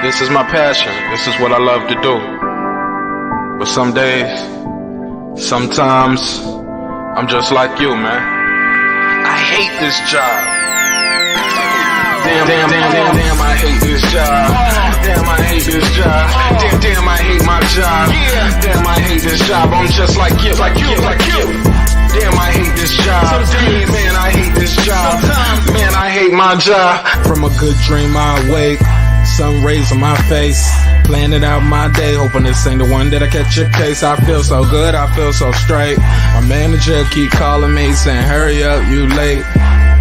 This is my passion. This is what I love to do. But some days, sometimes, I'm just like you, man. I hate this job. Damn, I hate this job. Damn, I hate this job. Damn, I hate my job. Damn, I hate this job. I'm just like you. Damn, I hate this job. Man, I hate this job. Man, I hate my job. From a good dream I awake, sun rays on my face, planning out my day, hoping this ain't the one that I catch a case. I feel so good, I feel so straight. My manager keep calling me saying, hurry up, you late.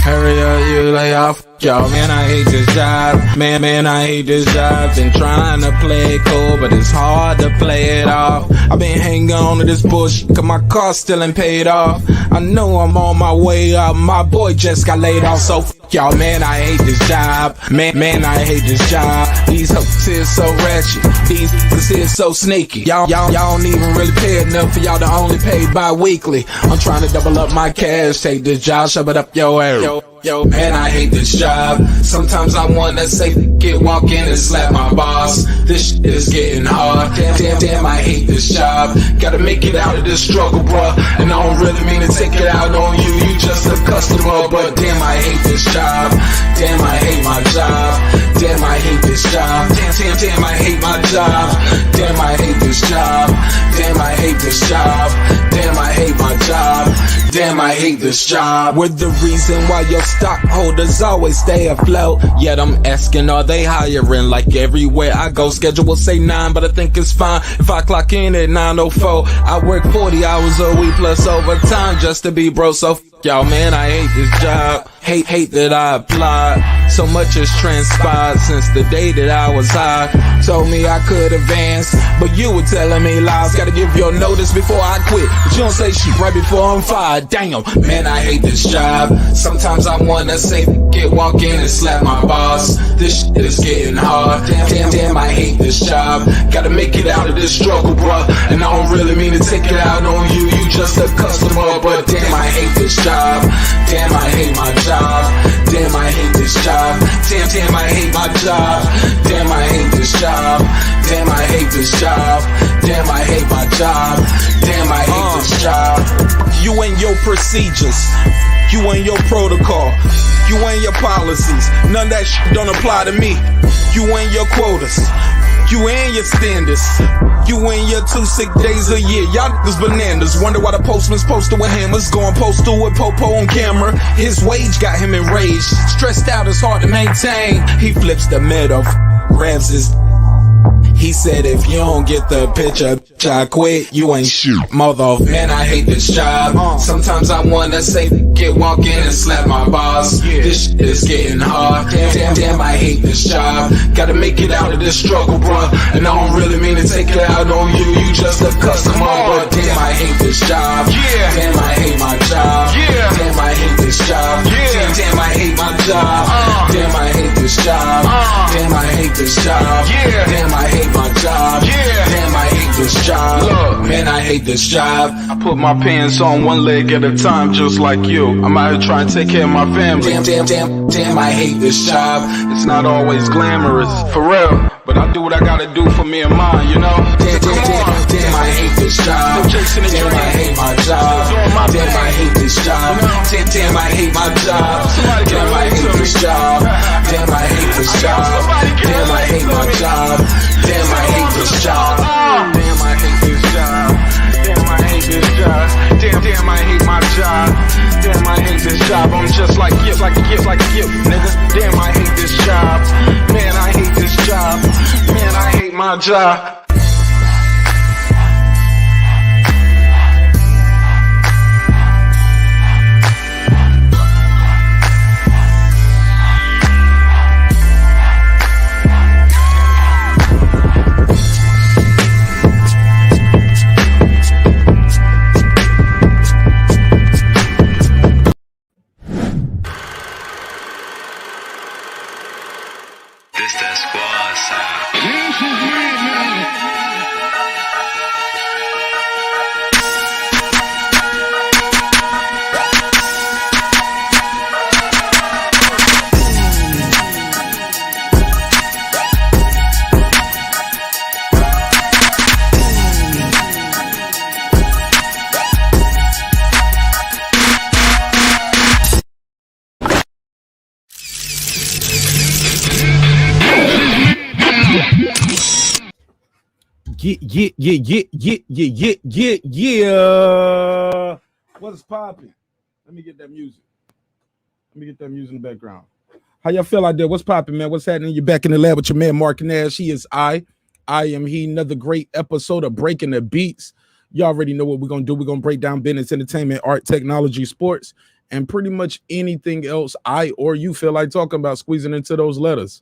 Hurry up, you lay off. Y'all, man, I hate this job. Man, I hate this job. Been trying to play it cool, but it's hard to play it off. I've been hanging on to this bullshit, cause my car still ain't paid off. I know I'm on my way up, my boy just got laid off, so y'all, man, I hate this job. Man, I hate this job. These hoes is so ratchet. These hoes is so sneaky. Y'all don't even really pay enough for y'all to only pay bi-weekly. I'm trying to double up my cash. Take this job, shove it up your ass. Yo, man, I hate this job. Sometimes I wanna say, walk in and slap my boss. This shit is getting hard. Damn, I hate this job. Gotta make it out of this struggle, bruh. And I don't really mean to take it out on you. You just a customer, but damn, I hate this job. Damn, I hate my job. Damn, I hate this job. Damn, I hate my job. Damn, I hate this job. Damn, I hate this job. Damn, I hate my job. Damn, I hate this job. We're the reason why your stockholders always stay afloat. Yet I'm asking, are they hiring? Like everywhere I go, schedule will say 9, but I think it's fine if I clock in at 9:04. I work 40 hours a week plus overtime just to be bro. So y'all, man, I hate this job. Hate that I applied. So much has transpired since the day that I was high. Told me I could advance, but you were telling me lies. Gotta give your notice before I quit, but you don't say shit right before I'm fired. Damn, man, I hate this job. Sometimes I wanna say, walk in and slap my boss. This shit is getting hard. Damn, I hate this job. Gotta make it out of this struggle, bruh. And I don't really mean to take it out on you. You just a customer, but damn, I hate this job. Damn, I hate my job. Damn, I hate this job. Damn, I hate my job. Damn, I hate this job. Damn, I hate this job. Damn, I hate my job. Damn, I hate this job. You and your procedures, you and your protocol, you and your policies, none of that shit don't apply to me. You and your quotas, you and your standards, you and your 2 sick days a year. Y'all niggas bananas. Wonder why the postman's posted with hammers, going postal with Popo on camera. His wage got him enraged, stressed out, it's hard to maintain. He flips the middle, grabs his. He said, if you don't get the picture, I quit, you ain't shoot, mother. Man, I hate this job. Sometimes I wanna say, walk in and slap my boss. This shit is getting hard. Damn, I hate this job. Gotta make it out of this struggle, bruh. And I don't really mean to take it out on you. You just a customer, but damn, I hate this job. Damn, I hate my job. Damn, I hate this job. Damn, I hate my job. Damn, I hate this job. Damn, I hate this job. Damn, I hate my job. Damn, I hate this job. Look, man, I hate this job. I put my pants on one leg at a time, just like you. I'm out here trying to take care of my family. Damn, I hate this job. It's not always glamorous, for real, but I do what I gotta do for me and mine, you know? Damn, I hate this job. Damn, I hate my job. Damn, I hate this job. Damn, I hate my job. Damn, I hate this job. Damn, I hate this job. Damn, I hate my job. Damn, I hate this job. Damn, I hate this job. Damn, I hate this job. Damn, I hate my job. Damn, I hate this job. I'm just like you, nigga. Damn, I hate this job. Man, I hate this job. Man, I hate my job. This that squad sound. Yeah. What's popping? Let me get that music. Let me get that music in the background. How y'all feel out there? What's popping, man? What's happening? You're back in the lab with your man, Marq Nash. He is I am he. Another great episode of Breaking the Beats. You already know what we're going to do. We're going to break down business, entertainment, art, technology, sports, and pretty much anything else I or you feel like talking about, squeezing into those letters.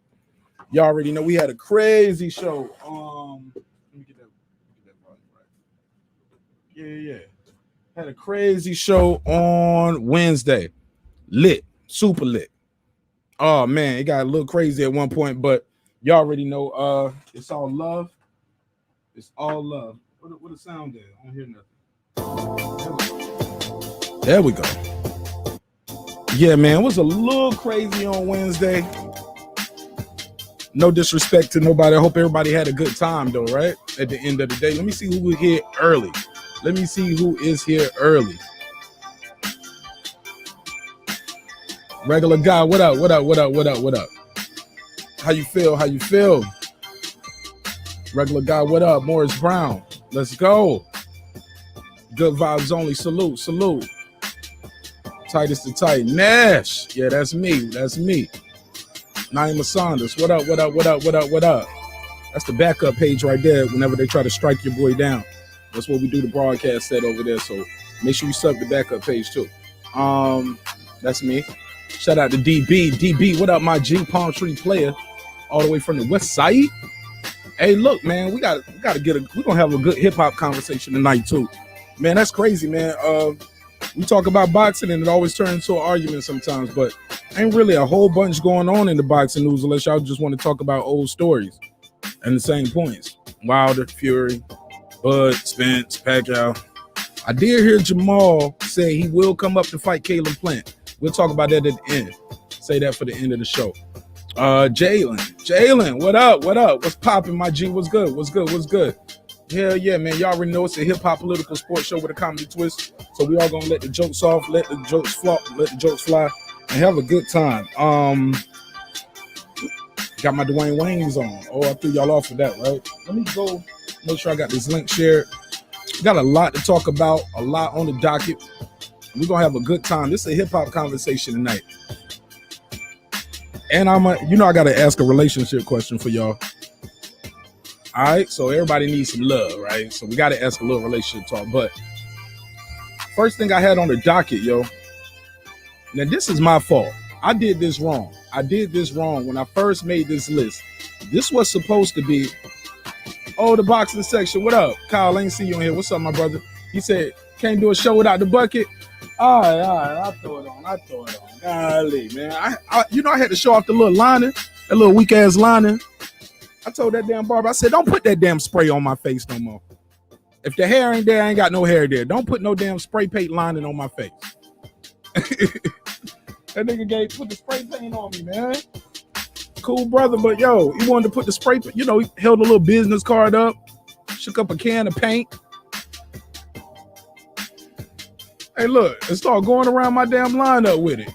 You already know we had a crazy show. Let me get that volume right. Yeah. Had a crazy show on Wednesday. Lit, super lit. Oh man, it got a little crazy at one point, but you already know it's all love. It's all love. What the sound is? I don't hear nothing. There we go. Yeah, man, it was a little crazy on Wednesday. No disrespect to nobody. I hope everybody had a good time though, right? At the end of the day. Let me see who was here early. Let me see who is here early. Regular guy, what up? How you feel? Regular guy, what up? Morris Brown, let's go. Good vibes only, salute. Tightest to tight, Nash, yeah, that's me. Naima Saunders, what up? That's the backup page right there whenever they try to strike your boy down. That's what we do the broadcast set over there, so make sure you sub the backup page too. That's me. Shout out to DB, what up, my G Palm Tree player, all the way from the west side. Hey, look, man, we're gonna have a good hip hop conversation tonight too. Man, that's crazy, man. We talk about boxing and it always turns into an argument sometimes, but ain't really a whole bunch going on in the boxing news unless y'all just want to talk about old stories and the same points. Wilder, Fury, Bud, Spence, Pacquiao. I did hear Jamal say he will come up to fight Caleb Plant. We'll talk about that at the end. Say that for the end of the show. Jalen, what up? What's popping, my G? What's good? Hell yeah, man. Y'all already know it's a hip-hop political sports show with a comedy twist. So we all gonna let the jokes off, let the jokes fly, and have a good time. Got my Dwayne Waynes on. Oh, I threw y'all off with that, right? Let me go make sure I got this link shared. Got a lot to talk about, a lot on the docket. We're gonna have a good time. This is a hip-hop conversation tonight. And I gotta ask a relationship question for y'all. All right, so everybody needs some love, right? So we gotta ask a little relationship talk. But first thing I had on the docket, yo. Now this is my fault. I did this wrong when I first made this list. This was supposed to be, the boxing section. What up? Kyle, I ain't see you in here. What's up, my brother? He said, can't do a show without the bucket. All right, I'll throw it on. Golly, man. I had to show off the little lining, that little weak ass lining. I told that damn barber, I said, don't put that damn spray on my face no more. If the hair ain't there, I ain't got no hair there. Don't put no damn spray paint lining on my face. That nigga put the spray paint on me, man. Cool brother, but yo, he wanted to put the spray paint, he held a little business card up, shook up a can of paint. Hey, look, and start going around my damn lineup with it.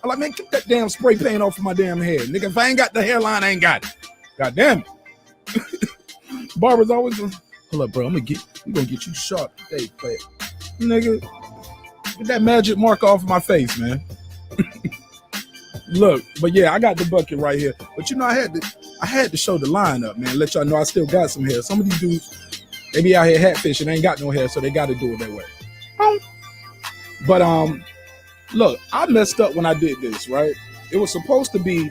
I'm like, man, get that damn spray paint off of my damn head. Nigga, if I ain't got the hairline, I ain't got it. God damn it. Barbers always, hold up, bro, I'm gonna get you sharp today, player. Nigga, get that magic mark off of my face, man. Look, but yeah, I got the bucket right here. But I had to show the lineup, man. Let y'all know I still got some hair. Some of these dudes, they be out here hatfish and ain't got no hair, so they got to do it that way. But look, I messed up when I did this, right? It was supposed to be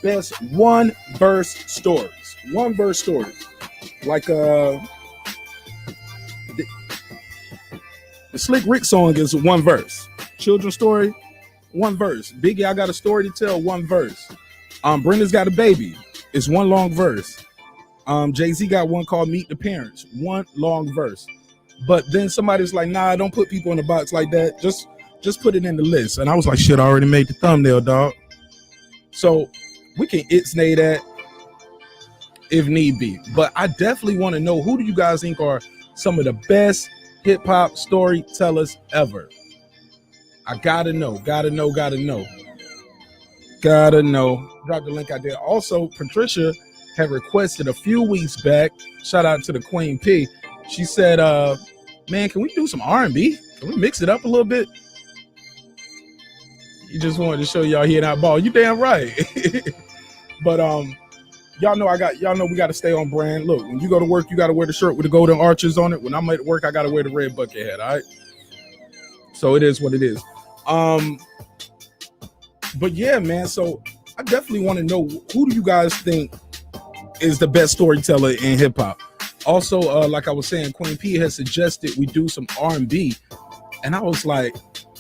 best one verse stories. Like the Slick Rick song is one verse. Children's story, one verse. Biggie, I got a story to tell, one verse. Brenda's Got a Baby, it's one long verse. Jay-Z got one called Meet the Parents, one long verse. But then somebody's like, nah, don't put people in the box like that. Just put it in the list. And I was like, shit, I already made the thumbnail, dog. So we can itsnay that if need be. But I definitely want to know, who do you guys think are some of the best hip hop storytellers ever? I gotta know. Gotta know. Drop the link out there. Also, Patricia had requested a few weeks back. Shout out to the Queen P. She said, man, can we do some R&B? Can we mix it up a little bit? You just wanted to show y'all here that ball. You damn right. But y'all know we gotta stay on brand. Look, when you go to work, you gotta wear the shirt with the golden arches on it. When I'm at work, I gotta wear the red bucket hat. All right. So it is what it is. But yeah, man. So I definitely want to know, who do you guys think is the best storyteller in hip hop? Also, like I was saying, Queen P has suggested we do some R&B, and I was like,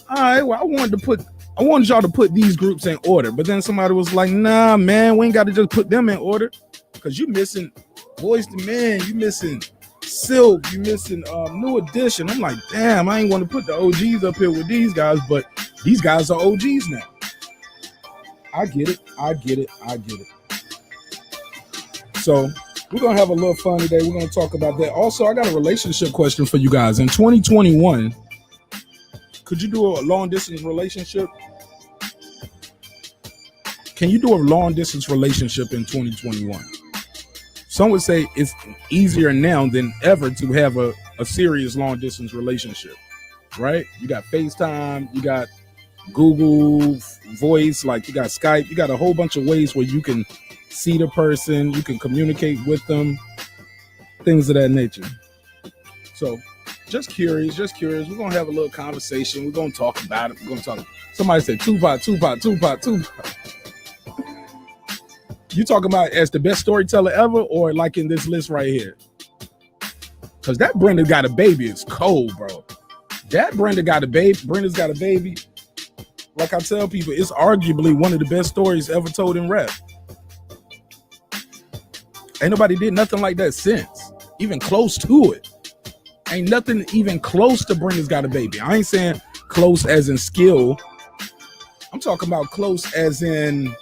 all right, well, I wanted y'all to put these groups in order, but then somebody was like, nah, man, we ain't got to just put them in order, because you missing Boys to Men, you missing Silk, you missing New Edition. I'm like, damn, I ain't want to put the OGs up here with these guys, but these guys are OGs now. I get it. So we're going to have a little fun today. We're going to talk about that. Also, I got a relationship question for you guys. In 2021, could you do a long distance relationship? Can you do a long distance relationship in 2021? Some would say it's easier now than ever to have a serious long distance relationship, right? You got FaceTime, you got Google Voice, like you got Skype, you got a whole bunch of ways where you can see the person, you can communicate with them, things of that nature. So just curious. We're gonna have a little conversation. We're gonna talk about it. We're gonna talk. Somebody said Tupac. You talking about as the best storyteller ever, or like in this list right here? Because that Brenda Got a Baby is cold, bro. That Brenda's Got a Baby. Like I tell people, it's arguably one of the best stories ever told in rap. Ain't nobody did nothing like that since, even close to it. Ain't nothing even close to Brenda's Got a Baby. I ain't saying close as in skill. I'm talking about close as in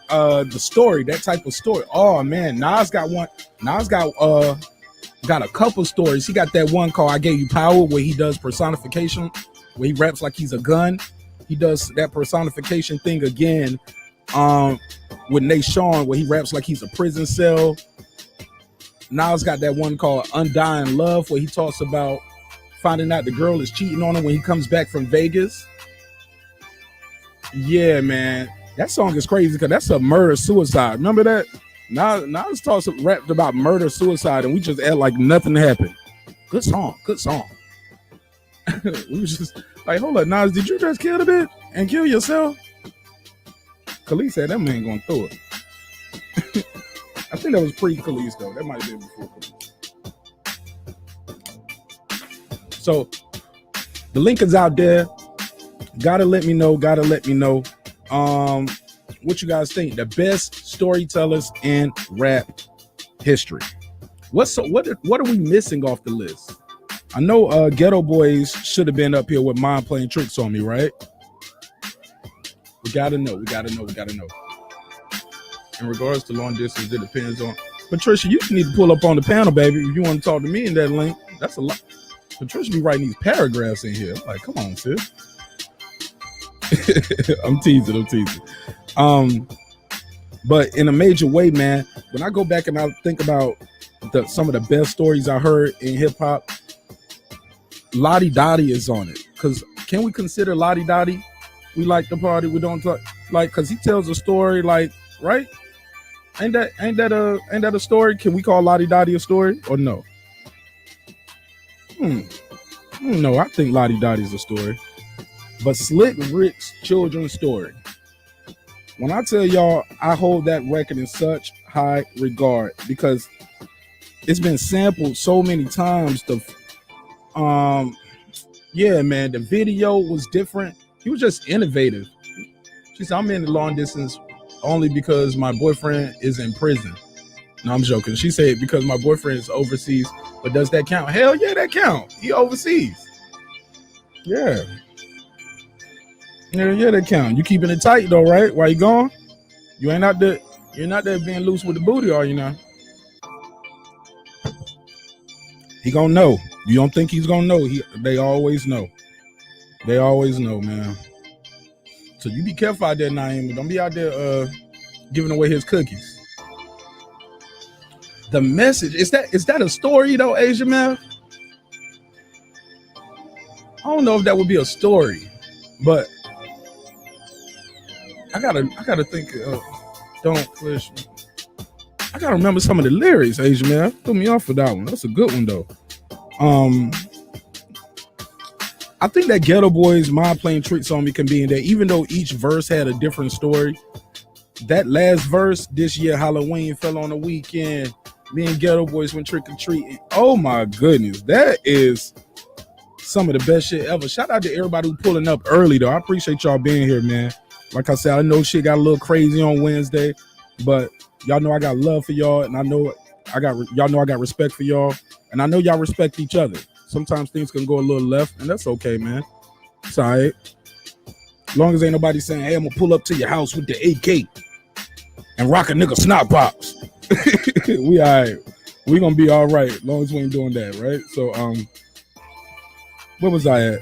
the story, that type of story. Oh man, Nas got one. Nas got a couple stories. He got that one called I Gave You Power, where he does personification, where he raps like he's a gun. He does that personification thing again with Nate Sean, where he raps like he's a prison cell. Nas got that one called Undying Love, where he talks about finding out the girl is cheating on him when he comes back from Vegas. Yeah, man. That song is crazy because that's a murder-suicide. Remember that? Nas rapped about murder-suicide, and we just act like nothing happened. Good song. We was just like, hold up, Nas, did you just kill the bitch and kill yourself? Khalees said that man going through it. I think that was pre-Khalees, though. That might have been before Khalees. So the link is out there. Gotta let me know. What you guys think? The best storytellers in rap history. What are we missing off the list? I know Ghetto Boys should have been up here with Mind Playing Tricks on Me, right? We gotta know. In regards to long distance, it depends on Patricia. You need to pull up on the panel, baby. If you want to talk to me in that link, that's a lot. Patricia be writing these paragraphs in here. Like, come on, sis. I'm teasing. But in a major way, man, when I go back and I think about some of the best stories I heard in hip hop, Lottie Dottie is on it. Because can we consider Lottie Dottie? We like the party, we don't talk, like, because he tells a story, like, right? Ain't that a story? Can we call Lottie Dottie a story or no? No, I think Lottie Dottie's a story. But Slick Rick's children's story. When I tell y'all, I hold that record in such high regard because it's been sampled so many times. Yeah, man, the video was different. He was just innovative. She said, I'm in the long distance only because my boyfriend is in prison. No, I'm joking. She said, because my boyfriend is overseas. But does that count? Hell yeah, that count. He overseas. Yeah. Yeah, that count. You keeping it tight though, right? While you gone? You're not there being loose with the booty, are you now? He gonna know. You don't think he's gonna know? They always know. They always know, man. So you be careful out there, Naeem. Don't be out there giving away his cookies. The message, is that a story though, Asia man? I don't know if that would be a story, but I gotta think. Don't push me. I gotta remember some of the lyrics, Asia man. Threw me off for that one. That's a good one though. I think that Ghetto Boys Mind Playing Tricks on Me can be in there, even though each verse had a different story. That last verse, this year Halloween fell on the weekend. Me and Ghetto Boys went trick or treating. Oh my goodness, that is some of the best shit ever. Shout out to everybody who pulling up early though. I appreciate y'all being here, man. Like I said, I know shit got a little crazy on Wednesday, but y'all know I got love for y'all, and I know y'all know I got respect for y'all, and I know y'all respect each other. Sometimes things can go a little left, and that's okay, man. It's all right. As long as ain't nobody saying, hey, I'm gonna pull up to your house with the AK and rock a nigga snot box. We all right. We gonna be all right as long as we ain't doing that, right? So where was I at?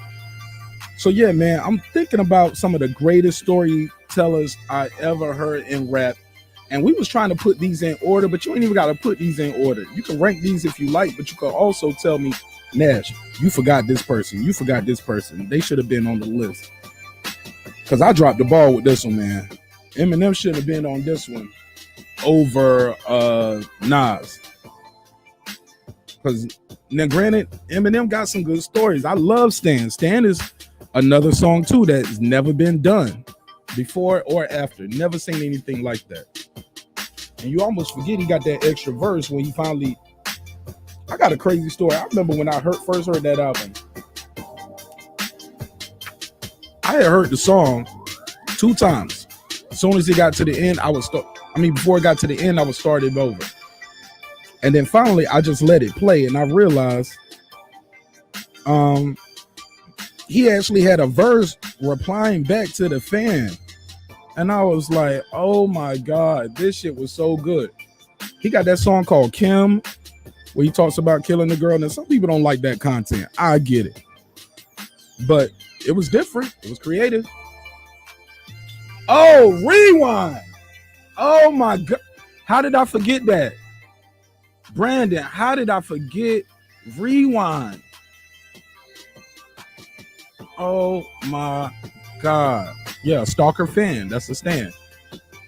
So yeah, man, I'm thinking about some of the greatest storytellers I ever heard in rap. And we was trying to put these in order, but you ain't even got to put these in order. You can rank these if you like, but you can also tell me, Nash, you forgot this person. You forgot this person. They should have been on the list. Because I dropped the ball with this one, man. Eminem should have been on this one over Nas. Because now, granted, Eminem got some good stories. I love Stan. Stan is another song, too, that's never been done before or after. Never seen anything like that. And you almost forget he got that extra verse when he finally... I got a crazy story. I remember when I first heard that album. I had heard the song 2 times. As soon as it got to the end, before it got to the end, I would start it over. And then finally, I just let it play, and I realized he actually had a verse replying back to the fan. And I was like, oh my God, this shit was so good. He got that song called Kim, where he talks about killing the girl. And some people don't like that content. I get it. But it was different. It was creative. Oh, Rewind. Oh my God. How did I forget that? Brandon, how did I forget Rewind? Oh my God. Yeah, Stalker fan. That's a Stan.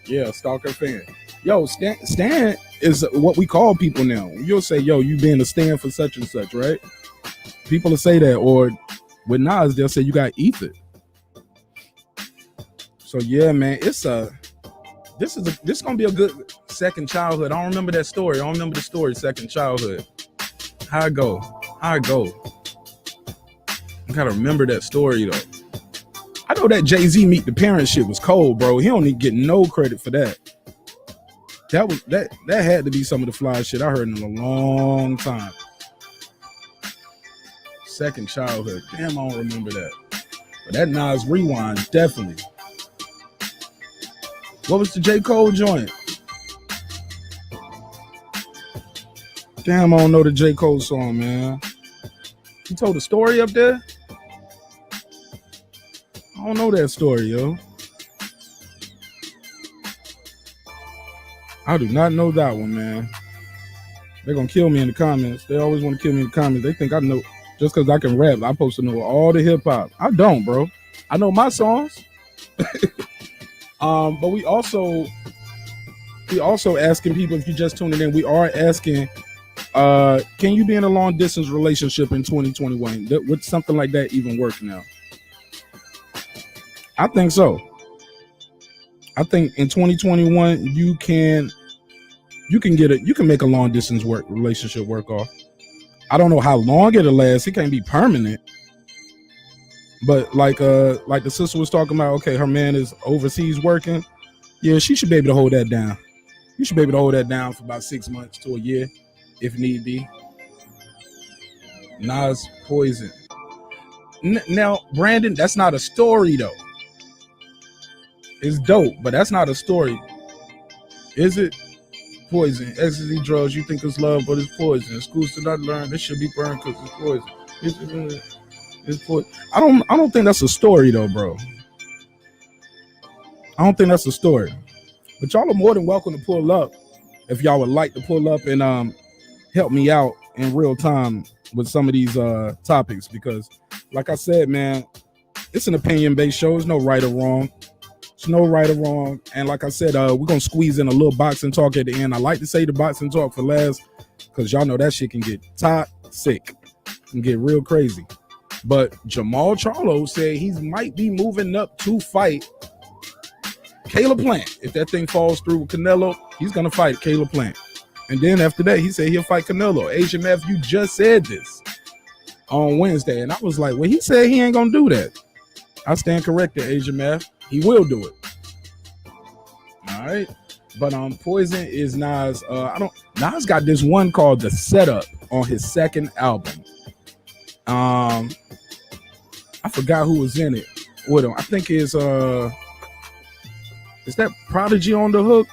Yeah, Stalker fan. Yo, Stan is what we call people now. You'll say, yo, you being a Stan for such and such, right? People will say that. Or with Nas, they'll say you got ether. So yeah, man, this gonna be a good second childhood. I don't remember that story. I don't remember the story, second childhood. How I go. I gotta remember that story though. I know that Jay-Z Meet the Parents shit was cold, bro. He don't need to get no credit for that. That had to be some of the fly shit I heard in a long time. Second childhood. Damn, I don't remember that. But that Nas Rewind, definitely. What was the J. Cole joint? Damn, I don't know the J. Cole song, man. He told a story up there? I don't know that story, yo. I do not know that one, man. They're going to kill me in the comments. They always want to kill me in the comments. They think I know, just because I can rap, I'm supposed to know all the hip hop. I don't, bro. I know my songs. But we also asking people, if you just tuning in, we are asking, can you be in a long distance relationship in 2021? Would something like that even work now? I think so. I think in 2021 you can make a long distance relationship work off. I don't know how long it'll last. It can't be permanent. But like the sister was talking about, okay, her man is overseas working. Yeah, she should be able to hold that down. You should be able to hold that down for about 6 months to a year, if need be. Nas Poison. Now, Brandon, that's not a story though. It's dope, but that's not a story. Is it? Poison. Ecstasy drugs, you think it's love, but it's poison. Schools did not learn. This should be burned because it's poison. It's poison. I don't think that's a story though, bro. I don't think that's a story. But y'all are more than welcome to pull up if y'all would like to pull up and help me out in real time with some of these topics, because like I said, man, it's an opinion-based show. There's no right or wrong. There's no right or wrong. And like I said, we're going to squeeze in a little boxing talk at the end. I like to say the boxing talk for last because y'all know that shit can get toxic and get real crazy. But Jamal Charlo said he might be moving up to fight Caleb Plant. If that thing falls through with Canelo, he's going to fight Caleb Plant. And then after that, he said he'll fight Canelo. Asian F, you just said this on Wednesday. And I was like, well, he said he ain't going to do that. I stand corrected, Asian F. He will do it. All right. But Poison is Nas. Nas got this one called The Setup on his second album. I forgot who was in it with him. I think is that Prodigy on the hook?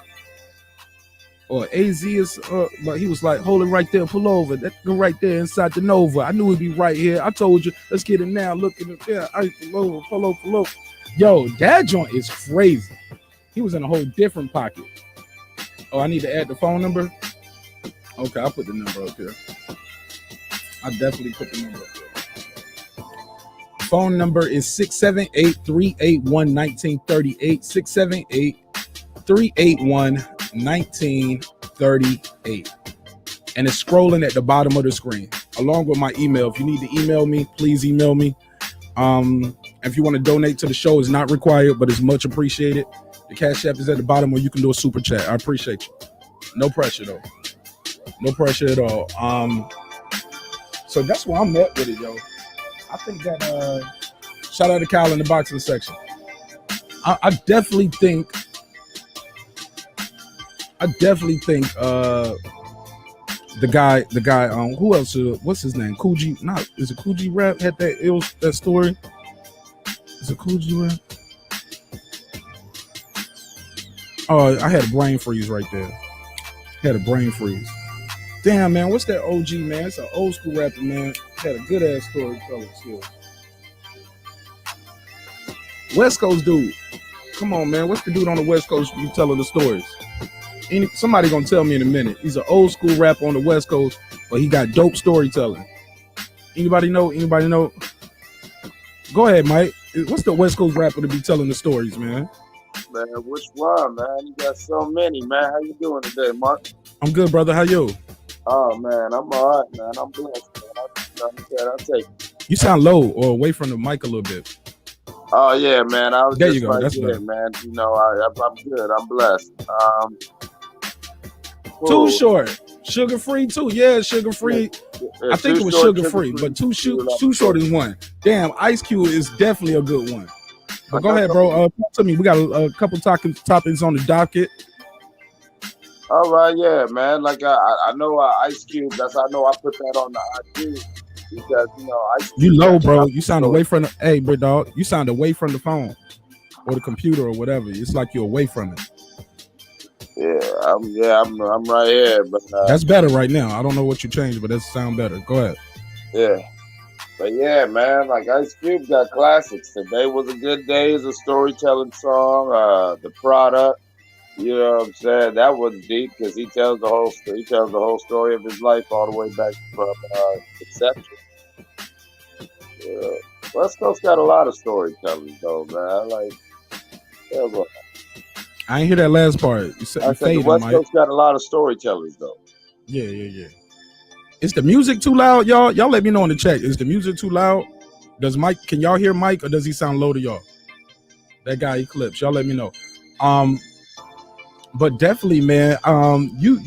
Or AZ is but he was like, hold it right there, pull over. That go right there inside the Nova. I knew it'd be right here. I told you, let's get it now. Look at it there. I pull over. Yo, that joint is crazy. He was in a whole different pocket. Oh, I need to add the phone number. Okay, I'll put the number up here. I definitely put the number up here. Phone number is 678-381-1938. 678-381-1938. And it's scrolling at the bottom of the screen, along with my email. If you need to email me, please email me. If you want to donate to the show, it's not required, but it's much appreciated. The Cash App is at the bottom, or you can do a super chat. I appreciate you. No pressure though. No pressure at all. So that's where I'm at with it, yo. I think that shout out to Kyle in the boxing section. I definitely think the guy who else what's his name? Coogee, is it Coogee Rap had that story? Is it Coogee Rap? Oh, I had a brain freeze right there. Damn, man, what's that OG, man? It's an old school rapper, man. Had a good ass storyteller skills. West Coast dude. Come on, man. What's the dude on the West Coast you telling the stories? Somebody gonna tell me in a minute. He's an old school rapper on the West Coast, but he got dope storytelling. Anybody know? Go ahead, Mike. What's the West Coast rapper to be telling the stories, man? Man, which one, man? You got so many, man. How you doing today, Mark? I'm good, brother. How you? Oh, man, I'm all right, man. I'm blessed, man. I'll take it. You sound low or away from the mic a little bit. Oh, yeah, man. I was there just you go. right That's there, better. man. You know, I'm good. I'm blessed. Too short. Sugar free too. Yeah, sugar free. Yeah, I think it was sugar free, but too short is one. Damn, Ice Cube is definitely a good one. But go ahead, bro. Talk to me. We got a couple topics on the docket. All right, yeah, man. Like I know Ice Cube. I know I put that on the IG because Ice Cube. You low, bro. You sound away from the. Hey, bro, dog. You sound away from the phone or the computer or whatever. It's like you're away from it. I'm right here, but that's better right now. I don't know what you changed, but that sound better. Go ahead. Yeah, but yeah, man, like Ice Cube got classics. Today Was a Good Day is a storytelling song. The Product, you know what I'm saying? That was deep because he tells the whole story of his life all the way back from conception. Yeah, West Coast got a lot of storytelling though, man. I ain't hear that last part. You said the West Coast got a lot of storytellers though. Yeah. Is the music too loud, y'all? Y'all let me know in the chat. Is the music too loud? Can y'all hear Mike, or does he sound low to y'all? That guy Eclipse. Y'all let me know. But definitely, man. You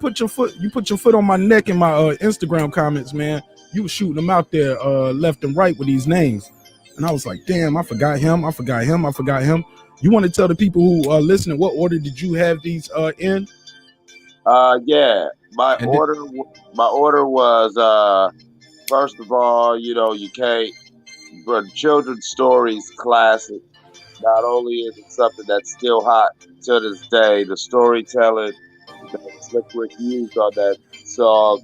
put your foot on my neck in my Instagram comments, man. You were shooting them out there left and right with these names, and I was like, damn, I forgot him. You want to tell the people who are listening what order did you have these in? Yeah, my order was first of all, you can't. But children's stories classic. Not only is it something that's still hot to this day, the storytelling that Slick Rick used on that song,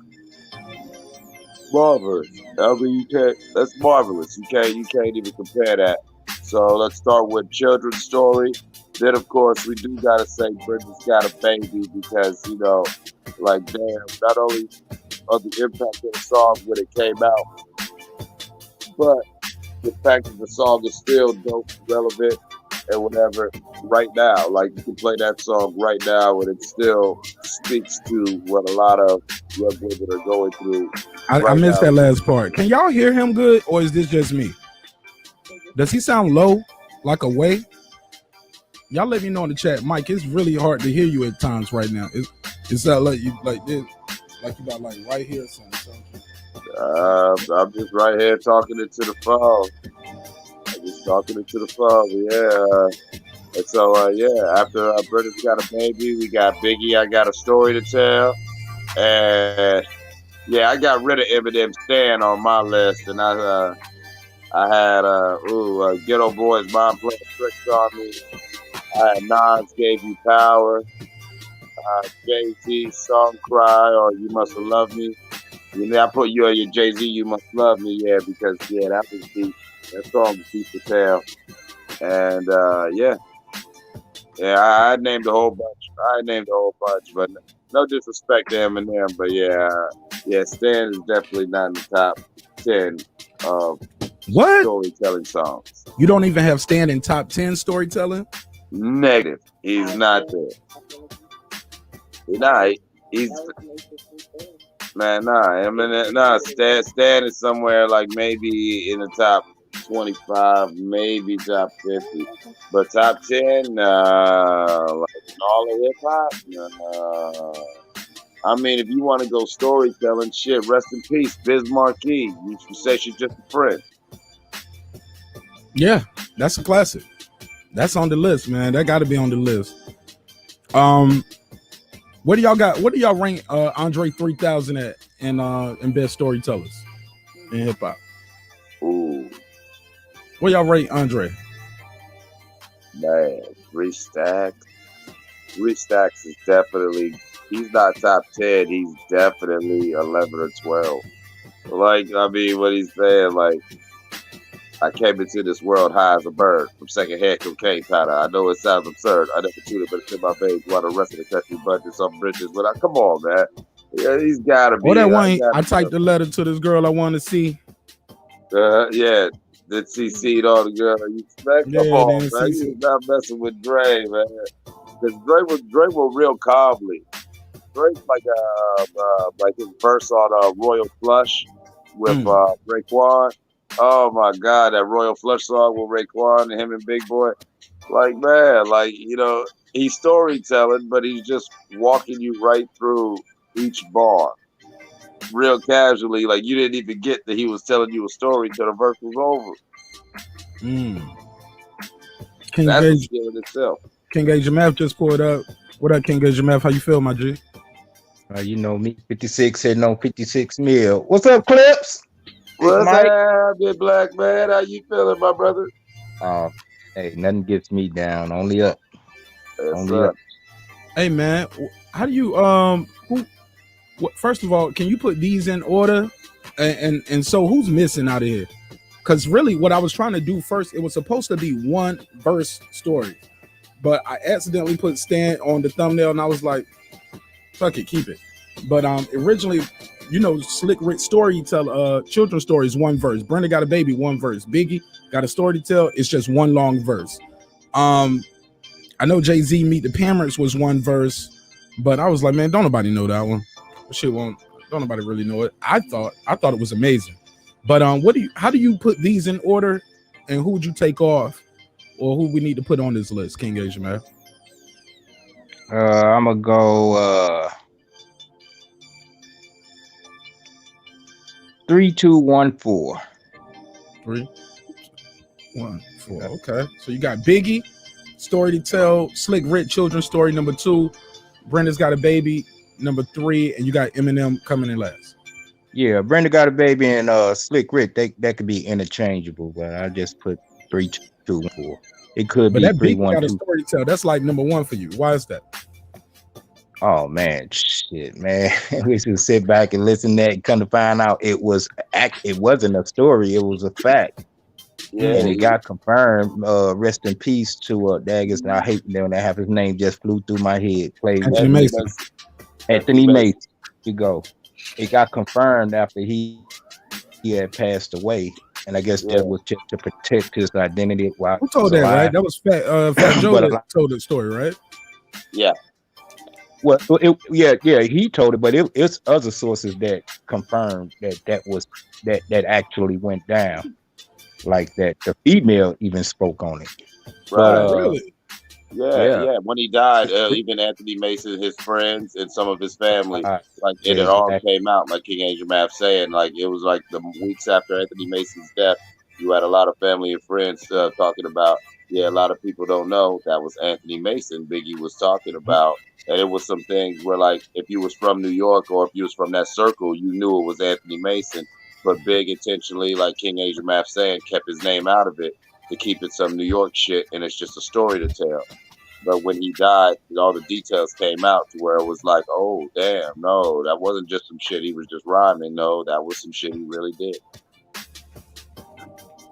marvelous. I mean, that's marvelous. You can't even compare that. So let's start with children's story. Then, of course, we do gotta say Brenda's Got a Baby because like damn, not only of the impact of the song when it came out, but the fact that the song is still dope, relevant, and whatever right now. Like you can play that song right now, and it still speaks to what a lot of young women are going through. I missed that last part. Can y'all hear him good, or is this just me? Does he sound low, like away? Y'all let me know in the chat, Mike. It's really hard to hear you at times right now. It's like you like this, like you got like right here or something. I'm just right here talking into the phone. I'm just talking into the phone, yeah. And so, after Brenda's Got a Baby, we got Biggie, I Got a Story to Tell. And, yeah, I got rid of Eminem Stan on my list. And I had, Ghetto Boys, Mom Playing Tricks on Me. I had Nas, Gave You Power. Jay-Z, Song Cry, or You Must Have Loved Me. You know, I put you on your Jay-Z, You Must Love Me, because, that was deep. That song was deep to tell. And, I named a whole bunch. But no disrespect to Eminem, but Stan is definitely not in the top 10 of storytelling songs. You don't even have Stan in top 10 storytelling? Negative. He's not there. He's Stan is somewhere like maybe in the top 25, maybe top 50, but top 10, like all of hip hop. I mean, if you want to go storytelling, shit, rest in peace, Biz Markie. You say she's just a friend. Yeah, that's a classic. That's on the list, man. That got to be on the list. What do y'all got? What do y'all rank Andre 3000 at in best storytellers in hip hop? Ooh, what y'all rate Andre? Man, 3 Stacks. 3 Stacks is definitely. He's not top 10. He's definitely 11 or 12. Like, I mean, what he's saying, like, I came into this world high as a bird from secondhand cocaine powder. I know it sounds absurd. I never chewed it, but it's in my veins while the rest of the country bunches on bridges. But come on, man. Yeah, he's got to be. Oh, that one, I typed the letter to this girl I want to see. That CC'd all the girl. Come on, man. He's not messing with Dre, man. Because Dre was real calmly. Drake's like his verse on Royal Flush with Raekwon. Oh my God, that Royal Flush song with Raekwon and him and Big Boy. Like, man, like, you know, he's storytelling, but he's just walking you right through each bar. Real casually, like you didn't even get that he was telling you a story till the verse was over. That's a skill in itself. King Gage Math just pulled up. What up, King Gage Math? How you feel, my G? You know me, 56 hitting on 56 mil. What's up, Clips? What's up, good black man? How you feeling, my brother? Hey, nothing gets me down. Only up. Up. Hey, man, how do you first of all, can you put these in order? And so who's missing out of here? Because really, what I was trying to do first, it was supposed to be one verse story, but I accidentally put Stan on the thumbnail, and I was like, fuck it, keep it. But originally, you know, Slick Rick storyteller, children's stories, one verse. Brenda Got a Baby, one verse. Biggie Got a Story to Tell, it's just one long verse. I know Jay-Z Meet the Parents was one verse, but I was like, man, don't nobody know that one. Shit don't nobody really know it. I thought it was amazing. But how do you put these in order, and who would you take off, or who we need to put on this list, King Asia, man? I'm gonna go 3, 2, 1, 4. 3, 1, 4. Okay, so you got Biggie, Story to Tell, Slick Rick, Children's Story, number 2. Brenda's Got a Baby, number 3, and you got Eminem coming in last. Yeah, Brenda Got a Baby and Slick Rick, that could be interchangeable, but I just put 3, 2, 1, 4. It could be 3, 1, 2. Got a Story to Tell. That's like number 1 for you. Why is that? Oh man, shit, man. We should sit back and listen to that and come to find out it wasn't a story, it was a fact. Yeah, and it got confirmed. Rest in peace to Daggers. And I hate when that happened. His name just flew through my head. Played with Anthony Anthony Mason. Mason. Anthony Mason. You go. It got confirmed after he had passed away, and I guess that was just to protect his identity while Who he told was that, alive. right? That was Fat Joe But that told the story, right? Yeah. Well, he told it, but it's other sources that confirmed that actually went down, like that. The female even spoke on it. Right. But Really? Yeah. When he died, even Anthony Mason, his friends, and some of his family, like it had all came out, like King Angel Math saying, like it was like the weeks after Anthony Mason's death, you had a lot of family and friends talking about, yeah, a lot of people don't know that was Anthony Mason Biggie was talking about. And it was some things where, like, if you was from New York or if you was from that circle, you knew it was Anthony Mason. But Big intentionally, like King Angel Math saying, kept his name out of it to keep it some New York shit, and it's just a story to tell. But when he died, all the details came out to where it was like, oh, damn, no, that wasn't just some shit he was just rhyming. No, that was some shit he really did.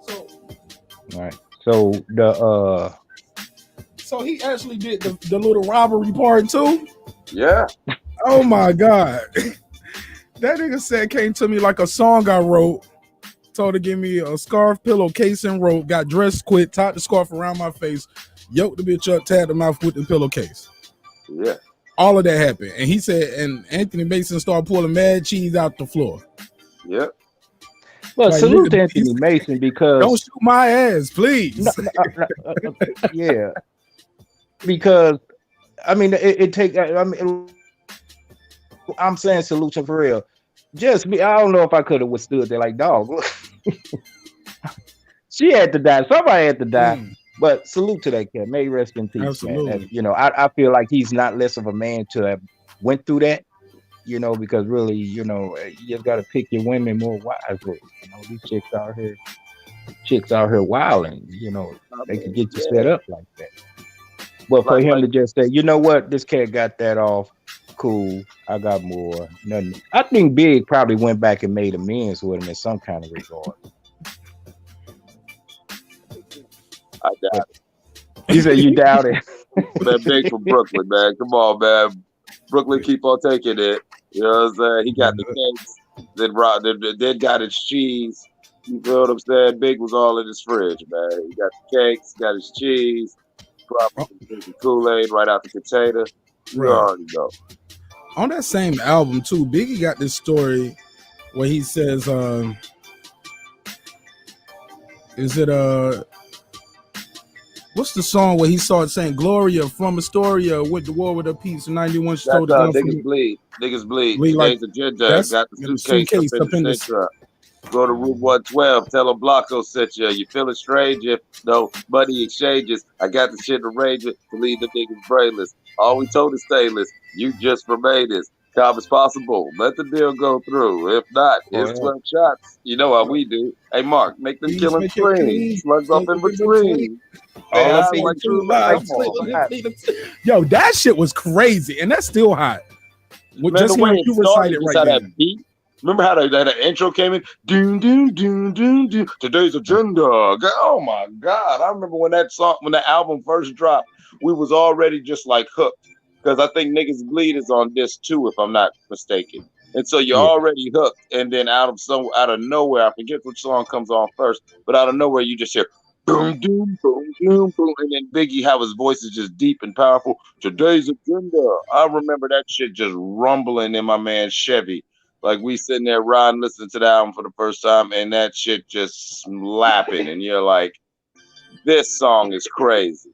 So, right. So the so he actually did the little robbery part too? Yeah. Oh my God. That nigga said came to me like a song I wrote. Told to give me a scarf, pillowcase, and rope. Got dressed quick, tied the scarf around my face, yoked the bitch up, tagged the mouth with the pillowcase. Yeah. All of that happened. And he said, and Anthony Mason started pulling mad cheese out the floor. Yep. Well, Like, salute to nigga, Anthony Mason because don't shoot my ass, please. yeah, because I mean it take. I mean, I'm saying salute to for real. Just me, I don't know if I could have withstood that. Like, dog, she had to die. Somebody had to die. But salute to that cat. May he rest in peace, Absolutely. man. And, you know, I feel like he's not less of a man to have went through that. You know, because really, you know, you just got to pick your women more wisely. You know, these chicks out here wilding. You know, they could get you set up like that. But for him to just say, you know what, this cat got that off, cool, I got more. Nothing. I think Big probably went back and made amends with him in some kind of regard. I doubt it. He said you doubt it. That Big from Brooklyn, man. Come on, man. Brooklyn keep on taking it. You know what I'm saying? He got the cakes, then got his cheese. You feel what I'm saying? Big was all in his fridge, man. He got the cakes, got his cheese, probably drinking Kool-Aid right out the container. You already know. On that same album too, Biggie got this story where he says, is it what's the song where he started saying Gloria from Astoria went to war with her piece in 91? She told Niggas bleed. Today's agenda. Got the suitcase up in the truck. Go to Route 112. Tell them Blanco sent you. You feeling strange if no money exchanges. I got the shit arrangement to leave the niggas brainless. All we told is stainless. You just remain as calm as possible. Let the deal go through. If not, it's 12 shots. You know how we do. Hey, Mark, make them killing clean. Slugs up in between. Yo, that shit was crazy, and that's still hot. Just the way it started, right how that beat. Remember how that intro came in? Doom, doom, doom, doom, doom. Today's agenda. Oh my God! I remember when that album first dropped, we was already just like hooked because I think Niggas Bleed is on this too, if I'm not mistaken. And so you're already hooked, and then out of nowhere, I forget which song comes on first, but out of nowhere you just hear boom, doom, boom, doom, boom, and then Biggie, how his voice is just deep and powerful. Today's agenda. I remember that shit just rumbling in my man's Chevy. Like we sitting there riding, listening to the album for the first time, and that shit just slapping, and you're like, this song is crazy.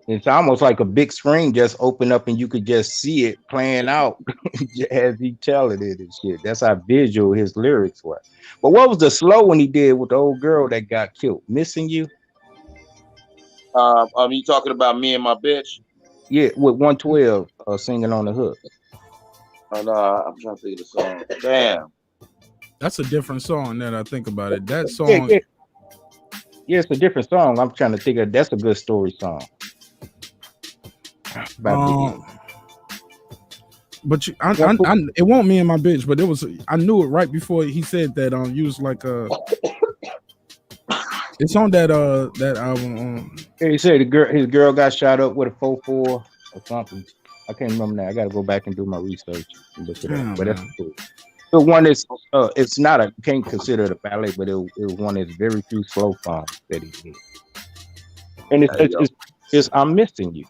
It's almost like a big screen just opened up and you could just see it playing out as he telling it and shit. That's how visual his lyrics were. But what was the slow one he did with the old girl that got killed? Missing You? You talking about Me and My Bitch? Yeah, with 112 singing on the hook. Oh no, I'm trying to think of the song. Damn. That's a different song now that I think about it. That song. Yeah, it's a different song. I'm trying to think of that's a good story song. But it won't Me and My Bitch, but it was I knew it right before he said that. You was like It's on that album. Yeah, he said his girl got shot up with a 4.4 or something. I can't remember now. I got to go back and do my research and look it up. Damn, But that's man. cool. The one is it's not a can't consider it a ballad, but it was one of his very few slow songs that he did. And Hey, yo. it's I'm missing you.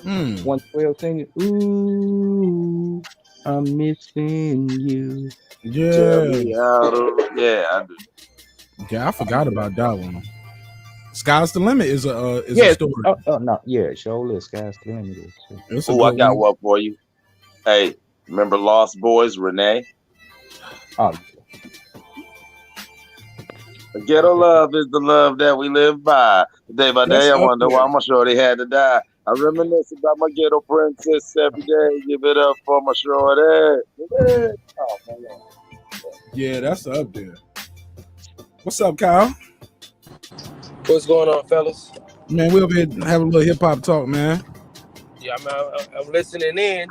Mm. 112 singing, ooh, I'm missing you. Tell Yeah. me how to. Yeah, I do. Yeah, I forgot about that one. Sky's the Limit is a story. No, yeah, show Sky's the Limit. It's a Oh, I good got one. one for you. Hey, remember Lost Boys, Renee? Oh, Ghetto love is the love that we live by. Day by That's day, I up wonder there. why my shorty had to die. I reminisce about my ghetto princess every day. Give it up for my shorty. Yeah. Oh, man. Yeah, that's up there. What's up, Kyle? What's going on, fellas? Man, we over here having a little hip hop talk, man. Yeah, I'm listening in.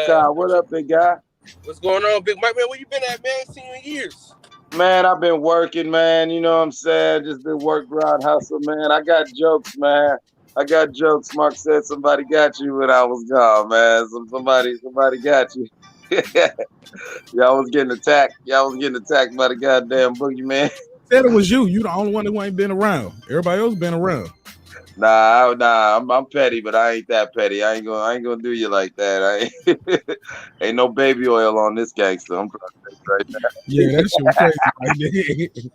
Kyle, what up, big guy? What's going on, Big Mike? Man, where you been at, man? Ain't seen you in years. Man, I've been working, man. You know what I'm saying? Just been work, grind, hustle, man. I got jokes, man. I got jokes. Mark said somebody got you when I was gone, man. Somebody got you. Y'all was getting attacked. Y'all was getting attacked by the goddamn boogeyman. Said it was you. You the only one who ain't been around. Everybody else been around. Nah. I'm petty, but I ain't that petty. I ain't gonna do you like that. Ain't no baby oil on this gangster. I'm trying to say right now. Yeah, that shit was crazy.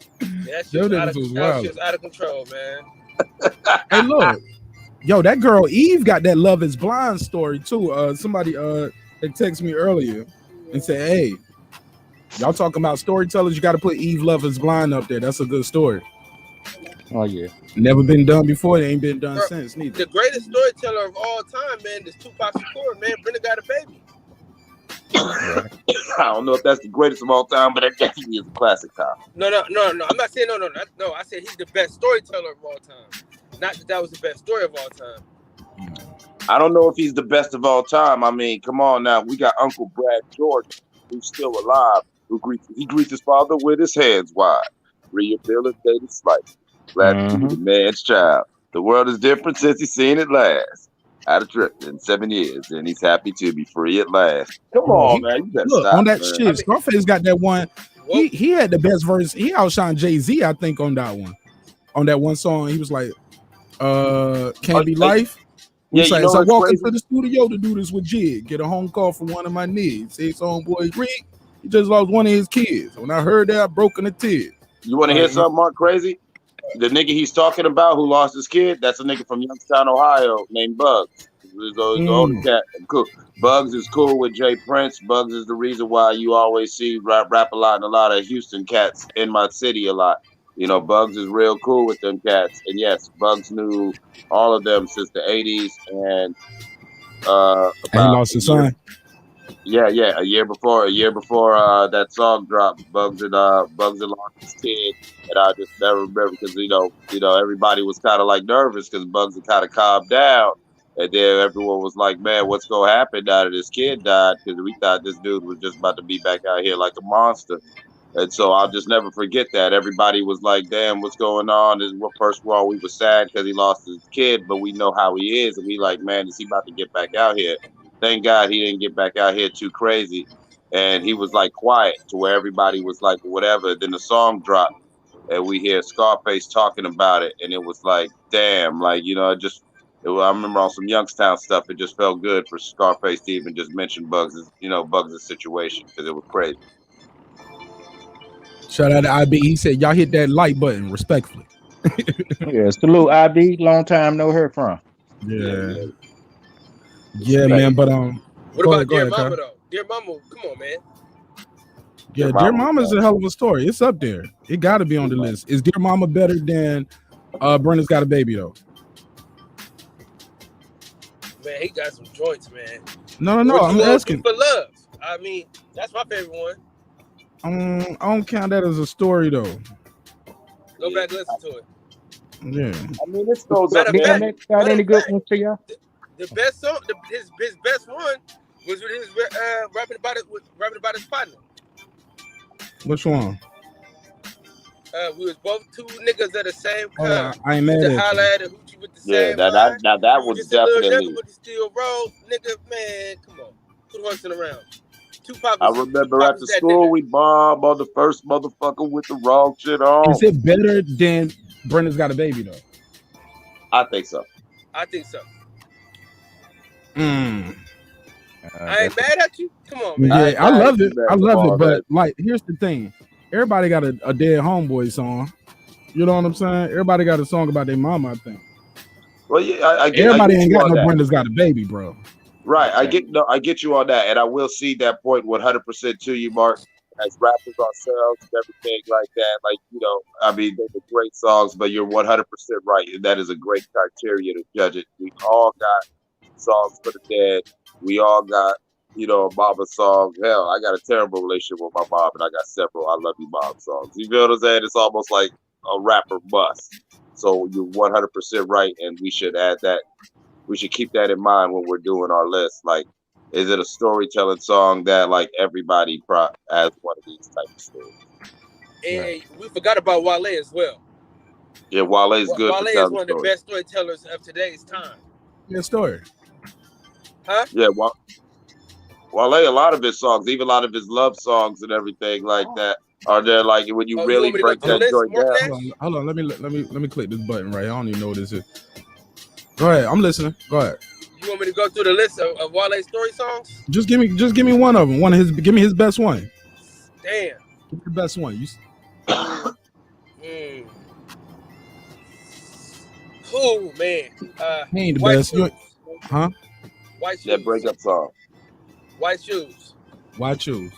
That shit Yo, was niggas was wild. out of control, man. Hey, look. Yo, that girl Eve got that Love Is Blind story too. Somebody they texted me earlier and said, "Hey, y'all talking about storytellers? You got to put Eve Love Is Blind up there. That's a good story. oh yeah. Never been done before. It ain't been done Bro, since neither." The greatest storyteller of all time, man, is Tupac Shakur, man. Brenda Got a Baby. I don't know if that's the greatest of all time, but it definitely is a classic time. No. I'm not saying no. I said he's the best storyteller of all time. Not that was the best story of all time. I don't know if he's the best of all time. I mean, come on now. We got Uncle Brad George, who's still alive, he greets his father with his hands wide. Rehabilitated slice. Glad to be the man's child. The world is different since he's seen it last. Out of trip in 7 years, and he's happy to be free at last. Come on, man. You better Look, stop, on that man. shit. Scarface got that one. He had the best verse. He outshined Jay-Z, I think, on that one. On that one song, he was like, "Can't Be Life." Yeah, He's like, you know "So I what's walk crazy? into the studio to do this with Jig. Get a home call from one of my niggas. Say, homeboy Rick, he just lost one of his kids. When I heard that, I broke in a tear." You want to hear something, Mark? Crazy? The nigga he's talking about who lost his kid, that's a nigga from Youngstown, Ohio, named Bugs. He's the older cat. Cool. Bugs is cool with Jay Prince. Bugs is the reason why you always see rap a lot and a lot of Houston cats in my city a lot. You know, Bugs is real cool with them cats. And yes, Bugs knew all of them since the 80s and He about lost his son. Yeah, a year before that song dropped, Bugs had lost his kid, and I just never remember because you know everybody was kind of like nervous because Bugs had kind of calmed down, and then everyone was like, "Man, what's gonna happen now that his kid died?" Because we thought this dude was just about to be back out here like a monster. And so I'll just never forget that. Everybody was like, damn, what's going on? First of all, we were sad because he lost his kid, but we know how he is. And we like, man, is he about to get back out here? Thank God he didn't get back out here too crazy. And he was like quiet to where everybody was like, whatever. Then the song dropped and we hear Scarface talking about it. And it was like, damn, like, you know, I remember on some Youngstown stuff, it just felt good for Scarface to even just mention Bugs' situation because it was crazy. Shout out to IB. He said, "Y'all hit that like button respectfully." Yeah, salute IB. Long time no heard from. Yeah, man. But what about Dear Mama though? Dear Mama, come on, man. Yeah, Dear Mama is a hell of a story. It's up there. It got to be on the list. Is Dear Mama better than Brenda's Got a Baby though? Man, he got some joints, man. No. I'm asking for love. I mean, that's my favorite one. I don't count that as a story though. Go back and listen to it. Yeah. I mean, this goes up. Got any good ones to y'all? The best song, his best one was with his rapping about his partner. Which one? We was both two niggas of the same Oh, kind. I ain't mad To at holler you. at a hoochie with the Yeah, same mind. that You was just a little definitely. nigga, but you still roll, nigga. Man, come on, quit horsing around. Tupac I was remember at the that school nigga. we bombed on the first motherfucker with the wrong shit on. Is it better than Brenda's Got a Baby though? I think so. I think so. I ain't That's mad at you. Come on, man. Yeah, I love it. I love it. All But like, here's the thing: everybody got a dead homeboy song. You know what I'm saying? Everybody got a song about their mama. I think. Well, yeah, Everybody ain't you got on no that. Brenda's Got a Baby, bro. Right, I get you on that, and I will see that point 100% to you, Mark. As rappers ourselves and everything like that, like I mean, they're great songs, but you're 100% right, and that is a great criteria to judge it. We all got songs for the dead. We all got a mama song. Hell, I got a terrible relationship with my mom, and I got several "I Love You, Mom" songs. You feel what I'm saying? It's almost like a rapper must. So you're 100% right, and we should add that. We should keep that in mind when we're doing our list. Like, is it a storytelling song that like everybody has one of these type of stories? And we forgot about Wale as well. Yeah, Wale's good. Wale is one of the best storytellers of today's time. Good story. Huh? Yeah, Wale, a lot of his songs, even a lot of his love songs and everything like that, are there like when you really break that joint down? Hold on, let me click this button right here. I don't even know what this is. Go ahead, I'm listening. Go ahead. You want me to go through the list of Wale's story songs? Just give me one of them. Give me his best one. Damn. Give me the best one. Oh man. He ain't the best. Huh? White Shoes. That breakup song. White Shoes. Why choose?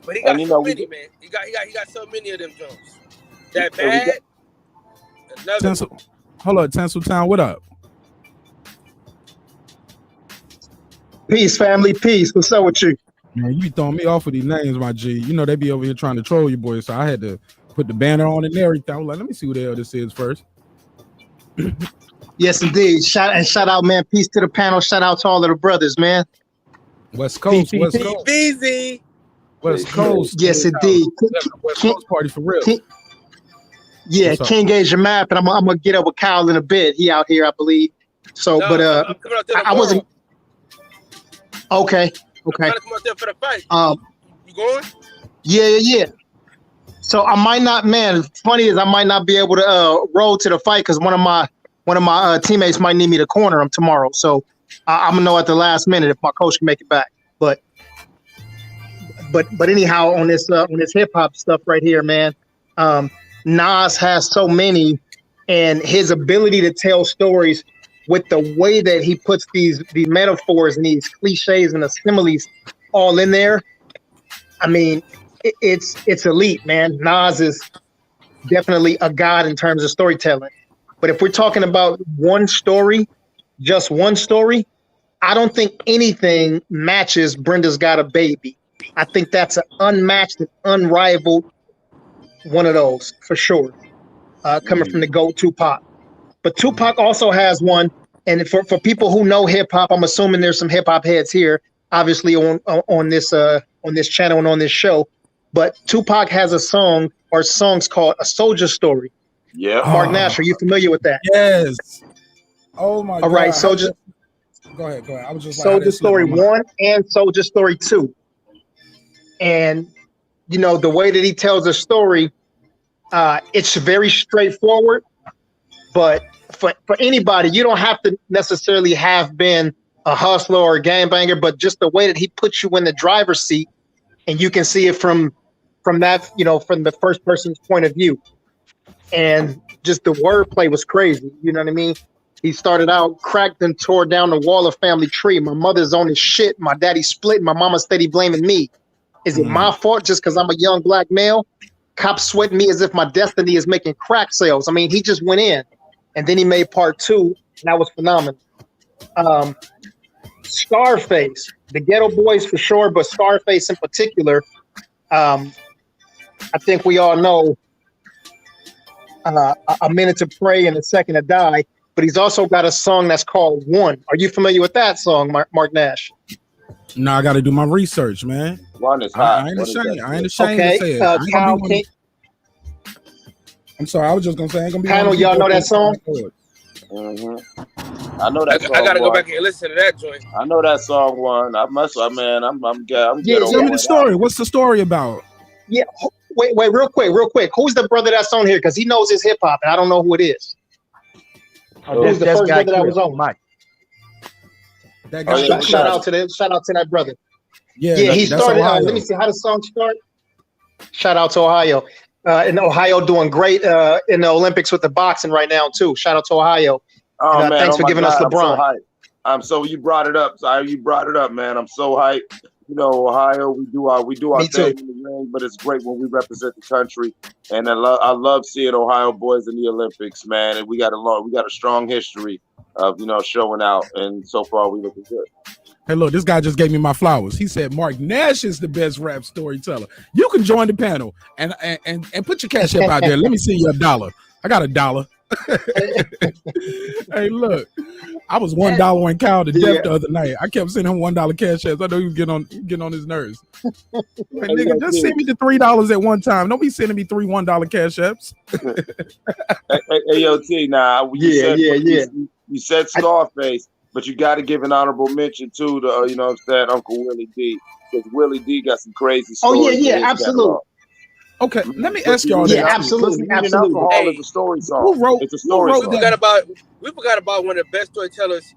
But he got so many, man. He got so many of them Jones. That bad. Hold on, Tinseltown, what up? Peace, family, peace. What's up with you? Man, you be throwing me off with these names, my G. You know they be over here trying to troll you, boys. So I had to put the banner on and everything. I was like, let me see who the hell this is first. Yes, indeed. Shout out, man. Peace to the panel. Shout out to all of the brothers, man. West Coast, West Coast. Busy. West Coast. Yes, indeed. West Coast party for real. King Gauge your map, and I'm gonna get up with Kyle in a bit. He out here, I believe. So, I wasn't. Okay. I'm trying to come out there for the fight. You going? Yeah. So I might not, man. Funny is I might not be able to roll to the fight because one of my teammates might need me to corner him tomorrow. So I'm gonna know at the last minute if my coach can make it back. But anyhow, on this hip hop stuff right here, man. Nas has so many, and his ability to tell stories with the way that he puts these metaphors and these cliches and the similes all in there. I mean, it's elite, man. Nas is definitely a god in terms of storytelling. But if we're talking about one story, just one story, I don't think anything matches Brenda's Got a Baby. I think that's an unmatched and unrivaled one of those for sure, coming from the GOAT Tupac. But Tupac also has one, and for people who know hip hop, I'm assuming there's some hip hop heads here, obviously on this channel and on this show. But Tupac has a song or songs called "A Soldier Story." Yeah. Marq Nash, are you familiar with that? Yes. Oh my God. All right, Soldier. Go ahead. I was just like, Soldier Story 1 and Soldier Story 2. And the way that he tells a story, it's very straightforward. But for anybody, you don't have to necessarily have been a hustler or a gangbanger, but just the way that he puts you in the driver's seat, and you can see it from that, from the first person's point of view. And just the wordplay was crazy. You know what I mean? He started out cracked and tore down the wall of family tree. My mother's on his shit. My daddy split. My mama steady blaming me. Is it my fault just because I'm a young black male? Cops sweating me as if my destiny is making crack sales. I mean, he just went in. And then he made part 2, and that was phenomenal. Scarface, the Ghetto Boys for sure, but Scarface in particular, I think we all know A Minute to Pray and A Second to Die, but he's also got a song that's called One. Are you familiar with that song, Marq Nash? No, I got to do my research, man. One is I hot. ain't What is ashamed. that I ain't shit? ashamed to say it. I ain't gonna Kyle, be one. I'm sorry. I was just gonna say I ain't gonna be one. Panel, of y'all know that these song? I know that song. I gotta go One. back and listen to that joint. I know that song one. I must. Man, I'm Yeah, ghetto. Tell me yeah. the story. What's the story about? Yeah. Wait, real quick. Who's the brother that's on here? Because he knows his hip hop, and I don't know who it is. Oh, Who's the that's first guy brother that was Cliff, on? Mike. That Oh, guy. yeah, Shout out to that brother. Yeah, Yeah, he that's started. Ohio. Let me see how the song start. Shout out to Ohio. In Ohio, doing great in the Olympics with the boxing right now too. Shout out to Ohio. Oh And, man! thanks Oh for my giving God! us I'm so LeBron. hyped. You brought it up. You brought it up, man. I'm so hyped. You know, Ohio, we do our Me thing too. in the ring, but it's great when we represent the country. And I love seeing Ohio boys in the Olympics, man. And we got a strong history of showing out. And so far, we looking good. Hey, look, this guy just gave me my flowers. He said Marq Nash is the best rap storyteller. You can join the panel and put your cash app out there. Let me see your $1. I got $1. Hey, look, I was $1 and Kyle to death the other night. I kept sending him $1 cash apps. I know he was getting on his nerves. Hey, nigga, just send me the $3 at one time. Don't be sending me three $1 cash apps. Hey, yo, T, now Yeah. You said Scarface, but you got to give an honorable mention too to Uncle Willie D, because Willie D got some crazy Oh stories. yeah, in his absolutely. catalog. Okay, let me ask y'all Yeah, this. absolutely. Alcohol Hey, is a story song. Who wrote It's a story wrote song. that? We forgot about one of the best storytellers,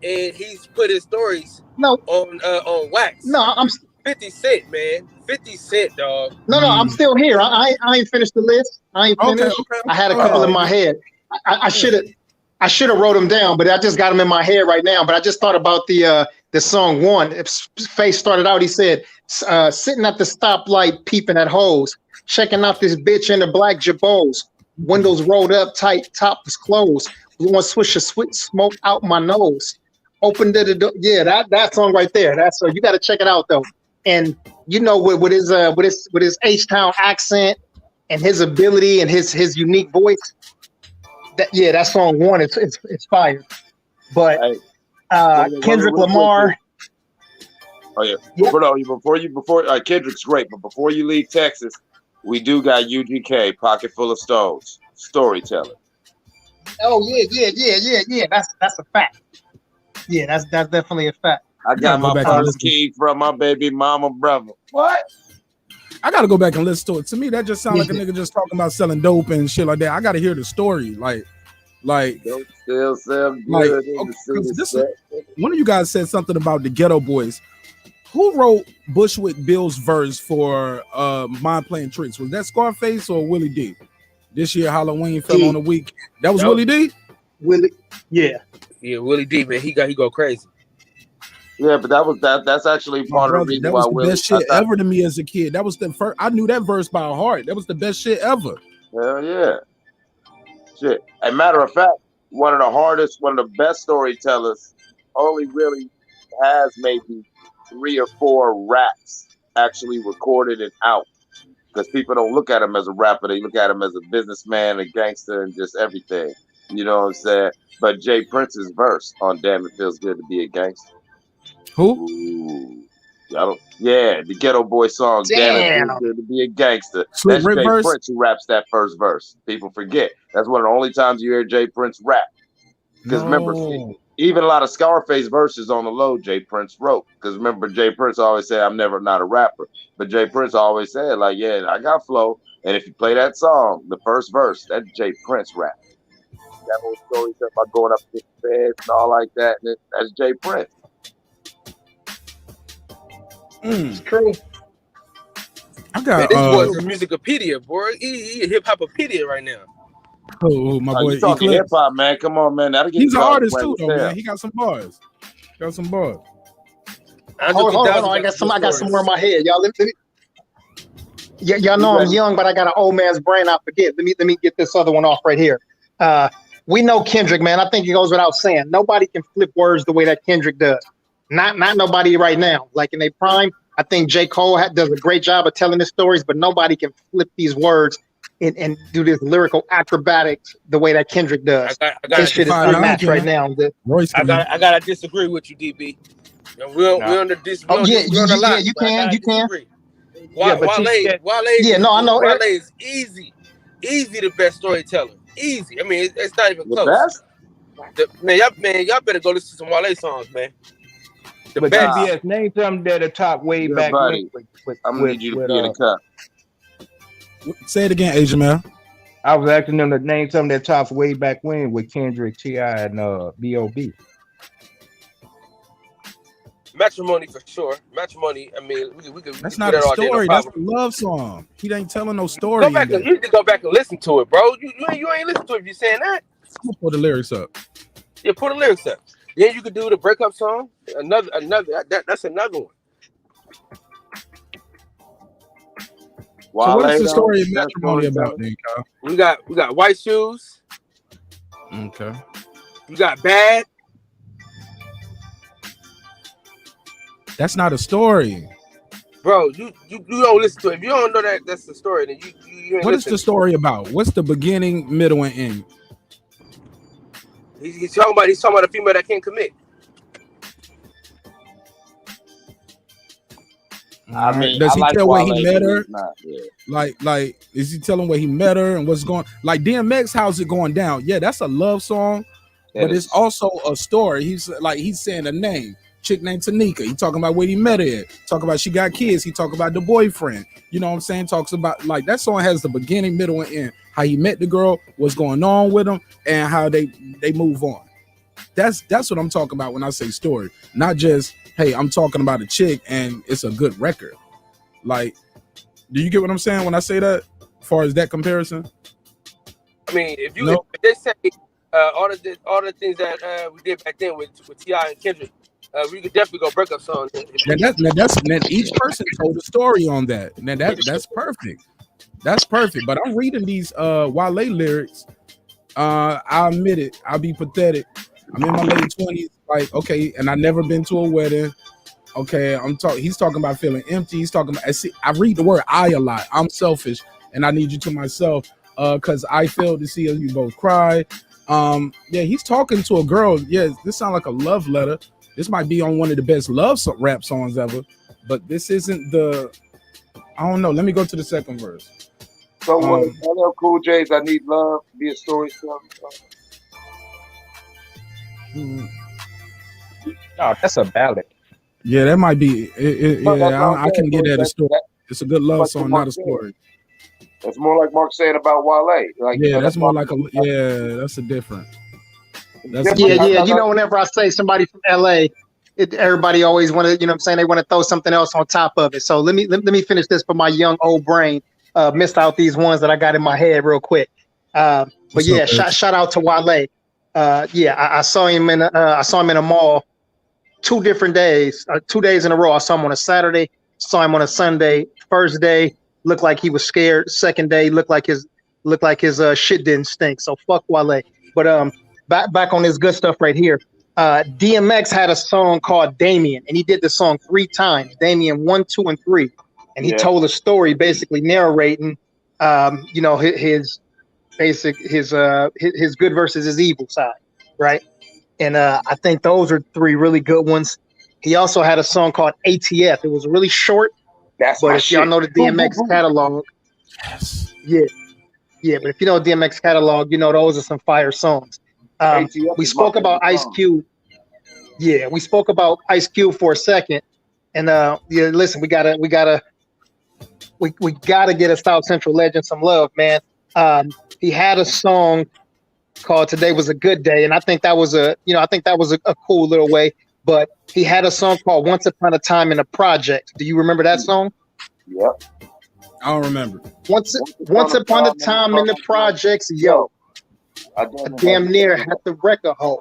and he's put his stories No, on wax. I'm 50 Cent, man. 50 Cent, dog. I'm still here. I ain't finished the list. I ain't Okay, finished. okay. I had a couple in my head. I should have wrote them down, but I just got them in my head right now. But I just thought about the song one. Face started out. He said, "Sitting at the stoplight, peeping at hoes, checking out this bitch in the black jabos. Windows rolled up tight, top was closed. One swish of sweet smoke out my nose. Opened the door." Yeah, that song right there. That's you got to check it out though. And with his H-Town accent and his ability and his unique voice. That song one, it's fire. But Kendrick Lamar. Oh yeah. Yep. Before Kendrick's great, but before you leave Texas, we do got UGK, Pocket Full of Stones, storyteller. Oh yeah. That's a fact. Yeah, that's definitely a fact. I got my first key from my baby mama brother. What? I gotta go back and listen to it. To me, that just sounds like a nigga just talking about selling dope and shit like that. I gotta hear the story. Like don't still sell good. One of you guys said something about the Ghetto Boys. Who wrote Bushwick Bill's verse for Mind Playing Tricks? Was that Scarface or Willie D? This year Halloween fell on a week. That was Willie D? Willie, yeah. Yeah, Willie D, man. He go crazy. Yeah, but that's actually part of the reason why Willie. That was the best shit ever to me as a kid. That was the first. I knew that verse by heart. That was the best shit ever. Hell yeah. Shit. As a matter of fact, one of the best storytellers only really has maybe 3 or 4 raps actually recorded and out. Because people don't look at him as a rapper. They look at him as a businessman, a gangster, and just everything. You know what I'm saying? But Jay Prince's verse on Damn It Feels Good to Be a Gangster. Who? Ooh. The Ghetto Boy song, Damn It Feels Good to Be a Gangster. That's Jay Prince who raps that first verse. People forget. That's one of the only times you hear Jay Prince rap. Because remember, even a lot of Scarface verses on the low, Jay Prince wrote. Because remember, Jay Prince always said, "I'm never not a rapper." But Jay Prince always said, like, "Yeah, I got flow." And if you play that song, the first verse, that's Jay Prince rap. That whole story about going up to the feds and all like that, and that's Jay Prince. It's true. I got this boy's a musicopedia, boy. He a hip hopopedia right now. Oh, my boy. You talking hip hop, man? Come on, man. He's an artist too, though, man. He got some bars. Hold on. I got some more in my head, y'all. Y'all know I'm young, but I got an old man's brain. I forget. Let me get this other one off right here. We know Kendrick, man. I think it goes without saying. Nobody can flip words the way that Kendrick does. Not nobody right now. Like in their prime, I think J. Cole does a great job of telling his stories, but nobody can flip these words and do this lyrical acrobatics the way that Kendrick does. This shit is unmatched right now. I gotta disagree with you, DB. No, we on the dis. Oh yeah, We on the lot. you can. Yeah, but Yeah, no, I know. Wale is easy the best storyteller. Easy. I mean, it's not even The close. best? Man, y'all better go listen to some Wale songs, man. The but best. TBS, name something that a top way Good back buddy. with I'm gonna need you to be in the cut. Say it again, Asian man. I was asking them to name something that tops way back when with Kendrick, T.I., and B.O.B. Matrimony for sure. Matrimony. I mean, we could. That's do not that a all day, no story. That's a problem. love song. He ain't telling no story. Go back and you need to go back and listen to it, bro. You ain't listen to it if you're saying that. Pull the lyrics up. Yeah, put the lyrics up. Then you could do the breakup song. That's another one. So what is the story of That Matrimony about, storyteller? then, Kyle? We got White Shoes. Okay. You got Bad. That's not a story. Bro, you don't listen to it. If you don't know that's the story, then you ain't What is the listening. story about? What's the beginning, middle, and end? He's talking about a female that can't commit. I mean, does I he like tell where Wale, he met but her? he's not, yeah. Like, is he telling where he met her and what's going? Like DMX, how's it going down? Yeah, that's a love song, That but is- it's also a story. He's saying a name, chick named Tanika. He talking about where he met her at. Talk about she got kids. He talk about the boyfriend. You know what I'm saying? Talks about like that song has the beginning, middle, and end. How he met the girl, what's going on with him, and how they move on. That's what I'm talking about when I say story, not just hey, I'm talking about a chick and it's a good record. Like, do you get what I'm saying when I say that? As far as that comparison, I mean, if No. they say all the things that we did back then with T.I. and Kendrick, we could definitely go breakup song. now each person told a story on that. Now that's perfect. That's perfect. But I'm reading these Wale lyrics. I admit it. I'll be pathetic. I'm in my late 20s. Like, okay, and I never been to a wedding. Okay, he's talking about feeling empty. He's talking about. I read the word "I" a lot. I'm selfish, and I need you to myself. Because I failed to see you both cry. Yeah, he's talking to a girl. Yeah, this sounds like a love letter. This might be on one of the best rap songs ever, but this isn't the. I don't know. Let me go to the second verse. So what? LL Cool J's "I Need Love" be a storyteller. Mm, No, that's a ballad. Yeah, that might be. But that's what I'm I can saying, get bro. that a story. It's a good love But song, Mark not a said. story. That's more like Mark said about Wale. Like, Yeah, you know, that's more why- like a. Yeah, that's a different. That's Different. Yeah. You know, whenever I say somebody from LA, everybody always want to, you know what I'm saying, they want to throw something else on top of it. So let me finish this for my young old brain. Missed out these ones that I got in my head real quick. But What's yeah, up, Rich? shout out to Wale. Yeah, I saw him in a mall 2 different days, 2 days in a row. I saw him on a Saturday, saw him on a Sunday. First day looked like he was scared. Second day looked like his shit didn't stink. So fuck Wale. But back on this good stuff right here. DMX had a song called Damien, and he did the song 3 times. Damien 1, 2, and 3, and he told a story basically narrating, you know, his good versus his evil side, right? And I think those are 3 really good ones. He also had a song called ATF. It was really short, That's but my if y'all shit. know the DMX catalog, Yes. yeah. But if you know DMX catalog, you know those are some fire songs. ATF We is my spoke about favorite Ice song. Cube. Yeah, we spoke about Ice Cube for a second, and yeah, listen, we gotta get a South Central legend some love, man. He had a song called "Today Was a Good Day," and I think that was a cool little way. But he had a song called "Once Upon a Time in the Project." Do you remember that song? Yep. I don't remember. Once upon a time in the projects, yo, I I damn near had to wreck a hole.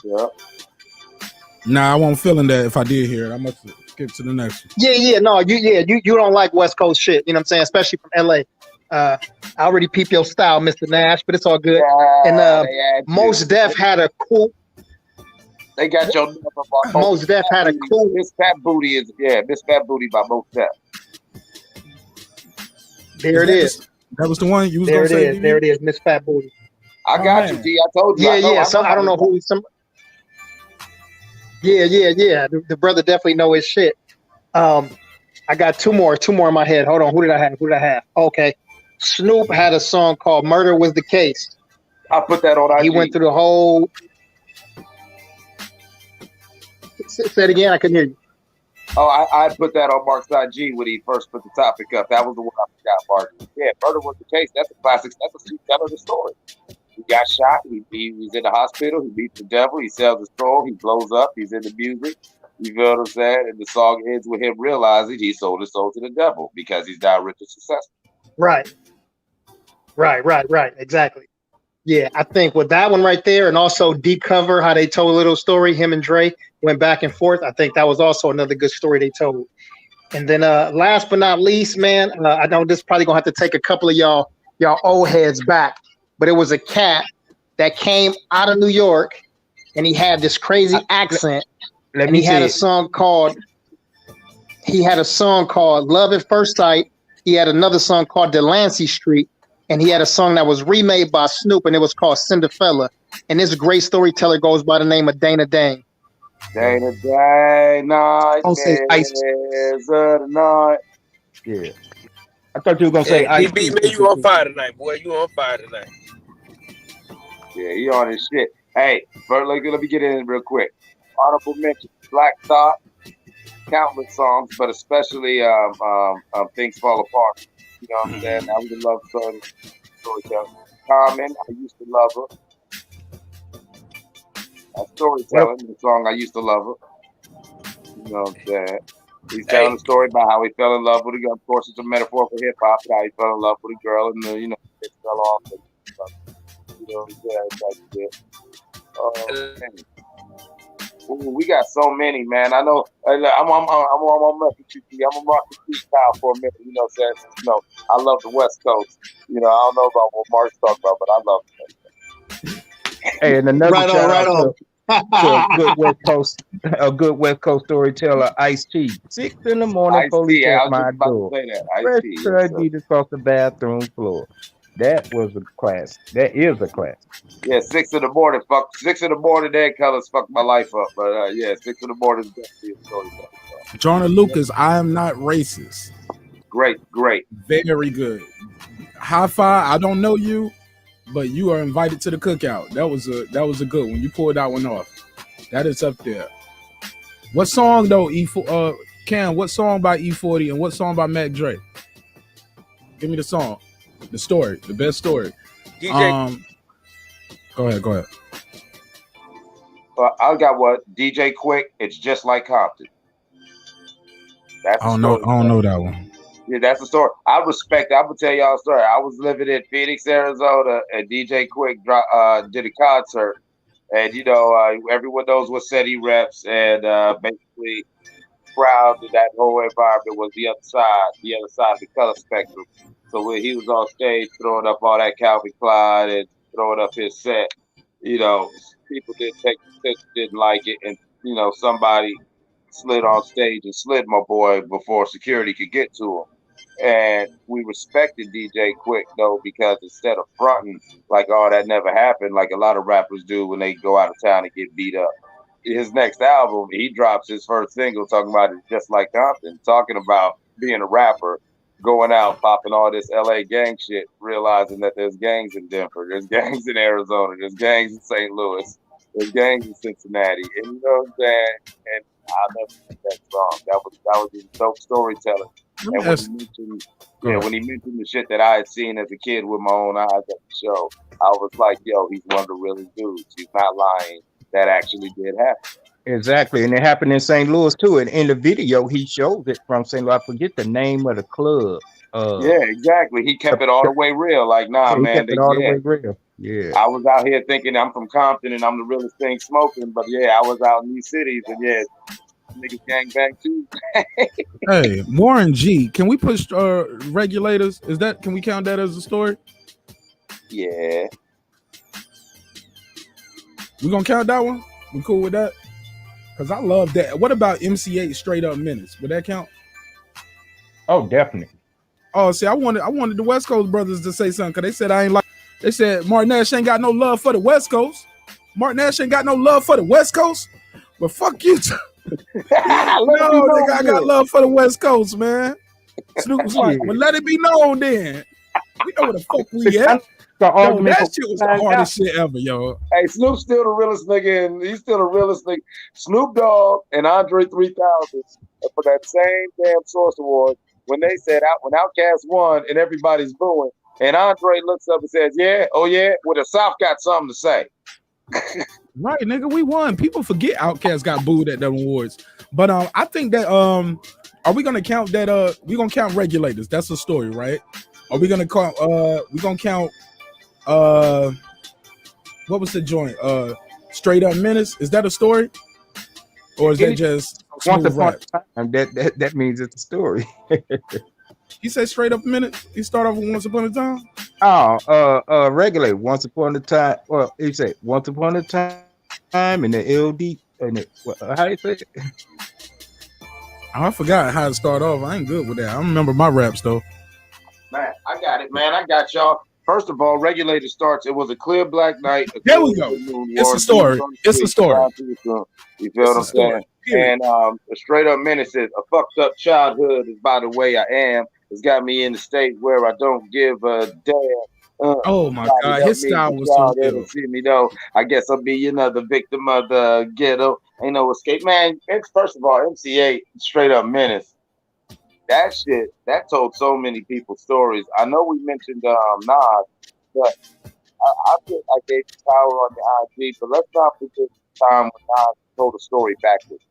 Yeah. Nah, I won't feeling that if I did hear it. I must skip to the next one. You don't like West Coast shit, you know what I'm saying? Especially from LA. I already peep your style, Mr. Nash, but it's all good. And Mos Def had a cool. They got your number by Mos Def had a cool. Miss Fat Booty Miss Fat Booty by Mos Def. There it is. That was the one you was There gonna it say. is. There it is. Miss Fat Booty. I got you, man. D. I told you. Yeah. So I don't know who. Yeah. The brother definitely know his shit. I got two more in my head. Hold on. Who did I have? Okay. Snoop had a song called "Murder Was the Case." I put that on IG. He went through the whole. Say it again. I couldn't hear you. Oh, I put that on Marq's IG when he first put the topic up. That was the one I forgot, Mark. Yeah, Murder Was the Case. That's a classic. That's a sweet telling the story. He got shot. He was in the hospital. He meets the devil. He sells his soul. He blows up. He's in the music. You feel what I'm saying? And the song ends with him realizing he sold his soul to the devil because he's now rich and successful. Right. Exactly. Yeah, I think with that one right there, and also Deep Cover, how they told a little story, him and Dre went back and forth. I think that was also another good story they told. And then last but not least, man, I know this probably gonna have to take a couple of y'all old heads back, but it was a cat that came out of New York, and he had this crazy accent. He had a song called Love at First Sight. He had another song called Delancey Street, and he had a song that was remade by Snoop, and it was called Cinderfella. And this great storyteller goes by the name of Dana Dane. Dana Dane, night. Don't say Ice. Night. Yeah. I thought you were gonna say Ice. DB, man, you on fire tonight, boy. You on fire tonight. Yeah, he on his shit. Hey, first, let me get in real quick. Honorable mention: Black Thought, countless songs, but especially Things Fall Apart. You know what I'm saying? That was a love storytelling. Common, I used to love her. Storytelling, the song I used to love her. You know what I'm saying? He's telling a story about how he fell in love with a girl. Of course, it's a metaphor for hip hop, how he fell in love with a girl and it fell off. And stuff. You know what I'm saying? That's like it. We got so many, man. I know. I'm mess with you. I'm gonna rock the freestyle for a minute. You know what I'm saying? I love the West Coast. I don't know about what Mark's talking about, but I love it. Hey, and another right on. To a good West Coast storyteller, Ice-T. 6 in the morning, police at my door. Fresh tragedy across the bathroom floor. That was a class. That is a class. Yeah, 6 in the morning. 6 in the morning. That colors fucked my life up. But 6 in the morning is definitely a story. Joyner Lucas, I Am Not Racist. Great. Very good. High five. I don't know you, but you are invited to the cookout. That was a good one. You pulled that one off. That is up there. What song though? Cam, what song by E40 and what song by Mac Dre? Give me the song. The story, the best story. DJ. Go ahead. I got what? DJ Quick. It's Just Like Compton. That's I don't know that one. Yeah, that's the story. I respect it. I'm gonna tell y'all a story. I was living in Phoenix, Arizona, and DJ Quick did a concert, and everyone knows what set he reps, and basically, crowd in that whole environment was the other side of the color spectrum. So when he was on stage throwing up all that Calvin Klein and throwing up his set, people didn't like it, and somebody slid on stage and slid my boy before security could get to him. And we respected DJ Quick though, because instead of fronting like, oh, that never happened, like a lot of rappers do when they go out of town and get beat up. His next album, he drops his first single talking about it Just Like Compton, talking about being a rapper, going out, popping all this LA gang shit, realizing that there's gangs in Denver, there's gangs in Arizona, there's gangs in St. Louis, there's gangs in Cincinnati. And you know what I'm saying? And I'll never forget that song. That was his dope storytelling. And when he mentioned the shit that I had seen as a kid with my own eyes at the show, I was like, yo, he's one of the really dudes. He's not lying. That actually did happen. Exactly. And it happened in St. Louis too. And in the video, he shows it from St. Louis. I forget the name of the club. Yeah, exactly. He kept it all the way real. Like, nah, man. He kept it all the way real. Yeah. I was out here thinking I'm from Compton and I'm the realest thing smoking. But yeah, I was out in these cities and yeah, niggas gang bang too. Hey, Warren G, can we push regulators? Can we count that as a story? Yeah. We gonna count that one? We cool with that? Cause I love that. What about MC8 Straight Up Minutes? Would that count? Oh, definitely. Oh, see, I wanted the West Coast brothers to say something, cause they said they said Marq Nash ain't got no love for the West Coast. Marq Nash ain't got no love for the West Coast. But fuck you. Let it be No, known nigga, I got then. love for the West Coast, man. Snoop was like, Shit. well, let it be known then. We know where the fuck we I at. the Yo, argument that for shit was the time out. hardest shit ever, yo. Hey, Snoop's still the realest nigga, and he's still the realest nigga. Snoop Dogg and Andre 3000 for that same damn Source Award when they said out when Outkast won and everybody's booing, and Andre looks up and says, "Yeah, oh yeah, well the South got something to say." Right, nigga, we won. People forget Outkast got booed at them awards. But I think that are we gonna count that we gonna count Regulators? That's a story, right? Are we gonna count we gonna count what was the joint? Straight Up Menace? Is that a story? Or is that just Once smooth upon rap? a time, that means it's a story. He said Straight Up Menace. He started off with Once Upon a Time. Regulate. Once upon a time. Well, he said once upon a time in the LD. And how you say it? I forgot how to start off. I ain't good with that. I remember my raps though. Man, I got it, man. I got y'all. First of all, Regulator starts. It was a clear black night. There we go. It's a story. It's a story. You feel what I'm saying? And a Straight Up Menace is a fucked up childhood is by the way I am. It's got me in the state where I don't give a damn. Oh my God, his style was so good. See me though. I guess I'll be another victim of the ghetto. Ain't no escape, man. First of all, MCA Straight Up Menace. That shit that told so many people stories. I know we mentioned Nas, but I think I gave you power on the IG. But let's not forget the time when Nas told a story backwards.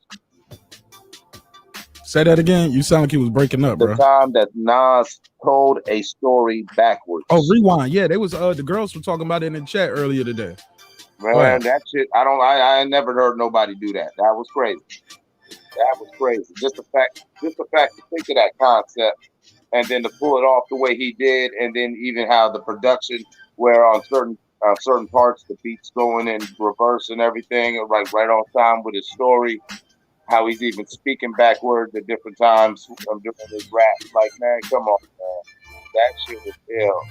Say that again. You sound like he was breaking up, bro. The time that Nas told a story backwards. Oh, rewind. Yeah, they was the girls were talking about it in the chat earlier today. Man, that shit. I never heard nobody do that. That was crazy. That was crazy. Just the fact to think of that concept and then to pull it off the way he did, and then even how the production, where on certain parts the beats going in reverse and everything, right on time with his story. How he's even speaking backwards at different times. I'm doing his rap. Like, man, come on, man. That shit was ill.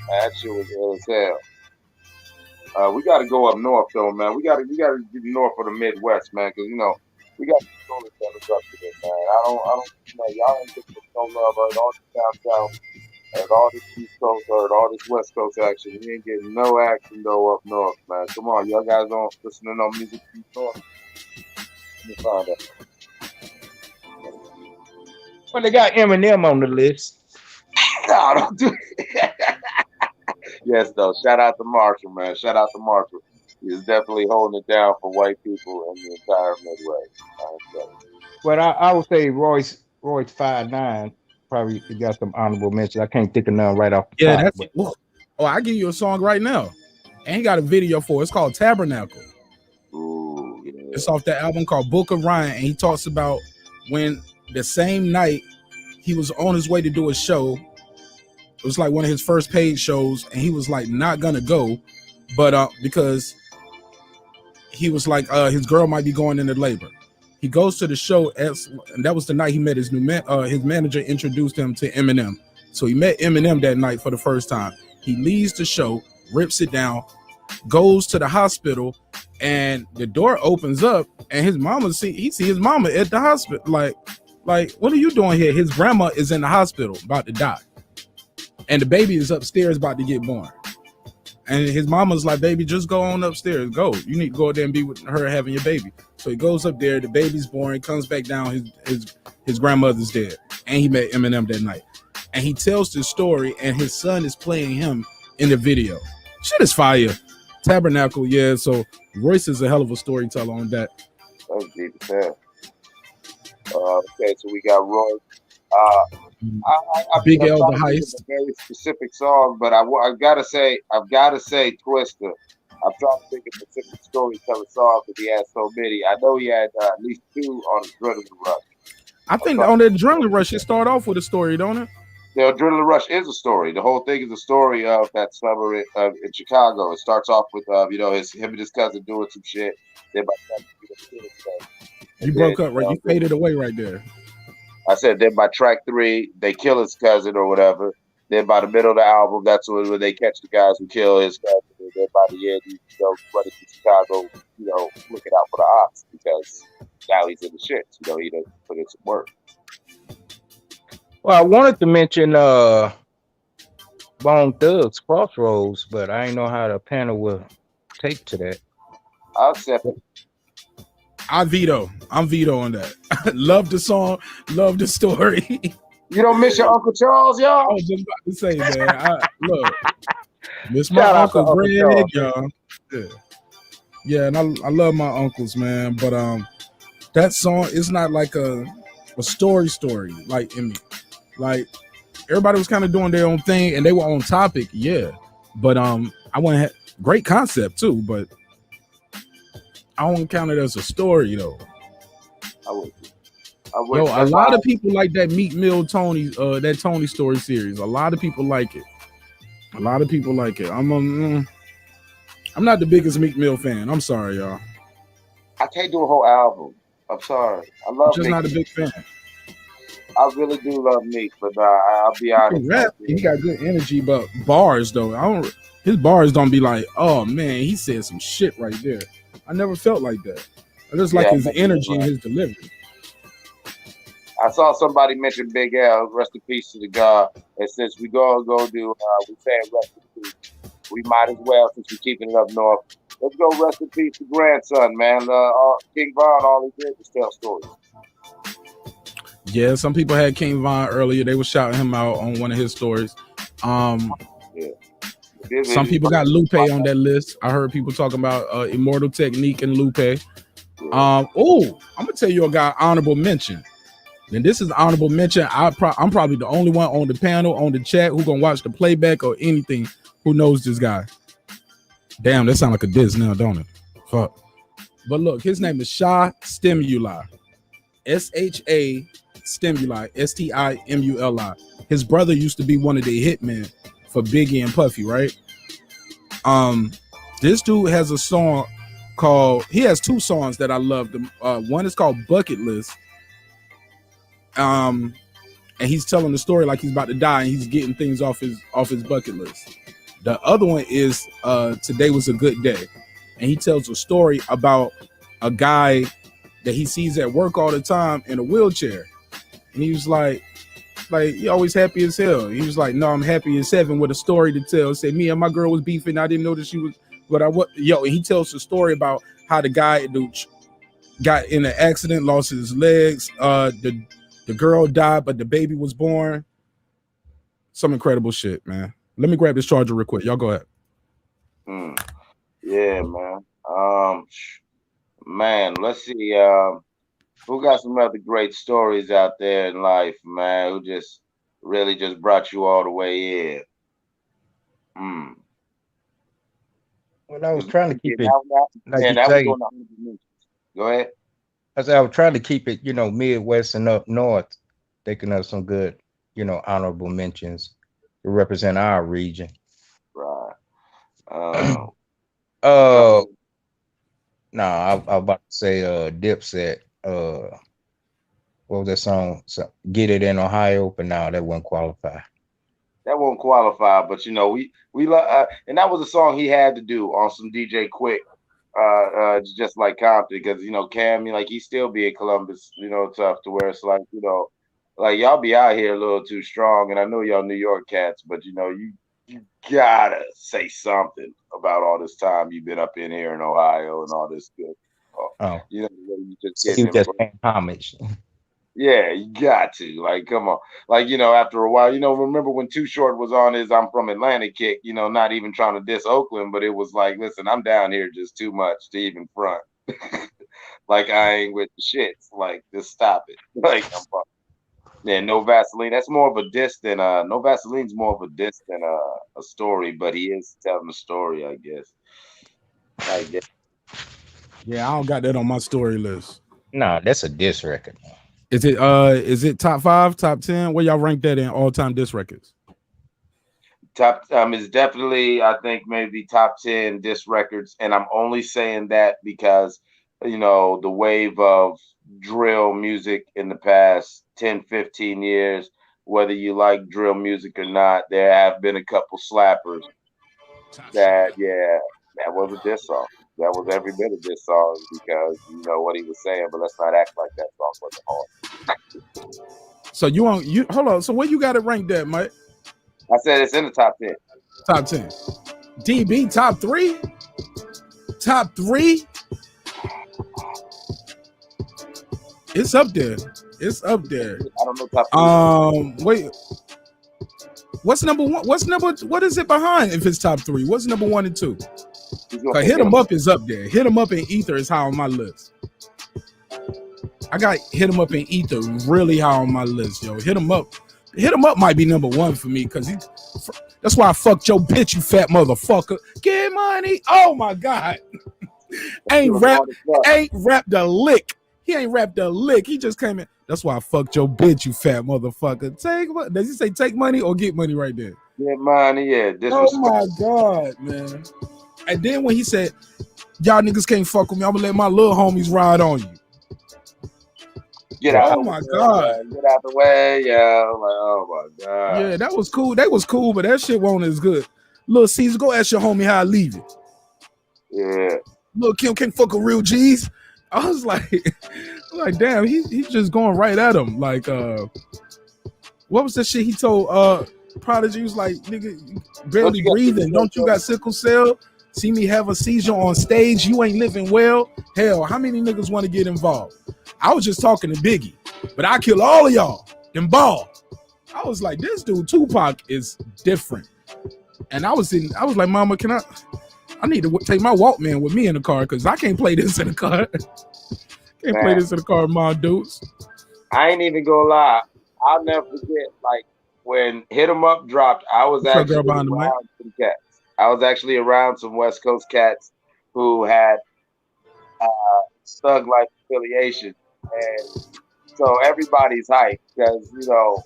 That shit was ill as hell. We got to go up north though, man. We got to get north of the Midwest, man, because we got to control this up to this, man. I don't, y'all ain't getting no love. Heard all this downtown, heard all this East Coast, heard all this West Coast action. We ain't getting no action though up north, man. Come on, y'all guys don't listening on music from north. Let me find out. Well, they got Eminem on the list. No, don't do it. Yes, though. Shout out to Marshall, man. Shout out to Marshall. He's definitely holding it down for white people in the entire Midwest. But I would say Royce 5'9" probably got some honorable mentions. I can't think of none right off the top. That's oh, I give you a song right now, and he got a video for it. It's called Tabernacle. Ooh, yeah. It's off that album called Book of Ryan, and he talks about when the same night he was on his way to do a show. It was like one of his first paid shows, and he was like not gonna go, but because he was like his girl might be going into labor. He goes to the show, and that was the night he met his his manager introduced him to Eminem. So he met Eminem that night for the first time. He leaves the show, rips it down, goes to the hospital, and the door opens up, and his mama he see his mama at the hospital. Like, what are you doing here? His grandma is in the hospital about to die, and the baby is upstairs about to get born. And his mama's like, baby, just go on upstairs. Go. You need to go there and be with her having your baby. So he goes up there. The baby's born. Comes back down. His grandmother's dead. And he met Eminem that night. And he tells this story, and his son is playing him in the video. Shit is fire. Tabernacle, yeah. So Royce is a hell of a storyteller on that. That's deep as hell. Okay, so we got Royce. Big L the Heist. A very specific song, but I've got to say Twister. I'm trying to think of specific storyteller songs because he had so many. I know he had at least 2 on the Adrenaline Rush. I think on the Adrenaline Rush, it start off with a story, don't it? The Adrenaline Rush is a story. The whole thing is a story of that summer in Chicago. It starts off with him and his cousin doing some shit. Then you broke up, right? You faded away right there. I said then by track 3, they kill his cousin or whatever. Then by the middle of the album, that's when they catch the guys who kill his cousin. And then by the end, you go running to Chicago, looking out for the ops. because now he's in the shits. You know, he doesn't put in some work. Well, I wanted to mention Bone Thugs Crossroads, but I didn't know how the panel will take to that. I'll accept it. I veto. I'm vetoing that. Love the song. Love the story. You don't miss your Uncle Charles, I y'all? was just about to say, man. Look, miss my Shout out to uncle Uncle Greg, Charles. y'all. Yeah, and I love my uncles, man. But that song is not like a story like in me. Like everybody was kind of doing their own thing and they were on topic, yeah. But I want to have great concept too, but I don't count it as a story though. I would. Yo, a lot of people like that Meek Mill Tony, that Tony Story series. A lot of people like it. I'm not the biggest Meek Mill fan. I'm sorry, y'all. I can't do a whole album. I'm sorry. I love I'm just Meek. not a big fan. I really do love Meek, but I'll be honest. He got good energy, but bars though, his bars don't be like, oh man, he said some shit right there. I never felt like that. I just like his energy and his delivery. I saw somebody mention Big L, rest in peace to the God. And since we go do, we saying rest in peace. We might as well, since we're keeping it up north. Let's go rest in peace to grandson, man. King Von, all he did was tell stories. Yeah, some people had King Von earlier. They were shouting him out on one of his stories. Some people got Lupe on that list. I heard people talking about Immortal Technique and Lupe. I'm gonna tell you a guy honorable mention. And this is honorable mention. I'm probably the only one on the panel, on the chat, who gonna watch the playback or anything who knows this guy. Damn, that sound like a diss now, don't it? Fuck. But look, his name is Sha Stimuli. SHA Stimuli. STIMULI. His brother used to be one of the hitmen for Biggie and Puffy, right? This dude has a song called, he has two songs that I love. One is called Bucket List. And he's telling the story like he's about to die and he's getting things off his bucket list. The other one is Today Was a Good Day, and he tells a story about a guy that he sees at work all the time in a wheelchair, and he was like you always happy as hell. He was like, no, I'm happy as heaven with a story to tell. Say me and my girl was beefing, I didn't know that she was, but I was and he tells the story about how the guy got in an accident, lost his legs, the girl died, but the baby was born. Some incredible shit, man. Let me grab this charger real quick. Y'all go ahead. Yeah, man. Man, let's see. Who got some other great stories out there in life, man? Who just really just brought you all the way in? Well, I was trying to keep it. Go ahead. I said I was trying to keep it, Midwest and up north, thinking of some good, honorable mentions to represent our region. Right. I was about to say Dipset. What was that song? Get It in Ohio, but no, that wouldn't qualify. That won't qualify, but we and that was a song he had to do on some DJ Quick. Just like Compton, because Cam, like he still be in Columbus, tough to where it's like, like y'all be out here a little too strong, and I know y'all New York cats, but you gotta say something about all this time you've been up in here in Ohio and all this good. You just paying homage. Yeah, you got to, like, come on, like, after a while, remember when Too Short was on his I'm from Atlanta kick, not even trying to diss Oakland, but it was like, listen, I'm down here just too much to even front. Like, I ain't with the shits, like, just stop it. Like, No Vaseline, that's more of a diss than No Vaseline's more of a diss than a story, but he is telling a story, I guess. Yeah, I don't got that on my story list. No, that's a diss record. Is it top 5, top 10? Where y'all rank that in all-time diss records? Top is definitely, I think, maybe top 10 diss records, and I'm only saying that because the wave of drill music in the past 10, 15 years, whether you like drill music or not, there have been a couple slappers that was a diss song. That was every bit of this song because you know what he was saying, but let's not act like that song wasn't hard. So you hold on. So where you got it ranked at, Mike? I said it's in the top 10. Top 10. DB top 3? Top 3? It's up there. It's up there. I don't know top 3. Wait. What's number 1? What is it behind if it's top 3? What's number 1 and 2? Hit 'em Up is up there. Hit 'em Up in Ether is high on my list. I got Hit 'em Up in Ether really high on my list, yo. Hit 'em Up might be number 1 for me because that's why I fucked your bitch, you fat motherfucker. Get money. Oh my God. ain't rapped a lick. He ain't rapped a lick. He just came in. That's why I fucked your bitch, you fat motherfucker. Does he say take money or get money right there? Get money, yeah. Oh my God, man. And then when he said, y'all niggas can't fuck with me, I'm gonna let my little homies ride on you. Get out. Oh my God. Get out the way, yeah. I'm like, oh my God. Yeah, that was cool. They was cool, but that shit wasn't as good. Little Caesar, go ask your homie how I leave it. Yeah. Little Kim can't fuck with real G's. I was like, damn, he's just going right at him. Like, what was the shit he told Prodigy? He was like, nigga, barely breathing. Don't you got sickle cell? See me have a seizure on stage. You ain't living well. Hell, how many niggas want to get involved? I was just talking to Biggie, but I kill all of y'all. Them ball. I was like, this dude Tupac is different. And I was like, Mama, I need to take my Walkman with me in the car because I can't play this in the car. Play this in the car with my dudes. I ain't even gonna lie. I'll never forget, like, when Hit 'em Up dropped, I was actually around some cats. I was actually around some West Coast cats who had Thug Life affiliation. And so everybody's hyped because, you know,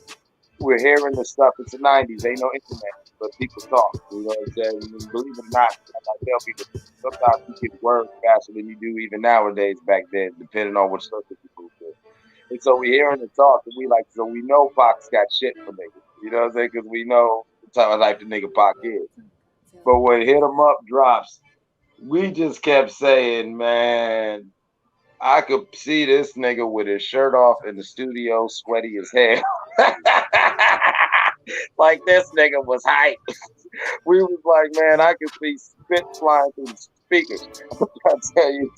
we're hearing the stuff. It's the 90s. Ain't no internet, but people talk. You know what I'm saying? And believe it or not, I tell people, sometimes you get word faster than you do even nowadays back then, depending on what circle people do. And so we hearing the talk, and so we know Pac's got shit for niggas. You know what I'm saying? Because we know the type of life the nigga Pac is. But when Hit 'em Up drops, we just kept saying, man, I could see this nigga with his shirt off in the studio, sweaty as hell. Like this nigga was hype. We was like, man, I could see spit flying through the speakers. I'm trying to tell you,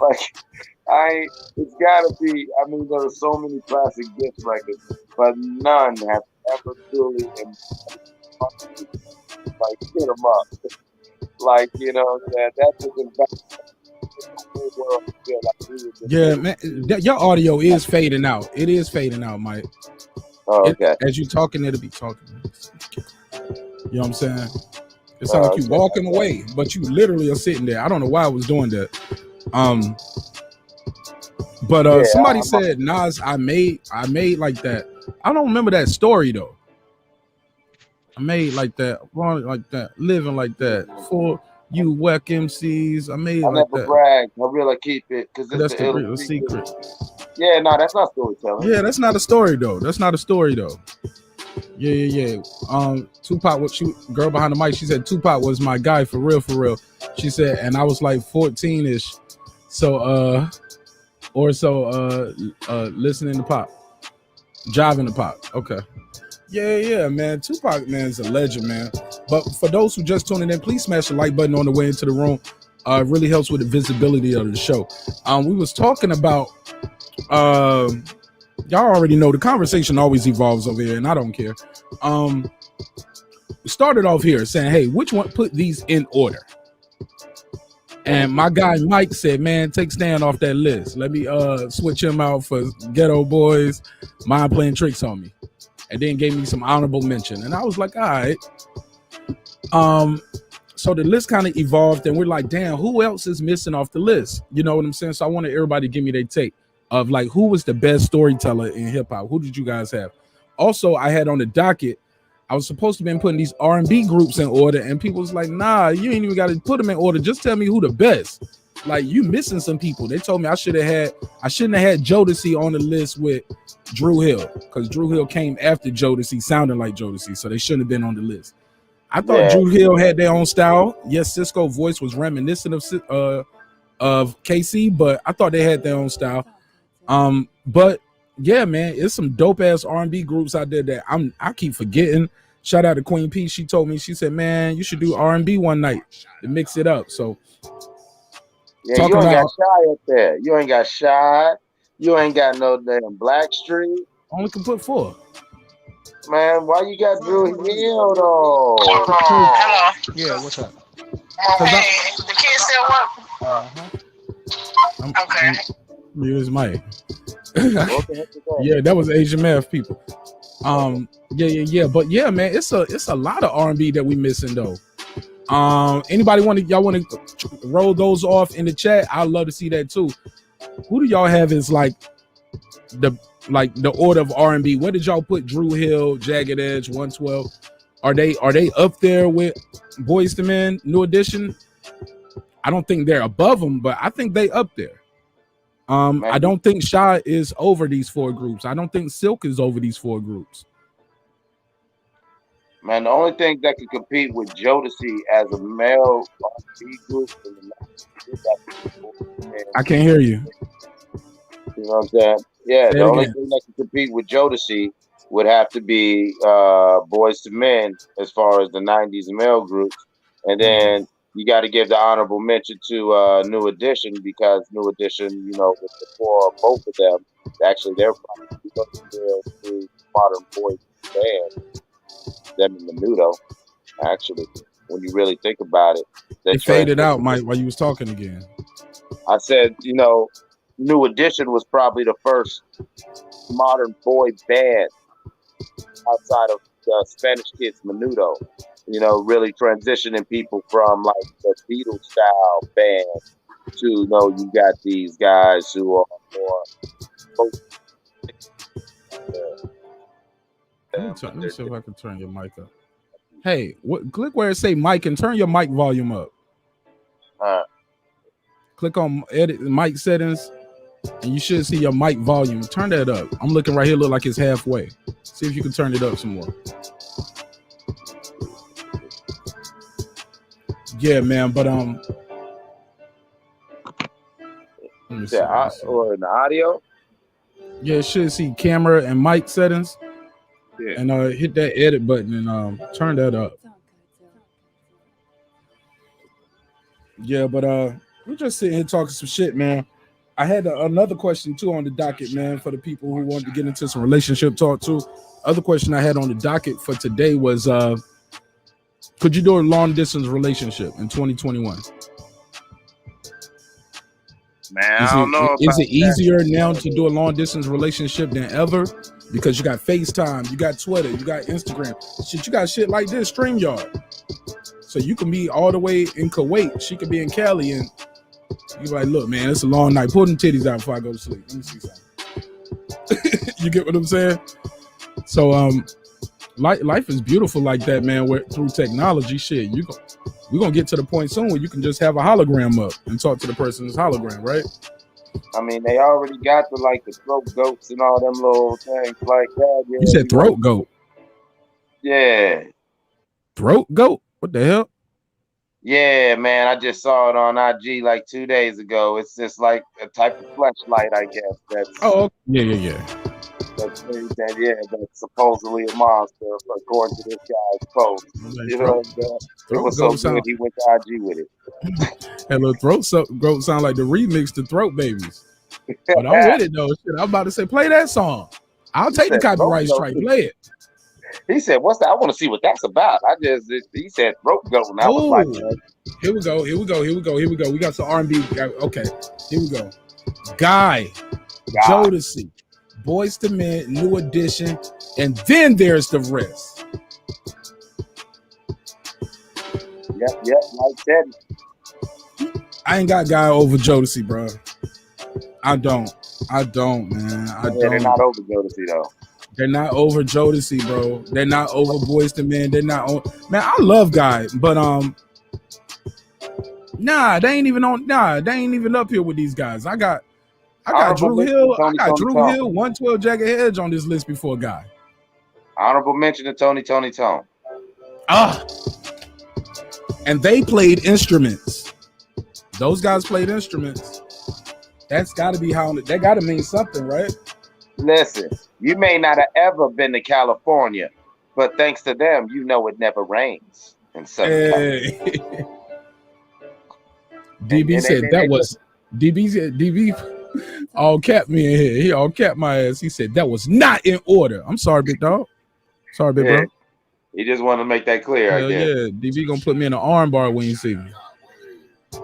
like, it's gotta be. I mean, there are so many classic Gifts records, but none have ever truly like Hit 'em Up. Like, you know, that's just yeah, man, your audio is fading out. It is fading out, Mike. Oh, okay. As you talking, it'll be talking. You know what I'm saying? It sounds like you walking away, but you literally are sitting there. I don't know why I was doing that. But somebody said, Nas, I made like that. I don't remember that story though. I made like that, like that, living like that for you whack MCs. I made I like never that. brag. I really keep it because That's the real secret. Yeah, no, that's not storytelling. Yeah, that's not a story though. Yeah. Tupac, what you girl behind the mic? She said Tupac was my guy for real. She said, and I was like 14-ish. So listening to Pop, jiving to Pop. Okay. Yeah, man. Tupac, man, is a legend, man. But for those who just tuning in, please smash the like button on the way into the room. It really helps with the visibility of the show. We was talking about, y'all already know the conversation always evolves over here, and I don't care. We started off here saying, hey, which one put these in order? And my guy Mike said, man, take Stan off that list. Let me switch him out for Ghetto Boys, Mind Playing Tricks on Me. And then gave me some honorable mention. And I was like, all right. So the list kind of evolved, and we're like, damn, who else is missing off the list? You know what I'm saying? So I wanted everybody to give me their take of like, who was the best storyteller in hip hop? Who did you guys have? Also, I had on the docket, I was supposed to be putting these R&B groups in order, and people was like, nah, you ain't even got to put them in order. Just tell me who the best. Like, you missing some people. They told me I shouldn't have had Jodeci on the list with Drew Hill, because Drew Hill came after Jodeci, sounding like Jodeci, so they shouldn't have been on the list. I thought Drew Hill had their own style. Yes, Cisco's voice was reminiscent of KC, but I thought they had their own style. But yeah, man, it's some dope ass R&B groups out there that I keep forgetting. Shout out to Queen P. She told me, she said, man, you should do R&B one night to mix it up. So yeah, you ain't got Shy up there. You ain't got Shy. You ain't got no damn Blackstreet. Only can put 4. Man, why you got Drew Hill though? Hello. Yeah, what's up? Hey, the kids still work? Okay. Here's Mike. Yeah, that was Asian math people. Yeah. But yeah, man, it's a lot of R&B that we missing though. Anybody y'all want to roll those off in the chat? I'd love to see that too. Who do y'all have as like the order of R&B? Where did y'all put Drew Hill, Jagged Edge, 112? Are they up there with Boyz II Men, New Edition? I don't think they're above them, but I think they up there. I don't think Shy is over these 4 groups. I don't think Silk is over these 4 groups. Man, the only thing that could compete with Jodeci as a male R&B group in the I can't hear you. You know what I'm saying? Yeah, the only thing that can compete with Jodeci would have to be Boyz II Men as far as the 90s male groups. And then you got to give the honorable mention to New Edition, because New Edition, you know, with the 4 both of them, actually they're probably modern boy band. Them and Menudo, actually, when you really think about it. It faded out, Mike, while you was talking again. I said, you know, New Edition was probably the first modern boy band outside of the Spanish Kids Menudo, you know, really transitioning people from like the Beatles style band to, you know, you got these guys who are more let me see if I can turn your mic up. Hey, click where it say mic and turn your mic volume up. Click on edit mic settings, and you should see your mic volume. Turn that up. I'm looking right here, look like it's halfway. See if you can turn it up some more. Yeah, man, but let me see, or in the audio. Yeah, it should see camera and mic settings. Yeah. And hit that edit button and turn that up. Yeah, but we're just sitting here talking some shit, man. I had another question too on the docket, man, for the people who wanted to get into some relationship talk too. Other question I had on the docket for today was could you do a long distance relationship in 2021? Man, I don't know. Is it easier now to do a long distance relationship than ever? Because you got FaceTime, you got Twitter, you got Instagram. Shit, you got shit like this, StreamYard. So you can be all the way in Kuwait. She could be in Cali, and you're like, look, man, it's a long night. Pull them titties out before I go to sleep. Let me see something. You get what I'm saying? So life is beautiful like that, man. Where through technology, shit, we're gonna get to the point soon where you can just have a hologram up and talk to the person's hologram, right? I mean, they already got the throat goats and all them little things like that. Yeah, you said throat goat. Yeah. Throat goat? What the hell? Yeah, man. I just saw it on IG like 2 days ago. It's just like a type of fleshlight, I guess. That's yeah. That's supposedly a monster, according to this guy's post. You know, it was so good he went to IG with it. And little throat sound like the remix to Throat Babies. But I'm with it though. Shit, I'm about to say, play that song. I'll take the copyright strike. Play it. He said, "What's that? I want to see what that's about." He said, "Throat goat," and I was like, "Here we go. We got some R&B. Okay, here we go. Guy. Jodeci, Boyz II Men, New Edition, and then there's the rest." Yep, like that. I ain't got Guy over Jodeci, bro. I don't, man. They're not over Jodeci though. They're not over Jodeci, bro. They're not over Boyz II Men. They're not on. Man, I love Guy, but they ain't even up here with these guys. I got Drew Hill. I got Drew Hill, 112 Jagged Edge on this list before Guy. Honorable mention to Tony Tone. And they played instruments. Those guys played instruments. That's got to be how. That got to mean something, right? Listen, you may not have ever been to California, but thanks to them, you know it never rains in Southern California. DB said that was DB said DB all capped me in here. He all capped my ass. He said that was not in order. I'm sorry, big dog. Sorry, big bro. He just wanted to make that clear. Hell yeah, DB gonna put me in an arm bar when you see me. Yeah.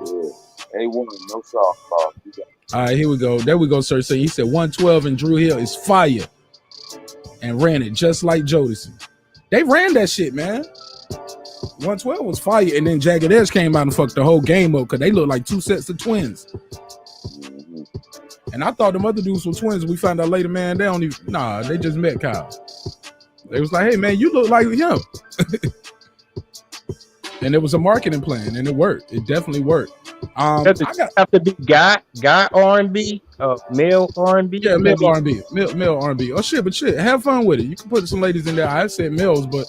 A1, no softball. All right, here we go. There we go, sir. So he said 112 and Drew Hill is fire, and ran it just like Jodeci. They ran that shit, man. 112 was fire, and then Jagged Edge came out and fucked the whole game up because they look like two sets of twins. Mm-hmm. And I thought them other dudes were twins. We found out later, man, they don't even. Nah, they just met Kyle. They was like, hey, man, you look like him. And it was a marketing plan, and it worked. It definitely worked. Have to be guy R&B, male R&B. Yeah, male R&B, male R&B. Oh shit, but shit, have fun with it. You can put some ladies in there. I said males, but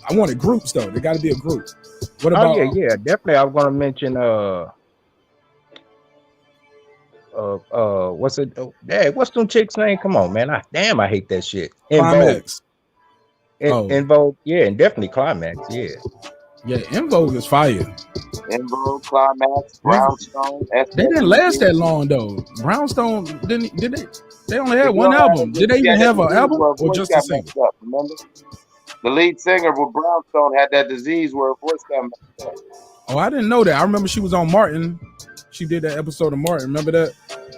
I wanted groups though. They got to be a group. What about? Oh yeah, definitely. I was gonna mention what's it? Hey, what's them chicks' name? Come on, man. I hate that shit. Climax. In Vogue, yeah, and definitely Climax, yeah. Yeah, In Vogue is fire. In Vogue, Climax, Brownstone. They didn't last that long though. Brownstone did they? They only had one album. Did they even have an album or just a single? Remember, the lead singer with Brownstone had that disease where her voice got messed up. Oh, I didn't know that. I remember she was on Martin. She did that episode of Martin. Remember that?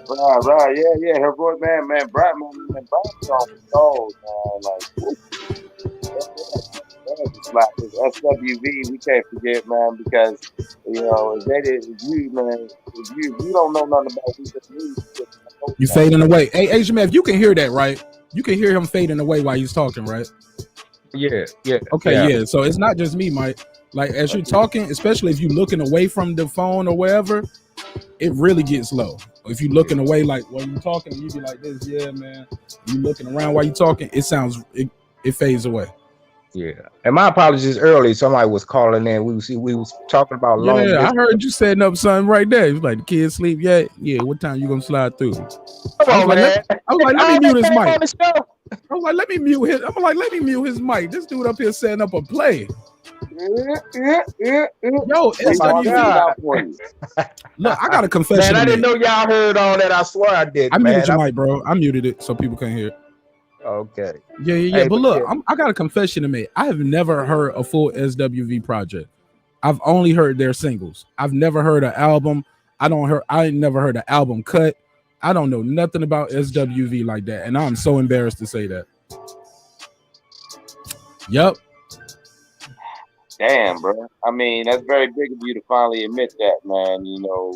Right, yeah. Her voice, man, Brownstone was cold, man. Like. It's SWV, we can't forget, man, because if you don't know nothing about who you fading away. Hey, Asian man, if you can hear that, right? You can hear him fading away while he's talking, right? Yeah. Okay, yeah. So it's not just me, Mike. Like as you're talking, especially if you're looking away from the phone or wherever, it really gets low. If you're looking away, like while you're talking, you be like this, yeah, man. You looking around while you're talking, it fades away. Yeah, and my apologies early. Somebody was calling in. We was talking about long. Yeah, I heard you setting up something right there. You like the kids sleep yet? Yeah. What time you gonna slide through? Come on, man. I was like, let me mute his mic. I was like, let me mute his. I'm like, let me mute his mic. This dude up here setting up a play. Yo, SWV. Look, I got a confession. Man, I didn't know y'all heard all that. I swear I did. I muted your mic, bro. I muted it so people can't hear it. Okay. Yeah. Hey, but look, I got a confession to make. I have never heard a full SWV project. I've only heard their singles. I've never heard an album. I never heard an album cut. I don't know nothing about SWV like that, and I'm so embarrassed to say that. Yep. Damn, bro. I mean, that's very big of you to finally admit that, man. We'll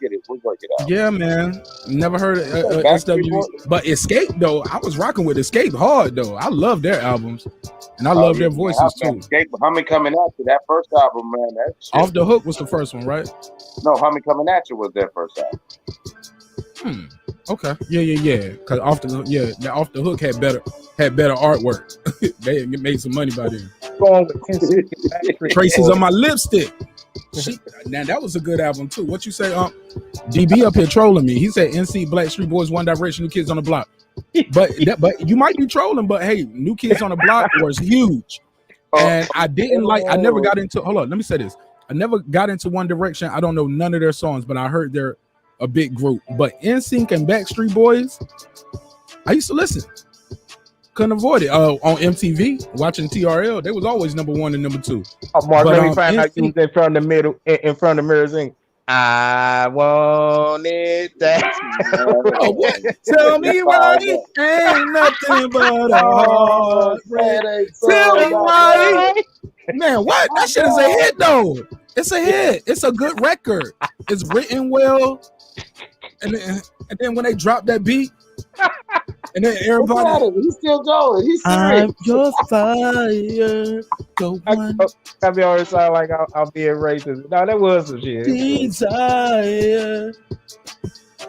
get it. We'll work it out. Yeah, man. Never heard of SWV. But Escape, though, I was rocking with Escape hard, though. I love their albums, and I love their voices, too. Escape, Humming Coming At You, that first album, man. That shit. Off the Hook was the first one, right? No, Humming Coming At You was their first album. Okay. Yeah. Because Off the Hook had better artwork. They made some money by then. Traces on My Lipstick. Now that was a good album too. What you say? DB up here trolling me. He said NC Blackstreet Boys, One Direction, New Kids on the Block. But you might be trolling. But hey, New Kids on the Block was huge, and I never got into. Hold on, let me say this. I never got into One Direction. I don't know none of their songs, but I heard they're a big group. But NSYNC and Backstreet Boys, I used to listen. Couldn't avoid it. On MTV, watching TRL, they was always number one and number two. Oh, Mark, let me find out you was in front of the mirror saying, I want it that. Oh, what? Tell me why it ain't nothing but a heartbreak. Tell me why. Man, what? That shit is a hit, though. It's a hit. It's a good record. It's written well. And then when they drop that beat, and then everybody, he's still going. He's I'm your fire. Go on. I be always sound like I'm being racist. No, that was some shit. Desire.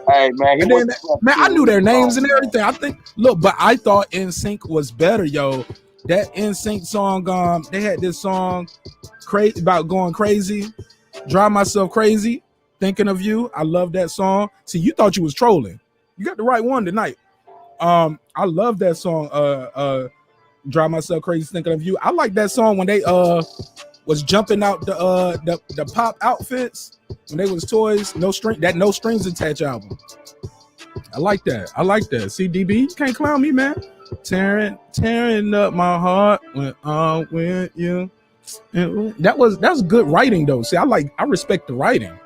Hey man, I knew their names and everything. But I thought NSYNC was better, yo. That NSYNC song, they had this song crazy about going crazy, drive myself crazy, thinking of you. I love that song. See, you thought you was trolling. You got the right one tonight. I love that song. Drive myself crazy, thinking of you. I like that song when they was jumping out the pop outfits when they was toys. No strings attached album. I like that. See, DB, you can't clown me, man. Tearing up my heart when I'm with you. And that was good writing though. See, I respect the writing.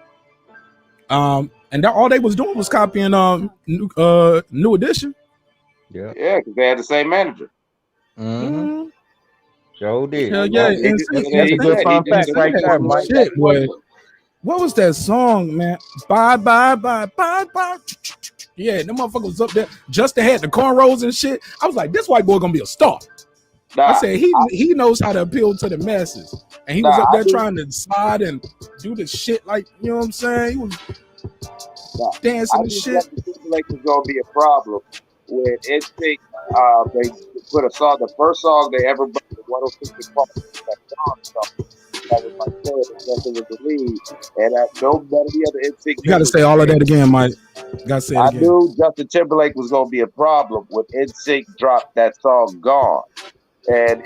And all they was doing was copying New Edition. Yeah, because they had the same manager. Mm-hmm. Sure did. Hell yeah, that's a good fun fact right there, Mike. Shit, boy. What was that song, man? Bye, bye, bye, bye, bye. Yeah, them motherfuckers was up there. Justin had the cornrows and shit. I was like, this white boy gonna be a star. I said he knows how to appeal to the masses. And he was up there trying to slide and do the shit like, you know what I'm saying? He was dancing and shit. Like was gonna be a problem when NSYNC they put a song, the first song they ever put the 106 Park, that song. That was like Justin was the lead, and none of the other NSYNC. You gotta say all of that again, Mike. You gotta say it again. I knew Justin Timberlake was gonna be a problem when NSYNC dropped that song "Gone," and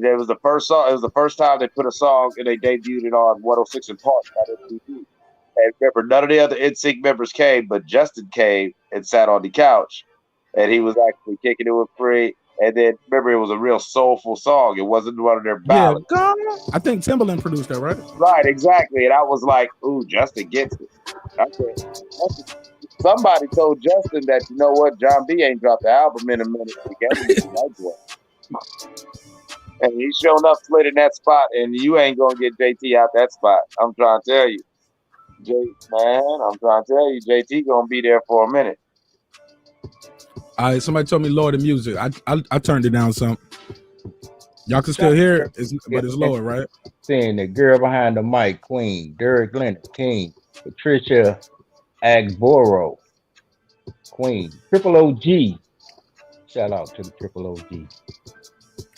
there was the first song. It was the first time they put a song and they debuted it on 106 and Park on MTV. And remember, none of the other NSYNC members came, but Justin came and sat on the couch, and he was actually kicking it with Free. And then remember, it was a real soulful song. It wasn't one of their ballads. Yeah, I think Timbaland produced that, right? Right, exactly. And I was like, "Ooh, Justin gets it." I said, somebody told Justin that, you know what, John B ain't dropped the album in a minute together. And he sure enough slid in that spot, and you ain't gonna get JT out that spot. I'm trying to tell you, JT gonna be there for a minute. All right, somebody told me lower the music. I turned it down some. Y'all can still hear it, but it's lower, right? Saying the girl behind the mic, Queen, Derek Leonard, King, Patricia Agboro, Queen, Triple OG. Shout out to the Triple OG.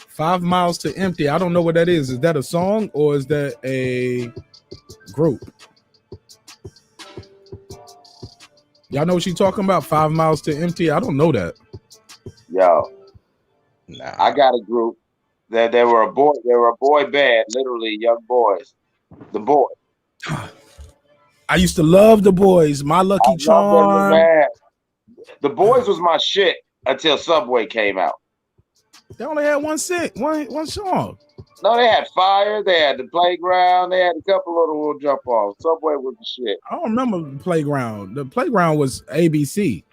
5 Miles to Empty. I don't know what that is. Is that a song or is that a group? Y'all know what she's talking about? 5 Miles to Empty. I don't know that. Yo, I got a group that they were a boy band, literally young boys. The Boys. I used to love the Boys. My Lucky Charm. The Boys was my shit until Subway came out. They only had one song. No, they had Fire. They had The Playground. They had a couple of little jump offs. Subway was the shit. I don't remember The Playground. The Playground was ABC.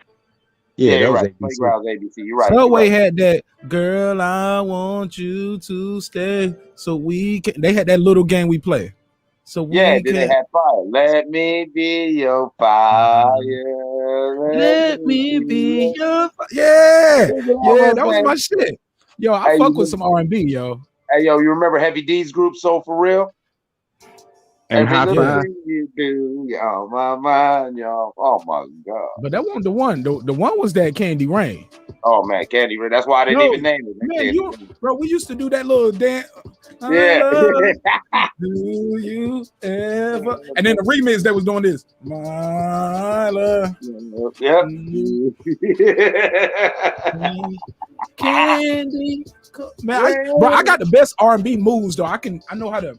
Yeah, you're right. Playground was ABC. You're right. Subway had that girl. I want you to stay so we can. They had that little game we play. So they had Fire. Let me be your fire. Let me be your fire. Yeah, that was my shit. Yo, I fuck with some R&B, yo. Hey, yo, you remember Heavy D's group Soul For Real? And High Five. You do, yo, my mind, yo. Oh my God. But that wasn't the one. The one was that Candy Rain. Oh man, Candy Rain. That's why I didn't even name it. Man, bro, we used to do that little dance. Yeah. Do you ever? And then the remix that was doing this. My love. Yep. Candy. Man, I got the best R&B moves though. I know how to.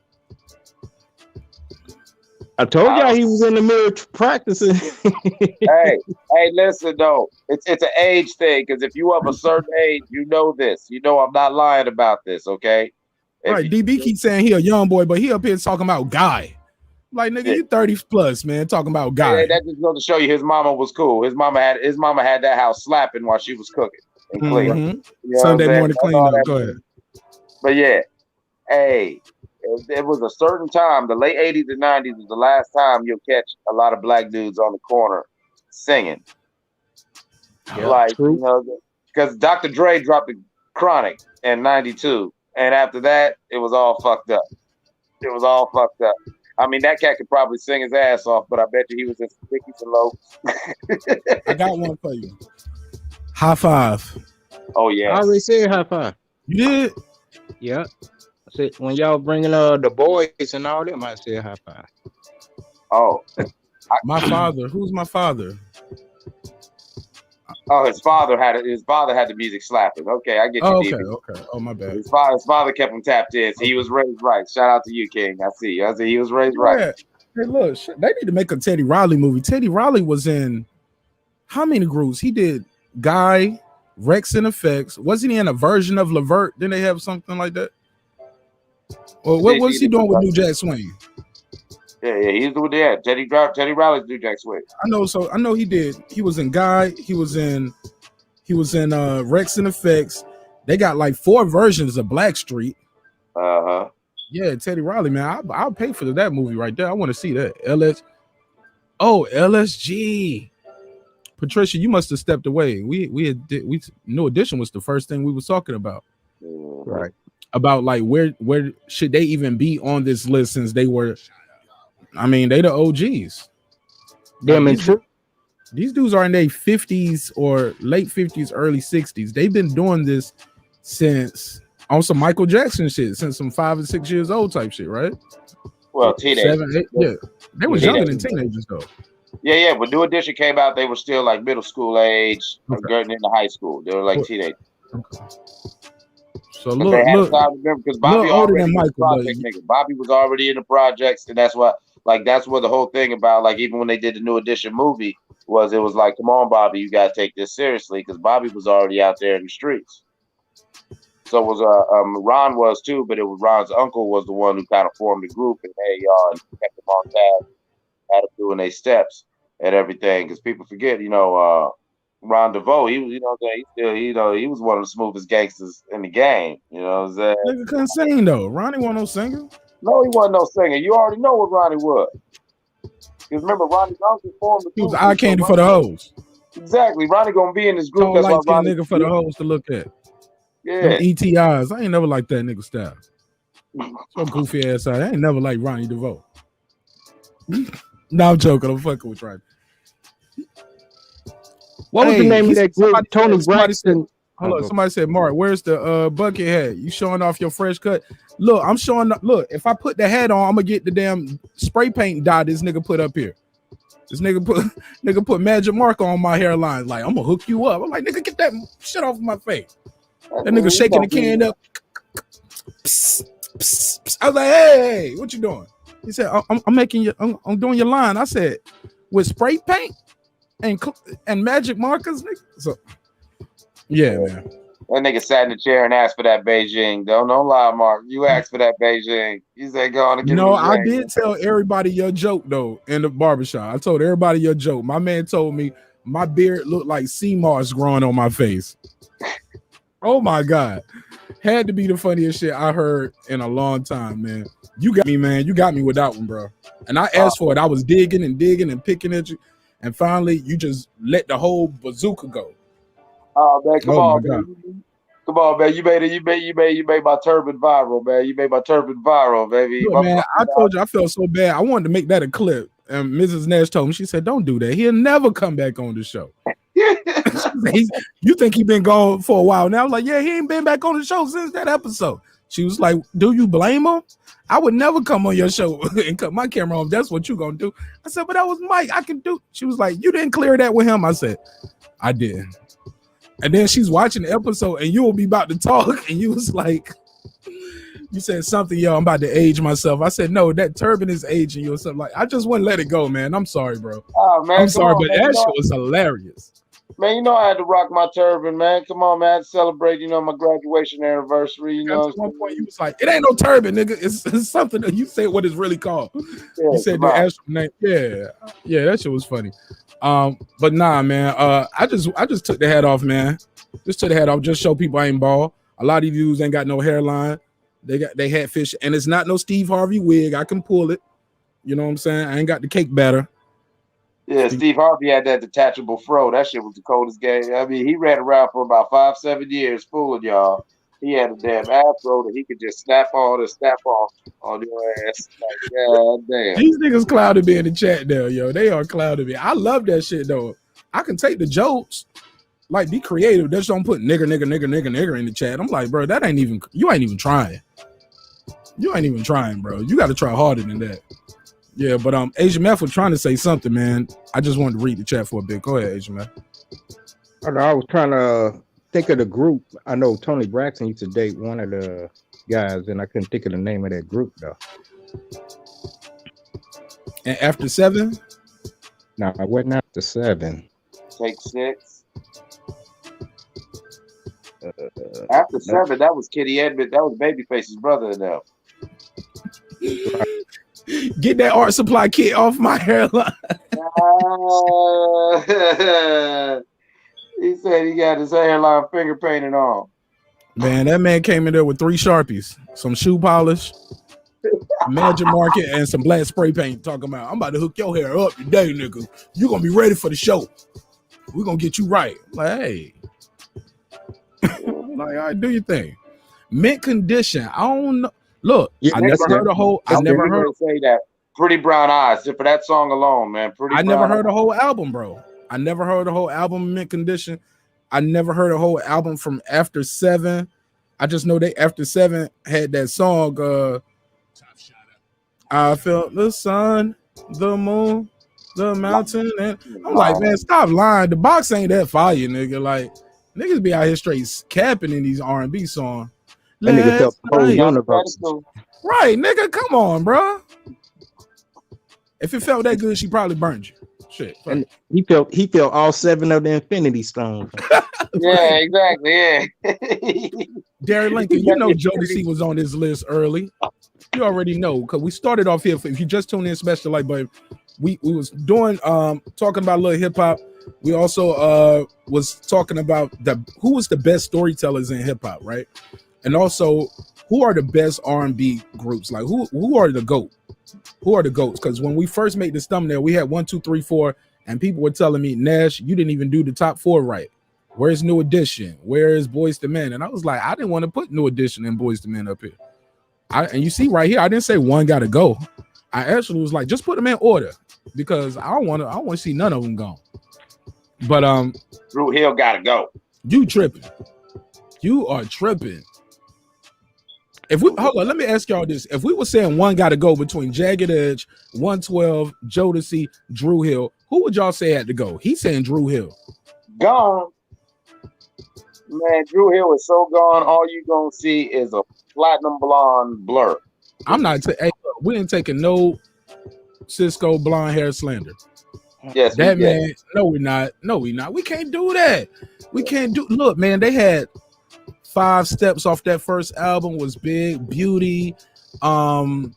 I told y'all he was in the mirror practicing. hey, listen though, it's an age thing because if you of a certain age, you know this. You know I'm not lying about this, okay? Right, DB keeps saying he a young boy, but he up here talking about guy. Like nigga, you 30 plus, man, talking about guy. Yeah, that just goes to show you his mama was cool. His mama had that house slapping while she was cooking and cleaning. Mm-hmm. You know Sunday morning cleaning up. Go ahead. But yeah, hey. It was a certain time, the late 80s and 90s was the last time you'll catch a lot of black dudes on the corner singing. Yeah, like, true. You know, because Dr. Dre dropped the Chronic in 92. And after that, it was all fucked up. I mean, that cat could probably sing his ass off, but I bet you he was in Stickies and Low. I got one for you. High Five. Oh, yeah. I already said High Five. You did? Yeah. I said when y'all bringing the boys and all them, I said high five. Oh, My father. Who's my father? oh, his father had the music slapping. Okay, I get you, Oh, okay, DB. okay. Oh, my bad. His father kept him tapped in. So he Okay. was raised right. Shout out to you, King. I see. I see. He was raised right. Yeah. Hey, look, shit, they need to make a Teddy Riley movie. Teddy Riley was in how many groups? He did Guy, Rex and Effects. Wasn't he in a version of Levert? Didn't they have something like that? Or what was he doing with New Jack Swing? Yeah, he's doing that. Teddy Riley's New Jack Swing. I know he did. He was in Guy. He was in Rex and Effects. They got like 4 versions of Blackstreet. Uh-huh. Yeah, Teddy Riley, man. I'll pay for that movie right there. I want to see that. LSG. Patricia, you must have stepped away. We New Edition was the first thing we was talking about. Right. About like where should they even be on this list since they were, I mean, they the OGs. Them and True. These dudes are in their 50s or late 50s, early 60s. They've been doing this since on some Michael Jackson shit, since some 5 and 6 years old type shit, right? Well, teenagers. 7, 8, yeah. They was younger than teenagers though. Yeah. When New Edition came out, they were still like middle school age, getting into high school. They were like teenagers. Okay. So look, because Bobby older than Michael. Michael. Bobby was already in the projects, and that's what the whole thing about. Like even when they did the New Edition movie, it was like, come on, Bobby, you gotta take this seriously, because Bobby was already out there in the streets. So was Ron was too, but it was Ron's uncle was the one who kind of formed the group, and they kept them on task, had them doing their steps and everything, because people forget, Ron DeVoe, he was, he was one of the smoothest gangsters in the game. You know what I'm saying? Nigga couldn't sing though. Ronnie wasn't no singer. No, he wasn't no singer. You already know what Ronnie was. Because remember, Ronnie's uncle formed the group. He was eye candy for the hoes. Exactly. Ronnie gonna be in this group. That's why Ronnie nigga for the hoes to look at. Yeah. Them ETIs. I ain't never liked that nigga style. So goofy ass out. I ain't never liked Ronnie DeVoe. No, I'm joking. I'm fucking with Ronnie. What was the name of that group? Tony Braxton. Hold on. Somebody said, Mark, where's the bucket hat? You showing off your fresh cut? Look, I'm showing. Look, if I put the hat on, I'm gonna get the damn spray paint dye this nigga put up here. This nigga put Magic Mark on my hairline. Like, I'm gonna hook you up. I'm like, nigga, get that shit off of my face. That nigga shaking the can up. Psst, psst, psst. I was like, hey, what you doing? He said, I'm making you. I'm doing your line. I said, with spray paint and magic markers, nigga. So, yeah, man. That nigga sat in the chair and asked for that Beijing. Don't lie, Mark. You asked for that Beijing. You said go on and get I did tell everybody your joke though in the barbershop. I told everybody your joke. My man told me my beard looked like sea moss growing on my face. Oh my God. Had to be the funniest shit I heard in a long time, man. You got me, man. You got me with that one, bro. And I asked for it. I was digging and picking at you. And finally, you just let the whole bazooka go. Oh man, come on, man. Come on, man. You made my turban viral, man. You made my turban viral, baby. Look, man, I told you I felt so bad. I wanted to make that a clip. And Mrs. Nash told me, she said, don't do that. He'll never come back on the show. You think he been gone for a while now? I was like, yeah, he ain't been back on the show since that episode. She was like, do you blame him? I would never come on your show and cut my camera off. That's what you gonna do. I said, but that was Mike. I can do. She was like, you didn't clear that with him. I said, I did. And then she's watching the episode and you will be about to talk. And you was like, you said something, yo, I'm about to age myself. I said, no, that turban is aging you or something. Like, I just wouldn't let it go, man. I'm sorry, bro. Oh, man, I'm sorry, but that shit was hilarious. Man, you know I had to rock my turban, man. Come on, man. I had to celebrate, my graduation anniversary. At one point, you was like, it ain't no turban, nigga. It's something that you said what it's really called. Yeah, you said the actual name. Yeah, that shit was funny. But nah, man. I just took the hat off, man. Just took the hat off. Just show people I ain't bald. A lot of these dudes ain't got no hairline. They had fish, and it's not no Steve Harvey wig. I can pull it. You know what I'm saying? I ain't got the cake batter. Yeah, Steve Harvey had that detachable fro. That shit was the coldest game. I mean, he ran around for about 5-7 years fooling y'all. He had a damn afro that he could just snap on and snap off on your ass. Like, God damn. These niggas clouded me in the chat now, yo. They are clouded me. I love that shit, though. I can take the jokes. Like, be creative. Just don't put nigger in the chat. I'm like, bro, that ain't even. You ain't even trying. You ain't even trying, bro. You got to try harder than that. Yeah, but Asian Meth was trying to say something, man. I just wanted to read the chat for a bit. Go ahead, Asian Meth. I was trying to think of the group. I know Tony Braxton used to date one of the guys, and I couldn't think of the name of that group though. And After 7? No, I wasn't After 7. Take 6. After 7, that was Kitty Edmond. That was Babyface's brother in them. Get that art supply kit off my hairline. He said he got his hairline finger painted on. Man, that man came in there with 3 Sharpies, some shoe polish, Magic Market, and some black spray paint. Talking about, I'm about to hook your hair up today, nigga. You gonna be ready for the show. We're gonna get you right. I'm like, hey. Like, all right, do your thing. Mint Condition. I don't know. Look, I never heard a whole. I never heard say that. Pretty Brown Eyes. For that song alone, man. I never heard a whole album, bro. I never heard a whole album. Mint Condition. I never heard a whole album from After 7. I just know they After 7 had that song. I felt the sun, the moon, the mountain, and I'm like, man, stop lying. The box ain't that fire, nigga. Like, niggas be out here straight capping in these R&B songs. That nigga felt the whole universe. Right, nigga, come on, bro. If it felt that good, she probably burned you. Shit. And he felt all 7 of the Infinity Stones. Yeah, exactly. Yeah. Darren Lincoln, you know Jodeci was on this list early. You already know, because we started off here. If you just tuned in, special like, but we was doing talking about a little hip hop. We also was talking about who was the best storytellers in hip hop, right? And also, who are the best R&B groups? Like, who are the GOAT? Who are the GOATs? Because when we first made this thumbnail, we had 1, 2, 3, 4, and people were telling me, Nash, you didn't even do the top 4 right. Where's New Edition? Where is Boyz II Men? And I was like, I didn't want to put New Edition and Boyz II Men up here. And you see right here, I didn't say one got to go. I actually was like, just put them in order because I want to see none of them gone. But Drew Hill got to go. You tripping? You are tripping. If we hold on, let me ask y'all this: if we were saying one got to go between Jagged Edge, 112, Jodeci, Drew Hill, who would y'all say had to go? He's saying Drew Hill. Gone. Man, Drew Hill is so gone. All you gonna see is a platinum blonde blur. I'm not. Hey, we ain't taking no Cisco blonde hair slander. Yes, that man. No, we're not. No, we're not. We can't do that. We can't do. Look, man, they had 5 steps off that first album. Was big beauty. Man,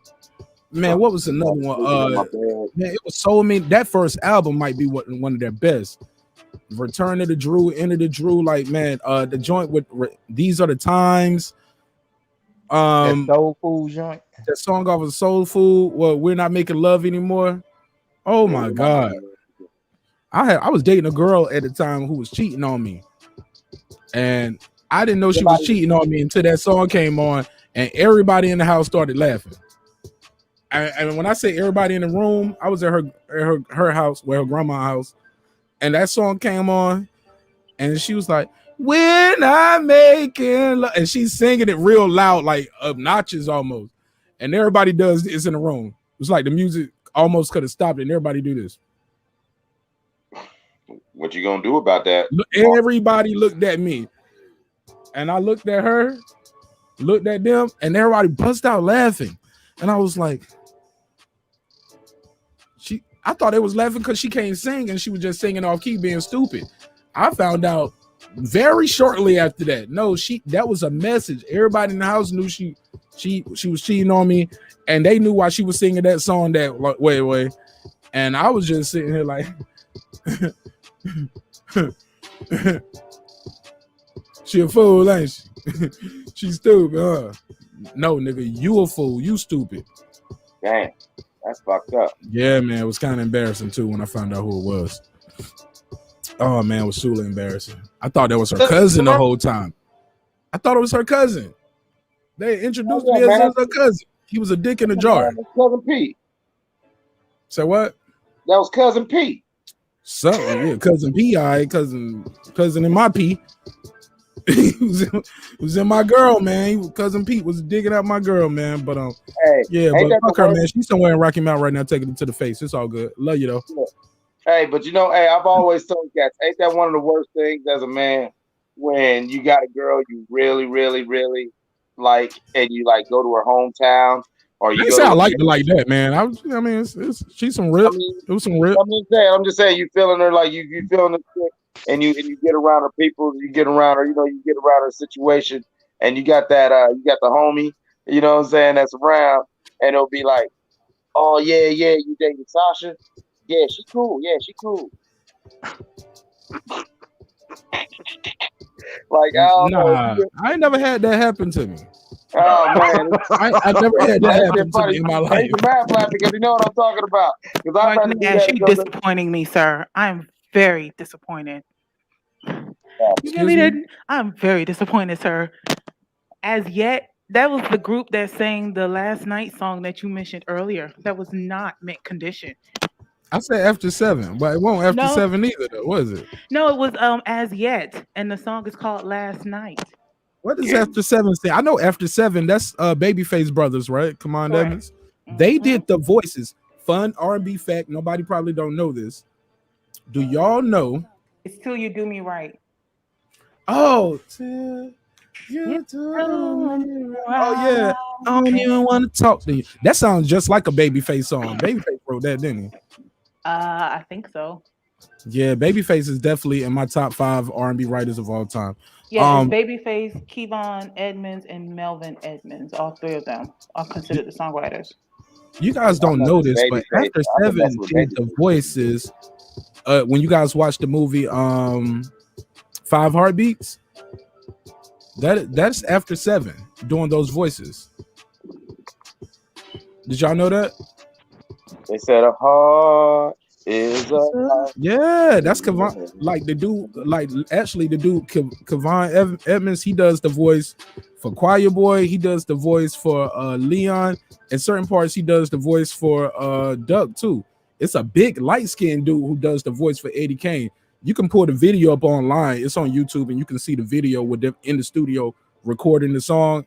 what was another one? Man, it was so. I mean, that first album might be one of their best. Return of the Drew, Enter the Drew. Like, man, the joint with These Are the Times. That Soul Food joint. That song off of Soul Food. Well, We're Not Making Love Anymore. Oh my God. I was dating a girl at the time who was cheating on me. And I didn't know she was cheating on me until that song came on and everybody in the house started laughing. And when I say everybody in the room, I was at her house, her grandma's house, and that song came on and she was like, we're not making love. And she's singing it real loud, like obnoxious almost. And everybody does this in the room. It's like the music almost could have stopped and everybody do this. What you gonna do about that? Everybody looked at me. And I looked at her, looked at them, and everybody bust out laughing. And I was like, I thought they was laughing because she can't sing and she was just singing off key being stupid. I found out very shortly after that. No, that was a message. Everybody in the house knew she was cheating on me, and they knew why she was singing that song that like, wait. And I was just sitting here like she a fool, ain't she? She's stupid, huh? No, nigga, you a fool. You stupid. Damn, that's fucked up. Yeah, man, it was kind of embarrassing too when I found out who it was. Oh man, it was truly embarrassing. I thought that was her cousin the whole time. I thought it was her cousin. They introduced me as her cousin. He was a dick in a jar. Cousin Pete. Say what? That was Cousin Pete. Something, yeah. Cousin P, cousin in my P. He was in my girl, man. Cousin Pete was digging out my girl, man. But Hey, yeah, ain't but that the fuck her, man. worst? She's somewhere in Rocky Mount right now, taking it to the face. It's all good. Love you though. Hey, but hey, I've always told cats, ain't that one of the worst things as a man when you got a girl you really, really, really like, and you like go to her hometown or I you ain't go say to I a liked it like that, man. I mean, she's some rip. I mean, It was some rip. I'm just saying, you feeling her like you feeling the chick, and you get around her people, you get around her, you get around her situation, and you got you got the homie, you know what I'm saying, that's around, and it'll be like, oh yeah, you dating Sasha, yeah, she cool, like I don't know, Nah, I ain't never had that happen to me. oh man, I never had that that shit happen to me funny. in my Hey, life. the math laughing because you know what I'm talking about. Because I've Mark had to do Nash, that you and go to disappointing me, sir. I'm very disappointed. You Excuse really me. didn't? I'm very disappointed, sir. As yet, that was the group that sang the last night song that you mentioned earlier. That was not Mint Condition. I said after 7, but it won't after No, 7 either, though, was it? no, it was As Yet, and the song is called Last Night. What is yeah. after 7 say? I know after 7, that's Babyface Brothers, right? Come on, Correct. Evans. They Mhm. did the voices. Fun R&B fact. Nobody probably don't know this. Do y'all know? It's Till You Do Me Right. Oh, till You you do do me me right. Oh yeah. I right. don't even want to talk to you. That sounds just like a Babyface song. Babyface wrote that, didn't he? I think so. Yeah, Babyface is definitely in my top 5 R&B writers of all time. Yeah, it's Babyface, Kevon Edmonds, and Melvin Edmonds. All three of them are considered the songwriters. You guys I don't mess know with this, but Babyface. after I've been 7 messing with did the Babyface. voices. When you guys watch the movie 5 Heartbeats, that's after 7 doing those voices. Did y'all know that? They said a heart is a heart. Yeah, that's Kevon. Like the dude, Kevon Edmonds, he does the voice for Choir Boy. He does the voice for Leon. In certain parts, he does the voice for Doug too. It's a big light-skinned dude who does the voice for Eddie Kane. You can pull the video up online. It's on YouTube, and you can see the video with them in the studio recording the song.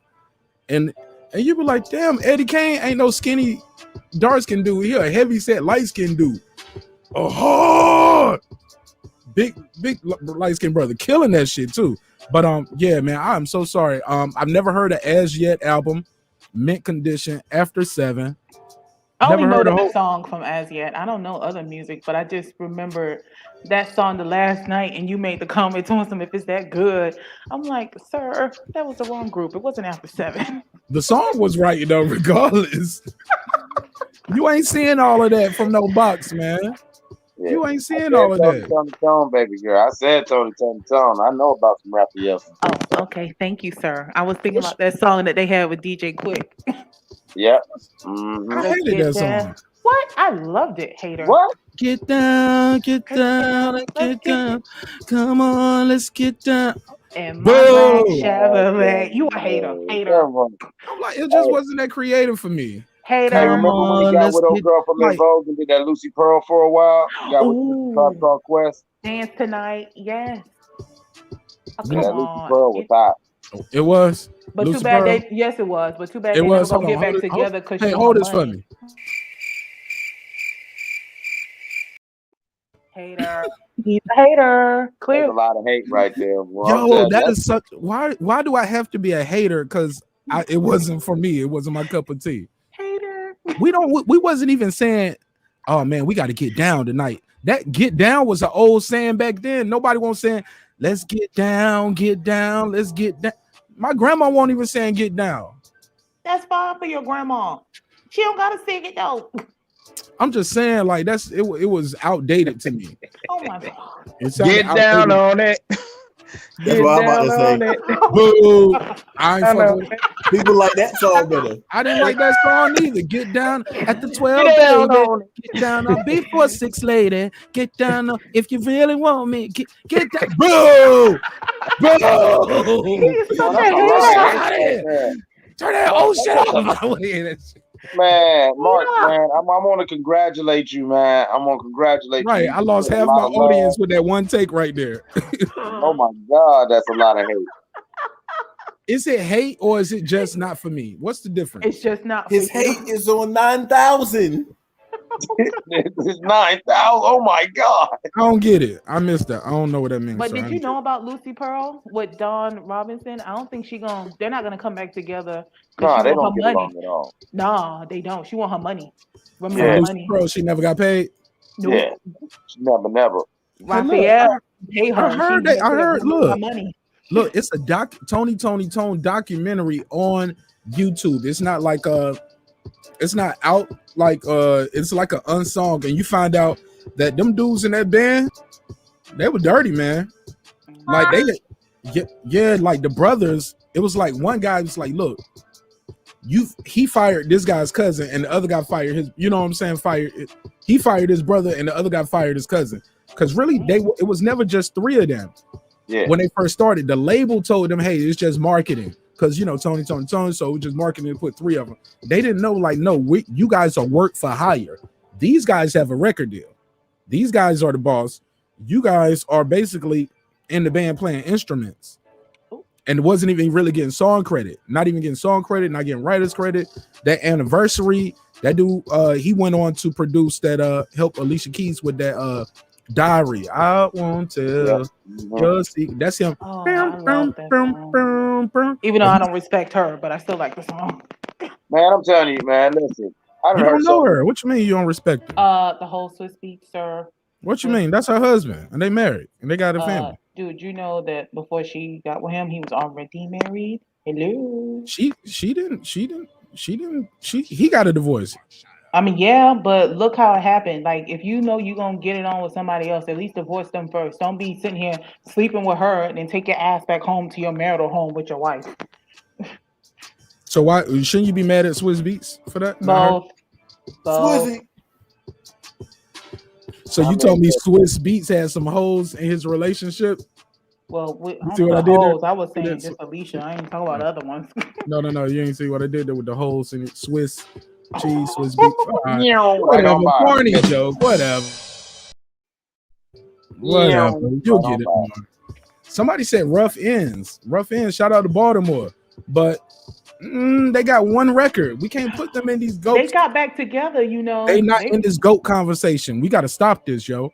And you be like, damn, Eddie Kane ain't no skinny dark-skinned dude. He a heavy-set light-skinned dude. Oh, big light-skinned brother, killing that shit too. But yeah, man, I'm so sorry. I've never heard of As Yet album, Mint Condition, After 7. I only Never know heard that of whole. song from As Yet. I don't know other music, but I just remember that song the last night, and you made the comment to him if it's that good. I'm like, sir, that was the wrong group. It wasn't After 7. The song was right, regardless. You ain't seeing all of that from no box, man. Yeah. You ain't I seeing said all of Tony, that. Tony, Tone, baby girl. I said Tony, Tony, Tone. I know about some Raphael. Oh, okay. Thank you, sir. I was thinking about that song that they had with DJ Quick. Yep. I Mm-hmm. hated that song. What? I loved it, hater. What? Get down, get down, get down. Come on, let's get down. And my black Boom. Chevrolet. You a hater, hater, Come on. I'm like, it just wasn't that creative for me. Hey, hater. remember when he on, got let's with old get girl from In like Vogue and did that Lucy Pearl for a while? He got with the Tribe Ooh, Called Quest. dance tonight. Yes. Oh, Yeah, come that Lucy on. Pearl was hot. it was. But too Lucifer. bad yes, it was. But too bad It they never was. gonna Hold get on. back Hold it. together because Hey, she hold want this for money. me. Hater. He's a hater. There's Clear. a lot of hate right there. Well, Yo, that is such. Why do I have to be a hater? Because it wasn't for me. It wasn't my cup of tea. Hater. We wasn't even saying, oh man, we got to get down tonight. That get down was an old saying back then. Nobody won't saying, let's get down, let's get down. My grandma won't even saying get down. That's fine for your grandma. She don't gotta sing it though. I'm just saying, like it was outdated to me. Oh my god. It sounded Get down outdated. on it. That's what I'm about to say. Boo! I ain't I know. fucking with it. People like that song better. I didn't like that song either. Get down at the 12, Get down baby. on it. Get down on before 6, lady. Get down on if you really want me. Get down. Boo! Boo! He is such a that's a lot of hater. hate right there. Turn that old shit off. Man, Mark, Yeah. man, I want to congratulate you, man. I'm gonna congratulate you. Right. You I lost get a half lot my of love. audience with that one take right there. Oh my God, that's a lot of hate. Is it hate or is it just not for me? What's the difference? It's just not His for you. hate is on 9,000. It's 9,000. Oh my God. I don't get it. I missed that. I don't know what that means. But so I did you ain't- know about Lucy Pearl with Dawn Robinson? I don't think they're not gonna come back together because Nah, she they want don't her get money. along at all. Nah, they don't. She want her money. Run me For my Yeah, Lucy money. Pearl, she never got paid. Nope. yeah. Never. Hey, look, Raphael pay her. I heard that. I heard. Run me my Look, money. look. It's a Tony Tone documentary on YouTube. It's not like it's not out like it's like an unsung, and you find out that them dudes in that band, they were dirty, man. Like yeah, like the brothers. It was like one guy was like, look, he fired this guy's cousin, and the other guy fired his. You know what I'm saying? He fired his brother, and the other guy fired his cousin. Because really, it was never just three of them. Yeah. When they first started, the label told them, "Hey, it's just marketing." Because Tony, so we just marketing to put three of them. They didn't know, like, no, you guys are work for hire. These guys have a record deal. These guys are the boss. You guys are basically in the band playing instruments. And it wasn't even really getting song credit. Not even getting song credit, not getting writer's credit. That Anniversary, that dude, he went on to produce that, help Alicia Keys with that Diary. I won't tell. That's him. Oh, I love that song. Even though I don't respect her, but I still like the song. Man, I'm telling you, man, listen. I You don't know her. What you mean you don't respect her? The whole Swiss Beats, sir. What you mean? That's her husband, and they married, and they got a family. Dude, you know that before she got with him, he was already married. Hello. He got a divorce. I mean, yeah, but look how it happened. Like, if you know you're gonna get it on with somebody else, at least divorce them first. Don't be sitting here sleeping with her and then take your ass back home to your marital home with your wife. So why shouldn't you be mad at Swiss Beats for that? Both. Swizzy. So you told me Swiss Beats had some hoes in his relationship? Well, you see what I did there? I was saying just Alicia. I ain't talking about other ones. No. You ain't see what I did there with the holes in it. Swiss cheese, Swiss Beats. Right. Whatever, corny joke. Whatever. You'll get it. Somebody said Rough Ends. Rough Ends. Shout out to Baltimore. But they got one record. We can't put them in these goats. They got back together, They not in this GOAT conversation. We got to stop this, yo.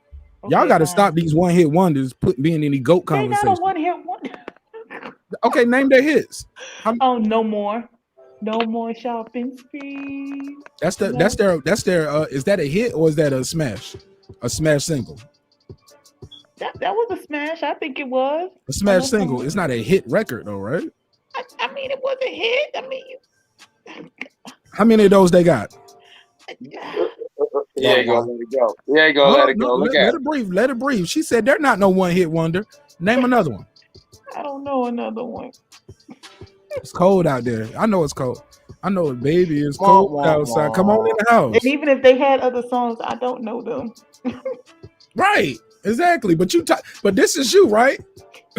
Y'all got to stop these one-hit wonders being in the GOAT conversation. They not a one-hit wonder. Okay, name their hits. No more shopping spree. That's their. Is that a hit or is that a smash? A smash single. That was a smash. I think it was a smash single. It's not a hit record though, right? I mean, it was a hit. I mean, how many of those they got? Yeah, go let it go. Yeah, go let it go. Let it breathe. Let it breathe. She said they're not no one-hit wonder. Name another one. I don't know another one. It's cold out there. I know it's cold. I know it, baby. It's cold outside. Come on in the house. And even if they had other songs, I don't know them. Right. Exactly. But but this is you, right?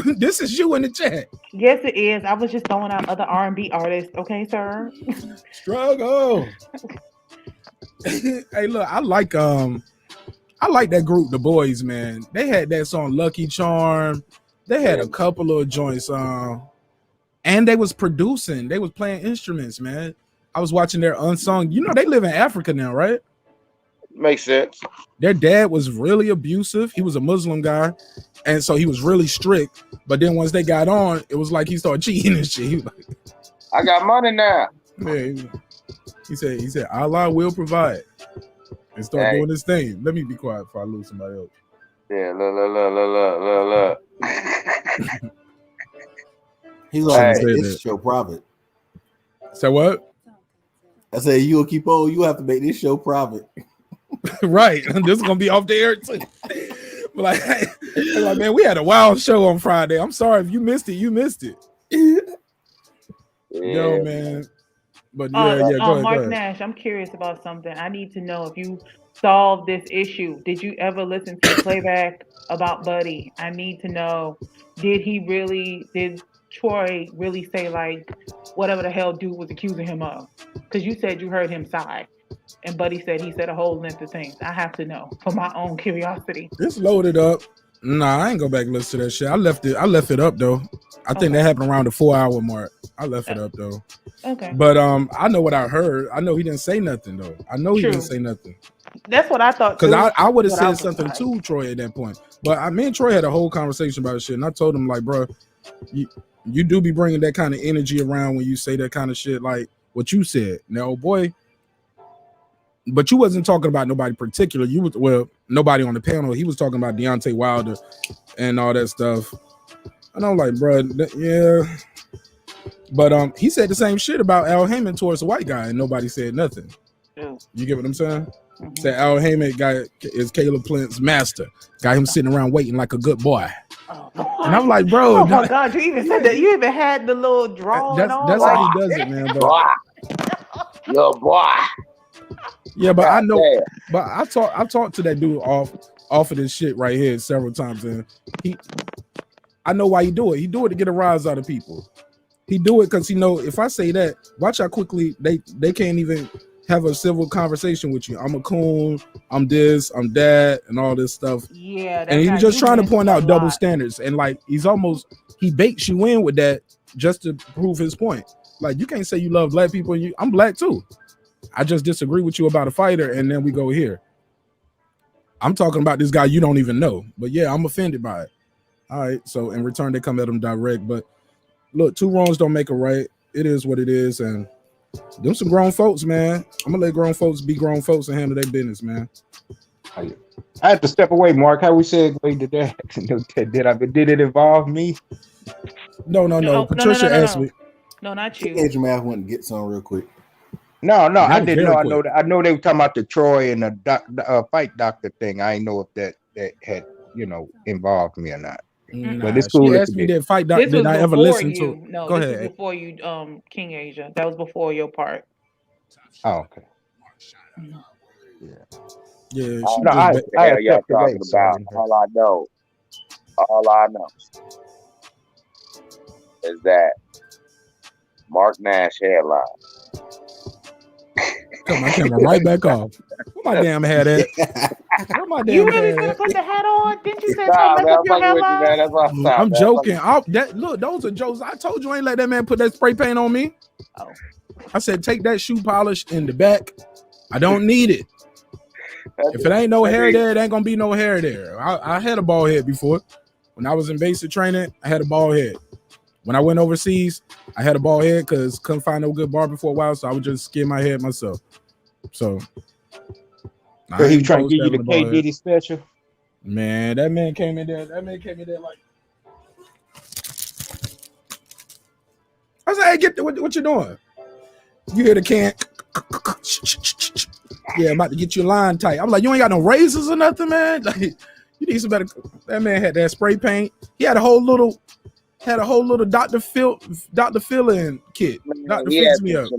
This is you in the chat. Yes, it is. I was just throwing out other R&B artists. Okay, sir. Struggle. Hey, look, I like that group, The Boys, man. They had that song Lucky Charm. They had a couple of joints and they was producing. They was playing instruments, man. I was watching their unsung. They live in Africa now, right? Makes sense. Their dad was really abusive. He was a Muslim guy, and so he was really strict. But then once they got on, it was like he started cheating and shit. He was like, I got money now. Yeah, he said, Allah will provide. And start doing this thing. Let me be quiet before I lose somebody else. Yeah, look. He's like, this show private. So what? I said, you'll keep on. You have to make this show private. Right. This is gonna be off the air too. But like, man, we had a wild show on Friday. I'm sorry if you missed it. You missed it. Yo, man. But go ahead. Marq Nash, I'm curious about something. I need to know if you solved this issue. Did you ever listen to the playback about Buddy? I need to know. Did Troy really say like whatever the hell dude was accusing him of? Because you said you heard him sigh, and Buddy said he said a whole length of things. I have to know for my own curiosity. It's loaded up. Nah, I ain't go back and listen to that shit. I left it up though. I think that happened around the 4-hour mark. I left it up though. Okay. But I know what I heard. I know he didn't say nothing though. I know he didn't say nothing. That's what I thought. Because I would have said something to Troy at that point. But me and Troy had a whole conversation about this shit, and I told him like, bro, you do be bringing that kind of energy around when you say that kind of shit, like what you said. Now, boy, but you wasn't talking about nobody particular. You was nobody on the panel. He was talking about Deontay Wilder and all that stuff. And I'm like, bro, yeah. But he said the same shit about Al Heyman towards the white guy, and nobody said nothing. You get what I'm saying? Mm-hmm. Said Al Heyman guy is Caleb Plant's master. Got him sitting around waiting like a good boy. And I'm like, bro. Oh my God, you even said that. You even had the little draw. That's how he does it, man. Boy. Yo, boy. Yeah, but I know. But I talked to that dude off of this shit right here several times, and I know why he do it. He do it to get a rise out of people. He do it because he know if I say that, watch how quickly they can't even have a civil conversation with you. I'm a coon, I'm this, I'm that, and all this stuff. Yeah, and he's just trying to point out double standards, and like he bakes you in with that just to prove his point. Like you can't say you love black people, and I'm black too. I just disagree with you about a fighter, and then we go here. I'm talking about this guy you don't even know, but yeah, I'm offended by it. All right, so in return they come at him direct, but look, 2 wrongs don't make a right. It is what it is, and them some grown folks, man. I'm gonna let grown folks be grown folks and handle their business, man. I had to step away, Mark. How we segue to that? Did it involve me? No. Patricia asked me. No, not you. Teenage man, I want to get some real quick. No, I didn't know. I know they were talking about the Troy and the fight doctor thing. I didn't know if that had involved me or not. Nah, but it's cool. She asked me that fight doctor. Did I ever listen to? No, go ahead. Was before you, King Asia. That was before your part. Oh, okay. Yeah. Y'all talking about. All I know is that Marq Nash headline. Cut my camera right back off. Where my damn hat at? Where my damn you really gonna put the hat on? Didn't you say something? I'm joking. Look, those are jokes. I told you I ain't let that man put that spray paint on me. Oh. I said take that shoe polish in the back. I don't need it. If it ain't no hair there, it ain't gonna be no hair there. I had a bald head before. When I was in basic training, I had a bald head. When I went overseas, I had a bald head because couldn't find no good barber for a while, so I would just skin my head myself. So he was trying to give you the K Diddy special. Man, that man came in there like I said, hey, what you doing? You hear the can? Yeah, I'm about to get your line tight. I'm like, you ain't got no razors or nothing, man. Like, you need some better. That man had that spray paint. He had a whole little Dr. Fill-in kit. Dr. Fix Me Up.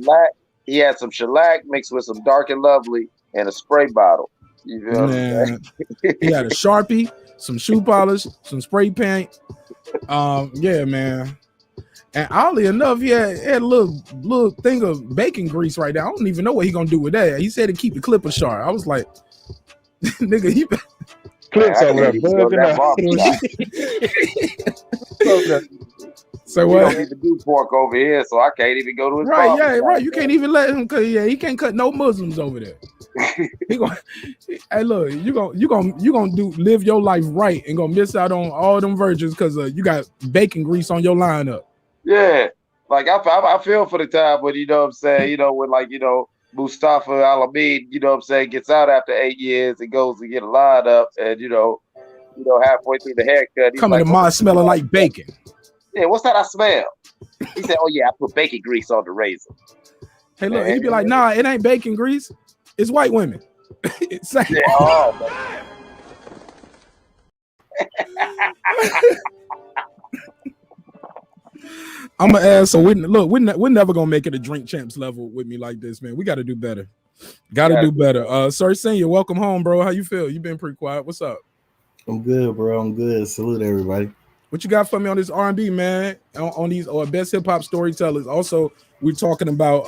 He had some shellac mixed with some Dark and Lovely and a spray bottle. You feel man. He had a Sharpie, some shoe polish, some spray paint. Yeah, man. And oddly enough, he had a little thing of bacon grease right there. I don't even know what he gonna do with that. He said to keep the clipper sharp. I was like, nigga, he clips over there. So what? We don't even do pork over here, so I can't even go to his right. Yeah, right. You can't even let him cut. Yeah, he can't cut no Muslims over there. Hey, look, you gonna live your life right and gonna miss out on all them virgins because you got bacon grease on your lineup. Yeah, like I feel for the time when when Mustafa Al-Amin, gets out after 8 years and goes to get a lineup and halfway through the haircut, he's coming to mine smelling like bacon. Yeah, what's that I smell? He said, "Oh yeah, I put bacon grease on the razor." Hey, look, he'd be like, "Nah, it ain't bacon grease. It's white women." It's like, I'm gonna ask. So we're never gonna make it a drink champs level with me like this, man. We got to do better. Got to do better. Sir Senior, welcome home, bro. How you feel? You been pretty quiet. What's up? I'm good, bro. I'm good. Salute everybody. What you got for me on this R&B, man? On these best hip hop storytellers. Also, we're talking about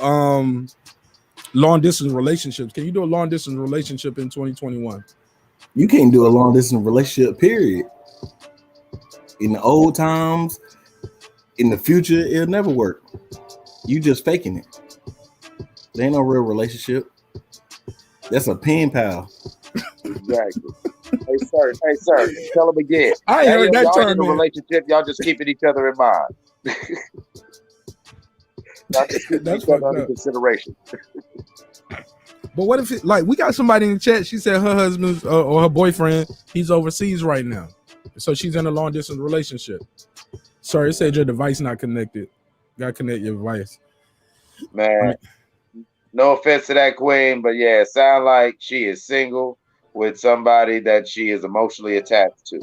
long distance relationships. Can you do a long distance relationship in 2021? You can't do a long distance relationship, period. In the old times, in the future, it'll never work. You just faking it. There ain't no real relationship. That's a pen pal. Exactly. Hey sir, tell them again. I ain't heard that y'all term, in a man. relationship, y'all just keeping each other in mind. Y'all just keeping That's each other fucked under up. consideration. But what if it, like, we got somebody in the chat, she said her husband or her boyfriend, he's overseas right now. So she's in a long distance relationship. Sorry, it said your device not connected. Gotta connect your device. Man, no offense to that queen, but yeah, it sounds like she is single with somebody that she is emotionally attached to.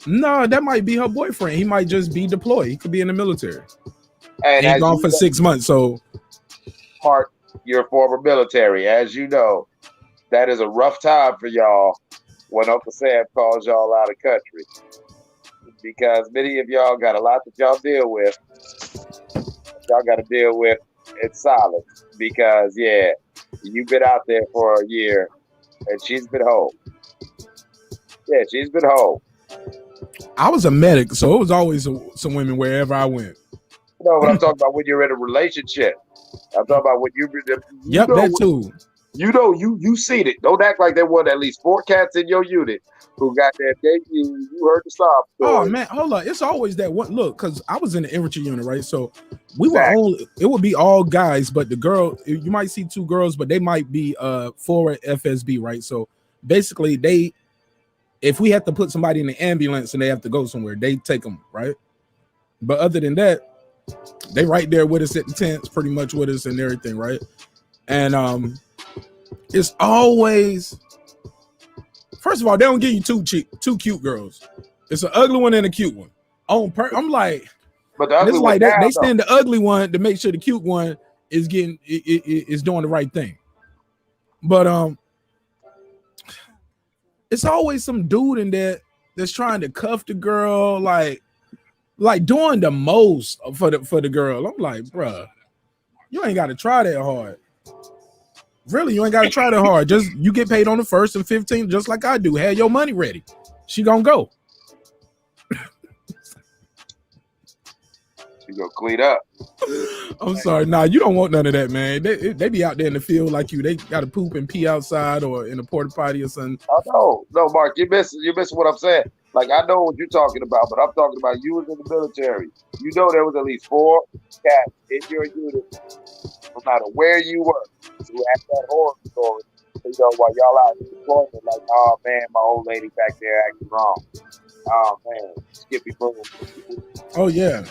No, that might be her boyfriend. He might just be deployed. He could be in the military. And he's gone for 6 months. So, Marq, you're former military. As you know, that is a rough time for y'all when Uncle Sam calls y'all out of country. Because many of y'all got a lot that y'all deal with. Y'all got to deal with in silence. Because, yeah, you've been out there for a year and she's been home. Yeah, she's been home. I was a medic, so it was always some women wherever I went. No, but I'm talking about when you're in a relationship. I'm talking about when Yep, that too. You seen it. Don't act like there weren't at least 4 cats in your unit who got their debut. You heard the sob story. Oh man, hold on. It's always that one. Look, because I was in the infantry unit, right? So we were only. It would be all guys, but the girl, you might see 2 girls, but they might be forward FSB, right? So basically, if we have to put somebody in the ambulance and they have to go somewhere, they take them, right? But other than that, they right there with us at the tents, pretty much with us and everything, right? And it's always, first of all, they don't give you two cute girls. It's an ugly one and a cute one. I'm like, but the ugly it's like they send the ugly one to make sure the cute one is getting is doing the right thing. But it's always some dude in there that's trying to cuff the girl, like doing the most for the girl. I'm like, bruh, you ain't got to try that hard. Really, you ain't got to try that hard. Just you get paid on the 1st and 15th, just like I do. Have your money ready. She gonna go. She gonna clean up. I'm sorry. Nah, you don't want none of that, man. They be out there in the field like you. They got to poop and pee outside or in a porta potty or something. Oh no, Marq, you're missing what I'm saying. Like, I know what you're talking about, but I'm talking about you was in the military. You know there was at least 4 cats in your unit, no matter where you were, who had that horror story. You know, while y'all out in deployment, like, oh man, my old lady back there acting wrong. Oh man, Skippy boom. Oh yeah.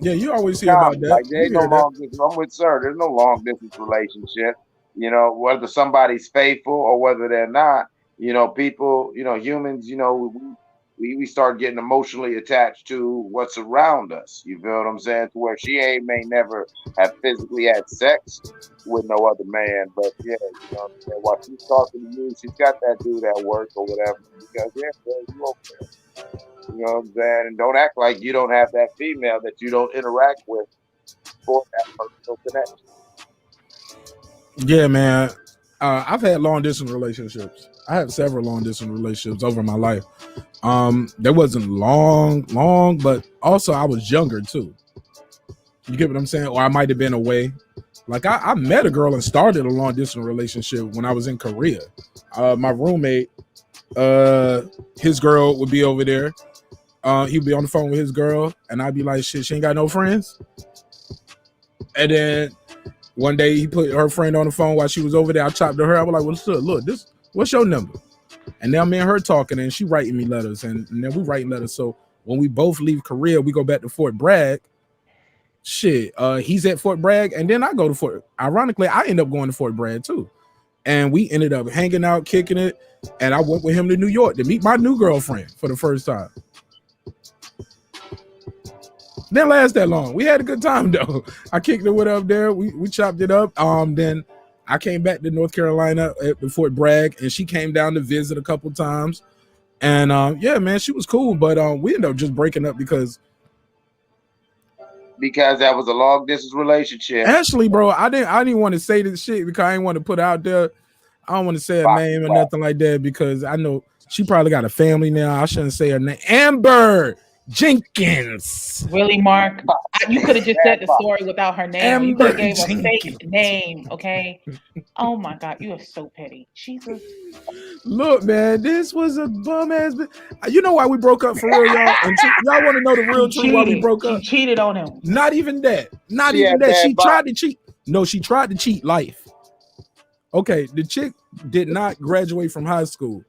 Yeah, you always hear about that. Like, there ain't no long distance. I'm with sir. There's no long distance relationship. You know, whether somebody's faithful or whether they're not. You know, people. You know, humans. You know, we start getting emotionally attached to what's around us. You feel what I'm saying? To where she may never have physically had sex with no other man, but yeah, you know what I'm saying? While she's talking to you, she's got that dude at work or whatever. Because yeah, you okay. You know what I'm saying? And don't act like you don't have that female that you don't interact with for that personal connection. Yeah, man. I've had long distance relationships. I had several long distance relationships over my life. There wasn't long, but also I was younger too. You get what I'm saying? Or I might have been away. Like I met a girl and started a long distance relationship when I was in Korea. My roommate, his girl would be over there. He'd be on the phone with his girl, and I'd be like, shit, she ain't got no friends. And then one day he put her friend on the phone while she was over there. I chopped to her. I was like, well, look, what's your number? And now me and her talking, and she writing me letters, and then we writing letters. So when we both leave Korea, we go back to Fort Bragg. Shit, he's at Fort Bragg, and then I go to Fort. Ironically, I end up going to Fort Bragg too, and we ended up hanging out, kicking it, and I went with him to New York to meet my new girlfriend for the first time. Didn't last that long. We had a good time though. I kicked it with up there. We chopped it up. Then I came back to North Carolina at Fort Bragg, and she came down to visit a couple times. And yeah, man, she was cool, but we ended up just breaking up because that was a long distance relationship. actually, bro, I didn't want to say this shit because I didn't want to put it out there. I don't want to say her name or nothing like that because I know she probably got a family now. I shouldn't say her name. Amber Jenkins. Really, Mark? You could have just said the story without her name. You could have gave a Jenkins. fake name, okay? Oh my God, you are so petty. Jesus. Look, man, this was a bum ass. You know why we broke up for real, y'all? And y'all want to know the real truth why we broke up? She cheated on him. Not even that. Not She even had that. bad She vibes. tried to cheat. No, she tried to cheat life. Okay, the chick did not graduate from high school.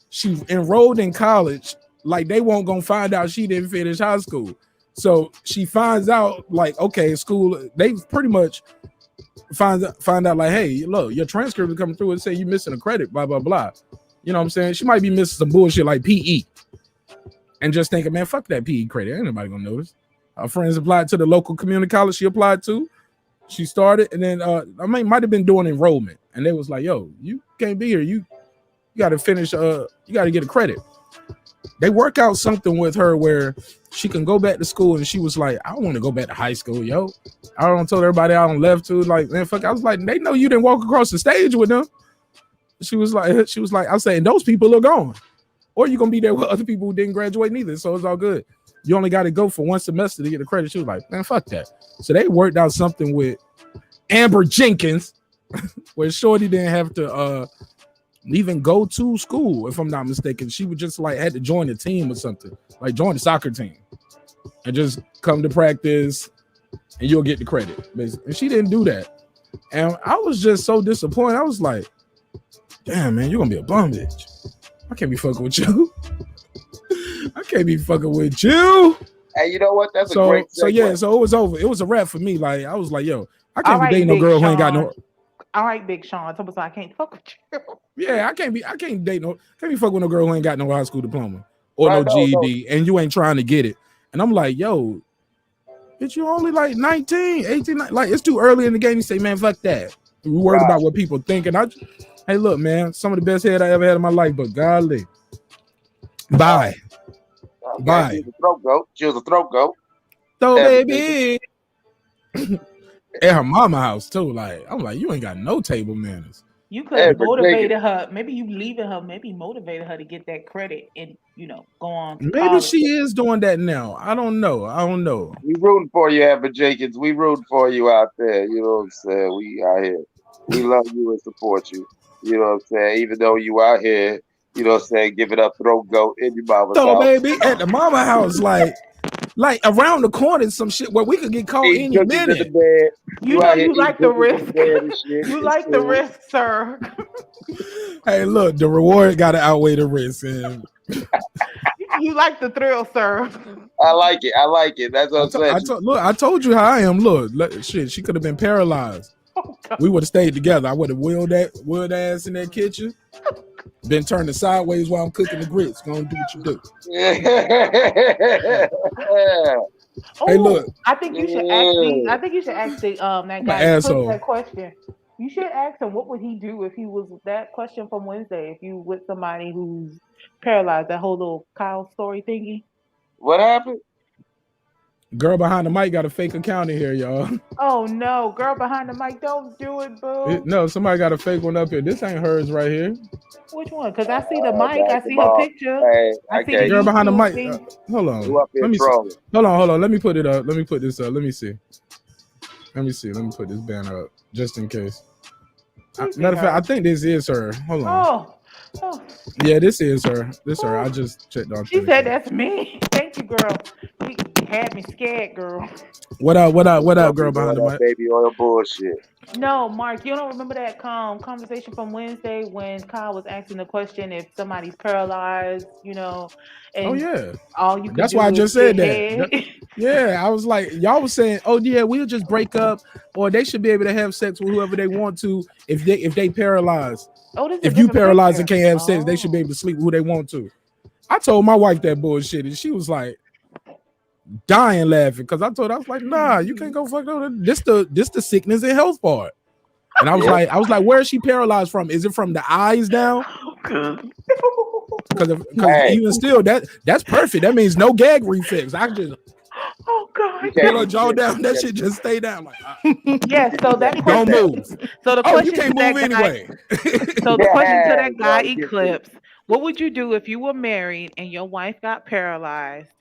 She enrolled in college. Like they won't gonna find out she didn't finish high school. So she finds out, like, okay, school, they pretty much find out like, hey, look, your transcript is coming through and say you missing a credit, blah, blah, blah. You know what I'm saying? She might be missing some bullshit like PE. And just thinking, man, fuck that PE credit. Ain't nobody gonna notice. Her friends applied to the local community college she applied to. She started, and then might have been doing enrollment. And they was like, yo, you can't be here. You gotta finish, you gotta get a credit. They work out something with her where she can go back to school, and she was like, I don't want to go back to high school, yo. I don't told everybody I don't left to. Like, man, fuck. I was like, they know you didn't walk across the stage with them. She was like, I'm saying those people are gone. Or you're gonna be there with other people who didn't graduate neither. So it's all good. You only got to go for one semester to get the credit. She was like, man, fuck that. So they worked out something with Amber Jenkins, where Shorty didn't have to even go to school, if I'm not mistaken. She would just like had to join a team or something, like join the soccer team and just come to practice and you'll get the credit, basically. And she didn't do that. And I was just so disappointed. I was like, damn, man, you're gonna be a bum bitch. I can't be fucking with you. I can't be fucking with you. Hey, you know what? That's a great segue. So yeah, so it was over. It was a wrap for me. Like I was like, yo, I can't All be dating no Big girl who ain't got Sean. no. All right, Big Sean. Somebody said I can't fuck with you. Yeah, I can't be fucking with no girl who ain't got no high school diploma or no GED, and you ain't trying to get it. And I'm like, yo, bitch, you only like 19, 18, like it's too early in the game. You say, man, fuck that. We worried about what people think. And hey, look, man, some of the best head I ever had in my life, but golly. Bye. Okay, Bye. She was a throat goat. She was a throat goat. So baby. At her mama house too. Like, I'm like, you ain't got no table manners. You could have motivated her. Maybe you leaving her. Maybe motivated her to get that credit and go on. Maybe college. she is doing that now. I don't know. We rooting for you, Amber Jenkins. We rooting for you out there. You know what I'm saying? We out here. We love you and support you. You know what I'm saying? Even though you out here, you know what I'm saying, giving up throat goat in your mama's house. So baby, at the mama house, like around the corner, some shit where we could get caught any minute. You know you like the risk. You like the risk, sir. Hey, look, the reward got to outweigh the risk. And you like the thrill, sir. I like it. That's what I'm saying. Look, I told you how I am. Look, shit, she could have been paralyzed. Oh, we would have stayed together. I would have wheeled ass in that kitchen. Been turning sideways while I'm cooking the grits. Gonna do what you do. Hey, look. I think you should ask that guy who put that question. You should ask him what would he do if he was that question from Wednesday. If you with somebody who's paralyzed, that whole little Kyle story thingy. What happened? Girl behind the mic got a fake account in here, y'all. Oh no, girl behind the mic, don't do it, boo. No, somebody got a fake one up here. This ain't hers right here. Which one? Because I see the mic, I see her picture. Hey, I see the girl behind the mic. Hold on. Let me see. Hold on. Let me put it up. Let me put this up. Let me see. Let me put this banner up just in case. Matter of fact, I think this is her. Hold on. Oh. Yeah, this is her. Her. I just checked on. She said that's me. Thank you, girl. You had me scared, girl. What up, girl behind the mic? Baby oil bullshit. No, Mark, you don't remember that conversation from Wednesday when Kyle was asking the question if somebody's paralyzed, and oh yeah, all you could that's do why I just said that. Yeah, I was like, y'all was saying, oh yeah, we'll just break up, or they should be able to have sex with whoever they want to if they paralyzed. Oh, if you paralyzed and can't have sex, they should be able to sleep with who they want to. I told my wife that bullshit, and she was like dying laughing because I told her, I was like, nah, you can't go fuck over this the sickness and health part. And I was like, where is she paralyzed from? Is it from the eyes down? Because even still, that's perfect. That means no gag refix. I just pull her jaw down. That shit just stay down. Like, yes. So that don't move. So the question you can't move anyway. So the question to that guy Eclipse: what would you do if you were married and your wife got paralyzed,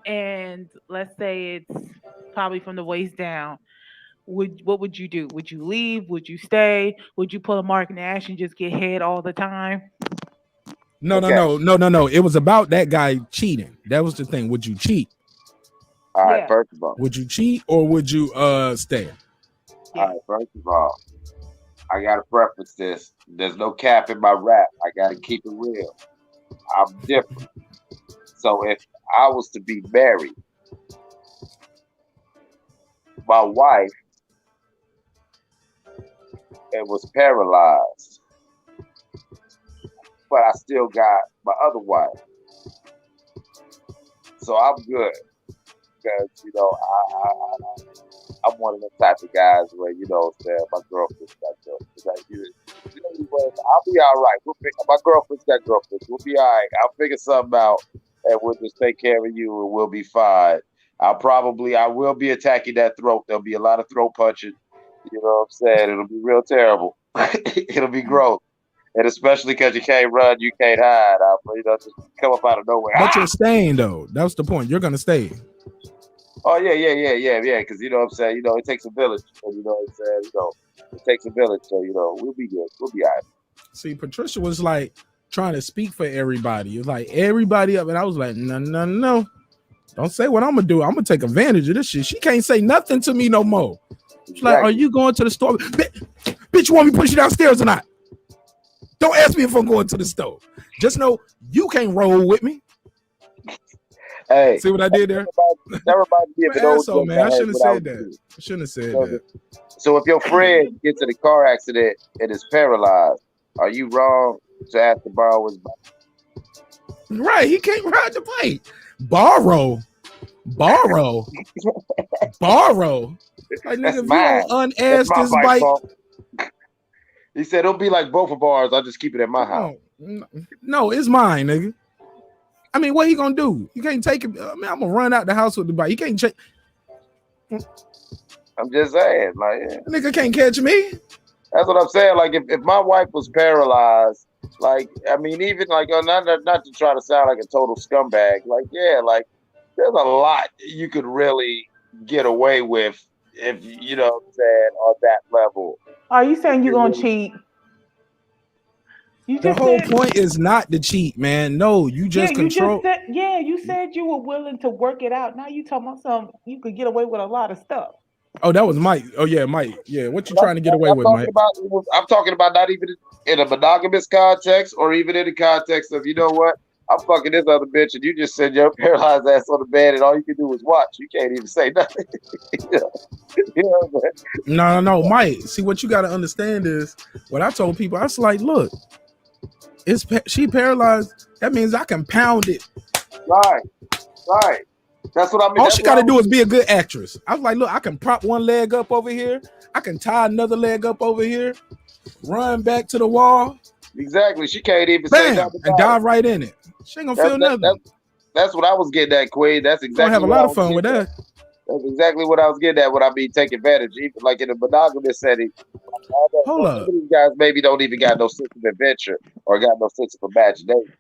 and let's say it's probably from the waist down? What would you do? Would you leave? Would you stay? Would you pull a Marq Nash and just get head all the time? No. It was about that guy cheating. That was the thing. Would you cheat? All right, first of all. Would you cheat or would you stay? All right, first of all, I gotta preface this. There's no cap in my rap. I gotta keep it real. I'm different. So if I was to be married, my wife and was paralyzed, but I still got my other wife. So I'm good. Because, you know, I'm one of the type of guys where, you know, my girlfriend's got girlfriends. Like, I'll be all right. My girlfriend's got girlfriends. We'll be all right. I'll figure something out and we'll just take care of you and we'll be fine. I will be attacking that throat. There'll be a lot of throat punching. You know what I'm saying? It'll be real terrible. It'll be gross. And especially because you can't run, you can't hide. Just come up out of nowhere. But you're staying, though. That's the point. You're going to stay. Oh, yeah. Because, you know what I'm saying? You know, it takes a village. And, you know what I'm saying? You know, it takes a village. So, you know, we'll be good. We'll be all right. See, Patricia was like trying to speak for everybody. It was like everybody up. And I was like, no. Don't say what I'm going to do. I'm going to take advantage of this shit. She can't say nothing to me no more. She's like, are you going to the store? Bitch, you want me to push you downstairs or not? Don't ask me if I'm going to the store. Just know you can't roll with me. Hey, see what I did there? That reminds me of an old joke. Man, I shouldn't have said that. I shouldn't have said that. So if your friend gets in a car accident and is paralyzed, are you wrong to ask to borrow his bike? Right, he can't ride the bike. Borrow. Like, nigga, if you don't unask this bike. He said it'll be like both of ours. I'll just keep it at my house. No, it's mine, nigga. I mean, what he gonna do? You can't take it. I mean, I'm gonna run out the house with the bike. You can't check. I'm just saying, like, yeah. Nigga can't catch me. That's what I'm saying. Like, if my wife was paralyzed, like, I mean, even like, not to try to sound like a total scumbag, like, yeah, like, there's a lot you could really get away with if you know what I'm saying on that level. Are you saying you're gonna cheat? The whole point is not to cheat, man. No, you just control. You said you were willing to work it out. Now you talking about something you could get away with a lot of stuff. Oh, that was Mike. Oh yeah, Mike. Yeah, what you trying to get away with, Mike? I'm talking about not even in a monogamous context or even in the context of, you know what? I'm fucking this other bitch, and you just send your paralyzed ass on the bed, and all you can do is watch. You can't even say nothing. You know what I'm saying? No, Mike. See, what you got to understand is what I told people. I was like, look, she paralyzed. That means I can pound it. Right. That's what I mean. All she got to do is be a good actress. I was like, look, I can prop one leg up over here. I can tie another leg up over here. Run back to the wall. Exactly. She can't even say nothing. And dive right in it. She ain't gonna feel nothing. That's what I was getting at, Queen. That's exactly. Gonna have a lot of fun with that. That's exactly what I was getting at when I mean take advantage. Even like in a monogamous setting. Hold up. These guys maybe don't even got no sense of adventure or got no sense of imagination.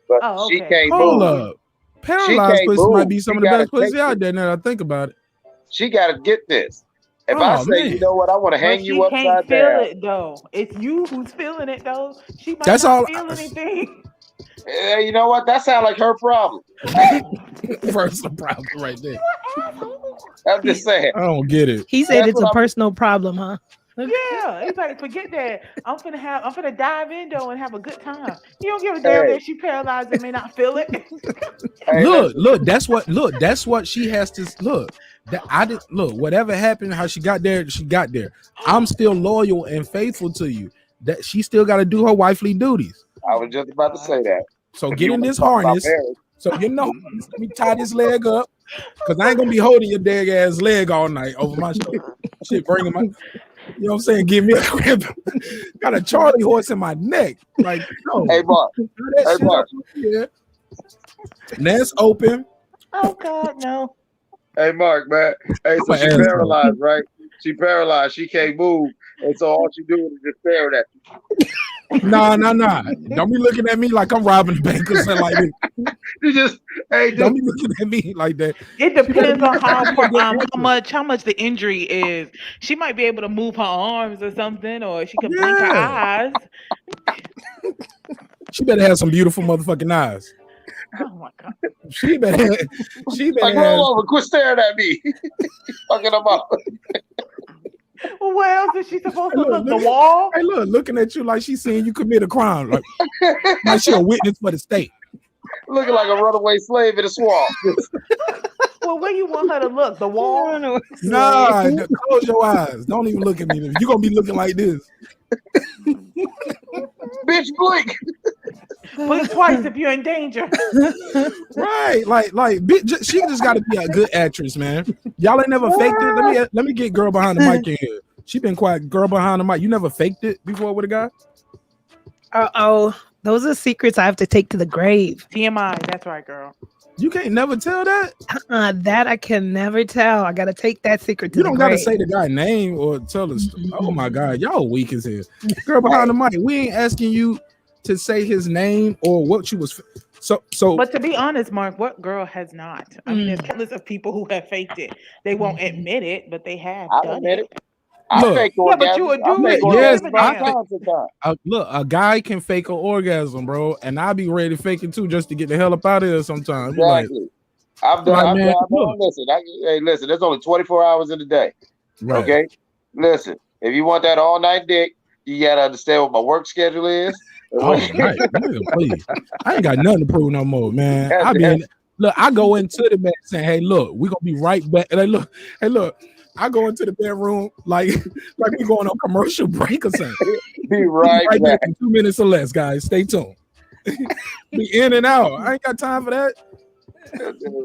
But she can't move. Hold up. Paralyzed pussy might be some of the best pussy out there now that I think think about it. She gotta get this. If I say, you know what, I want to hang you upside down. She can't feel it though. It's you who's feeling it though. She might not feel anything. You know what? That sounds like her problem. Personal problem right there. I'm just saying. I don't get it. He said it's a personal problem, huh? Yeah, he's like, forget that. I'm finna dive in though and have a good time. You don't give a damn that she paralyzed and may not feel it. Look, that's what she has to look. Whatever happened, how she got there, she got there. I'm still loyal and faithful to you. That she still got to do her wifely duties. I was just about to say that. So get in this harness. So let me tie this leg up, because I ain't gonna be holding your dead ass leg all night over my shoulder. Shit, bringing my. You know what I'm saying? Give me a grip. Got a Charlie horse in my neck. Like, no. Hey, Mark. Hey, Mark. Yeah. Nest open. Oh God, no. Hey, Mark, man. Hey, so she paralyzed, right? She paralyzed. She can't move, and so all she doing is just staring at you. Nah. Don't be looking at me like I'm robbing the bank or something like that. You just, hey, don't be looking at me like that. It depends on how much the injury is. She might be able to move her arms or something, or she can blink her eyes. She better have some beautiful motherfucking eyes. Oh my God. She better like, roll over, quit staring at me. Fucking them up. Well, where else is she supposed to look? The wall? Hey, look, looking at you like she's seeing you commit a crime. Like she a witness for the state. Looking like a runaway slave in a swamp. Well, where you want her to look? The wall? Nah, close your eyes. Don't even look at me. You're going to be looking like this. Bitch, blink. Blink twice if you're in danger. Right. Like, she just got to be a good actress, man. Y'all ain't never faked it. Let me get girl behind the mic in here. She been quiet. Girl behind the mic. You never faked it before with a guy? Uh-oh. Those are secrets I have to take to the grave. TMI. That's right, girl. You can't never tell that? That I can never tell. I got to take that secret to you the grave. You don't got to say the guy's name or tell us. Oh, my God. Y'all weak as hell. Girl behind the mic. We ain't asking you to say his name or what you was... So, but to be honest, Mark, what girl has not? I mean, there's countless of people who have faked it. They won't admit it, but they have done it. I fake orgasm. But you would do it. Yes, Look, a guy can fake an orgasm, bro, and I'll be ready to fake it too, just to get the hell up out of here sometimes. Exactly. I've done. Listen, listen. There's only 24 hours in the day. Right. Okay. Listen, if you want that all night dick, you gotta understand what my work schedule is. Oh, right. Please. I ain't got nothing to prove no more, man. I go into the man saying, "Hey, look, we gonna be right back." And look. I go into the bedroom like we going on commercial break or something. Be right back in 2 minutes or less, guys. Stay tuned. Be in and out. I ain't got time for that.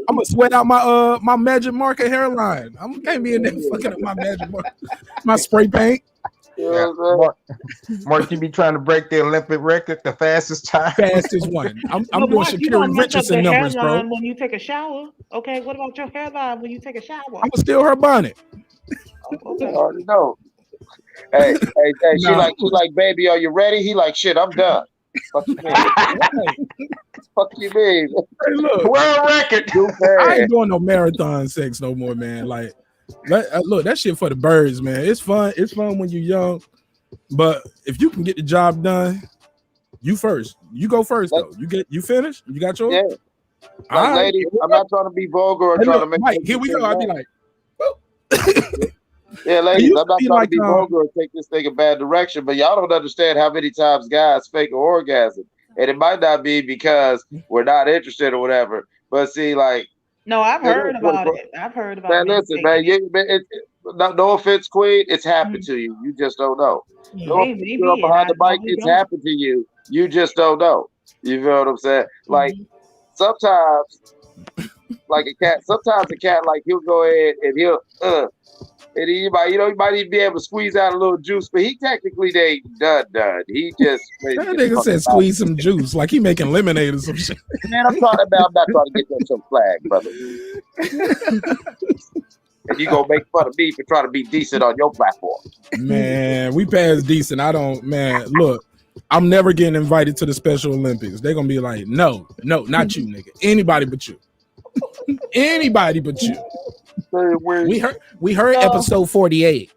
I'm gonna sweat out my magic marker hairline. I can't be in there fucking up my magic marker, my spray paint. Yeah. Mark, you be trying to break the Olympic record, the fastest time. Fastest one. I'm doing Shakira Richardson numbers, bro. When you take a shower, okay. What about your hairline when you take a shower? I'm gonna steal her bonnet. Okay. I already know. Hey, she like, baby, are you ready? He like, shit, I'm done. Fuck you mean? Fuck you mean? Hey, look, world record. I ain't doing no marathon sex no more, man. Like. Look, that shit for the birds, man. It's fun. It's fun when you're young, but if you can get the job done, you first. You go first, though. You finished? You got yours? Yeah. Like, lady, I'm not trying to be vulgar or trying to make. Mike, here we go. I'll be like, yeah, ladies, I'm not trying to be vulgar or take this thing a bad direction, but y'all don't understand how many times guys fake an orgasm, and it might not be because we're not interested or whatever. But see, like. No, I've heard about it. I've heard about it. Man, listen, man. No offense, Queen. It's happened to you. You just don't know. Maybe behind the mic, it's happened to you. You just don't know. You feel what I'm saying? Like sometimes, like a cat. Sometimes a cat, like he'll go ahead and he'll and he might, you might even be able to squeeze out a little juice, but he technically ain't done. He just that nigga said squeeze some juice, like he making lemonade or some shit. Man, I'm not trying to get that some flag, brother. And you gonna make fun of me for trying to be decent on your platform. Man, we passed decent. Look, I'm never getting invited to the Special Olympics. They're gonna be like, no, not you, nigga. Anybody but you. Anybody but you. We heard episode 48.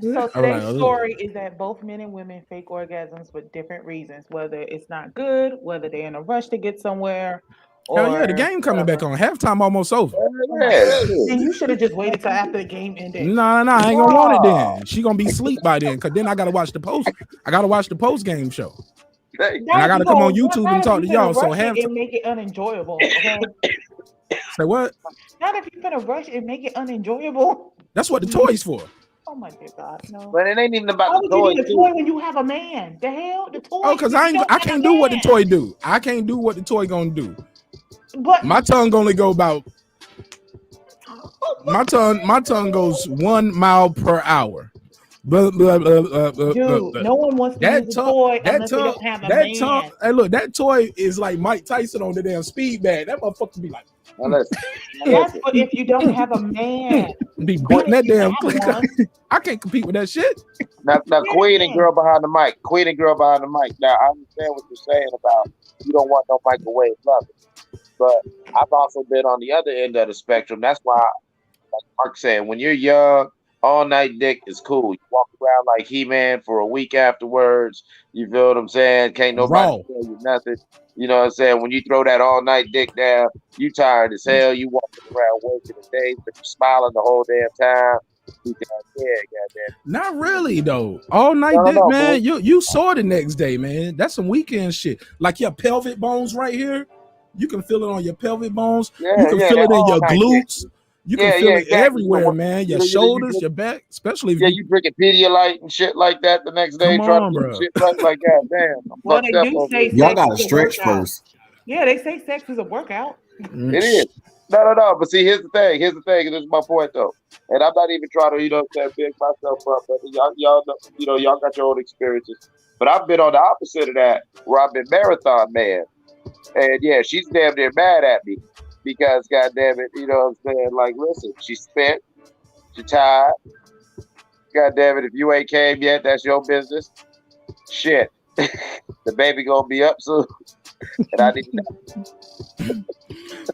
So today's story is that both men and women fake orgasms for different reasons, whether it's not good, whether they're in a rush to get somewhere. Hell yeah, the game coming back on. Halftime almost over. And you should have just waited till after the game ended. No, I ain't gonna want it then. She gonna be asleep by then, cause then I gotta watch the post. I gotta watch the post game show. And I gotta come on YouTube and talk to y'all. So halftime make it unenjoyable. Okay? Say what? Not if you're gonna rush and make it unenjoyable. That's what the toy's for. Oh my dear God, no. But it ain't even about the toy. Why would you need a toy when you have a man? The hell, the toy. Oh, cause I can't do what the toy do. I can't do what the toy gonna do. But my tongue only go about. My tongue goes 1 mile per hour. Dude, no one wants to use a toy unless they don't have a man. Hey, look, that toy is like Mike Tyson on the damn speed bag. That motherfucker be like, that's what if you don't have a man. Be beating that damn click. I can't compete with that shit. Now, Queen and girl behind the mic. Queen and girl behind the mic. Now, I understand what you're saying about you don't want no microwave loving. But I've also been on the other end of the spectrum. That's why, like Mark said, when you're young, all night dick is cool. You walk around like He-Man for a week afterwards. You feel what I'm saying? Can't nobody tell you nothing. You know what I'm saying? When you throw that all night dick down, you tired as hell. You walking around working the day, but you smiling the whole damn time. Not really though. All night dick, man. You saw the next day, man. That's some weekend shit. Like your pelvic bones right here. You can feel it on your pelvic bones. You can feel it in your glutes. You can feel it everywhere, man. Your shoulders, your back, especially if you drinking Pedialyte and shit like that the next day. Trying to do shit like God damn. Well, they do say y'all gotta stretch first. Yeah, they say sex is a workout. It is. No. But see, here's the thing. And this is my point, though. And I'm not even trying to, big myself up. But y'all know, y'all got your own experiences. But I've been on the opposite of that, where I've been marathon man. And yeah, she's damn near mad at me because, goddamn it, you know what I'm saying? Like, listen, she's spent, she's tired. Goddamn it, if you ain't came yet, that's your business. Shit, the baby gonna be up soon, and I need to.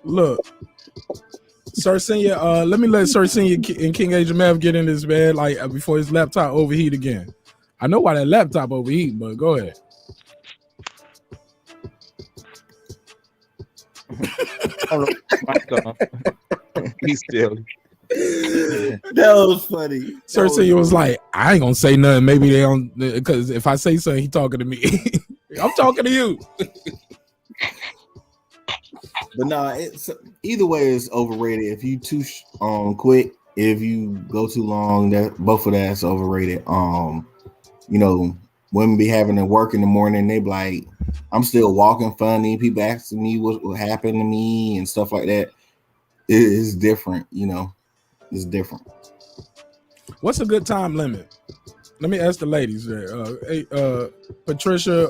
Look, Sir Senior, let me let Sir Senior and King Agent Mav get in this bed like before his laptop overheat again. I know why that laptop overheat, but go ahead. He's still. That was funny. Sir Senior was like, I ain't gonna say nothing. Maybe they don't, because if I say something, he talking to me. I'm talking to you. But no, it's either way is overrated. If you too quick, if you go too long, that both of that's overrated. Women be having to work in the morning, they be like, I'm still walking funny. People asking me what happened to me and stuff like that. It is different, it's different. What's a good time limit? Let me ask the ladies there. Patricia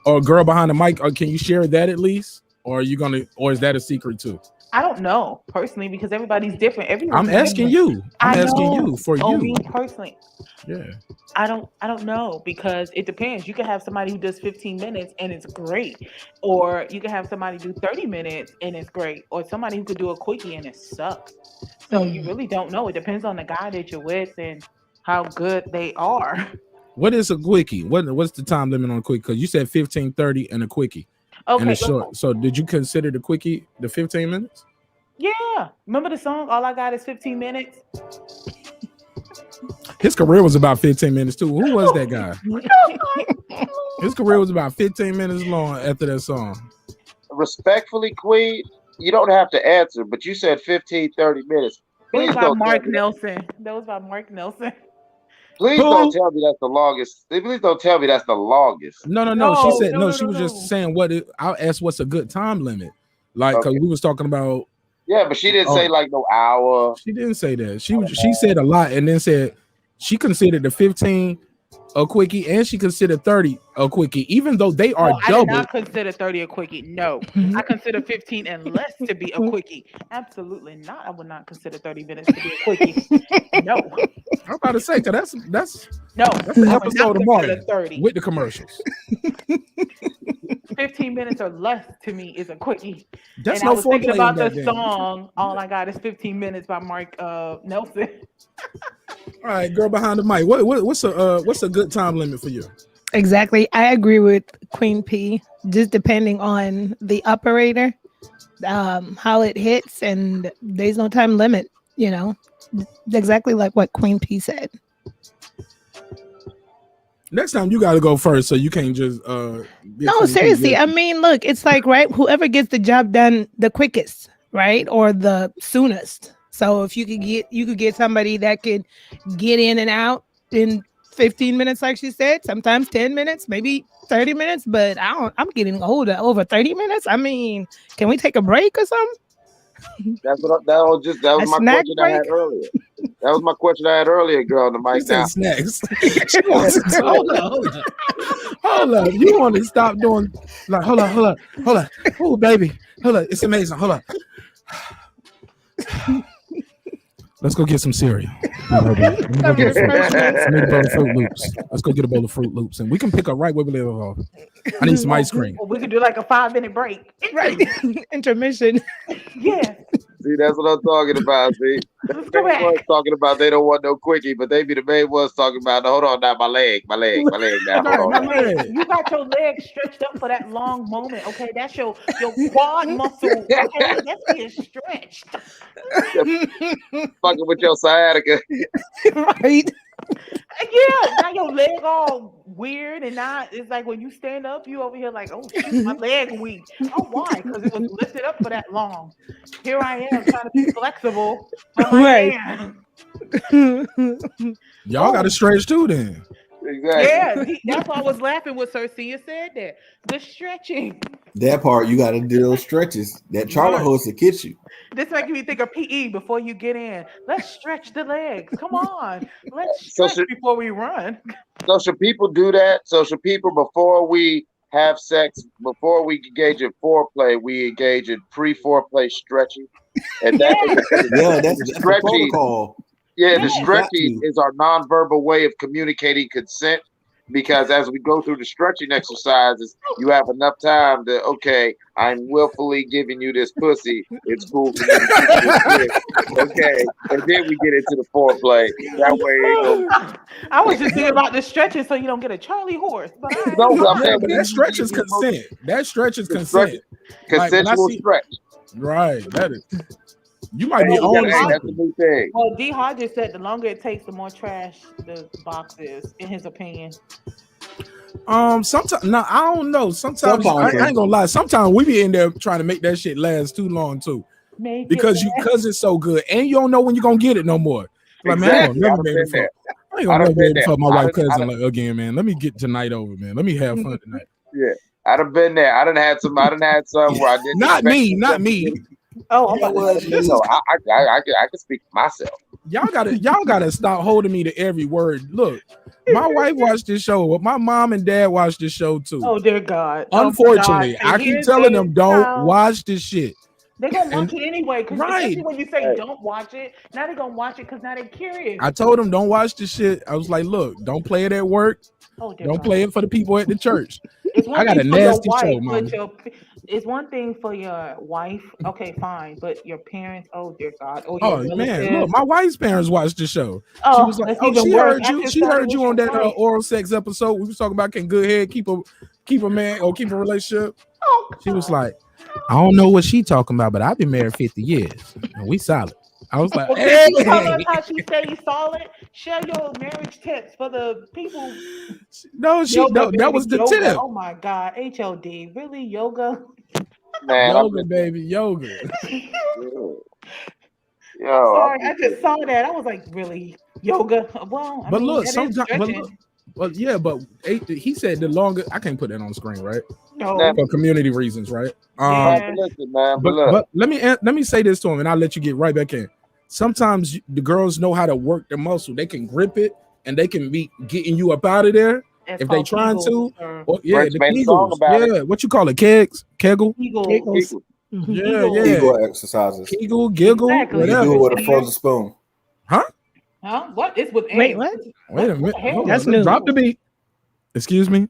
or girl behind the mic, can you share that at least? Or are you or is that a secret too? I don't know personally because everybody's different. I'm asking you. I'm asking you for you. Me personally. Yeah. I don't know because it depends. You can have somebody who does 15 minutes and it's great, or you can have somebody do 30 minutes and it's great, or somebody who could do a quickie and it sucks. So you really don't know. It depends on the guy that you're with and how good they are. What is a quickie? What's the time limit on a quickie? Because you said 15, 30 and a quickie. Okay. And a short. So did you consider the quickie the 15 minutes? Yeah. Remember the song, All I Got Is 15 Minutes? His career was about 15 minutes too. Who was that guy? His career was about 15 minutes long after that song. Respectfully, Queen, you don't have to answer, but you said 15, 30 minutes. Please it was by Marq Nelson. That was by Marq Nelson. Please don't tell me that's the longest. Please don't tell me that's the longest. No. She said no. She was just saying I asked what's a good time limit, like because we was talking about. Yeah, but she didn't say like no hour. She didn't say that. She said a lot and then said she considered the 15 a quickie and she considered 30 a quickie, even though they are double. I did not consider 30 a quickie. No, I consider 15 and less to be a quickie. Absolutely not. I would not consider 30 minutes to be a quickie. No. I'm about to say, because that's the episode of Martin 30 with the commercials. 15 minutes or less to me is a quickie. That's and no I was thinking about the game. song All I Got Is 15 Minutes by Marq Nelson. All right, girl behind the mic. What's a good time limit for you? Exactly. I agree with Queen P. Just depending on the operator, how it hits, and there's no time limit, exactly like what Queen P said. Next time you got to go first, so you can't just. No, seriously. I mean, look, it's like, right, whoever gets the job done the quickest, right, or the soonest. So if you could get somebody that could get in and out in 15 minutes, like she said, sometimes 10 minutes, maybe 30 minutes, but I'm getting older, over 30 minutes. I mean, can we take a break or something? That was my snack question break? I had earlier. That was my question I had earlier, girl. On the mic now. Snacks. Hold up. You want to stop doing like hold up. Oh baby. Hold up. It's amazing. Hold up. Let's go get some cereal. Let's go get Fruit Loops. Let's go get a bowl of Fruit Loops, and we can pick up right where we live off. I need some ice cream. We could do like a 5-minute break. Right. Intermission. Yeah. See, that's what I'm talking about. See, the main ones talking about they don't want no quickie, but they be the main ones talking about. Hold on, now my leg now. Hold on. You got your legs stretched up for that long moment. Okay, that's your quad muscle. Okay, that's being stretched. Fucking with your sciatica. Right. Yeah, now your leg all weird, and now it's like when you stand up, you over here like, oh shoot, my leg weak. Oh, why? Because it was lifted up for that long. Here I am trying to be flexible. Right. Y'all got to stretch too, then. Exactly. Yeah, that's why I was laughing when Sir Cia said that. The stretching. That part you got to do those stretches. That Charlie horse will get you. This making me think of PE before you get in. Let's stretch the legs. Come on. Let's stretch before we run. So should people do that? So should people, before we have sex, before we engage in foreplay, we engage in pre-foreplay stretching? And that's the protocol. Yeah, the stretching is our nonverbal way of communicating consent, because as we go through the stretching exercises, you have enough time to, okay, I'm willfully giving you this pussy. It's cool for me to keep this. Okay, and then we get into the foreplay. That way, I was just thinking about the stretching so you don't get a Charlie horse. But that stretch is consent. That stretch is consent. Consensual stretch. Right. That is. You might be on that's the new thing. Well, D. Hodges said the longer it takes, the more trash the box is, in his opinion. Sometimes I don't know. Sometimes I ain't gonna lie. Sometimes we be in there trying to make that shit last too long too, because it's so good, and you don't know when you're gonna get it no more. Like exactly. man, I ain't gonna never fuck my wife cousin again, man. Let me get tonight over, man. Let me have fun tonight. Yeah, I'd have been there. I done had some where I didn't. Not me. Oh, so I can speak for myself. Y'all gotta stop holding me to every word. Look, my wife watched this show. My mom and dad watched this show too. Oh dear God! Unfortunately, I keep telling them don't watch this shit. They're gonna watch it anyway, because especially when you say don't watch it, now they're gonna watch it because now they're curious. I told them don't watch this shit. I was like, look, don't play it at work. Don't play it for the people at the church. I got a nasty show, Mom. It's one thing for your wife, okay, fine, but your parents, oh dear God, man, look, my wife's parents watched the show. Oh, she was like, she heard you on that oral sex episode. We was talking about can good head keep a man or keep a relationship. Oh, she was like, I don't know what she talking about, but I've been married 50 years and we solid. I was like, hey. You tell us how she stays solid. Share your marriage tips for the people. No, that was the tip. Oh my God, HOD, really yoga? Man, yoga, baby, yoga. Sorry, I just saw that. I was like, really yoga? Well, but look, sometimes. Well, yeah, but he said the longer I can't put that on the screen, right? No, for community reasons, right? Listen, man, but let me say this to him, and I'll let you get right back in. Sometimes the girls know how to work the muscle; they can grip it, and they can be getting you up out of there if they trying to. Or, the Kegels. Yeah, what you call it? Kegels? Kegels. Yeah. Kegel exercises. Kegel, giggle, whatever. You do it with a frozen spoon. Huh? What? It's with wait, what? Wait a minute. That's new. Drop the beat. Excuse me.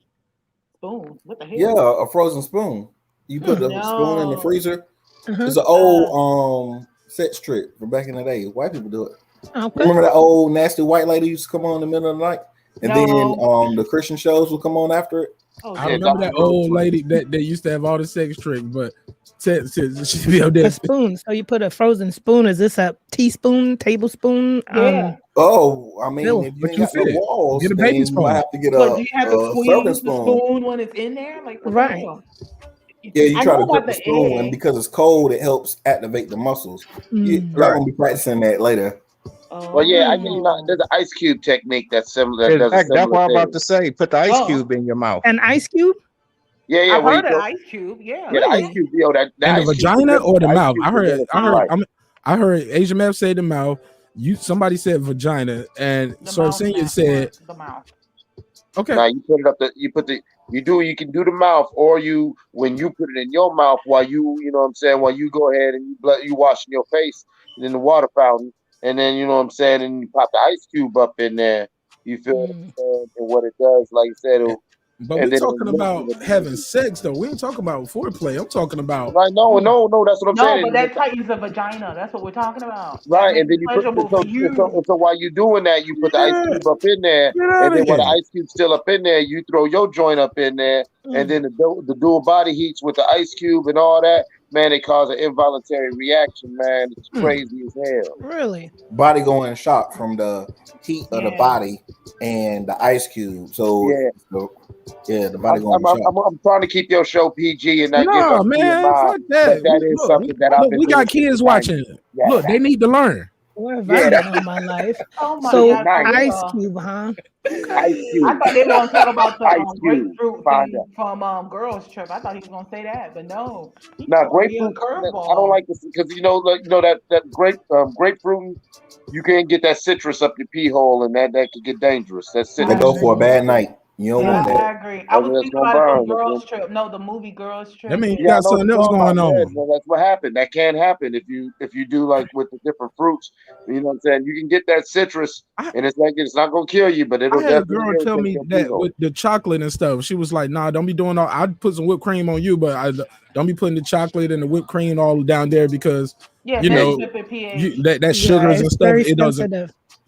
Spoon. What the hell? Yeah, a frozen spoon. You put the spoon in the freezer. It's an old sex trick from back in the day. White people do it. Okay. Remember that old nasty white lady used to come on in the middle of the night, and then the Christian shows would come on after it. I remember that old lady that they used to have all the sex tricks, but she'd be up there. A spoon. So you put a frozen spoon. Is this a teaspoon, tablespoon? Yeah. I mean, if you ain't got no walls, get a baby spoon. You have to get do you have to squeeze the spoon when it's in there? Like right. Yeah, you try to grip the spoon, and because it's cold, it helps activate the muscles. You're gonna be practicing that later. Well, yeah, I mean, there's an ice cube technique that's similar. That's what I'm about to say. Put the ice cube in your mouth. An ice cube? Yeah. I've heard of Ice Cube. Yeah. Yeah, the Ice Cube. Yo, that and the Ice Cube vagina or the mouth? Cube I heard Asian Meth say the mouth. Somebody said vagina, and Sir Senior said the mouth. Okay. Now you put it up. You can do the mouth, or when you put it in your mouth while you know what I'm saying, while you go ahead and you washing your face in the water fountain, and then you know what I'm saying, and you pop the Ice Cube up in there. You feel what I'm saying? And what it does, like you said. But we're talking about having sex, though. We ain't talking about foreplay. I'm talking about right. No. That's what I'm saying. No, but that tightens the vagina. That's what we're talking about. Right, and then you put so while you doing that, you put the Ice Cube up in there, and then while the Ice Cube's still up in there, you throw your joint up in there, and then the dual body heats with the Ice Cube and all that. Man, it cause an involuntary reaction. Man, it's crazy as hell. Really, body going in shock from the heat of the body and the Ice Cube. So the body going in shock. I'm trying to keep your show PG and not give up. Man, fuck that. That is something that I've been we got kids watching. Yeah. Look, they need to learn. Where have I been all my life? Oh my so God, Ice Cube, huh? Ice Cube. I thought they were gonna talk about the grapefruit thing from Girls Trip. I thought he was gonna say that, but no. Grapefruit. I don't like this because that grapefruit. You can't get that citrus up your pee hole, and that could get dangerous. That's citrus. They go for a bad night. You don't want that. I agree. I was thinking about it from Girls Trip. No, the movie Girls Trip. I mean, you got something else going on. Well, that's what happened. That can happen if you do like with the different fruits. You know what I'm saying? You can get that citrus, and it's not gonna kill you, but it'll. I had a girl tell me that with the chocolate and stuff. She was like, "Nah, don't be doing all. I'd put some whipped cream on you, but I don't be putting the chocolate and the whipped cream all down there because you know that sugars and stuff. It doesn't.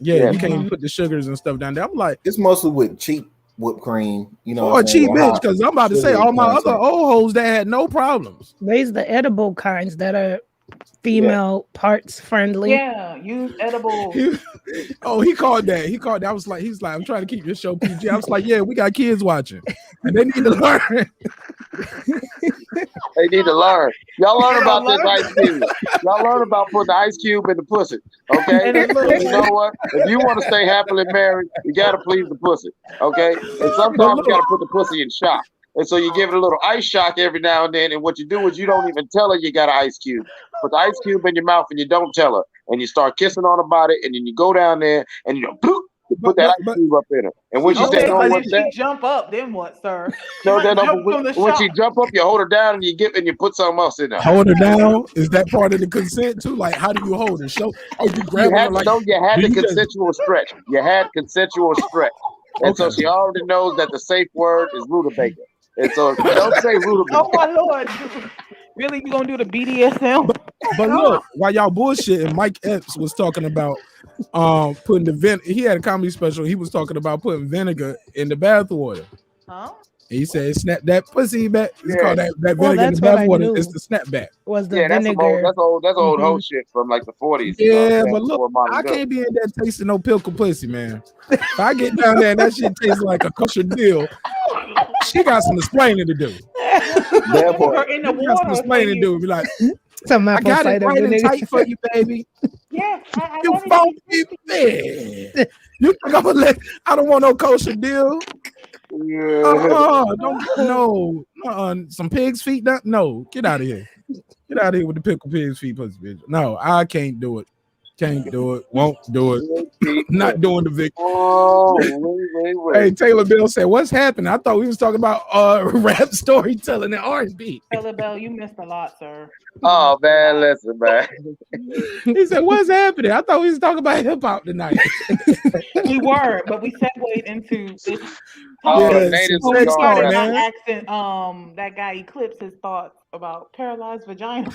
Yeah, you can't even put the sugars and stuff down there. I'm like, it's mostly with cheap whipped cream, you know, or a cheap bitch, because I'm about to say all my other old hoes that had no problems. There's the edible kinds that are female parts friendly. Yeah, use edible. He called that. I was like, he's like, I'm trying to keep your show PG. I was like, yeah, we got kids watching, and they need to learn. They need to learn. Y'all learn about this Ice Cube. Y'all learn about putting the Ice Cube in the pussy. Okay? You know what? If you want to stay happily married, you gotta please the pussy. Okay? And sometimes you gotta put the pussy in shock. And so you give it a little ice shock every now and then. And what you do is you don't even tell her you got an Ice Cube. Put the Ice Cube in your mouth and you don't tell her. And you start kissing on her body, and then you go down there and you go, put that Ice Cube up in her. And when she says, "Oh, what's that?" Jump up, then what, sir? No, when she jump up, you hold her down and you put something else in there. Hold her down? Is that part of the consent too? Like, how do you hold her? You grab her like? No, you had the consensual stretch. You had consensual stretch, and so she already knows that the safe word is rutabaga. And so don't say rutabaga. Oh my Lord. Really, you gonna do the BDSM? But look, while y'all bullshitting, Mike Epps was talking about putting the he had a comedy special. He was talking about putting vinegar in the bath water. Huh? He said, "Snap that pussy back." It's called that vinegar in the bath water. It's the snapback. Was the vinegar? That's old hoe shit from like the 40s. Yeah, but look, I can't be in there tasting no pickle pussy, man. If I get down there and that shit tastes like a kosher deal, she got some explaining to do. Her in the water. Got some explaining to do. Be like, I got it right and tight for you, baby. Yeah, you funky man. You think I'm gonna I don't want no kosher deal. Some pig's feet. No, get out of here. Get out of here with the pickle pig's feet, pussy bitch. No, I can't do it. Can't do it. Won't do it. Not doing the Vic. Wait. Hey, Taylor Bell said, "What's happening?" I thought we was talking about rap storytelling and R&B. Taylor Bell, you missed a lot, sir. Oh man, listen, man. He said, "What's happening?" I thought we was talking about hip hop tonight. We were, but we segued into this. Accent. That guy Eclipse his thoughts about paralyzed vagina.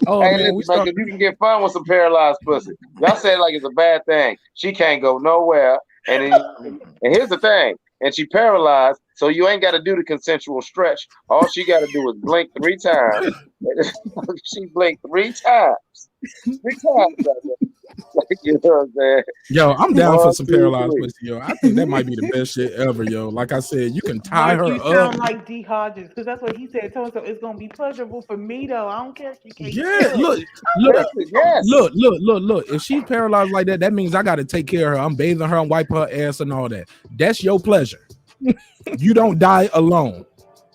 Listen, you can get fun with some paralyzed pussy. Y'all say it like it's a bad thing. She can't go nowhere, and here's the thing. And she paralyzed, so you ain't got to do the consensual stretch. All she got to do is blink 3 times. She blinked 3 times. 3 times. You know what I'm saying? Yo, I'm down for some paralyzed pussy, yo. I think that might be the best shit ever, yo. Like I said, you can tie her up. You sound like D. Hodges, because that's what he said. So it's gonna be pleasurable for me, though. I don't care if you can't. Yeah, look. If she's paralyzed like that, that means I got to take care of her. I'm bathing her, I'm wiping her ass and all that. That's your pleasure. You don't die alone.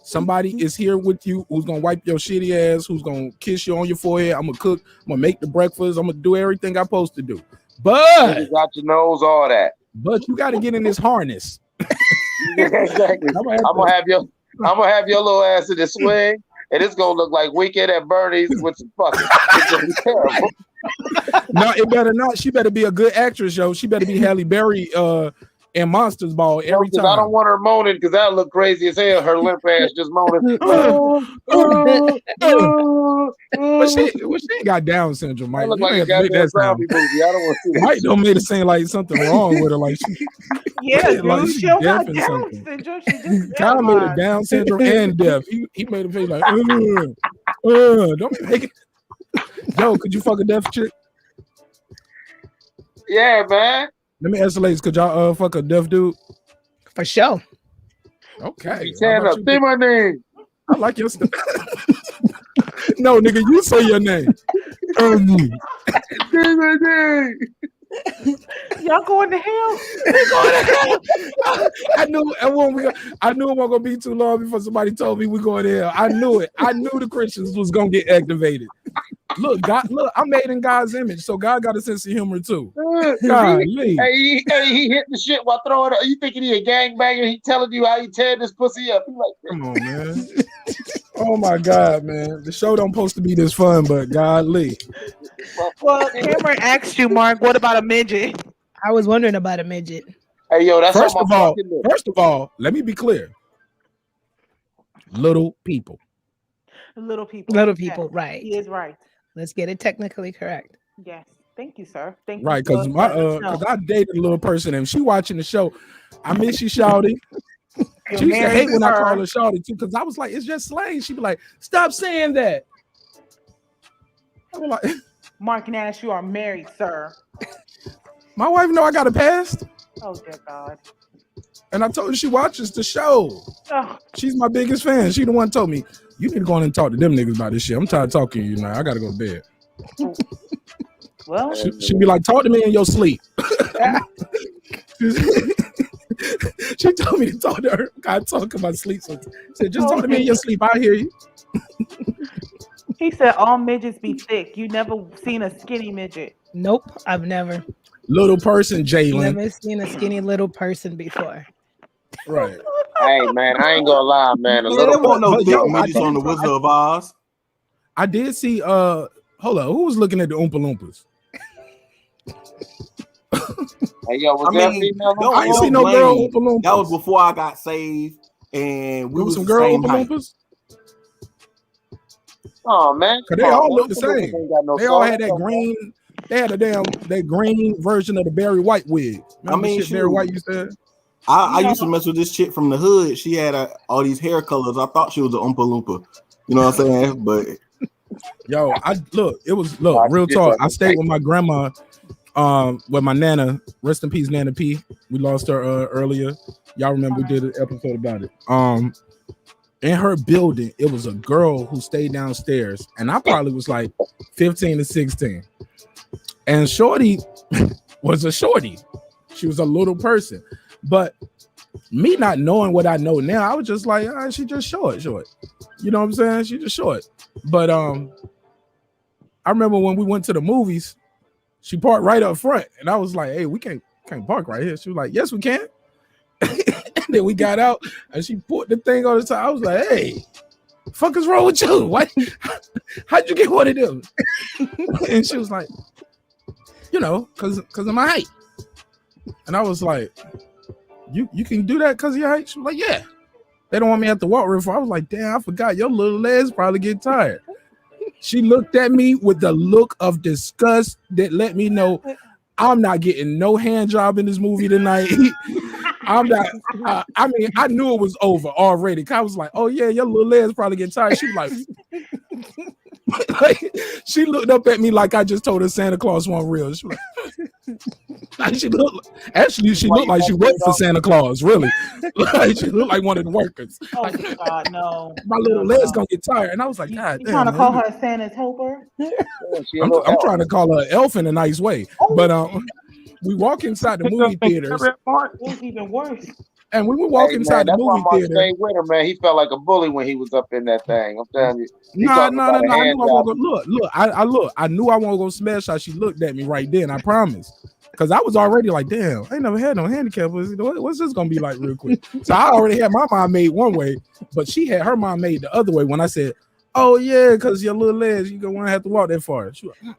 Somebody is here with you who's gonna wipe your shitty ass, who's gonna kiss you on your forehead. I'm gonna cook, I'm gonna make the breakfast, I'm gonna do everything I'm supposed to do. But you got your nose, all that. But you got to get in this harness. Exactly. I'm gonna have your little ass in the swing, and it's gonna look like Weekend at Bernie's with some fucking. It's gonna be terrible. No, it better not. She better be a good actress, yo. She better be Halle Berry in Monsters Ball every time. I don't want her moaning because that'll look crazy as hell. Her limp ass just moaning. But she ain't got Down syndrome, Mike. Look like a goddamn zombie movie. I don't want to see that. Mike don't make it seem like something wrong with her. Like she, dude, like she don't got Down syndrome. She just Kyle made it Down syndrome and deaf. He made him feel like, don't make it. Yo, could you fuck a deaf chick? Yeah, man. Let me ask the ladies, could y'all fuck a deaf dude? For sure. Okay. Stand up. Say my name. I like your stuff. No, nigga, you say your name. Say my name. Y'all going to hell? We going to hell. I knew it wasn't gonna be too long before somebody told me we going to hell. I knew it. I knew the Christians was gonna get activated. Look, God, look, I'm made in God's image, so God got a sense of humor too. God, he hitting the shit while throwing it. You thinking he a gangbanger? He telling you how he tearing this pussy up. He like, come on, man. Oh my God, man. The show don't supposed to be this fun, but golly. Well, Cameron asked you, Mark, what about a midget? I was wondering about a midget. Hey, yo, that's first of all, let me be clear. Little people. Little people. Little people, yes. right. He is right. Let's get it technically correct. Yes. Thank you, sir. Thank you. Right, because I dated a little person and she watching the show. I miss you, Shawty. She used to hate when I call her Shawty too, because I was like, it's just slang. She'd be like, stop saying that. I was like, Marq Nash, you are married, sir. My wife know I got a past. Oh dear God. And I told her she watches the show. Oh. She's my biggest fan. She the one told me, you need to go in and talk to them niggas about this shit. I'm tired of talking to you now. I gotta go to bed. Well, she'd be like, talk to me in your sleep. She told me to talk to her. I talk in my sleep. So she said, just talk to me in your sleep. I hear you. He said all midgets be thick. You never seen a skinny midget. Nope, I've never. Little person, Jalen. Never seen a skinny little person before. Right. Hey, man, I ain't gonna lie, man. There wasn't no thick midgets on the Wizard of Oz. I did see, hold on, who was looking at the Oompa Loompas? Hey, yo, was there female? I ain't see no girl Oompa Loompas. That was before I got saved, and we was some girl Oompa height. Loompas. Oh man, Cause they all look the same. They all had that green. They had that green version of the Barry White wig. Remember Barry White used to. I used to mess with this chick from the hood. She had all these hair colors. I thought she was an Oompa Loompa. You know what I'm saying? But yo, real talk. I stayed with my grandma, with my nana. Rest in peace, Nana P. We lost her earlier. Y'all remember we did an episode about it. In her building, it was a girl who stayed downstairs, and I probably was like 15 to 16. And Shorty was a shorty. She was a little person. But me not knowing what I know now, I was just like, she just short. You know what I'm saying? She just short. But I remember when we went to the movies, she parked right up front, and I was like, hey, we can't park right here. She was like, yes, we can. And then we got out, and she put the thing on the top. I was like, hey, fuck is wrong with you? What? How'd you get one of them? And she was like, you know, because of my height. And I was like, you can do that because of your height? She was like, yeah. They don't want me to have to walk real far. I was like, damn, I forgot. Your little legs probably get tired. She looked at me with the look of disgust that let me know I'm not getting no hand job in this movie tonight. I'm not. I mean, I knew it was over already. I was like, "Oh yeah, your little legs probably get tired." She was like, she looked up at me like I just told her Santa Claus wasn't real. She was like, she looked like she worked for Santa Claus. Really, like, she looked like one of the workers. Oh like, God, no! My little legs gonna get tired, and I was like, "God, you trying to call her Santa's helper?" I'm trying to call her an elf in a nice way, but we walk inside the movie theaters. It's even worse. And we were walking man, inside the that's why movie Mark theater. stayed with her, man. He felt like a bully when he was up in that thing. I'm telling you. He No. talking about a I knew I hand wasn't job. gonna look. I knew I wasn't gonna smash how she looked at me right then. I promise. Cause I was already like, damn, I ain't never had no handicap. What's this gonna be like real quick? So I already had my mind made one way, but she had her mind made the other way when I said, oh yeah, because your little legs, you're gonna have to walk that far. She was like,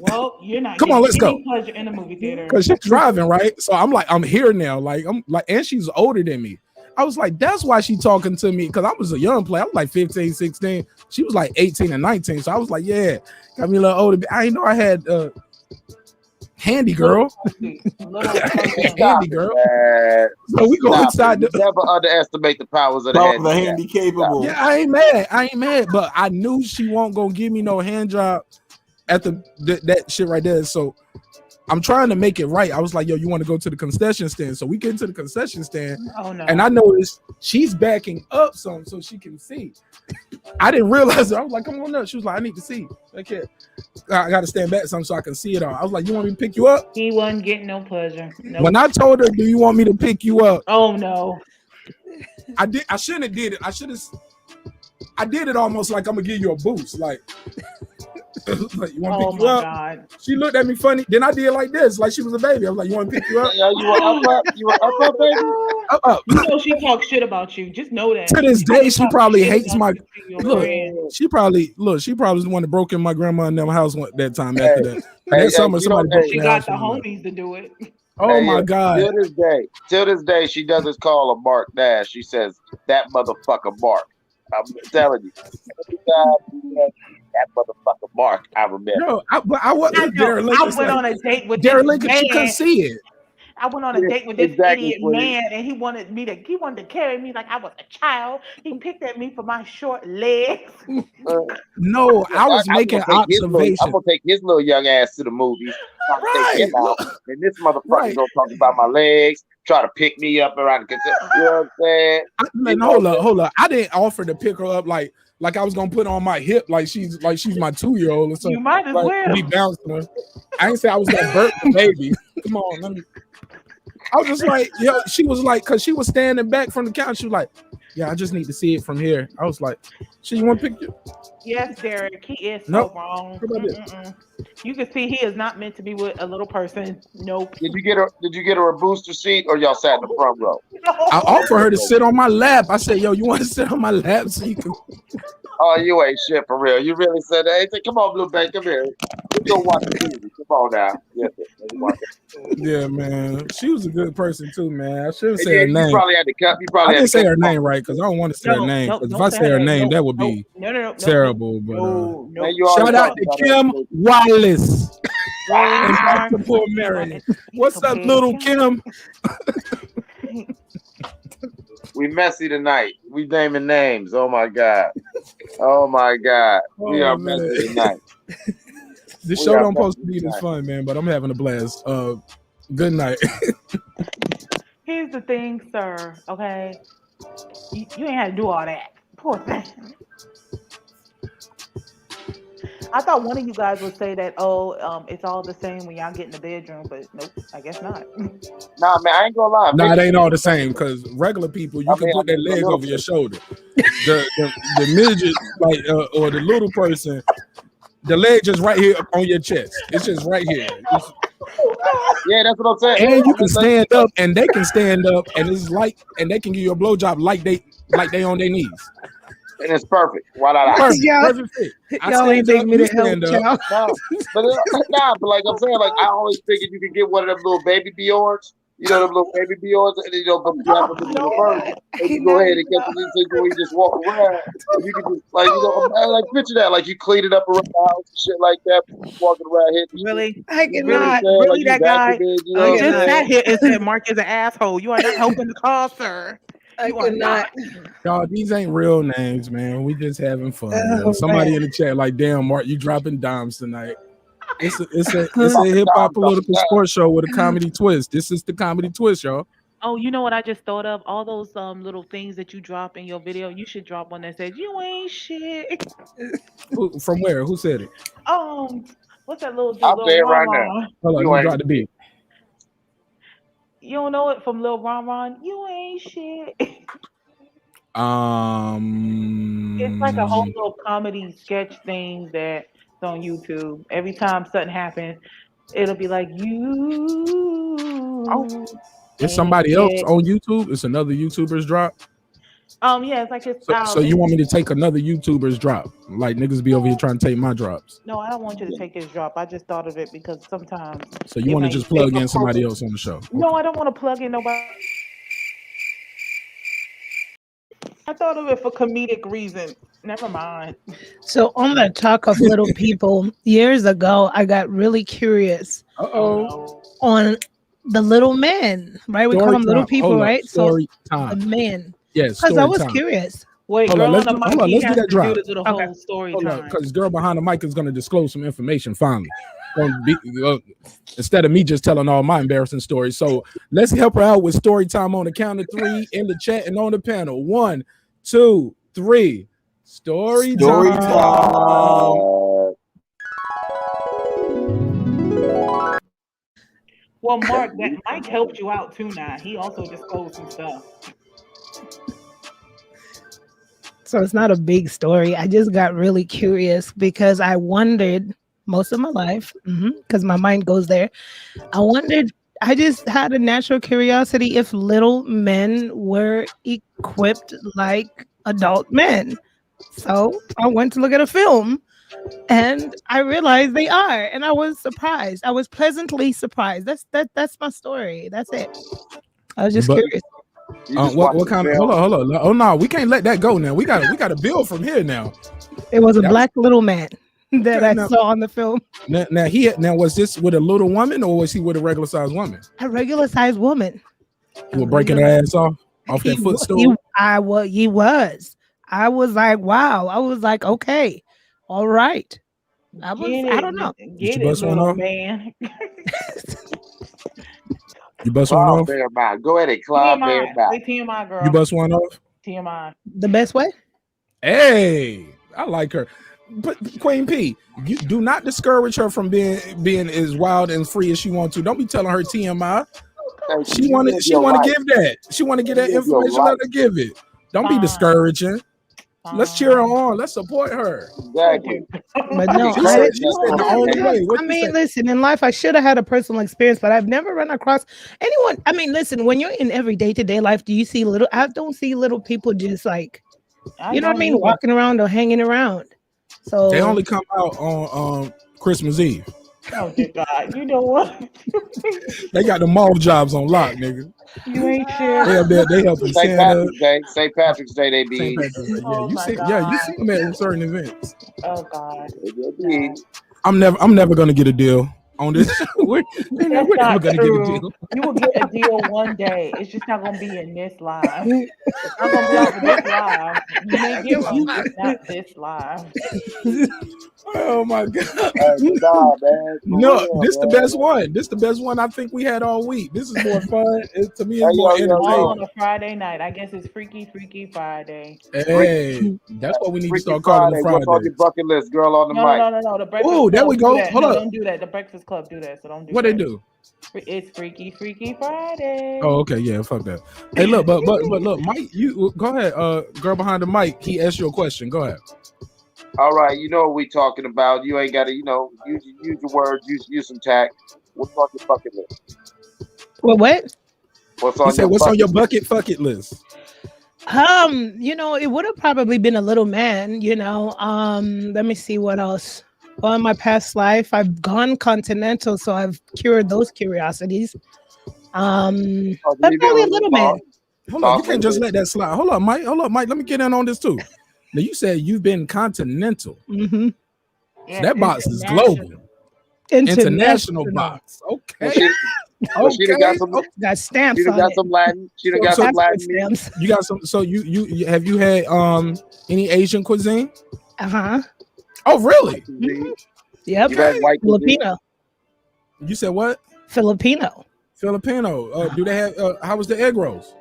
well, you're not. Come on, let's go. Pleasure in the movie theater because she's driving, right? So I'm here now. And she's older than me. I was like, that's why she talking to me, because I was a young player. I was like 15, 16. She was like 18 and 19. So I was like, yeah, got me a little older. I didn't know I had handy girl. Handy girl. So we go inside. Never underestimate the powers of the handy capable. Yeah, I ain't mad. But I knew she won't gonna give me no hand job at that shit right there. So I'm trying to make it right. I was like, yo, you want to go to the concession stand? So we get into the concession stand. Oh, no. And I noticed she's backing up some so she can see. I didn't realize it. I was like, come on up. She was like, I need to see. Okay. I got to stand back some so I can see it all. I was like, you want me to pick you up? He wasn't getting no pleasure. Nope. When I told her, do you want me to pick you up? Oh, no. I shouldn't have did it. I did it almost like I'm going to give you a boost. Like, like, you want to pick you up? God. She looked at me funny. Then I did like this, like she was a baby. I was like, you want to pick you up? Yeah, you want up? You want up, baby? Up. You know she talks shit about you. Just know that. To this day, she probably hates my look. She probably was the one that broke in my grandma and them house that time after that. That summer, somebody she got the homies to do it. Oh my God. Till this day, she doesn't call him Marq Nash. She says, that motherfucker Marq. I'm telling you. That motherfucker Marq, I remember. No, I went on a date with Darren this Lincoln. man. She couldn't see it. I went on a date with this idiot man, and he wanted to carry me like I was a child. He picked at me for my short legs. No, I was making observations. I'm gonna take his little young ass to the movies. Take him out, and this motherfucker gonna talk about my legs, try to pick me up around the. You know what I'm saying? Hold up. I didn't offer to pick her up like I was gonna put on my hip like she's my 2-year-old or something. You might as well be bouncing her. I ain't say I was gonna burp the baby. Come on, let me. I was just like, yo, she was like, because she was standing back from the couch. She was like, yeah, I just need to see it from here. I was like, so you want to pick you? Yes, Derek, he is so wrong. You can see he is not meant to be with a little person. Nope. Did you get her a booster seat, or y'all sat in the front row? I offered her to sit on my lap. I said, yo, you want to sit on my lap so you can. Oh, you ain't shit for real. You really said that? Hey, come on, Blue Bank, come here. Let's go watch the movie. Come on now. Yeah, man. She was a good person too, man. I shouldn't say her name. I didn't say her name right because I don't want to say her name. Because if I say her name, that would be terrible. But shout out to Kim Wallace. And poor Mary. What's up, little Kim? We messy tonight. We naming names. Oh my God. We are messy tonight. This show don't supposed to be this fun, man, but I'm having a blast. Good night. Here's the thing, sir. Okay, you ain't had to do all that. Poor thing. I thought one of you guys would say that, it's all the same when y'all get in the bedroom, but nope, I guess not. Nah, man, I ain't gonna lie. Nah, it ain't all the same because regular people, you can put their leg over your shoulder. The midget, or the little person, the leg just right here on your chest. It's just right here. Yeah, that's what I'm saying. And you can stand up, and they can stand up, and it's and they can give you a blowjob like they on their knees. And it's perfect. Why not? Perfect fit. Y'all ain't big me to help y'all. But like I'm saying, like I always figured you could get one of them little baby Bjorns. You know, them little baby Bjorns, and then you grab them in the reverse, and you go ahead and get them into you just walk around. And you can just like picture that, like you clean it up around the house and shit like that, walking around here. Really? I cannot. Really, that guy just sat here and said Mark is an asshole. You are not helping the cause, sir. I cannot. Y'all, these ain't real names, man. We just having fun. Somebody in the chat like, damn, Mark, you dropping dimes tonight. It's a hip hop political sports show with a comedy twist. This is the comedy twist, y'all. Oh, you know what I just thought of? All those little things that you drop in your video. You should drop one that says "You ain't shit." From where? Who said it? What's that little? I'll say it right now. Hold on, you drop the beat. You don't know it from Lil Ron Ron? You ain't shit. It's like a whole little comedy sketch thing that's on YouTube. Every time something happens, it'll be like you. It's somebody else on YouTube. It's another YouTuber's drop. Yeah, it's like his style. So you want me to take another YouTuber's drop? Like niggas be over here trying to take my drops. No, I don't want you to take his drop. I just thought of it because sometimes. So you want to just plug in somebody else on the show? No, I don't want to plug in nobody. I thought of it for comedic reasons. Never mind. So on the talk of little people, years ago, I got really curious on the little men, right? We call them little people, right? Story time. The men. Yes, because I was curious. Wait, hold girl on, on the mic, let's do that drop. Do the whole story time. Because girl behind the mic is going to disclose some information finally. Instead of me just telling all my embarrassing stories. So let's help her out with story time on the count of 3 in the chat and on the panel. 1, 2, 3. Story time. Well, Mark, that Mike helped you out too now. He also disclosed some stuff. So it's not a big story. I just got really curious because I wondered most of my life, because my mind goes there. I just had a natural curiosity if little men were equipped like adult men. So I went to look at a film and I realized they are. And I was surprised. I was pleasantly surprised. That's my story. That's it. I was just curious. What kind of hold on. Oh no, we can't let that go now. We got to build from here now. It was a black little man that I saw on the film. Now was this with a little woman or was he with a regular sized woman? A regular sized woman. You were breaking her ass off that footstool? He was. I was like, wow. I was like, okay, all right. I don't know. Get it, little man. You bust one off? Go ahead and clap there. Say TMI, girl. You bust one off? TMI. The best way? Hey, I like her. But Queen P, you do not discourage her from being as wild and free as she wants to. Don't be telling her TMI. She want to give that. She want to get that information. Let her give it. Don't be discouraging. Let's cheer her on. Let's support her. Exactly. But no, I mean, listen, in life, I should have had a personal experience, but I've never run across anyone. I mean, listen, when you're in every day-to-day life, do you see I don't see little people just like, you know what I mean, walking around or hanging around. So they only come out on Christmas Eve. Oh, dear God. You know what? They got the mall jobs on lock, nigga. You ain't sure. They helping Santa. St. Patrick's Day, they be. You see them at certain events. Oh God. I'm never gonna get a deal on this. We're never gonna get a deal. You will get a deal one day. It's just not gonna be in this live. I'm gonna be off of this live. You may get one, but not this live. Oh my God. Man. No, this the best one. This the best one I think we had all week. This is more fun. To me, it's more entertaining. On a Friday night. I guess it's Freaky Friday. Hey, that's what we need to start calling Friday. What's on your bucket list, girl on the mic? No. The Breakfast Club. There we go. Hold up. Don't do that. The Breakfast Club do that. So don't do what that. They do? It's Freaky Friday. Oh, okay, yeah, fuck that. Hey, look, but look, Mike, you go ahead. Girl behind the mic, he asked you a question. Go ahead. All right, you know what we talking about. You ain't got to, use your words, use some tact. What's on your bucket list? What? What's on your bucket list? It would have probably been a little man, let me see what else. Well, in my past life, I've gone continental, so I've cured those curiosities. But probably a little man. Hold on, you can't just let that slide. Hold up, Mike. Let me get in on this too. Now you said you've been continental. Mm-hmm. So that box is global. International box. Okay. She got some. Got stamps. She got some Latin. She got some Latin stamps. You got some. So you have you had any Asian cuisine? Oh really? Mm-hmm. Yep. Filipino. You said what? Filipino. Do they have? How was the egg rolls?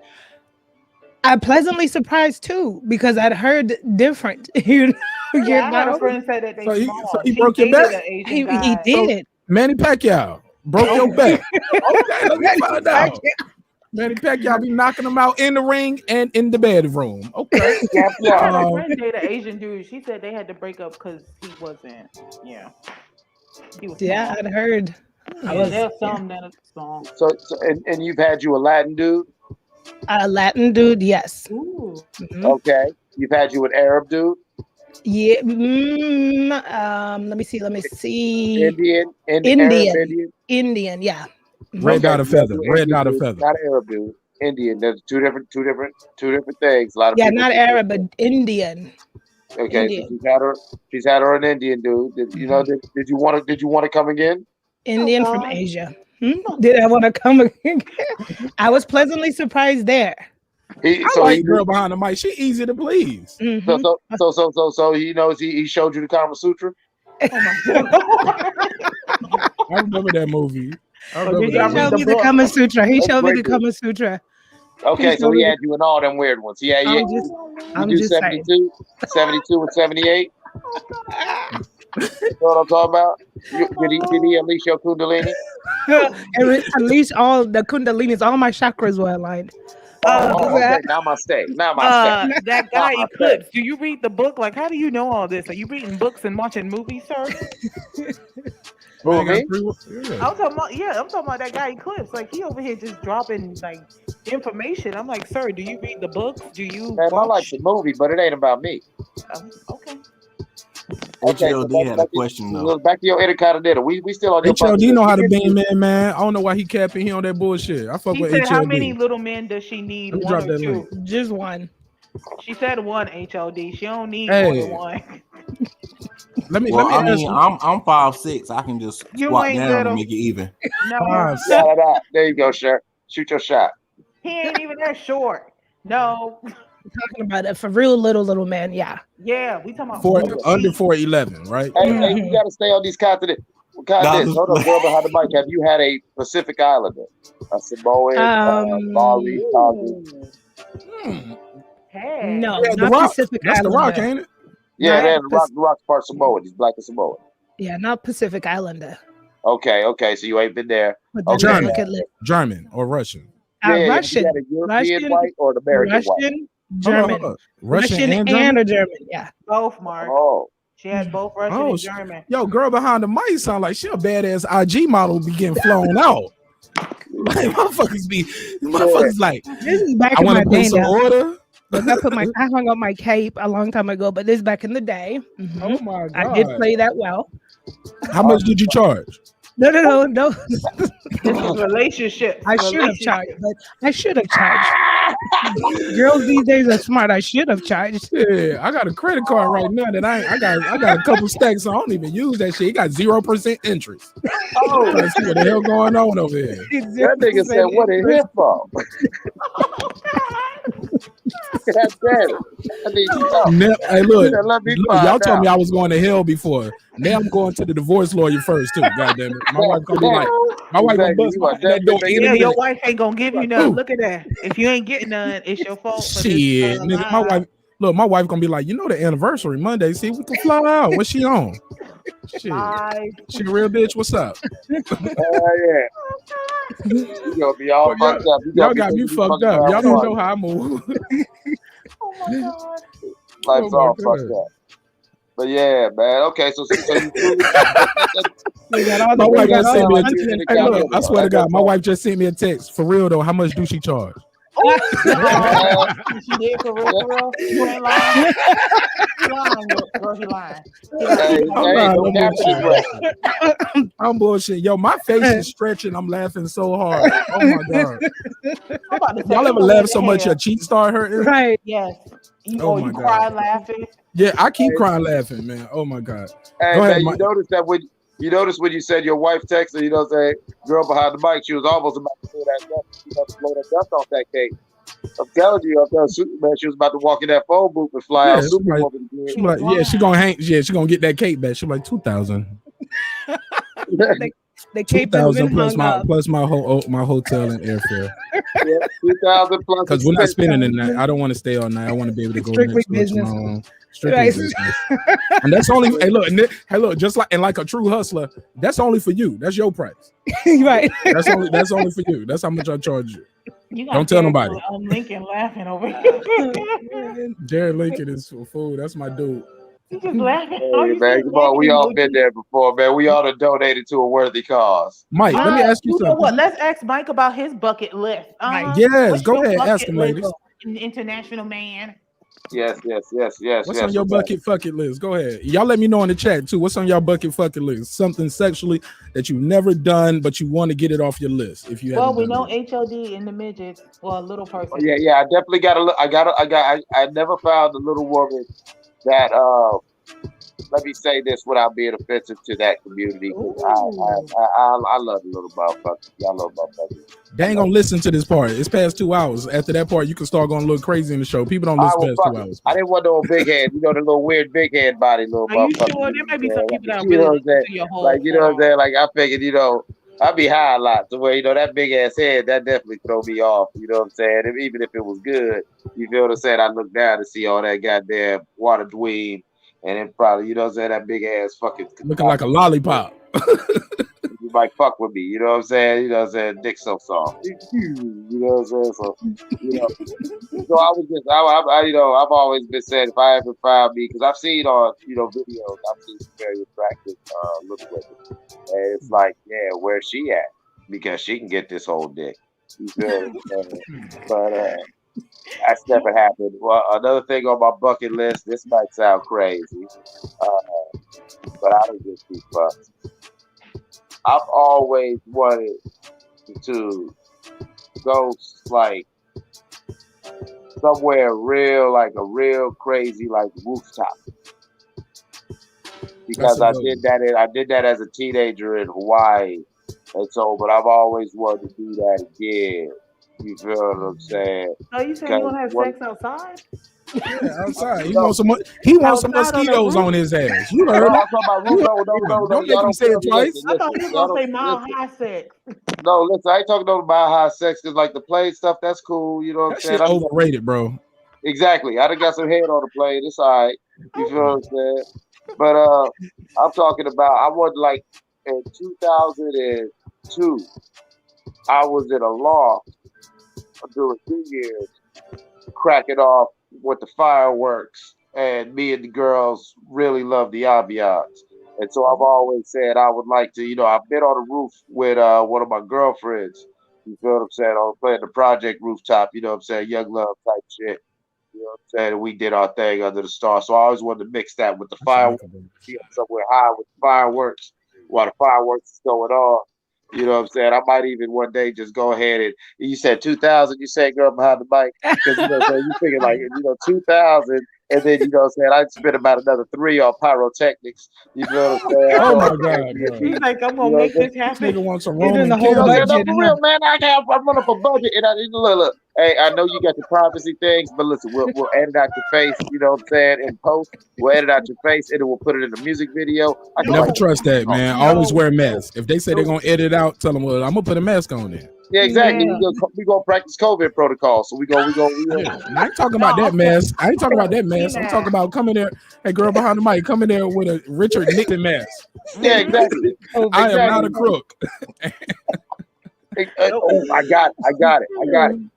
I'm pleasantly surprised too because I'd heard different. I had a friend say that they so he broke your back. He did. So Manny Pacquiao broke your back. Okay, let me find out. Manny Pacquiao be knocking them out in the ring and in the bedroom. Okay. Yeah, my friend dated an Asian dude. She said they had to break up because he wasn't. Yeah. He was Yeah, small. I'd heard. Yeah, there's some that are small. So and you've had you a Latin dude? A Latin dude, yes. Ooh. Mhm. Okay. You've had you an Arab dude? Yeah. Let me see. Indian? Arab Indian? Indian, yeah. Red dot of feather. Red Indian dot of dude, feather. not Arab dude. Indian. There's two different things. A lot of Yeah, people not think Arab, but Indian. okay, Indian. so she's had her an Indian dude. Did you want to come again? Indian from Asia. Did I want to come again? I was pleasantly surprised there. I like girl behind the mic. She easy to please. So he knows he showed you the Kama Sutra. Oh my God. I remember that movie. He showed me the Kama Sutra. He showed me the Kama Sutra. Okay, so he had you in all them weird ones. Yeah, I'm just 72, 72 and 78. You know what I'm talking about? Did he unleash your Kundalini? Unleash all the Kundalinis. All my chakras were aligned. Okay, namaste. That guy Eclipse. Do you read the book? Like, how do you know all this? Are you reading books and watching movies, sir? Who, me? I'm talking about that guy Eclipse. Like, he over here just dropping like information. I'm like, sir, do you read the books? Do you? Man, I like the movie, but it ain't about me. Okay. HLD had a question though. Back to your Intercontinental. We still on your HLD know how to bang man. I don't know why he capping here on that bullshit. I fuck He with said, HLD. how many little men does she need? One or two? Just one. She said one, HLD. She don't need more than one. Let me I'm ask you. 5'6". I can just squat down and make it even. No. There you go, sir. Shoot your shot. He ain't even that short. No. Talking about it for real little man, yeah. Yeah, we talking about under 4'11", right? Hey, you gotta stay on these continents. Hold on, girl behind the mic. Have you had a Pacific Islander? A Samoan, Maori, Tongan? Hey. No, Yeah, not Rock. Pacific That's Islander. the Rock, ain't it? Yeah, Not the Rock's part Samoan. He's black and Samoan. Yeah, not Pacific Islander. Okay, so you ain't been there. Okay. German or Russian. Russian. You got a European white or an American white? German. Russian and a German, yeah. Both, Mark. Oh. She had both Russian and German. Yo, girl behind the mic sound like she a badass IG model be getting flown out. Like motherfuckers like, this is back I in want my to put day some now. order. I hung up my cape a long time ago, but this is back in the day. Mm-hmm. Oh my God. I did play that well. How much did you charge? No. This is relationship. I should have charged. Girls these days are smart. I should have charged. Yeah, I got a credit card right now that I got a couple stacks, so I don't even use that shit. It got 0% interest. Oh, let's see what the hell going on over here. That nigga said, "What is hip hop?" Hey, look, y'all told me I was going to hell before. Now I'm going to the divorce lawyer first too. God damn it, my wife gonna be like, my wife gonna bust that door. Yeah, your wife ain't gonna give you none. Look at that. If you ain't getting none, it's your fault. Shit, nigga, my wife gonna be like, you know, the anniversary Monday. See, we can fly out. What's she on? Shit. She a real bitch. What's up? Yeah. You gonna be all fucked up. Y'all got me fucked up. Y'all don't know how I move. Oh my God. Life's all fucked up. But yeah, man. Okay, so you my wife just sent me a text. Hey, look, I swear to God, my wife just sent me a text. For real though, how much do she charge? She did for real. You ain't lying. You lying. I'm bullshit. Yo, my face is stretching. I'm laughing so hard. Oh my God. Y'all ever laugh so much your cheeks start hurting? Right. Yes. You God. cry laughing. Yeah, I keep crying laughing, man. Oh my God. Hey, man, you notice that when you said your wife texted, you know, say girl behind the mic, she was almost about to blow that dust off that cake. I'm telling you, up there, Superman, she was about to walk in that phone booth and fly out Superman. She gonna hang. Yeah, she gonna get that cake back. She like 2,000. The cape 2,000 plus my hotel and airfare. Yeah, 2,000 plus. Because we're not spending the night. I don't want to stay all night. I want to be able to go next to strictly business. And that's only. Hey, look. Just like a true hustler, that's only for you. That's your price. Right. That's only for you. That's how much I charge you. You got Don't tell nobody. Lincoln laughing over here. Jared Lincoln is for food. That's my dude. You just laughing. Hey, man, come on. We all been there before, man. We all have donated to a worthy cause. Mike, let me ask you something. Know what? Let's ask Mike about his bucket list. Yes, go ahead. Ask him, ladies. International man. Yes. What's on your bucket list? Go ahead. Y'all let me know in the chat too. What's on your bucket list? Something sexually that you've never done, but you want to get it off your list. If you we know HOD in the midgets or a little person. Yeah. I definitely got to. I never found a little woman that. Let me say this without being offensive to that community. I love the little motherfuckers. Y'all love motherfuckers. They ain't gonna listen to this part. It's past 2 hours. After that part, you can start going a little crazy in the show. People don't listen past 2 hours. I didn't want no big head. You know the little weird big head body, little motherfucker. Are you sure? There might be some people that really listen to your whole. Like, you know what I'm saying? Like, I figured, I be high a lot to where, that big ass head, that definitely throw me off. You know what I'm saying? Even if it was good, you feel what I'm saying? I look down to see all that goddamn water dweeb. And then probably, you know what I'm saying, that big ass fucking looking like a lollipop. You might fuck with me, you know what I'm saying? You know what I'm saying? Dick so soft. You know what I'm saying? So, so I was just, I've always been saying if I ever found me, because I've seen on, videos, I've seen some very attractive little women. And it's like, yeah, where's she at? Because she can get this whole dick. You feel me? But that's never happened. Well, another thing on my bucket list, this might sound crazy, but I don't give two fucks. I've always wanted to go like somewhere real, like a real crazy, like rooftop. Because I did that as a teenager in Hawaii, and so, but I've always wanted to do that again. You feel what I'm saying? Oh, you saying you want to have sex outside? Yeah, outside. He wants some mosquitoes on his ass. You heard it. Don't make him say it twice. I thought he was going to say mile high sex. No, listen, I ain't talking about mile high sex because like the plane stuff, that's cool. You know what I'm saying? Shit overrated, bro. Exactly. I done got some head on the plane. It's all right. You feel what I'm saying? But I'm talking about, I was like in 2002, I was in a loft during 2 years, cracking off with the fireworks, and me and the girls really love the ambiance. And so I've always said I would like to, I've been on the roof with one of my girlfriends. You feel what I'm saying? I was playing the project rooftop, you know what I'm saying? Young love type shit. You know what I'm saying? And we did our thing under the stars. So I always wanted to mix that with the fireworks, somewhere high with the fireworks while the fireworks is going on. You know what I'm saying? I might even one day just go ahead and you said 2000. You said girl behind the mic because you figure like 2000, and then I'd spend about another 3 on pyrotechnics. You know what I'm saying? Oh my god! He's like, I'm gonna make this happen. Nigga wants a Roman the whole budget. No, for real, man. I'm running for budget, and look. Hey, I know you got the privacy things, but listen, we'll edit out your face. You know what I'm saying? In post, we'll edit out your face, and then we'll put it in the music video. Never trust that, man. Always wear a mask. If they say they're gonna edit out, tell them, well, I'm gonna put a mask on there. Yeah, exactly. Yeah. We gonna practice COVID protocol. So we go. Yeah. I ain't talking about that mask. I'm talking about coming there. Hey, girl behind the mic, coming there with a Richard Nixon mask. Yeah, exactly. I am not a crook. I got it.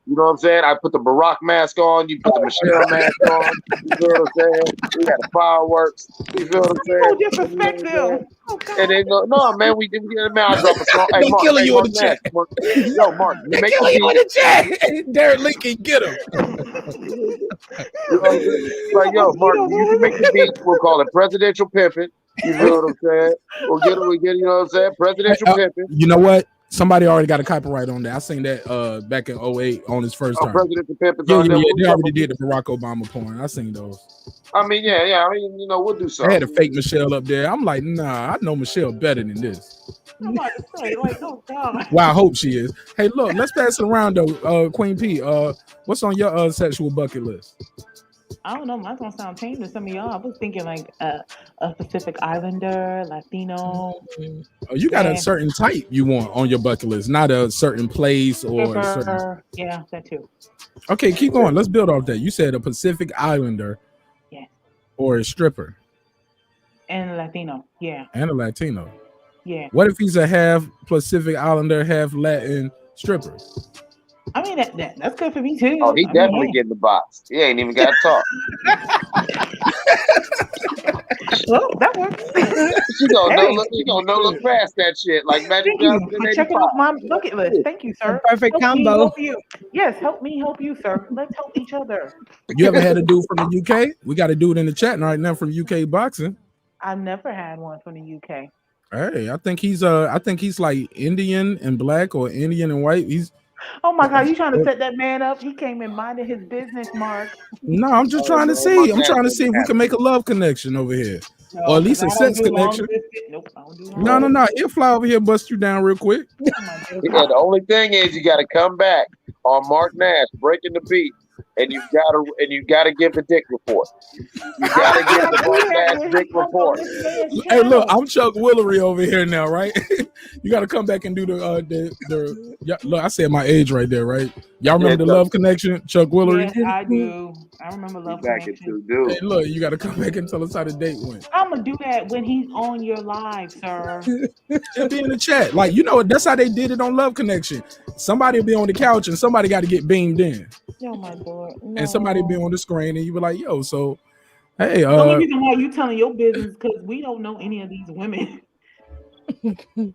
You know what I'm saying? I put the Barack mask on. You put the Michelle mask on. You feel what I'm saying? We got the fireworks. You feel what I'm saying? Don't disrespect them. And they go, no, man, we didn't get a man. I drop a song. Hey, Marq, killing you in the chat. Yo, Marq, you make killing you in the chat. Derek Lincoln, get him. Like, yo, Marq, you can make the beat. We'll call it presidential pimping. You feel what I'm saying? We'll get you know what I'm saying? Presidential pimping. You know what? Somebody already got a copyright on that. I seen that back in 2008 on his first term. Presidential pimping. Yeah, they already did the Barack Obama porn. I seen those. I mean, yeah. I mean, we'll do something. They had a fake Michelle up there. I'm like, nah, I know Michelle better than this. I'm about to say, like, oh God. Well, I hope she is. Hey, look, let's pass it around though. Queen P, what's on your sexual bucket list? I don't know. Mine's gonna sound tame to some of y'all. I was thinking like a Pacific Islander, Latino. Oh, you got a certain type you want on your bucket list, not a certain place or a certain... Yeah, that too. Okay, keep going. Let's build off that. You said a Pacific Islander, yeah, or a stripper, and a Latino, yeah, and a Latino, yeah. What if he's a half Pacific Islander, half Latin stripper? I mean, that's good for me too. Oh, he I definitely mean, getting the box. He ain't even got to talk. well, that works. She gonna no look past that shit like Magic Thank you Johnson in for 85. checking off my bucket list. Thank you, sir. Perfect Help me combo. help you. Yes, help me help you, sir. Let's help each other. You ever had a dude from the UK? We got a dude in the chat right now from UK boxing. I've never had one from the UK. Hey, I think he's like Indian and black or Indian and white. He's Oh my God, you trying to set that man up? He came in minding his business, Mark. no, I'm just trying to see. I'm trying to see if we can make a love connection over here. No, or at least a sex connection. Nope, I don't do No. He'll fly over here, bust you down real quick. Yeah, the only thing is you got to come back on Marq Nash breaking the beat, and you gotta give the dick report. You gotta give the Marq Nash dick report. Hey, look, I'm Chuck Willery over here now, right? You got to come back and do the look. I said my age right there, right? Y'all remember the Love Connection, Chuck Willery? Yes, I do. I remember Love Connection. Hey, look, you got to come back and tell us how the date went. I'm gonna do that when he's on your live, sir. It'll be in the chat, like that's how they did it on Love Connection. Somebody will be on the couch and somebody got to get beamed in. Oh my Lord! No. And somebody be on the screen and you be like, "Yo, so hey." The only reason why you telling your business because we don't know any of these women.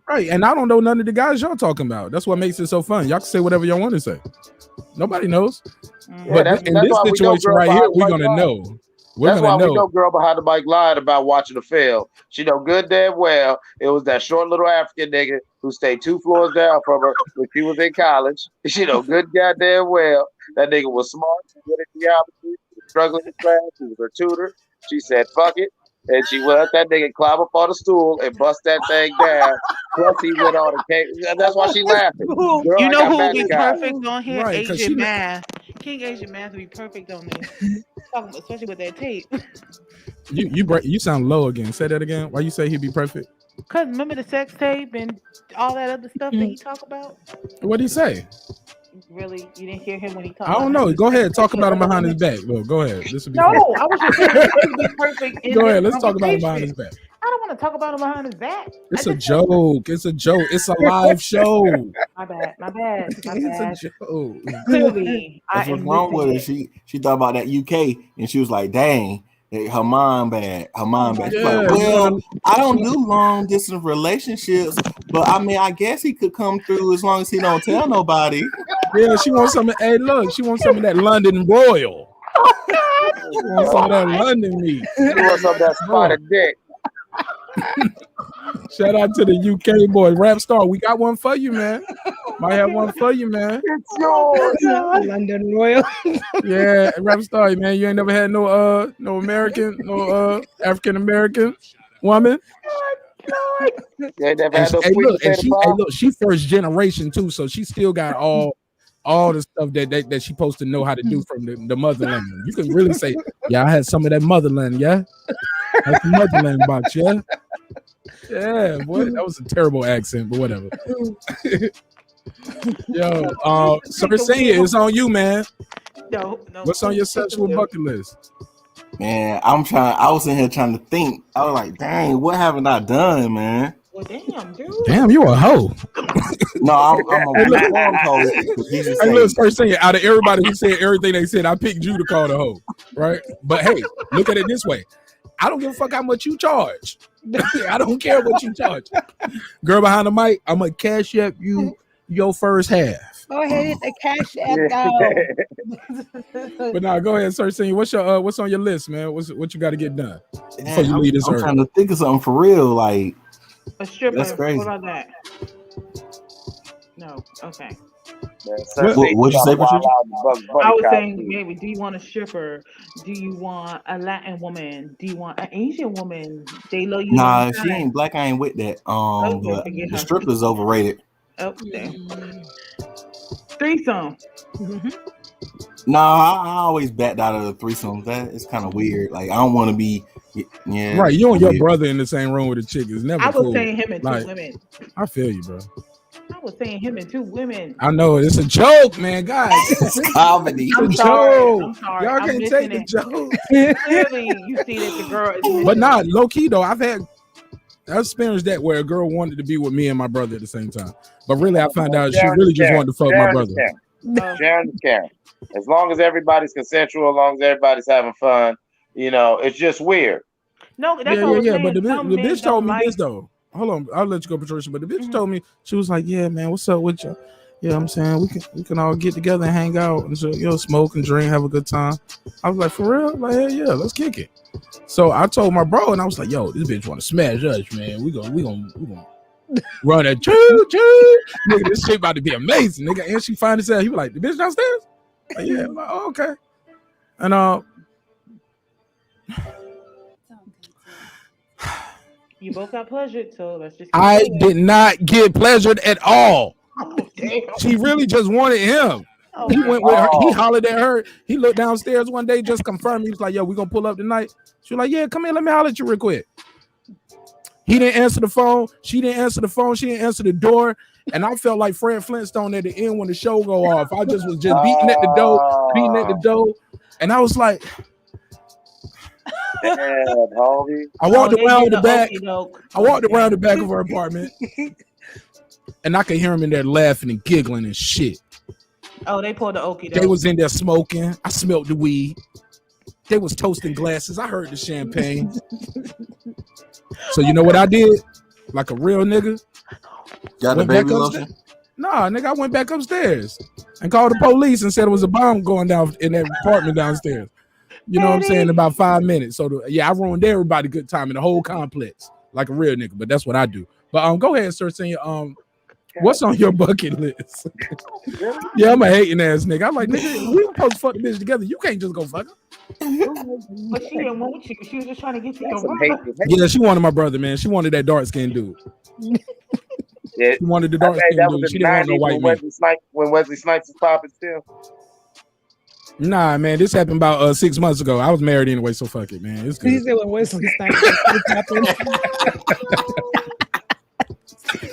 Right, and I don't know none of the guys y'all talking about. That's what makes it so fun. Y'all can say whatever y'all want to say. Nobody knows. But in this situation right here, we're gonna know. That's why we know girl behind the mic lied about watching the film. She know good damn well it was that short little African nigga who stayed 2 floors down from her when she was in college. She know good goddamn well that nigga was smart, good at geometry, struggling in class, he was her tutor. She said, fuck it. And she let that nigga climb up on the stool and bust that thing down. Plus he went on and came. That's why she laughing. Girl, you know who would be perfect on here? Right, Asian Math. King Asian Math would be perfect on this. Especially with that tape. You sound low again. Say that again. Why you say he'd be perfect? Because remember the sex tape and all that other stuff that he talk about? What'd he say? Really? You didn't hear him when he talked? I don't know. Go ahead. Talk about him behind his back. Look, go ahead. This would be perfect. I was just saying it would be perfect. Go ahead. Let's talk about him behind his back. I don't want to talk about him behind his back. It's a joke. It's a joke. It's a live show. My bad. It's a joke. Clearly, that's what's wrong with her. She thought about that UK and she was like, dang. Her mind bad. She's like, well, I don't do long distance relationships, but I mean, I guess he could come through as long as he don't tell nobody. Yeah, she wants some. Hey, look, she wants some of that London Royal. She wants some of that London meat. She wants some of that spotted dick. Shout out to the UK boy, Rap Star. We got one for you, man. Might have one for you, man. It's yours. London Royal. Yeah, Rap Star, man. You ain't never had no American, no African American woman. She first generation too, so she still got all the stuff that she supposed to know how to do from the motherland. You can really say, yeah, I had some of that motherland, yeah. That's the motherland box, yeah. Yeah, boy, that was a terrible accent, but whatever. Yo, Sir Senior, it's on you, man. No. What's on your sexual bucket list? Man, I was in here trying to think. I was like, dang, what haven't I done, man? Well, damn, dude. Damn, you a hoe. No, I'm a reform hoe. Hey, look, Sir Senior, out of everybody who said everything they said, I picked you to call the hoe, right? But hey, look at it this way. I don't give a fuck how much you charge. I don't care what you charge. Girl behind the mic, I'm gonna cash up you your first half. Go ahead, hit the cash app though. But now, go ahead, Sir Senior. What's on your list, man? What you got to get done before you leave this earth? I'm trying to think of something for real, like a stripper. That's crazy. What about that? No. Okay. What'd you say, Patricia? I was saying, maybe, do you want a stripper? Do you want a Latin woman? Do you want an Asian woman? They love you. Nah, she ain't black. I ain't with that. But the stripper's overrated. Oh, damn. Threesome. Nah, I always backed out of the threesomes. That is kind of weird. Like, I don't want to be. Yeah. Right, you and your brother in the same room with a chick is never. I was cool. saying him and two women. I feel you, bro. I was saying him and 2 women. I know it's a joke, man. Guys, it's comedy. I'm sorry. Y'all can't take the joke. Clearly, you see that the girl is. But not low key though. I've experienced that where a girl wanted to be with me and my brother at the same time. But really, I found out she really just wanted to fuck my brother. Sharing is caring. As long as everybody's consensual, as long as everybody's having fun, it's just weird. No, that's what I was saying. But the Some men bitch told don't me like. this though. Hold on, I'll let you go, Patricia. But the bitch told me, she was like, "Yeah, man, what's up with you? Yeah, I'm saying we can all get together and hang out and so, smoke and drink, have a good time." I was like, "For real? Like, hell yeah, let's kick it." So I told my bro, and I was like, "Yo, this bitch want to smash us, man. We gonna run a choo choo, nigga. This shit about to be amazing, nigga." And she finally said, he was like, "The bitch downstairs?" Like, yeah, I'm like, oh, okay. And you both got pleasured, so let's just. I did not get pleasured at all. Oh, damn. She really just wanted him. Oh, he went with her. He hollered at her. He looked downstairs one day, just confirmed. He was like, "Yo, we gonna pull up tonight." She was like, "Yeah, come here. Let me holler at you real quick." He didn't answer the phone. She didn't answer the phone. She didn't answer the door. And I felt like Fred Flintstone at the end when the show go off. I just was just beating at the door, and I was like, Damn, homie. I walked around the back. I walked around the back of her apartment, and I could hear him in there laughing and giggling and shit. Oh, they pulled the okie doke. They was in there smoking. I smelled the weed. They was toasting glasses. I heard the champagne. So you know what I did? Like a real nigga. Got the baby lotion? Nah, nigga, I went back upstairs and called the police and said it was a bomb going down in that apartment downstairs. You know what I'm saying? In about 5 minutes. So I ruined everybody good time in the whole complex like a real nigga. But that's what I do. But go ahead, sir. Saying what's on your bucket list? Yeah, I'm a hating ass nigga. I'm like, nigga, we were supposed to fuck the bitch together. You can't just go fuck her. But she didn't want you. She was just trying to get to your brother. Yeah, she wanted my brother, man. She wanted that dark skinned dude. Yeah. She wanted the dark skinned dude. She didn't want no white man. When Wesley Snipes was popping still. Nah, man, this happened about 6 months ago. I was married anyway, so fuck it, man. It's good. He said when Wesley Snipes was popping.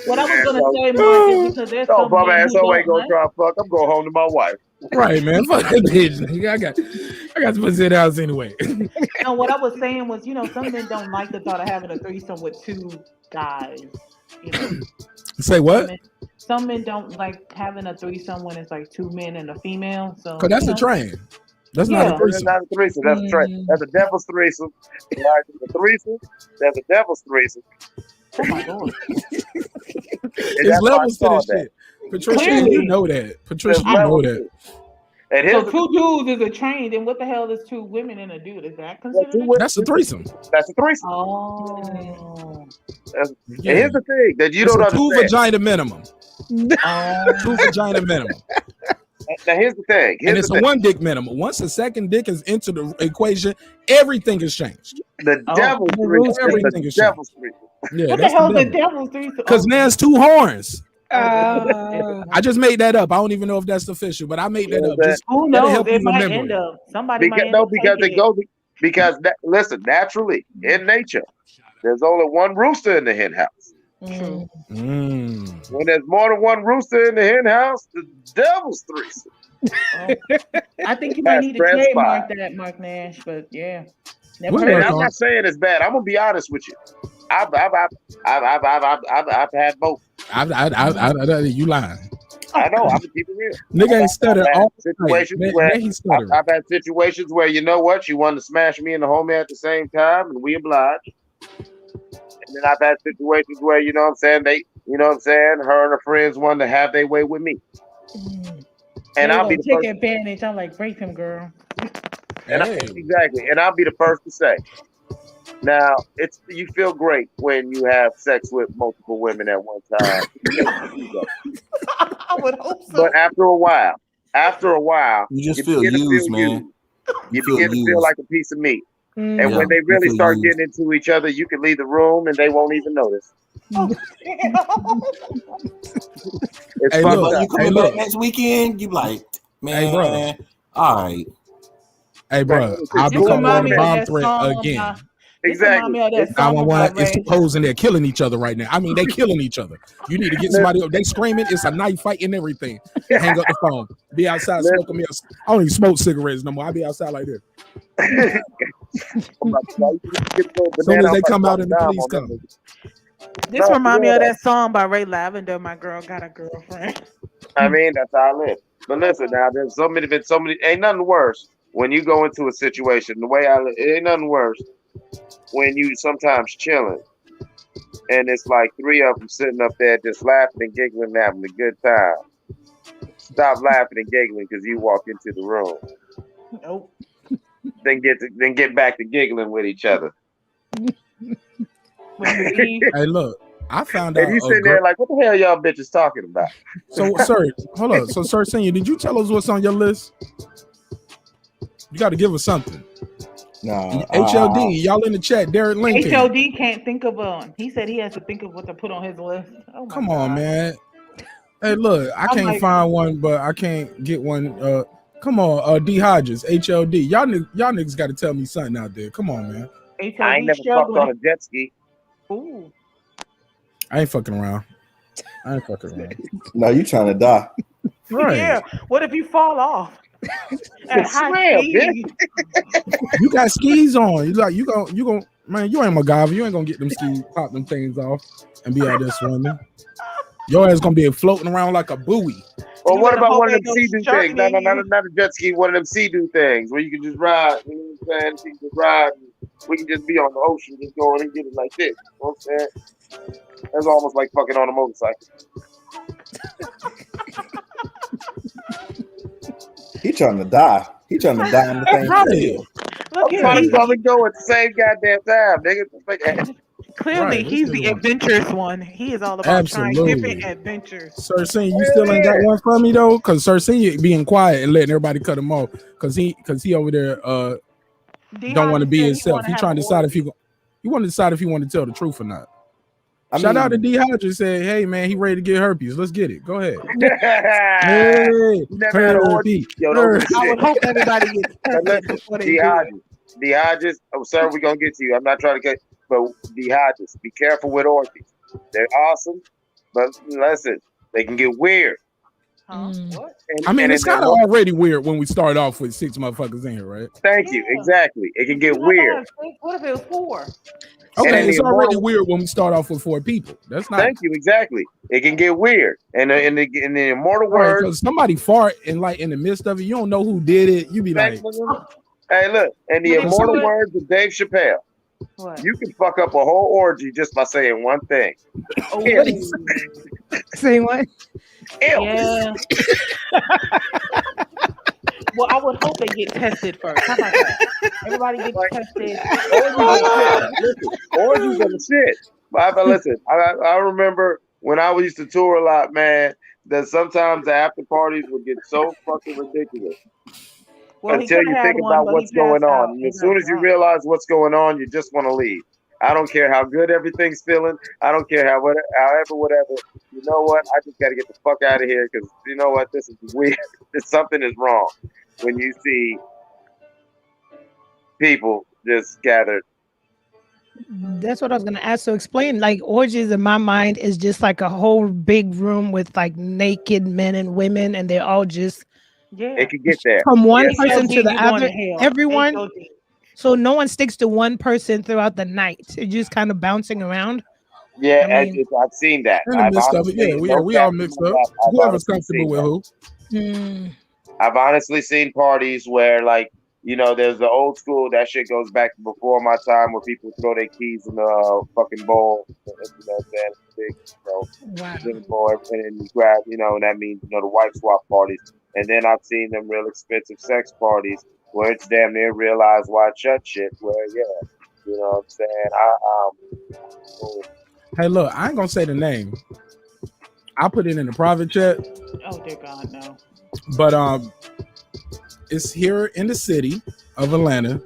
What I was gonna say, Mark, is because there's some bum men ass who ain't gonna try to fuck. I'm going home to my wife. Right, man. Fuck that bitch. Nigga. I got to put it house anyway. No, what I was saying was, some men don't like the thought of having a threesome with two guys. Say what? Some men don't like having a threesome when it's like two men and a female. So, cause that's a train. That's not a threesome. That's not a threesome. That's a train. That's a devil's threesome. A threesome. That's a devil's threesome. Oh my God. It's levels to this shit. Patricia, you know that. Patricia, you know that. And so two dudes is a train. Then what the hell is two women and a dude? Is that considered? That's a threesome. That's a threesome. Oh. And here's the thing that you don't understand. 2 vagina minimum. 2 vagina minimum. Now here's the thing. And it's a 1 dick minimum. Once the second dick is into the equation, everything has changed. The devil's threesome. Everything is changed. Yeah, what the hell is the devil's threesome? Because now it's 2 horns. I just made that up. I don't even know if that's official, but I made that up. Just who knows? It might end up. Somebody might end up listen, naturally, in nature, there's only one rooster in the hen house. True. When there's more than one rooster in the hen house, the devil's threesome. I think you might need to trademark that, Marq Nash, but yeah. I'm not saying it's bad. I'm gonna be honest with you. I've had both. You lying. I know. I'm gonna keep it real. Nigga ain't stuttering all situations where I've had situations where you know what, you wanted to smash me and the homie at the same time, and we obliged. And then I've had situations where her and her friends wanted to have their way with me. And I'll be the take advantage. I'm like, break him, girl. And exactly. And I'll be the first to say, now you feel great when you have sex with multiple women at one time. I would hope so. But after a while, you just feel used, man. You begin to feel like a piece of meat. And when they really start getting into each other, you can leave the room and they won't even notice. It's fun. You coming back next weekend? You like, man, bro. All right. Hey, bro, I'll become on the bomb threat again. Exactly. It's 2 hoes in there killing each other right now. I mean, they killing each other. You need to get somebody up. They screaming. It's a knife fight and everything. Hang up the phone. Be outside smoking me. I don't even smoke cigarettes no more. I be outside like this. As soon as they come out and the police come. This reminds me of that song by Ray Lavender, My Girl Got a Girlfriend. I mean, that's how I live. But listen, now there's so many. Ain't nothing worse when you go into a situation. The way it ain't nothing worse when you sometimes chilling and it's like three of them sitting up there just laughing and giggling, and having a good time. Stop laughing and giggling because you walk into the room. Nope. Then get back to giggling with each other. Hey, look, I found out. And you sitting there like, what the hell y'all bitches talking about? So, sir, hold on. So, sir, Senior, did you tell us what's on your list? You got to give us something. No, HLD, y'all in the chat. Derek Lincoln. HLD can't think of one. He said he has to think of what to put on his list. Oh my Come God. on, man. Hey, look, I can't find one, but I can't get one. Come on, D Hodges, HLD. Y'all niggas got to tell me something out there. Come on, man. HLD I ain't never fucked on a jet ski. Ooh. I ain't fucking around. No, you trying to die. Right. Yeah. What if you fall off? At high speed. You got skis on. You gon' man, you ain't MacGyver. You ain't gonna get them skis, pop them things off, and be out there swimming. Your ass gonna be floating around like a buoy. Or what about one of them sea-doo things? No, not a jet ski. One of them sea-doo things where you can just ride. You know what I'm saying? You can just ride. We can just be on the ocean, just going and get it like this. You know what I'm saying? That's almost like fucking on a motorcycle. He trying to die. He trying to die on the thing. Right. Look I'm trying to come and go at the same goddamn time, nigga. Clearly, he's the adventurous one. He is all about trying different adventures. Sir Senior, you still ain't got one for me though, because Sir Senior being quiet and letting everybody cut him off, because he over there don't want to be himself. He trying to decide if he want to decide if he want to tell the truth or not. Shout out to D Hodges, said, "Hey man, he ready to get herpes. Let's get it. Go ahead." Hey, herpes. I would hope everybody gets tested before they do it. D Hodges, oh sir, we're gonna get to you. I'm not trying to get, but D Hodges, be careful with orgies. They're awesome, but listen, they can get weird. What? I mean, it's kind of already weird when we start off with 6 motherfuckers in here, right? Thank you. Exactly. It can get weird. What if it was 4? Okay, it's already weird when we start off with 4 people. That's not. Thank you. Exactly. It can get weird, and in the immortal words, because somebody fart and like in the midst of it, you don't know who did it. You be like, "Hey, look!" In the immortal words of Dave Chappelle, you can fuck up a whole orgy just by saying one thing. Oh, say what? Yeah. Well, I would hope they get tested first. How about that? Everybody gets tested. Orgies are the shit. But listen, I remember when I used to tour a lot, man, that sometimes the after parties would get so fucking ridiculous. Until you think about what's going on. And as soon as you realize what's going on, you just want to leave. I don't care how good everything's feeling. I don't care however. You know what? I just got to get the fuck out of here because you know what? This is weird. Something is wrong when you see people just gathered. That's what I was gonna ask. So explain, like orgies in my mind is just like a whole big room with like naked men and women, and they're all just it could get there from one person to the other. Everyone. So no one sticks to one person throughout the night. You're just kind of bouncing around. Yeah, I've seen that. In the midst of it, yeah, we all mixed up. Whoever's comfortable with who. I've honestly seen parties where, like, you know, there's the old school. That shit goes back to before my time, where people throw their keys in the fucking bowl. You know, big, bowl, and then you grab, you know, and that means, you know, the wife swap parties. And then I've seen them real expensive sex parties where it's damn near realize why shut shit. Where you know what I'm saying? Hey, look, I ain't gonna say the name. I put it in the private chat. Oh dear God, no. But it's here in the city of Atlanta,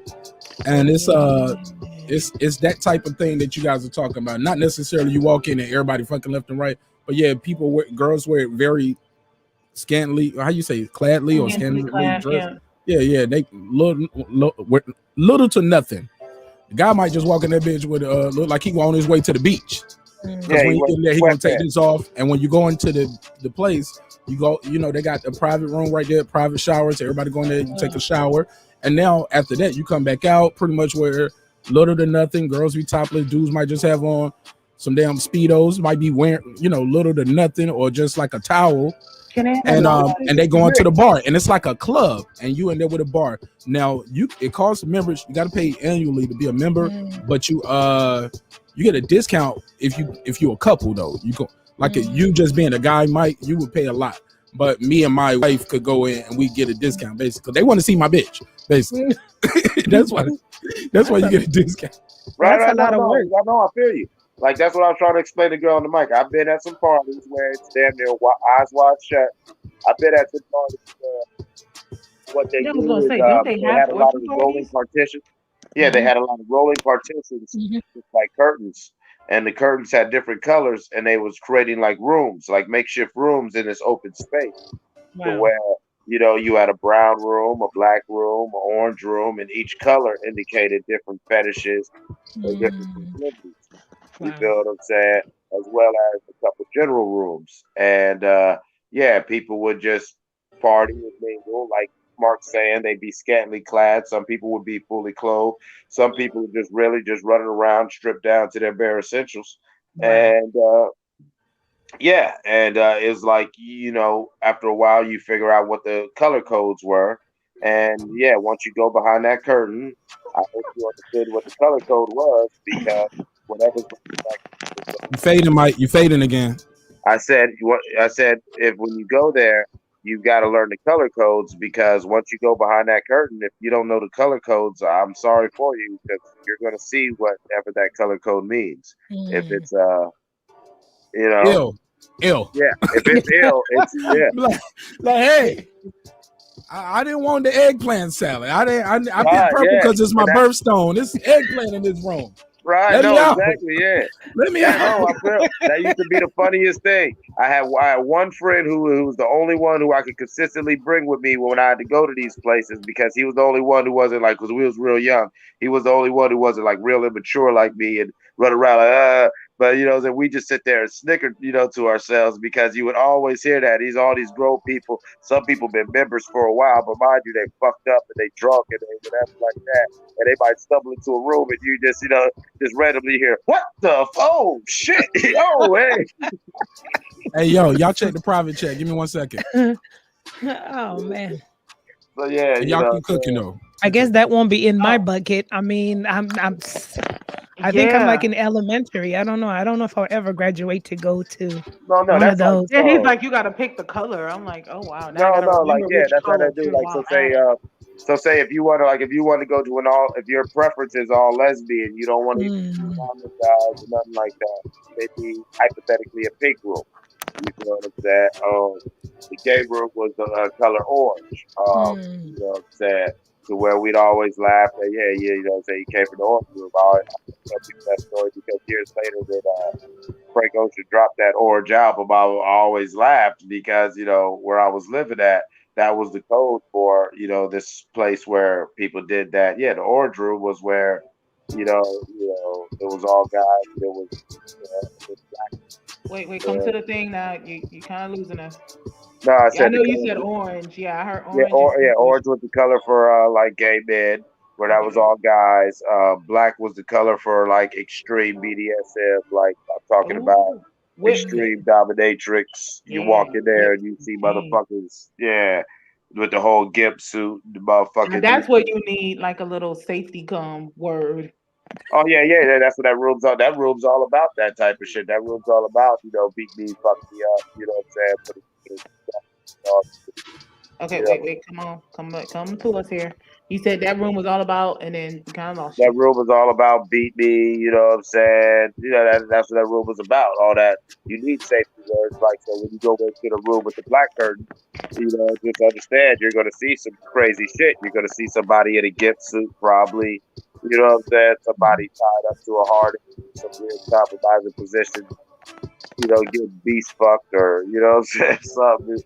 and it's that type of thing that you guys are talking about. Not necessarily you walk in and everybody fucking left and right, but yeah, girls wear it very scantily. How you say, cladly or scantily dressed? Yeah, they little to nothing. The guy might just walk in that bitch with look like he on his way to the beach. Because when you get in there, he gonna take this off. And when you go into the place, you go, you know, they got a private room right there, private showers. Everybody go in there, you take a shower. And now after that, you come back out pretty much where little to nothing. Girls be topless, dudes might just have on some damn Speedos, might be wearing, you know, little to nothing, or just like a towel. and they go into the bar, and it's like a club, and you in there with a bar. Now it costs members. You got to pay annually to be a member, but you get a discount if you're a couple though. You go you just being a guy, Mike, you would pay a lot. But me and my wife could go in and we get a discount basically. They want to see my bitch, basically. that's why you get a discount. Right, that's a lot of work. I know, I feel you. Like that's what I was trying to explain to the girl on the mic. I've been at some parties where it's damn near eyes wide shut. I've been at some parties where what they do is they had a lot of rolling partitions. Yeah, they had a lot of rolling partitions, like curtains. And the curtains had different colors, and they was creating like rooms, like makeshift rooms in this open space. Wow. To where, you had a brown room, a black room, an orange room, and each color indicated different fetishes or different proclivities. You feel what I'm saying? As well as a couple general rooms. And people would just party and mingle, like Mark's saying, they'd be scantily clad. Some people would be fully clothed. Some people would just really just running around, stripped down to their bare essentials. Wow. And it's like, after a while you figure out what the color codes were. And once you go behind that curtain, I hope you understood what the color code was, because whatever's you fading, Mike. You fading again. I said if when you go there, you've got to learn the color codes, because once you go behind that curtain, if you don't know the color codes, I'm sorry for you, because you're going to see whatever that color code means. If it's ill. Yeah, if it's ill, it's like hey, I didn't want the eggplant salad. I picked purple because it's my birthstone. It's eggplant in this room. Right, exactly, yeah. Let me out. No, I feel that used to be the funniest thing. I had one friend who was the only one who I could consistently bring with me when I had to go to these places, because he was the only one who wasn't like, because we was real young. He was the only one who wasn't like real immature like me and run around like but then we just sit there and snicker, to ourselves, because you would always hear that all these grown people. Some people been members for a while, but mind you, they fucked up and they drunk and they whatever like that, and they might stumble into a room and you just just randomly hear, what the oh shit, oh hey. Hey yo, y'all check the private chat. Give me 1 second. Oh man. So yeah, y'all keep cooking though. I guess that won't be in my bucket. I mean, I think I'm like in elementary. I don't know if I'll ever graduate to go to one of those. Yeah, he's like, you got to pick the color. I'm like, oh wow. Now that's how they do. Like, so say if you want to go to if your preference is all lesbian, you don't want to guys or nothing like that. Maybe hypothetically a pink room. You feel what I'm saying? The gay room was the color orange. You know what I'm saying? To where we'd always laugh at, you know what I'm saying, he came from the orange room. I always tell people that story, because years later that Frank Ocean dropped that orange album, I always laughed, because, where I was living at, that was the code for, this place where people did that. Yeah, the orange room was where, it was all guys. It was, it was black. Wait, come to the thing now. You kind of losing us. No, I know you said orange. Yeah, I heard orange. Orange was the color for like gay men, where that was all guys. Black was the color for like extreme BDSM, like I'm talking about extreme dominatrix. You walk in there and you see motherfuckers, with the whole gimp suit, the motherfuckers. And that's where you need like a little safety gum word. Oh yeah, that's what that room's all. That room's all about that type of shit. That room's all about, beat me, fuck me up. You know what I'm saying? Okay, wait, come to us here. You said that room was all about, and then you kind of lost. That room was all about beat me. You know what I'm saying? That's what that room was about. All that, you need safety words, like, so when you go into the room with the black curtain, just understand you're gonna see some crazy shit. You're gonna see somebody in a gimp suit, probably. You know what I'm saying? Somebody tied up to a heart in some weird compromising position. Getting beast fucked, or what I'm saying, something.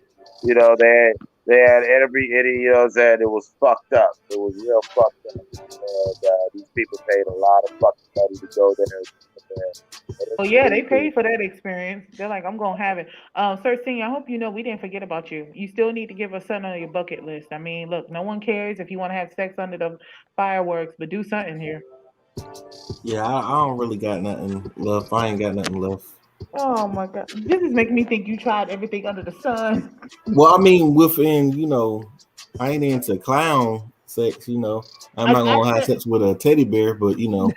They had every, you know what I'm saying, it was fucked up. It was real fucked up. And these people paid a lot of fucking money to go there. Oh yeah, they paid for that experience. They're like, I'm gonna have it. Sir Senior, I hope you know we didn't forget about you. You still need to give us something on your bucket list. I mean, look, no one cares if you want to have sex under the fireworks, but do something here. Yeah, I don't really got nothing left. I ain't got nothing left. Oh my god, this is making me think you tried everything under the sun. Well, I mean, within I ain't into clown sex. I'm not gonna have sex with a teddy bear, but You know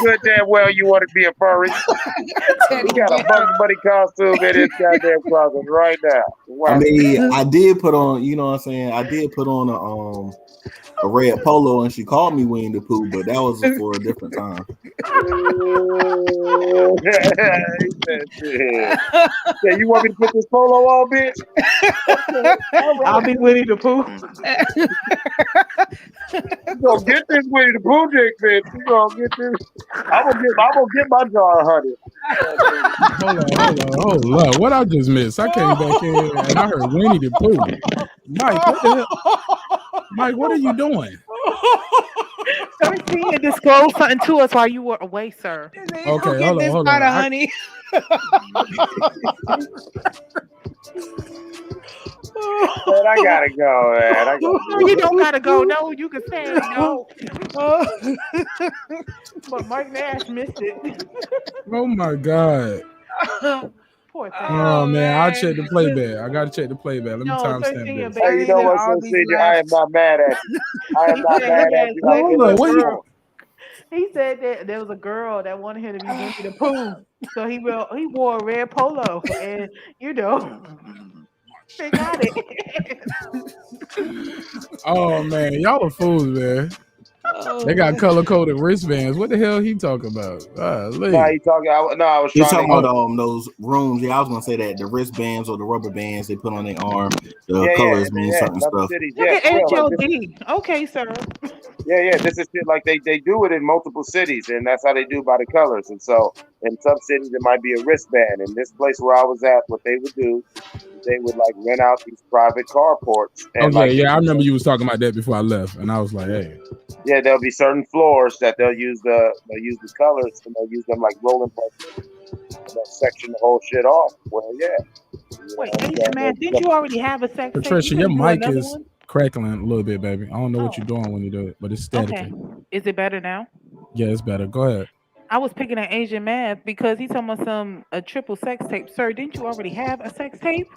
good damn well you want to be a furry. You got a Bugs Bunny costume in his goddamn closet right now. Wow. I mean, I did put on, you know what I'm saying? I did put on a red polo, and she called me Winnie the Pooh, but that was for a different time. Yeah, you want me to put this polo on, bitch? Okay. I'll be Winnie the Pooh. You gonna get this Winnie the Pooh dick, bitch. You gonna get this. I'm gonna get my jar of honey. Hold on. What I just missed? I came back in and I heard Winnie the Pooh. Mike, what the hell? Mike, what are you doing? Sir, see and disclose something to us while you were away, sir. Okay, hold on. Honey. Man, I gotta go, man. You don't gotta go. No, you can say no. But Marq Nash missed it. Oh my God. Poor thing. Oh man, I'll check the playback. I gotta check the playback. Let me timestamp this. Hey, you know what, so senior? I am not mad at you. I am not mad at you. He said that there was a girl that wanted him to be Winnie the Pooh, so he wore a red polo, and they got it. Oh man, y'all are fools, man. They got color coded wristbands. What the hell he talking about? I was talking about those rooms. Yeah, I was gonna say that the wristbands or the rubber bands they put on their arm, the colors mean certain stuff. Look at HLD. Okay, sir. Yeah. This is shit like they do it in multiple cities, and that's how they do by the colors. And so in some cities it might be a wristband. In this place where I was at, what they would do, they would like rent out these private carports. And I remember you was talking about that before I left, and I was like, hey. Yeah, there'll be certain floors that they'll use the colors, and they'll use them like rolling buttons. They'll section the whole shit off. Well, yeah. Wait, man, didn't you already have a sex? Patricia, your mic is crackling a little bit, baby. I don't know what you're doing when you do it, but it's static. Okay. Is it better now? Yeah, it's better. Go ahead. I was picking an Asian man because he's talking about a triple sex tape. Sir, didn't you already have a sex tape?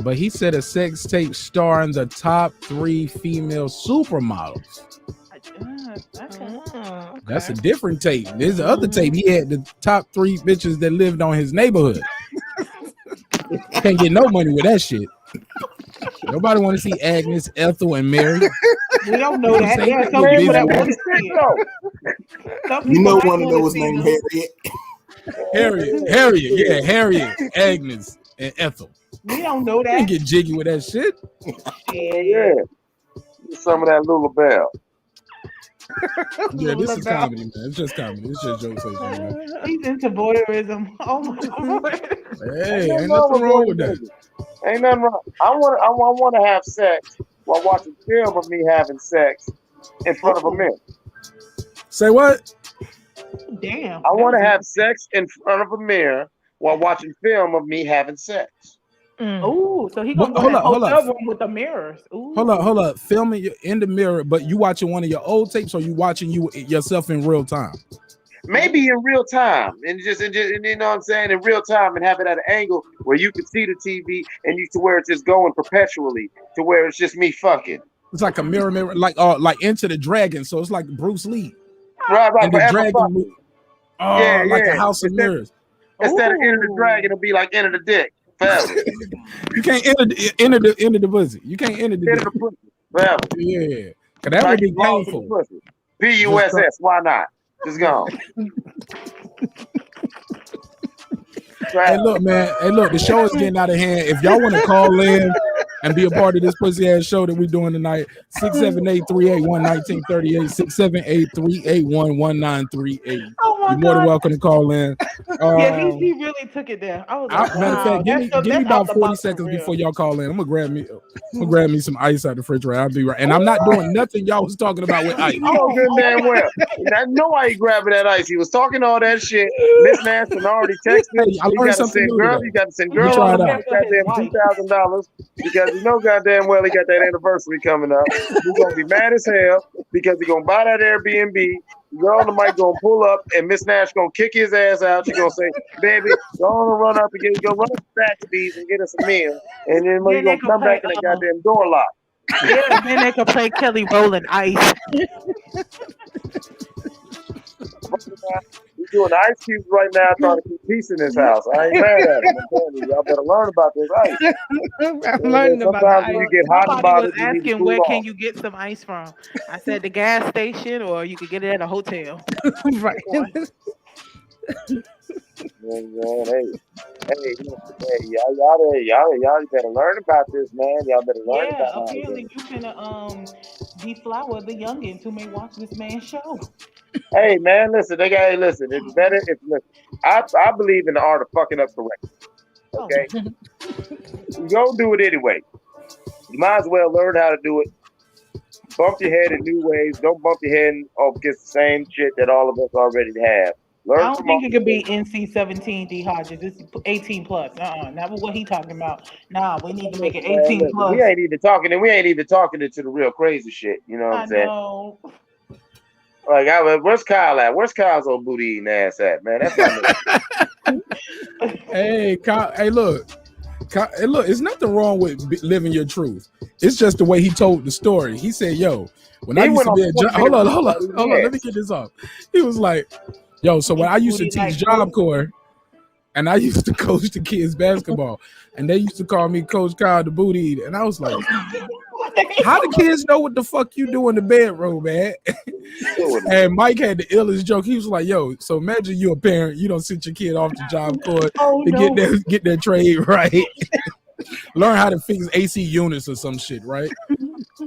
But he said a sex tape starring the top 3 female supermodels. Okay. That's a different tape. There's the other tape. He had the top 3 bitches that lived on his neighborhood. Can't get no money with that shit. Nobody want to see Agnes, Ethel, and Mary. We don't know that. There are some people that want to see it. You know one of those named Harriet. Harriet, Agnes, and Ethel. We don't know that. You can get jiggy with that shit. Yeah. Some of that Lulabelle. Yeah, this is comedy, man. It's just comedy. It's just jokes. He's into voyeurism. Oh my God. Hey, ain't nothing wrong with that. Ain't nothing wrong. I want to have sex while watching film of me having sex in front of a mirror. Say what? Damn. I want to have sex in front of a mirror while watching film of me having sex. Ooh, so he gonna go in the hotel room with the mirrors. Ooh. Hold up. Filming you in the mirror, but you watching one of your old tapes, or you watching yourself in real time? Maybe in real time, and you know what I'm saying, in real time, and have it at an angle where you can see the TV, and to where it's just going perpetually, to where it's just me fucking. It's like a mirror, like Enter the Dragon. So it's like Bruce Lee. Right. And the Dragon movie. Like a House of Mirrors. Instead of Enter the Dragon, it'll be like Enter the Dick. You can't enter the pussy. You can't enter the pussy. Yeah, cause that would be painful. PUSS. Why not? Just gone. Hey, look, man. The show is getting out of hand. If y'all want to call in and be a part of this pussy ass show that we're doing tonight, 678-381-1938, 678-381-1938. You're more than welcome to call in. Yeah, he really took it there. I was like, matter of fact, give me about 40 seconds before y'all call in. I'm gonna grab me some ice out the refrigerator. I'll be right. And I'm not doing nothing y'all was talking about with ice. Oh, good damn well. I know why he grabbing that ice. He was talking all that shit. Miss Nash already texted. You got to send girl. You got to send girl on goddamn $2,000 because you know goddamn well he got that anniversary coming up. He's gonna be mad as hell because he's gonna buy that Airbnb. The girl on the mic gonna pull up, and Miss Nash gonna kick his ass out. She gonna say, "Baby, go on and run up and go run up to Zaxby's and get us a meal." And then when you gonna come back and that goddamn door lock. Yeah, then they could play Kelly Rowland Ice. He's doing ice cubes right now, trying to keep peace in his house. I ain't mad at him. I'm telling you, y'all better learn about this ice. I'm learning about the Sometimes when you get hot about was it, you need to asking cool where off. can you get some ice from? I said the gas station, or you could get it at a hotel. Right. Y'all better learn about this, man. Y'all better learn Yeah, about apparently you can deflower the youngins who may watch this man's show. Hey man, listen, listen. It's better if listen. I believe in the art of fucking up correctly. Okay, you gonna do it anyway. You might as well learn how to do it. Bump your head in new ways. Don't bump your head against the same shit that all of us already have. Learn I don't think it could be NC-17 D Hodges. It's 18 plus. Not what he talking about. Nah, we need to make it 18 plus. We ain't even talking to the real crazy shit. You know what I'm saying? Know. Like, where's Kyle at? Where's Kyle's old booty eating ass at, man? That's my nigga. Hey, Kyle. Hey, look. Hey, look. It's nothing wrong with living your truth. It's just the way he told the story. He said, "Yo, when I used to be a job, hold on. Let me get this off." He was like, "Yo, so when I used to teach Job Corps, and I used to coach the kids basketball, and they used to call me Coach Kyle the Booty Eater, and I was like." How the kids know what the fuck you do in the bedroom, man? And Mike had the illest joke. He was like, "Yo, so imagine you're a parent, you don't sit your kid off the Job Corps to get their trade right, learn how to fix AC units or some shit, right?"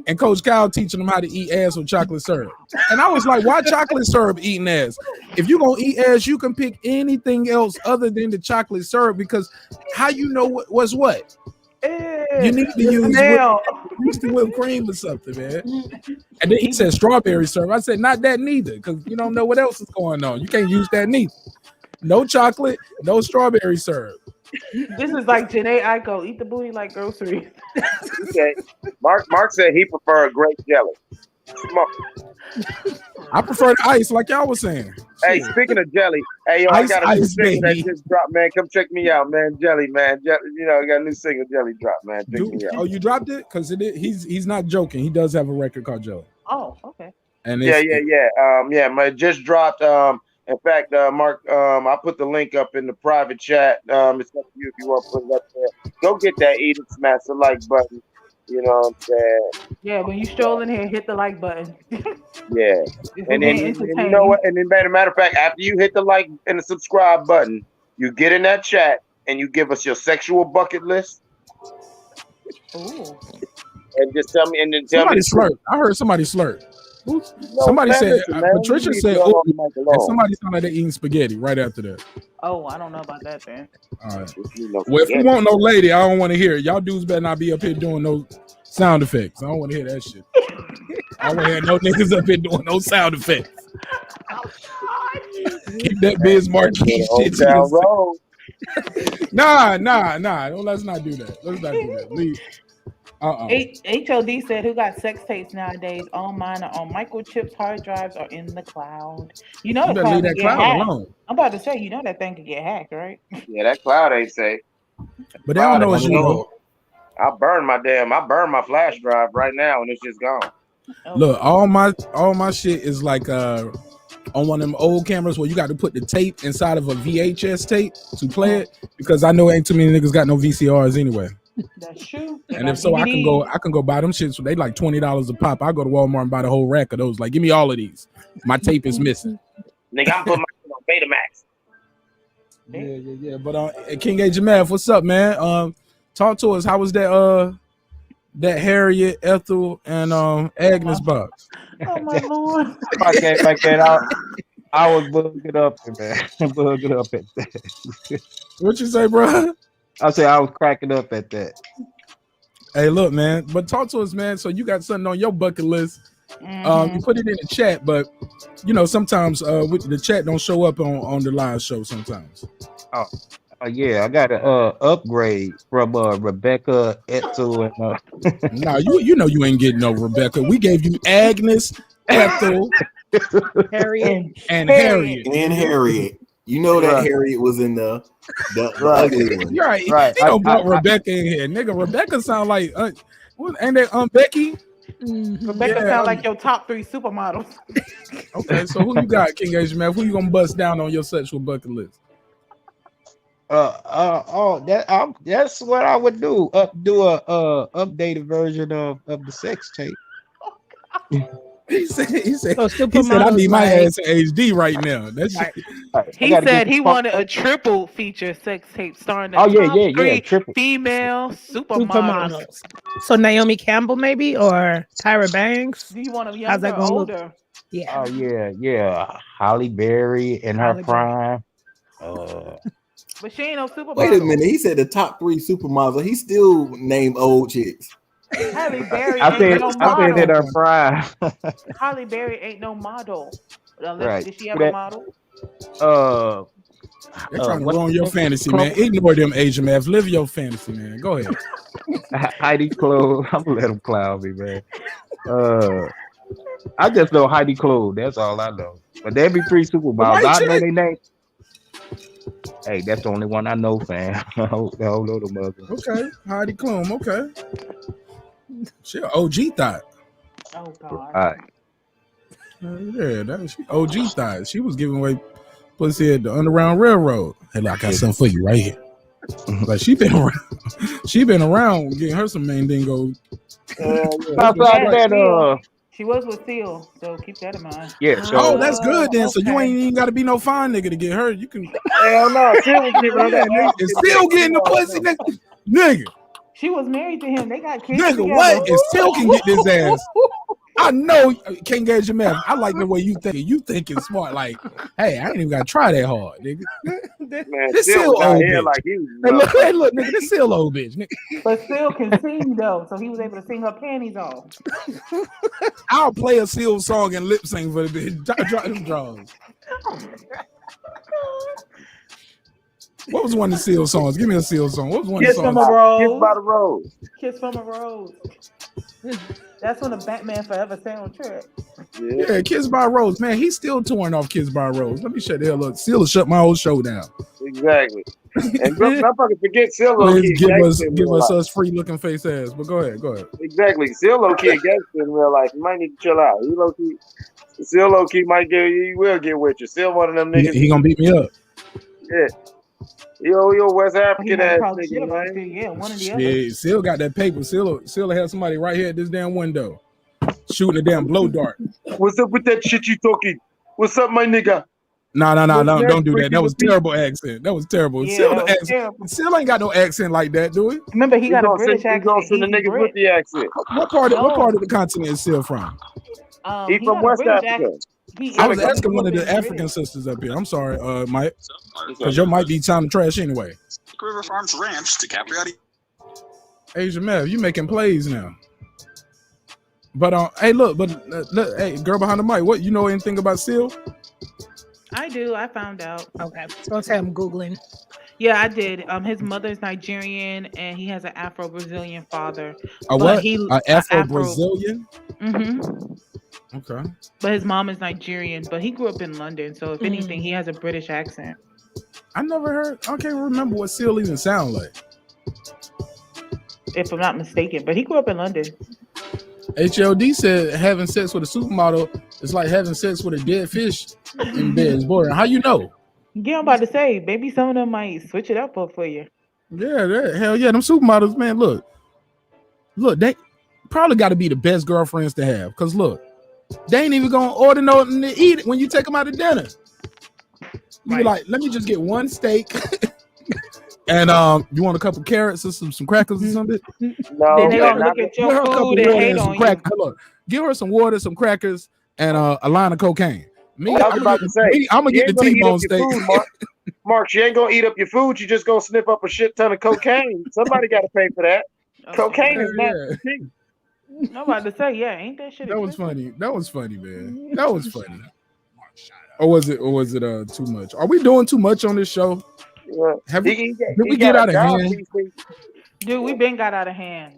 And Coach Kyle teaching them how to eat ass with chocolate syrup. And I was like, "Why chocolate syrup eating ass? If you're gonna eat ass, you can pick anything else other than the chocolate syrup, because how you know what's what?" You need to use whipped cream or something, man. And then he said strawberry syrup. I said, not that neither, because you don't know what else is going on. You can't use that neither. No chocolate, no strawberry syrup. This is like Janae Eiko. Eat the booty like groceries. Okay. Mark said he preferred grape jelly. I prefer the ice, like y'all was saying. Hey, speaking of jelly, hey, yo, I got a new single that just dropped, man. Come check me out, man. Jelly, man. You know, I got a new single, Jelly drop, man. Check me out. Oh, you dropped it? Because he's not joking. He does have a record called Jelly. Oh, okay. And yeah, man, just dropped. In fact, Mark, I put the link up in the private chat. It's up to you if you want to put it up there. Go get that, eat it, smash the like button. You know what I'm saying? Yeah, when you stroll in here, hit the like button. Yeah. And you know what? And then, matter of fact, after you hit the like and the subscribe button, you get in that chat and you give us your sexual bucket list. Ooh. And just tell me, and then tell me. Somebody slurp. I heard somebody slurp. Somebody said, Patricia said, "Oh," and somebody sounded like they're eating spaghetti right after that. Oh, I don't know about that then. All right. Well, if you want no lady, I don't want to hear it. Y'all dudes better not be up here doing no sound effects. I don't want to hear that shit. I don't want to hear no niggas up here doing no sound effects. Keep that Biz Marquee shit to yourself. Nah. Let's not do that. Leave. HOD said, "Who got sex tapes nowadays? All mine are on microchips, hard drives, or in the cloud." You know, the cloud, alone. I'm about to say, you know that thing could get hacked, right? Yeah, that cloud ain't safe. But they don't know what you know. I burn my flash drive right now, and it's just gone. Look, all my shit is like on one of them old cameras where you got to put the tape inside of a VHS tape to play it, because I know ain't too many niggas got no VCRs anyway. That's true. And if so, I can go buy them shits. So they like $20 a pop. I go to Walmart and buy the whole rack of those. Like, give me all of these. My tape is missing. Nigga, I'm putting my on Betamax. Yeah. But King Age Math, what's up, man? Talk to us. How was that Harriet, Ethel, and Agnes box? Oh my Lord. I came back there. I was bugging up, man. Bugging up at that. What you say, bro? I say I was cracking up at that. Hey, look, man. But talk to us, man. So you got something on your bucket list. You put it in the chat, but you know sometimes the chat don't show up on the live show sometimes. Oh yeah, I got an upgrade from Rebecca, Ethel, and No, you know you ain't getting no Rebecca. We gave you Agnes, Ethel, Harriet. And Harriet. And Harriet. You know that Harriet was in the ugly one. You're right. Right. He don't brought Rebecca in here. Nigga, Rebecca sound like ain't that Becky? Rebecca sound like your top 3 supermodels. Okay, so who you got, King Asian man? Who you gonna bust down on your sexual bucket list? That's what I would do. Do a updated version of the sex tape. He said So I need my ass in HD right now. That's Right. He said he wanted a triple feature sex tape starring the top 3 triple female supermodels. So Naomi Campbell maybe or Tyra Banks. Do you want them How's that younger or gonna older? look? Yeah. Oh yeah. Halle Berry in her prime. But she ain't no supermodel. Wait a minute. He said the top 3 supermodels. He still named old chicks. Halle Berry I ain't no model. said in her prime. Halle Berry ain't no model. Right. Did she ever model? They're trying to ruin your fantasy, man. Ignore them Asian man. Live your fantasy, man. Go ahead. Heidi Klum. I'm gonna let them clown me, man. I just know Heidi Klum. That's all I know. But there be 3 supermodels. I know their names. Hey, that's the only one I know, fam. I don't know the mother. Okay, Heidi Klum. Okay, she OG thought. Oh God. All right. Yeah, that was OG thought. She was giving away pussy at the Underground Railroad. Hey, look, I got something for you right here. Like she been around. She been around getting her some mandingo. She was with Seal, so keep that in mind. Yeah. So, that's good then. So you ain't even got to be no fine nigga to get her. You can. Hell no, Seal was giving her that. It's still getting the pussy, nigga. She was married to him. They got kids. Nigga, together. what? If Still can get this ass. I know can't gauge your mouth. I like the way you think. You thinking smart. Like, hey, I ain't even got to try that hard, nigga. Man, This Seal Seal out old here bitch. like he was Hey, look, nigga, this Seal old bitch. Nigga. But Seal can sing though, so he was able to sing her panties off. I'll play a Seal song and lip sync for the bitch. Drop them drawers. What was one of the Seal songs? Give me a Seal song. What was one of the songs? Kiss from a Rose. Kiss by the Rose. Kiss from a Rose. That's on the Batman Forever soundtrack. Yeah, Kiss by Rose. Man, he's still touring off Kiss by Rose. Let me shut the hell up. Seal will shut my whole show down. Exactly. And motherfuckers forget Seal Please give us free looking face ass. But go ahead. Exactly. Seal low key gangster in real life. You might need to chill out. He low key. Seal low key might get you. He will get with you. Seal one of them niggas. He gonna beat me up. Yeah. Yo, West African ass nigga, man. Yeah, one of the other. Seal got that paper. Seal have somebody right here at this damn window shooting a damn blow dart. What's up with that shit you talking? What's up, my nigga? No, don't do that. That was terrible accent. That was terrible. Yeah, Seal ain't got no accent like that, do he? Remember, he got a British accent. He's gonna send the niggas with the accent. What part of the continent is Seal from? He from West Africa. I was asking one of the African sisters up here. I'm sorry, Mike, because your mic be sounding trash anyway. River Farms Ranch to Capriati. Asia Mev, you making plays now. But hey, look, hey, girl behind the mic, what you know anything about Seal? I do. I found out. Okay, so I'll say I'm googling. Yeah, I did. His mother's Nigerian, and he has an Afro-Brazilian father. What? Afro-Brazilian? Mm-hmm. Okay. But his mom is Nigerian, but he grew up in London, so if anything, he has a British accent. I can't remember what Seal even sound like. If I'm not mistaken, but he grew up in London. HLD said having sex with a supermodel is like having sex with a dead fish in bed. It's boring. How you know? Yeah, I'm about to say, maybe some of them might switch it up for you. Yeah, hell yeah, them supermodels, man. Look, they probably got to be the best girlfriends to have. Cause look, they ain't even gonna order nothing to eat when you take them out to dinner. You be like, let me just get one steak, and you want a couple carrots or some crackers or something. No, then they gonna look at your food and hate on you. Look, give her some water, some crackers, and a line of cocaine. I'm gonna get the T-bone steak. Mark, she ain't gonna eat up your food. You just gonna sniff up a shit ton of cocaine. Somebody got to pay for that. Cocaine is not cheap. I'm about to say, yeah, ain't that shit? That was funny. That was funny, man. That was funny. Or was it too much? Are we doing too much on this show? Yeah. Did we get out of hand? Dude, we been got out of hand.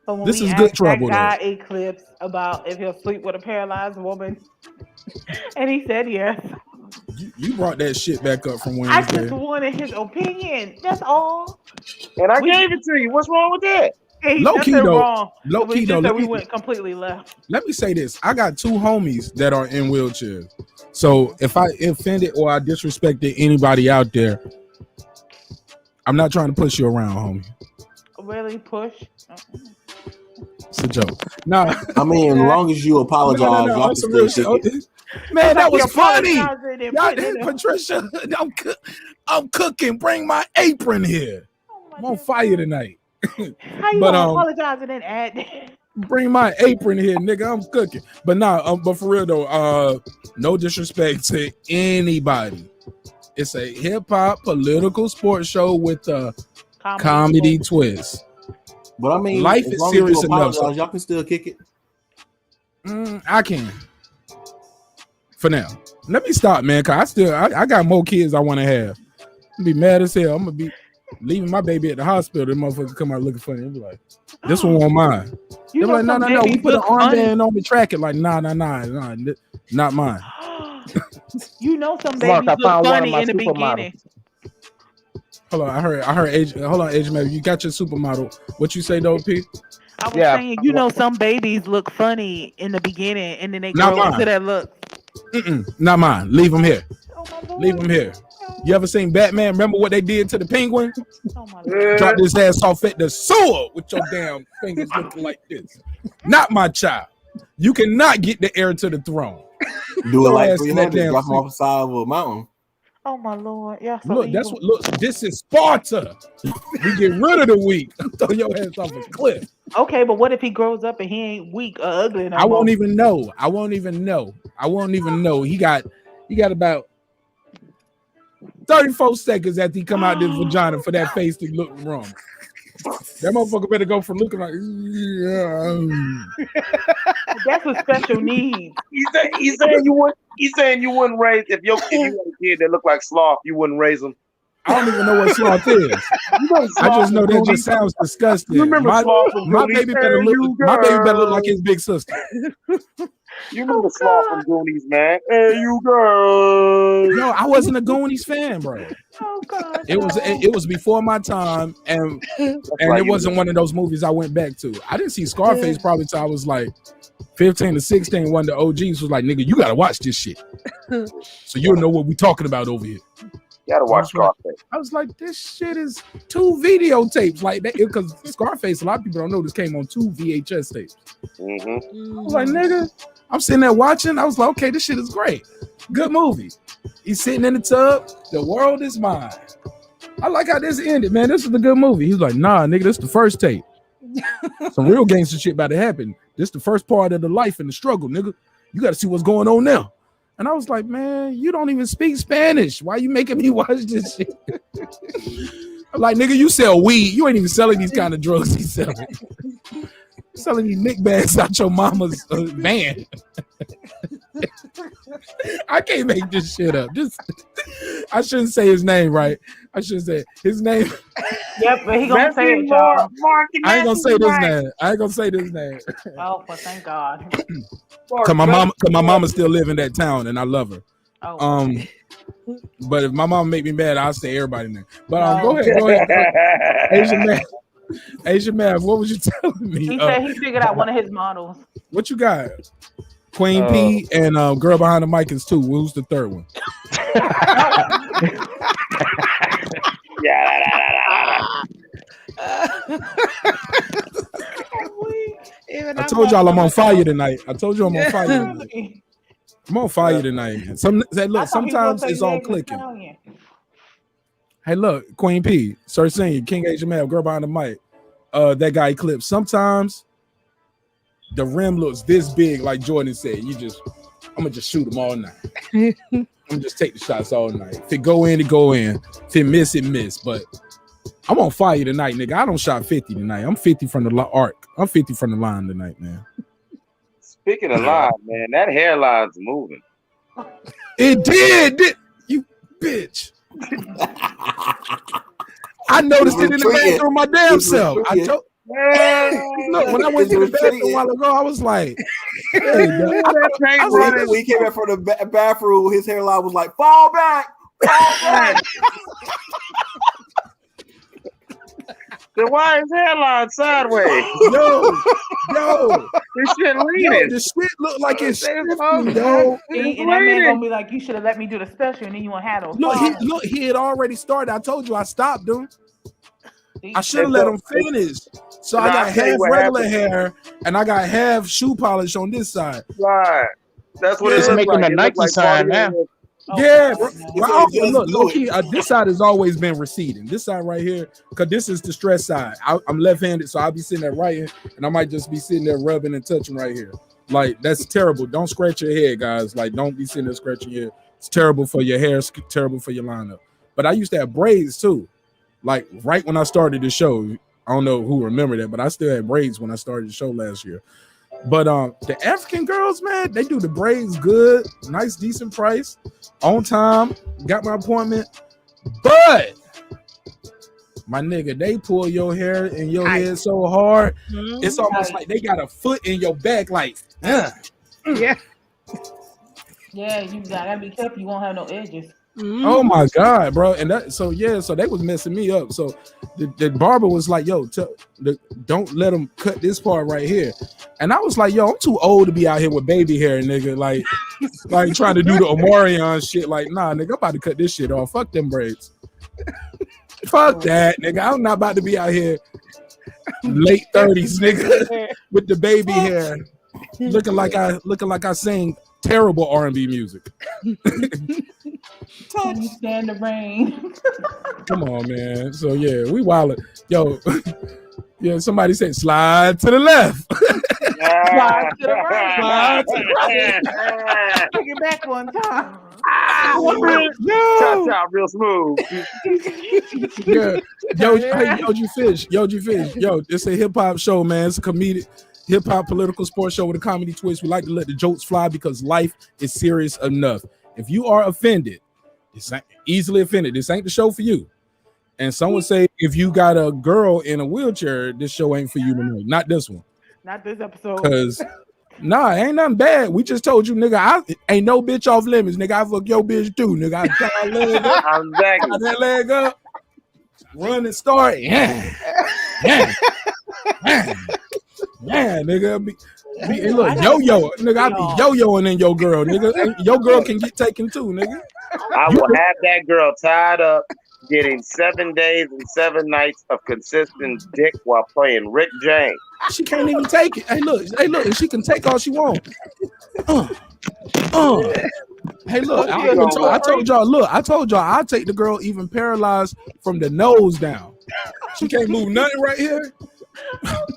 So when This we is good asked that trouble guy though. Eclipse about if he'll sleep with a paralyzed woman, and he said yes. You brought that shit back up from I just Wednesday. wanted his opinion. That's all. And I We gave it to you. What's wrong with that? ain't Low key nothing though. wrong. Low We key just though. said we went completely left. Let me say this. I got 2 homies that are in wheelchairs. So if I offended or I disrespected anybody out there, I'm not trying to push you around, homie. Really push. It's a joke. Nah. I mean, as long as you apologize, y'all on can some still real kick shit. it. Man, that He was funny. apologizing and Y'all, putting it in. Patricia, I'm cooking. Bring my apron here. I'm on fire tonight. How you But gonna apologize and then add that? bring my apron here, nigga. I'm cooking. But nah, but for real though, no disrespect to anybody. It's a hip hop political sports show with a comedy twist. But I mean, life as is long as you serious enough. apologize, y'all can still kick it. I can. For now. Let me stop, man. Cause I got more kids I want to have. I'm be mad as hell. I'm gonna be leaving my baby at the hospital. The motherfucker come out looking funny. I'm like, this one won't mine. They're like, no. We put an armband on me, track it. Like, nah, not mine. You know some babies look funny in the beginning. Hold on, I heard age. Hold on, age man. You got your supermodel. What you say though, P? I was saying, you know, some babies look funny in the beginning, and then they grow into that look. Not mine. Leave them here. Leave them here. You ever seen Batman? Remember what they did to the penguin? Drop this ass off at the sewer with your damn fingers looking like this. Not my child. You cannot get the heir to the throne. Do it like 300. Drop them off the side of a mountain. Oh my Lord! Yeah. So look, that's what. Look, this is Sparta. We get rid of the weak. Throw your ass off a cliff. Okay, but what if he grows up and he ain't weak or ugly? I won't even know. I won't even know. He got about 34 seconds after he come out this vagina for that face to look wrong. That motherfucker better go from looking like. That's a special need. He's saying you wouldn't raise if you had a kid that looked like Sloth, you wouldn't raise him. I don't even know what sloth is. I just know that just sounds disgusting. You remember Sloth from my Goonies? baby better look like his big sister. You remember Sloth from Goonies, man? Hey, you girl. No, I wasn't a Goonies fan, bro. Oh God. It was before my time, and it wasn't one of those movies I went back to. I didn't see Scarface probably till I was like 15 to 16. One of the OGs was like, "Nigga, you gotta watch this shit, so you'll know what we talking about over here." You gotta watch Scarface. I was like, this shit is 2 videotapes like that, because Scarface, a lot of people don't know this came on 2 VHS tapes. Mm-hmm. I was like, nigga, I'm sitting there watching. I was like, okay, this shit is great. Good movie. He's sitting in the tub. The world is mine. I like how this ended, man. This is a good movie. He's like, nah, nigga, this is the first tape. Some real gangster shit about to happen. This is the first part of the life and the struggle, nigga. You got to see what's going on now. And I was like, man, you don't even speak Spanish. Why you making me watch this shit? I'm like, nigga, you sell weed. You ain't even selling these kind of drugs he's selling. Selling these nick bags out your mama's van. I can't make this shit up. I shouldn't say his name, right? I should say his name. Yep, but he gonna say it, y'all. I ain't gonna say this name. Oh, well, thank God. Cause my mama still live in that town, and I love her. Oh. But if my mama make me mad, I'll say everybody name. But go ahead. Asian man, what was you telling me? He said he figured out one of his models. What you got? Queen P and girl behind the mic is 2. Who's the third one? I told y'all I'm on fire tonight. I'm on fire tonight. Man. Sometimes it's all clicking. Hey, look, Queen P, Sir Senior, King Asian Man, girl behind the mic. That guy Eclipse. Sometimes the rim looks this big, like Jordan said. I'm gonna just shoot them all night. I'm gonna just take the shots all night. If it go in, it go in. If it miss, it miss. But I'm on fire tonight, nigga. I don't shot 50 tonight. I'm 50 from the arc. I'm 50 from the line tonight, man. Speaking of line, man, that hairline's moving. It did, you bitch. I noticed it in the bathroom my damn self. Look, when I went to the bathroom a while ago, I was like, hey, when he came back from the bathroom, his hairline was like, fall back. Then why is hairline sideways? Yo, this shit leaning. The shit look like it's shifting, yo. And that man gonna be like, you should have let me do the special, and then you won't have no. Look, he had already started. I told you I stopped him. I should have let him finish. So I got half regular hair, and I got half shoe polish on this side. Right. That's what it's it's making like. a Nike sign now. Yeah, look, this side has always been receding. This side right here, because this is the stress side. I'm left-handed, so I'll be sitting there writing, and I might just be sitting there rubbing and touching right here. Like, that's terrible. Don't scratch your head, guys. Like, don't be sitting there scratching your head. It's terrible for your hair. It's terrible for your lineup. But I used to have braids too. Like, right when I started the show, I don't know who remember that, but I still had braids when I started the show last year. But the African girls, man, they do the braids good, nice, decent price, on time, got my appointment. But my nigga, they pull your hair and your head so hard, it's almost like they got a foot in your back, like, yeah. Yeah, you gotta be careful. You won't have no edges. Oh my God, bro. And so they was messing me up. So the barber was like, yo, don't let them cut this part right here. And I was like, yo, I'm too old to be out here with baby hair, nigga. Like trying to do the Omarion shit. Like, nah, nigga, I'm about to cut this shit off. Fuck them braids. Fuck that, nigga. I'm not about to be out here late 30s, nigga, with the baby hair, looking like I sing terrible R&B music. You stand the rain. Come on, man. So yeah, we wildin'. Yo, yeah, somebody said slide to the left. Slide to the right. Slide to the right. Take it back one time. Cha-cha, real smooth. Yeah. Yoji Fish. Yo, it's a hip-hop show, man. It's a comedic hip-hop political sports show with a comedy twist. We like to let the jokes fly because life is serious enough. If you are offended, easily offended, this ain't the show for you. And someone say, if you got a girl in a wheelchair, this show ain't for you to know. Not this one. Not this episode. Because, ain't nothing bad. We just told you, nigga, I ain't no bitch off limits. Nigga, I fuck your bitch too. Nigga, I got my leg up. I'm back. Got that leg up. Run and start. Yeah, nigga. Hey, look, yo-yo. Nigga, I be yo-yoing in your girl, nigga. Your girl can get taken too, nigga. I will have that girl tied up, getting 7 days and 7 nights of consistent dick while playing Rick James. She can't even take it. Hey, look, she can take all she wants. Hey, look, I told y'all, I'll take the girl even paralyzed from the nose down. She can't move nothing right here.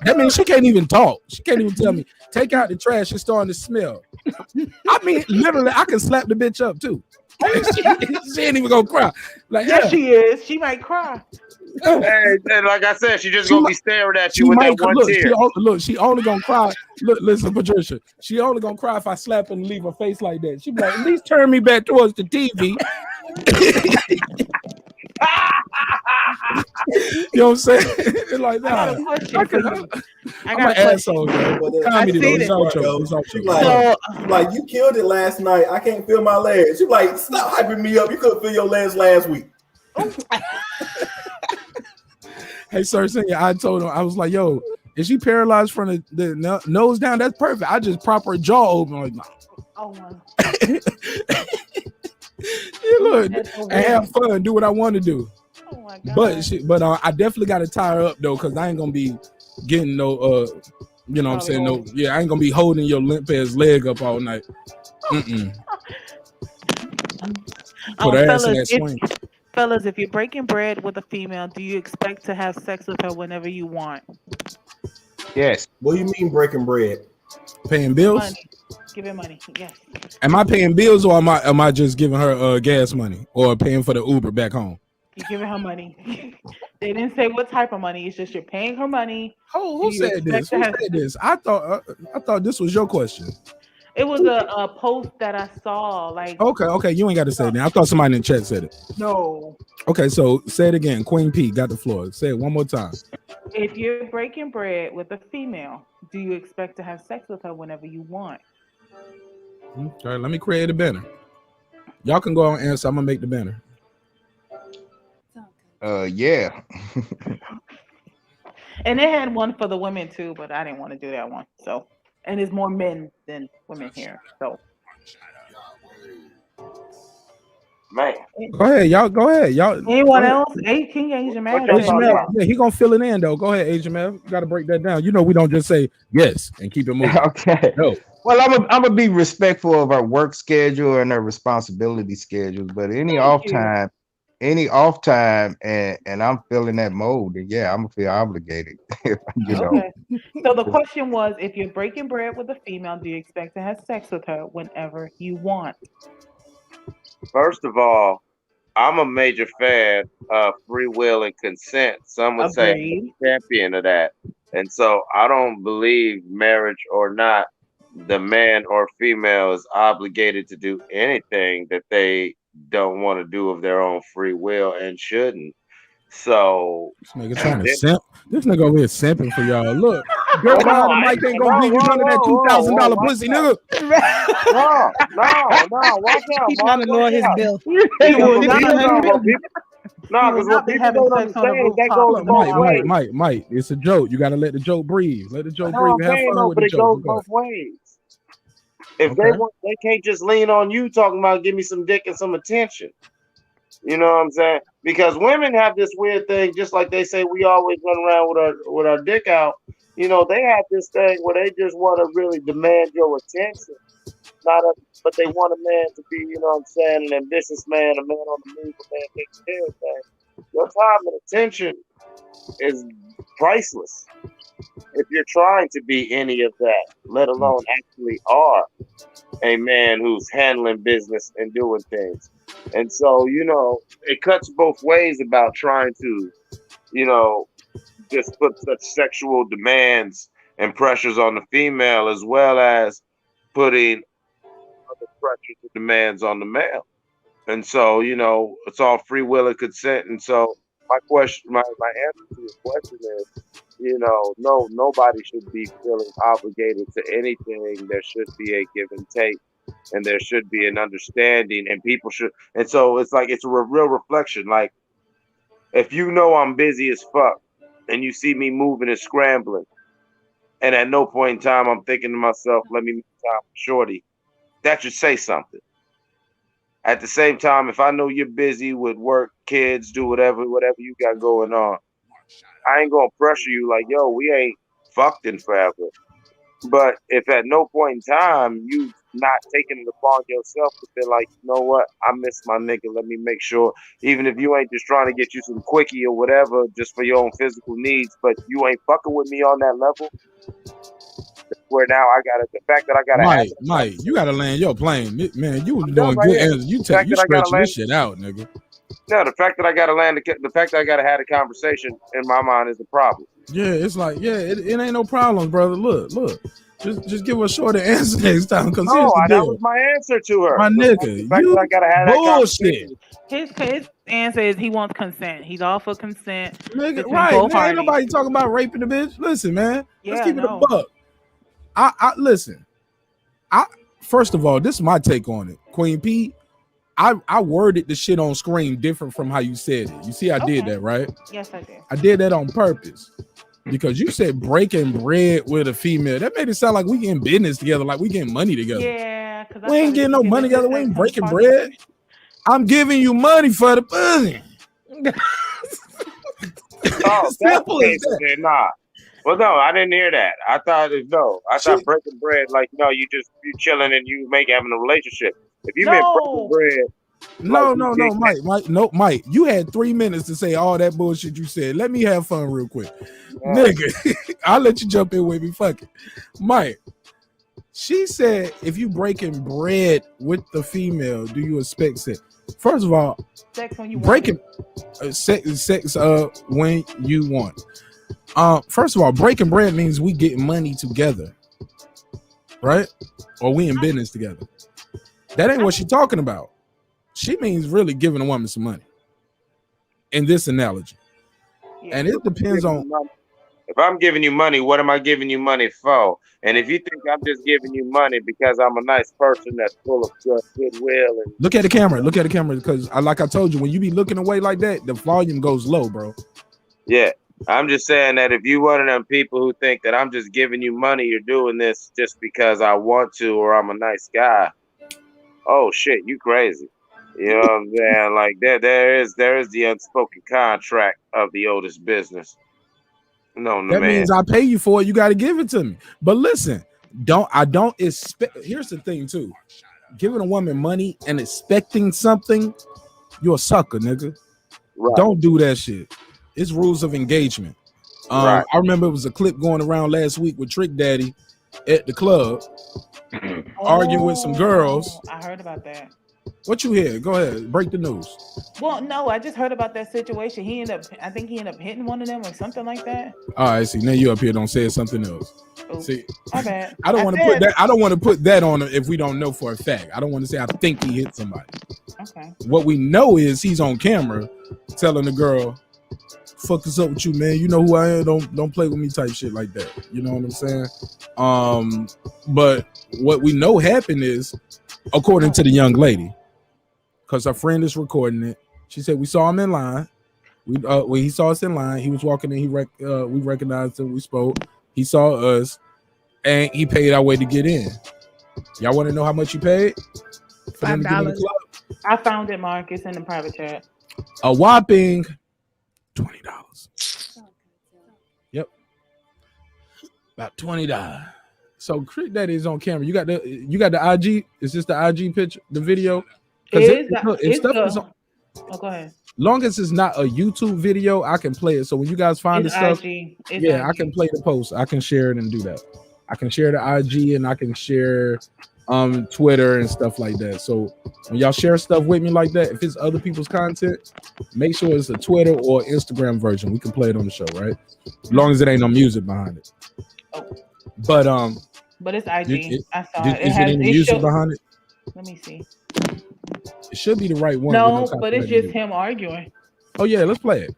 That means she can't even talk. She can't even tell me, take out the trash, it's starting to smell. I mean, literally, I can slap the bitch up too. She ain't even gonna cry. Like, yeah, she is. She might cry. Hey, and like I said, she just gonna be staring at you with that one tear. She only gonna cry. Look, listen, Patricia. She only gonna cry if I slap her and leave her face like that. She be like, at least turn me back towards the TV. You know what I'm saying? It's like that. I'm an asshole, man. Comedy, like, you killed it last night. I can't feel my legs. She's like, stop hyping me up. You couldn't feel your legs last week. Hey, sir, I told him, I was like, yo, is she paralyzed from the nose down? That's perfect. I just prop her jaw open. Like, nah. Oh my. Yeah, look, and have fun, do what I want to do. Oh my God. But I definitely got to tie her up though, because I ain't gonna be getting no you know what I'm saying, I ain't gonna be holding your limp ass leg up all night. Put her ass in that swing. Fellas, if you're breaking bread with a female, do you expect to have sex with her whenever you want? Yes. What do you mean breaking bread? Paying bills? Money. Give her money. Yes. Am I paying bills, or am I just giving her gas money or paying for the Uber back home? You're giving her money. They didn't say what type of money. It's just you're paying her money. Oh, who said this? Who said this? I thought this was your question. It was a post that I saw. Like, Okay, you ain't got to say that. I thought somebody in the chat said it. no. Okay, so say it again. Queen P got the floor. Say it one more time. If you're breaking bread with a female, do you expect to have sex with her whenever you want? Okay, let me create a banner. Y'all can go on and answer. I'm gonna make the banner. Yeah. And they had one for the women too, but I didn't want to do that one. So, and there's more men than women here. So, Man, go ahead, y'all. Go ahead, y'all. Anyone else? King Asian man. Yeah, he gonna fill it in though. Go ahead, Asian man. Got to break that down. You know, we don't just say yes and keep it moving. Okay. No. Well, I'm gonna be respectful of our work schedule and our responsibility schedules, but any off time, and I'm feeling that mode, then yeah, I'm gonna feel obligated. You know. Okay. So the question was, if you're breaking bread with a female, do you expect to have sex with her whenever you want? first of all, I'm a major fan of free will and consent. Some would say I'm a champion of that. And so I don't believe, marriage or not, the man or female is obligated to do anything that they don't want to do of their own free will and shouldn't. So this nigga trying to simp. This nigga over here simping for y'all. Look, girl behind the mic ain't gonna give you none of that $2,000 pussy, nigga. No, watch out. He's trying to lower his bill. No, because what people don't understand, that goes both ways. Mike, it's a joke. You gotta let the joke breathe. Let the joke breathe. Have fun with but the it joke. goes both ways. If they want, they can't just lean on you talking about give me some dick and some attention. You know what I'm saying? Because women have this weird thing, just like they say we always run around with our dick out. You know, they have this thing where they just want to really demand your attention. But they want a man to be, you know what I'm saying, an ambitious man, a man on the move, a man taking care of things. Your time and attention is priceless. If you're trying to be any of that, let alone actually are a man who's handling business and doing things. And so, you know, it cuts both ways about trying to, you know, just put such sexual demands and pressures on the female, as well as putting other pressures and demands on the male. And so, you know, it's all free will and consent. And so my answer to your question is, you know, no, nobody should be feeling obligated to anything. There should be a give and take, and there should be an understanding, and people should. And so it's like, it's a real reflection. Like, if you know I'm busy as fuck and you see me moving and scrambling, and at no point in time I'm thinking to myself, let me make time for shorty, that should say something. At the same time, if I know you're busy with work, kids, do whatever you got going on, I ain't gonna pressure you like, yo, we ain't fucked in forever. But if at no point in time you not taking it upon yourself to feel like, you know what, I miss my nigga, let me make sure, even if you ain't just trying to get you some quickie or whatever, just for your own physical needs, but you ain't fucking with me on that level, where now the fact that I gotta Mike, you gotta land your plane, man. You was doing good answers. You stretching this shit out, nigga. No, the fact that I gotta the fact that I gotta have a conversation in my mind is a problem. Yeah, it's like, it ain't no problem, brother. Look. Just give a shorter answer next time. Cause that was my answer to her. My nigga, the fact that I gotta have bullshit. His answer is he wants consent. He's all for consent. Nigga, right, man, ain't nobody talking about raping the bitch. Listen, man, let's keep it a buck. I listen. First of all, this is my take on it, Queen P. I worded the shit on screen different from how you said it. You see, I did that, right? Yes, I did. I did that on purpose because you said breaking bread with a female. That made it sound like we getting business together, like we getting money together. Yeah, we ain't getting no money together. We ain't breaking bread. I'm giving you money for the pussy. Simple as that. Nah. Well, no, I didn't hear that. I thought breaking bread, like, no, you chilling and you having a relationship. If you meant breaking bread, Mike, you had 3 minutes to say all that bullshit you said. Let me have fun real quick, nigga. I'll let you jump in with me. Fuck it, Mike. She said, if you breaking bread with the female, do you expect sex? First of all, sex when you breaking sex when you want. First of all, breaking bread means we get money together, right? Or we in business together. That ain't what she talking about. She means really giving a woman some money. In this analogy. Yeah. And it depends on... If I'm giving you money, what am I giving you money for? And if you think I'm just giving you money because I'm a nice person that's full of goodwill and... Look at the camera, because like I told you, when you be looking away like that, the volume goes low, bro. Yeah, I'm just saying that if you one of them people who think that I'm just giving you money, you're doing this just because I want to or I'm a nice guy. Oh shit, you crazy. You know what I'm saying? Like there is the unspoken contract of the oldest business. No, that means I pay you for it. You got to give it to me. But listen, I don't expect. Here's the thing too: giving a woman money and expecting something, you're a sucker, nigga. Right. Don't do that shit. It's rules of engagement. Right. I remember it was a clip going around last week with Trick Daddy at the club, arguing with some girls. I heard about that. What you hear? Go ahead, break the news. Well, no, I just heard about that situation. I think he ended up hitting one of them or something like that. All right, see, now you up here don't say something else. Oops, see, my bad. I don't want to put that. I don't want to put that on him if we don't know for a fact. I don't want to say I think he hit somebody. Okay. What we know is he's on camera telling the girl, "Fuck is up with you, man? You know who I am. Don't play with me," type shit like that. You know what I'm saying? But what we know happened is, according to the young lady, because her friend is recording it, she said we saw him in line. When he saw us in line, he was walking in. We recognized him. We spoke. He saw us, and he paid our way to get in. Y'all want to know how much he paid? $5. I found it, Mark. It's in the private chat. A whopping $20. Yep, about $20. So Trick Daddy is on camera. You got the IG. Is this the IG picture? The video? Go ahead. Long as it's not a YouTube video, I can play it. So when you guys find the stuff, IG. I can play the post. I can share it and do that. I can share the IG and I can share Twitter and stuff like that. So when y'all share stuff with me like that, if it's other people's content, make sure it's a Twitter or Instagram version. We can play it on the show, right? As long as it ain't no music behind it. Oh. But it's IG. I saw it. Is it any music behind it? Let me see. It should be the right one. No, but it's just him arguing. Oh yeah, let's play it.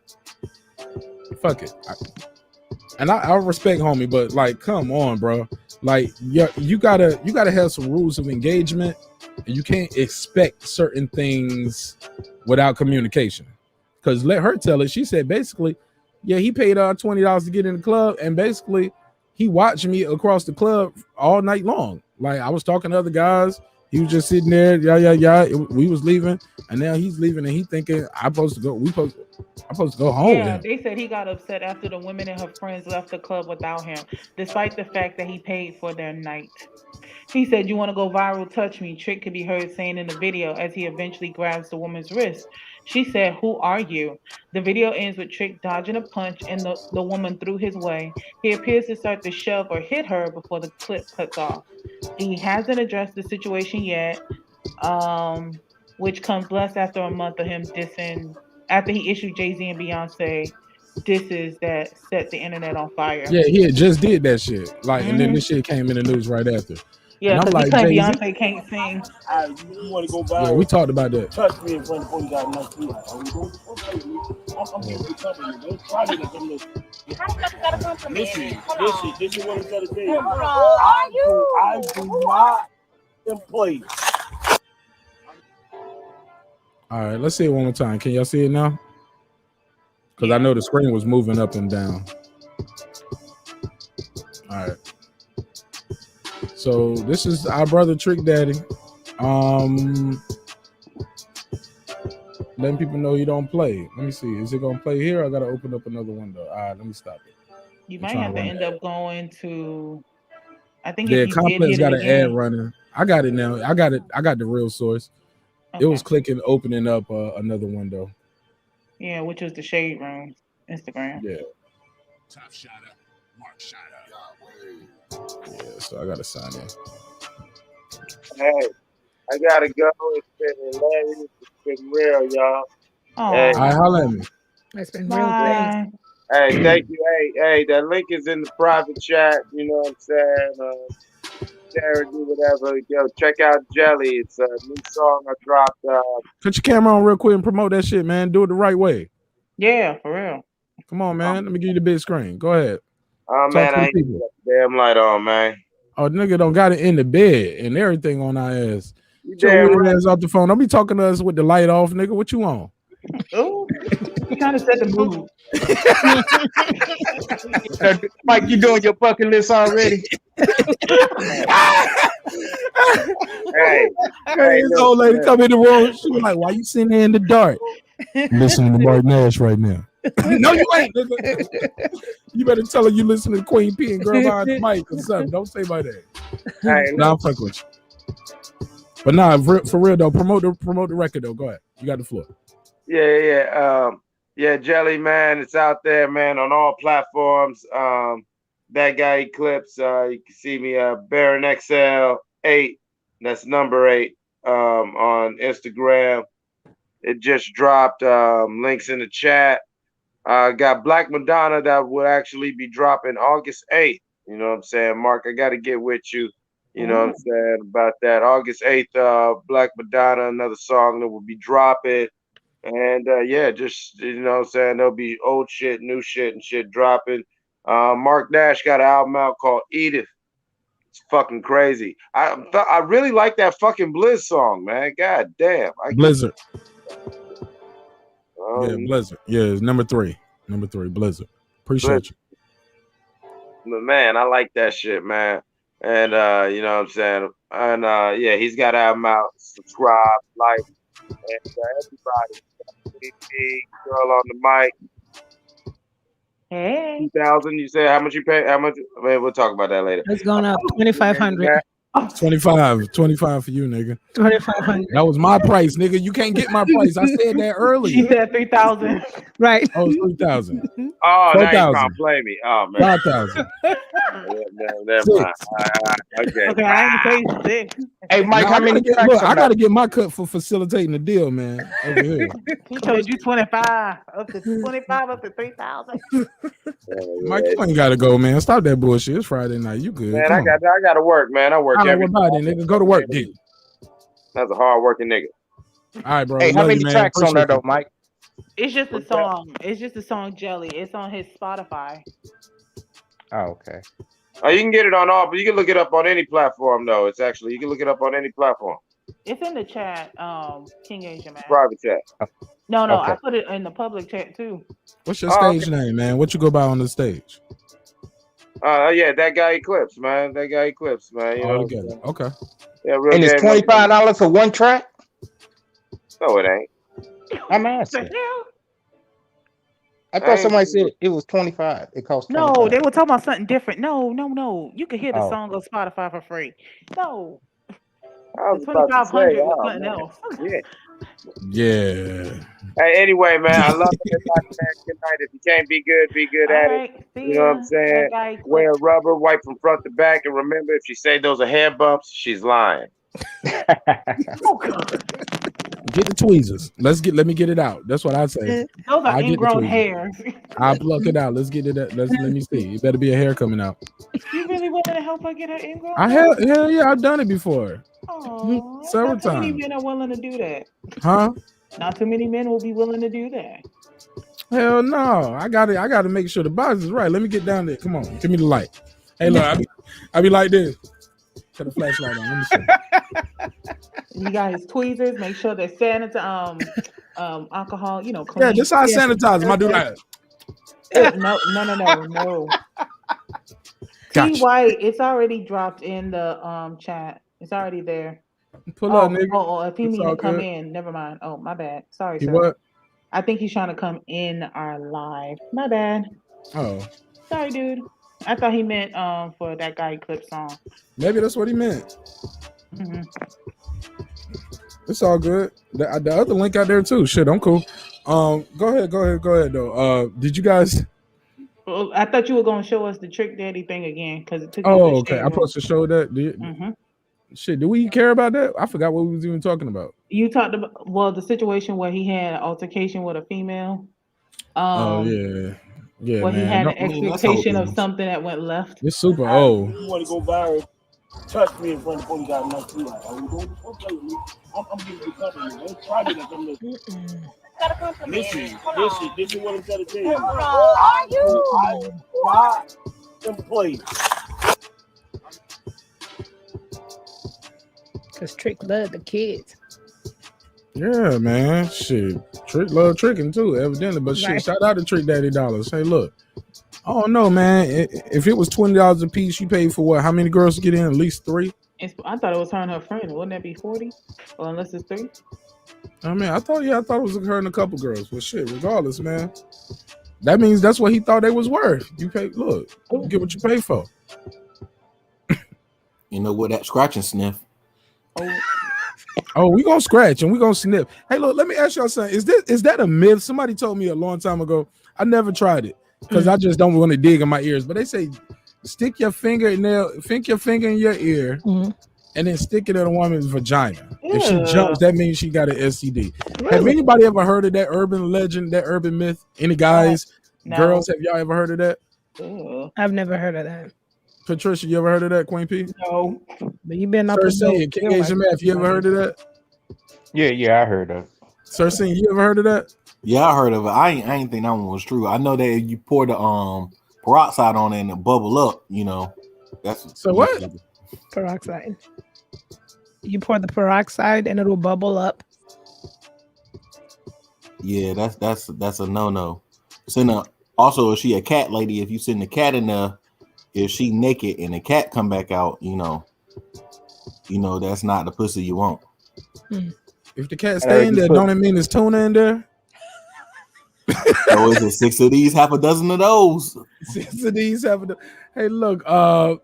Fuck it. I respect homie, but like, come on, bro. Like, you gotta have some rules of engagement, and you can't expect certain things without communication. Because let her tell it. She said basically, yeah, he paid $20 to get in the club, and basically he watched me across the club all night long. Like, I was talking to other guys. He was just sitting there, we was leaving, and now he's leaving, and he thinking I'm supposed to go home. Yeah, they said he got upset after the women and her friends left the club without him, despite the fact that he paid for their night. He said, "You want to go viral? Touch me." Trick could be heard saying in the video as he eventually grabs the woman's wrist. She said, "Who are you?" The video ends with Trick dodging a punch and the woman threw his way. He appears to start to shove or hit her before the clip cuts off. He hasn't addressed the situation yet, which comes less after a month of him dissing, after he issued Jay-Z and Beyonce disses that set the internet on fire. Yeah, he had just did that shit. Like, and then this shit came in the news right after. Yeah, because he claimed Beyonce can't sing. You want to go by? Yeah, we talked about that. Touch me in front of the police out next week. I'm giving you company. Don't try to get them. Listen, this is what I'm trying to tell you. I do not employ. All right, let's see it one more time. Can y'all see it now? Because I know the screen was moving up and down. All right. So this is our brother Trick Daddy. Letting people know he don't play. Let me see. Is it gonna play here? I gotta open up another window. All right, let me stop it. You might have to end up going to. I think Complex got an ad running. I got it now. I got the real source. Okay. It was clicking, opening up another window. Yeah, which was the Shade Room Instagram. Yeah. Top shotter, Mark shotter. Yeah, so I gotta sign in. Hey, I gotta go. It's been hilarious. It's been real, y'all. Oh, hey. All right, holla at me. It's been real great. Hey, thank you. Hey, that link is in the private chat. You know what I'm saying? share it, do whatever. Yo, check out Jelly. It's a new song I dropped. Put your camera on real quick and promote that shit, man. Do it the right way. Yeah, for real. Come on, man. Let me give you the big screen. Go ahead. Oh, man, I ain't got the damn light on, man. Oh, nigga don't got it in the bed and everything on our ass. You Get your damn weird right. ass off the phone. Don't be talking to us with the light off, nigga. What you on? Oh, you trying to set the mood. Mike, you doing your bucket list already? Hey, this old lady come in the room. She was like, "Why you sitting there in the dark?" Listening to Marq Nash right now. No, you ain't. Nigga. You better tell her you listen to Queen P and Girl Behind the Mic or something. Don't say my name. Hey, Nah, I'm fucking with you. But nah, for real though, promote the record though. Go ahead. You got the floor. Yeah, Jelly, man. It's out there, man, on all platforms. That guy Eclipse. You can see me, Baron XL8. That's number 8. On Instagram. It just dropped. Links in the chat. Got Black Madonna that will actually be dropping August 8th. You know what I'm saying, Mark? I got to get with you. You know what I'm saying about that. August 8th, Black Madonna, another song that will be dropping. And yeah, just, you know what I'm saying, there'll be old shit, new shit, and shit dropping. Marq Nash got an album out called Edith. It's fucking crazy. I really like that fucking Blizz song, man. God damn. Blizzard. Yeah, Blizzard. Yeah, it's number 3. Number 3, Blizzard. Appreciate you. Man, I like that shit, man. And you know what I'm saying? And yeah, he's got an album out. Subscribe, like, and everybody. Girl on the mic. Hey. 2,000. You said how much you pay? How much? Man, we'll talk about that later. It's going up 2,500. 25 for you, nigga. 2,500. That was my price, nigga. You can't get my price. I said that earlier. She said 3,000. Right. Oh, 3,000. Oh, 4,000. now you trying to play me. Oh man. 5,000. Never mind. Okay. Okay, I ain't say 6. Hey, Mike, Now, how many tracks? Look, I gotta get my cut for facilitating the deal, man. Over here. He told you 25, up to 25, up to 3,000. Mike, you ain't gotta go, man. Stop that bullshit. It's Friday night. You good? Man, I got to work, man. I work All right, every what about it, nigga? Go to work, dude. That's a hard working nigga. All right, bro. Hey, how Love many you, man. tracks on Appreciate there, you. though, Mike? It's just a song. It's just a song, Jelly. It's on his Spotify. Oh, okay. Oh, you can get it on all, but you can look it up on any platform, though. It's actually, you can look it up on any platform. It's in the chat, King Asia, man. Private chat. No, Okay. I put it in the public chat, too. What's your stage name, man? What you go by on the stage? Yeah, that guy Eclipse, man. That guy Eclipse, man. You All know, together. Okay. yeah, real And it's game. $25 for one track? No, it ain't. I'm The asking. hell? I thought somebody said it was 25. It cost 25. No, they were talking about something different. No. You could hear the Oh. song on Spotify for free. No. I was The about to say, 2,500 was oh, something man. else. Yeah. Yeah. Hey, anyway, man, I love everybody, man. Good night. If you can't be good All at right, it. see You know what I'm ya. saying? That guy Wear rubber, wipe from front to back, and remember, if she say those are hair bumps, she's lying. Oh, God. Get the tweezers. Let me get it out. That's what I say. Those are I get the ingrown tweezers. hairs. I'll pluck it out. Let's get it. Let me see. It better be a hair coming out. You really willing to help her get her ingrown? Hell yeah, I've done it before. Oh, Several not too many times. men are willing to do that. Huh? Not too many men will be willing to do that. Hell no. I gotta make sure the box is right. Let me get down there. Come on, give me the light. Hey, look, I be like this. Put the flashlight on. Let me see. You got his tweezers. Make sure they're sanitized. Alcohol. You know, clean. Yeah, just how I sanitize them. I do that. No. Gotcha. T White, it's already dropped in the chat. It's already there. Pull up, nigga. Oh, if he It's mean all to come good. in, never mind. Oh, my bad. Sorry, He sir. what? I think he's trying to come in our live. My bad. Oh, Sorry, dude. I thought he meant for that guy Eclipse song. maybe that's what he meant. Mm-hmm. It's all good. The other link out there too. Shit, I'm cool. Go ahead though. Did you guys? Well, I thought you were gonna show us the Trick Daddy thing again because it took. Oh, okay. I'm supposed to show that. Mm-hmm. Shit, do we care about that? I forgot what we was even talking about. You talked about the situation where he had an altercation with a female. Oh yeah, where man. he had an expectation of something that went left. It's super old. You want to go viral? touch me in front of the police, got enough too. Like, oh, you don't play with me. I'm giving you company. Don't try me like I'm the. Got a compliment. This is what I'm trying to tell you. Hold on. I'm not employed. Cause Trick love the kids. Yeah, man. Shit. Trick love tricking too, evidently. But shit, shout out to Trick Daddy Dollars. Hey, look. I don't know, man. If it was $20 a piece, you paid for what? How many girls to get in? At least 3? I thought it was her and her friend. Wouldn't that be 40? Well, unless it's 3. I mean, I thought it was her and a couple girls. Well, shit, regardless, man. That means that's what he thought they was worth. You pay, look, you get what you pay for. You know what? That scratch and sniff. Oh, we gonna scratch and we gonna sniff. Hey, look, let me ask y'all something. Is that a myth? Somebody told me a long time ago. I never tried it because I just don't want to dig in my ears. But they say stick your finger in your ear and then stick it in a woman's vagina. Yeah. If she jumps, that means she got an STD. Really? Have anybody ever heard of that urban legend, that urban myth? Any guys, girls, have y'all ever heard of that? I've never heard of that. Patricia, you ever heard of that, Queen P? No. But you been up King Asian Math, you ever heard of that? Yeah, I heard of it. Sir Sing, you ever heard of that? Yeah, I heard of it. I ain't think that one was true. I know that you pour the peroxide on it and it bubble up, you know. That's so what? Peroxide. You pour the peroxide and it'll bubble up. Yeah, that's a no-no. Also, if she a cat lady, if you send the cat in there, if she naked and the cat come back out, you know that's not the pussy you want. If the cat stay in there, don't it mean it's tuna in there? Oh, is it 6 of these, half a dozen of those? 6 of these, half a dozen. Hey, look, that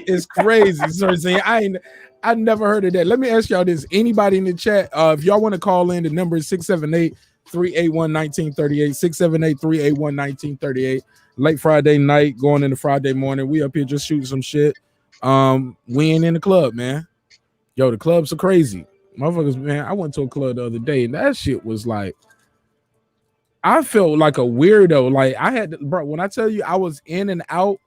is crazy. Sorry, I never heard of that. Let me ask y'all this. Anybody in the chat, if y'all want to call in, the number is 678-381-1938, 678-381-1938. Late Friday night, going into Friday morning. We up here just shooting some shit. We ain't in the club, man. Yo, the clubs are crazy. Motherfuckers, man, I went to a club the other day, and that shit was like, I felt like a weirdo. Like, I had, bro, when I tell you I was in and out,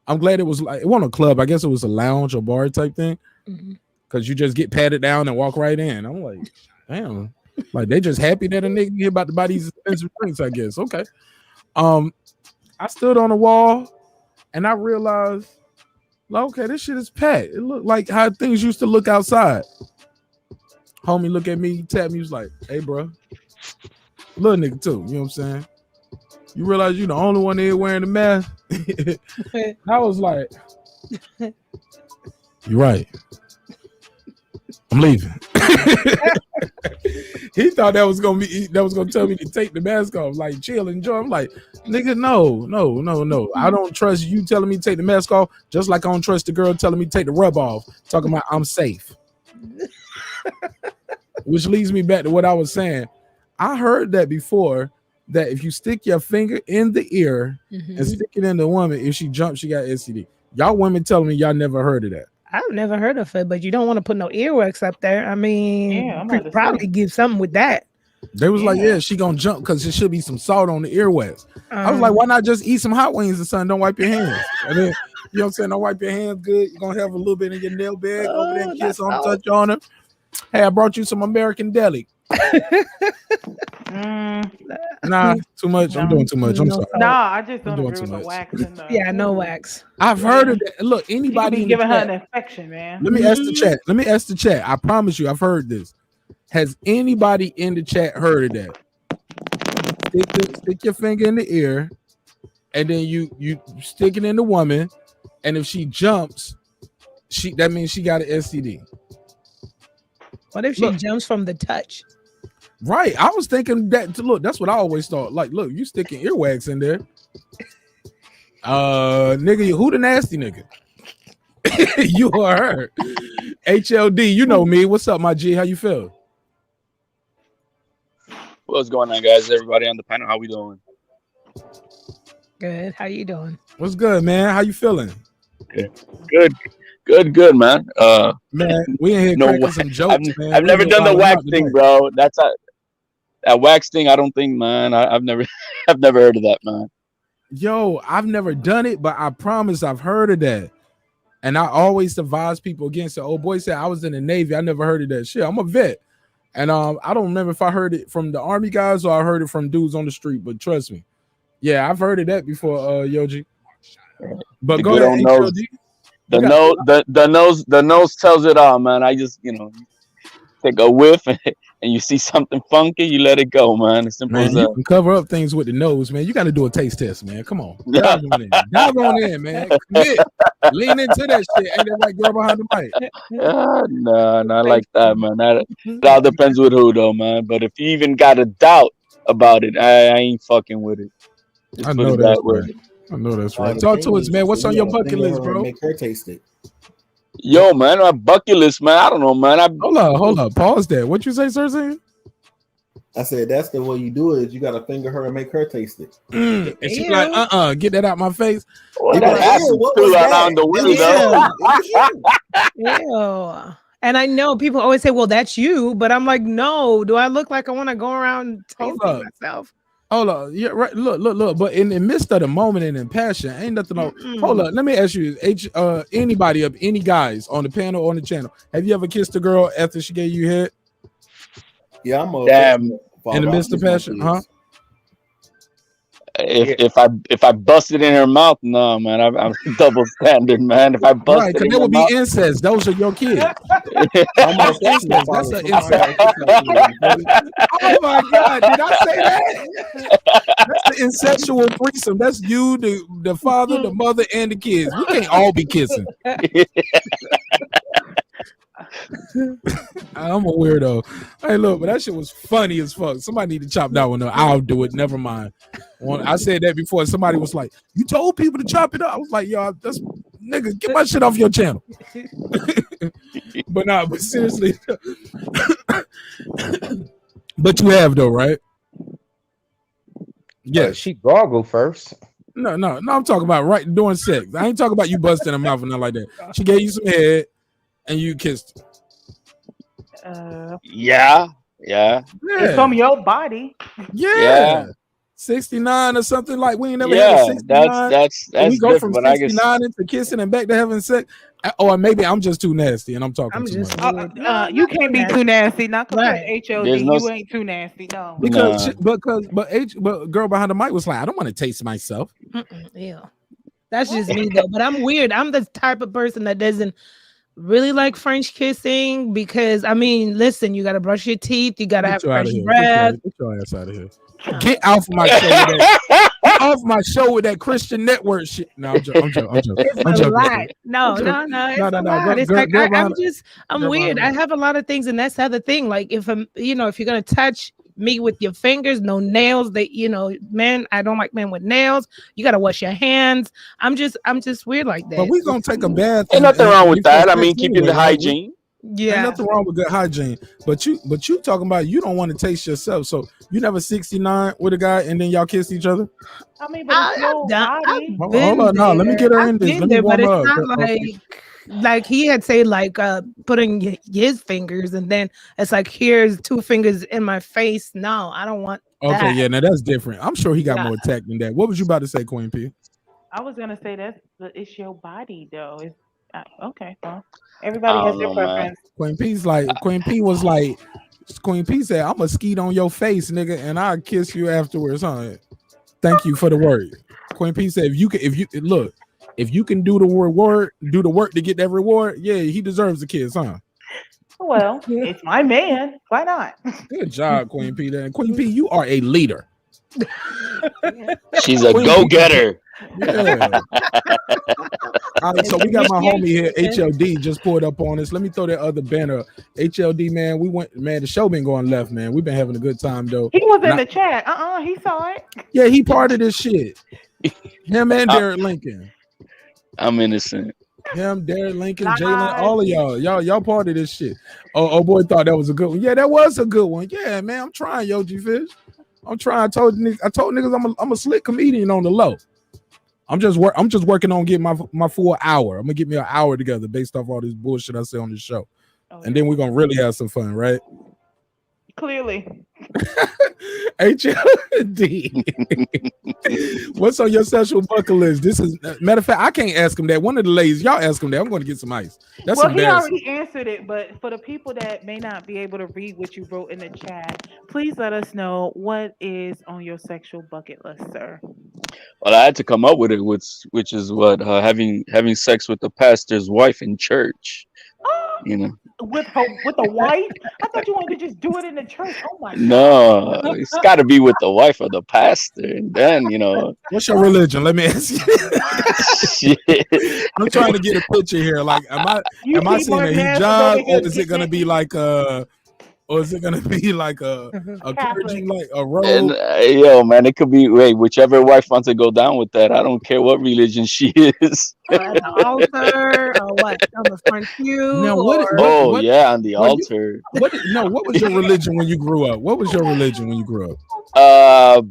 I'm glad it was like, it wasn't a club. I guess it was a lounge or bar type thing. Because you just get patted down and walk right in. I'm like, damn. Like, they just happy that a nigga about to buy these expensive drinks, I guess. Okay. I stood on the wall and I realized, like, okay, this shit is packed. It looked like how things used to look outside. Homie look at me, tap me, he was like, hey, bro. Little nigga too, you know what I'm saying? You realize you the only one there wearing the mask? I was like, you're right. I'm leaving. He thought that was gonna tell me to take the mask off, like chill, enjoy. I'm like, nigga, no. I don't trust you telling me to take the mask off, just like I don't trust the girl telling me to take the rub off, talking about I'm safe. Which leads me back to what I was saying. I heard that before, that if you stick your finger in the ear and stick it in the woman, if she jumps, she got STD. Y'all women telling me y'all never heard of that. I've never heard of it, but you don't want to put no earwax up there. I mean, could probably give something with that. They was like, yeah, she gonna jump because there should be some salt on the earwax. I was like, why not just eat some hot wings or something? Don't wipe your hands. And then, you know what I'm saying? Don't wipe your hands good. You're gonna have a little bit in your nail bag over there and kiss on, touch on her. Hey, I brought you some American deli. Nah, too much. I'm doing too much. I'm sorry. Nah, I just don't agree with the wax. Yeah, no wax. I've heard of that. Look, anybody giving her an infection, man. Let me ask the chat. I promise you, I've heard this. Has anybody in the chat heard of that? Stick your finger in the ear, and then you stick it in the woman, and if she jumps, that means she got an STD. What if she jumps from the touch? Right. I was thinking that. Look, that's what I always thought. Like, look, you sticking earwax in there. Nigga, who the nasty nigga? You or her? HLD, you know me. What's up, my G? How you feel? What's going on, guys? Everybody on the panel, how we doing? Good. How you doing? What's good, man? How you feeling? Good, man. Man, we in here cracking some jokes, man. I've never done the wax thing, bro. That's that wax thing. I don't think, man. I've never heard of that, man. Yo, I've never done it, but I promise I've heard of that. And I always advise people against it. Oh boy said I was in the Navy. I never heard of that shit. I'm a vet. And I don't remember if I heard it from the Army guys or I heard it from dudes on the street, but trust me. Yeah, I've heard of that before, Yoji. But The go good ahead, old nose. HLD. The nose tells it all, man. I just, take a whiff and you see something funky, you let it go, man. As simple Man, as you that. can cover up things with the nose, man. You got to do a taste test, man. Come on. Dive on in. Dive on in, man. Commit. Lean into that shit. Ain't that right, girl behind the mic? No, not like that, man. It all depends with who, though, man. But if you even got a doubt about it, I ain't fucking with it. Just I put know it that's that way. right. I know that's Oh, right. the Talk thing to us, is, man. What's you on your gotta bucket finger list, her and bro? make her taste it. Yo, man, my bucket list, man. I don't know, man. Hold up. Pause that. What you say, sir? I said that's the way you do it. Is you gotta finger her and make her taste it. And she be like, get that out my face. Well, That that's what too was out that? on the way, It was you. Ew. And I know people always say, well, that's you. But I'm like, no. Do I look like I want to go around tasting myself? Hold on. Yeah, right. Look. But in the midst of the moment and in passion, ain't nothing. Hold up. Let me ask you, anybody up, any guys on the panel or on the channel, have you ever kissed a girl after she gave you head? Yeah, I'm a damn. In the midst of passion, huh? If I bust it in her mouth, no, man, I'm double standard, man. If I bust Right, it because in that her would be mouth, incest. Those are your kids. Almost That's an incest. Oh my God, did I say that? That's the incestual threesome. That's you, the father, the mother, and the kids. We can't all be kissing. I'm a weirdo. Hey, look, but that shit was funny as fuck. Somebody need to chop that one up. I'll do it. Never mind. I said that before. Somebody was like, "You told people to chop it up." I was like, "Yo, that's nigga, get my shit off your channel." But seriously. But you have though, right? Yeah. She gargled first. No. I'm talking about right during sex. I ain't talking about you busting her mouth and nothing like that. She gave you some head and you kissed her. Yeah. It's from your body. Yeah. 69 or something, like we ain't never had a 69. That's we go from different. But I guess 69 into kissing and back to having sex. Or maybe I'm just too nasty and I'm talking too much. You can't be too nasty. Not compared to HOD. There's no You ain't too nasty. No. But girl behind the mic was like, I don't want to taste myself. Yeah. That's just me though. But I'm weird. I'm the type of person that doesn't really like French kissing because I mean, listen, you gotta brush your teeth, you gotta have fresh breath. Get your ass out of here. Get off my show with that. Get off my show with that Christian network shit. No, I'm joking. It's a lot. No. It's like I'm weird. I have a lot of things, and that's the other thing. Like if if you're gonna touch me with your fingers, no nails. Men, I don't like men with nails. You gotta wash your hands. I'm just weird like that. But we gonna take a bath. Ain't nothing wrong with that. I mean, keeping the hygiene. Yeah, ain't nothing wrong with good hygiene. But you talking about you don't want to taste yourself. So you never 69 with a guy and then y'all kiss each other? I mean, but it's your body. Hold on, no. Let me get her in this. Let me warm her up. Not like he had said, like putting his fingers, and then it's like here's 2 fingers in my face. No, I don't want. Okay, yeah, now that's different. I'm sure he got more tact than that. What was you about to say, Queen P? I was gonna say it's your body though. It's okay. Well, everybody has their preference. Queen P was like, Queen P said, "I'm gonna skeet on your face, nigga, and I'll kiss you afterwards, huh?" Thank you for the word. Queen P said, if you can do the work to get that reward, yeah, he deserves a kiss, huh? Well, it's my man. Why not? Good job, Queen P. Then Queen P, you are a leader. She's a go-getter. Yeah. All right, so we got my homie here, HLD, just pulled up on us. Let me throw that other banner. HLD, man, the show been going left, man. We've been having a good time though. He was in the chat. He saw it. Yeah, he part of this shit. Him and Derek Lincoln. I'm innocent. Him, Derek Lincoln, Jalen, all of y'all part of this shit. Oh boy, thought that was a good one. Yeah, that was a good one. Yeah, man, I'm trying, Yogi Fish. I'm trying. I told niggas I'm a slick comedian on the low. I'm just working on getting my full hour. I'm gonna get me an hour together based off all this bullshit I say on this show, and then we're gonna really have some fun, right? Clearly. HLD. What's on your sexual bucket list? This is matter of fact, I can't ask him that. One of the ladies, y'all ask him that. I'm going to get some ice. That's Well, he embarrassing. already answered it, but for the people that may not be able to read what you wrote in the chat, please let us know what is on your sexual bucket list, sir. Well, I had to come up with it, which is what having sex with the pastor's wife in church. You know. With a wife? I thought you wanted to just do it in the church. Oh my god. No, it's got to be with the wife of the pastor, and then What's your religion? Let me ask you. Shit. I'm trying to get a picture here. Like, am I seeing a hijab, or is it gonna be like or is it gonna be like a clergy, like a robe? And yo, man, it could be whichever wife wants to go down with that. I don't care what religion she is. At the altar or what on the front pew? Now, what, yeah, on the altar. What was your religion when you grew up? What was your religion when you grew up? I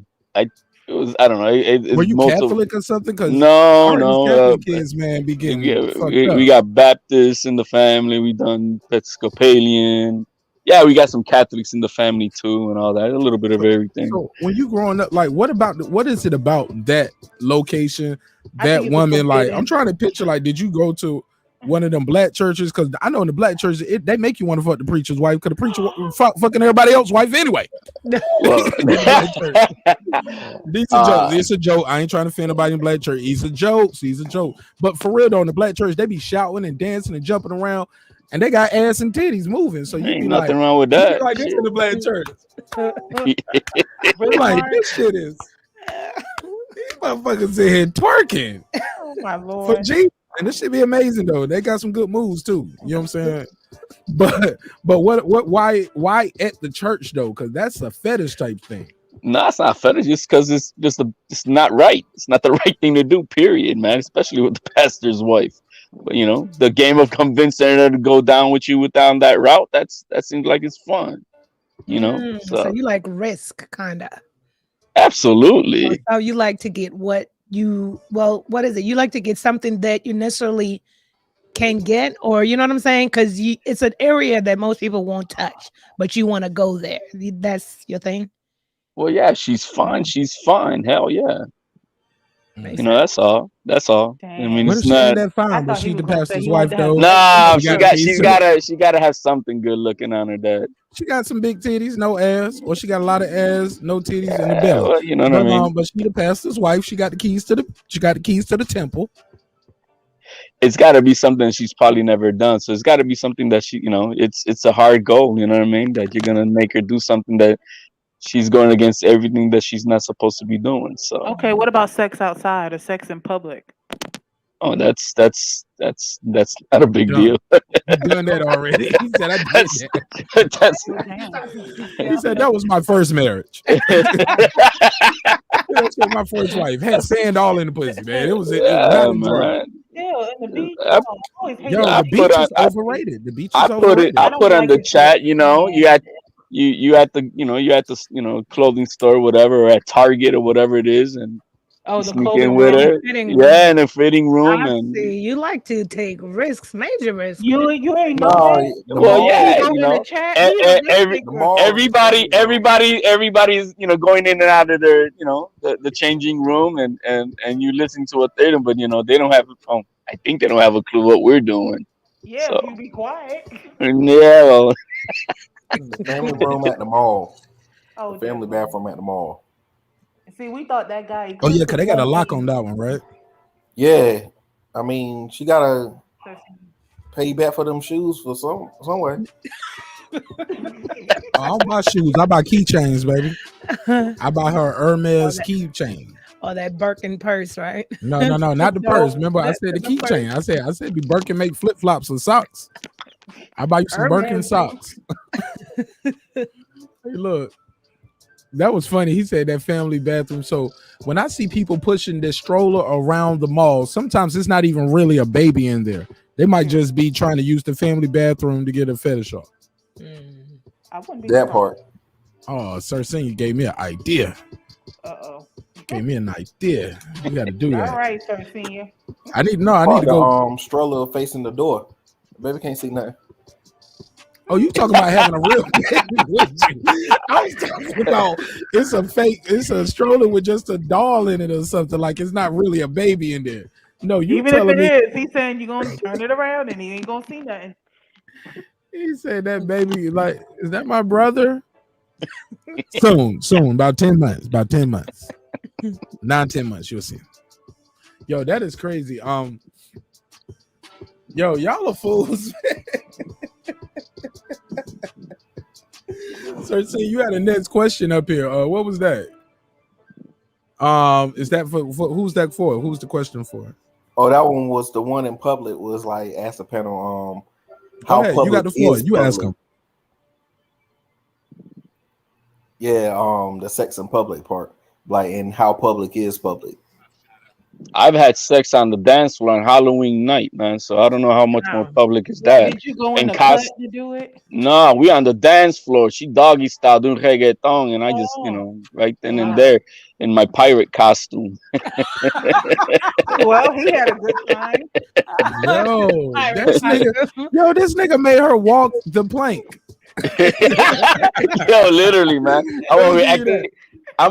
don't know. Were you Catholic or something? No. Catholic kids, man, be getting fucked up. We got Baptists in the family. We done Episcopalian. Yeah, we got some Catholics in the family too, and all that. A little bit of everything. So when you growing up, like, what is it about that location, that woman? Like, I'm trying to picture. Like, did you go to one of them black churches? Because I know in the black churches, they make you want to fuck the preacher's wife, because the preacher fucking everybody else's wife anyway. Well, These are jokes. It's a joke. I ain't trying to offend nobody in black church. He's a joke. But for real though, in the black church, they be shouting and dancing and jumping around. And they got ass and titties moving, so you ain't be nothing like, wrong with that. Like this in the black church. Like this shit is. These motherfuckers in here twerking. Oh my lord! For Jesus, and this should be amazing though. They got some good moves too. You know what I'm saying? But why at the church though? Because that's a fetish type thing. No, it's not fetish. Just because it's not right. It's not the right thing to do. Period, man. Especially with the pastor's wife. But the game of convincing her to go down with you down that route, that seems like it's fun. So you like risk, kinda. Absolutely. So you like to get what is it? You like to get something that you necessarily can get, or you know what I'm saying? Because it's an area that most people won't touch, but you want to go there. That's your thing. Well, yeah, she's fine. Hell yeah. That's all. Dang. I mean, What it's if she not ain't that fine, but she the pastor's wife though? Nah, she gotta have something good looking on her. That she got some big titties, no ass, or she got a lot of ass, no titties in the belly. Well, you know what I mean. But she the pastor's wife. She got the keys to the temple. It's got to be something she's probably never done. So it's got to be something that she, it's a hard goal. You know what I mean? That you're gonna make her do something that she's going against everything that she's not supposed to be doing. So okay, what about sex outside or sex in public? Oh, that's not a big deal. You've done that already. He said I did that. He said that was my first marriage. That was my first wife. Had sand all in the pussy, man. It was not enjoyable. Yeah, and the beach. The beach is overrated. The beach is overrated. I put on the chat. You at the clothing store, whatever, or at Target or whatever it is, and the sneak clothing in with her. Yeah, in a fitting room. I and see. You like to take risks, major risks. You ain't know that? Well, everybody's going in and out of their the changing room, and you listen to what they're doing, but they don't have I think they don't have a clue what we're doing. Yeah, so. You be quiet. Yeah, well. The family room at the mall. The family bathroom at the mall. See, we thought that guy. Oh yeah, because they got a lock on that one, right? Yeah, I mean, she gotta pay back for them shoes for somewhere. I don't buy shoes. I buy keychains, baby. I buy her Hermes keychain. Or that Birkin purse, right? No, not the purse. Remember, I said the keychain. I said the Birkin make flip flops and socks. I buy you some Birkin socks. Hey, look. That was funny. He said that family bathroom. So when I see people pushing this stroller around the mall, sometimes it's not even really a baby in there. They might just be trying to use the family bathroom to get a fetish off. I wouldn't be that part. Oh, Sir Senior gave me an idea. Gave me an idea. You got to do that. All right, Sir Senior. I need to go. Stroller facing the door. The baby can't see nothing. Oh, you talking about having a real baby with you? I was talking about it's a fake, it's a stroller with just a doll in it or something. Like it's not really a baby in there. No, you Even if telling it me? is, he's saying you're gonna turn it around and he ain't gonna see nothing. He said that baby. Like, is that my brother? Soon, about 10 months. About 10 months. 9-10 months. You'll see. Yo, that is crazy. Yo, y'all are fools. So, see, you had a next question up here. What was that? Is that for who's that for? Who's the question for? Oh, that one was the one in public. Was like ask the panel. How public you got the floor? You public. Ask them. Yeah, the sex in public part, like, and how public is public. I've had sex on the dance floor on Halloween night, man. So I don't know how much more public is that. Did you go in the cut to do it? No, we on the dance floor. She doggy style doing reggaeton, and I just, right then and there in my pirate costume. Well, he had a good time. This nigga made her walk the plank. Yo, literally, man. I'm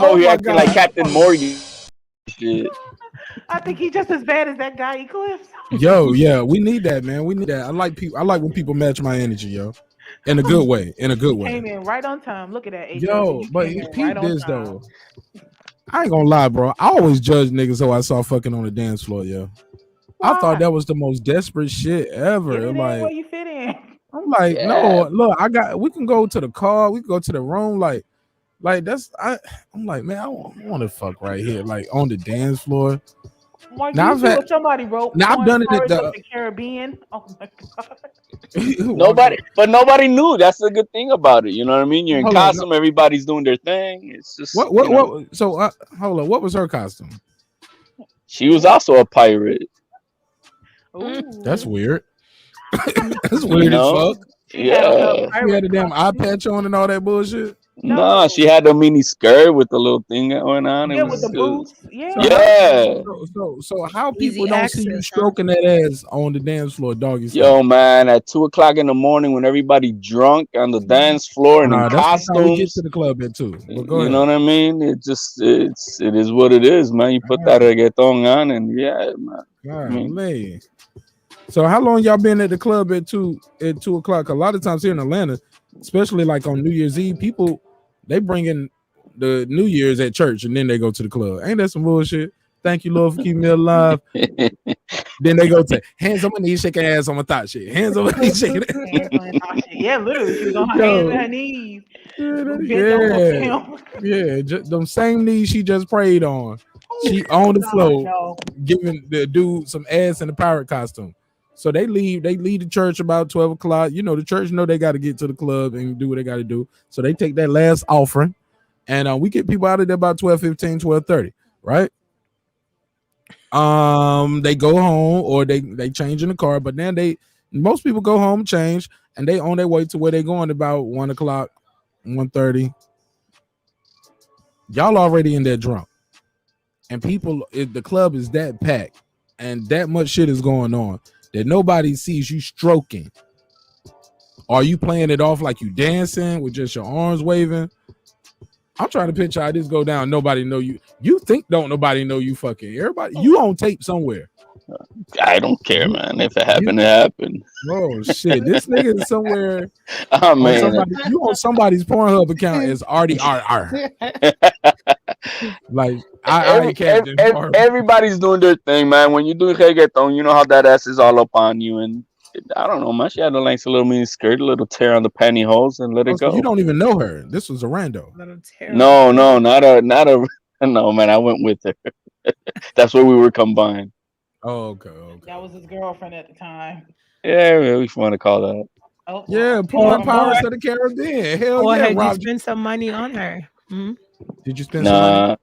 over here acting like Captain Morgan. Shit. I think he's just as bad as that guy Eclipse. Yo, yeah, we need that, man. We need that. I like when people match my energy, yo. In a good way. Came in right on time. Look at that. AJ. Yo, but peep this though. I ain't gonna lie, bro. I always judge niggas who I saw fucking on the dance floor, yo. Why? I thought that was the most desperate shit ever. Like, where you fit in. I'm like, no, look, we can go to the car, we can go to the room, like that's I'm like, man, I want to fuck right here, like on the dance floor. Now somebody wrote. Now I've done it at the Caribbean. Oh my god! Nobody knew. That's the good thing about it. You know what I mean? You're in costume. Everybody's doing their thing. It's just what. So hold on. What was her costume? She was also a pirate. Ooh. That's weird. That's weird as fuck. Yeah. She had a damn eye patch on and all that bullshit. No, she had a mini skirt with the little thing going on. Yeah, with the boots. So how people don't see you stroking that ass on the dance floor, doggy style? Yo, man, at 2:00 in the morning when everybody drunk on the dance floor and in costumes. That's how we get to the club at 2. You know what I mean? It is what it is, man. You put that reggaeton on and man. So how long y'all been at the club at 2 o'clock? A lot of times here in Atlanta, especially like on New Year's Eve, people they bring in the New Year's at church and then they go to the club. Ain't that some bullshit? Thank you, Lord, for keeping me alive. Then they go to hands on my knees, shaking ass on my thought shit. Hands on my knees, shaking ass. Yeah, literally, she was on her hands and her knees. Them same knees she just prayed on. She on the floor, giving the dude some ass in a pirate costume. So they leave the church about 12 o'clock. You know, the church know they got to get to the club and do what they got to do. So they take that last offering and we get people out of there about 12:15, 12:30, right? They go home or they change in the car, but then most people go home, change, and they on their way to where they going about 1 o'clock, 1:30. Y'all already in there drunk. And the club is that packed and that much shit is going on that nobody sees you stroking. Are you playing it off like you dancing with just your arms waving? I'm trying to picture how this go down. Nobody know you. You think don't nobody know you fucking. Everybody, you on tape somewhere. I don't care, man. If it happened, it happened. Oh shit, this nigga is somewhere. Oh man, you on somebody's Pornhub account as RDRR. Like everybody's doing their thing, man. When you do reggaeton, you know how that ass is all up on you, and I don't know, man. She had a nice little mini skirt, a little tear on the pantyhose, and let it go. You don't even know her. This was a rando. No, not a. No, man. I went with her. That's where we were combined. Oh, okay. That was his girlfriend at the time. Yeah, we want to call that. Oh, yeah, porn Pirates of the Caribbean. Hell or yeah, had you spent some money on her? Mm-hmm. Did you spend some money?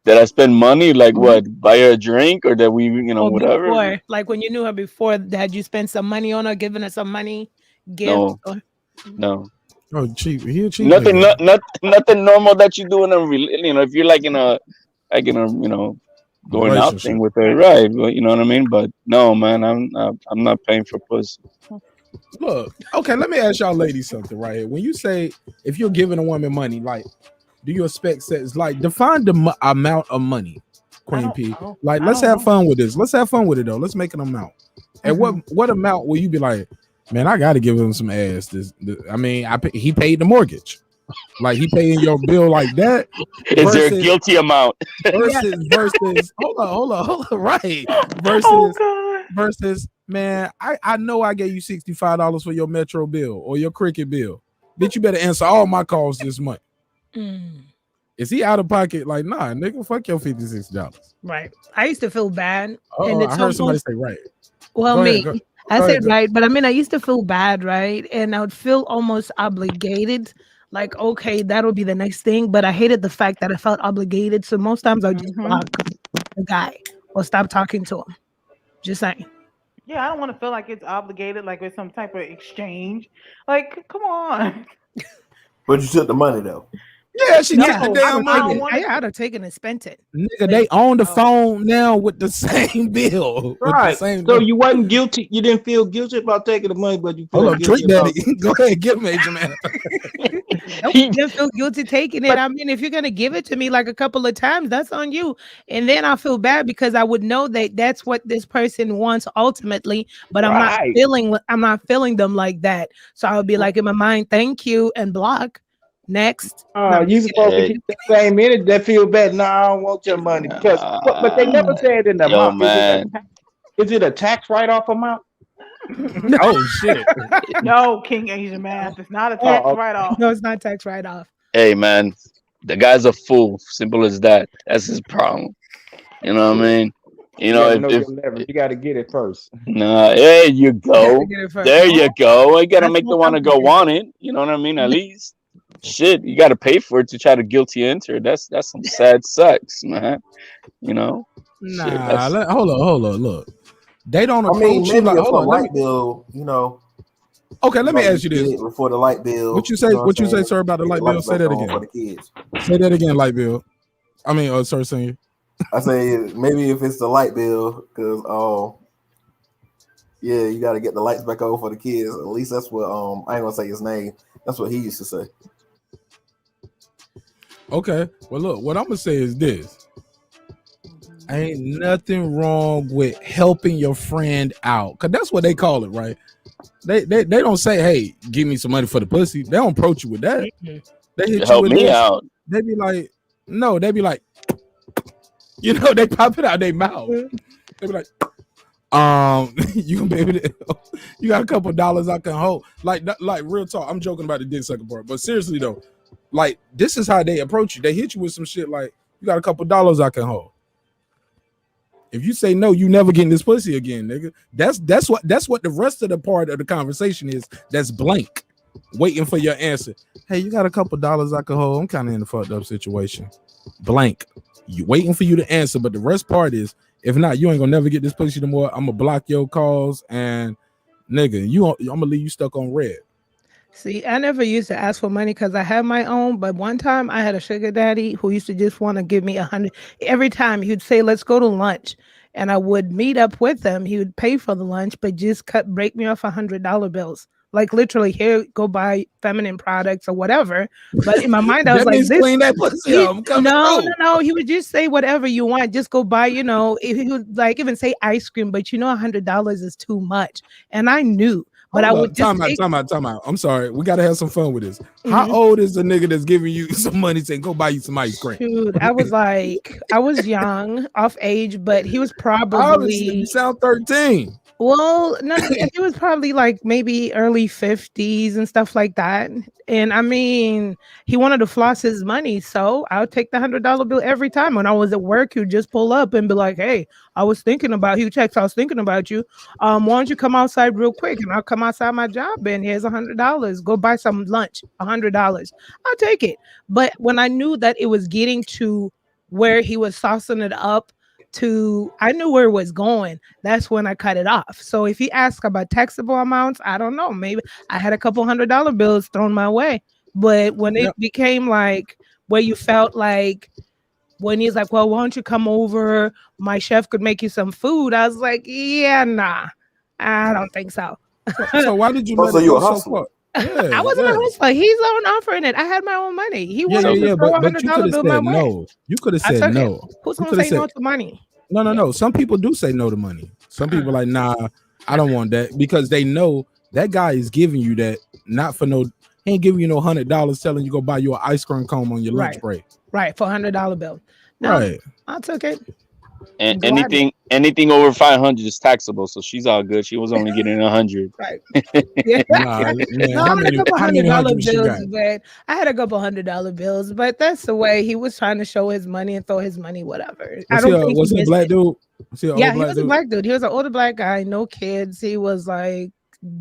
Did I spend money? Like what? Buy her a drink or that we, whatever? Before, like when you knew her before, had you spent some money on her, giving her some money? No. Oh, cheap. He cheap. Nothing normal that you do in a, if you're like in a, going out thing with her, right? Well, you know what I mean. But no, man, I'm not paying for pussy. Look, okay, let me ask y'all ladies something right here. When you say if you're giving a woman money, like, do you expect sex? Like, define the amount of money, Queen P. Like, let's have fun with this. Let's have fun with it though. Let's make an amount. And what amount will you be like, man? I got to give him some ass. I mean, he paid the mortgage. Like he paying your bill like that. Is there a guilty amount? versus hold on, right. Versus, man, I know I gave you $65 for your Metro bill or your Cricket bill. Bitch, you better answer all my calls this month. Is he out of pocket? Like, nah, nigga, fuck your $56. Right. I used to feel bad. And it's I heard somebody say right. Well, I said right, but I mean, I used to feel bad, right? And I would feel almost obligated. Like, okay, that'll be the next thing. But I hated the fact that I felt obligated. So most times I would just block the guy or stop talking to him. Just saying. Yeah, I don't want to feel like it's obligated, like with some type of exchange. Like, come on. But you took the money though. Yeah, she took the damn money. I'd have taken and spent it. Nigga, they on the phone now with the same bill. Right. So you wasn't guilty. You didn't feel guilty about taking the money, but you feel guilty. Go ahead, give me, Major Man. You didn't feel guilty taking it. I mean, if you're gonna give it to me like a couple of times, that's on you. And then I feel bad because I would know that that's what this person wants ultimately, but I'm not feeling them like that. So I would be like in my mind, thank you, and block. Next. You supposed to get the same minute that feel bad. No, I don't want your money because, but they never said in the amount. Man. Is it a tax write-off amount? Oh shit! No, King Asian Math. It's not a tax write-off. No, it's not tax write-off. Hey man, the guy's a fool. Simple as that. That's his problem. You know what I mean? You know, if you got to get it first. Nah, there you go. There you go. I gotta make the one to go want it. You know what I mean? At least. Shit, you got to pay for it to try to guilty enter. That's some sad sex, man. You know. Nah, hold on. Look, they don't approach you like light bill. You know. Okay, let me ask you this before the light bill. What you say? What you say, sir, about the light bill? Say that again. For the kids. Say that again, light bill. I mean, sir, senior. I say maybe if it's the light bill, because yeah, you got to get the lights back on for the kids. At least that's what I ain't gonna say his name. That's what he used to say. Okay, well, look, what I'm gonna say is this: ain't nothing wrong with helping your friend out, cause that's what they call it, right? They don't say, "Hey, give me some money for the pussy." They don't approach you with that. They hit you with me out. They be like, no, they be like, you know, they pop it out their mouth. They be like, you can baby, you got a couple dollars I can hold. Like real talk. I'm joking about the dick sucker part, but seriously though. Like, this is how they approach you. They hit you with some shit like, you got a couple dollars I can hold. If you say no, you never getting this pussy again, nigga. That's what the rest of the part of the conversation is. That's blank, waiting for your answer. Hey, you got a couple dollars I can hold? I'm kind of in a fucked up situation. Blank. You waiting for you to answer, but the rest part is, if not, you ain't gonna never get this pussy no more. I'm gonna block your calls, and nigga, I'm gonna leave you stuck on red. See, I never used to ask for money because I had my own, but one time I had a sugar daddy who used to just want to give me $100. Every time he'd say, let's go to lunch. And I would meet up with him. He would pay for the lunch, but just break me off $100 bills. Like literally, here, go buy feminine products or whatever. But in my mind, I was like, clean that pussy up. No. He would just say whatever you want. Just go buy, you know, if he would like even say ice cream, but you know, $100 is too much. And I knew. But I would just time out. I'm sorry. We gotta have some fun with this. How old is the nigga that's giving you some money saying go buy you some ice cream? Dude, I was young, off age, but he was probably obviously, you sound 13. Well, no, he was probably like maybe early 50s and stuff like that. And I mean, he wanted to floss his money. So I would take the $100 bill every time. When I was at work, he would just pull up and be like, hey, I was thinking about you. I was thinking about you. Why don't you come outside real quick? And I'll come outside my job and here's $100. Go buy some lunch, $100. I'll take it. But when I knew that it was getting to where he was saucing it up, I knew where it was going. That's when I cut it off. So if you ask about taxable amounts, I don't know. Maybe I had a couple $100 bills thrown my way. But when it became like where you felt like when he's like, well, why don't you come over? My chef could make you some food. I was like, yeah, nah, I don't think so. So why did you Oh, let so it you go a so hustler. far? Yeah, I wasn't a hustler. He's on offering it. I had my own money. He wanted to throw But you could $100 have bill my said way. no. You could have I said took it. no. Who's You gonna could have say no said to money? no. Some people do say no to money. Some people like, nah, I don't want that, because they know that guy is giving you that not for no. He ain't giving you no $100 telling you go buy you an ice cream cone on your lunch break. Right, for $100 bill. No, Right. I took it. And anything over 500 is taxable, so she's all good. She was only getting 100. Right. Yeah. Nah, man, No, I had a couple how many $100 hundreds she bills, got? but I had a couple $100 bills, but that's the way he was trying to show his money and throw his money, whatever. I don't think Was he he a missed black it. dude? Was he an Yeah, old he black was a dude? black dude. He was an older black guy, no kids. He was like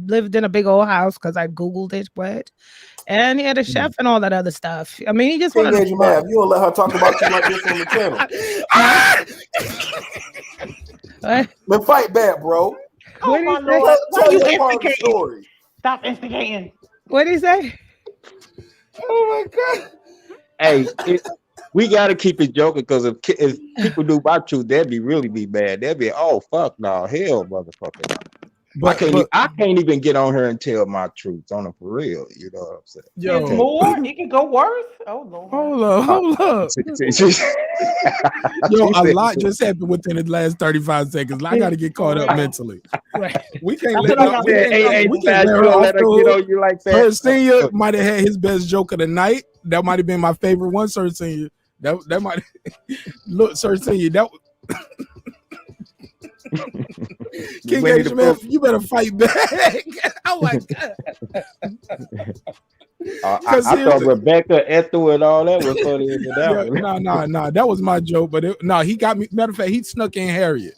lived in a big old house because I googled it, and he had a chef and all that other stuff. I mean, he just wanted Engage to Mav, you don't let her talk about you like this on the channel. Man, fight back, bro. Oh my Lord! Why Tell you your part of the instigating? story. Stop instigating. What did he say? Oh my God. Hey, we gotta keep it joking, because if people knew my truth, they'd really be mad. They'd be, oh fuck no, hell motherfucker. I can't even get on her and tell my truth on her for real. You know what I'm saying? There's more. It could go worse. Oh Lord. Hold up. Yo, a said- lot just happened within the last 35 seconds. I got to get caught up mentally. We can't let her off you like that. Sir Senior might have had his best joke of the night. That might have been my favorite one, Sir Senior. That might look, Sir Senior. That King H, man, you better fight back. Oh my God. I thought Rebecca, Ethel, and all that was funny in that. No, that was my joke. But he got me. Matter of fact, he snuck in Harriet.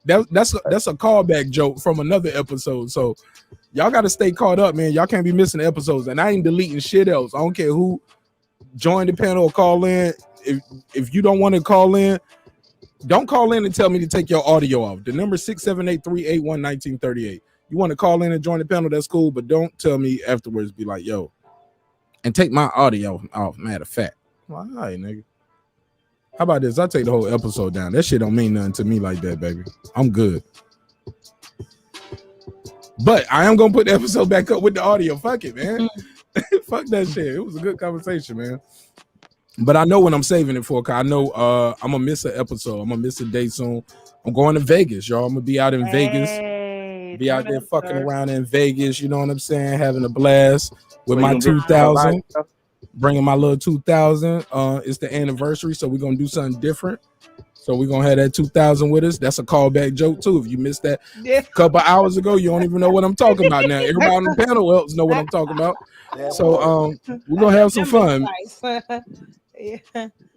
That's a callback joke from another episode. So y'all got to stay caught up, man. Y'all can't be missing the episodes. And I ain't deleting shit else. I don't care who joined the panel or call in. If you don't want to call in, don't call in and tell me to take your audio off. The number 678-381-1938. You want to call in and join the panel, that's cool, but don't tell me afterwards, be like, yo, and take my audio off, matter of fact. Well, all right, nigga. How about this? I'll take the whole episode down. That shit don't mean nothing to me like that, baby. I'm good. But I am going to put the episode back up with the audio. Fuck it, man. Fuck that shit. It was a good conversation, man. But I know when I'm saving it for, cause I know I'm gonna miss an episode. I'm gonna miss a day soon. I'm going to Vegas, y'all. I'm gonna be out in Vegas. Be out there fucking around in Vegas. You know what I'm saying? Having a blast with my 2000. Bringing my little 2000. It's the anniversary, so we're gonna do something different. So we're gonna have that 2000 with us. That's a callback joke too. If you missed that a couple hours ago, you don't even know what I'm talking about now. Everybody on the panel else know what I'm talking about. So we're gonna have some fun.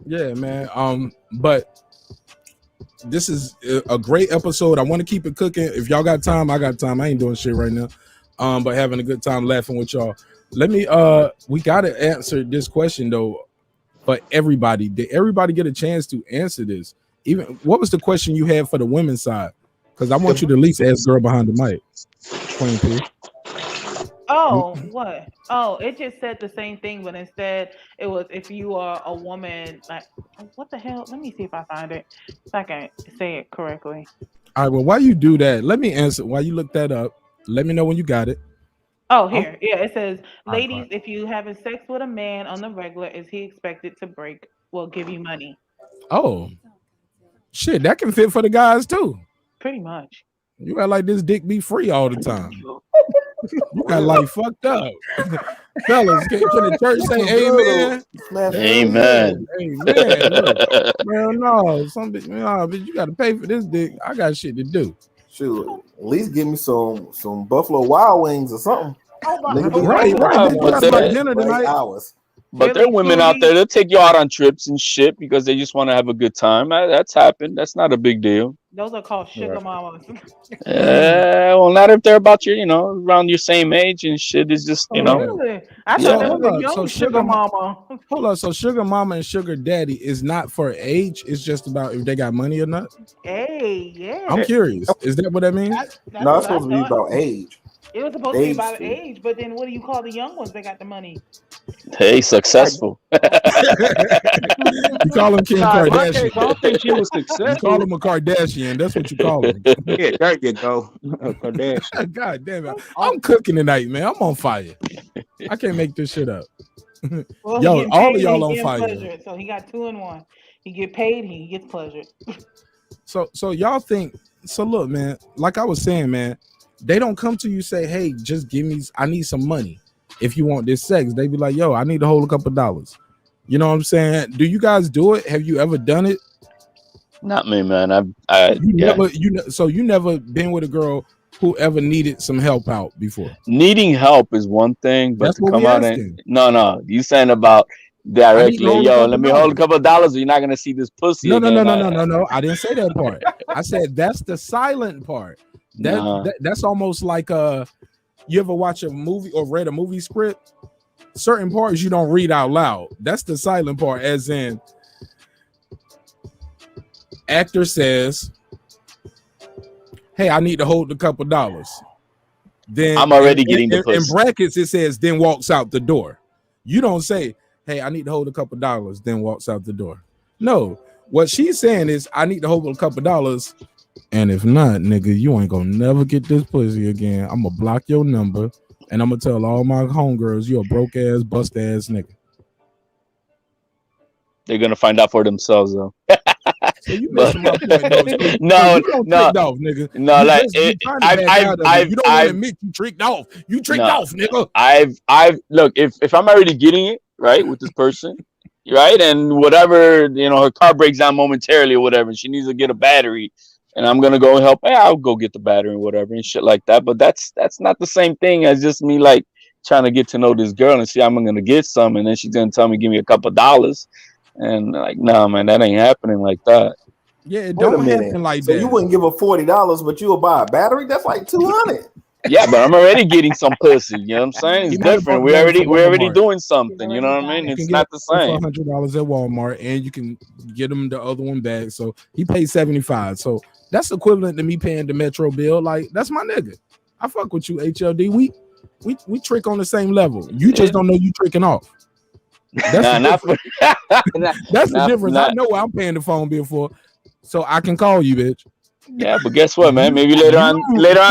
Yeah, man. But this is a great episode. I want to keep it cooking. If y'all got time, I got time. I ain't doing shit right now. But having a good time laughing with y'all. Let me we gotta answer this question though for everybody. Did everybody get a chance to answer this? Even what was the question you had for the women's side? Because I want you to at least ask girl behind the mic. Queen P. Oh, what? Oh, it just said the same thing, but instead it was if you are a woman, like what the hell? Let me see if I find it. If I can say it correctly. All right, well, while you do that, let me answer. While you look that up, let me know when you got it. Oh, here. Yeah, it says, ladies, if you having sex with a man on the regular, is he expected to give you money? Oh, shit, that can fit for the guys too. Pretty much. You got like this dick be free all the time. You got like fucked up. Fellas, can the church say amen? Amen. Amen. Look, man, no, but you got to pay for this dick. I got shit to do. Shoot, at least give me some Buffalo Wild Wings or something. Right. You got about dinner tonight. But there are women out there that take you out on trips and shit because they just want to have a good time. That's happened. That's not a big deal. Those are called sugar mamas. Well, not if they're about your, around your same age and shit. Is just, Really? I thought that was a young sugar mama. Hold on. So sugar mama and sugar daddy is not for age. It's just about if they got money or not. Hey, yeah. I'm curious. Is that what that means? No, it's supposed to be about age. It was supposed to be about age, but then what do you call the young ones that got the money? Hey, successful. You call him Kim Nah, in my case, I Kardashian. don't think she was You successful. call him a Kardashian. That's what you call him. Yeah, there you go. Kardashian. God damn it. I'm cooking tonight, man. I'm on fire. I can't make this shit up. Well, Yo, he getting all paid of y'all and on he getting fire. pleasure. So he got 2 in 1. He get paid, he gets pleasure. So y'all think, so look, man, like I was saying, man, they don't come to you say, hey, just give me, I need some money. If you want this sex, they be like, yo, I need to hold a couple dollars. You know what I'm saying? Do you guys do it? Have you ever done it? Not me, man. So you never been with a girl who ever needed some help out before? Needing help is one thing, but That's to what come we out asking. and no, you saying about I need to directly, hold a yo, couple let me hold a dollars. couple of dollars, or you're not gonna see this pussy No. again. I didn't say that part. I said that's the silent part. That's almost like you ever watch a movie or read a movie script? Certain parts you don't read out loud. That's the silent part, as in actor says, hey, I need to hold a couple dollars. Then I'm already getting the pussy. In brackets, it says, then walks out the door. You don't say, hey, I need to hold a couple dollars, then walks out the door. No, what she's saying is, I need to hold a couple dollars, and if not, nigga, you ain't gonna never get this pussy again. I'm gonna block your number, and I'm gonna tell all my homegirls you a broke ass, bust ass nigga. They're gonna find out for themselves, though. So you missing my point, though. So, No, you don't no, tricked off, nigga. no. You Like just, you trying to back out of it. You don't want to admit you tricked off. You tricked off, nigga. I've look. If I'm already getting it right with this person, right, and whatever, you know, her car breaks down momentarily or whatever, and she needs to get a battery, and I'm gonna go help. Hey, I'll go get the battery and whatever and shit like that. But that's not the same thing as just me like trying to get to know this girl and see I'm gonna get some, and then she's gonna tell me give me a couple dollars. And like, nah, man, that ain't happening like that. Yeah, it don't happen like so that. You wouldn't give her $40, but you would buy a battery? That's like $200. Yeah, but I'm already getting some pussy. You know what I'm saying? It's different. We're already doing something. You know what I mean? It's not the same. $100 at Walmart, and you can get him the other one back. So he paid $75. So that's equivalent to me paying the Metro bill. Like, that's my nigga. I fuck with you, HLD. We trick on the same level. You just don't know you tricking off. That's that's the difference. I know what I'm paying the phone bill for, so I can call you, bitch. Yeah, but guess what, man? Maybe later on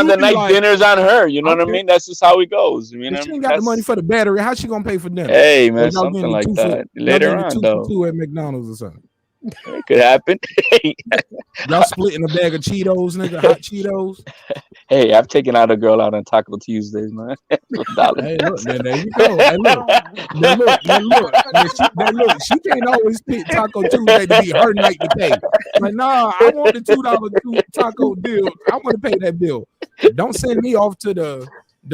the night, like, dinner's on her. You know what I mean? That's just how it goes. You know, if she ain't got the money for the battery, how's she gonna pay for dinner? Hey, man, something like that. Later on, though. Two at McDonald's or something. It could happen. Y'all splitting a bag of Cheetos, nigga, hot Cheetos. Hey, I've taken out a girl out on Taco Tuesdays, man. Hey, look, man, there you go. Hey, look. Look. She can't always pick Taco Tuesday to be her night to pay. Like, nah, I want the $2 taco deal. I want to pay that bill. Don't send me off to the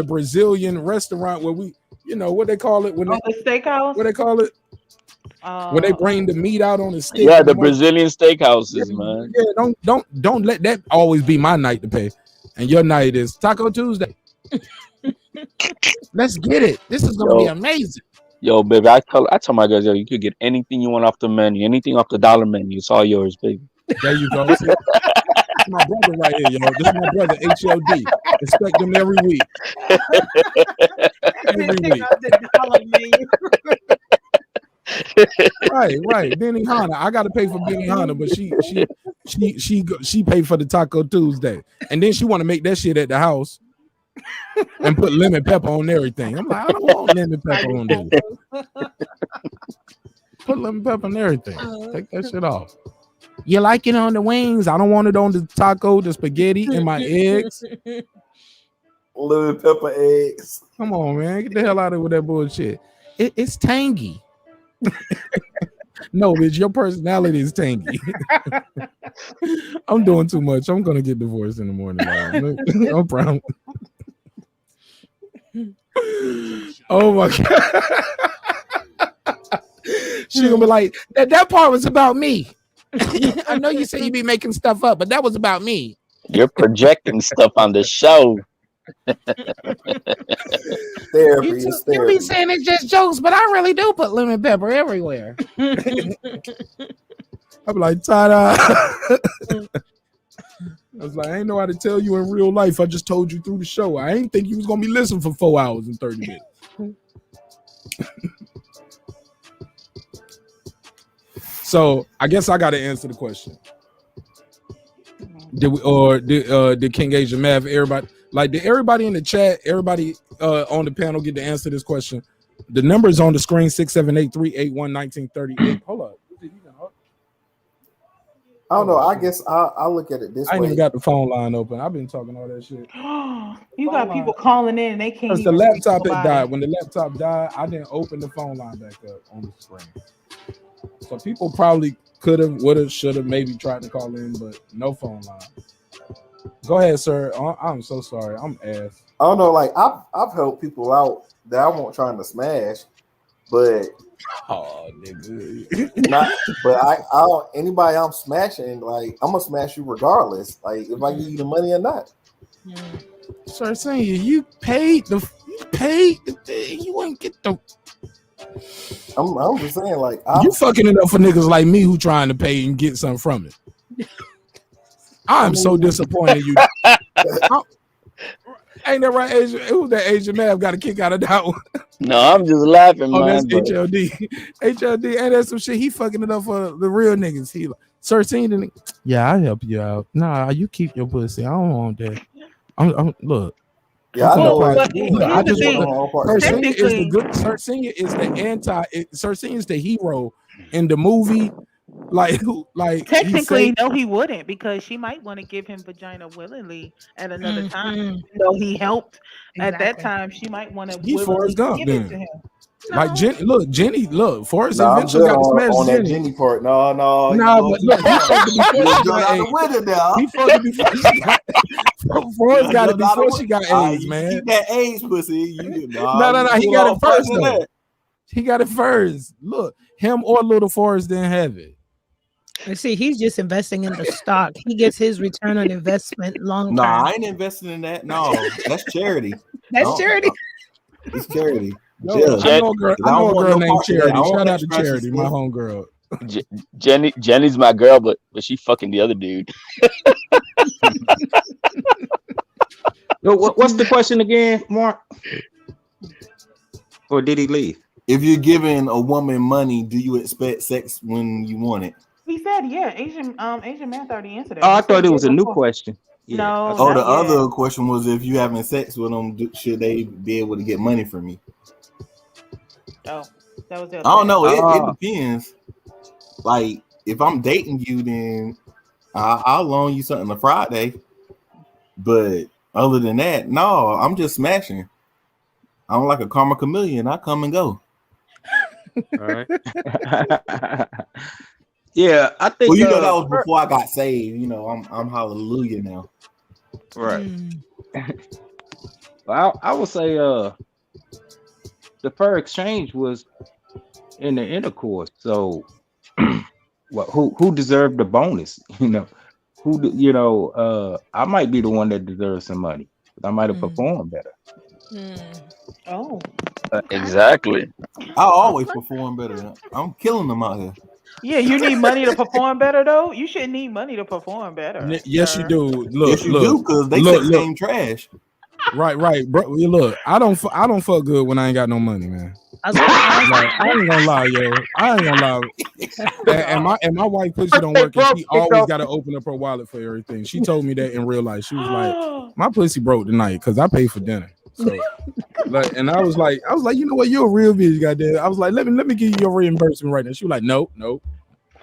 Brazilian restaurant where we, you know, what they call it when the steakhouse. What they call it? When they bring the meat out on the stick. Yeah, the Brazilian steakhouses, man. Yeah, don't let that always be my night to pay. And your night is Taco Tuesday. Let's get it. This is gonna be amazing. Yo, baby, I tell my guys, yo, you could get anything you want off the menu, anything off the dollar menu. It's all yours, baby. There you go. This is my brother right here, yo. This is my brother, HLD. Expect him every week. Every week. Right. Benny Hanna. I gotta pay for Benny Hanna, but she paid for the Taco Tuesday, and then she want to make that shit at the house and put lemon pepper on everything. I'm like, I don't want lemon pepper on this. Put lemon pepper on everything. Take that shit off. You like it on the wings? I don't want it on the taco, the spaghetti, and my eggs. Lemon pepper eggs. Come on, man. Get the hell out of here with that bullshit. It's tangy. No, bitch, your personality is tangy. I'm doing too much. I'm gonna get divorced in the morning. No problem. Oh my god. She gonna be like, that part was about me. I know you say you be making stuff up, but that was about me. You're projecting stuff on the show. Therapy. You be saying it's just jokes, but I really do put lemon pepper everywhere. I'm like, ta-da. I was like, I ain't know how to tell you in real life. I just told you through the show. I ain't think you was gonna be listening for 4 hours and 30 minutes. So I guess I got to answer the question. Did King Asia Mav, everybody, like, did everybody in the chat, everybody on the panel get to answer this question? The number's on the screen, 678-381-1938. Hold up. I don't know. I guess I'll look at it this I ain't way. even got the phone line open. I've been talking all that shit. You got people calling in and they can't Because even the laptop reach had nobody. died. When the laptop died, I didn't open the phone line back up on the screen. So people probably could have, would have, should have, maybe tried to call in, but no phone line. Go ahead, sir. I'm so sorry. I'm ass. I don't know. Like I've helped people out that I won't trying to smash, but nigga. But I don't. Anybody I'm smashing, like I'm gonna smash you regardless. Like if I give you the money or not. Sir, saying you paid the thing. You ain't get the. I'm just saying, like you fucking it up for niggas like me who trying to pay and get something from it. I'm so disappointed you. Ain't that right, Asia? It was that Asian man got a kick out of that one. No, I'm just laughing, man. That's HLD. HLD, ain't that some shit? He fucking it up for the real niggas. He like, sir, seen yeah, I'll help you out. Nah, you keep your pussy. I don't want that. I'm look. Yeah, I know. I just want Sir Senior is the good. Sir Senior is the anti. Sir Senior is the hero in the movie. Like technically, no, he wouldn't, because she might want to give him vagina willingly at another time. No, he helped at that time. She might want to willingly give it to him. Like Jenny, Forrest I'm eventually got to smash on that Jenny. Jenny part. No, but look, he fucked it before she got AIDS. He fucked it before she got Forrest got it before she got AIDS, man. Keep that AIDS pussy. No, he got it first though. He got it first. Look, him or Little Forrest didn't have it. And see, he's just investing in the stock. He gets his return on investment long term. No, I ain't investing in that. No, that's charity. That's charity. It's charity. I know a girl named Charity. Shout out to Charity, my homegirl. Jenny's my girl, but she fucking the other dude. What's the question again, Mark? Or did he leave? If you're giving a woman money, do you expect sex when you want it? He said, yeah. Asian man already answered that. Oh, I thought it was a new question. Yeah. No. Oh, the other question was, if you having sex with them, should they be able to get money from you? Oh, that was the other. I don't know. It depends. Like, if I'm dating you, then I'll loan you something on Friday. But other than that, no, I'm just smashing. I'm like a karma chameleon. I come and go. All right. Yeah, I think. Well, that was before I got saved. I'm hallelujah now. Right. Well, I would say the fair exchange was in the intercourse. So, who deserved the bonus? I might be the one that deserves some money. I might have performed better. Oh, exactly. I always perform better. I'm killing them out here. Yeah, you need money to perform better, though. You shouldn't need money to perform better. Yes, you do. Look, yes, you do, because they say same trash. Right, bro. Look, I don't fuck good when I ain't got no money, man. I ain't gonna lie, yo. I ain't gonna lie. And my wife pussy don't work, and she always got to open up her wallet for everything. She told me that in real life. She was like, "My pussy broke tonight because I paid for dinner." So, and I was like, you know what? You're a real bitch, goddamn. I was like, let me give you your reimbursement right now. She was like, nope.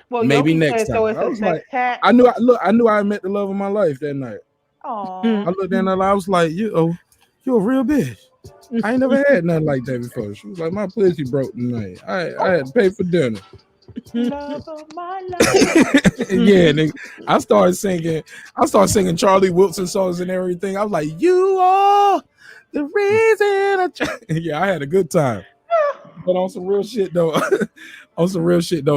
Well, maybe next time. I was like, I knew I met the love of my life that night. Aww. I looked in her, I was like, you're a real bitch. I ain't never had nothing like that before. She was like, my pussy broke tonight. I had to pay for dinner. Love of my life. Yeah, nigga. I started singing Charlie Wilson songs and everything. I was like, you are the reason yeah, I had a good time. But on some real shit though,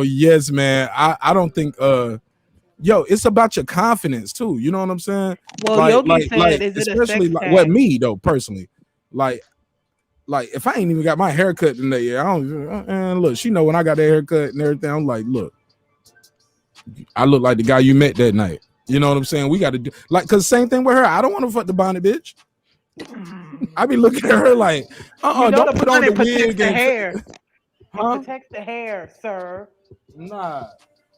yes, man. I don't think it's about your confidence too. You know what I'm saying? Well, Yogi said, is it especially what me though, personally. Like if I ain't even got my haircut today, I don't look, she know when I got that haircut and everything, I'm like, look, I look like the guy you met that night. You know what I'm saying? We got to do cause same thing with her. I don't want to fuck the bonnet bitch. I be looking at her like, don't put on the wig and hair. Huh? Protect the hair, sir. Nah.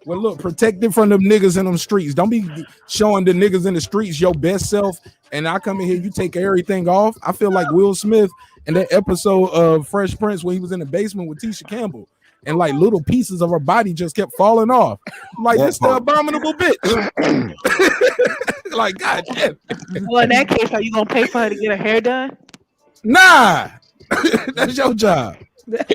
Well, look, protected from them niggas in them streets. Don't be showing the niggas in the streets your best self. And I come in here, you take everything off. I feel like Will Smith in that episode of Fresh Prince when he was in the basement with Tisha Campbell, and like little pieces of her body just kept falling off. Like this, the abominable bitch. Like, God damn. Well, in that case, are you gonna pay for her to get her hair done? Nah, that's your job.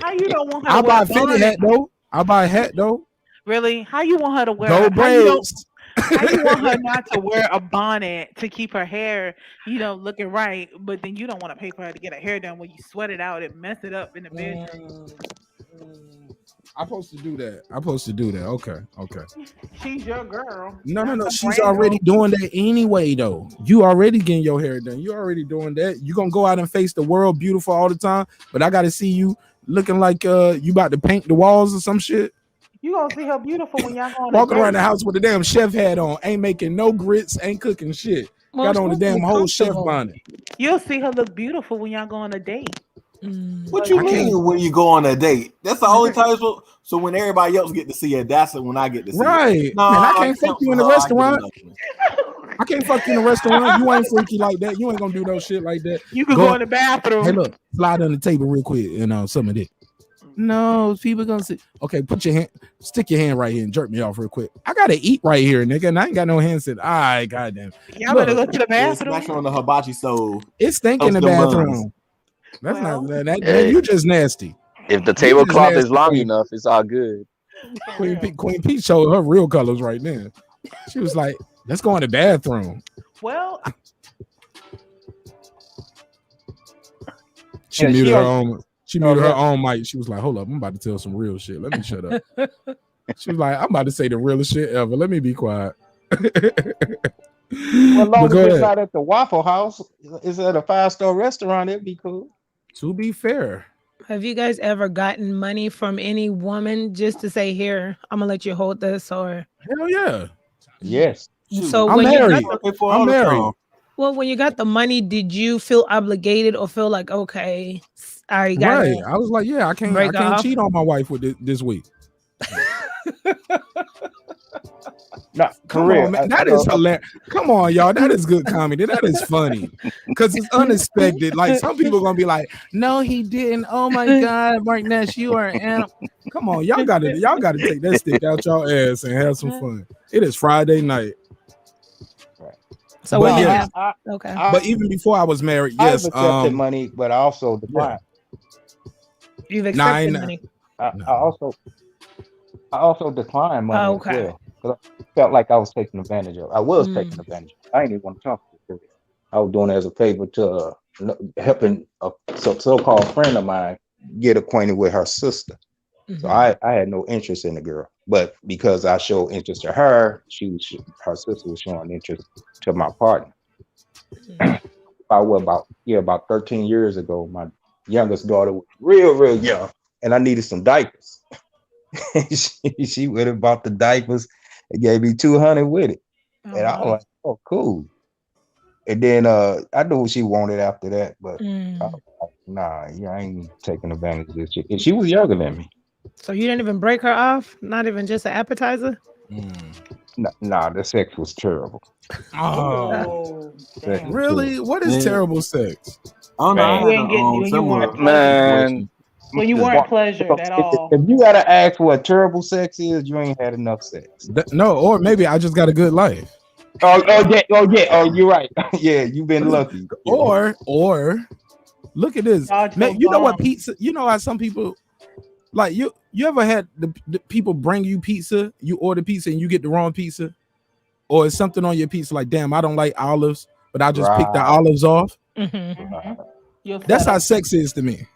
How you don't want her? I'll to buy a wear fitted hat though. I'll buy a hat though. Really? How you want her to wear? Gold braids. How you want her not to wear a bonnet to keep her hair, looking right, but then you don't want to pay for her to get her hair done when you sweat it out and mess it up in the bedroom? I'm supposed to do that. Okay. She's your girl. No. She's already doing that anyway, though. You already getting your hair done. You already doing that. You gonna go out and face the world beautiful all the time, but I gotta see you looking like you about to paint the walls or some shit. You gonna see her beautiful when y'all going walking around the house with a damn chef hat on, ain't making no grits, ain't cooking shit. Got on the damn whole chef bonnet. You'll see her look beautiful when y'all go on a date. What you mean when you go on a date? That's the only time. So when everybody else get to see it, that's when I get to see it. No, and I can't fuck you in the restaurant. I can't fuck you in the restaurant. You ain't freaky like that. You ain't gonna do no shit like that. You can go in the bathroom. Hey, look, slide on the table real quick and some of this. No, people gonna see. Okay, stick your hand right here and jerk me off real quick. I gotta eat right here, nigga, and I ain't got no hand set. All right, goddamn. Y'all better go to the bathroom. It's on the hibachi stove. It stink in the bathroom. That's not that. You just nasty. If the tablecloth is long enough, it's all good. Queen P showed her real colors right then. She was like, "Let's go in the bathroom." Well, she muted her own. She muted her own mic. She was like, "Hold up, I'm about to tell some real shit. Let me shut up." She was like, "I'm about to say the realest shit ever. Let me be quiet." Well, long as it's not at the Waffle House, it's at a 5-star restaurant. It'd be cool. To be fair, have you guys ever gotten money from any woman just to say, "Here, I'm gonna let you hold this"? Or hell yeah, yes. So I'm when married. I'm married. Well, when you got the money, did you feel obligated or feel like, okay, I got it? I was like, yeah, I can't cheat on my wife with this week. No, come on, man. That is hilarious. Come on, y'all. That is good comedy. That is funny because it's unexpected. Like some people are gonna be like, "No, he didn't." Oh my God, Marq Nash, you are an animal. Come on, y'all got to take that stick out y'all ass and have some fun. It is Friday night. So okay. But even before I was married, yes, I've accepted money, but I also declined. You've accepted money. I also declined money as well because I felt like I was taking advantage of. I was taking advantage of. I didn't even want to talk to her. I was doing it as a favor to helping a so-called friend of mine get acquainted with her sister. Mm-hmm. So I had no interest in the girl, but because I showed interest to her, her sister was showing interest to my partner. About 13 years ago, my youngest daughter was real young, and I needed some diapers. she went and bought the diapers and gave me $200 with it. And I was like, oh, cool. And then I knew what she wanted after that, but I was like, nah, I ain't taking advantage of this shit. And she was younger than me. So you didn't even break her off? Not even just an appetizer? Nah, the sex was terrible. Oh, really? What is terrible sex? Oh no, when you weren't pleasured at all. If you gotta ask what terrible sex is, you ain't had enough sex. No, or maybe I just got a good life. Oh yeah, you're right. Yeah, you've been lucky. Or look at this, man. You know what pizza? You know how some people like you ever had the people bring you pizza? You order pizza and you get the wrong pizza, or it's something on your pizza like, damn, I don't like olives, but I just pick the olives off. Mm-hmm. That's how sex is to me.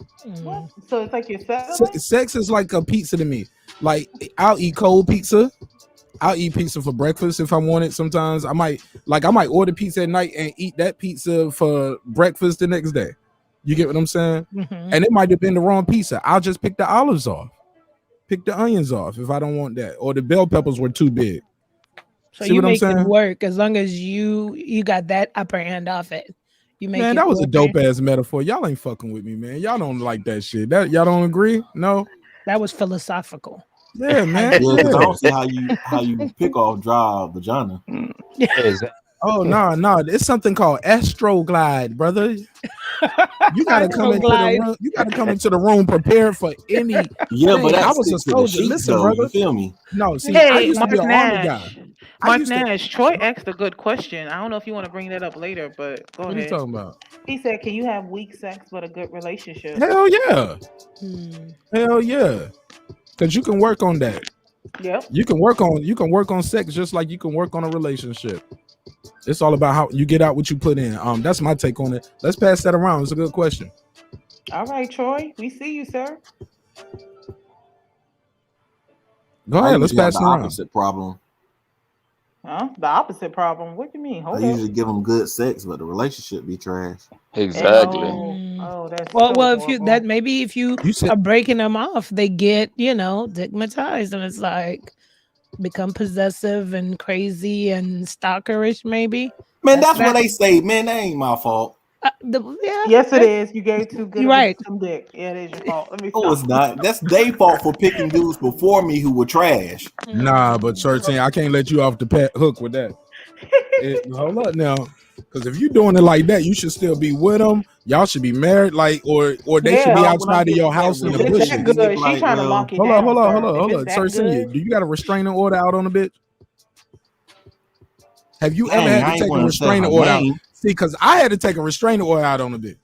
What? So it's like you're settling? Sex is like a pizza to me. Like I'll eat cold pizza. I'll eat pizza for breakfast if I want it. Sometimes I might order pizza at night and eat that pizza for breakfast the next day. You get what I'm saying? Mm-hmm. And it might have been the wrong pizza. I'll just pick the olives off, pick the onions off if I don't want that, or the bell peppers were too big. So you make it work as long as you got that upper hand off it. You make man, that was a dope ass metaphor. Y'all ain't fucking with me, man. Y'all don't like that shit. That y'all don't agree? No, that was philosophical. Yeah, man. Yeah, because I Yeah. don't see how you pick off dry vagina. Exactly. Oh no, it's something called Astroglide, brother. You gotta come into the room. You gotta come into the room prepared for any. Yeah, but I that was a sticks to the soldier. sheets, Listen, though. You brother. feel me? No, see, I Hey, used to be Marq an army guy. Nash. I Marq used to. Nash, Troy asked a good question. I don't know if you want to bring that up later, but go What are you ahead. talking about? He said, "Can you have weak sex but a good relationship?" Hell yeah. Hell yeah. Because you can work on that. Yep. You can work on sex just like you can work on a relationship. It's all about how you get out what you put in. That's my take on it. Let's pass that around. It's a good question. All right, Troy. We see you, sir. Go I ahead. Let's usually have pass the it around. opposite problem. Huh? The opposite problem. What do you mean? I Hold usually up. give them good sex, but the relationship be trash. Exactly. Oh, that's Well, so if you horrible. maybe if you You said are breaking them off, they get stigmatized, and it's like become possessive and crazy and stalkerish. Maybe Man, that's what bad. they say. Man, that ain't my fault. Yes, it is. You gave too good You're of right. some dick. Yeah, it is your fault. Let me Oh, stop. it's not. That's their fault for picking dudes before me who were trash. nah, but 13, I can't let you off the hook with that. Hold up now. Because if you're doing it like that, you should still be with them. Y'all should be married, or they should be Yeah. when I outside of get your to that house in the If it's that bushes. relationship, good, she like, trying to well, lock you Hold down, up. sir. If it's that Cersei, good, do you got a restraining order out on the bitch? Have you ever dang, had I to ain't take a want to say restraining her order out? name. See, because I had to take a restraining order out on the bitch.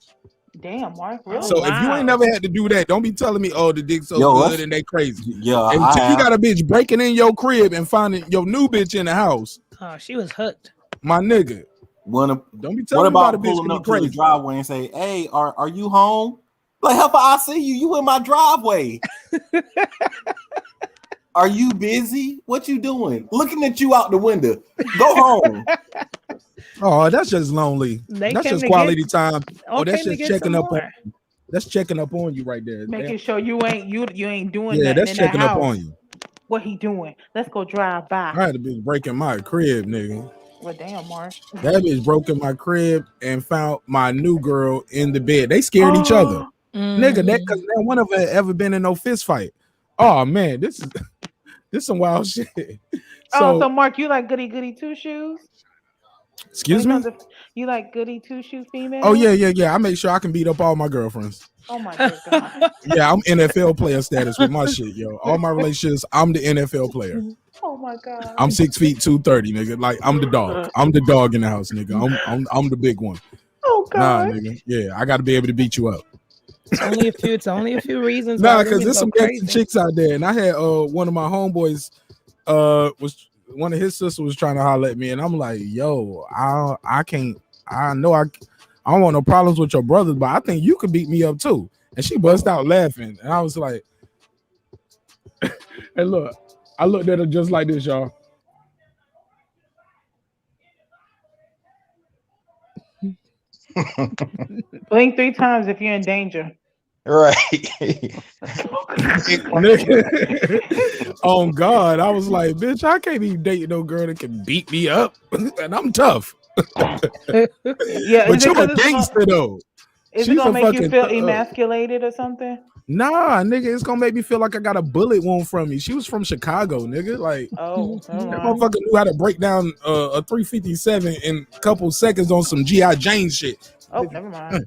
damn, Mark, really? So if you ain't never had to do that, don't be telling me, oh, the dick's so Yo, good that's- and they crazy. Yeah, I Until you have. got a bitch breaking in your crib and finding your new bitch in the house, Oh, she was hooked. my nigga. What Don't be telling me about a bitch pulling can be up to the crazy. driveway and say, "Hey, are you home?" Like, how far I see you? You in my driveway? Are you busy? What you doing? Looking at you out the window. Go home. Oh, that's just lonely. They That's came just to quality get, time. or Oh, that's came to just get some checking up on. more. That's checking up on you right there. making sure you ain't doing Yeah, nothing that's in that checking up house. on you. What he doing? Let's go drive by. I had a bitch breaking my crib, nigga. Well, damn, Mark. That bitch broke in my crib and found my new girl in the bed. They scared each other. Nigga, that because one of them ever been in no fist fight. Oh man, this is some wild shit. So Mark, you like goody two shoes? Excuse me? You like goody two shoe female? Oh yeah. I make sure I can beat up all my girlfriends. Oh my good God. Yeah, I'm NFL player status with my shit, yo. All my relationships, I'm the NFL player. Oh my God. I'm 6 feet 230, nigga. Like I'm the dog. I'm the dog in the house, nigga. I'm the big one. Oh God. Nah, nigga. Yeah, I got to be able to beat you up. It's only a few reasons. Nah, why because women there's go some crazy. gangster chicks out there, and I had one of my homeboys was one of his sisters was trying to holler at me, and I'm like, yo, I can't. I know I don't want no problems with your brothers, but I think you could beat me up too. And she burst out laughing, and I was like, hey, look, I looked at her just like this, y'all. Blink 3 times if you're in danger. Right. On God, I was like, bitch, I can't even date no girl that can beat me up, and I'm tough. Yeah, but you're a gangster though. Is it gonna make you feel emasculated or something? Nah, nigga, it's gonna make me feel like I got a bullet wound from me. She was from Chicago, nigga. Like, oh, that motherfucker knew how to break down a 357 in a couple seconds on some G.I. Jane shit. Oh, never mind.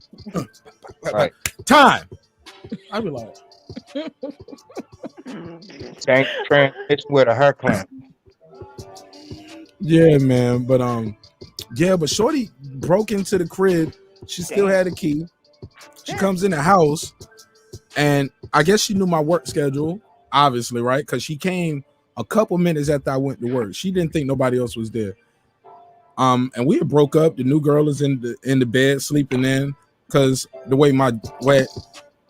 Right. Time. I be like, Can't transition with a hair clamp. yeah, man. But but Shorty broke into the crib. She still had a key. She comes in the house, and I guess she knew my work schedule, obviously, right? Because she came a couple minutes after I went to work. She didn't think nobody else was there. And we had broke up. The new girl is in the bed sleeping in, because the way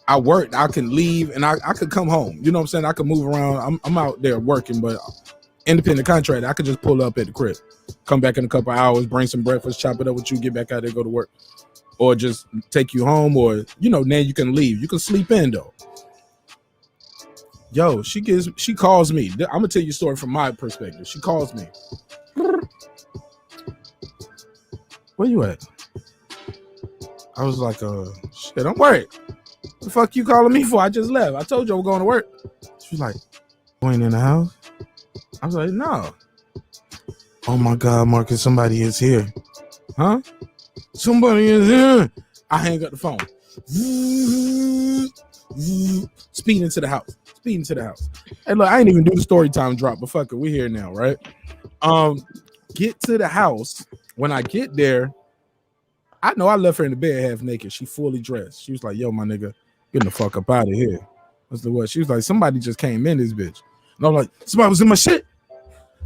I worked, I can leave and I could come home. You know what I'm saying? I could move around. I'm out there working, but independent contractor, I could just pull up at the crib, come back in a couple hours, bring some breakfast, chop it up with you, get back out there, go to work, or just take you home, or then you can leave. You can sleep in though. Yo, she calls me. I'm gonna tell you a story from my perspective. She calls me. Where you at? I was like, shit, don't worry. What the fuck you calling me for? I just left. I told you I was going to work. She's like, Ain't in the house. I was like, no. Oh my God, Marcus, somebody is here. Huh? Somebody is here. I hang up the phone. Speeding to the house. Speeding to the house. Hey, look, I ain't even do the story time drop, but fuck it, we here now, right? Get to the house. When I get there, I know I left her in the bed half naked. She fully dressed. She was like, yo, my nigga, get the fuck up out of here. What's the what? She was like, somebody just came in this bitch. And I'm like, somebody was in my shit.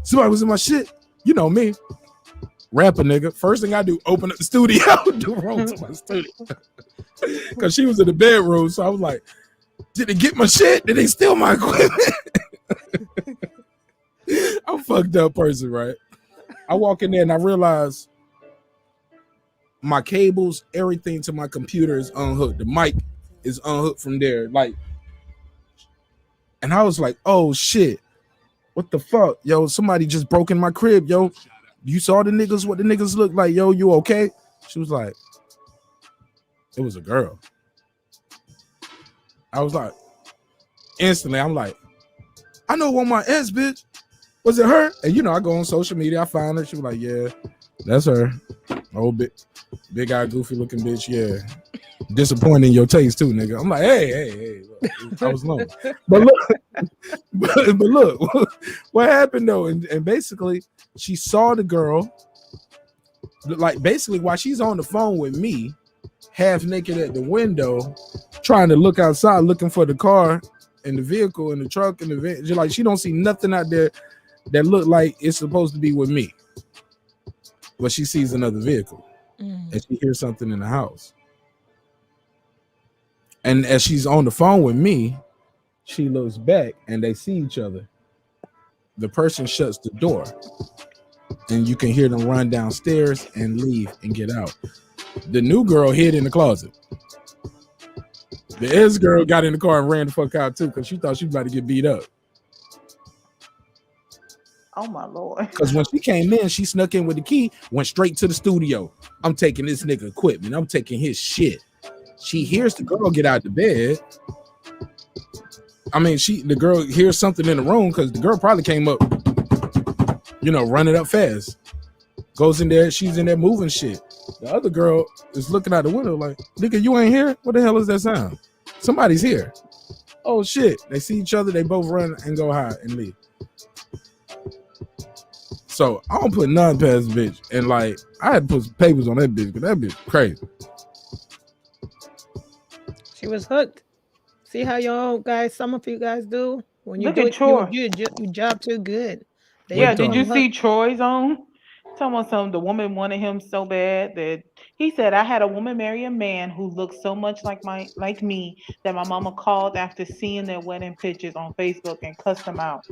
Somebody was in my shit. You know me. Rapper nigga. First thing I do, open up the studio. Do wrong to my studio. Because she was in the bedroom. So I was like, did they get my shit? Did they steal my equipment? I'm a fucked up person, right? I walk in there and I realize my cables, everything to my computer is unhooked. The mic is unhooked from there. Like, and I was like, oh shit. What the fuck? Yo, somebody just broke in my crib, yo. You saw the niggas, what the niggas look like, yo, you okay? She was like, it was a girl. I was like, instantly, I'm like, I know one my ex, bitch. Was it her? And you know, I go on social media, I find her. She was like, yeah, that's her. Oh, big eye, goofy looking bitch, yeah. Disappointing your taste too, nigga. I'm like, hey, look, I was lonely. But look, what happened though? And basically, she saw the girl, like basically while she's on the phone with me, half naked at the window, trying to look outside, looking for the car and the vehicle and the truck and the van. Like she don't see nothing out there that look like it's supposed to be with me. But she sees another vehicle and she hears something in the house. And as she's on the phone with me, she looks back and they see each other. The person shuts the door and you can hear them run downstairs and leave and get out. The new girl hid in the closet. The ex girl got in the car and ran the fuck out too because she thought she was about to get beat up. Oh my Lord. Because when she came in, she snuck in with the key, went straight to the studio. I'm taking this nigga equipment. I'm taking his shit. She hears the girl get out the bed. I mean, the girl hears something in the room because the girl probably came up, you know, running up fast. Goes in there, she's in there moving shit. The other girl is looking out the window like, nigga, you ain't here? What the hell is that sound? Somebody's here. Oh shit. They see each other, they both run and go hide and leave. So I don't put none past the bitch. And like, I had to put some papers on that bitch because that bitch crazy. She was hooked. See how y'all guys, some of you guys do when you Look do at it, Troy. you do your job too good. Yeah, did you see Troy's on? Talking the woman wanted him so bad that he said, I had a woman marry a man who looked so much like me that my mama called after seeing their wedding pictures on Facebook and cussed them out.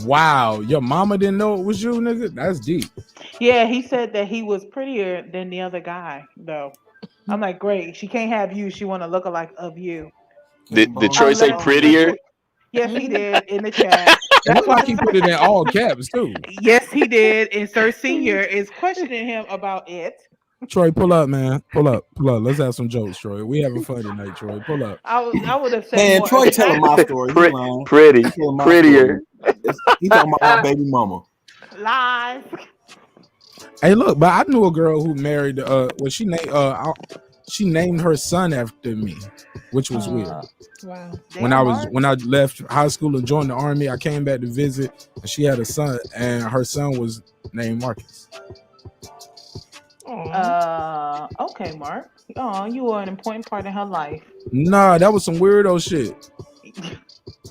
Wow, your mama didn't know it was you, nigga? That's deep. Yeah, he said that he was prettier than the other guy, though. I'm like, great. She can't have you. She want a lookalike of you. Did Troy say prettier? Yes, he did in the chat. That's why he put it in all caps too. Yes, he did. And Sir Senior is questioning him about it. Troy, pull up, man. Pull up. Let's have some jokes, Troy. We having fun tonight, Troy. Pull up. I would have said, man, Troy telling my story. Prettier. He talking about my baby mama. Lies. Hey, look, but I knew a girl who married. She named her son after me, which was weird. Wow. When I left high school and joined the army, I came back to visit, and she had a son, and her son was named Marcus. Okay, Mark. Oh, you were an important part in her life. Nah, that was some weirdo shit.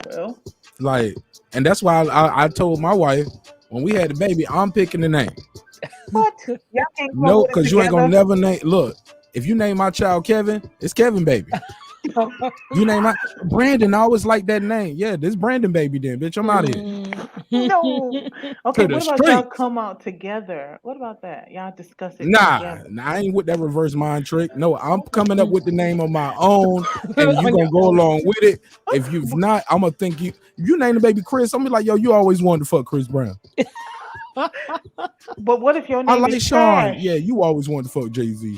Well, like, and that's why I told my wife when we had the baby, I'm picking the name. What? Y'all can't No, because you ain't gonna never name. Look, if you name my child Kevin, it's Kevin baby. You name my Brandon, I always like that name. Yeah, this Brandon baby then, bitch. I'm out of here. No. Okay, To the what about y'all come out together? What about that? Y'all discuss it together. Nah, I ain't with that reverse mind trick. No, I'm coming up with the name of my own, and you gonna go along with it. If you've not, I'm gonna think you name the baby Chris. I'm gonna be like, yo, you always wanted to fuck Chris Brown. But what if your name I like is Sean. trash? Yeah, you always wanted to fuck Jay-Z.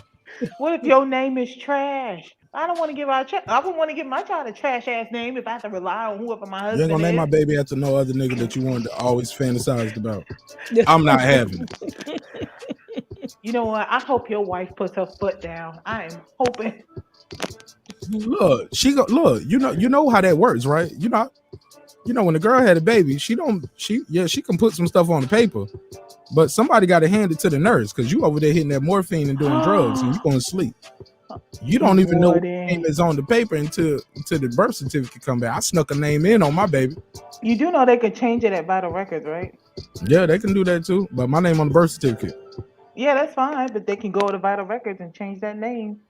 What if your name is trash? I don't want to give our I wouldn't want to give my child a trash ass name if I have to rely on whoever my You ain't husband gonna name my is. baby after no other nigga that you wanted to always fantasized about. I'm not having it. You know what? I hope your wife puts her foot down. I am hoping. Look, look. You know how that works, right? You know when the girl had a baby, she can put some stuff on the paper, but somebody got to hand it to the nurse because you over there hitting that morphine and doing drugs and you going to sleep. You don't even know what name is on the paper until the birth certificate come back. I snuck a name in on my baby. You do know they could change it at Vital Records, right? Yeah, they can do that too. But my name on the birth certificate. Yeah, that's fine. But they can go to Vital Records and change that name.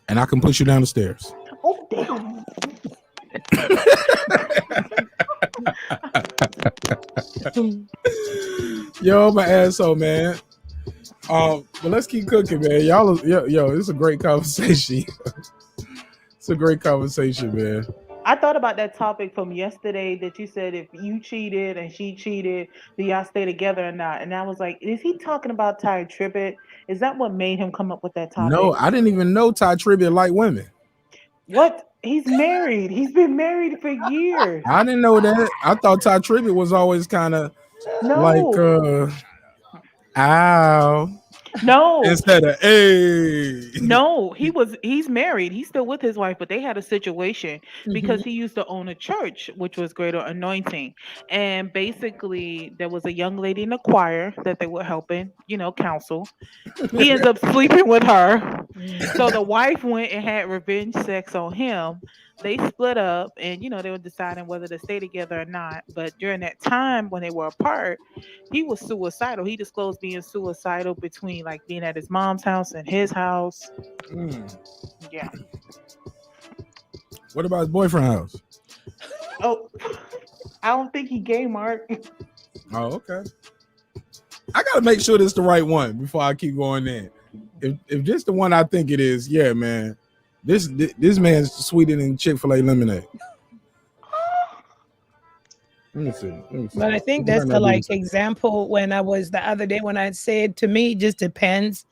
And I can push you down the stairs. Oh, damn. Yo, my asshole, man. But let's keep cooking, man. Yo, it's a great conversation. It's a great conversation, man. I thought about that topic from yesterday that you said if you cheated and she cheated, do y'all stay together or not? And I was like, is he talking about Ty Tribbett? Is that what made him come up with that topic? No, I didn't even know Ty Tribbett liked women. What? He's married. He's been married for years. I didn't know that. I thought Ty Tribbett was always kind of like, ow. No. Instead of hey. No, he's married. He's still with his wife, but they had a situation because he used to own a church, which was Greater Anointing. And basically there was a young lady in the choir that they were helping, counsel. He ends up sleeping with her. So the wife went and had revenge sex on him. They split up and they were deciding whether to stay together or not. But during that time when they were apart, he was suicidal. He disclosed being suicidal between like being at his mom's house and his house. Yeah. What about his boyfriend's house? Oh, I don't think he gay, Mark. Oh, okay. I gotta make sure this is the right one before I keep going in. If this the one I think it is, yeah, man. This man's sweeter than Chick-fil-A lemonade. Let me see. But I think that's the example when I was the other day when I said to me, it just depends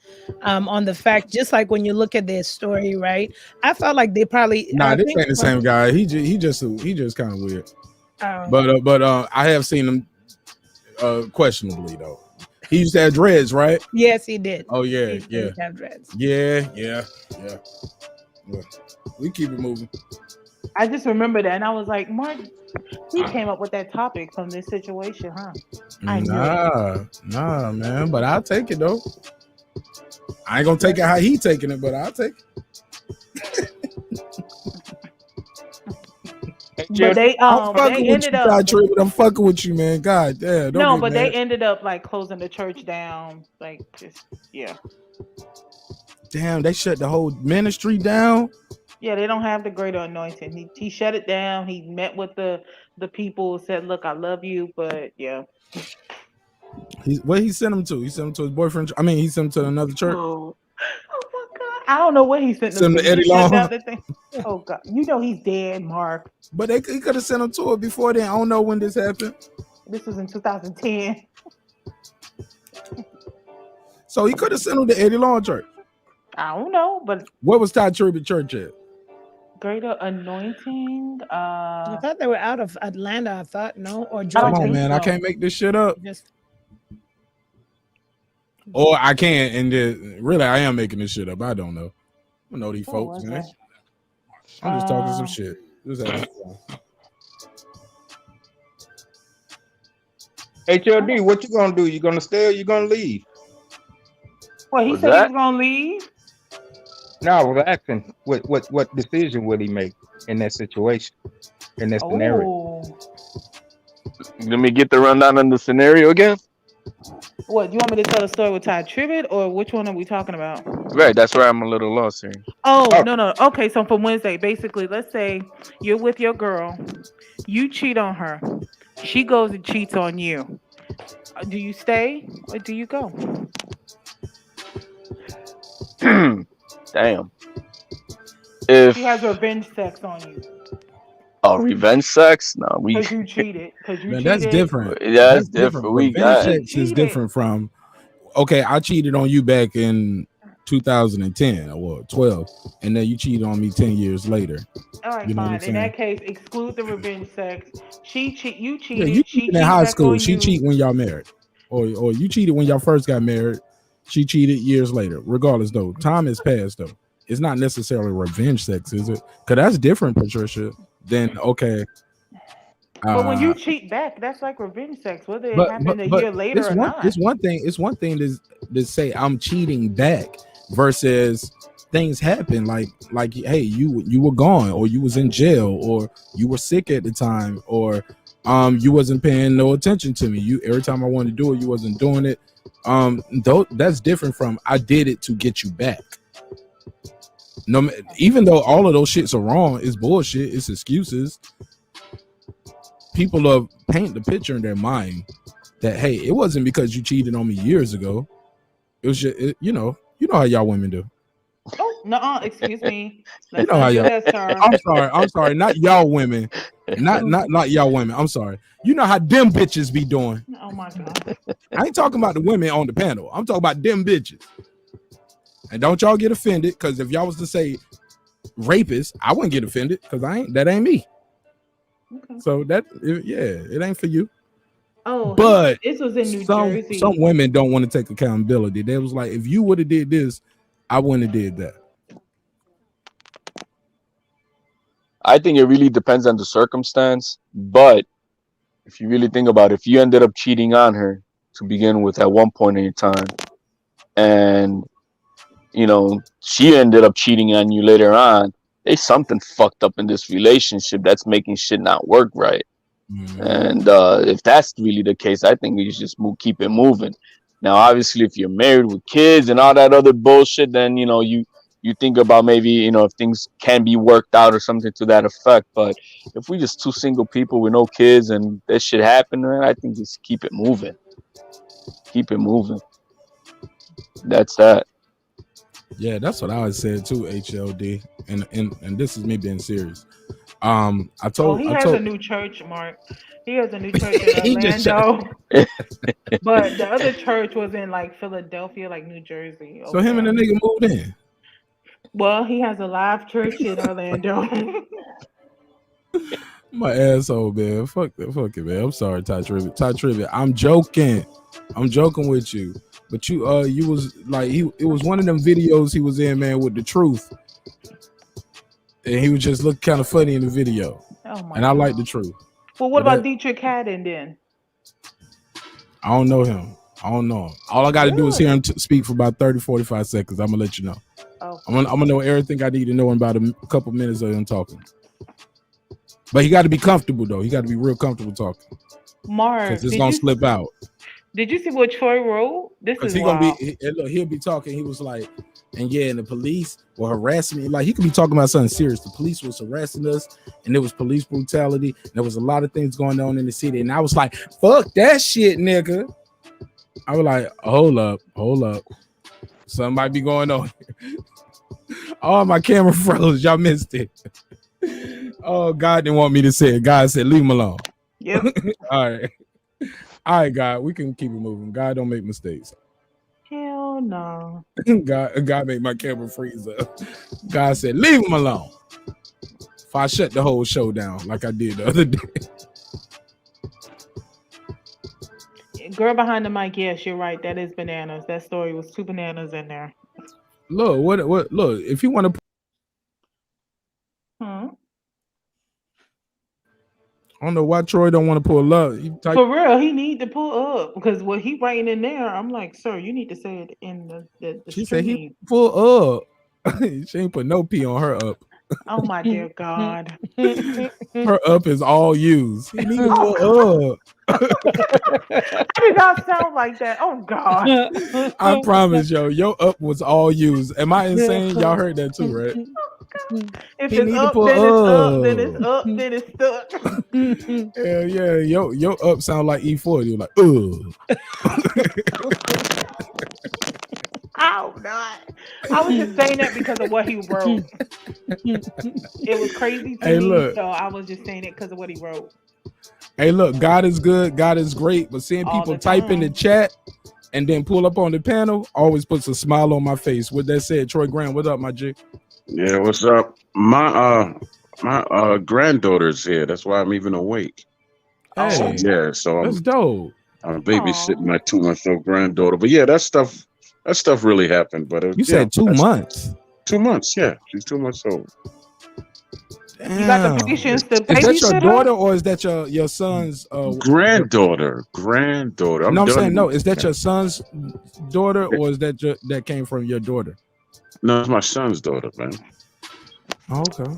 on the fact. Just like when you look at their story, right? I felt like they probably. Nah, this ain't the same guy. He just kind of weird. But I have seen him questionably though. He used to have dreads, right? Yes, he did. Oh yeah, he did have dreads. Yeah. We keep it moving. I just remember that, and I was like, Mark, he came up with that topic from this situation, huh? Nah, man. But I'll take it though. I ain't gonna take it how he taking it, but I'll take it. But they ended up. I'm fucking with you, man. God damn. No, but they ended up like closing the church down. Like just Damn, they shut the whole ministry down. Yeah, they don't have the Greater Anointing. He shut it down. He met with the people, said, "Look, I love you," but yeah. Where he sent him to? He sent him to his boyfriend. I mean, he sent him to another church. Oh my God! I don't know what he sent him to. Eddie Long. Oh God! He's dead, Mark. But he could have sent him to it before then. I don't know when this happened. This was in 2010. So he could have sent him to Eddie Long Church. I don't know, but what was Ty Tribbett Church at? Greater Anointing. I thought they were out of Atlanta. I thought or Georgia. Come on, man! I can't make this shit up. Or I can't, and really, I am making this shit up. I don't know. I don't know these folks, man. I'm just talking some shit. HLD, what you gonna do? You gonna stay or you gonna leave? Well, he said he was gonna leave. No, I was asking what decision would he make in that situation, in that scenario? Let me get the rundown on the scenario again. What, do you want me to tell the story with Ty Tribbett, or which one are we talking about? Right, that's where I'm a little lost here. Oh, no. Okay, so from Wednesday, basically, let's say you're with your girl, you cheat on her, she goes and cheats on you. Do you stay or do you go? Damn. If she has revenge sex on you. Oh, revenge sex? No, because you cheated. That's different. Yeah, that's different. Revenge sex is different from. Okay, I cheated on you back in 2010 or 12, and then you cheated on me 10 years later. All right, You know what I'm fine. In saying? that case, exclude the revenge sex. You Yeah, you cheated. She cheated in cheat high back school. on She you. cheated when y'all married, or you cheated when y'all first got married. She cheated years later. Regardless, though, time has passed. Though it's not necessarily revenge sex, is it? Because that's different, Patricia. Then okay. But when you cheat back, that's like revenge sex, whether it But happened a but year later or not. it's one thing. It's one thing to say I'm cheating back versus things happen like hey, you were gone, or you was in jail, or you were sick at the time, or you wasn't paying no attention to me. You every time I wanted to do it, you wasn't doing it. That's different from I did it to get you back. No, even though all of those shits are wrong, it's bullshit. It's excuses. People are paint the picture in their mind that hey, it wasn't because you cheated on me years ago. It was just you know how y'all women do. Oh no, excuse me. You know how y'all. I'm sorry, not y'all women, not y'all women. I'm sorry. You know how them bitches be doing. Oh my god. I ain't talking about the women on the panel. I'm talking about them bitches. And don't y'all get offended, because if y'all was to say rapist, I wouldn't get offended because that ain't me. Okay. So it ain't for you. Oh, but this was in New Jersey. Some women don't want to take accountability. They was like, if you would have did this, I wouldn't have did that. I think it really depends on the circumstance. But if you really think about it, if you ended up cheating on her to begin with at one point in your time, and she ended up cheating on you later on, there's something fucked up in this relationship that's making shit not work right. Mm-hmm. And if that's really the case, I think we should just keep it moving. Now, obviously, if you're married with kids and all that other bullshit, then you think about maybe if things can be worked out or something to that effect. But if we just two single people with no kids and that shit happen, I think just keep it moving. Keep it moving. That's that. Yeah, that's what I said too, HLD. And this is me being serious. I told he has a new church, Mark. He has a new church in Orlando. But the other church was in like Philadelphia, like New Jersey. So him and the nigga moved in. Well, he has a live church in Orlando. My asshole, man. Fuck it, man. I'm sorry, Ty Tribbett. I'm joking with you. But you was like it was one of them videos he was in, man, with the truth. And he was just looking kind of funny in the video. Oh my God. I like the truth. Well, what about Dietrich Haddon then? I don't know him. All I got to do is hear him speak for about 30, 45 seconds. I'm going to let you know. Okay. I'm gonna know everything I need to know in about a couple minutes of him talking. But he got to be comfortable, though. He got to be real comfortable talking. Mark, because it's going to slip out. Did you see what Troy wrote? This is wild. He'll be talking. He was like, and the police were harassing me. Like, he could be talking about something serious. The police was harassing us, and there was police brutality. There was a lot of things going on in the city. And I was like, fuck that shit, nigga. I was like, hold up. Something might be going on. Oh, my camera froze. Y'all missed it. Oh, God didn't want me to say it. God said, leave him alone. Yep. All right, God, we can keep it moving. God don't make mistakes. Hell no. God made my camera freeze up. God said, leave him alone. If I shut the whole show down like I did the other day. Girl behind the mic, yes, you're right. That is bananas. That story was 2 bananas in there. Look, what look, if you want to I don't know why Troy don't want to pull up. For real, he need to pull up because what he writing in there, I'm like, sir, you need to say it in the She stream. said he pull up. She ain't put no P on her up. Oh my dear God. Her up is all used. He need to pull up. I did not sound like that. Oh God. I promise your up was all used. Am I insane? Y'all heard that too, right? If it's up, then it's up, then it's stuck. Hell yeah, your up sound like E40. You're like, Oh God. I was just saying that because of what he wrote. It was crazy to me, so I was just saying it because of what he wrote. Hey, look, God is good, God is great, but seeing people type in the chat and then pull up on the panel, always puts a smile on my face. With that said, Troy Graham, what up, my G? Yeah, what's up? My granddaughter's here. That's why I'm even awake. Hey, So that's dope. I'm babysitting my 2-month-old granddaughter. But yeah, that stuff really happened. But you said 2 months. 2 months, yeah. She's 2 months old. Damn. You got the patience to babysit? Is that your daughter or is that your son's granddaughter? I'm saying no. Is that your son's daughter or is that came from your daughter? No, it's my son's daughter, man. Oh, okay.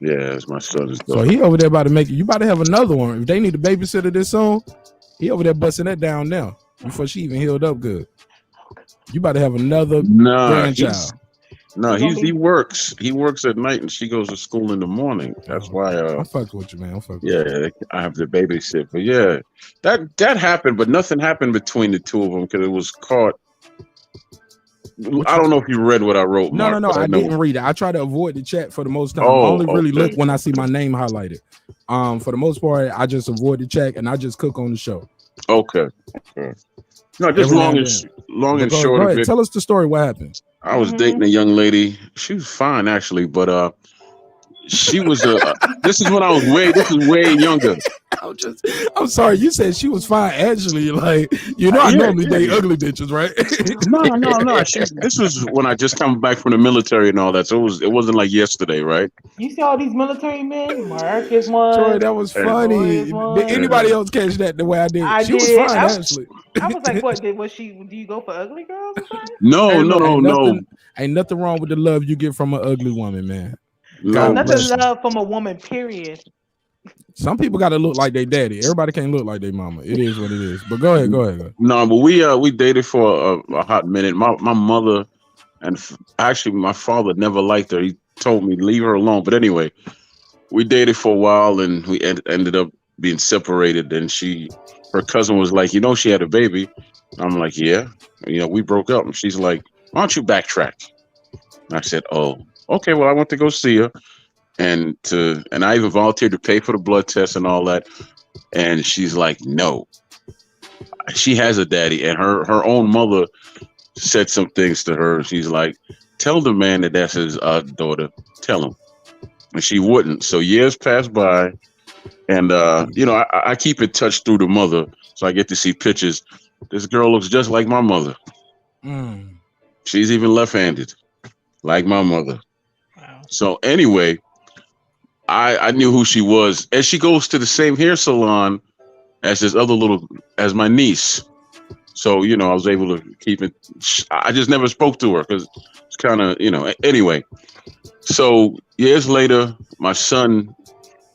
Yeah, it's my son's daughter. So he over there about to make it. You about to have another one. If they need a babysitter this soon, he over there busting that down now before she even healed up good. You about to have another grandchild. He works. He works at night and she goes to school in the morning. That's why I'm fucking with you, man. With you. I have to babysit. But yeah, that happened, but nothing happened between the two of them because it was caught. I don't know if you read what I wrote. No, Mark, I didn't read it. I try to avoid the chat for the most time. I only really look when I see my name highlighted. For the most part, I just avoid the chat and I just cook on the show. Okay. No, just long and short of it. Tell us the story. What happened? I was dating a young lady. She was fine actually, but she was this is way younger. I'm sorry, you said she was fine actually. Like, I normally date ugly bitches, right? No. This was when I just come back from the military and all that. So it wasn't like yesterday, right? You see all these military men? Mark is one. Troy, that was funny. Did anybody else catch that the way I did? She was fine actually. I was like, what? Do you go for ugly girls or something? No. Ain't nothing wrong with the love you get from an ugly woman, man. Nothing love from a woman, period. Some people got to look like their daddy. Everybody can't look like their mama. It is what it is. But go ahead. No, but we dated for a hot minute. My mother and actually my father never liked her. He told me leave her alone. But anyway, we dated for a while and we ended up being separated. And her cousin was like, she had a baby. I'm like, yeah. We broke up. And she's like, why don't you backtrack? And I said, oh, okay. Well, I went to go see her. And I even volunteered to pay for the blood test and all that. And she's like, no, she has a daddy. And her own mother said some things to her. She's like, tell the man that's his daughter. Tell him. And she wouldn't. So years passed by. And, I keep in touch through the mother. So I get to see pictures. This girl looks just like my mother. She's even left-handed, like my mother. Wow. So anyway, I knew who she was, and she goes to the same hair salon as as my niece. So I was able to keep it. I just never spoke to her because it's kind of Anyway, so years later, my son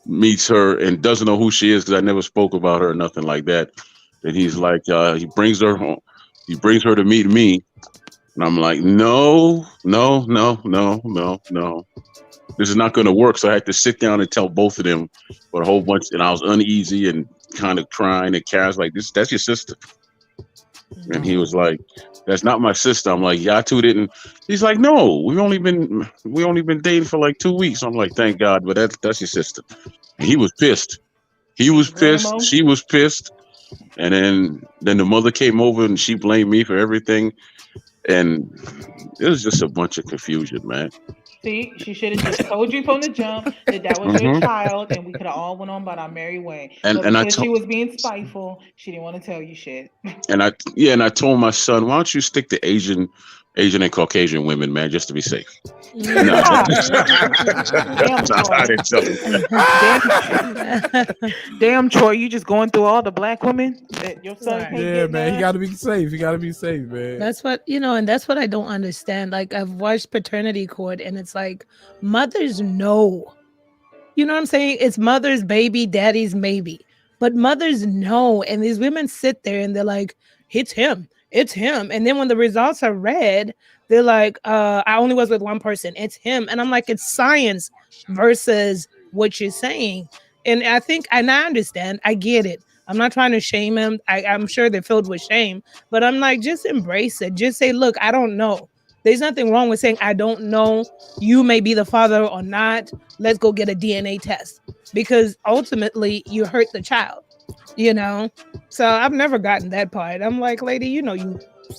meets her and doesn't know who she is because I never spoke about her or nothing like that. And he's like, he brings her home. He brings her to meet me, and I'm like, no. This is not going to work. So I had to sit down and tell both of them for a whole bunch. And I was uneasy and kind of crying. And Karen's like, that's your sister. And he was like, that's not my sister. I'm like, y'all two didn't. He's like, no, we only been dating for like 2 weeks. I'm like, thank God, but that's your sister. And he was pissed. She was pissed. And then the mother came over and she blamed me for everything. And it was just a bunch of confusion, man. See, she should have just told you from the jump that was your child, and we could have all went on about our merry way. But she was being spiteful, she didn't want to tell you shit. And I told my son, why don't you stick to Asian and Caucasian women, man, just to be safe. Damn, Troy, you just going through all the black women that your son can't get man. He got to be safe. Man. That's what and that's what I don't understand. Like, I've watched Paternity Court, and it's like mothers know. You know what I'm saying? It's mother's baby, daddy's maybe, but mothers know. And these women sit there and they're like, it's him. And then when the results are read, they're like, I only was with one person. It's him. And I'm like, it's science versus what you're saying. And I understand. I get it. I'm not trying to shame him. I'm sure they're filled with shame, but I'm like, just embrace it. Just say, look, I don't know. There's nothing wrong with saying, I don't know. You may be the father or not. Let's go get a DNA test, because ultimately you hurt the child, So I've never gotten that part. I'm like, lady, you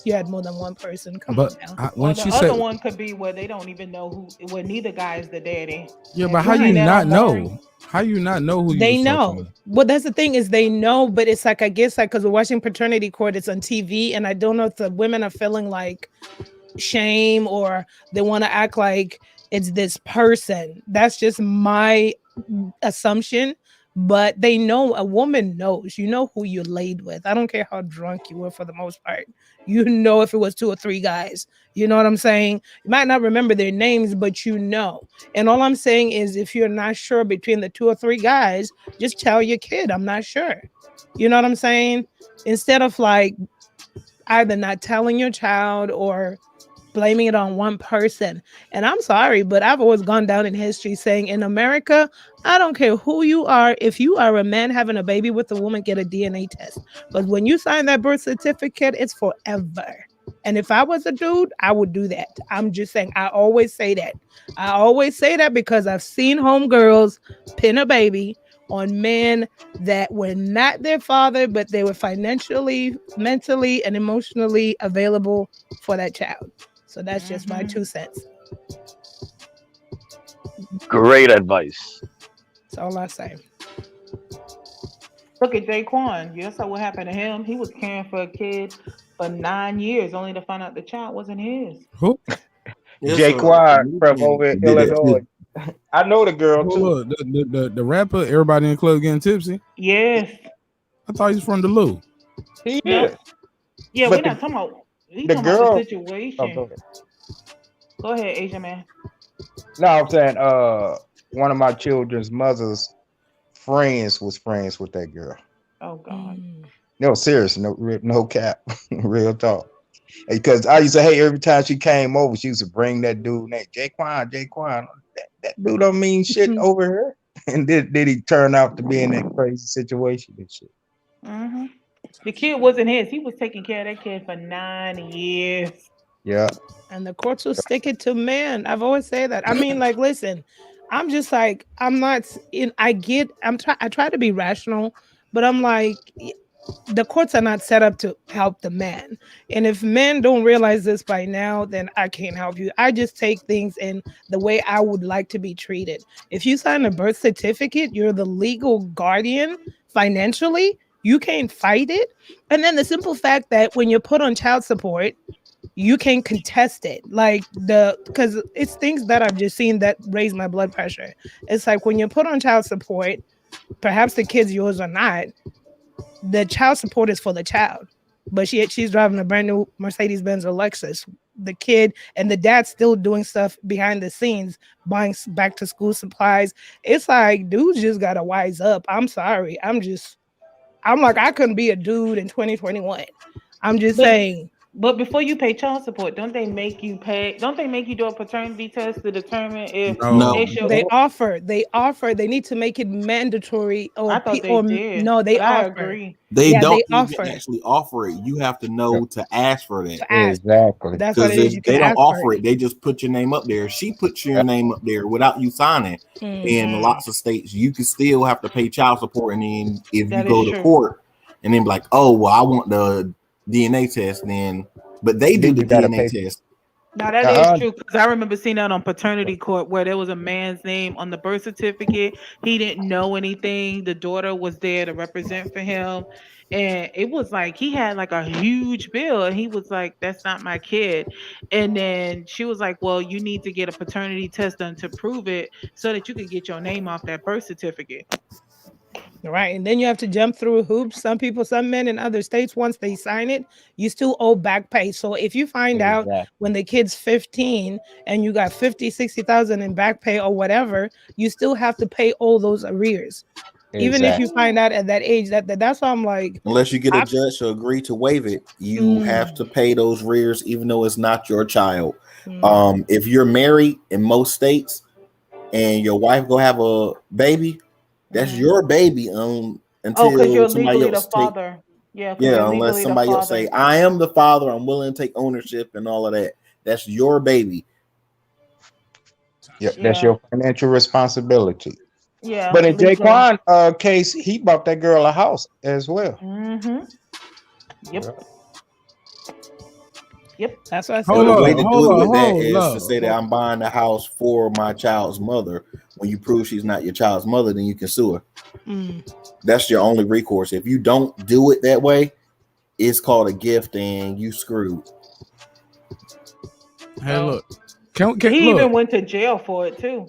you had more than one person. Come But on now. when Or the she other said, one could be where they don't even know where neither guy is the daddy. yeah, Have but you how you seen that not on Maury? know? How you not know who you They was talking know. to? Well, that's the thing is they know, but it's like I guess like because we're watching paternity court, it's on TV, and I don't know if the women are feeling like shame or they want to act like it's this person. That's just my assumption. But they know a woman knows, you know who you're laid with. I don't care how drunk you were for the most part. You know if it was 2 or 3 guys. You know what I'm saying? You might not remember their names, but you know. And all I'm saying is if you're not sure between the 2 or 3 guys, just tell your kid, I'm not sure. You know what I'm saying? Instead of like either not telling your child or blaming it on one person. And I'm sorry, but I've always gone down in history saying in America, I don't care who you are. If you are a man having a baby with a woman, get a DNA test. Because when you sign that birth certificate, it's forever. And if I was a dude, I would do that. I'm just saying, I always say that. I always say that because I've seen homegirls pin a baby on men that were not their father, but they were financially, mentally, and emotionally available for that child. So that's just my 2 cents. Great advice. That's all I say. Look at Jaquan. You saw what happened to him. He was caring for a kid for 9 years, only to find out the child wasn't his. Who? There's a Jaquan from over in did that Illinois. too. I know the girl Hold too. up, the rapper, everybody in the club getting tipsy. Yes. I thought he's from Duluth. He No. is. Yeah, But we're not talking about. We the talking about the girl. Oh, situation. go ahead. Go ahead, Asian man. No, I'm saying one of my children's mother's friends was friends with that girl. Oh God. No, serious, no cap, real talk. Because I used to hate every time she came over, she used to bring that dude named Jaquan. That dude don't mean shit over here. And did he turn out to be in that crazy situation and shit? Mm-hmm. The kid wasn't his. He was taking care of that kid for 9 years. Yeah. And the courts will stick it to men. I've always said that. I mean, like, listen, I'm just like, I'm not in, I try to be rational, but I'm like, the courts are not set up to help the man. And if men don't realize this by now, then I can't help you. I just take things in the way I would like to be treated. If you sign a birth certificate, you're the legal guardian financially. You can't fight it. And then the simple fact that when you're put on child support, you can contest it. Like because it's things that I've just seen that raise my blood pressure. It's like when you're put on child support, perhaps the kid's yours or not, the child support is for the child, but she's driving a brand new Mercedes-Benz or Lexus. The kid and the dad's still doing stuff behind the scenes, buying back to school supplies. It's like dudes just gotta wise up. I'm sorry. I'm like I couldn't be a dude in 2021. I'm just saying. But before you pay child support, don't they make you pay? Don't they make you do a paternity test to determine if No. They offer. They need to make it mandatory. Or I thought they did. no, they but I offer. agree. They don't they even offer. actually offer it. You have to know to ask for that. To ask. Exactly. That's what it Because is. You they can don't ask offer for it. They just put your name up there. She puts your name up there without you signing. In lots of states, you can still have to pay child support. And then if That you go is to true. court and then be like, oh, well, I want the DNA test, then but they do Then the you gotta DNA pay. test. Now that is true because I remember seeing that on paternity court where there was a man's name on the birth certificate. He didn't know anything. The daughter was there to represent for him. And it was like he had like a huge bill and he was like, that's not my kid. And then she was like, well, you need to get a paternity test done to prove it so that you can get your name off that birth certificate. Right. And then you have to jump through hoops. Some men in other states, once they sign it, you still owe back pay. So if you find out when the kid's 15 and you got 50, 60,000 in back pay or whatever, you still have to pay all those arrears. Even if you find out at that age, that's why I'm like, unless you get a judge to agree to waive it, you have to pay those rears, even though it's not your child. If you're married in most states and your wife go have a baby, that's your baby until because you're somebody legally the else father. Yeah, unless somebody else say, I am the father, I'm willing to take ownership and all of that. That's your baby. Yep, that's your financial responsibility. Yeah. But in Jaquan case, he bought that girl a house as well. Mm-hmm. Yep. Yep, that's what I But said. the way to do it with that hold is up. to say that I'm buying the house for my child's mother. When you prove she's not your child's mother, then you can sue her. That's your only recourse. If you don't do it that way, it's called a gift and you screwed. Hey, look. He look. even went to jail for it too.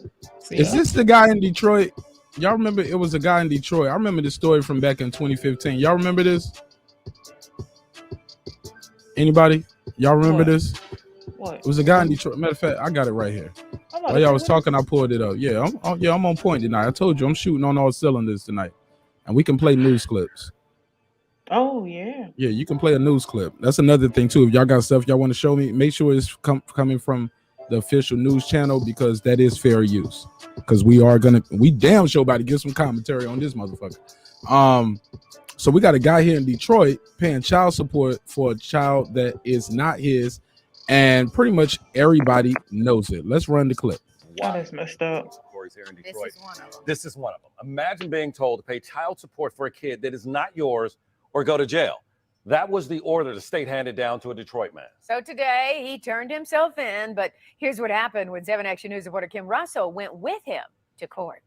Is this the guy in Detroit? Y'all remember it was a guy in Detroit. I remember this story from back in 2015. Y'all remember this? Anybody? Y'all remember this? What? It was a guy in Detroit. Matter of fact, I got it right here. While y'all was talking, I pulled it up. Yeah, I'm on point tonight. I told you I'm shooting on all cylinders tonight. And we can play news clips. Oh, yeah. Yeah, you can play a news clip. That's another thing too. If y'all got stuff y'all want to show me, make sure it's coming from the official news channel, because that is fair use. Because we damn sure about to get some commentary on this motherfucker. So we got a guy here in Detroit paying child support for a child that is not his, and pretty much everybody knows it. Let's run the clip. Wow. Oh, that's messed up. Here in Detroit. This is one of them. Imagine being told to pay child support for a kid that is not yours or go to jail. That was the order the state handed down to a Detroit man. So today he turned himself in, but here's what happened when 7 Action News reporter Kim Russell went with him to court.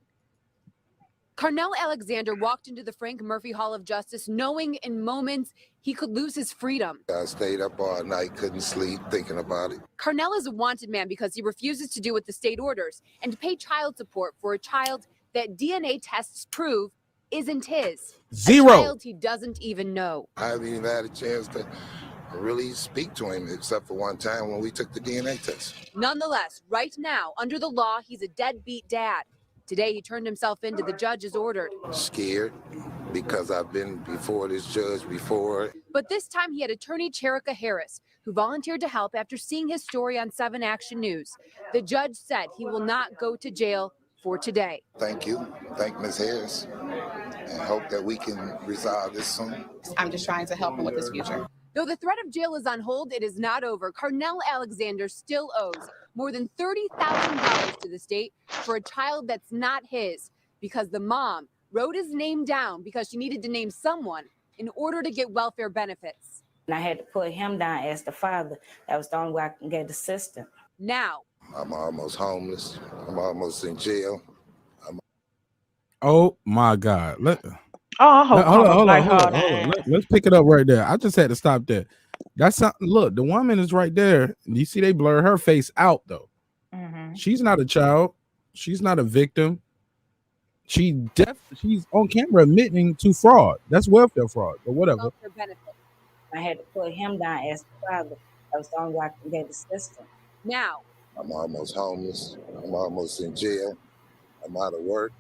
Carnell Alexander walked into the Frank Murphy Hall of Justice knowing in moments he could lose his freedom. I stayed up all night, couldn't sleep, thinking about it. Carnell is a wanted man because he refuses to do what the state orders and to pay child support for a child that DNA tests prove isn't his. Zero. A child he doesn't even know. I haven't even had a chance to really speak to him, except for one time when we took the DNA test. Nonetheless, right now, under the law, he's a deadbeat dad. Today, he turned himself in to the judge as ordered. Scared because I've been before this judge before. But this time he had attorney Cherika Harris, who volunteered to help after seeing his story on 7 Action News. The judge said he will not go to jail for today. Thank you. Thank Ms. Harris. And hope that we can resolve this soon. I'm just trying to help him with his future. Though the threat of jail is on hold, it is not over. Carnell Alexander still owes more than $30,000 to the state for a child that's not his, because the mom wrote his name down because she needed to name someone in order to get welfare benefits. And I had to put him down as the father. That was the only way I can get the system. Now, I'm almost homeless. I'm almost in jail. Oh my God. I hope hold on. Let's pick it up right there. I just had to stop there. That's something. Look, the woman is right there. You see, they blur her face out though. Mm-hmm. She's not a child. She's not a victim. She's on camera admitting to fraud. That's welfare fraud, or whatever. Welfare benefits. I had to put him down as the father. That was the only way I can get the system. Now, I'm almost homeless. I'm almost in jail. I'm out of work.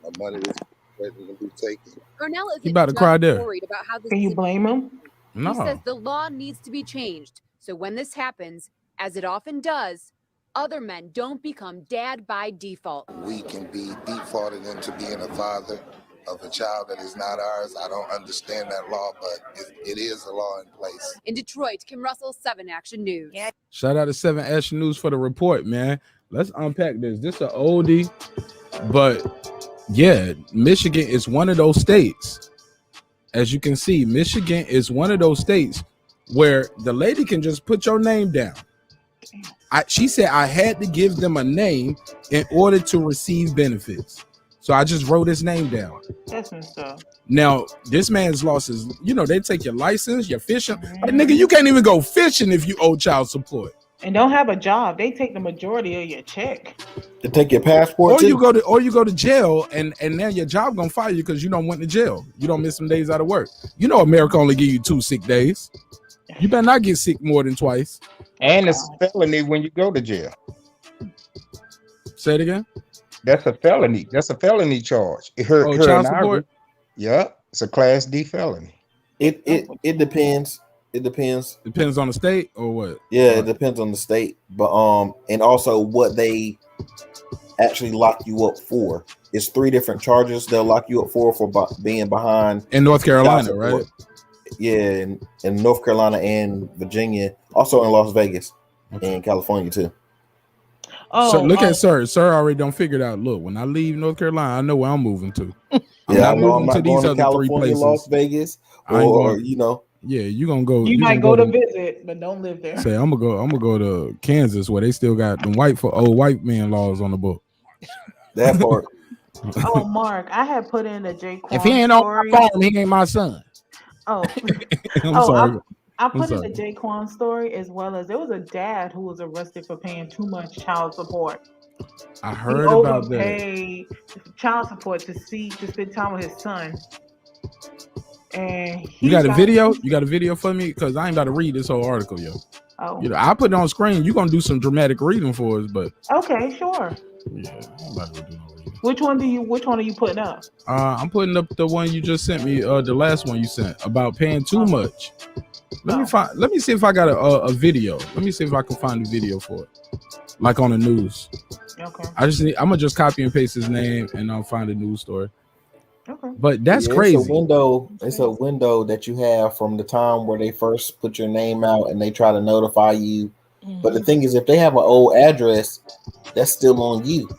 My money is ready to be taken. Carnell is about to cry there. worried about how this. Can you blame him? No. He says the law needs to be changed. So when this happens, as it often does, other men don't become dad by default. We can be defaulted into being a father of a child that is not ours. I don't understand that law, but it is a law in place. In Detroit, Kim Russell, 7 Action News. Yeah. Shout out to 7 Action News for the report, man. Let's unpack this. This is an oldie, but yeah, Michigan is one of those states. As you can see, Michigan is one of those states where the lady can just put your name down. She said I had to give them a name in order to receive benefits. So I just wrote his name down. That's messed up. Now, this man's lost his, they take your license, your fishing. Like, nigga, you can't even go fishing if you owe child support. And don't have a job. They take the majority of your check. To take your passport, or you go to jail, and now your job gonna fire you because you don't went to jail. You don't miss some days out of work. You know America only give you 2 sick days. You better not get sick more than twice. And it's a felony when you go to jail. Say it again. That's a felony. That's a felony charge. Child support? Yeah, it's a Class D felony. It depends. It depends. Depends on the state or what? Yeah, it depends on the state. But and also what they actually lock you up for. It's 3 different charges they'll lock you up for being behind in North Carolina, right? Yeah, in North Carolina and Virginia, also in Las Vegas and California too. Oh, so look at sir. Sir already don't figure it out. Look, when I leave North Carolina, I know where I'm moving to. I'm not moving to these other 3 places. Las Vegas, or Yeah, you gonna go. You might gonna go to visit, but don't live there. Say I'm gonna go to Kansas where they still got the old white man laws on the book. That part. Oh, Mark, I had put in a Jaquan If he ain't story. on my farm, he ain't my son. Oh, I'm sorry. I put in the Jaquan story as well as there was a dad who was arrested for paying too much child support. I heard about that. He overpaid child support to spend time with his son. And you got a video? You got a video for me? Because I ain't about to read this whole article, yo. Oh. You know, I put it on screen. You're gonna do some dramatic reading for us, but okay, sure. Yeah, I'm about to do no reading. Which one are you putting up? I'm putting up the one you just sent me, the last one you sent about paying too much. Let me see if I got a video. Let me see if I can find a video for it. Like on the news. Okay. I'm gonna just copy and paste his name and I'll find a news story. Okay. But that's crazy. It's a window that you have from the time where they first put your name out and they try to notify you. Mm-hmm. But the thing is, if they have an old address, that's still on you.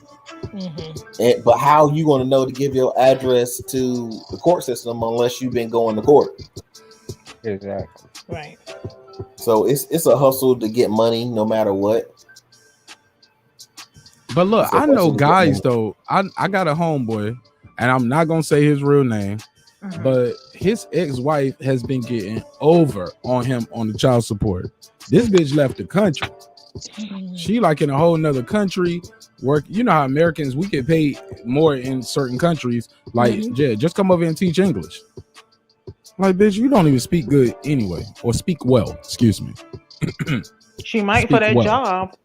Mm-hmm. But how you going to know to give your address to the court system unless you've been going to court? Exactly. Right. So it's a hustle to get money no matter what. But look, I know guys though. I got a homeboy, and I'm not gonna say his real name, but his ex-wife has been getting over on him on the child support. This bitch left the country. She like in a whole nother country. Work. You know how Americans, we get paid more in certain countries. Like, yeah, just come over and teach English. Like, bitch, you don't even speak good anyway, or speak well. Excuse me. She might for that job.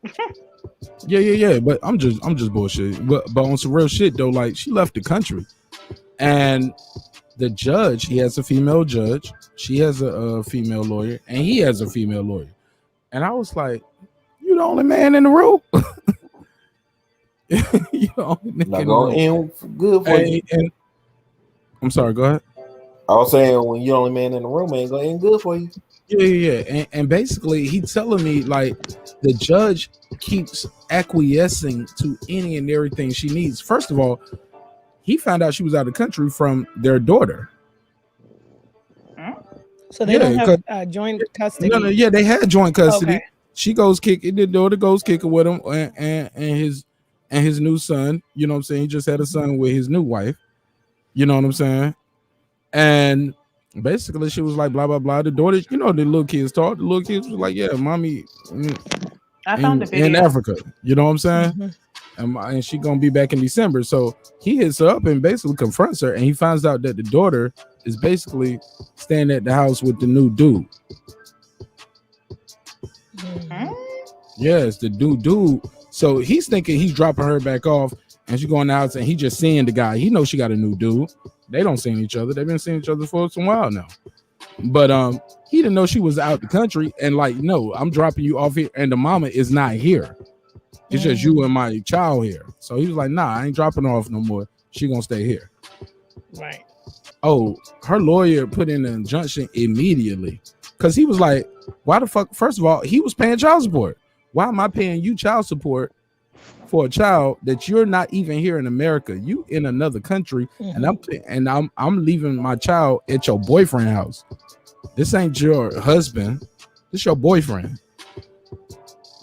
Yeah. But I'm just bullshit. But on some real shit though, like she left the country, and the judge, he has a female judge, she has a female lawyer, and he has a female lawyer. And I was like, you the only man in the room. You the only nigga in the room. Good for you. And I'm sorry. Go ahead. I was saying when you're the only man in the room, ain't gonna end good for you. Yeah. And basically, he's telling me like the judge keeps acquiescing to any and everything she needs. First of all, he found out she was out of the country from their daughter. So they don't have joint custody. No, yeah, they had joint custody. Okay. She goes kicking, the daughter goes kicking with him and his new son. You know what I'm saying? He just had a son with his new wife. You know what I'm saying? And basically, she was like, blah, blah, blah. The daughter, you know, the little kids talk. The little kids was like, yeah, mommy I found the video. In Africa. You know what I'm saying? And she gonna be back in December. So he hits her up and basically confronts her, and he finds out that the daughter is basically staying at the house with the new dude. Yes, the dude. So he's thinking he's dropping her back off, and she's going out, and he just seeing the guy. He knows she got a new dude. They don't see each other. They've been seeing each other for some while now. But he didn't know she was out the country, and like, no, I'm dropping you off here, and the mama is not here. It's just you and my child here. So he was like, nah, I ain't dropping her off no more. She gonna stay here. Right. Oh, her lawyer put in an injunction immediately because he was like, why the fuck? First of all, he was paying child support. Why am I paying you child support for a child that you're not even here in America? You in another country, and I'm leaving my child at your boyfriend's house. This ain't your husband. This your boyfriend.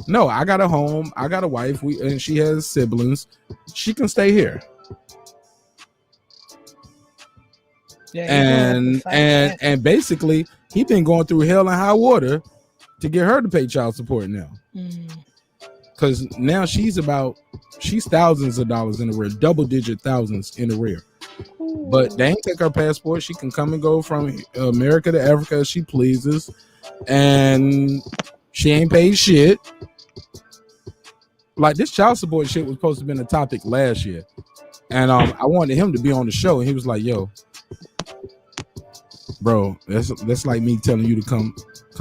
No, I got a home. I got a wife. And she has siblings. She can stay here. Yeah, and basically, he been going through hell and high water to get her to pay child support now. Because now she's thousands of dollars in arrear, double-digit thousands in arrear. But they ain't take her passport. She can come and go from America to Africa as she pleases, and she ain't paid shit. Like this child support shit was supposed to have been a topic last year, and I wanted him to be on the show, and he was like, "Yo, bro, that's like me telling you to come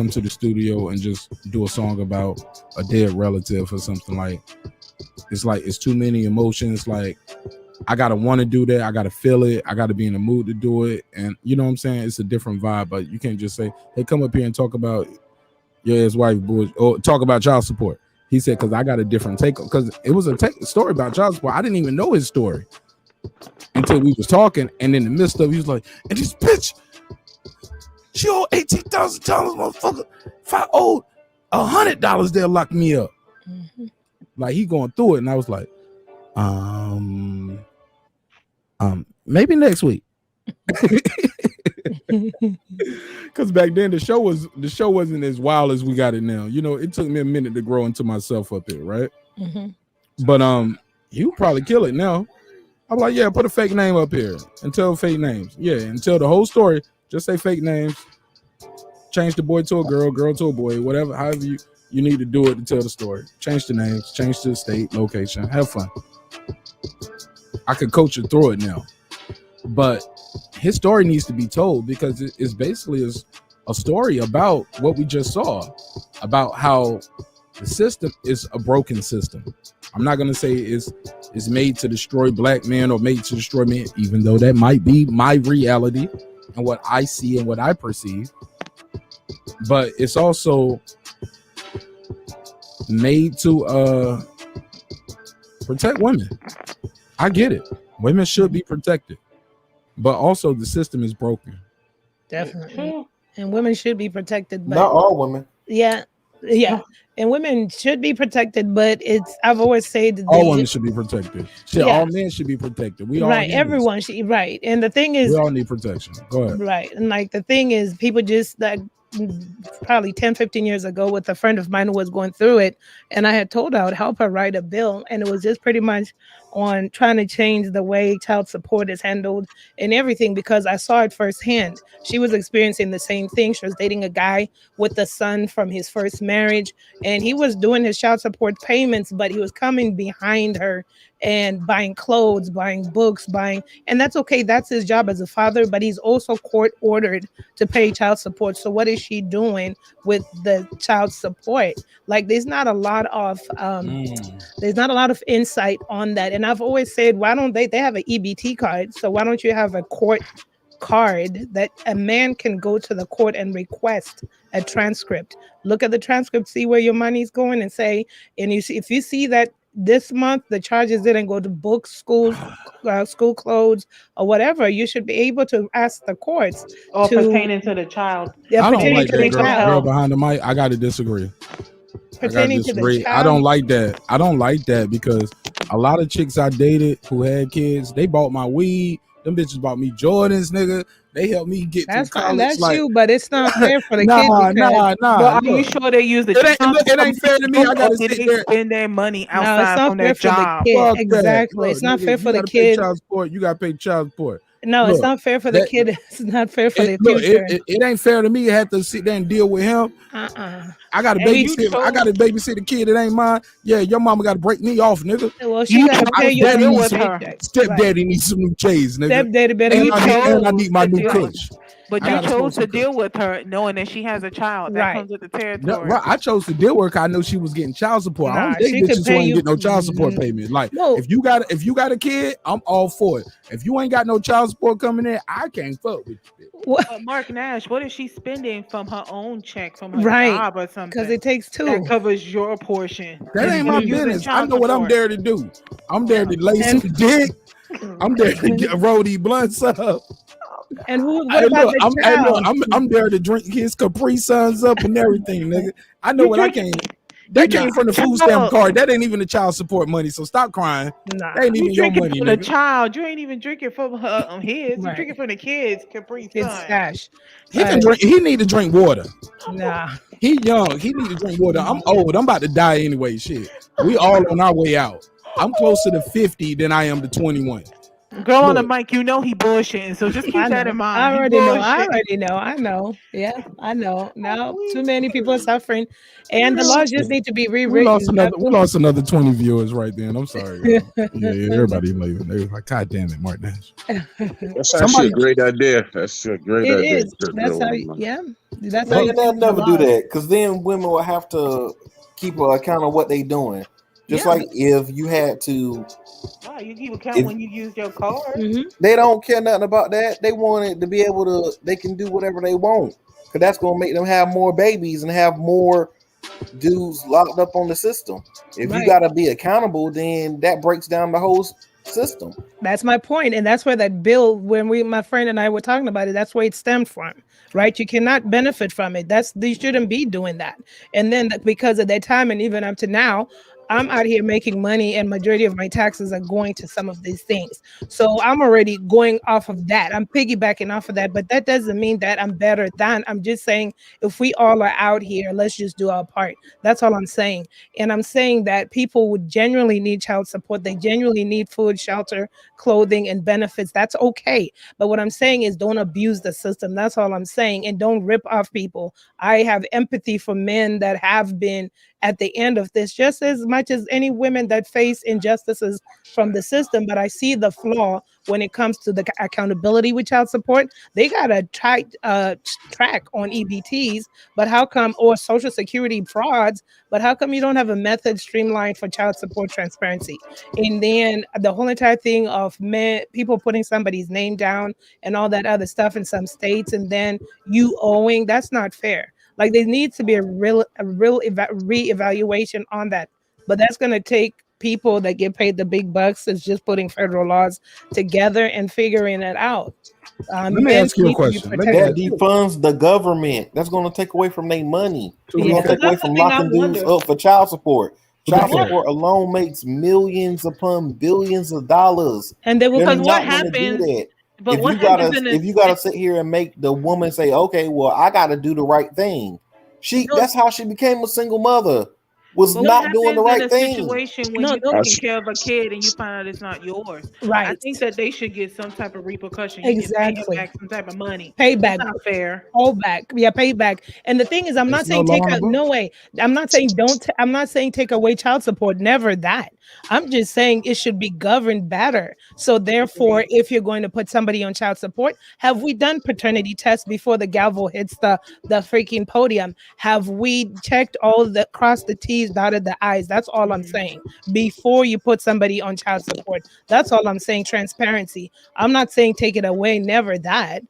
to the studio and just do a song about a dead relative or something. Like it's too many emotions. Like I gotta want to do that. I gotta feel it. I gotta be in the mood to do it. And you know what I'm saying? It's a different vibe. But you can't just say, hey, come up here and talk about your ex-wife or talk about child support. He said, because I got a different take, because it was a story about child support. I didn't even know his story until we was talking. And in the midst of it, he was like, and this bitch, She owe $18,000, motherfucker. If I owed $100, they'll lock me up. Mm-hmm. Like he going through it, and I was like, maybe next week. Because back then the show wasn't as wild as we got it now. You know, it took me a minute to grow into myself up here, right? Mm-hmm. But you probably kill it now. I'm like, yeah, put a fake name up here and tell fake names. Yeah, and tell the whole story. Just say fake names. Change the boy to a girl, girl to a boy, whatever. However you need to do it to tell the story. Change the names, change the state, location. Have fun. I could coach you through it now. But his story needs to be told because it's basically a story about what we just saw, about how the system is a broken system. I'm not going to say it's made to destroy black men or made to destroy men, even though that might be my reality and what I see and what I perceive. But it's also made to protect women. I get it. Women should be protected. But also the system is broken. Definitely. And women should be protected. But not all women. Yeah. And women should be protected, but I've always said that all women should be protected. All men should be protected. We all right. Everyone should right. And the thing is, we all need protection. Go ahead. Right. And like the thing is, people just like probably 10, 15 years ago with a friend of mine who was going through it. And I had told her I would help her write a bill. And it was just pretty much on trying to change the way child support is handled and everything, because I saw it firsthand. She was experiencing the same thing. She was dating a guy with the son from his first marriage, and he was doing his child support payments, but he was coming behind her and buying clothes, buying books, and that's okay. That's his job as a father, but he's also court ordered to pay child support. So what is she doing with the child support? Like there's not a lot of insight on that. And I've always said, why don't they have an EBT card? So why don't you have a court card that a man can go to the court and request a transcript, look at the transcript, see where your money's going, and say, and you see, if you see that this month the charges didn't go to books, school clothes, or whatever, you should be able to ask the courts or pertaining to the child. I don't like that girl behind the mic. I gotta disagree. Pertaining to the child. I don't like that. I don't like that because a lot of chicks I dated who had kids, they bought my weed. Them bitches bought me Jordans, nigga. They helped me get that's through fine. college. That's like, you, but it's not fair for the nah, kid. Nah. But are you sure they use the? It ain't fair to me. I gotta sit there. Spend their money outside no, from their job. The exactly. Look, it's not nigga, fair for the kid. kid. Child support. You gotta pay child support. No, it's not fair for the kid. It's not fair for the future. It ain't fair to me to have to sit there and deal with him. I got to babysit. I got to babysit the kid. It ain't mine. Yeah, your mama got to break me off, nigga. Well, she got to pay your bill with her. Stepdaddy needs some new chains, nigga. Stepdaddy better. And I need my new kush. But you chose to deal with her knowing that she has a child. That comes with the territory. No, right. I chose to deal with her. I know she was getting child support. I don't think bitches who ain't get no child support payment. Like, if you got a kid, I'm all for it. If you ain't got no child support coming in, I can't fuck with you. Marq Nash, what is she spending from her own check from her job or something? Because it takes two. That covers your portion. That ain't my business. I know what I'm there to do. I'm there to lay some dick. I'm there to roll these blunts up. And I'm there to drink his Capri Suns up and everything, nigga. I know what I can. That came from the food stamp card. That ain't even the child support money. So stop crying. That ain't even your money, for nigga. the child. You ain't even drinking from her his. You drinking from the kids. Capri Sun. Stash. He can drink. He need to drink water. Nah. He young. He need to drink water. I'm old. I'm about to die anyway. Shit. We all on our way out. I'm closer to 50 than I am to 21. Girl on the mic, you know he bullshitting, so just keep that in mind. I already know. I know. Yeah, I know. Now too many people are suffering, and the laws just need to be rewritten. We lost another 20 viewers right then. I'm sorry. Yeah, everybody leaving. They was like, God damn it, Marq Nash. That's actually a great idea. That's a great idea. It is. That's how. Yeah. That's No, how. they'll never do that because then women will have to keep account of what they doing. Just like if you had to. Wow, you keep account when you use your card. They don't care nothing about that. They want it to be able to. They can do whatever they want because that's going to make them have more babies and have more dudes locked up on the system. If you got to be accountable, then that breaks down the whole system. That's my point, and that's where that bill, when my friend and I were talking about it, that's where it stemmed from. right? You cannot benefit from it. They shouldn't be doing that. And then because of their time and even up to now, I'm out here making money and majority of my taxes are going to some of these things. So I'm already going off of that. I'm piggybacking off of that, but that doesn't mean that I'm better than. I'm just saying if we all are out here, let's just do our part. That's all I'm saying. And I'm saying that people would genuinely need child support. They genuinely need food, shelter, clothing, and benefits. That's okay. But what I'm saying is don't abuse the system. That's all I'm saying. And don't rip off people. I have empathy for men that have been at the end of this just as much as any women that face injustices from the system. But I see the flaw when it comes to the accountability with child support. They got a tight track on EBTs, but how come, or social security frauds, but how come you don't have a method streamlined for child support transparency? And then the whole entire thing of people putting somebody's name down and all that other stuff in some states, and then you owing, that's not fair. Like there needs to be a real reevaluation on that. But that's going to take people that get paid the big bucks. It's just putting federal laws together and figuring it out. Let me ask you a question. That defunds the government. That's going to take away from their money. It's going to take away from locking dudes up for child support. Child support alone makes millions upon billions of dollars. And they will. They're Because not what going to do happens? that. But If what you gotta, happens if you gotta sit here and make the woman say, "Okay, well, I gotta do the right thing," that's how she became a single mother. Was But not what doing the happens in right a thing. situation when you're taking care of a kid and you find out it's not yours? I Right. think that they should get some type of repercussion. You can pay him Exactly. back some type of money. Payback. That's not fair. Hold back. Yeah, payback. And the thing is, I'm not It's no saying law take on the books. no way. I'm not saying I'm not saying take away child support. Never that. I'm just saying it should be governed better. So therefore, if you're going to put somebody on child support, have we done paternity tests before the gavel hits the freaking podium? Have we checked all the crossed the T's, dotted the I's? That's all I'm saying. Before you put somebody on child support. That's all I'm saying. Transparency. I'm not saying take it away. Never that.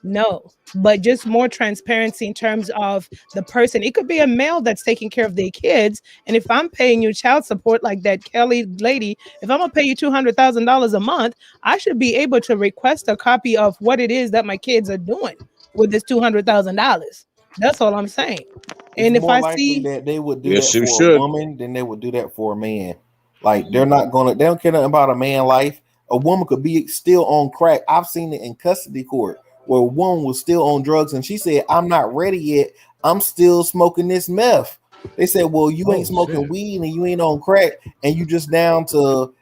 No, but just more transparency in terms of the person. It could be a male that's taking care of their kids. And if I'm paying you child support like that Kelly lady, if I'm gonna pay you $200,000 a month, I should be able to request a copy of what it is that my kids are doing with this $200,000. That's all I'm saying. It's And if more I likely see, that they would do Yes, that you for should. a woman than they would do that for a man. Like they don't care nothing about a man life. A woman could be still on crack. I've seen it in custody court where a woman was still on drugs and she said, "I'm not ready yet. I'm still smoking this meth." They said, "Well, you ain't smoking weed and you ain't on crack and you just down to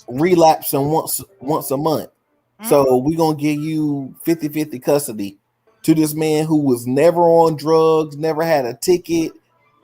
relapsing once a month. So we're gonna give you 50-50 custody to this man who was never on drugs, never had a ticket."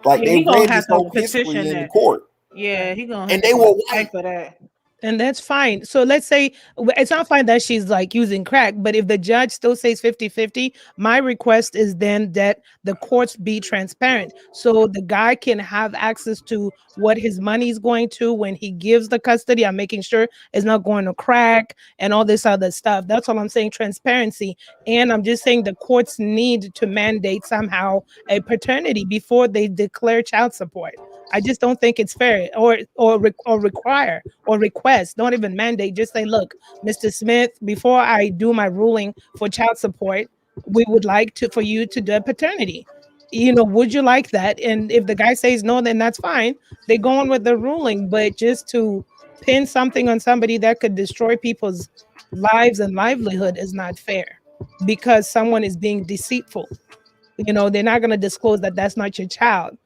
Like Yeah, they he gonna read have his to whole petition history in the that. court. Yeah, he gonna have And to they go were fight white. for that. and that's fine. So let's say it's not fine that she's like using crack, but if the judge still says 50-50, my request is then that the courts be transparent so the guy can have access to what his money is going to when he gives the custody. I'm making sure it's not going to crack and all this other stuff. That's all I'm saying, transparency. And I'm just saying the courts need to mandate somehow a paternity before they declare child support. I just don't think it's fair, or require or request. Don't even mandate. Just say, look, Mr. Smith, before I do my ruling for child support, we would like for you to do a paternity. Would you like that? And if the guy says no, then that's fine. They go on with the ruling. But just to pin something on somebody that could destroy people's lives and livelihood is not fair because someone is being deceitful. They're not going to disclose that that's not your child.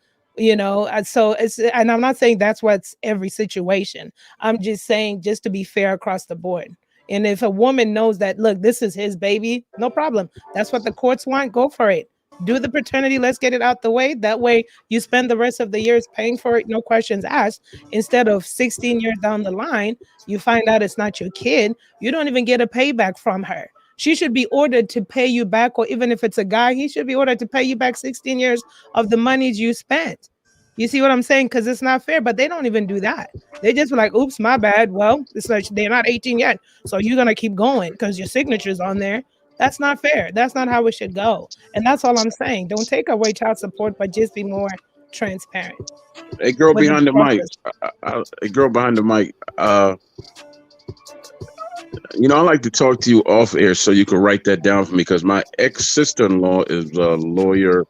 So and I'm not saying that's what's every situation. I'm just saying just to be fair across the board. And if a woman knows that, look, this is his baby, no problem. That's what the courts want. Go for it. Do the paternity. Let's get it out the way. That way you spend the rest of the years paying for it, no questions asked. Instead of 16 years down the line, you find out it's not your kid. You don't even get a payback from her. She should be ordered to pay you back, or even if it's a guy, he should be ordered to pay you back 16 years of the monies you spent. You see what I'm saying? Because it's not fair, but they don't even do that. They just were like, oops, my bad. Well, it's like they're not 18 yet. So you're going to keep going because your signature's on there. That's not fair. That's not how it should go. And that's all I'm saying. Don't take away child support, but just be more transparent. A girl with behind the mic. process. A girl behind the mic. I like to talk to you off air so you can write that down for me because my ex sister-in-law is a lawyer,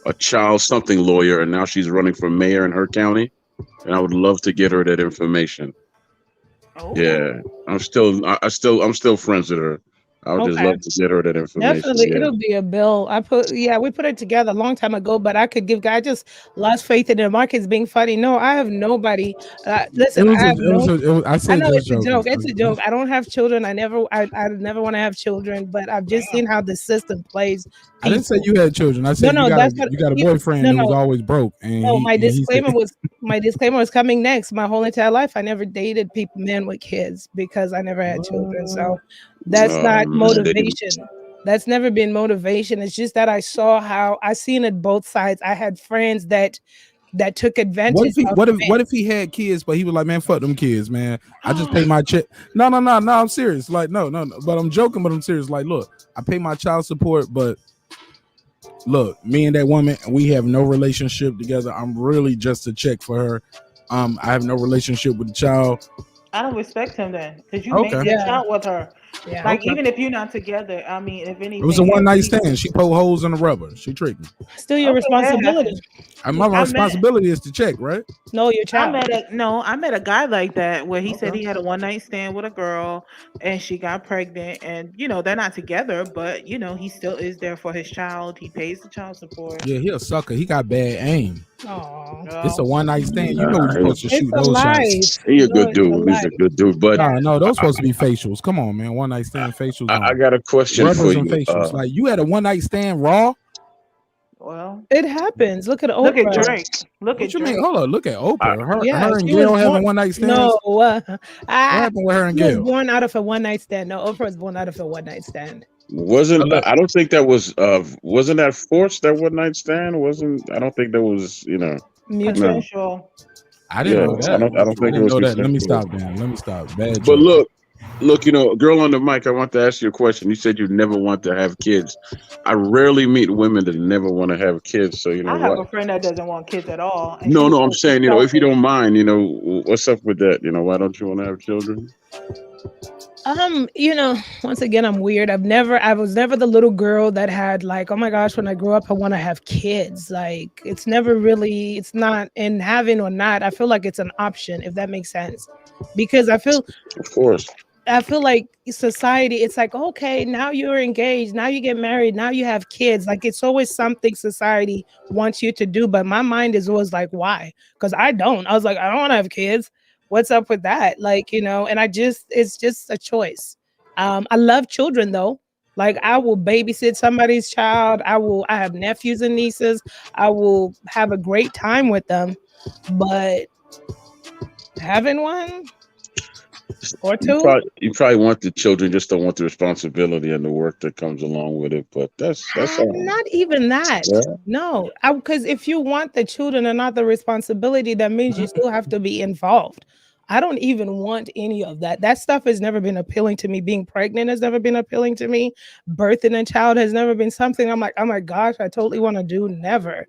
a child something lawyer, and now she's running for mayor in her county. And I would love to get her that information. Oh. Yeah, I'm still friends with her. I would just Okay. love to get her that information. Definitely, Yeah. it'll be a bill. We put it together a long time ago, but I just lost faith in the markets being funny. No, I have nobody. Listen, I have no. I I said know just it's a joking. joke. It's a joke. I don't have children. I never want to have children, but I've just seen how the system plays I didn't say people. you had children. I said No, that's what you got a you, boyfriend no, who was no. always broke, and No, he said, my disclaimer was coming next. My whole entire life, I never dated men with kids because I never had children. So that's not Mistaken. motivation. That's never been motivation. It's just that I saw how I seen it both sides. I had friends that took advantage of men. what if he had kids, but he was like, man, fuck them kids, man. I just pay my check. No, I'm serious. Like, no. But I'm joking, but I'm serious. Like, look, I pay my child support, but look, me and that woman, we have no relationship together. I'm really just a check for her. I have no relationship with the child. I don't respect him then, because you Okay. made that child with her. Yeah. Like, Okay. even if you're not together, I mean, if anything, It was a one night stand. She poked holes in the rubber. She tricked me. Still your Okay, that responsibility. happened. My I met responsibility is to check, right? No, your I child. met a guy like that where he said Okay. he had a one night stand with a girl and she got pregnant, and they're not together, but he still is there for his child. He pays the child support. Yeah, he a sucker. He got bad aim. Oh, It's a one night stand. You know you're supposed to it's shoot a those life. shots. He a No, good it's a dude. He's life. a good dude. But No, those supposed to be facials. Come on, man. One night stand facials. I on. got a question for Rubbers and you. facials. Like you had a one night stand raw. Well, it happens. Look at look at Oprah. Drake. Look What at you Drake. mean? Hold on. Look at Oprah. Yeah, Her and she was Gail having born. one night stands. No, What happened with her and she was Gail? born out of a one night stand. No, Oprah was born out of a one night stand. I don't think that wasn't that forced, that one night stand? I don't think that was, no. Consensual. I didn't know I that. don't think it didn't was know that. Let me consensual. stop, Dan. Let me stop. Bad But joke. look, girl on the mic, I want to ask you a question. You said you never want to have kids. I rarely meet women that never want to have kids. So I have what? a friend that doesn't want kids at all, and No, she I'm says she's saying, if you selfish. don't mind, what's up with that? Why don't you want to have children? Once again, I'm weird. I was never the little girl that had like, oh my gosh, when I grow up, I want to have kids. Like, it's not in having or not. I feel like it's an option, if that makes sense. Because Of course. I feel like society, it's like, okay, now you're engaged, now you get married, now you have kids. Like, it's always something society wants you to do. But my mind is always like, why? Because I was like, I don't want to have kids. What's up with that? Like, and it's just a choice. I love children though. Like, I will babysit somebody's child. I have nephews and nieces. I will have a great time with them. But having one or two, You probably want the children, just don't want the responsibility and the work that comes along with it. But that's all. not even that. Yeah. No, because if you want the children and not the responsibility, that means you still have to be involved. I don't even want any of that. That stuff has never been appealing to me. Being pregnant has never been appealing to me. Birthing a child has never been something I'm like, oh my gosh, I totally want to do. Never.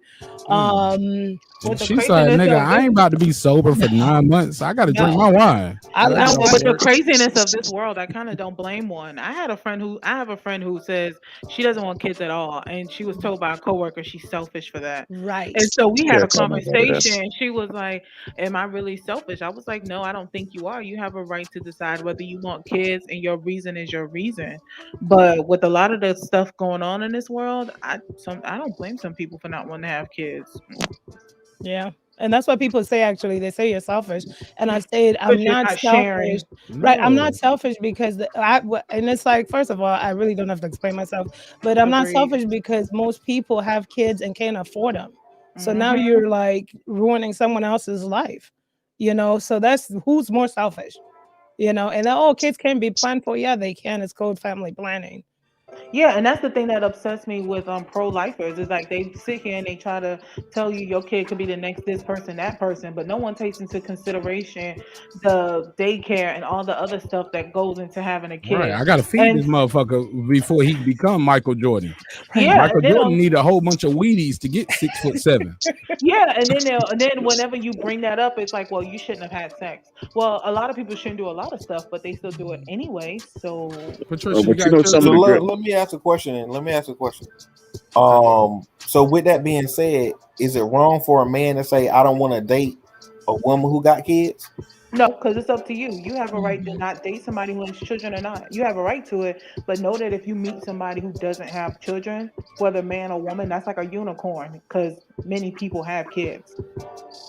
She said, nigga, I ain't about to be sober for 9 months. I got to drink my wine. With the craziness of this world, I kind of don't blame one. I have a friend who says she doesn't want kids at all, and she was told by a coworker she's selfish for that. Right. And so we had Yeah, a conversation. She was like, "Am I really selfish?" I was like, "No, I don't think you are. You have a right to decide whether you want kids, and your reason is your reason." But with a lot of the stuff going on in this world, I don't blame some people for not wanting to have kids. Yeah. And that's what people say, actually. They say you're selfish. And I said, I'm You're not not selfish. sharing. Right. I'm not selfish because and it's like, first of all, I really don't have to explain myself, but I'm not Agreed. selfish because most people have kids and can't afford them. So now Mhm. you're like ruining someone else's life, so that's who's more selfish, and kids can be planned for. Yeah, they can. It's called family planning. Yeah, and that's the thing that upsets me with pro-lifers is like they sit here and they try to tell you your kid could be the next this person, that person, but no one takes into consideration the daycare and all the other stuff that goes into having a Right. kid. I gotta feed And this motherfucker before he become Michael Jordan. yeah, Michael and then Jordan need a whole bunch of Wheaties to get 6'7". yeah, and then whenever you bring that up, it's like, well, you shouldn't have had sex. Well, a lot of people shouldn't do a lot of stuff, but they still do it anyway. So Patricia, you But you got know, some So of the children? great. let me ask a question. So with that being said, is it wrong for a man to say I don't want to date a woman who got kids? no, because it's up to you. You have a right to not date somebody who has children or not. You have a right to it, but know that if you meet somebody who doesn't have children, whether man or woman, that's like a unicorn because many people have kids.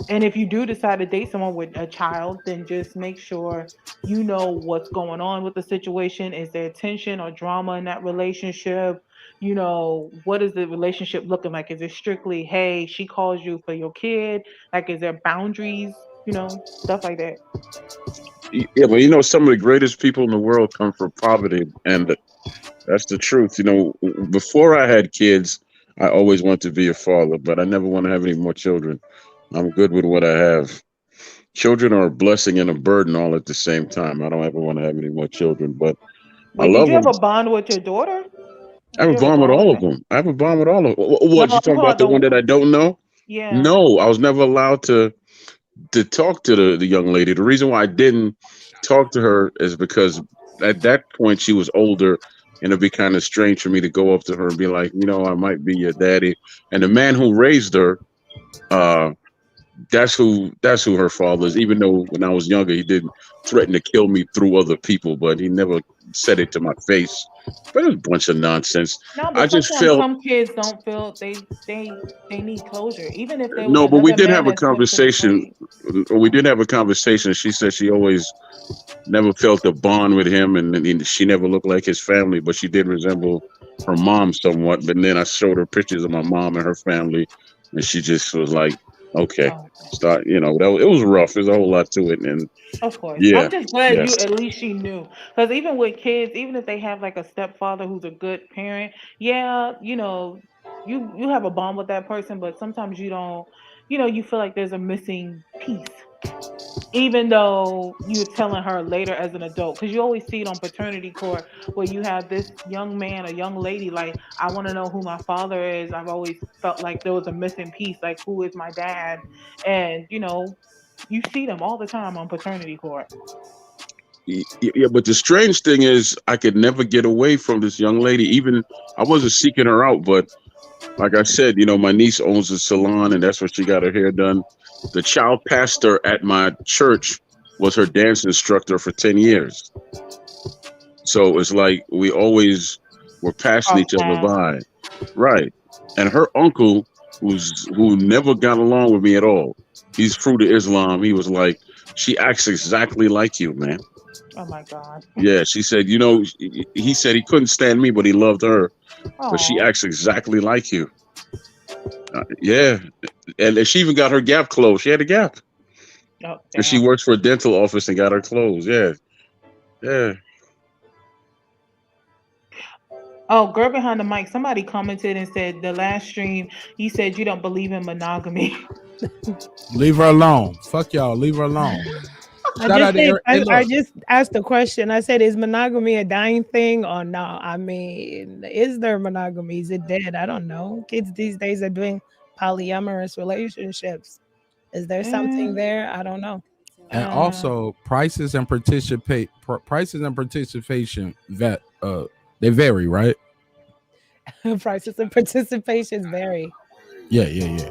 And if you do decide to date someone with a child, then just make sure you know what's going on with the situation. Is there tension or drama in that relationship? You know, what is the relationship looking like? Is it strictly, hey, she calls you for your kid? Like, is there boundaries? You know, stuff like that. Yeah, but you know, some of the greatest people in the world come from poverty, and that's the truth. You know, before I had kids, I always wanted to be a father, but I never want to have any more children. I'm good with what I have. Children are a blessing and a burden all at the same time. I don't ever want to have any more children, but I Wait, did love you them. have a bond with your daughter? I have Did a you have a bond with bond with all of her? them. I have a bond with all of them. No, What, you I'm talking talking about about the one that I don't know? yeah. No, I was never allowed to talk to the young lady. The reason why I didn't talk to her is because at that point she was older, and it'd be kind of strange for me to go up to her and be like, you know, I might be your daddy. And the man who raised her, uh, that's who her father is. Even though when I was younger, he did threaten to kill me through other people, but he never said it to my face. But it was a bunch of nonsense. No, I but just sometimes felt some kids don't feel they need closure. Even if there was no, but we another did man have a that spoke to them, conversation. right? We did have a conversation. She said she always never felt a bond with him, and she never looked like his family, but she did resemble her mom somewhat. But then I showed her pictures of my mom and her family, and she just was like, "Okay, Oh, start." You know, it was rough. There's a whole lot to it, and of course. yeah, I'm just glad yes. you at least she knew. Because even with kids, even if they have like a stepfather who's a good parent, yeah, you know, you have a bond with that person, but sometimes you don't, you know, you feel like there's a missing piece. Even though you're telling her later as an adult, because you always see it on paternity court where you have this young man, a young lady, like, I want to know who my father is. I've always felt like there was a missing piece, like, who is my dad? And, you know, you see them all the time on paternity court. Yeah, but the strange thing is, I could never get away from this young lady. Even I wasn't seeking her out, but like I said, you know, my niece owns a salon, and that's where she got her hair done. The child pastor at my church was her dance instructor for 10 years. So it's like we always were passing Cross each other paths. by. Right. And her uncle, who never got along with me at all, he's true to Islam. He was like, she acts exactly like you, man. Oh my God. Yeah, she said, you know, he said he couldn't stand me, but he loved her. But she Oh, acts exactly like you. Yeah, and she even got her gap closed. She had a gap oh because she damn. works for a dental office and got her closed. Yeah, yeah. Oh, girl behind the mic. Somebody commented and said the last stream you said you don't believe in monogamy. Leave her alone. Fuck y'all. Leave her alone. I Shout out just to said Eric. Hey, I look. just asked the question. I said, is monogamy a dying thing or no? I mean, is there monogamy? Is it dead? I don't know. Kids these days are doing polyamorous relationships. Is there something Mm, there? I don't know. And uh, also prices and participation that they vary, right? Prices and participations vary. Yeah.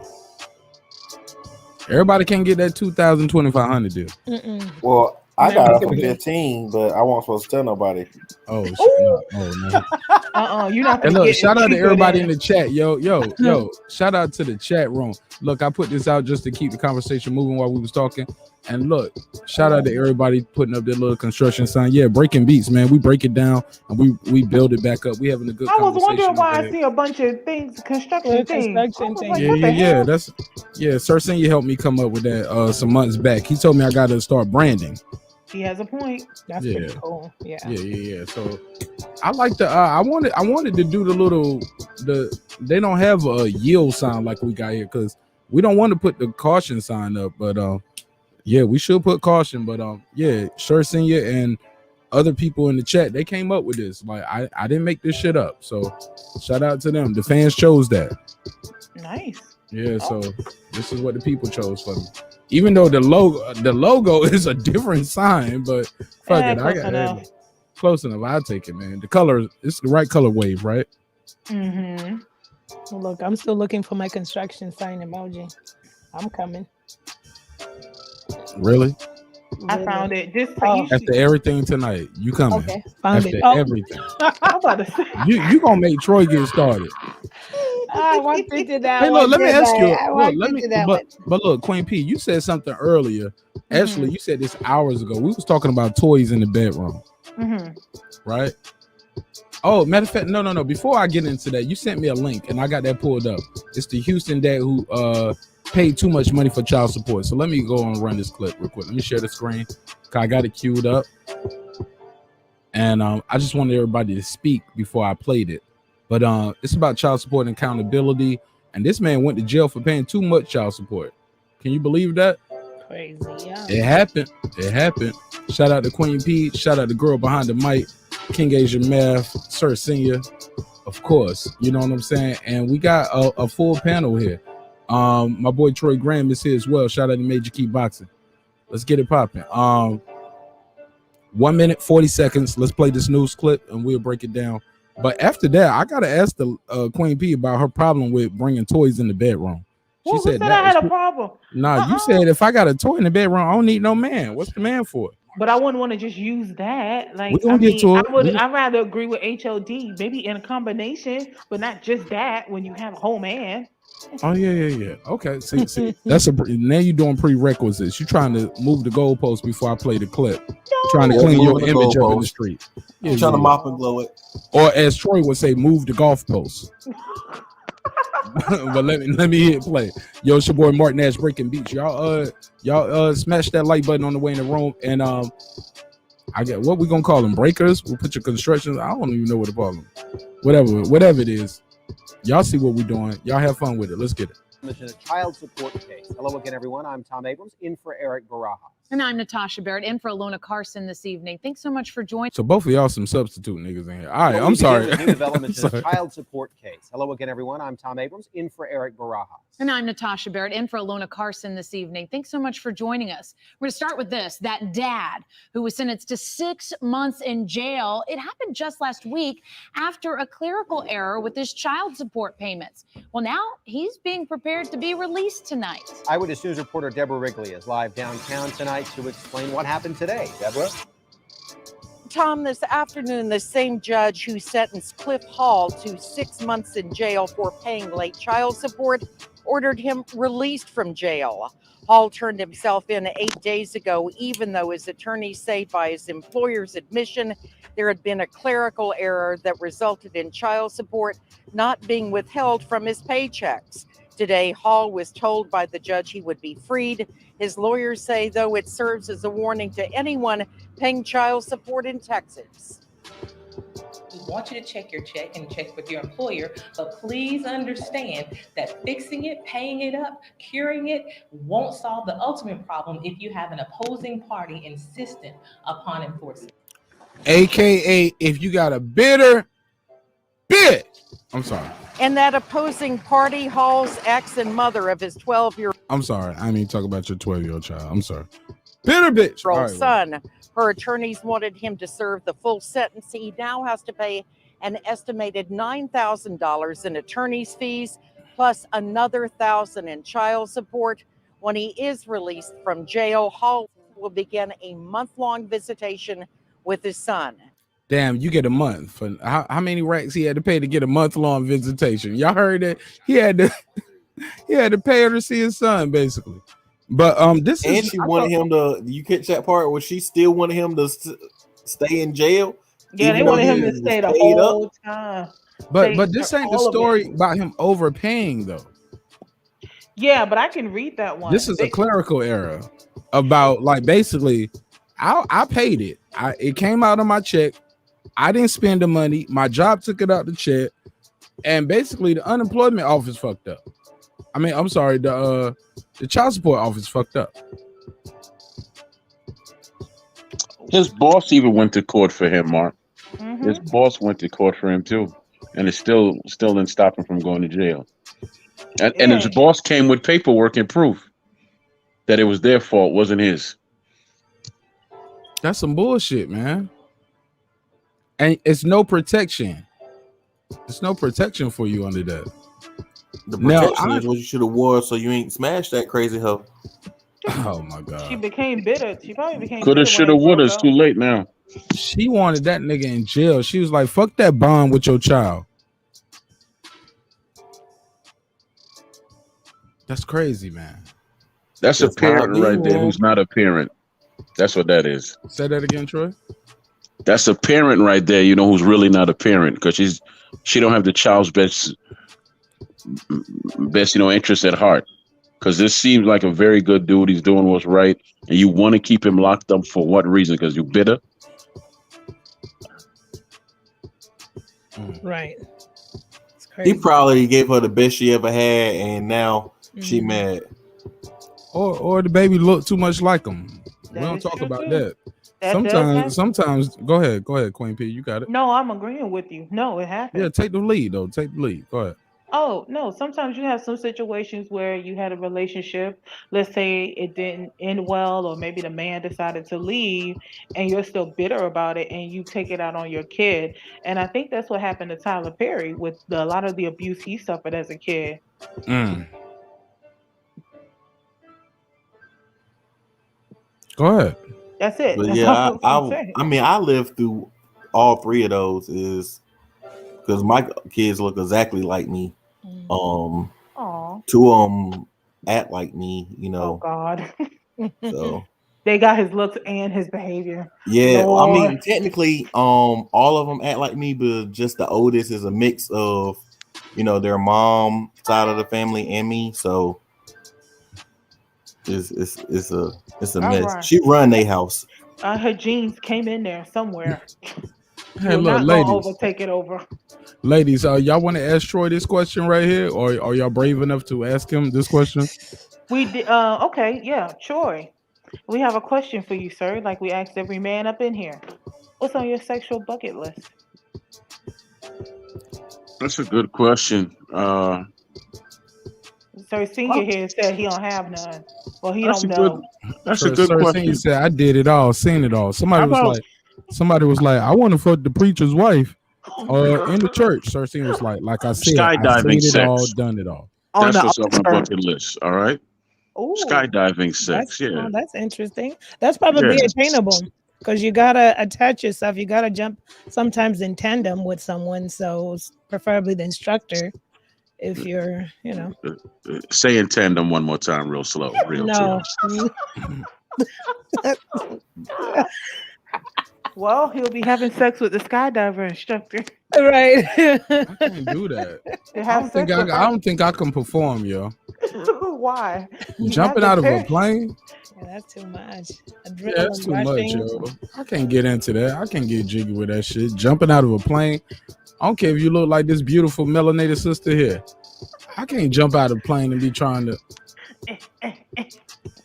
Everybody can't get that 2,000-2,500 deal. Mm-mm. Well, I got Never it for for me. 15, but I wasn't supposed to tell nobody. Oh shit. ooh, No. you're not Hey, gonna look, get it shout out to cheaper everybody in than the chat. Yo. Shout out to the chat room. Look, I put this out just to keep the conversation moving while we was talking. And look, shout out to everybody putting up their little construction sign. Yeah, breaking beats, man. We break it down and we build it back up. We having a good I was wondering conversation why over I here. see a bunch of things, Well, construction things. I construction was like, thing. what the Yeah. hell? Sir Senior helped me come up with that some months back. He told me I gotta start branding. He has a point. That's Yeah. pretty cool. Yeah. So I like the I wanted to do they don't have a yield sign like we got here because we don't want to put the caution sign up, but yeah, we should put caution, but yeah, Sure Senior and other people in the chat, they came up with this. Like I didn't make this shit up. So shout out to them. The fans chose that. Nice. Yeah, so this is what the people chose for me. Even though the logo is a different sign, but fuck it. Close enough. I'll take it, man. The color, it's the right color wave, right? Mm-hmm. Well, look, I'm still looking for my construction sign emoji. I'm coming. Really? I found it. After everything tonight, you coming. Okay, found After it. everything. I'm about to say. You gonna make Troy get started. I walked into that. Hey, look, let me ask you. But Look, Queen P, you said something earlier. Actually, you said this hours ago. We was talking about toys in the bedroom, right? Oh, matter of fact, no. Before I get into that, you sent me a link, and I got that pulled up. It's the Houston dad who paid too much money for child support. So let me go and run this clip real quick. Let me share the screen. I got it queued up, and I just wanted everybody to speak before I played it. But it's about child support and accountability. And this man went to jail for paying too much child support. Can you believe that? Crazy, yeah. It happened. Shout out to Queen P. Shout out to girl behind the mic, King Asia Math, Sir Senior, of course. You know what I'm saying? And we got a full panel here. My boy Troy Graham is here as well. Shout out to Major Key Boxing. Let's get it popping. 1 minute 40 seconds. Let's play this news clip and we'll break it down. But after that, I gotta ask the Queen P about her problem with bringing toys in the bedroom. Who said I had a problem? Nah, you said if I got a toy in the bedroom, I don't need no man. What's the man for? But I wouldn't want to just use that. Like, We gonna get to it. I'd rather agree with HOD, maybe in a combination, but not just that when you have a whole man. Oh yeah. Okay, see, that's now you're doing prerequisites. You're trying to move the goalpost before I play the clip. Trying to clean your image up in the street. Trying to mop and glow it. Or as Troy would say, move the golf post. But let me hit play. Yo, it's your boy Marq Nash breaking beats. Y'all smash that like button on the way in the room. And I get what we gonna call them, breakers. We'll put your constructions. I don't even know what to call them. Whatever it is. Y'all see what we're doing. Y'all have fun with it. Let's get it. A child support case. Hello again, everyone. I'm Tom Abrams, in for Eric Barajas. And I'm Natasha Barrett, in for Alona Carson this evening. Thanks so much for joining. So both of y'all some substitute niggas in here. All right, I'm sorry. New developments in a child support case. Hello again, everyone. I'm Tom Abrams, in for Eric Barajas. And I'm Natasha Barrett, in for Alona Carson this evening. Thanks so much for joining us. We're going to start with this. That dad who was sentenced to 6 months in jail. It happened just last week after a clerical error with his child support payments. Well, now he's being prepared to be released tonight. Eyewitness News reporter Deborah Wrigley is live downtown tonight to explain what happened today. Deborah? Tom, this afternoon, the same judge who sentenced Cliff Hall to 6 months in jail for paying late child support ordered him released from jail. Hall turned himself in 8 days ago, even though his attorneys say by his employer's admission, there had been a clerical error that resulted in child support not being withheld from his paychecks. Today, Hall was told by the judge he would be freed. His lawyers say, though, it serves as a warning to anyone paying child support in Texas. We want you to check your check and check with your employer, but please understand that fixing it, paying it up, curing it won't solve the ultimate problem if you have an opposing party insistent upon enforcing it. AKA, if you got a bitter bid. I'm sorry. And that opposing party, Hall's ex and mother of his 12-year-old I'm sorry. I mean, talk about your 12-year-old child. I'm sorry. Bitter bitch. All right, son. Her attorneys wanted him to serve the full sentence. He now has to pay an estimated $9,000 in attorney's fees, plus another $1,000 in child support. When he is released from jail, Hall will begin a month-long visitation with his son. Damn, you get a month for how many racks he had to pay to get a month-long visitation? Y'all heard that? He had to pay her to see his son, basically. But this and is she wanted him to. You catch that part where she still wanted him to stay in jail. Yeah, they wanted him to stay the whole time. But this ain't the story about him overpaying though. Yeah, but I can read that one. This is a clerical error about like basically I paid it. It came out of my check. I didn't spend the money. My job took it out the check, and basically the unemployment office fucked up. I mean, I'm sorry, the child support office fucked up. His boss even went to court for him, Mark. His boss went to court for him too, and it still didn't stop him from going to jail. And his boss came with paperwork and proof that it was their fault, wasn't his. That's some bullshit, man. And it's no protection. There's no protection for you under that. The protection is what you should have wore so you ain't smashed that crazy hoe. Oh my god. She became bitter. She probably became Coulda, bitter shoulda, woulda. It's too late now. She wanted that nigga in jail. She was like, fuck that bond with your child. That's crazy, man. That's a parent right there who's not a parent. That's what that is. Say that again, Troy. That's a parent right there, you know, who's really not a parent because she don't have the child's best, interest at heart. Because this seems like a very good dude. He's doing what's right, and you want to keep him locked up for what reason? Because you're bitter. Right. He probably gave her the best she ever had, and now she mad. Or the baby looked too much like him. We don't talk about that. Sometimes go ahead, Queen P. You got it. No, I'm agreeing with you. No, it happened. Yeah, take the lead though. Take the lead. Go ahead. Oh, no, sometimes you have some situations where you had a relationship, let's say it didn't end well, or maybe the man decided to leave and you're still bitter about it and you take it out on your kid. And I think that's what happened to Tyler Perry with a lot of the abuse he suffered as a kid. Go ahead. That's it. But That's yeah, all I'm saying. I mean, I lived through all three of those because my kids look exactly like me. Two of them act like me, you know. Oh God. So they got his looks and his behavior. yeah, Lord. I mean, technically, all of them act like me, but just the oldest is a mix of, you know, their mom side of the family and me. So it's a mess. Right. She run their house. Her genes came in there somewhere. Hey, You're look, not ladies. gonna overtake it over. Ladies, y'all want to ask Troy this question right here, or are y'all brave enough to ask him this question? We did. Okay, yeah, Troy. We have a question for you, sir. Like we asked every man up in here. What's on your sexual bucket list? That's a good question. Sir Senior here said he don't have none. Well, he That's don't a know. good. That's a good Sir question. Senior said, I did it all, seen it all. Somebody was like, I want to fuck the preacher's wife in the church. Sir Senior was like I said, I've Skydiving seen it all, sex. done it all. That's what's on my bucket list. All right. Ooh. Skydiving sex. Yeah. That's interesting. That's probably attainable because you gotta attach yourself. You gotta jump sometimes in tandem with someone. So preferably the instructor. If you're, you know, Say in tandem one more time, real slow, real slow. Well, he'll be having sex with the skydiver instructor. Right. I can't do that. I don't think I can perform, yo. Why? Jumping out of a plane? Yeah, that's too much. Yeah, that's too much, yo. I can't get into that. I can't get jiggy with that shit. Jumping out of a plane. I don't care if you look like this beautiful melanated sister here. I can't jump out of a plane and be trying to.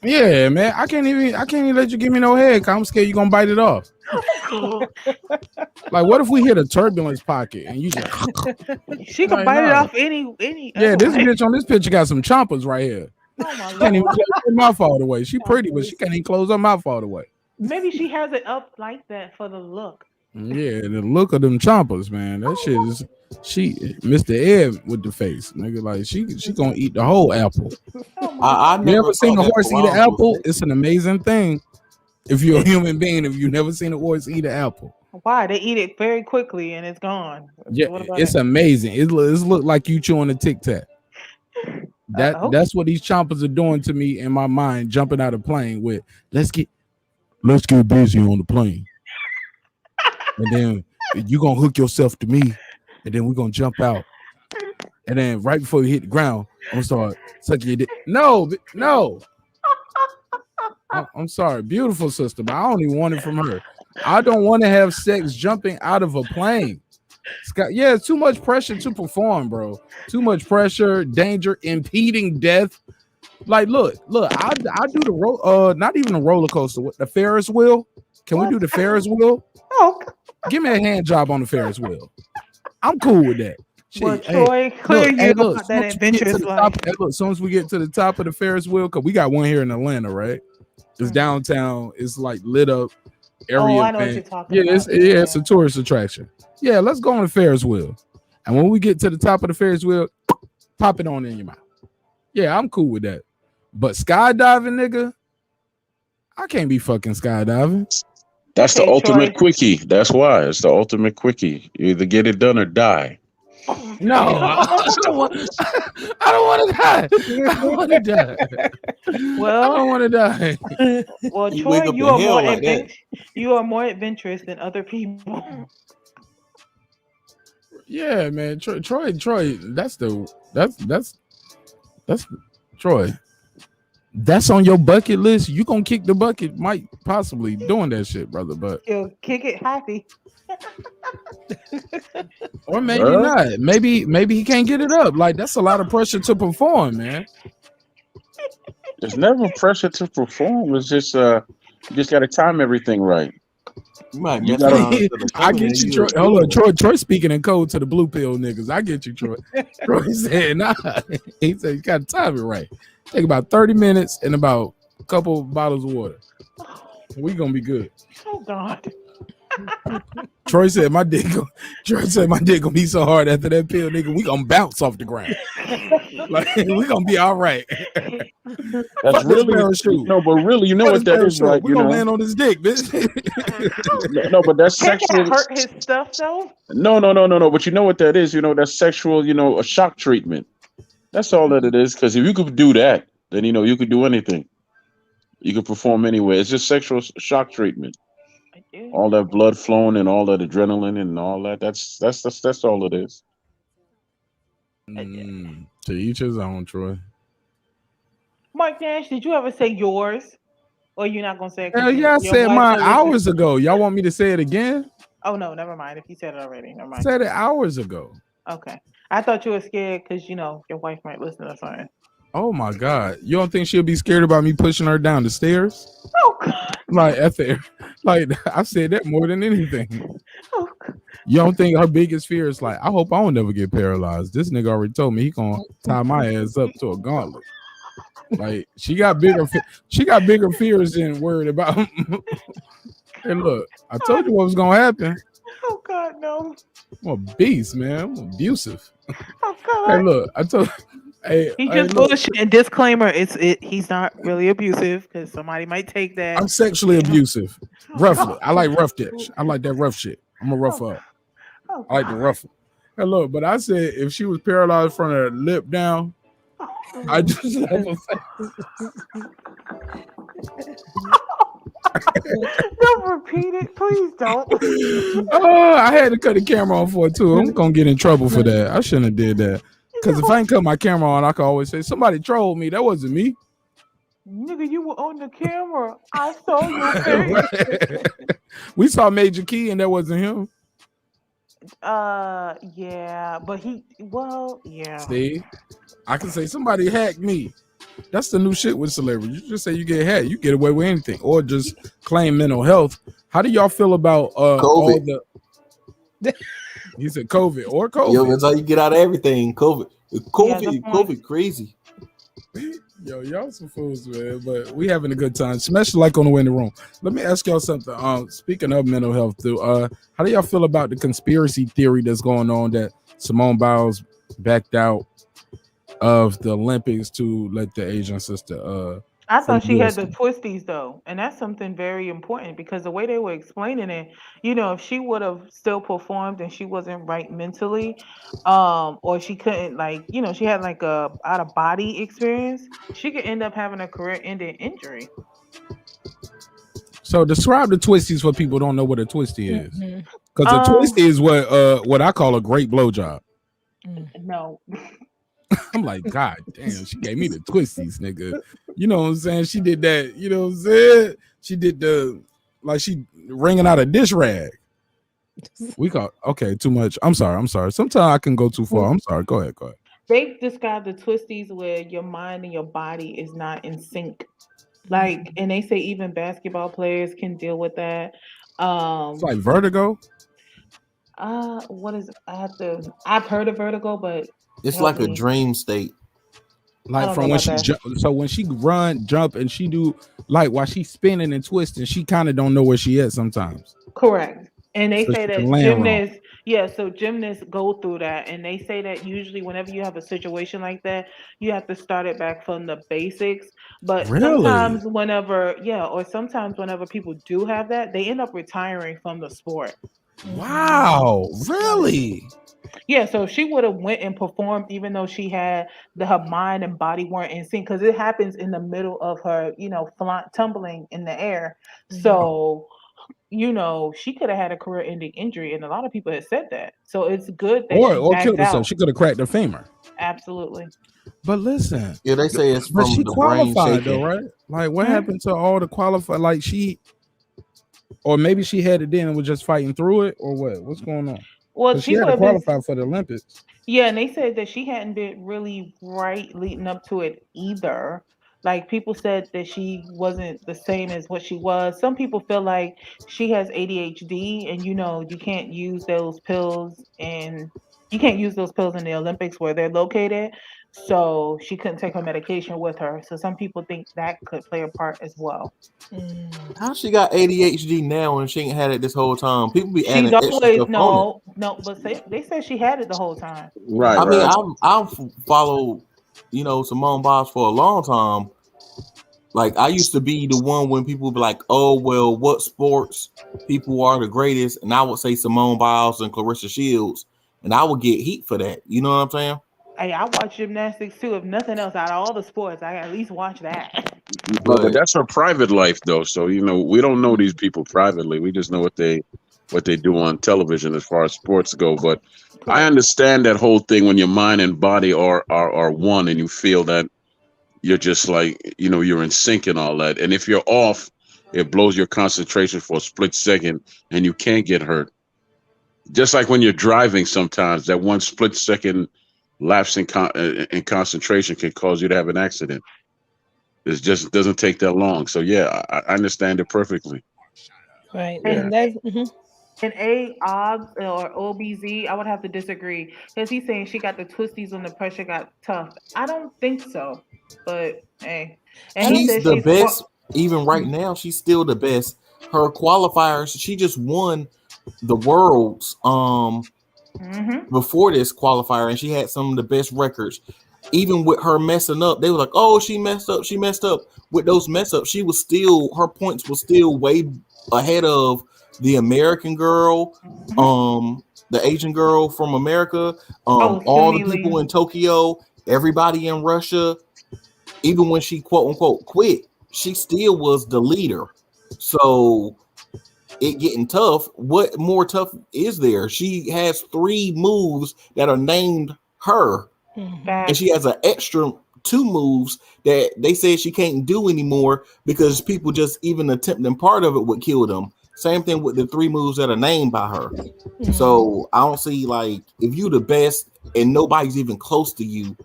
Yeah, man. I can't even let you give me no head because I'm scared you're gonna bite it off. Like, what if we hit a turbulence pocket and you just she can bite it off any yeah, this bitch on this picture got some chompers right here. Oh my Can't even Lord. close her mouth all the way. She pretty, but she can't even close her mouth all the way. Maybe she has it up like that for the look. Yeah, the look of them chompers, man. That shit is Mr. Ed with the face, nigga. Like she gonna eat the whole apple. I never never seen a thought horse that eat an around apple. It's an amazing thing. If you're a human being, if you've never seen a horse eat an apple. Why? They eat it very quickly and it's gone. Yeah, What about it's it? amazing. It look like you chewing a Tic Tac. That's what these chompers are doing to me in my mind, jumping out of plane with let's get busy on the plane. And then you're gonna hook yourself to me, and then we're gonna jump out. And then right before you hit the ground, I'm gonna start sucking your dick. No. I'm sorry, beautiful sister, but I don't even want it from her. I don't want to have sex jumping out of a plane. Scott, yeah, it's too much pressure to perform, bro. Too much pressure, danger, impeding death. Like, look, I do the not even a roller coaster, the Ferris wheel. Can we do the Ferris wheel? Oh, give me a hand job on the Ferris wheel. I'm cool with that. Well, Troy, clear you about that adventurous life. Look, as soon as we get to the top of the Ferris wheel, because we got one here in Atlanta, right? It's downtown. It's like lit up area. I know what you're talking about. It's a tourist attraction. Yeah, let's go on the Ferris wheel. And when we get to the top of the Ferris wheel, pop it on in your mouth. Yeah, I'm cool with that. But skydiving, nigga, I can't be fucking skydiving. That's the ultimate quickie. That's why it's the ultimate quickie. You either get it done or die. No, I don't want to die. I don't want to die. Well, I don't want to die. Well, You Troy, wake up you in are hell more like that. you are more adventurous than other people. Yeah, man. Troy. That's Troy. That's on your bucket list. You gonna kick the bucket, might possibly doing that shit, brother. But You'll kick it happy. or maybe not. Maybe he can't get it up. Like, that's a lot of pressure to perform, man. There's never pressure to perform. It's just you just gotta time everything right. You might You mess gotta- around. into the I phone get and you, you'll Troy. Hold on, do it. Troy speaking in code to the blue pill niggas. I get you, Troy. Troy said, nah. He said, you got to time it right. Take about 30 minutes and about a couple bottles of water. We gonna be good. Oh God. Troy said my dick gonna be so hard after that pill, nigga. We gonna bounce off the ground. Like, we gonna be all right. That's really no, but really, you know what that is, right? We gonna land on his dick, bitch. No, but that's Can't sexual. that hurt his stuff though? No. But you know what that is? You know, that's sexual. You know, a shock treatment. That's all that it is. Because if you could do that, then you could do anything. You could perform anywhere. It's just sexual shock treatment. All that blood flowing and all that adrenaline and all that. That's all it is. To each his own, Troy. Marq Nash, did you ever say yours? Or you're not gonna say it? Hell yeah, I said mine hours ago. Y'all want me to say it again? Oh no, never mind. If you said it already, never I mind. said it hours ago. Okay. I thought you were scared because your wife might listen or something. Oh my God. You don't think she'll be scared about me pushing her down the stairs? Oh God. Like I said that more than anything. You don't think her biggest fear is like, I hope I don't never get paralyzed. This nigga already told me he gonna tie my ass up to a gauntlet. Like, she got bigger fears than worried about. And look, I told you what was gonna happen. Oh God, no. I'm a beast, man. I'm abusive. Oh God. Hey, look, I told. Hey, He just bullshit. Disclaimer: he's not really abusive because somebody might take that. I'm sexually abusive. Roughly. I like rough dish. I like that rough shit. I'm a rough up. I like the ruffle. Hey, look, but I said if she was paralyzed from her lip down, I just have a Don't repeat it, please don't. Oh, I had to cut the camera on for it too. I'm gonna get in trouble for that. I shouldn't have did that. Because if I ain't cut my camera on, I can always say somebody trolled me. That wasn't me. Nigga, you were on the camera. I saw your face. We saw Major Key and that wasn't him. Yeah, but yeah. See, I can say somebody hacked me. That's the new shit with celebrities. You just say you get hacked, you get away with anything, or just claim mental health. How do y'all feel about COVID? all the? He said COVID or COVID. Yo, that's how you get out of everything. COVID crazy. Yo, y'all some fools, man. But we having a good time, especially like on the way in the room. Let me ask y'all something. Speaking of mental health, too, how do y'all feel about the conspiracy theory that's going on that Simone Biles backed out of the Olympics to let the Asian sister? I thought she had the twisties though, and that's something very important because the way they were explaining it, if she would have still performed and she wasn't right mentally, or she couldn't she had like a out of body experience, she could end up having a career-ending injury. So describe the twisties for people who don't know what a twisty is, because a twisty is what I call a great blowjob. No. I'm like, God damn, she gave me the twisties, nigga. You know what I'm saying? She did that. You know what I'm saying? She did she wringing out a dish rag. We call okay too much. I'm sorry. Sometimes I can go too far. I'm sorry. Go ahead. They describe the twisties where your mind and your body is not in sync. Like, and they say even basketball players can deal with that. It's like vertigo. What is I've heard of vertigo, but it's like a dream state. Like from when she so when she run, jump, and she do like while she's spinning and twisting, she kind of don't know where she is sometimes. Correct. And they So say she that can land wrong. so gymnasts go through that, and they say that usually whenever you have a situation like that, you have to start it back from the basics. But Really? sometimes whenever people do have that, they end up retiring from the sport. Wow, really? Yeah, so if she would have went and performed, even though she had her mind and body weren't in sync, because it happens in the middle of her, tumbling in the air. So, she could have had a career-ending injury, and a lot of people have said that. So it's good that she Or backed killed herself. out. She could have cracked her femur. Absolutely. But listen, Yeah, they say it's but from she the brain qualified though, shaking. right? Like, what happened to all the qualified? Like or maybe she had it then and was just fighting through it, or what? What's going on? Well, Because she had to qualify for the Olympics. Yeah, and they said that she hadn't been really right leading up to it either. Like people said that she wasn't the same as what she was. Some people feel like she has ADHD, and you can't use those pills in the Olympics where they're located. So she couldn't take her medication with her. So some people think that could play a part as well. How she got ADHD now and she ain't had it this whole time? People be adding She's extra always stuff on it. but they said she had it the whole time. Right, I mean, right. I've followed, Simone Biles for a long time. Like I used to be the one when people be like, "Oh well, what sports people are the greatest?" And I would say Simone Biles and Clarissa Shields, and I would get heat for that. You know what I'm saying? Hey, I watch gymnastics too. If nothing else, out of all the sports, I at least watch that. No, but that's her private life, though. So we don't know these people privately. We just know what they do on television as far as sports go. But I understand that whole thing when your mind and body are one, and you feel that you're just like you're in sync and all that. And if you're off, it blows your concentration for a split second, and you can't get hurt. Just like when you're driving, sometimes that one split second lapse in concentration can cause you to have an accident. It just doesn't take that long. So yeah, I understand it perfectly. Right. And And that's in AOBZ or OBZ, I would have to disagree because he's saying she got the twisties when the pressure got tough. I don't think so, but hey, and he She's said the she's best. Even right now, she's still the best. Her qualifiers, she just won the worlds before this qualifier, and she had some of the best records. Even with her messing up, they were like, "Oh, she messed up. She messed up." With those mess ups, her points were still way ahead of the American girl, the Asian girl from America, all the people in Tokyo, everybody in Russia. Even when she quote unquote quit, she still was the leader. So it getting tough. What more tough is there? She has 3 moves that are named her. And she has an extra 2 moves that they said she can't do anymore because people just even attempting part of it would kill them. Same thing with the 3 moves that are named by her. So I don't see, like, if you the best and nobody's even close to you,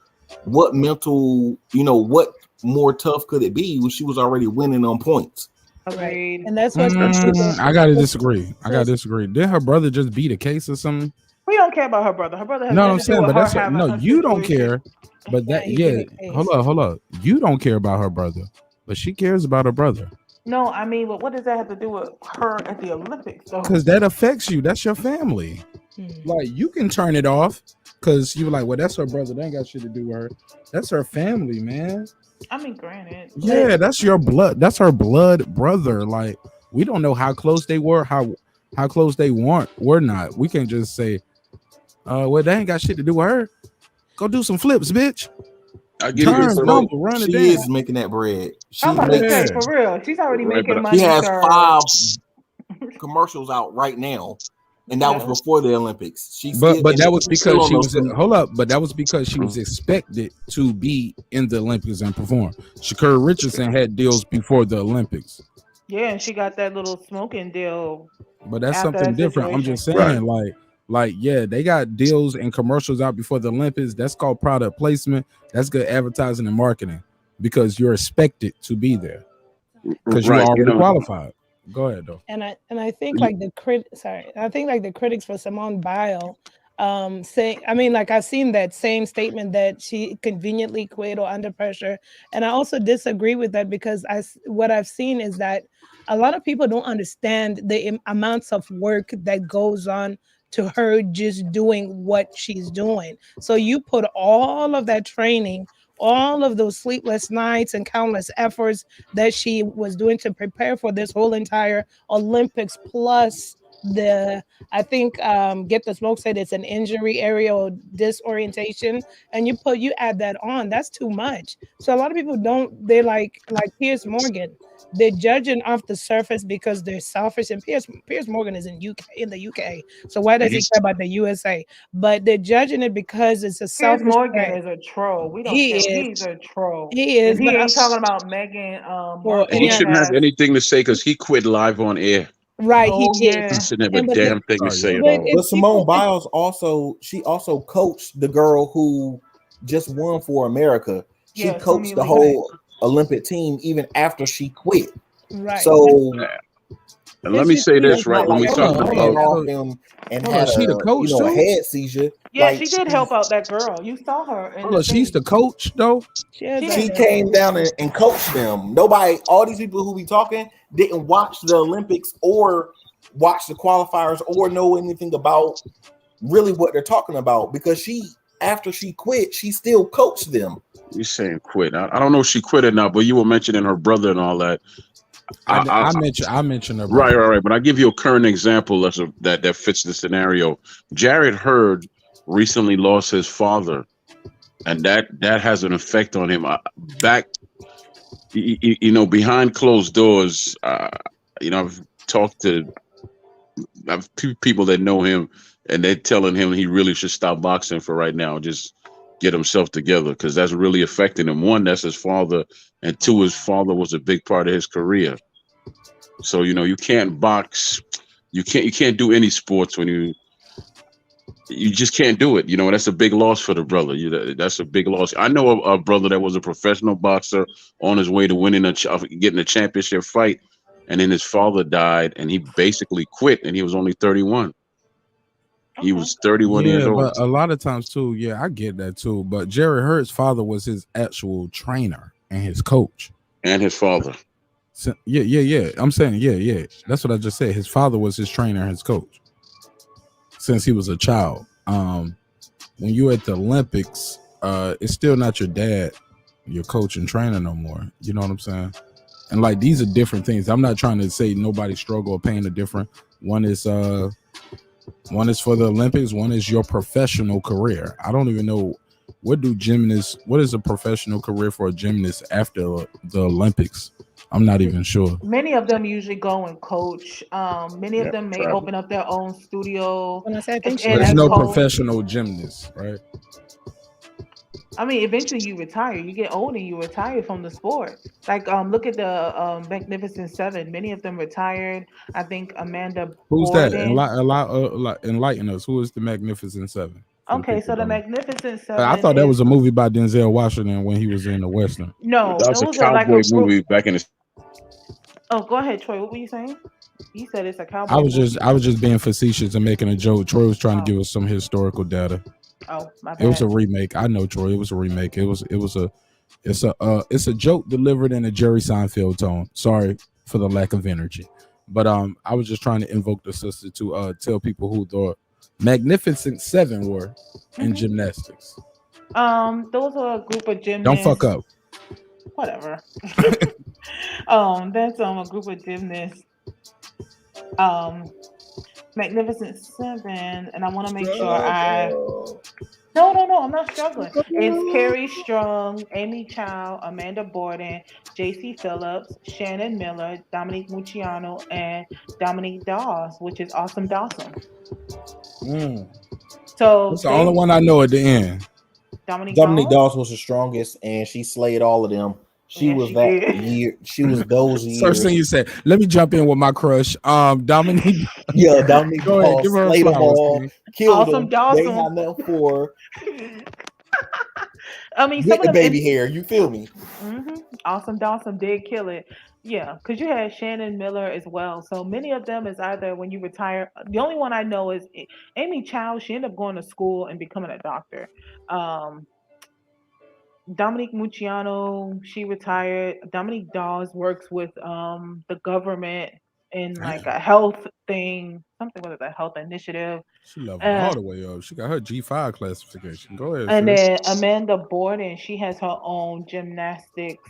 what mental, what more tough could it be when she was already winning on points? right. And that's what I gotta disagree. Did her brother just beat a case or something? We don't care about her brother. Her brother has No, nothing I'm to do saying, with but her that's having no. her You don't situation. care, but hold up. You don't care about her brother, but she cares about her brother No, I mean, but what does that have to do with her at the Olympics, though? because that affects you. That's your family. Like you can turn it off because you're like, well, that's her brother. That ain't got shit to do with her. That's her family, man. I mean, granted. Yeah, that's your blood. That's her blood brother. Like we don't know how close they were, how close they were not. We can't just say, well, they ain't got shit to do with her. Go do some flips, bitch. I give you She is making that bread. I'm about to say, for real. She's already making money. She has sir. 5 commercials out right now, And that was before the Olympics. But that was because she was hold up. But that was because she Mm-hmm. was expected to be in the Olympics and perform. Shakira Richardson had deals before the Olympics. Yeah, and she got that little smoking deal. But that's after something that different. I'm situation. just saying, like, yeah, they got deals and commercials out before the Olympics. That's called product placement. That's good advertising and marketing because you're expected to be there because you Right, already qualified. Go ahead though. And I think like the critics for Simone Biles saying, I mean, like I've seen that same statement that she conveniently quit or under pressure, and I also disagree with that because what I've seen is that a lot of people don't understand the amounts of work that goes on to her just doing what she's doing. So you put all of that training, all of those sleepless nights and countless efforts that she was doing to prepare for this whole entire Olympics, plus I think Get the Smoke said it's an injury area or disorientation, and you add that on, that's too much. So a lot of people they like Piers Morgan, they're judging off the surface because they're selfish, and Piers Morgan is in the UK, so why does he care about the USA? But they're judging it because it's a Piers selfish Morgan thing. is a troll. We don't He care. is. He's a troll. He is, And he but ain't talking about Meghan or And he Markle shouldn't have has. anything to say because he quit live on air. Right, he Oh did. yeah. He shouldn't have a And but damn thing to say at all. But Simone Biles also coached the girl who just won for America. She Yeah, coached Suni the Lee. whole Olympic team even after she quit. Right. So And let me say this, it's right? not When like we she talk ran about off him and had she the coach a too? head seizure. Yeah, Like she did help out that girl. You saw her in Hold the on, she's thing. the coach though. she came down and coached them. All these people who be talking didn't watch the Olympics or watch the qualifiers or know anything about really what they're talking about because after she quit, she still coached them. you saying quit. I don't know if she quit or not, but you were mentioning her brother and all that. I mentioned her brother. Right. But I give you a current example that fits the scenario. Jared Hurd recently lost his father, and that has an effect on him. Behind closed doors. I've talked to people that know him, and they're telling him he really should stop boxing for right now. Just get himself together because that's really affecting him. One, that's his father, and two, his father was a big part of his career. So you can't box, you can't do any sports when you just can't do it. That's a big loss for the brother. That's a big loss. I know a brother that was a professional boxer on his way to getting a championship fight, and then his father died, and he basically quit, and he was only 31. He was 31 years old. But a lot of times too, I get that too. But Jerry Hurt's father was his actual trainer and his coach. And his father. So, yeah. I'm saying, yeah. That's what I just said. His father was his trainer and his coach since he was a child. When you're at the Olympics, it's still not your dad, your coach and trainer no more. You know what I'm saying? And like these are different things. I'm not trying to say nobody struggle or pain are different. One is for the Olympics. One is your professional career. I don't even know what is a professional career for a gymnast after the Olympics. I'm not even sure. Many of them usually go and coach. Many of them may open up their own studio. There's no professional gymnast, right? I mean, eventually you retire. You get old and you retire from the sport. Like, look at the Magnificent Seven. Many of them retired. I think Amanda. Who's Borden. that? Enlighten us. Who is the Magnificent Seven? Okay, so the Magnificent Seven. I thought that was a movie by Denzel Washington when he was in the Western. No, that was a like cowboy movie back in the. Oh, go ahead, Troy. What were you saying? You said it's a cowboy. I was just being facetious and making a joke. Troy was trying to give us some historical data. Oh, my bad. It was a remake. I know, Troy. It was a remake. It's a joke delivered in a Jerry Seinfeld tone. Sorry for the lack of energy, but I was just trying to invoke the sister to tell people who the Magnificent Seven were in gymnastics. Those are a group of gymnasts. Don't fuck up. Whatever. That's a group of gymnasts. Magnificent Seven, and I want to make sure No, I'm not struggling. It's Carrie Strong, Amy Chow, Amanda Borden, J.C. Phillips, Shannon Miller, Dominique Mucciano, and Dominique Dawes, which is Awesome Dawson. So That's the only one I know at the end. Dominique Dawes was the strongest, and she slayed all of them. She was she that did. year. She was those years. First thing you said, let me jump in with my crush. Dominique. Yeah, Dominique Go ahead, Dawes give her slayed them flowers. all, killed Awesome them. Dawson. They had nothing for. I mean, with some the of them baby hair. You feel me? Awesome Dawson did kill it. Yeah, because you had Shannon Miller as well. So many of them is either when you retire. The only one I know is Amy Chow. She ended up going to school and becoming a doctor. Dominique Mucciano, she retired. Dominique Dawes works with the government in like a health thing, something with a health initiative. She leveled all the way up. She got her G5 classification. Go ahead. And sis. then Amanda Borden, she has her own gymnastics.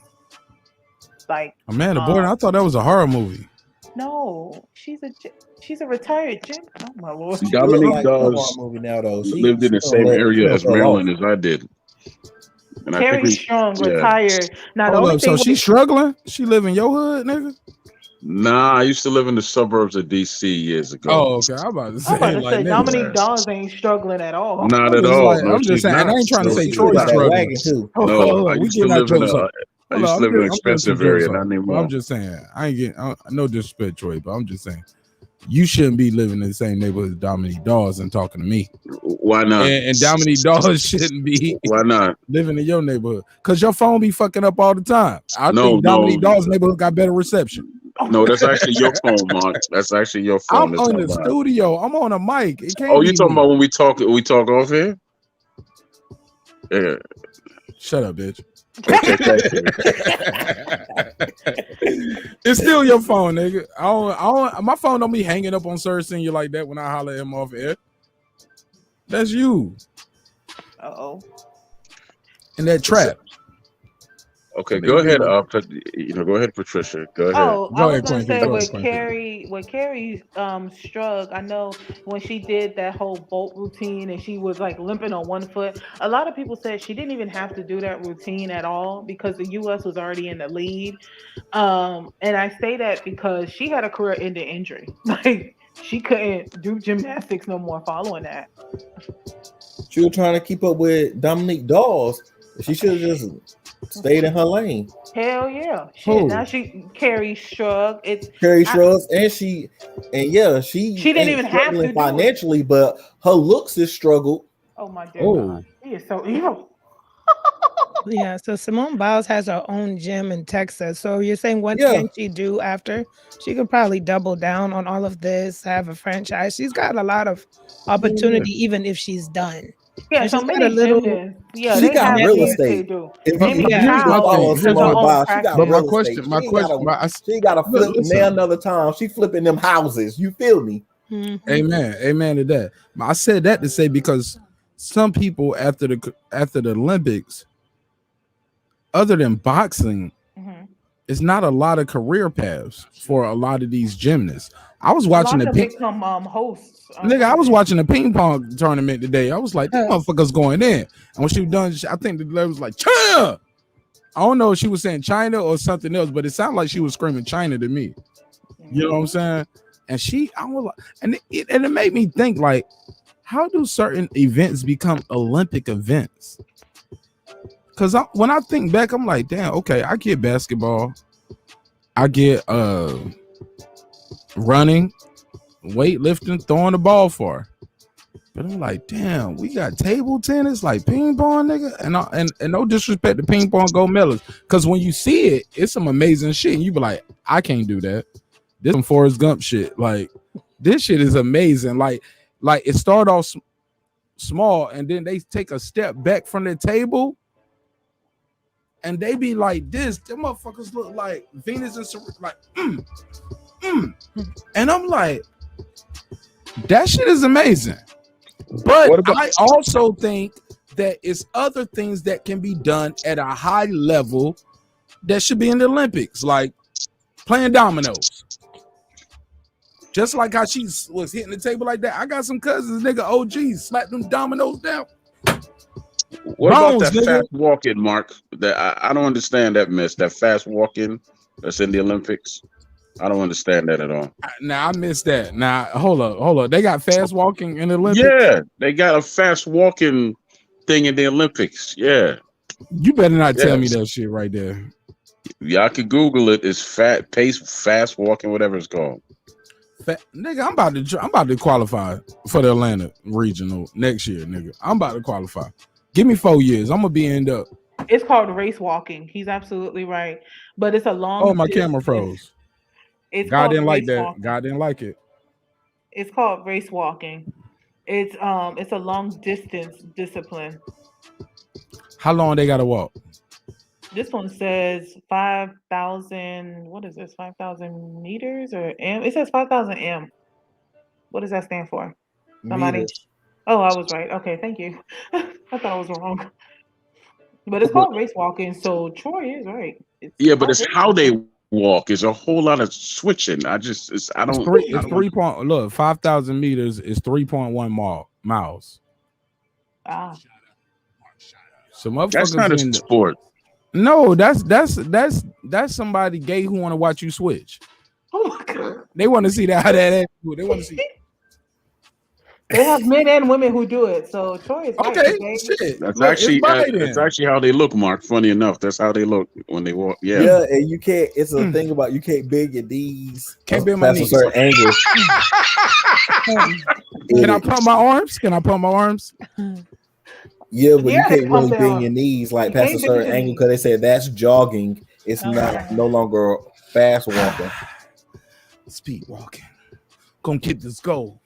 Like Amanda Borden, I thought that was a horror movie. no, she's a retired gym. Oh my lord. See, Dominique like a horror Dawes movie now, though. lived in the same area as Maryland as I did. And Carrie Strong retired. Now the Hold only up, thing so she's struggling? She live in your hood, nigga? Nah, I used to live in the suburbs of DC years ago. Oh, okay. I'm about to say, like, Dominique Dawes ain't struggling at all. Not at all. No, I'm just she's saying, and not. I ain't trying to No, say she's Troy's not. struggling. No, I we used to getting our live in jokes a. off. I used to live in an I'm getting some expensive jokes area, off. not But anymore. I'm just saying, I ain't getting no disrespect, Troy, but I'm just saying, you shouldn't be living in the same neighborhood as Dominique Dawes and talking to me. Why not? And Dominique Dawes shouldn't be. Why not? Living in your neighborhood because your phone be fucking up all the time. I No, think Dominique no. Dawes' neighborhood got better reception. No, that's actually your phone, Mark. That's actually your phone. I'm That's on not the mine. studio. I'm on a mic. It can't Oh, be you talking me. about when we talk off here? Yeah. Shut up, bitch. Okay, thank you. It's still your phone, nigga. My phone don't be hanging up on Sir Senior like that when I holler at him off air. That's you. Uh-oh. And that trap. Okay, go ahead. Go ahead, Patricia. Go ahead. Oh, I was gonna say with Carrie Strug, I know when she did that whole boat routine and she was like limping on one foot. A lot of people said she didn't even have to do that routine at all because the U.S. was already in the lead. And I say that because she had a career-ending injury. Like she couldn't do gymnastics no more following that. She was trying to keep up with Dominique Dawes. She should have just stayed in her lane. Hell yeah. Shit. Now she Carrie Strug. Carrie Shrugs, she didn't even have to do financially, but her looks is struggled. Oh my God. He is so evil. Yeah, so Simone Biles has her own gym in Texas. So you're saying what can she do after? She could probably double down on all of this, have a franchise. She's got a lot of opportunity, even if she's done. Yeah, And so she's got many a little. gymnasts. Yeah, She they got have real things estate. they do. If Amy you Chow follow has her Simone own Biles, she got practice. real estate. She got to flip man another time. She flipping them houses. You feel me? Amen to that. I said that to say because some people after the Olympics, other than boxing, it's not a lot of career paths for a lot of these gymnasts. I was watching a lot of become hosts. Nigga, I was watching a ping pong tournament today. I was like, these motherfuckers going in. And when she was done, I think the lady was like, China. I don't know if she was saying China or something else, but it sounded like she was screaming China to me. You know what I'm saying? And it made me think, like, how do certain events become Olympic events? Because when I think back, I'm like, damn, okay, I get basketball. I get running, weightlifting, throwing the ball far. But I'm like, damn, we got table tennis, like ping pong, nigga. And no disrespect to ping pong gold medals. Because when you see it, it's some amazing shit. And you be like, I can't do that. This some Forrest Gump shit. Like, this shit is amazing. Like it started off small, and then they take a step back from the table. And they be like this. Them motherfuckers look like Venus and like, And I'm like, that shit is amazing. But I also think that it's other things that can be done at a high level that should be in the Olympics, like playing dominoes. Just like how she was hitting the table like that. I got some cousins, nigga, OGs, slap them dominoes down. What about Bones, that nigga. fast walking, Mark? That I don't understand that mess. That fast walking that's in the Olympics. I don't understand that at all. Now I missed that. Now hold up. They got fast walking in the Olympics. Yeah, they got a fast walking thing in the Olympics. Yeah. You better not tell me Yes. that shit right there. Y'all can Google it. It's fast walking, whatever it's called. Nigga, I'm about to qualify for the Atlanta regional next year, nigga. I'm about to qualify. Give me 4 years. I'm gonna be end up. It's called race walking. He's absolutely right. But it's a long Oh, my camera froze. It's God called didn't like race that. walking. God didn't like it. It's called race walking. It's a long distance discipline. How long they gotta walk? This one says 5,000. What is this? 5,000 meters or m? It says 5,000 m. What does that stand for? Somebody? Meters. Oh, I was right. Okay, thank you. I thought I was wrong. But it's called race walking, so Troy is right. Yeah, but called it's race how they walking. walk. It's a whole lot of switching. I don't. It's 5,000 meters is 3.1 miles. Ah. So motherfuckers That's not a in sport. No, that's somebody gay who want to watch you switch. Oh my god. They want to see that how that they want to see. They have men and women who do it. So Troy is right. Okay, They- shit. That's Look, actually it's Biden. that's actually how they look, Mark. Funny enough, that's how they look when they walk. Yeah. Yeah, and you can't. It's a thing about you can't bend your knees. Can't bend my past knees. a certain angle. Can I pump my arms? Yeah, but you Yeah, they can't pump really their bend your knees like You past a can't bend certain your angle knees. because they said that's jogging. It's no longer fast walking. Speed walking. Gonna get this goal.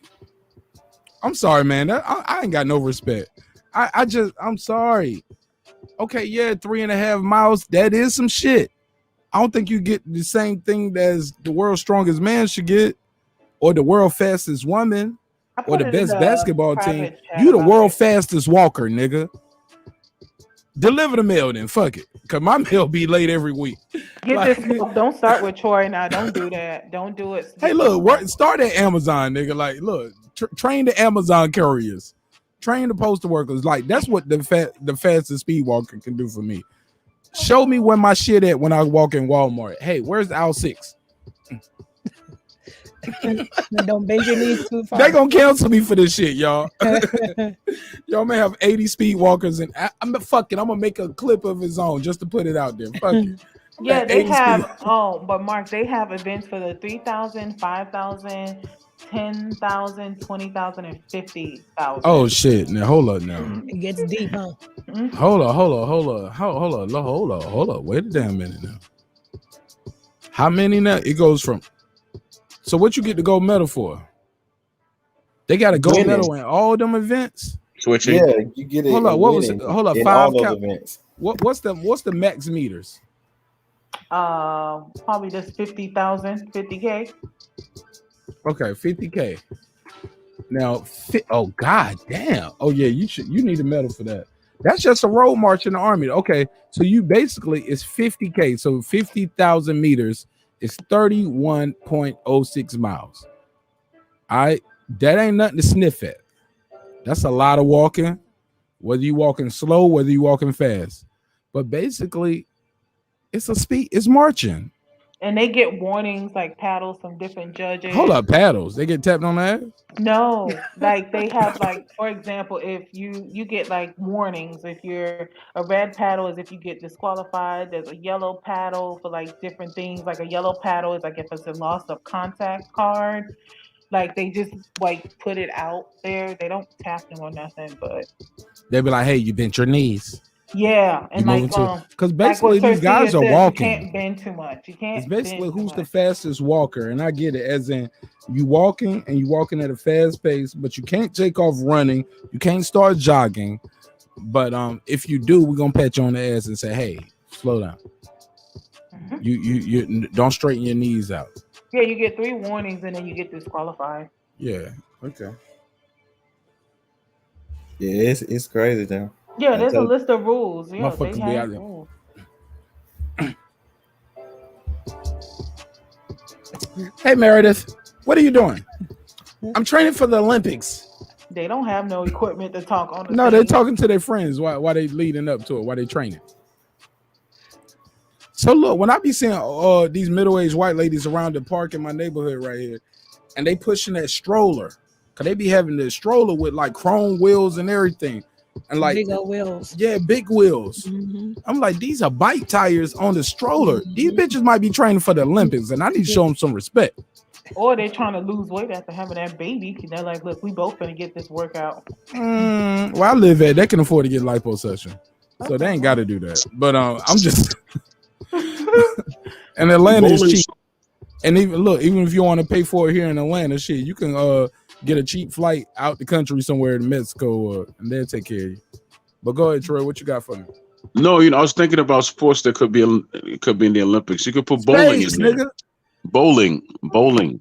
I'm sorry, man. I ain't got no respect. I'm sorry. Okay, yeah, 3.5 miles. That is some shit. I don't think you get the same thing as the world's strongest man should get, or the world fastest woman, or the put it in best the basketball team. private chat You the about world fastest walker, nigga. Deliver the mail then. Fuck it. Cause my mail be late every week. Get Like- this. Don't start with Troy now. Don't do that. Don't do it. Hey, look, start at Amazon, nigga. Like, look, train the Amazon couriers, train the postal workers. Like, that's what the fastest speed walker can do for me. Show me where my shit at when I walk in Walmart. Hey, where's aisle 6? Don't bend your knees too far. They gonna cancel me for this shit, y'all. Y'all may have 80 speed walkers, and I'm gonna make a clip of his own just to put it out there. Fuck it. Yeah, At they 80 have. speed. Oh, but Mark, they have events for the 3,000, 5,000, 10,000, 20,000, and 50,000. Oh shit! Now hold up now. It gets deep, huh? Hold up. Wait a damn minute now. How many now? It goes from. So what you get the gold medal for? They got a gold Winning. medal in all them events. Switching. Yeah, you get it. Hold up. What was it? winning Hold up. in 5 all those count. events. What's the max meters? Probably just 50,000, 50K. Okay, 50K. Now, oh god damn. Oh yeah, you need a medal for that. That's just a road march in the army. Okay, so you basically it's 50K. So 50,000 meters is 31.06 miles. All right, that ain't nothing to sniff at. That's a lot of walking, whether you walking slow, whether you walking fast. But basically, it's marching. And they get warnings like paddles from different judges. Hold up, paddles. They get tapped on the ass? No, like they have like, for example, if you get like warnings, if you're a red paddle is if you get disqualified. There's a yellow paddle for like different things. Like a yellow paddle is like if it's a loss of contact card. Like they just like put it out there. They don't tap them or nothing, but They be like, hey, you bent your knees. yeah, and like Because like basically what these guys Sophia are says, walking. You can't bend too much. You can't. It's basically bend too who's the much. fastest walker, and I get it as in you walking at a fast pace, but you can't take off running, you can't start jogging. But if you do, we're gonna pat you on the ass and say, hey, slow down. Mm-hmm. You don't straighten your knees out. Yeah, you get 3 warnings and then you get disqualified. Yeah. Okay. Yeah, it's crazy though. Yeah, there's a list of rules. Yeah, Motherfuckers they be have out there. rules. Hey Meredith, what are you doing? I'm training for the Olympics. They don't have no equipment to talk on the No, they're stage. talking to their friends while they leading up to it, while they training. So look, when I be seeing these middle-aged white ladies around the park in my neighborhood right here, and they pushing that stroller, cause they be having the stroller with like chrome wheels and everything, and like big old wheels. Yeah, big wheels. I'm like, these are bike tires on the stroller. These bitches might be training for the Olympics, and I need to show them some respect. Or they're trying to lose weight after having that baby. They're like, look, we both gonna get this workout. Where I live at, they can afford to get liposuction, so they ain't got to do that. But I'm just. And Atlanta is cheap. And even if you want to pay for it here in Atlanta, shit, you can get a cheap flight out the country somewhere in Mexico, and they'll take care of you. But go ahead, Troy, what you got for me? No, I was thinking about sports that could be in the Olympics. You could put bowling in there. Nigga. Bowling. Bowling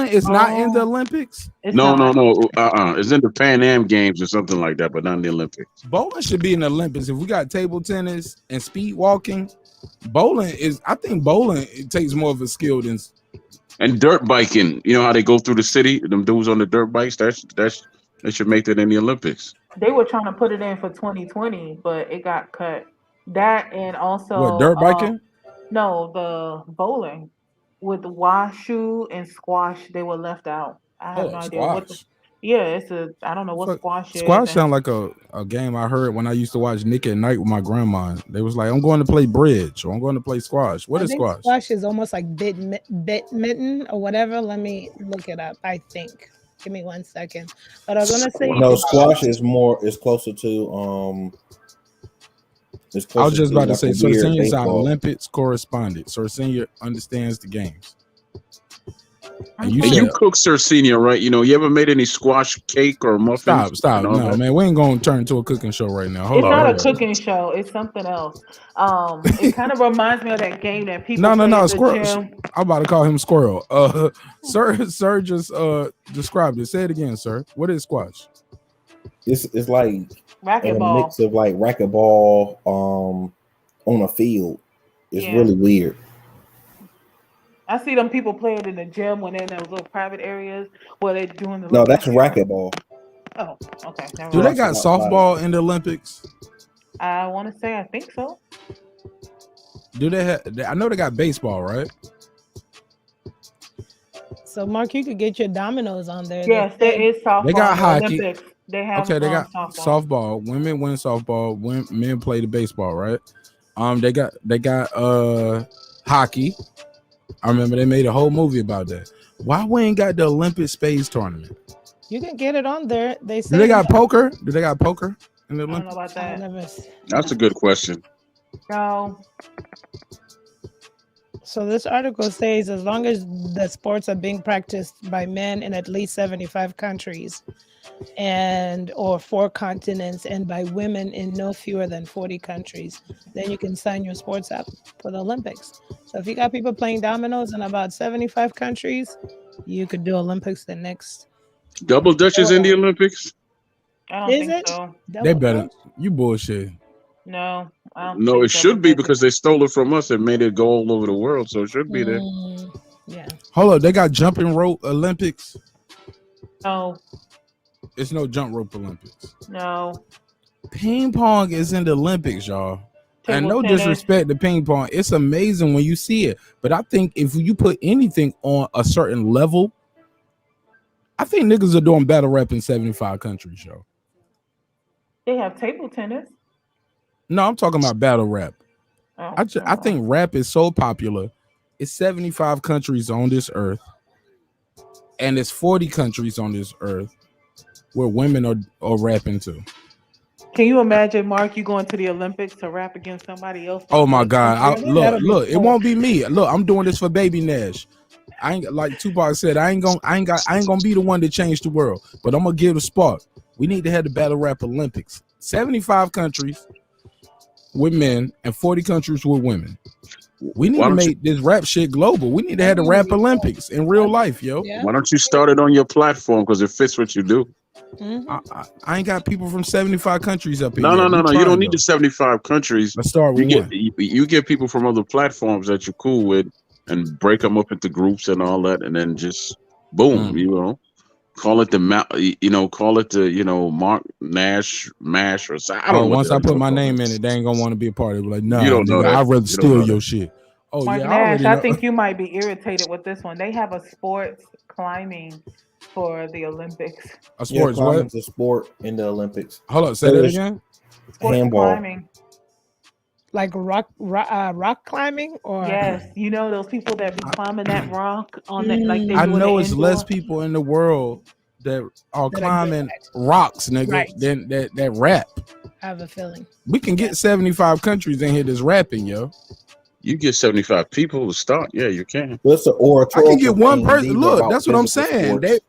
is not in the Olympics? No. It's in the Pan Am Games or something like that, but not in the Olympics. Bowling should be in the Olympics. If we got table tennis and speed walking, I think bowling it takes more of a skill than. And dirt biking, you know how they go through the city, them dudes on the dirt bikes, they should make that in the Olympics. They were trying to put it in for 2020, but it got cut. That and also What, dirt biking? No, the bowling with washu and squash, they were left out. I have no idea what. I don't know what squash is. Squash sound like a game I heard when I used to watch Nick at Night with my grandma. They was like, I'm going to play bridge or I'm going to play squash. What is squash? Squash is almost like badminton or whatever. Let me look it up. I think. Give me 1 second. But I was gonna say squash is closer to I was just about to say, Sorsenia is our baseball. Olympics correspondent. Sorsenia understands the games. And you cook Sorsenia, right? You ever made any squash cake or muffins? Stop. No, man, we ain't gonna turn into a cooking show right now. It's not a cooking show. It's something else. It kind of reminds me of that game that people play No, at the Squirrel. gym. I'm about to call him Squirrel. Sir just described it. Say it again, sir. What is squash? It's like racquetball. A mix of like racquetball on a field. It's really weird. I see them people playing in the gym when they're in those little private areas where they're doing the. No, that's racquetball. Oh, okay. Do they got softball in the Olympics? I want to say I think so. Do they have? I know they got baseball, right? So, Mark, you could get your dominoes on there. Yes, there is softball. They got hockey. Olympics. They have they got softball. Women win softball. Men play the baseball, right? They got hockey. I remember they made a whole movie about that. Why we ain't got the Olympic spades tournament? You can get it on there. They say. Do they got poker? Do they got poker in the Olympics? I don't know about that. That's a good question. No. So this article says as long as the sports are being practiced by men in at least 75 countries or 4 continents and by women in no fewer than 40 countries, then you can sign your sports up for the Olympics. So if you got people playing dominoes in about 75 countries, you could do Olympics the next. Double Dutch is in the Olympics? I don't think so. They better. You bullshit. No. I don't No, think it so. should be because they stole it from us and made it go all over the world, so it should be there. Yeah. Hold up, they got jumping rope Olympics? No. It's no jump rope Olympics. No. Ping pong is in the Olympics, y'all. And no tennis. disrespect to ping pong. It's amazing when you see it. But I think if you put anything on a certain level, I think niggas are doing battle rap in 75 countries, yo. They have table tennis. No, I'm talking about battle rap. Oh, I think rap is so popular. It's 75 countries on this earth. And it's 40 countries on this earth where women are rapping to. Can you imagine, Mark, you going to the Olympics to rap against somebody else? Oh my God. Look, it won't be me. Look, I'm doing this for Baby Nash. I ain't, like Tupac said, I ain't gonna be the one to change the world, but I'm gonna give the spark. We need to have the battle rap Olympics. 75 countries with men and 40 countries with women. We need to make this rap shit global. We need to have the rap Olympics in real life, yo. Why don't you start it on your platform because it fits what you do? I ain't got people from 75 countries up here. No. You don't need the 75 countries. Let's start with you get people from other platforms that you're cool with and break them up into groups and all that, and then just boom, you know. Call it the Marq Nash mash or something. I don't know. Once what I the put hell my it's name called. in it, they ain't gonna want to be a part of it. Like, nah, You don't know nigga, that. I'd rather You don't steal know your that. shit. Oh Marq yeah, I Nash, already I know. think you might be irritated with this one. They have a sports climbing for the Olympics. A sports what? Climbing's a sport in the Olympics. Hold up, say that again. Sports Handball. climbing. Like rock climbing, or Yes, you know those people that be climbing that rock on that, like they I do in know the it's indoor. less people in the world that are That are climbing rocks, nigga, Right. than that rap. I have a feeling. We can get 75 countries in here that's rapping, yo. You get 75 people to start. Yeah, you can. What's the I oratorical can get one thing? person. These are Look, about that's what I'm physical saying. sports.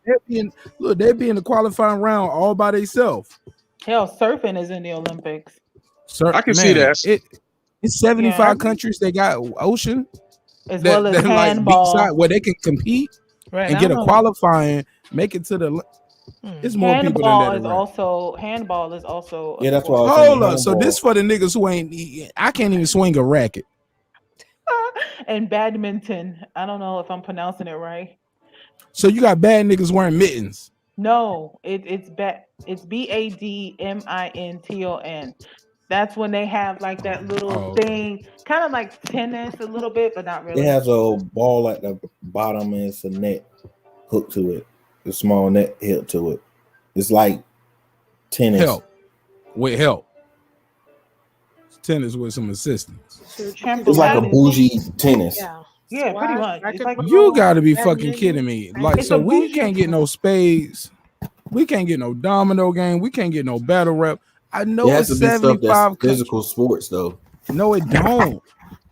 They be in the qualifying round all by themselves. Hell, surfing is in the Olympics. Sir, I can see that. It's 75 Yeah. countries. They got ocean As well as that like handball. beachside where they can compete Right, and I get a don't know. qualifying, make it to the. It's more people than that. Handball is also. Yeah, that's why I was Hold saying up. So this for the niggas who ain't. I can't even swing a racket. And badminton. I don't know if I'm pronouncing it right. So you got bad niggas wearing mittens. No, it's badminton. That's when they have like that little thing, kind of like tennis a little bit, but not really. It has a ball at the bottom and it's a net hooked to it. A small net hooked to it. It's like tennis. Help. Tennis with some assistance. It's like a bougie tennis. Yeah, pretty much. It's like You got to be fucking kidding me. Like, It's so a we bougie can't get no spades. We can't get no domino game. We can't get no battle rap. I know It has it's to be stuff 75 that's physical sports though. No, it don't.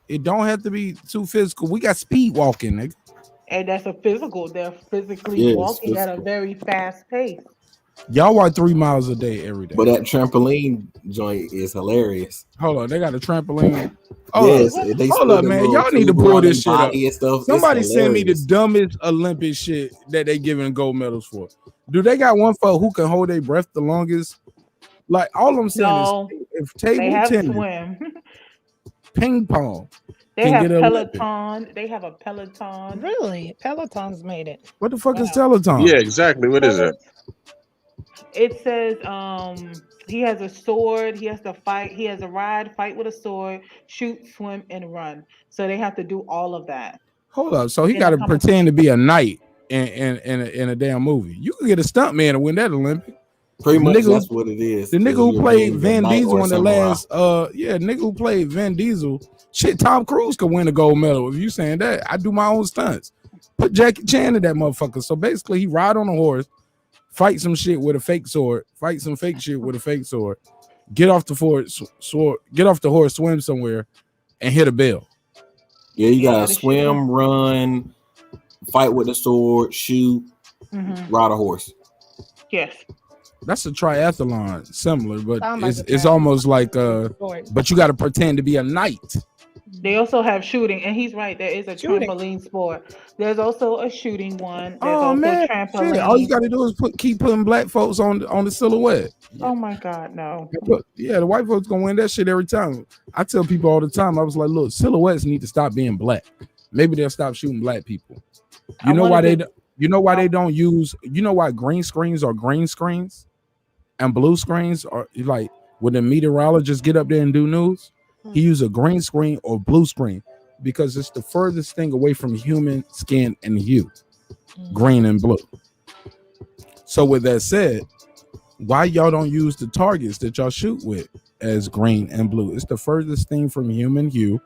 It don't have to be too physical. We got speed walking, nigga. And that's a physical. They're physically Yeah, it's walking at a physical. very fast pace. Y'all walk 3 miles a day every day. But that trampoline joint is hilarious. Hold on, they got a trampoline. Yes, Hold they up, split the man. little Y'all need to tube pull around this their shit up. body and stuff. It's Somebody send me the hilarious. dumbest Olympic shit that they giving gold medals for. Do they got one for who can hold their breath the longest? Like all I'm saying No, is, if they table have tennis, swim. ping pong, They can have get an Olympic. Peloton. They have a Peloton. Really? Peloton's made it. What the fuck is Peloton? Yeah, exactly. What is it? It says he has a sword. He has to fight. He has a ride, fight with a sword, shoot, swim, and run. So they have to do all of that. Hold up, so he In got a to pretend to be a knight in a damn movie. You can get a stunt man to win that Olympic. Pretty The much nigga- that's what it is. The nigga 'cause who you're played being a Van knight Diesel or on the samurai. last, nigga who played Van Diesel. Shit, Tom Cruise could win a gold medal. If you saying that, I do my own stunts. Put Jackie Chan in that motherfucker. So basically, he ride on a horse, fight some shit with a fake sword, fight some fake shit with a fake sword, get off the horse, swim somewhere, and hit a bell. Yeah, you gotta swim, run, fight with the sword, shoot, Mhm. ride a horse. Yes. That's a triathlon, similar, but Sound like it's almost like but you got to pretend to be a knight. They also have shooting, and he's right. There is a Shooting. trampoline sport. There's also a shooting one. There's Oh also man, trampoline. shit, all you got to do is keep putting black folks on the silhouette. Oh my God, no. Yeah, the white folks gonna win that shit every time. I tell people all the time, I was like, look, silhouettes need to stop being black. Maybe they'll stop shooting black people. You know why they don't use, you know why green screens are green screens and blue screens are like when the meteorologists get up there and do news, he use a green screen or blue screen because it's the furthest thing away from human skin and hue, green and blue. So with that said, why y'all don't use the targets that y'all shoot with as green and blue? It's the furthest thing from human hue,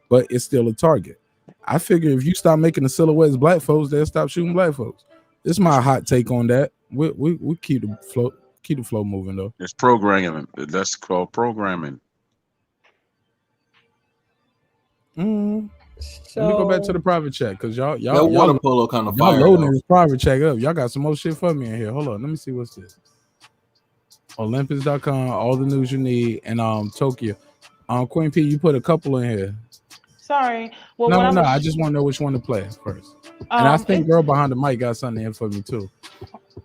but it's still a target. I figure if you stop making the silhouettes black folks, they'll stop shooting black folks. This is my hot take on that. We keep the flow moving though. It's programming. That's called programming. Let me go back to the private chat because y'all That water polo kind of y'all fire. loading though. this private chat up. Y'all got some more shit for me in here. Hold on, let me see what's this. Olympics.com, all the news you need, and Tokyo. Queen P, you put a couple in here. Sorry. Well, No, what no, was- I just want to know which one to play first. And I think girl behind the mic got something in for me too.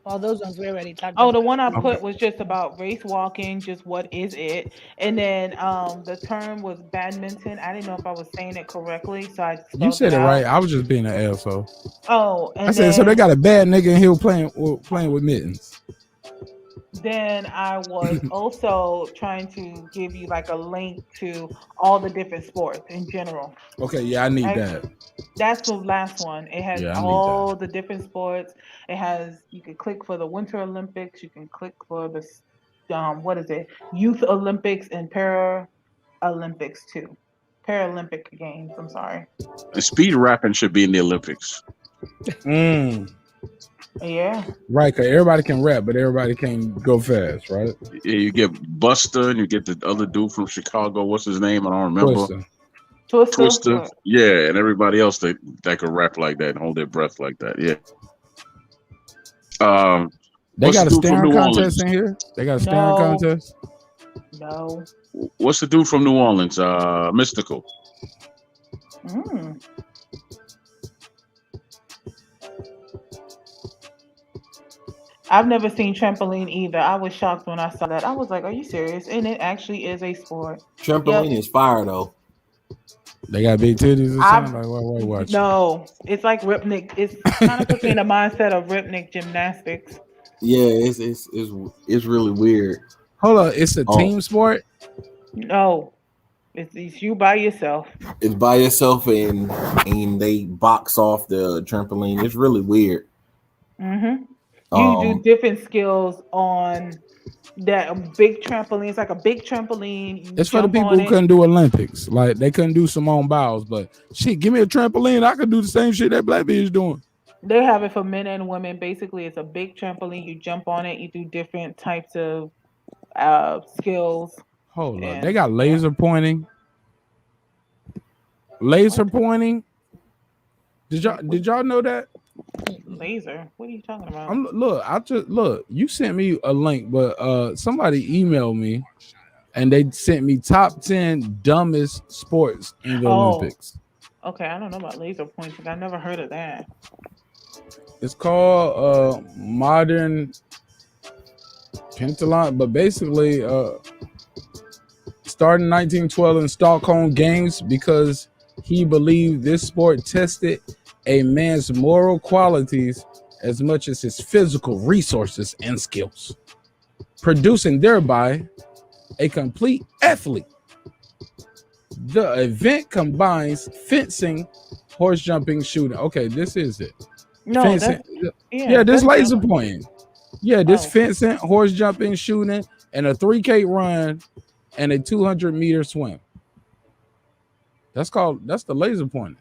All those ones we already talked Oh, about. the one I put was just about race walking, just what is it? And then the term was badminton. I didn't know if I was saying it correctly, so I You spelled it said it right. out. I was just being an asshole. Oh, I and said so. They then got a bad nigga in here playing with mittens. I was also trying to give you like a link to all the different sports in general. Okay, yeah, I need Right? that. That's the last one. It has Yeah, I need that. all the different sports. It has you can click for the Winter Olympics. You can click for the what is it? Youth Olympics and Para Olympics too. Paralympic Games. I'm sorry. And speed rapping should be in the Olympics. Yeah. Right, cause everybody can rap, but everybody can't go fast, right? Yeah, you get Buster and you get the other dude from Chicago. What's his name? I don't remember. Twister. Yeah, and everybody else that could rap like that and hold their breath like that. Yeah. They What's got the a dude from staring New contest Orleans? in here. They got a staring No. contest. No. What's the dude from New Orleans? Mystical. I've never seen trampoline either. I was shocked when I saw that. I was like, "Are you serious?" And it actually is a sport. Trampoline is fire though. They got big titties or something. Like, why watch? No, it's like Ripnik. It's kind of puts me in the mindset of Ripnik gymnastics. Yeah, it's really weird. Hold on, it's a team sport. No, it's you by yourself. It's by yourself and they box off the trampoline. It's really weird. Mm-hmm. You do different skills on that big trampoline. It's like a big trampoline. You It's for the jump people on who it. couldn't do Olympics. Like they couldn't do Simone Biles, but shit, give me a trampoline. I could do the same shit that Black bitch doing. They have it for men and women. Basically, it's a big trampoline. You jump on it. You do different types of skills. Hold up, they got laser pointing. Laser pointing. Did y'all know that? Laser? What are you talking about? Look. You sent me a link, but somebody emailed me, and they sent me top 10 dumbest sports in the Olympics. Okay, I don't know about laser pointing. I never heard of that. It's called modern pentathlon, but basically, started in 1912 in Stockholm Games because he believed this sport tested a man's moral qualities as much as his physical resources and skills, producing thereby a complete athlete. The event combines fencing, horse jumping, shooting. Okay, this is it. No, fencing. This laser pointing. Yeah, this fencing, horse jumping, shooting, and a 3K run and a 200-meter swim. That's the laser pointing.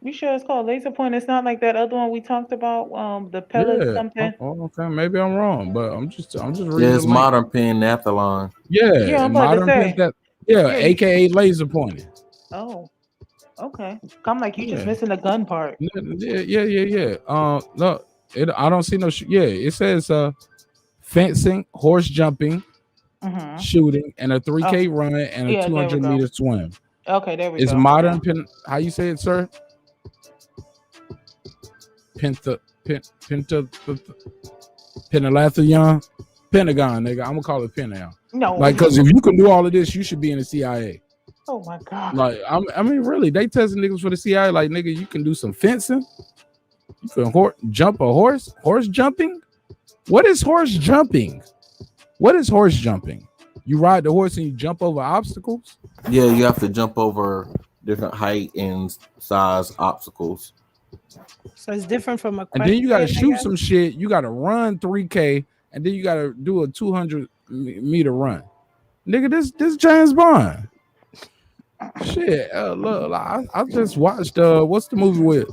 You sure it's called laser point? It's not like that other one we talked about. The pellets something. Oh, okay, maybe I'm wrong, but I'm just reading. Yeah, it's modern pentathlon. Yeah, I'm about to say. AKA laser pointing. Oh, okay. I'm like you just missing the gun part. Yeah. No, I don't see no. It says fencing, horse jumping, shooting, and a 3K run and a 200-meter swim. Okay, there we go. It's modern how you say it, sir? Pentathlon, Pentagon, nigga. I'm gonna call it Pentagon. No, like, cause if you can do all of this, you should be in the CIA. Oh my god. Like, I mean, really, they testing niggas for the CIA. Like, nigga, you can do some fencing. You can jump a horse. Horse jumping. What is horse jumping? What is horse jumping? You ride the horse and you jump over obstacles. Yeah, you have to jump over different height and size obstacles. So it's different from a. And then you got to shoot some shit. You got to run 3K, and then you got to do a 200-meter run. Nigga, this James Bond. Shit, look, I just watched what's the movie with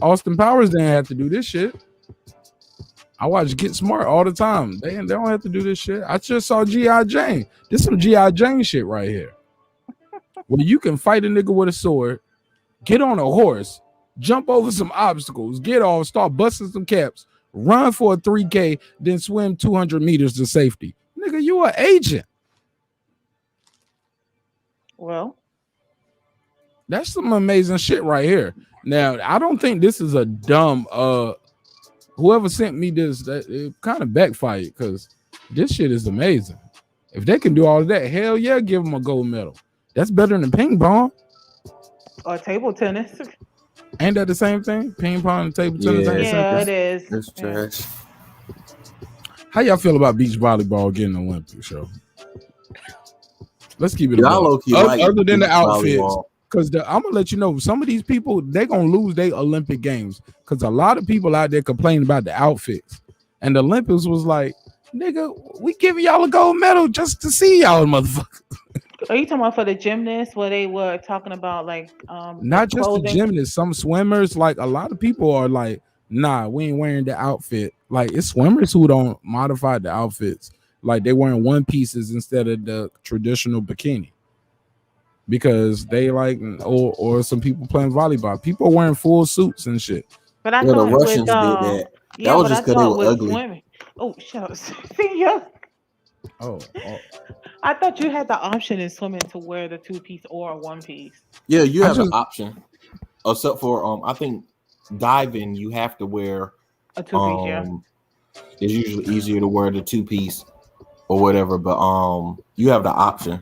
Austin Powers? Didn't have to do this shit. I watch Get Smart all the time. They don't have to do this shit. I just saw G.I. Jane. This some G.I. Jane shit right here. Where you can fight a nigga with a sword, get on a horse, jump over some obstacles, get off, start busting some caps, run for a 3K, then swim 200 meters to safety. Nigga, you an agent. Well, that's some amazing shit right here. Now, I don't think this is a dumb whoever sent me this, that it kind of backfired because this shit is amazing. If they can do all of that, hell yeah, give them a gold medal. That's better than ping pong. Or table tennis. Ain't that the same thing? Ping pong and table tennis ain't the same Yeah, thing? it is. It's trash. How y'all feel about beach volleyball getting an Olympic show? Let's keep it Y'all low-key like other than the beach outfits. volleyball. Because I'm gonna let you know, some of these people they're gonna lose their Olympic games because a lot of people out there complain about the outfits, and the Olympics was like, nigga, we giving y'all a gold medal just to see y'all, motherfucker. Are you talking about for the gymnasts where they were talking about like Not just the clothing? gymnasts, some swimmers, like a lot of people are like, nah, we ain't wearing the outfit. Like it's swimmers who don't modify the outfits, like they wearing one pieces instead of the traditional bikini. Because they like, or some people playing volleyball. People wearing full suits and shit. But I Yeah, the thought Russians with did that. yeah, That was but I just because they thought were with ugly. swimming. Oh, shut up. See, yeah. Oh, I thought you had the option in swimming to wear the 2-piece or a 1-piece. Yeah, you I have just- an option. Except for I think diving, you have to wear A 2-piece, yeah. It's usually easier to wear the 2-piece or whatever, but you have the option.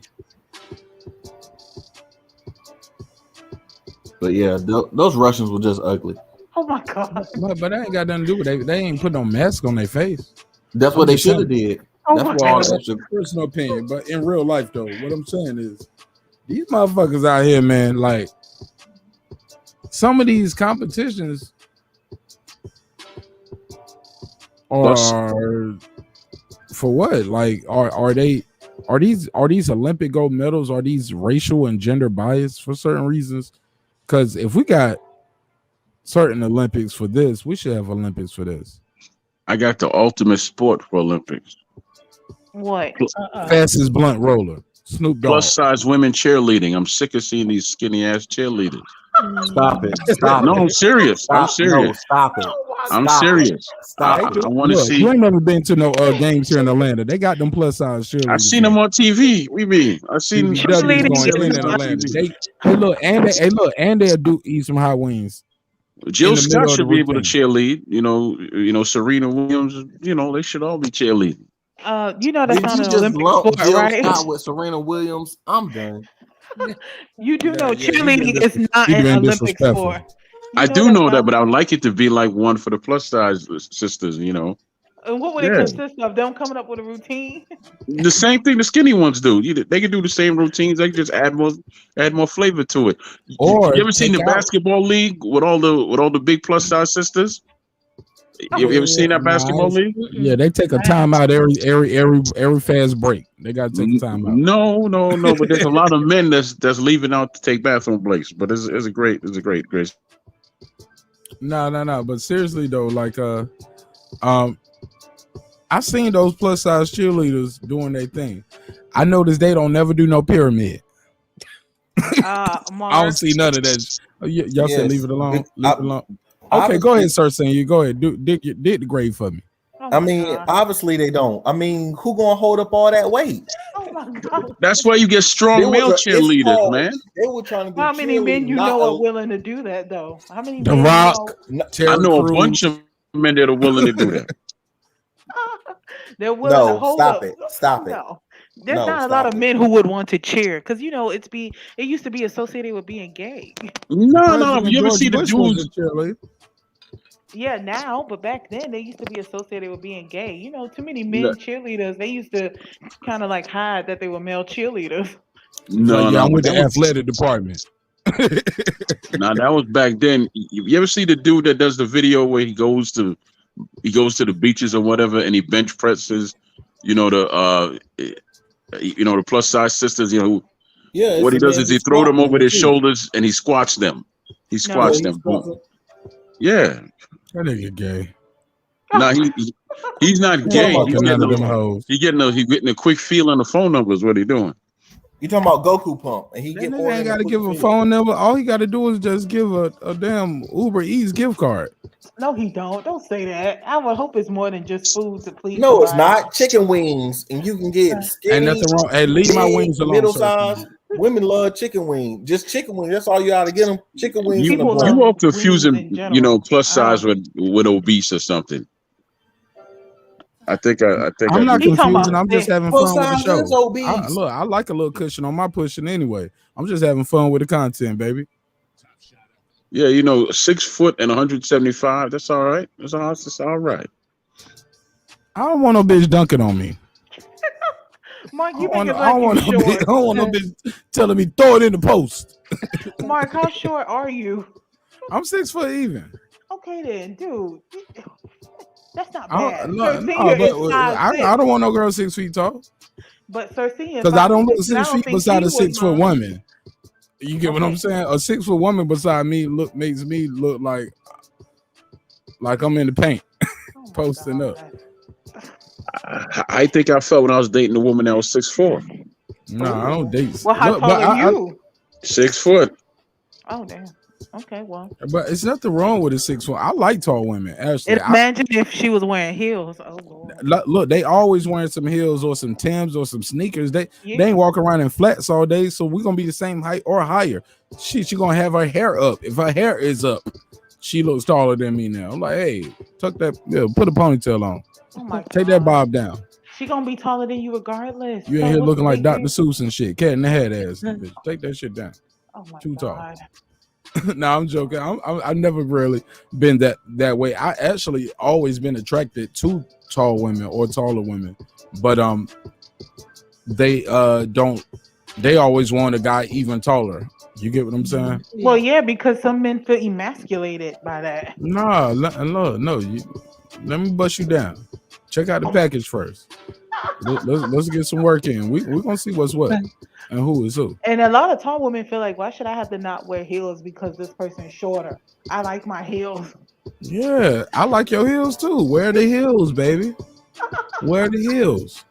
But yeah, those Russians were just ugly. Oh my god. But that ain't got nothing to do with it. They ain't put no mask on their face. That's what they should have did. Oh That's my why all God. the extra. Personal opinion, but in real life though, what I'm saying is these motherfuckers out here, man, like some of these competitions are for what? Like are these Olympic gold medals? Are these racial and gender biased for certain reasons? Because if we got certain Olympics for this, we should have Olympics for this. I got the ultimate sport for Olympics. What? Fastest blunt roller, Snoop Dogg. Plus size women cheerleading. I'm sick of seeing these skinny ass cheerleaders. Stop it. Stop No, it. I'm serious. I'm Stop. No, serious. stop it. I'm Stop it. serious. Stop I it. want to Look, see. you ain't never been to no games here in Atlanta. They got them plus size cheerleaders. I seen them on TV. We mean I seen BBW's cheerleaders going in on Atlanta. TV. They'll do eat some hot wings. Jill in the middle Scott of the should be able to routine. cheerlead. You know, Serena Williams. You know, they should all be cheerleading. You know that's Did not you an just Olympic lump sport, Jill right? Scott with Serena Williams? I'm done. You do know yeah, he cheerleading been is not he an been Olympic disrespectful. sport. I know do that's know that, not- but I would like it to be like one for the plus size sisters. You know, And what would it Yeah. consist of? Them coming up with a routine? the same thing the skinny ones do. They can do the same routines. They can just add more flavor to it. Or You ever seen take the out- basketball league with all the big plus size sisters? You ever seen that basketball league? Yeah, they take a timeout every fast break. They gotta take a timeout. No. But there's a lot of men that's leaving out to take bathroom breaks. But it's a great. No. But seriously though, like I seen those plus size cheerleaders doing their thing. I noticed they don't never do no pyramid. I don't see none of that. Y'all said Yes. leave it alone. Leave it alone. Okay, Obviously- go ahead, sir. Saying you go ahead. Did the grade for me. I mean, obviously they don't. I mean, who gonna hold up all that weight? Oh my god. That's why you get strong There was male it's cheerleaders, called- man. They were trying to do How many men cheerleading, you not know a- are willing to do that though? How many The men Rock, you know I know a bunch of men that are willing to do that. they're willing to No, hold stop up? it. Stop it. No. There's No, not a stop lot of it. men who would want to cheer because it used to be associated with being gay. No. You ever see the Bush was dudes? a cheerleader. Yeah, now, but back then they used to be associated with being gay. You know, too many men cheerleaders. They used to kind of like hide that they were male cheerleaders. No, I'm with the that was- athletic department. Nah, that was back then. You ever see the dude that does the video where he goes to the beaches or whatever, and he bench presses, the plus size sisters. Yeah, What he it's a does man is he who throw them squats over on their the feet. shoulders and he squats them. He squats Yeah, he them. squats them. Yeah. That nigga gay. Nah, he's not He gay. ain't He's fucking none of them getting hoes. he getting a quick feel on the phone number is what he doing. You talking about Goku pump, and he That get nigga more ain't than got to quick give a feel. phone number. All he got to do is just give a damn Uber Eats gift card. No, he don't. Don't say that. I would hope it's more than just food to please. No, it's somebody. not chicken wings, and you can get skinny, Ain't nothing wrong. Hey, leave my big, wings alone, middle sir. size. Women love chicken wing. Just chicken wing. That's all you ought to get them. Chicken wings You and a you bun. are confusing, plus size with obese or something. I think I I'm not do. confusing. I'm just having Plus fun with the size show. is obese. Look, I like a little cushion on my pushing anyway. I'm just having fun with the content, baby. Yeah, 6 foot and 175. That's all right. That's all right. I don't want no bitch dunking on me. Mark, you make it I like you short. I don't want no bitch telling me throw it in the post. Mark, how short are you? I'm 6 foot even. Okay then, dude. That's not I bad. don't, no, Senior but is 5'6". I don't want no girl 6 feet tall. But Sir Senior, Because I don't look 5'6", and I 6 don't feet think beside he a would 6 foot mind. woman. You get what I'm saying? A 6 foot woman beside me makes me look like I'm in the paint, posting up. I think I felt when I was dating a woman that was 6'4". No, I don't date. Well, how tall are you? 6 foot. Oh damn. Okay, well. But it's nothing wrong with a 6 foot. I like tall women. Actually, Imagine if she was wearing heels. Oh Lord. Look, they always wearing some heels or some Timbs or some sneakers. They ain't walking around in flats all day, so we're gonna be the same height or higher. She gonna have her hair up. If her hair is up, she looks taller than me now. I'm like, hey, tuck that, put a ponytail on. Oh my God. Take that bob down. She gonna be taller than you regardless. You in here looking like Dr. Seuss and shit, cat in the head ass. Bitch. Take that shit down. Oh my Too God. tall. No, I'm joking. I've never really been that way. I actually always been attracted to tall women or taller women, but they always want a guy even taller. You get what I'm saying? Well, yeah, because some men feel emasculated by that. No. Let me bust you down. Check out the package first. Let's get some work in. We're gonna see what's what and who is who. And a lot of tall women feel like, why should I have to not wear heels because this person's shorter? I like my heels. Yeah, I like your heels too. Wear the heels, baby. Wear the heels.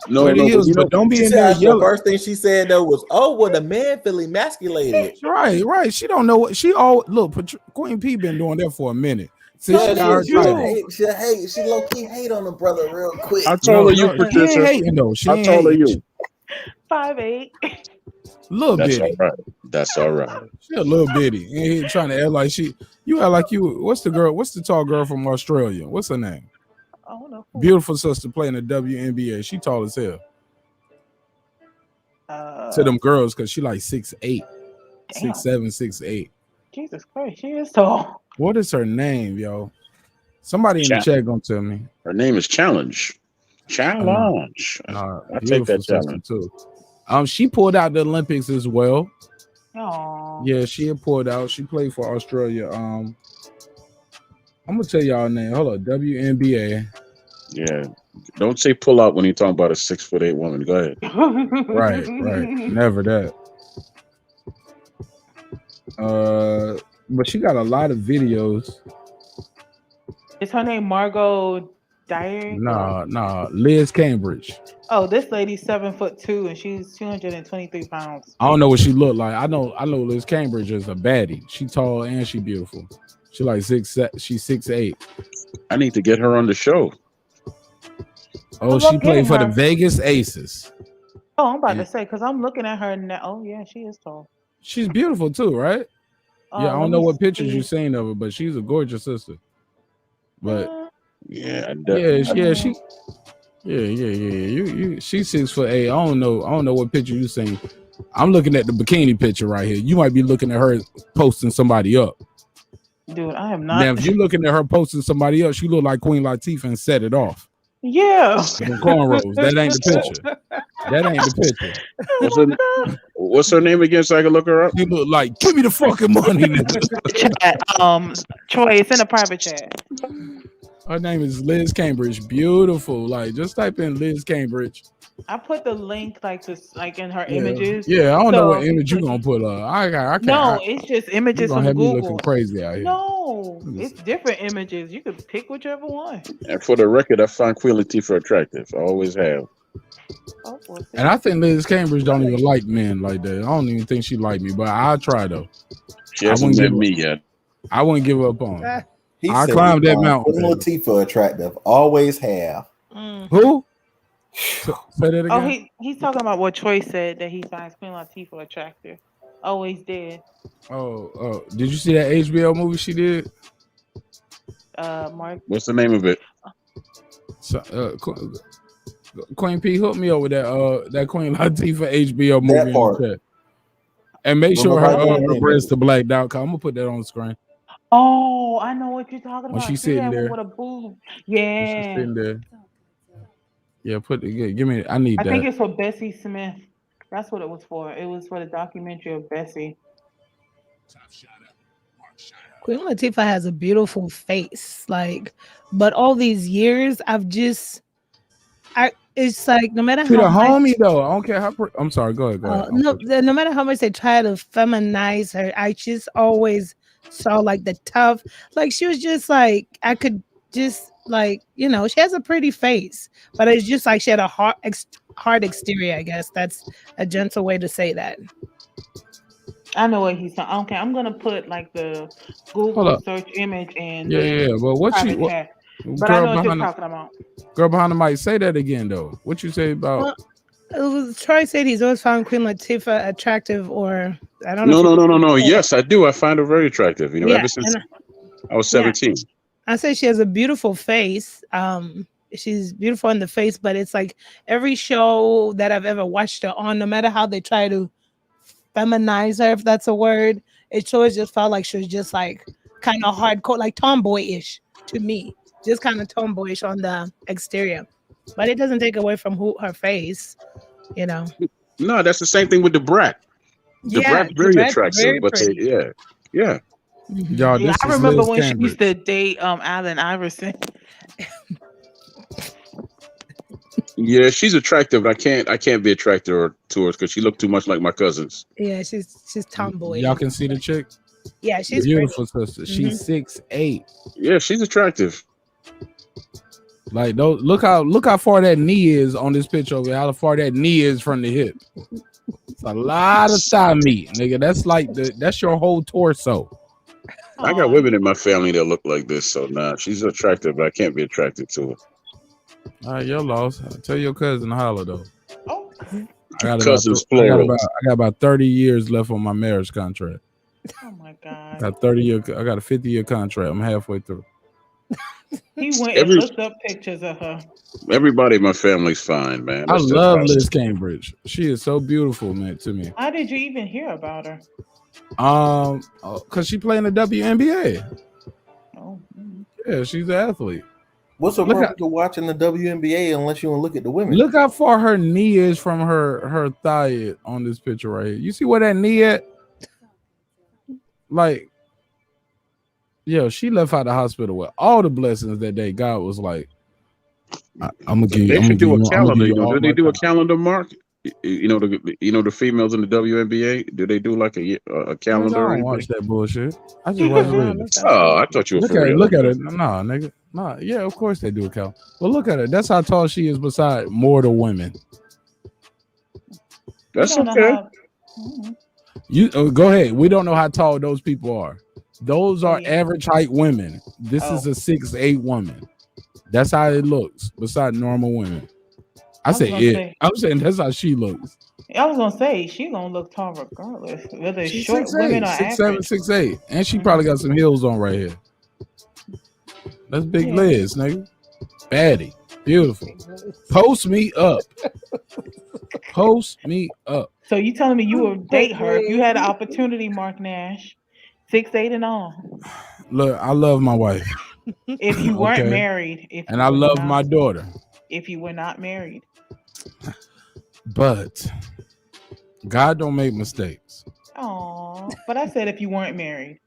No, but don't be in there yelling. The first thing she said though was, "Oh, well, the man feel emasculated." Right. She don't know what she all look. Queen P been doing that for a minute. She low key hate on the brother real quick. How tall are you, Patricia? She ain't hating though. How tall are you? 5'8". Little That's bitty. all right. That's all right. She a little bitty. Ain't here trying to act like she. You act like you. What's the girl? What's the tall girl from Australia? What's her name? I don't know. Beautiful sister playing the WNBA. She tall as hell. To them girls, because she like 6'8", 6'7", 6'8". Jesus Christ, she is tall. What is her name, yo? Somebody in the chat gonna tell me. Her name is Challenge. Challenge. I take that challenge too. She pulled out the Olympics as well. Aww. Yeah, she had pulled out. She played for Australia. I'm gonna tell y'all her name. Hold on, WNBA. Yeah. Don't say pull out when you're talking about a 6'8" woman. Go ahead. Right. Never that. But she got a lot of videos. Is her name Margot Dyer? Nah. Liz Cambridge. Oh, this lady's 7'2" and she's 223 pounds. I don't know what she looked like. I know Liz Cambridge is a baddie. She tall and she beautiful. She like 6'8". She's 6'8". I need to get her on the show. Oh, she played for the Vegas Aces. Oh, I'm about to say, because I'm looking at her now. Oh, yeah, she is tall. She's beautiful too, right? Yeah, I don't know what pictures you've seen of her, but she's a gorgeous sister. But yeah, she's 6'8". I don't know what picture you seen. I'm looking at the bikini picture right here. You might be looking at her posting somebody up. Dude, I am not. Now, if you're looking at her posting somebody else, she look like Queen Latifah and set it off. Yeah. Cornrows. That ain't the picture. That ain't the picture. What's her name again so I can look her up? She look like, give me the fucking money. Troy, it's in a private chat. Her name is Liz Cambridge. Beautiful. Like, just type in Liz Cambridge. I put the link in her images. Yeah, I don't know what image you gonna put up. I can't. No, it's just images from have Google. Me looking crazy out here. No, it's different images. You could pick whichever one. And for the record, I find Queen Latifah attractive. I always have. Oh, and I think Liz Cambridge don't even like men like that. I don't even think she like me, but I'll try though. She hasn't met me yet. I wouldn't give up on her. He I climbed that mountain. Queen Latifah attractive. Always have. Who? Say that again. Oh, he's talking about what Troy said that he finds Queen Latifah attractive. Always did. Oh, did you see that HBO movie she did? Mark. What's the name of it? So, Queen P, hook me up with that Queen Latifah HBO movie That in part. the chat. And make But sure nobody know the her name of breasts it. are blacked out. I'm gonna put that on the screen Oh, I know what you're talking when about. she's See sitting that one there. with a boob? When she's Yeah. sitting there. Yeah, give me. I need I think that. it's for Bessie Smith. That's what it was for. It was for the documentary of Bessie. Queen Latifah has a beautiful face, like, but all these years, it's like no matter She the how much, homie though. I don't care how. I'm sorry. Go ahead. no matter how much they try to feminize her, I just always saw like the tough, like she was just like I could just like she has a pretty face, but it's just like she had a hard exterior. I guess that's a gentle way to say that. I know what he's talking. Okay, I'm gonna put like the Hold Google up. search image and Yeah. But what private you? chat. But I know what you're talking about. Girl behind the mic. Say that again though. What you say about? Troy said he's always found Queen Latifah attractive, or I don't know. No. Yes, I do. I find her very attractive. Yeah, Ever since and I was 17. I say she has a beautiful face. She's beautiful in the face, but it's like every show that I've ever watched her on, no matter how they try to feminize her, if that's a word, it always just felt like she was just like kind of hardcore, like tomboyish to me. Just kind of tomboyish on the exterior. But it doesn't take away from her face, No, that's the same thing with the brat. The brat's very attractive, very but pretty. yeah. Y'all, this I is remember Liz when she Cambridge. used to date Allen Iverson. Yeah, she's attractive, but I can't be attracted to her because she looked too much like my cousins. Yeah, she's tomboy. Y'all can see the chick. Yeah, she's beautiful pretty. sister. She's 6'8". Yeah, she's attractive. Like look how far that knee is on this picture over here. How far that knee is from the hip. It's a lot of thigh meat, nigga. That's like that's your whole torso. I got women in my family that look like this, so nah, she's attractive, but I can't be attracted to her. All right, you're lost. Tell your cousin to holler though. Oh. I got about 30 years left on my marriage contract. Oh my God. I got 30 year. I got a 50-year contract. I'm halfway through. He went and looked up pictures of her. Everybody in my family's fine, man. I love Liz Cambridge. She is so beautiful, man, to me. How did you even hear about her? Because she played in the WNBA. Oh. Yeah, she's an athlete. What's the purpose of watching the WNBA unless you want to look at the women? Look how far her knee is from her thigh on this picture right here. You see where that knee at? Like, yo, she left out the hospital with all the blessings that day. God was like, I'm gonna give you. They should do a calendar. Do they do a calendar, Mark? The females in the WNBA. Do they do like a calendar? I don't watch that bullshit. I just watch it. Oh, I thought you were for real. Look at it. Nah, nigga. Nah, yeah, of course they do a calendar. Well, look at it. That's how tall she is beside mortal women. That's okay. You go ahead. We don't know how tall those people are. Those are average height women. This is a 6'8" woman. That's how it looks beside normal women. I'm saying that's how she looks. I was gonna say she's gonna look tall regardless, whether it's She's short 6'8", women or 6'7", average. 6'8", and she probably got some heels on right here. That's big Liz, nigga. Baddie, beautiful. Post me up. Post me up. So you telling me you would date her if you had an opportunity, Marq Nash, 6'8" and all? Look, I love my wife. If you weren't married, and I love my daughter. If you were not married, but God don't make mistakes. Oh, but I said if you weren't married.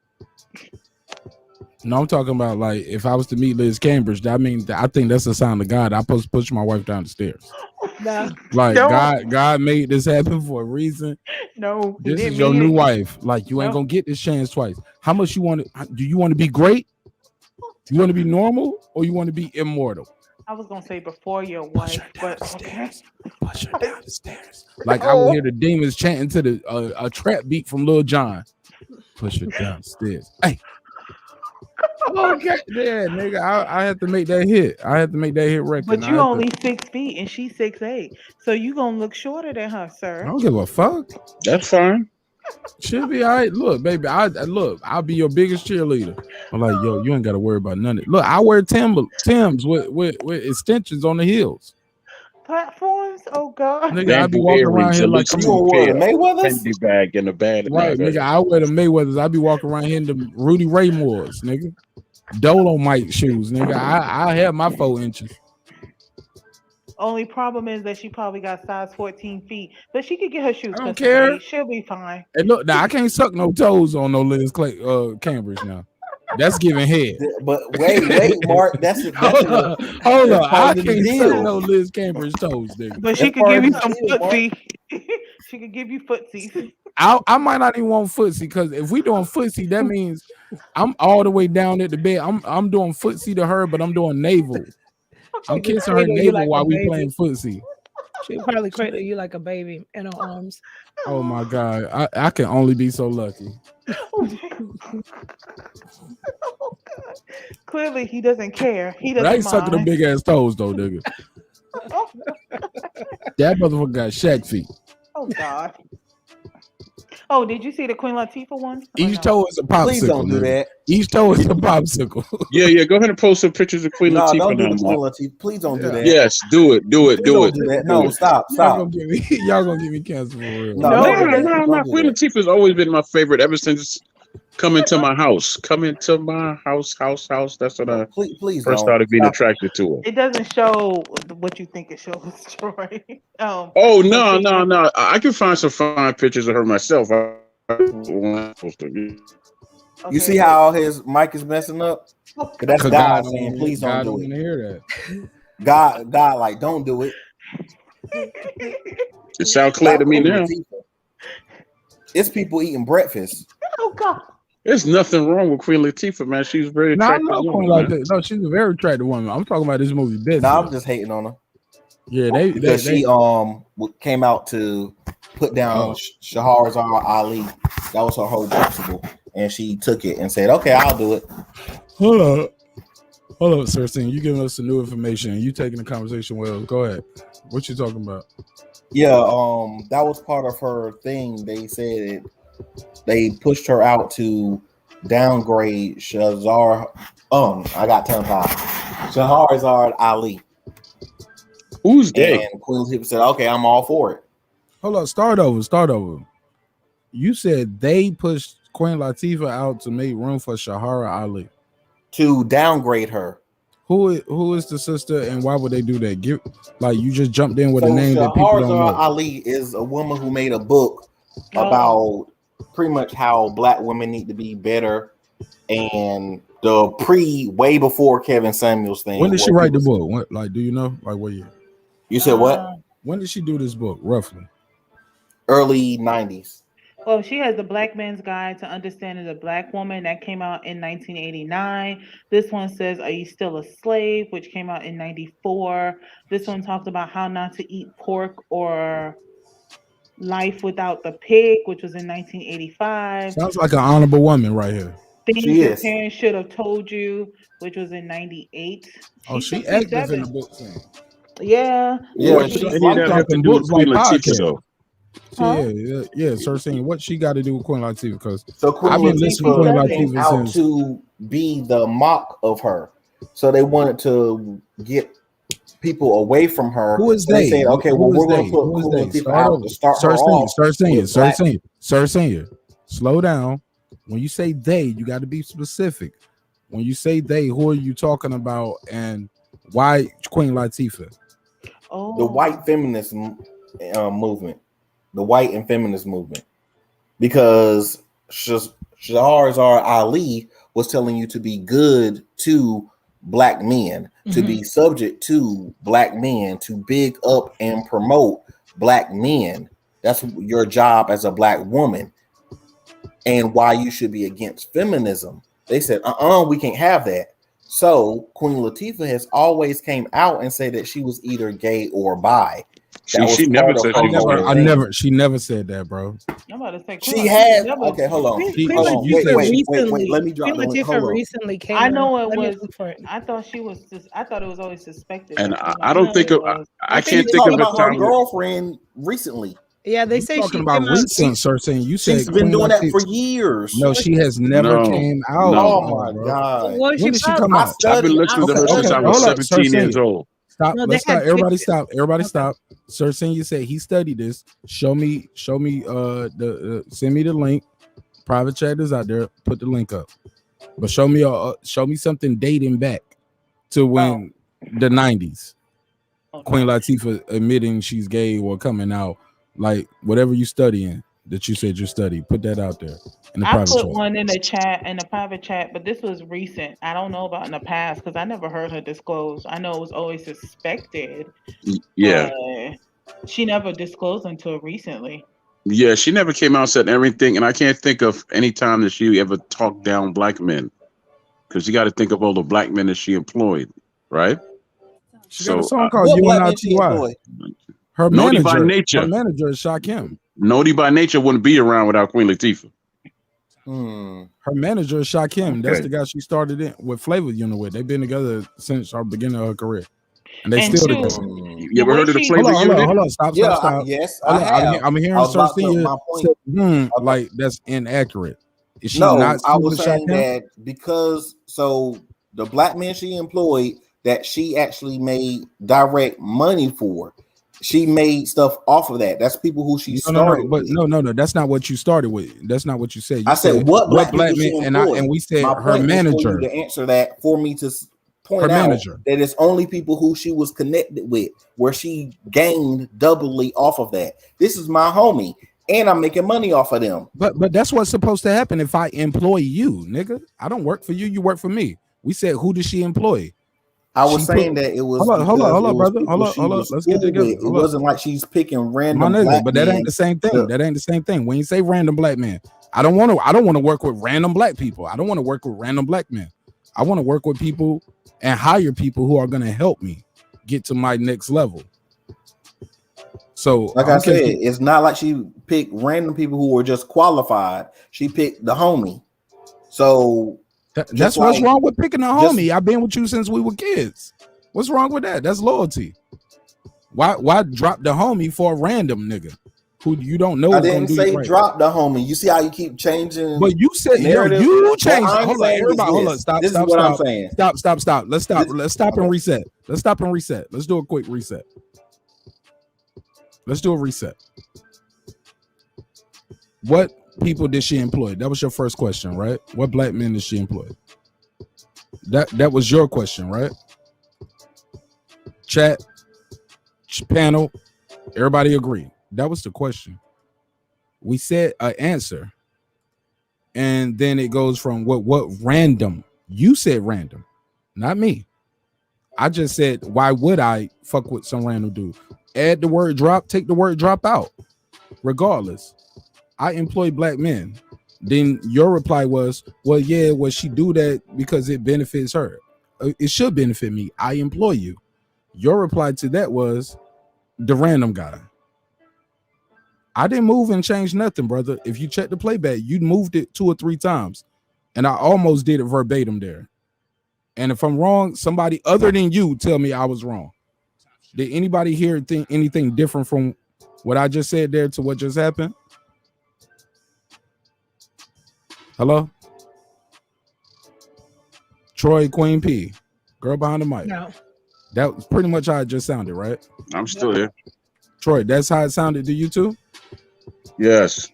No, I'm talking about like if I was to meet Liz Cambridge, I think that's a sign of God. I'm supposed to push my wife down the stairs. No. Like No. God made this happen for a reason. No, This is your new wife. Like you ain't gonna get this chance twice. How much you want to? Do you want to be great? You want to be normal or you want to be immortal? I was gonna say before your wife, but okay. Push her down the stairs. Like I will hear the demons chanting to the a trap beat from Lil Jon. Push her downstairs. Hey. Okay, yeah, nigga. I had to make that hit. I had to make that hit record. But you only 6 feet and she's 6'8", so you gonna look shorter than her, I sir. don't give a fuck. That's fine. Should be all right. Look, baby, I'll be your biggest cheerleader. I'm like, yo, you ain't got to worry about none of it. Look, I wear Timbs with extensions on the heels. Platforms? Oh God. Nigga, I be Bamboo walking around earrings, here at like least I'm 2 in pair. Mayweather's? Fendi bag and a bag. right, nigga. I wear the Mayweathers. I be walking around here in the Rudy Ray Moores, nigga. Dolomite shoes, nigga. I have my 4 inches. Only problem is that she probably got size 14 feet, but she could get her shoes I don't custom care. made. She'll be fine. And look, now I can't suck no toes on no Liz Cambridge now. That's giving head. But wait, Mark. That's Hold on. I part of the can't suck deal. no Liz Cambridge toes, nigga. But she That's could part give of you the some deal, Mark. footsie. She could give you footsies. I might not even want footsie because if we doing footsie, that means I'm all the way down at the bed. I'm doing footsie to her, but I'm doing navel. I'm kissing her cradle you navel like a while we baby. playing footsie. She'll probably cradle you like a baby in her arms. Oh my god, I can only be so lucky. Clearly, he doesn't care. He But I doesn't ain't sucking them mind. big ass toes though, nigga. That motherfucker got Shaq feet. Oh God. Oh, did you see the Queen Latifah one? Each toe is a popsicle. Please don't do nigga. that. Each toe is a popsicle. Yeah. Go ahead and post some pictures of Queen No, Latifah don't do now, the Queen Mark. Latifah. Please don't do that. Yes, do it. Please don't do that. No, stop. Y'all gonna give me cancer for real. No. Queen Latifah's always been my favorite ever since coming to my house. Coming to my house. That's what I please first don't. started being Stop. attracted to her. It doesn't show what you think it shows, Troy. Oh her no. picture. I can find some fine pictures of her myself. You see how his mic is messing up? But that's God saying, please don't God do don't it. hear that. God, like, don't do it. It sounds clear to me Queen now. Latifah. It's people eating breakfast. Oh God. There's nothing wrong with Queen Latifah, man. She's a very No, I attractive love woman, Queen like man. that. No, she's a very attractive woman. I'm talking about this movie. Business. No, I'm just hating on her. Yeah, because she came out to put down Shahrazad Ali. That was her whole principle, and she took it and said, "Okay, I'll do it." Hold up, Sir Singh. You giving us some new information. You taking the conversation well. Go ahead. What you talking about? Yeah, that was part of her thing. They said they pushed her out to downgrade Shahrazad. I got tongue tied. Shahrazad Ali. Who's gay? And Queen Latifah said, "Okay, I'm all for it." Hold up. Start over. You said they pushed Queen Latifah out to make room for Shahara Ali. To downgrade her. Who is the sister and why would they do that? You just jumped in with a name that people don't know. Ali is a woman who made a book about pretty much how black women need to be better, and way before Kevin Samuels thing. When did she write the book? Do you know? What year? You said what? When did she do this book, roughly? Early 90s. Well, she has the Black Man's Guide to Understanding the Black Woman that came out in 1989. This one says, Are You Still a Slave? Which came out in 94. This one talks about how not to eat pork or Life Without the Pig, which was in 1985. Sounds like an honorable woman right here. Things Your Parents Should Have Told You, which was in 98. She active in the book thing. Yeah. What does any of that have to do with Queen Latifah, though? Yeah, Sir Singh, what she got to do with Queen Latifah? Because Queen Latifah came out to be the mock of her. So they wanted to get people away from her. Who is so they? They said, okay, we're going to put Queen Latifah out to start her off. Sir Senior, slow down. When you say they, you got to be specific. When you say they, who are you talking about, and why Queen Latifah? The white feminist movement. The white and feminist movement. Because Shahrazad Ali was telling you to be good to black men, to be subject to black men, to big up and promote black men. That's your job as a black woman. And why you should be against feminism. They said, we can't have that. So Queen Latifah has always came out and said that she was either gay or bi. She never said she was. She never said that, bro. I'm about to say She had. Okay, hold on. Hold on. Wait. Let me drop the link. Hold on. Recently came I know out. it Let me was. look for it. I thought she was. I thought it was always suspected. And though. I don't think of. I can't think of a about her time. girlfriend recently. Yeah, they say Talking she about came out. recent, sir. Saying you said She's been Queen doing that Latifah. for years. No, she has never came out. Oh my god! What When did she come out? I've been listening to her since I was 17 years old. Stop. No, Let's they had stop. Everybody pictures. stop. Everybody stop. Sir Senior said he studied this. Show me send me the link. Private chat is out there. Put the link up. But show me something dating back to when the 90s. Queen Latifah admitting she's gay or coming out, like whatever you studying that you said you studied, put that out there in the I private put chat. one in the private chat, but this was recent. I don't know about in the past because I never heard her disclose. I know it was always suspected. Yeah. But she never disclosed until recently. Yeah, she never came out and said everything, and I can't think of any time that she ever talked down black men, because you got to think of all the black men that she employed, right? She got a song called UNITY. Her Naughty manager, by Nature. her manager is Shakim. Naughty by Nature wouldn't be around without Queen Latifah. Her manager is Shakim. That's Okay. the guy she started in with Flavor Unit with. They've been together since our beginning of her career, and they And still two, together. You ever heard of the Flavor Unit? Hold on, stop. Yes, Hold I on, have. I'm I hearing was Sir about to- Senior my say, point. like that's inaccurate. Is she No, not? I was Susan saying Shakim? that because the black men she employed that she actually made direct money for. She made stuff off of that. That's people who she started with. No. That's not what you started with. That's not what you said. You I said what black people men? she And employed. we said My her point was for manager. you to answer that for me to point Her out manager. that it's only people who she was connected with, where she gained doubly off of that. This is my homie, and I'm making money off of them. But that's what's supposed to happen if I employ you, nigga. I don't work for you. You work for me. We said who did she employ? I was saying that it was. Hold on, brother. Hold on. Let's Let's get together. It wasn't like she's picking random My nigga, black but that men ain't the same thing. That ain't the same thing. When you say random black men, I don't want to work with random black people. I don't want to work with random black men. I want to work with people and hire people who are going to help me get to my next level. So, like I said, it's not like she picked random people who were just qualified. She picked the homie. So that's what's wrong with picking a homie. I've been with you since we were kids. What's wrong with that? That's loyalty. Why drop the homie for a random nigga who you don't know? I didn't say drop the homie. You see how you keep changing? But you said you changed. Hold on, everybody. Hold on. Stop. This Stop. is what stop. I'm saying. Stop. Let's stop. Let's stop and reset. Let's stop and reset. Let's do a quick reset. Let's do a reset. What people did she employ? That was your first question, right? What black men did she employ? That was your question, right? Chat, panel, everybody agree. That was the question. We said an answer, and then it goes from what random. You said random, not me. I just said, why would I fuck with some random dude? Add the word drop, take the word drop out. Regardless, I employ black men. Then your reply was, well, yeah, well, she do that because it benefits her. It should benefit me. I employ you. Your reply to that was the random guy. I didn't move and change nothing, brother. If you check the playback, you moved it 2 or 3 times, and I almost did it verbatim there. And if I'm wrong, somebody other than you tell me I was wrong. Did anybody hear anything different from what I just said there to what just happened? Hello? Troy, Queen P, girl behind the mic. No. That was pretty much how it just sounded, right? I'm still here. Troy, that's how it sounded to you too? Yes.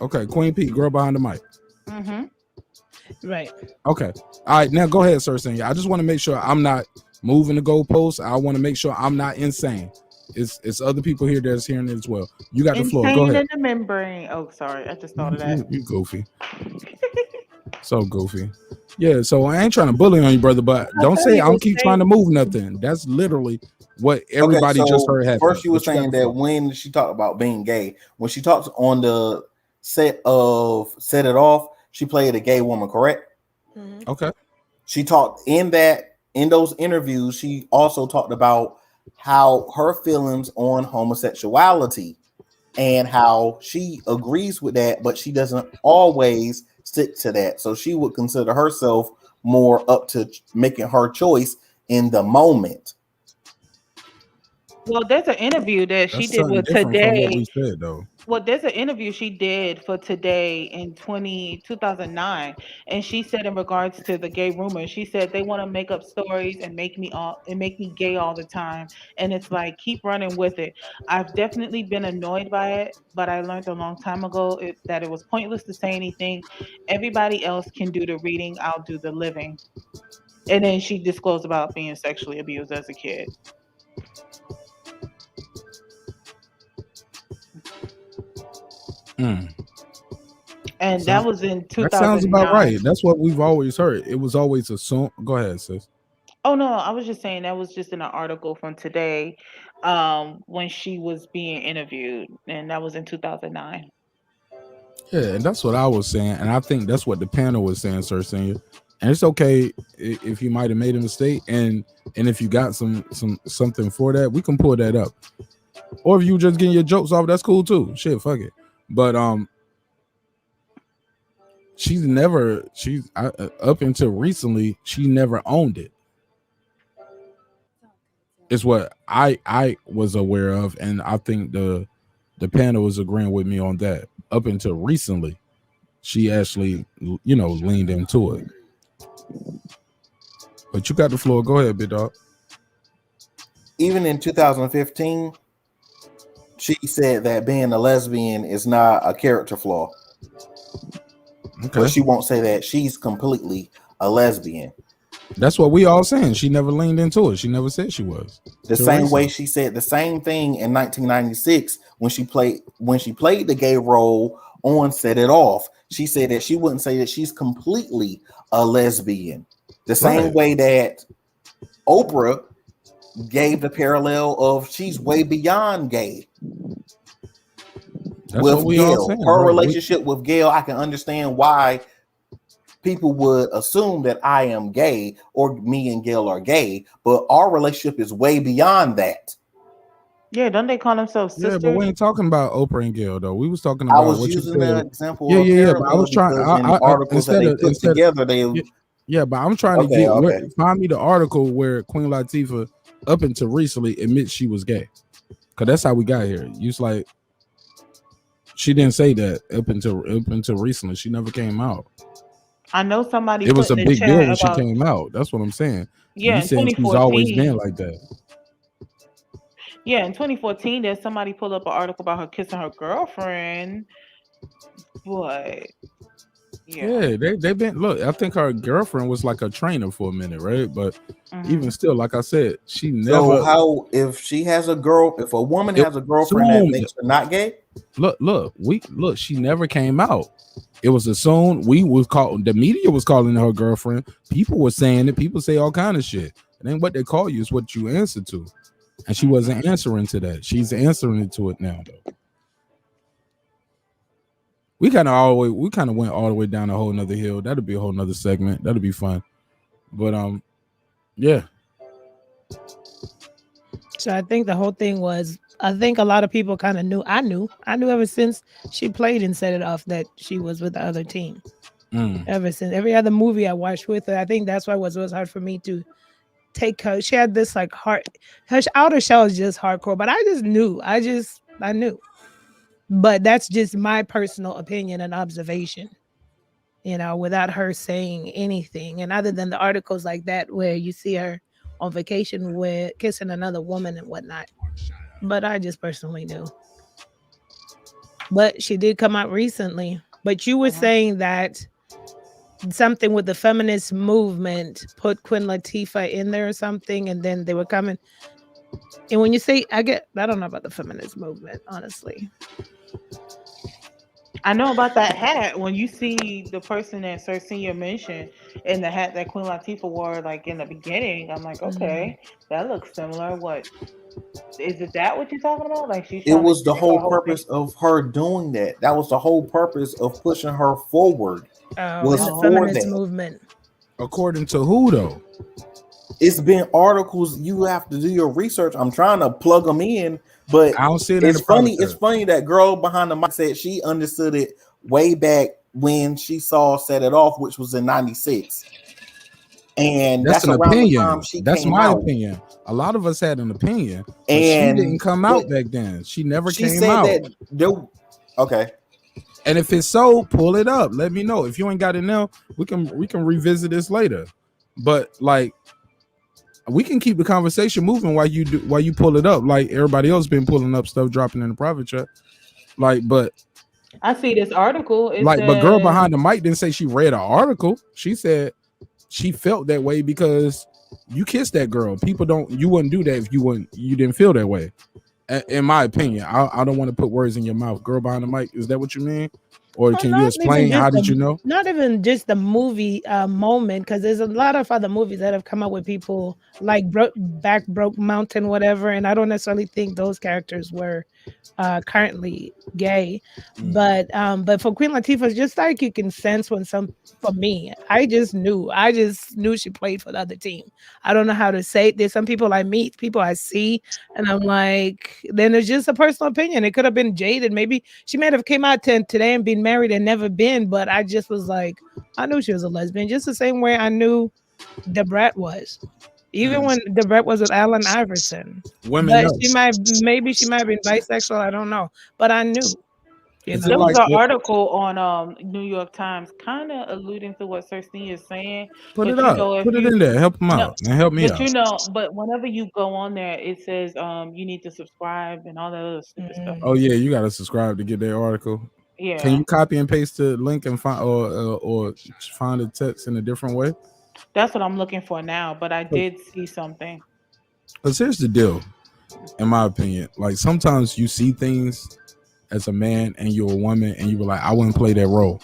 Okay, Queen P, girl behind the mic. Mm-hmm. Right. Okay. All right, now go ahead, Sir Senior. I just want to make sure I'm not moving the goalposts. I want to make sure I'm not insane. It's other people here that's hearing it as well. You got the floor. Go ahead. In the membrane. Oh, sorry. I just thought of that. You goofy. So goofy. Yeah, so I ain't trying to bully on you, brother, but don't say I don't keep trying to move nothing. That's literally what everybody just heard happen. First, you were saying that when she talked about being gay, when she talks on the set of Set It Off, she played a gay woman, correct? Okay. She talked in those interviews. She also talked about how her feelings on homosexuality and how she agrees with that, but she doesn't always stick to that. So she would consider herself more up to making her choice in the moment. Well, there's an interview that she That's did something with different from what we Today. said, though. Well, there's an interview she did for Today in 2009, and she said in regards to the gay rumor, she said they want to make up stories and make me gay all the time, and it's like keep running with it. I've definitely been annoyed by it, but I learned a long time ago that it was pointless to say anything. Everybody else can do the reading, I'll do the living. And then she disclosed about being sexually abused as a kid. And that was in That sounds about 2009. right. That's what we've always heard. It was always assumed. Go ahead, sis. Oh no, I was just saying that was just in an article from Today, when she was being interviewed, and that was in 2009. Yeah, and that's what I was saying, and I think that's what the panel was saying, Sir Senior. And it's okay if you might have made a mistake, and if you got something for that, we can pull that up. Or if you just getting your jokes off, that's cool too. Shit, fuck it. But she's up until recently, she never owned it. It's what I was aware of, and I think the panel is agreeing with me on that. Up until recently, she actually, leaned into it. But you got the floor. Go ahead, big dog. Even in 2015, she said that being a lesbian is not a character flaw. Okay. But she won't say that she's completely a lesbian. That's what we all saying. She never leaned into it. She never said she was. The same way she said the same thing in 1996 when she played the gay role on Set It Off. She said that she wouldn't say that she's completely a lesbian. The same way that Oprah gave the parallel of she's way beyond gay. That's with what we Gail, all saying, her right? relationship with Gail, I can understand why people would assume that I am gay or me and Gail are gay, but our relationship is way beyond that. Yeah, don't they call themselves sisters? Yeah, but we ain't talking about Oprah and Gail though. We was talking about I was what using you said. that example. Yeah. But I was trying. In articles that they put together, but I'm trying to find me the article where Queen Latifah, up until recently, admits she was gay. Cause that's how we got here. You was like, she didn't say that up until recently. She never came out. I know somebody. It was a big deal when she about, came out. That's what I'm saying. Yeah, you saying she's always been like that. Yeah, in 2014, there's somebody pulled up an article about her kissing her girlfriend. But yeah, they've been. Look, I think her girlfriend was like a trainer for a minute, right? But even still, like I said, she never. So how if she has a girl, if a woman has a girlfriend that makes her not gay? Look, she never came out. It was assumed the media was calling her girlfriend. People were saying it. People say all kind of shit. It ain't what they call you, it's what you answer to. And she wasn't answering to that. She's answering to it now, though. We kind of went all the way down a whole nother hill. That'll be a whole nother segment. That'll be fun. But yeah. So I think the whole thing was, I think a lot of people kind of knew. I knew ever since she played and Set It Off that she was with the other team. Ever since every other movie I watched with her, I think that's why it was hard for me to take her. She had this like heart. Her outer shell is just hardcore, but I just knew. I knew. But that's just my personal opinion and observation. Without her saying anything, and other than the articles like that where you see her on vacation with kissing another woman and whatnot. But I just personally knew. But she did come out recently. But you were saying that something with the feminist movement put Queen Latifah in there or something, and then they were coming. And when you say, I don't know about the feminist movement, honestly. I know about that hat. When you see the person that Sir Senior mentioned in the hat that Queen Latifah wore, like in the beginning, I'm like, okay, that looks similar. What is it? That what you're talking about? Like she's. It was the whole purpose of her doing that. That was the whole purpose of pushing her forward. Was the feminist movement. According to who though? It's been articles. You have to do your research. I'm trying to plug them in, but I don't see it. It's funny. It's funny that girl behind the mic said she understood it way back when she saw Set It Off, which was in '96. And that's an around opinion. the time she That's came my out. opinion. A lot of us had an opinion, but And she didn't come out back then. She never She came said out. that there. Okay. And if it's so, pull it up. Let me know. If you ain't got it now, we can revisit this later. But like, we can keep the conversation moving while you pull it up. Like everybody else been pulling up stuff, dropping in the private chat. Like, but I see this article. It but girl says- behind the mic didn't say she read an article. She said she felt that way because you kissed that girl. You wouldn't do that if you didn't feel that way. In my opinion, I don't want to put words in your mouth. Girl behind the mic, is that what you mean? Or can you explain how did you know? Not even just the movie moment, because there's a lot of other movies that have come up with people like Broke Mountain, whatever, and I don't necessarily think those characters were currently gay. But for Queen Latifah, just like you can sense when for me, I just knew she played for the other team. I don't know how to say it. There's some people I meet, people I see, and I'm like, then it's just a personal opinion. It could have been jaded. Maybe she might have came out today and been married and never been, but I just was like, I knew she was a lesbian, just the same way I knew Debrat was. Even when Debrat was with Allen Iverson. Women know. She might have been bisexual, I don't know. But I knew. There was an article on New York Times kind of alluding to what Cersei is saying. Put but it you up. know, if Put it you- in there. Help them No, out. And help me but out. you know, but whenever you go on there, it says you need to subscribe and all that other stupid stuff. Oh yeah, you gotta subscribe to get their article. Yeah. Can you copy and paste the link and find or find the text in a different way? That's what I'm looking for now. But I did see something. Because here's the deal, in my opinion. Like sometimes you see things as a man and you're a woman and you were like, I wouldn't play that role.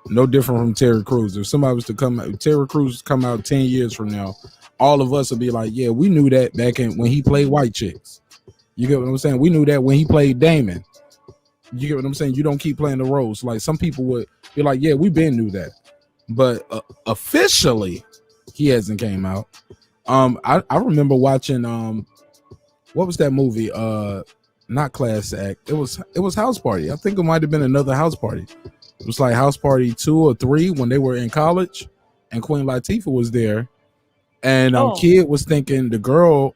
No different from Terry Crews. If somebody was to Terry Crews come out 10 years from now, all of us would be like, yeah, we knew that back when he played white chicks. You get what I'm saying? We knew that when he played Damon. You get what I'm saying? You don't keep playing the roles. Like some people would be like, yeah, we been knew that. But officially, he hasn't came out. I remember watching what was that movie? Not Class Act. It was House Party. I think it might have been another House Party. It was like House Party 2 or 3 when they were in college, and Queen Latifah was there, and Kid was thinking the girl,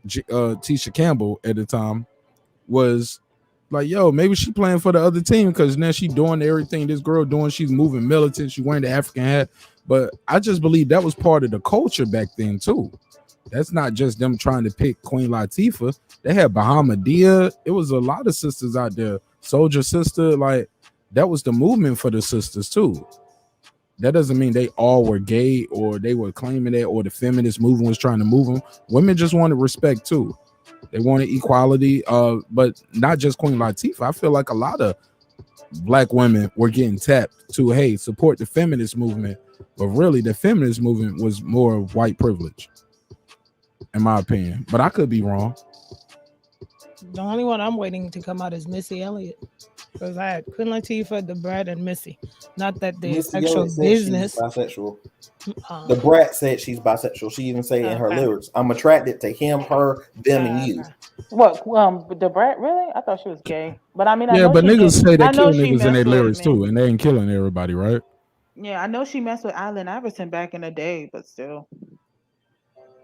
Tisha Campbell at the time, was like, yo, maybe she playing for the other team because now she doing everything this girl doing. She's moving militant. She wearing the African hat. But I just believe that was part of the culture back then too. That's not just them trying to pick Queen Latifah. They had Bahamadia. It was a lot of sisters out there. Soldier Sister, like that was the movement for the sisters too. That doesn't mean they all were gay or they were claiming that or the feminist movement was trying to move them. Women just wanted respect too. They wanted equality, but not just Queen Latifah. I feel like a lot of black women were getting tapped to, hey, support the feminist movement. But really, the feminist movement was more of white privilege, in my opinion. But I could be wrong. The only one I'm waiting to come out is Missy Elliott. Because I had Queen Latifah, the Brat, and Missy. Not that they're Missy actual Elliott said business. she's bisexual. The Brat said she's bisexual. She even said in her Okay. lyrics, "I'm attracted to him, her, them, and you." What? The Brat? Really? I thought she was gay. But I mean, I Yeah, know but she niggas did- say they I know kill she niggas in their messed with lyrics men. too, and they ain't killing everybody, right? Yeah, I know she messed with Allen Iverson back in the day, but still.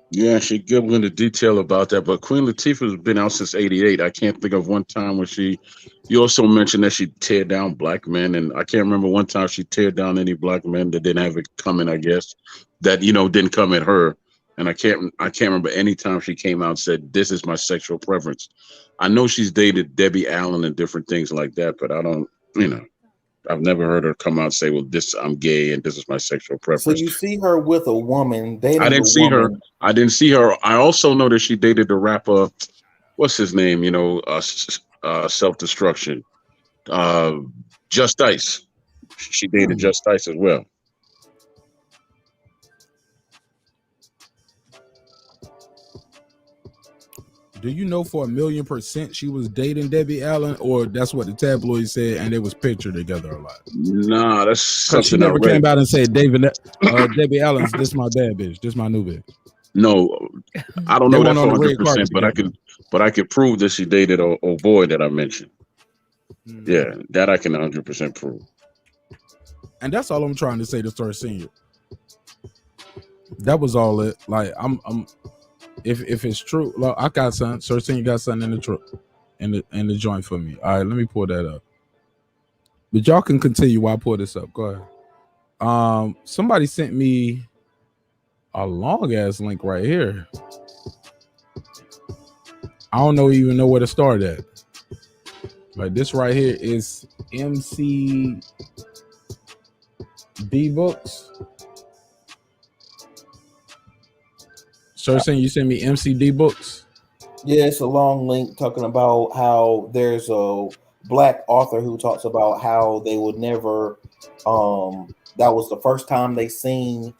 Yeah, she give into detail about that. But Queen Latifah's been out since '88. I can't think of one time when she. You also mentioned that she tear down black men, and I can't remember one time she tear down any black men that didn't have it coming. I guess that didn't come at her, and I can't remember any time she came out and said this is my sexual preference. I know she's dated Debbie Allen and different things like that, but I don't. I've never heard her come out and say, "Well, I'm gay and this is my sexual So preference." you see her with a woman dating I didn't a see her. woman. I didn't see her. I also know that she dated the rapper. What's his name? Self-Destruction. Just Ice. She dated Just Ice as well. Do you know for 1,000,000% she was dating Debbie Allen, or that's what the tabloids said, and they was pictured together a lot? Nah, that's Because she something I never read. came out and said, Debbie Allen's this my bad bitch, this my new bitch. No, I don't They know that went for on the red 100%, carpet but I could prove that she dated a boy that I mentioned. Mm. Yeah, that I can 100% prove. And that's all I'm trying to say to Sir Senior. That was all it. Like I'm if it's true, like, I got something. Sir Senior got something in the truck in the joint for me. All right, let me pull that up. But y'all can continue while I pull this up. Go ahead. Somebody sent me a long ass link right here. I don't even know where to start at. Like this right here is MC D Books. Sir, saying you sent me MCD Books. Yeah, it's a long link talking about how there's a black author who talks about how they would never. That was the first time they seen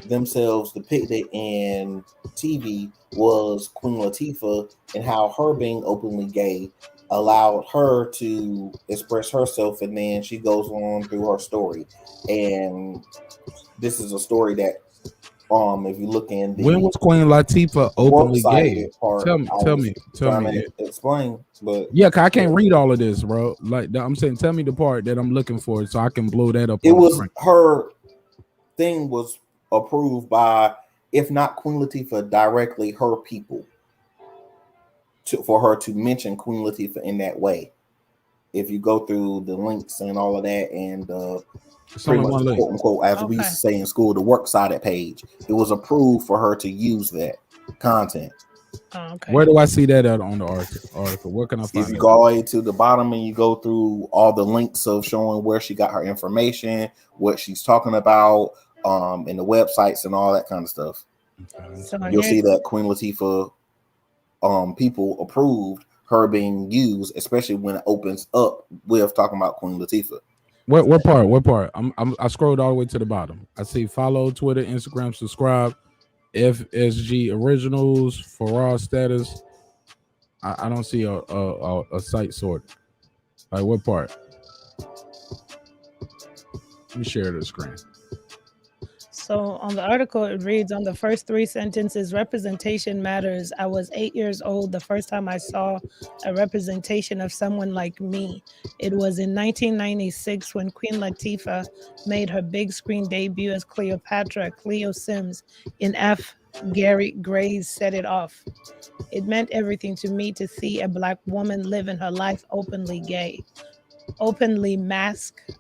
themselves depicted in TV was Queen Latifah, and how her being openly gay allowed her to express herself, and then she goes on through her story. And this is a story that if you look in the when was Queen Latifah openly gay? part, Tell me. Explain, but yeah, cause I can't read all of this, bro. Like I'm saying, tell me the part that I'm looking for so I can blow that up. It was her thing was approved by, if not Queen Latifah directly, her people, for her to mention Queen Latifah in that way. If you go through the links and all of that, and pretty much the quote unquote, as we used to say in school, the works cited page, it was approved for her to use that content. Where do I see that at on the article? Where can I find If you it? go all the way to the bottom and you go through all the links of showing where she got her information, what she's talking about, and the websites and all that kind of stuff, you'll see that Queen Latifah people approved her being used, especially when it opens up with talking about Queen Latifah. What part? I scrolled all the way to the bottom. I see follow, Twitter, Instagram, subscribe, FSG Originals, for raw status. I don't see a site sort. Like what part? Let me share the screen. So on the article, it reads, on the first three sentences, representation matters. I was 8 years old the first time I saw a representation of someone like me. It was in 1996 when Queen Latifah made her big screen debut as Cleopatra, Cleo Sims, in F. Gary Gray's Set It Off. It meant everything to me to see a Black woman living her life openly gay, openly masked,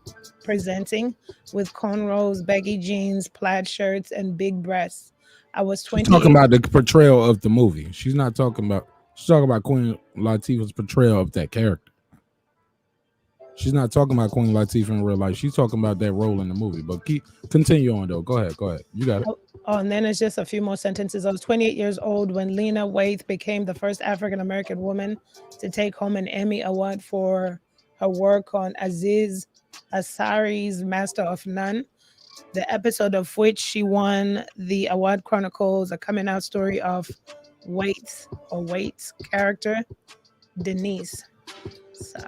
presenting with cornrows, baggy jeans, plaid shirts, and big breasts. I was 20. She's talking about the portrayal of the movie. She's talking about Queen Latifah's portrayal of that character. She's not talking about Queen Latifah in real life. She's talking about that role in the movie. But continue on though. Go ahead. You got it. Oh, and then it's just a few more sentences. I was 28 years old when Lena Waithe became the first African-American woman to take home an Emmy Award for her work on Aziz Ansari's Master of None, the episode of which she won the award chronicles a coming out story of Waite's character, Denise. So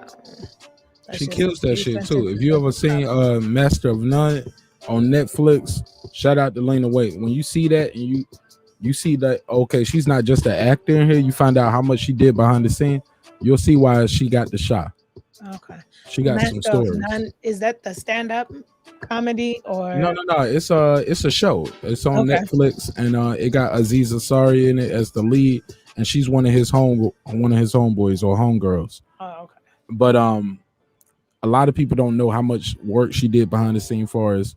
she kills that shit too. If you ever seen Master of None on Netflix, shout out to Lena Waithe. When you see that and you see that, okay, she's not just an actor in here, you find out how much she did behind the scene, you'll see why she got the shot. Okay. She got some stories. Is that the stand-up comedy or No. It's a show. It's on Netflix, and it got Aziz Ansari in it as the lead, and she's one of his homeboys or homegirls. Oh, okay. But a lot of people don't know how much work she did behind the scene, far as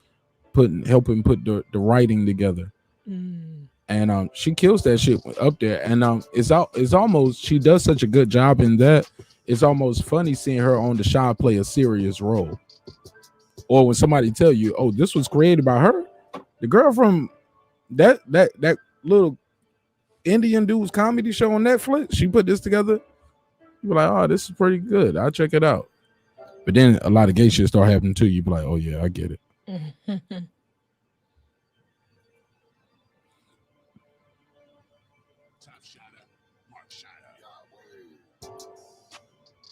helping put the writing together. And she kills that shit up there. And it's almost, she does such a good job in that. It's almost funny seeing her on the show play a serious role. Or when somebody tell you, oh, this was created by her, the girl from that little Indian dude's comedy show on Netflix, she put this together. You're like, oh, this is pretty good. I'll check it out. But then a lot of gay shit start happening too. You be like, oh yeah, I get it.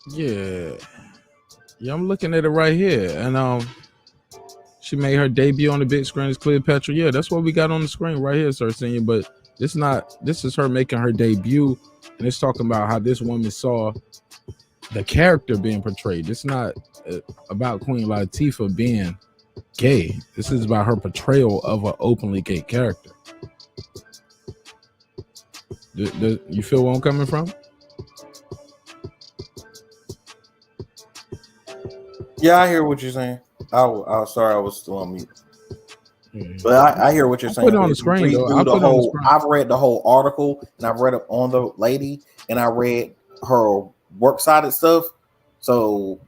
Yeah, I'm looking at it right here, and she made her debut on the big screen as Cleopatra. Yeah, that's what we got on the screen right here, Sir Senior. But This is her making her debut, and it's talking about how this woman saw the character being portrayed. It's not about Queen Latifah being gay. This is about her portrayal of an openly gay character. You feel where I'm coming from? Yeah, I hear what you're saying. I sorry, I was still on mute. But I hear what you're saying. Put it on the screen, though. I've read the whole article, and I've read it on the lady, and I read her work sided stuff. So,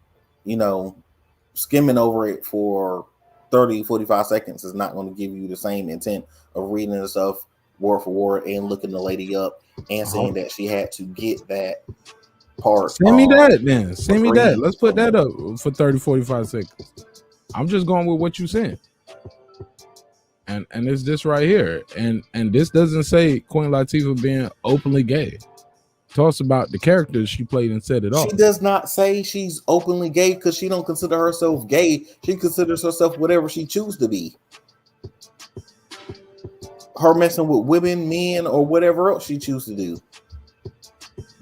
skimming over it for 30, 45 seconds is not going to give you the same intent of reading the stuff word for word and looking the lady up and saying that she had to get that part. Send me that then. Send me that. Let's put that up for 30, 45 seconds. I'm just going with what you said. And it's this right here. And this doesn't say Queen Latifah being openly gay. Talks about the characters she played and set it off. She does not say she's openly gay because she don't consider herself gay. She considers herself whatever she chooses to be. Her messing with women, men, or whatever else she chooses to do.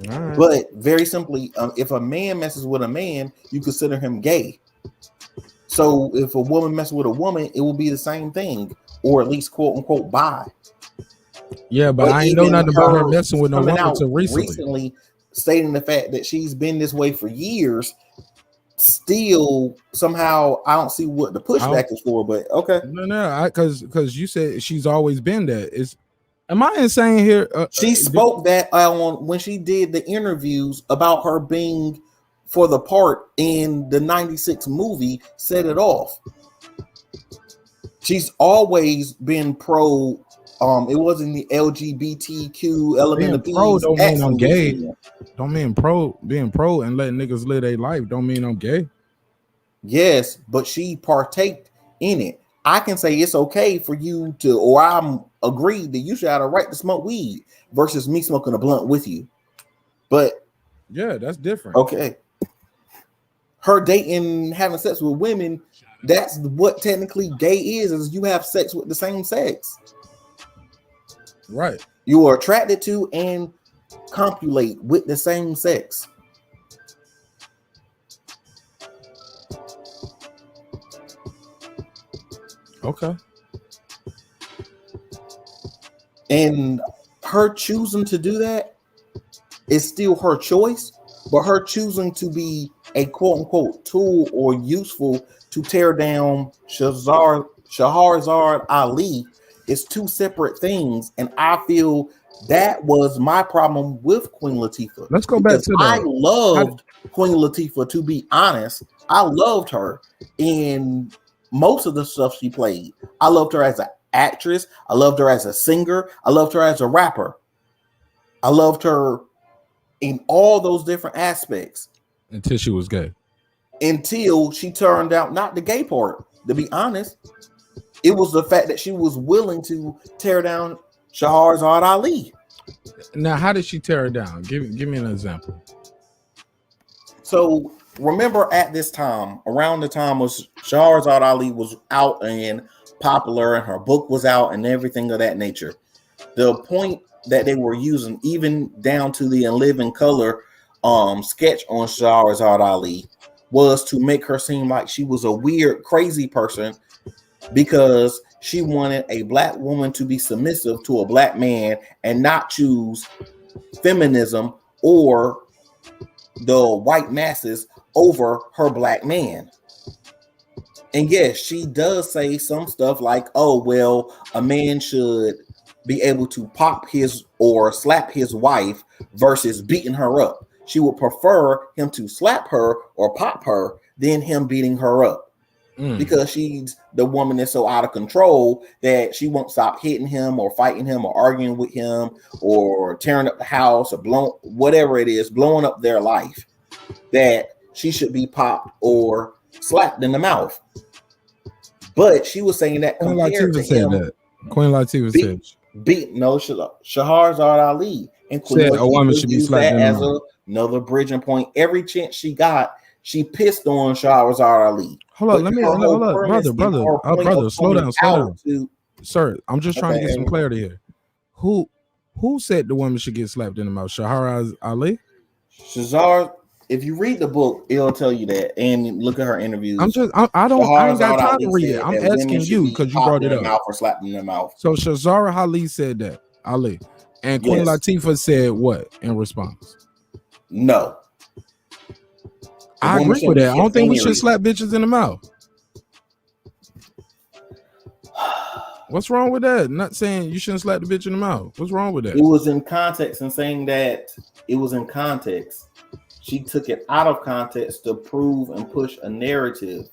Right. But very simply, if a man messes with a man, you consider him gay. So if a woman messes with a woman, it will be the same thing, or at least quote unquote bi. Yeah, but I ain't know nothing about her messing with no woman until recently. Stating the fact that she's been this way for years. Still, somehow, I don't see what the pushback is for. But okay, no, because you said she's always been that. Am I insane here? She spoke that when she did the interviews about her being for the part in the '96 movie. Set it off. She's always been pro. It wasn't the LGBTQ element of pro don't mean I'm gay. Don't mean being pro and letting niggas live their life don't mean I'm gay. Yes, but she partaked in it. I can say it's okay for you to, or I'm agreed that you should have a right to smoke weed versus me smoking a blunt with you. But yeah, that's different. Okay. Her dating, having sex with women, that's what technically gay is you have sex with the same sex. Right. You are attracted to and copulate with the same sex. Okay. And her choosing to do that is still her choice, but her choosing to be a quote unquote tool or useful to tear down Shahrazad Ali is two separate things. And I feel that was my problem with Queen Latifah. Let's go back to that. I loved Queen Latifah, to be honest. I loved her in most of the stuff she played. I loved her as an actress. I loved her as a singer. I loved her as a rapper. I loved her in all those different aspects. Until she was gay. Until she turned out not the gay part, to be honest. It was the fact that she was willing to tear down Shahrazad Ali. Now, how did she tear her down? Give me an example. So remember at this time, around the time was Shahrazad Ali was out and popular and her book was out and everything of that nature. The point that they were using, even down to the In Living Color sketch on Shahrazad Ali, was to make her seem like she was a weird, crazy person because she wanted a black woman to be submissive to a black man and not choose feminism or the white masses over her black man. And yes, she does say some stuff like, oh, well, a man should be able to pop his or slap his wife versus beating her up. She would prefer him to slap her or pop her than him beating her up. Because she's the woman that's so out of control that she won't stop hitting him or fighting him or arguing with him or tearing up the house or blowing up their life, that she should be popped or slapped in the mouth. But she was saying that Queen Latifah said that. Queen Latifah said Shahrazad Ali and Queen said a woman should be slapped as another bridging point. Every chance she got, she pissed on Shahrazad Ali. Hold on, brother, slow down. Sir, I'm just trying to get some clarity here. Who Who said the woman should get slapped in the mouth? Shahara Ali? Shazar, if you read the book, it'll tell you that. And look at her interviews. I ain't got time to read it. I'm asking you because you brought it up. Mouth or slapped in their mouth. So Shazara Ali said that. Ali. And Queen Latifah said what in response? No. I agree with that. I don't think we should slap bitches in the mouth. What's wrong with that? Not saying you shouldn't slap the bitch in the mouth. What's wrong with that? It was in context and saying that it was in context. She took it out of context to prove and push a narrative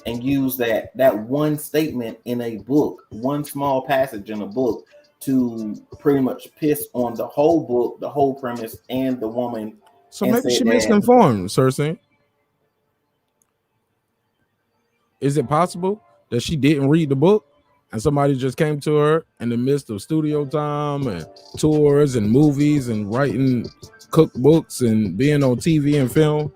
and use that one statement in a book, one small passage in a book to pretty much piss on the whole book, the whole premise, and the woman. So maybe she misinformed, Cersei. Is it possible that she didn't read the book and somebody just came to her in the midst of studio time and tours and movies and writing cookbooks and being on TV and film,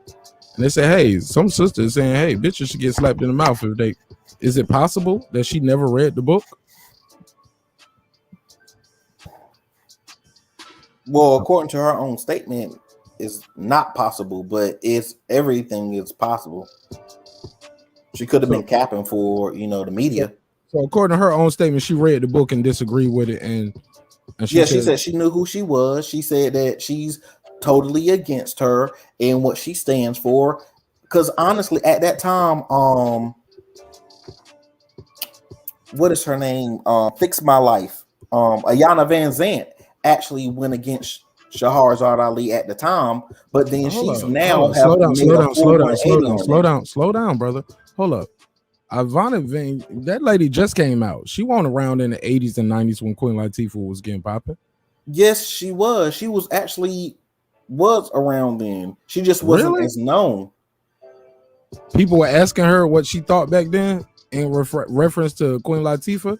and they say, hey, some sisters saying, hey, bitches should get slapped in the mouth if they. Is it possible that she never read the book? Well, according to her own statement, it's not possible, but everything is possible. She could have been capping for, the media. So according to her own statement, she read the book and disagreed with it, and she said she knew who she was. She said that she's totally against her and what she stands for. Because honestly, at that time, what is her name? Fix My Life. Ayanna Van Zant actually went against Shahrazad Ali at the time, but then she's now slow down, brother. Hold up. Ivana Van, that lady just came out. She wasn't around in the 80s and 90s when Queen Latifah was getting popping. Yes, she was. She was around then. She just wasn't as known. People were asking her what she thought back then in reference to Queen Latifah.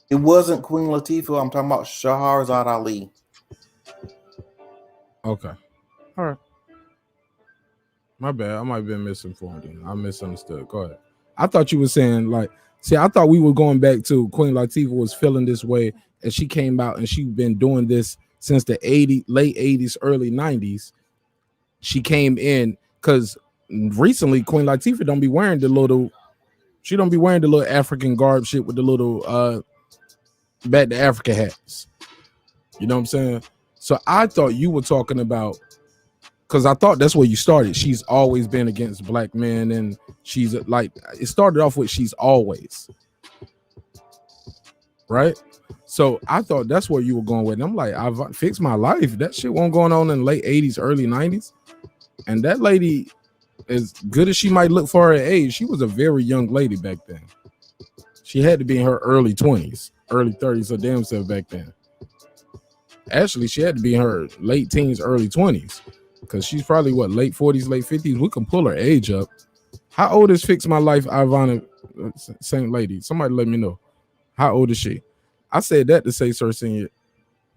It wasn't Queen Latifah. I'm talking about Shahrazad Ali. Okay. All right. My bad. I might have been misinformed. I misunderstood. Go ahead. I thought you were saying I thought we were going back to Queen Latifah was feeling this way and she came out and she's been doing this since the late 80s, early 90s. She came in because recently Queen Latifah don't be wearing the little African garb shit with the little back to Africa hats. You know what I'm saying? So I thought you were talking about, because I thought that's where you started. She's always been against black men, and she's it started off with she's always. Right? So I thought that's where you were going with it. I'm like, I've fixed my life. That shit wasn't going on in the late 80s, early 90s. And that lady, as good as she might look for her age, she was a very young lady back then. She had to be in her early 20s, early 30s, her damn self back then. Actually, she had to be in her late teens, early 20s. Because she's probably late 40s, late 50s. We can pull her age up. How old is Fix My Life Ivana Saint Lady? Somebody let me know. How old is she? I said that to say Cersei. I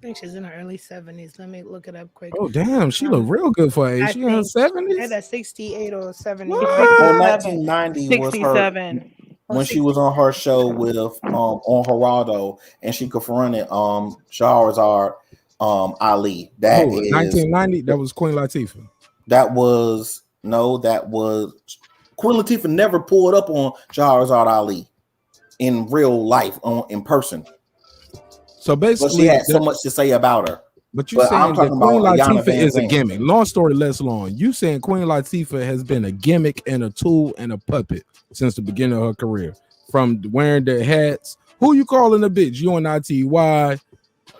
think she's in her early 70s. Let me look it up quick. Oh, damn. She look real good for her age. She in her 70s? At 68 or 70. 1990 was her when she was on her show with on Geraldo, and she confronted Shahrazad Ali. That is 1990. That was Queen Latifah. That was Queen Latifah never pulled up on Shahrazad Ali in real life in person. So basically, but she had so much to say about her. But you're saying that Queen Latifah is a gimmick. Long story less long. You saying Queen Latifah has been a gimmick and a tool and a puppet since the beginning of her career. From wearing the hats. Who you calling a bitch? UNITY.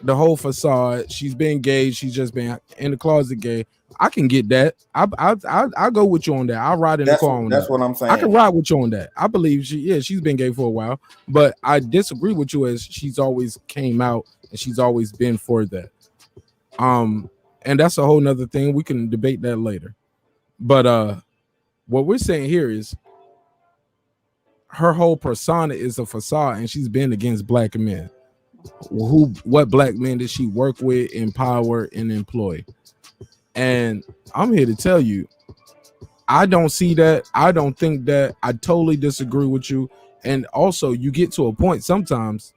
The whole facade. She's been gay. She's just been in the closet gay. I can get that. I go with you on that. I'll ride in the car on that. That's what I'm saying. I can ride with you on that. I believe she's been gay for a while, but I disagree with you as she's always came out and she's always been for that. And that's a whole nother thing. We can debate that later. But what we're saying here is her whole persona is a facade, and she's been against black men. What black men did she work with, empower, and employ? And I'm here to tell you, I don't see that. I don't think that. I totally disagree with you. And also, you get to a point sometimes.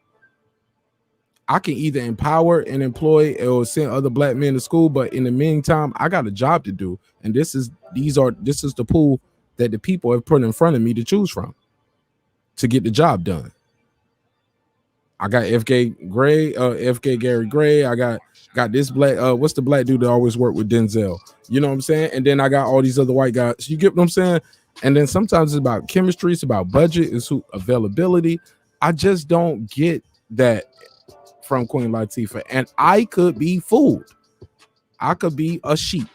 I can either empower and employ or send other black men to school, but in the meantime, I got a job to do, and this is the pool that the people have put in front of me to choose from to get the job done. I got FK Gary Gray. I got this black. What's the black dude that always worked with Denzel? You know what I'm saying? And then I got all these other white guys. You get what I'm saying? And then sometimes it's about chemistry. It's about budget. It's availability. I just don't get that from Queen Latifah, and I could be fooled. I could be a sheep.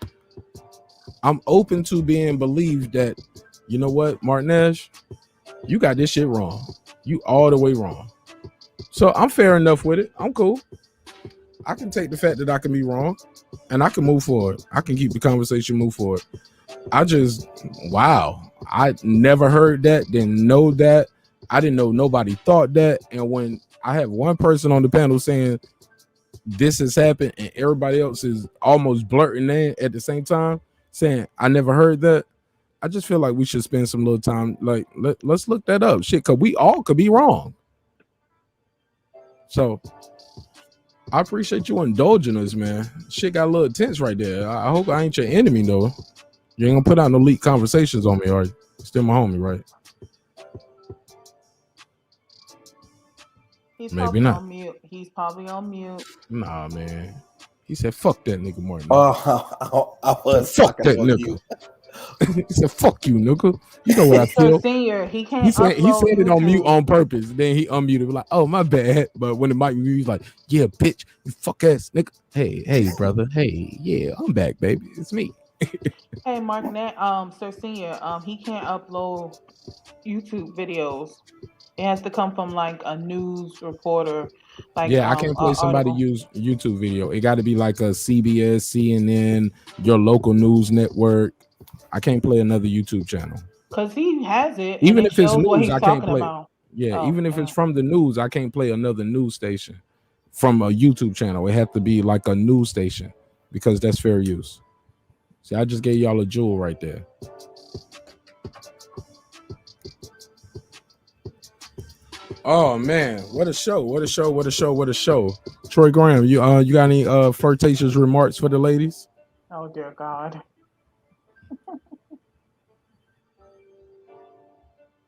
I'm open to being believed that, you know what, Marq Nash, you got this shit wrong. You all the way wrong. So I'm fair enough with it. I'm cool. I can take the fact that I can be wrong, and I can move forward. I can keep the conversation move forward. Wow. I never heard that, didn't know that. I didn't know nobody thought that. And when I have one person on the panel saying this has happened and everybody else is almost blurting in at the same time saying I never heard that, I just feel like we should spend some little time, like let's look that up. Shit, because we all could be wrong. So I appreciate you indulging us, man. Shit got a little tense right there. I hope I ain't your enemy, though. You ain't gonna put out no leak conversations on me, are you? Still my homie, right? Maybe not. On mute. He's probably on mute. Nah, man. He said, "Fuck that nigga, Martin." I was fuck that nigga. He said, "Fuck you, nigga." You know what I So feel. senior, he can't. He said it on mute YouTube. on purpose. Then he unmuted, like, "Oh, my bad." But when the mic was, he's like, "Yeah, bitch, you fuck ass nigga." Hey, brother. Hey, yeah, I'm back, baby. It's me. Hey, Marq Nash, Sir Senior, he can't upload YouTube videos. It has to come from like a news reporter. Like, Yeah, I can't play somebody article. use YouTube video. It got to be like a CBS, CNN, your local news network. I can't play another YouTube channel. Because he has it. Even and if it's shows what news, he's I can't talking play. about. Yeah, Oh, even if it's from the news, I can't play another news station from a YouTube channel. It have to be like a news station because that's fair use. See, I just gave y'all a jewel right there. Oh man, what a show! What a show! What a show! What a show! Troy Graham, you got any flirtatious remarks for the ladies? Oh dear God.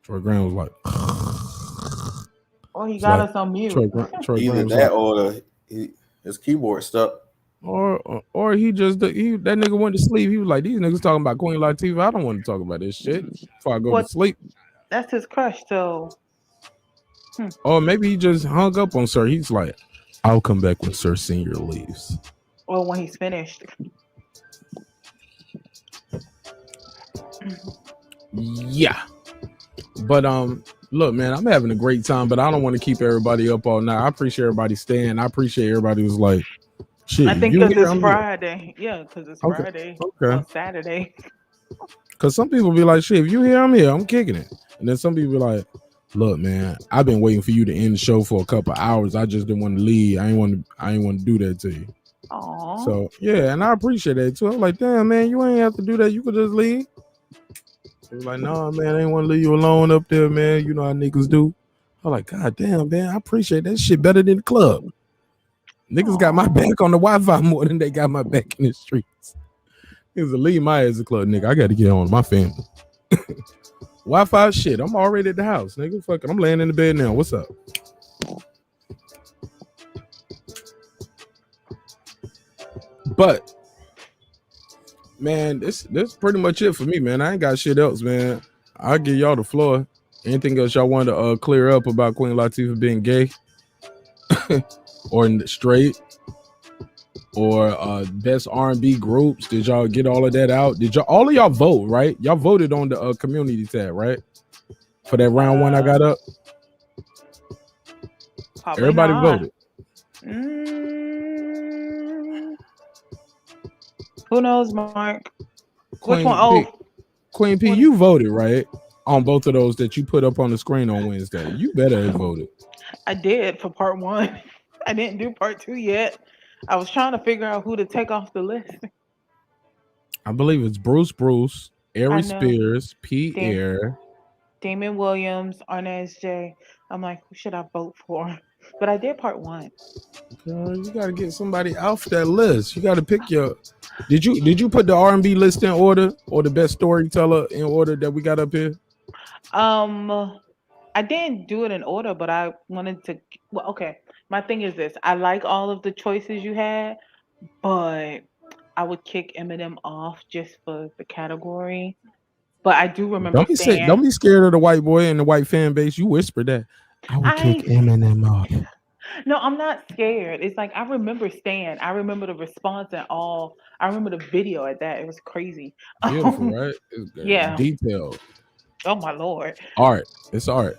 Troy Graham was like, Oh, he got us on mute. Troy Either Graham was that like, or his keyboard stuck. Or he just that nigga went to sleep. He was like, these niggas talking about Queen Latifah. I don't want to talk about this shit before I go to sleep. That's his crush, so. Or maybe he just hung up on Sir. He's like, I'll come back when Sir Senior leaves. Or when he's finished. Yeah. But look, man, I'm having a great time, but I don't want to keep everybody up all night. I appreciate everybody staying. I appreciate everybody was like, shit. I think because it's Friday. Yeah, because it's Friday. Okay. On Saturday. Because some people be like, shit, if you here, I'm here. I'm kicking it. And then some people be like, look, man, I've been waiting for you to end the show for a couple hours. I just didn't want to leave. I ain't want to do that to you. Aww. So yeah, and I appreciate that too. I'm like, damn, man, you ain't have to do that. You could just leave. They was like, no, man, I ain't want to leave you alone up there, man. You know how niggas do. I'm like, God damn, man, I appreciate that shit better than the club. Niggas got my back on the Wi-Fi more than they got my back in the streets. Niggas will leave my ass the club, nigga. I got to get on with my family. Wi-Fi shit. I'm already at the house, nigga. Fuck it. I'm laying in the bed now. What's up? But man, this pretty much it for me, man. I ain't got shit else, man. I'll give y'all the floor. Anything else y'all want to clear up about Queen Latifah being gay or straight or best R&B groups? Did y'all get all of that out? Did all of y'all vote, right? Y'all voted on the community tab, right? For that round one I got up. Everybody voted. Who knows, Mark? Queen Which one? Oh, Queen P, you voted, right? On both of those that you put up on the screen on Wednesday. You better have voted. I did for part 1. I didn't do part 2 yet. I was trying to figure out who to take off the list. I believe it's Bruce, Ari Spears, Pierre, Damon Williams, Arnaz J. I'm like, who should I vote for? But I did part 1. Girl, you gotta get somebody off that list. You gotta pick your. Did you put the R&B list in order or the best storyteller in order that we got up here? I didn't do it in order, but I wanted to. Well, okay. My thing is this: I like all of the choices you had, but I would kick Eminem off just for the category. But I do remember Don't be scared of the white boy and the white fan base. You whisper that. I would kick Eminem off. No, I'm not scared. It's like I remember Stan. I remember the response and all. I remember the video at that. It was crazy. Beautiful, right? Yeah. Detailed. Oh my lord. Art. It's art.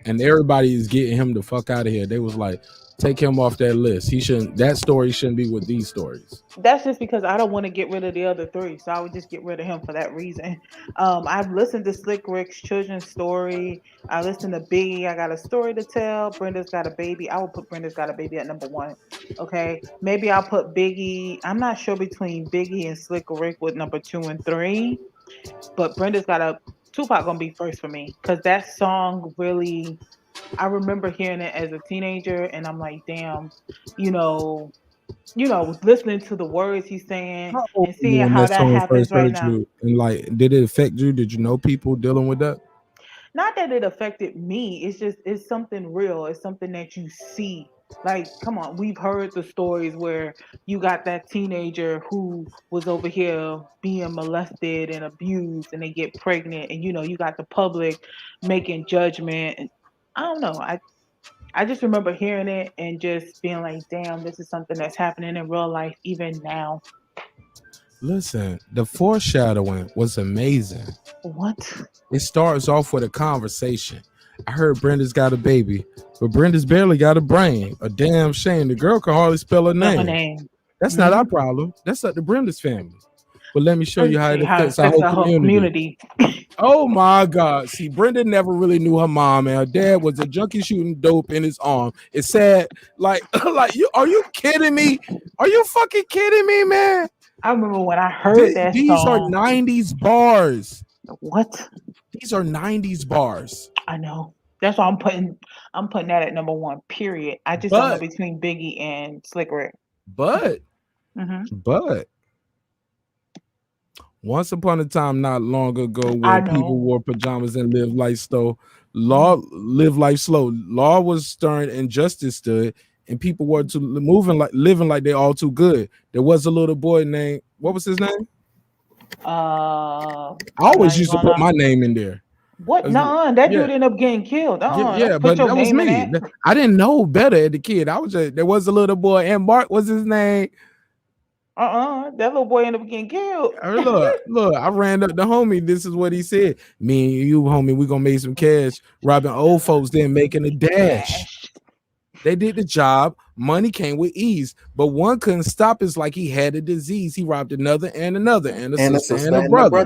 And everybody is getting him the fuck out of here. They was like, take him off that list. That story shouldn't be with these stories. That's just because I don't want to get rid of the other 3, so I would just get rid of him for that reason. I've listened to Slick Rick's children's story. I listened to Biggie. I got a story to tell. Brenda's Got a Baby. I would put Brenda's Got a Baby at number 1. Okay, maybe I'll put Biggie. I'm not sure between Biggie and Slick Rick with number 2 and 3, but Brenda's Got a Tupac gonna be first for me because that song really. I remember hearing it as a teenager, and I'm like, damn, listening to the words he's saying and seeing When how that that song happens first right heard now. you, and like, did it affect you? Did you know people dealing with that? Not that it affected me. It's something real. It's something that you see. Like, come on, we've heard the stories where you got that teenager who was over here being molested and abused, and they get pregnant, and you got the public making judgment. And I don't know. I just remember hearing it and just being like, damn, this is something that's happening in real life even now. Listen, the foreshadowing was amazing. What? It starts off with a conversation. I heard Brenda's got a baby, but Brenda's barely got a brain. A damn shame. The girl can hardly spell her name. That's not our problem. That's up to Brenda's family. But let me show you how it affects our whole community. Oh my God. See, Brenda never really knew her mom, and her dad was a junkie shooting dope in his arm. It's sad. Like are you kidding me? Are you fucking kidding me, man? I remember when I heard that these song. Are 90s bars. What? These are 90s bars. I know. That's why I'm putting that at number 1, period. I just don't know between Biggie and Slick Rick. But once upon a time, not long ago, when people wore pajamas and lived life slow, lived life slow. Law was stern and justice stood, and people were living like they all too good. There was a little boy named, what was his name? I always used to put my name in there. What? Nuh-uh. That dude ended up getting killed. Yeah, but that was me. I didn't know better as a kid. There was a little boy, and Mark was his name. That little boy ended up getting killed. Look, I ran up the homie. This is what he said. Me and you, homie, we gonna make some cash robbing old folks, then making a dash. They did the job. Money came with ease, but one couldn't stop. It's like he had a disease. He robbed another and another, and a sister and a brother.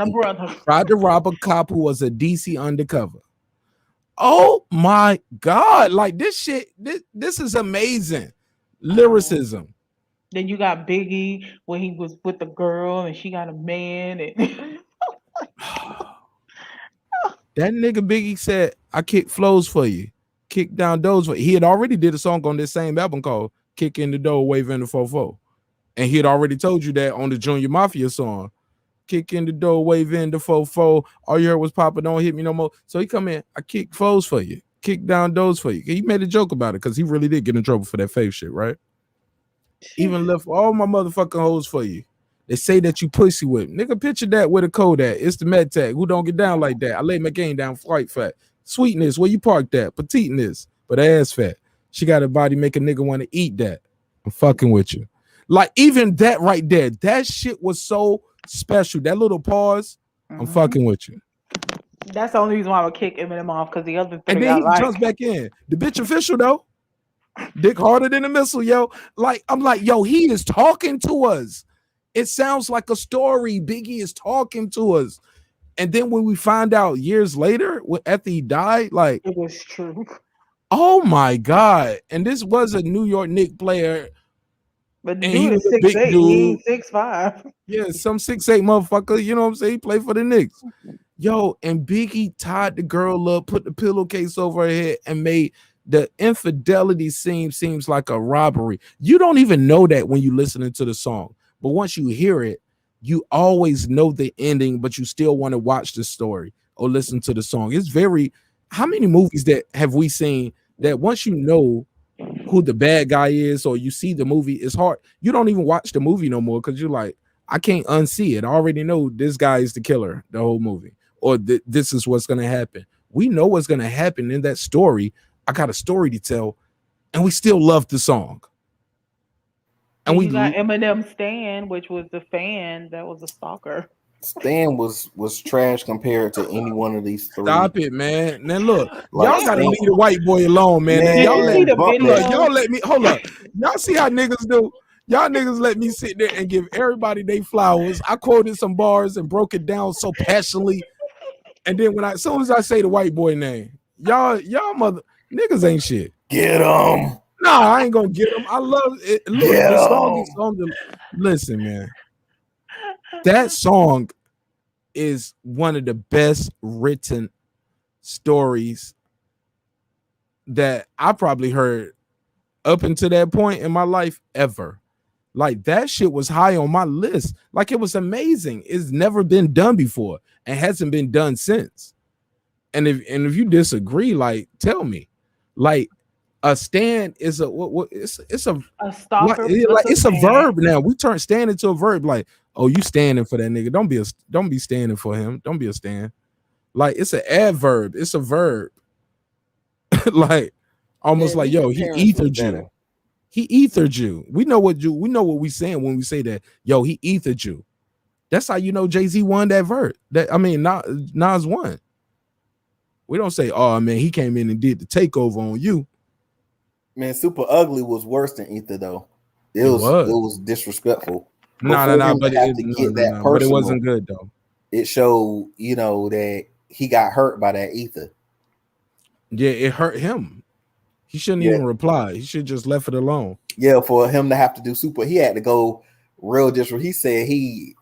Tried to rob a cop who was a DC undercover. Oh my God. Like this shit, this is amazing. Lyricism. Then you got Biggie when he was with the girl and she got a man. And that nigga Biggie said, I kick flows for you. Kick down doors for you. He had already did a song on this same album called Kick in the Door, Wave in the 4-4. And he had already told you that on the Junior Mafia song. Kick in the door, wave in the 4-4. All you heard was Papa, don't hit me no more. So he come in, I kick flows for you. Kick down doors for you. He made a joke about it because he really did get in trouble for that fake shit, right? Even left all my motherfucking hoes for you. They say that you pussy with. Nigga, picture that with a Kodak. It's the med tag. Who don't get down like that? I lay my game down, flight fat. Sweetness, where you parked that? Petiteness, but ass fat. She got a body make a nigga want to eat that. I'm fucking with you. Like, even that right there, that shit was so special. That little pause, I'm fucking with you. That's the only reason why I would kick Eminem off, because the other three and then he jumps back in. The bitch official though. Dick harder than a missile, yo. Like, I'm like, yo, he is talking to us. It sounds like a story. Biggie is talking to us. And then when we find out years later, after he died, like, it was true. Oh my God. And this was a New York Knicks player. But the dude is 6'8", he ain't 6'5". Yeah, some 6'8" motherfucker. You know what I'm saying? He played for the Knicks. Yo, and Biggie tied the girl up, put the pillowcase over her head, and made the infidelity seems like a robbery. You don't even know that when you listening to the song, but once you hear it, you always know the ending, but you still want to watch the story or listen to the song. It's very, how many movies that have we seen that once you know who the bad guy is or you see the movie, it's hard. You don't even watch the movie no more because you're like, I can't unsee it. I already know this guy is the killer the whole movie, or this is what's going to happen. We know what's going to happen in that story. I got a story to tell, and we still love the song. And you got Eminem Stan, which was the fan that was a stalker. Stan was trash compared to any one of these three. Stop it, man. Now look, y'all gotta leave the white boy alone, man. Y'all let me hold up. Y'all see how niggas do? Y'all niggas let me sit there and give everybody their flowers. I quoted some bars and broke it down so passionately. And then as soon as I say the white boy name, y'all mother niggas ain't shit. Get him. Nah, I ain't gonna get him. I love it. Look, the song is on the listen, man. That song is one of the best written stories that I probably heard up until that point in my life ever. Like that shit was high on my list. Like it was amazing. It's never been done before and hasn't been done since. And if you disagree, like tell me. Like a stand is a what it's a stalker. It's a verb now. We turn stand into a verb. Like, oh, you standing for that nigga. Don't be standing for him. Don't be a stand. Like it's an adverb. It's a verb. Like almost like yo, he ethered you. He ethered you. We know what we saying when we say that. Yo, he ethered you. That's how you know Jay-Z won that verb. Nas won. We don't say, oh man, he came in and did the takeover on you. Man, Super Ugly was worse than Ether though. It was disrespectful. But it wasn't good though. It showed, that he got hurt by that Ether. Yeah, it hurt him. He shouldn't even reply. He should just left it alone. Yeah, for him to have to do Super, he had to go real disrespectful. He said he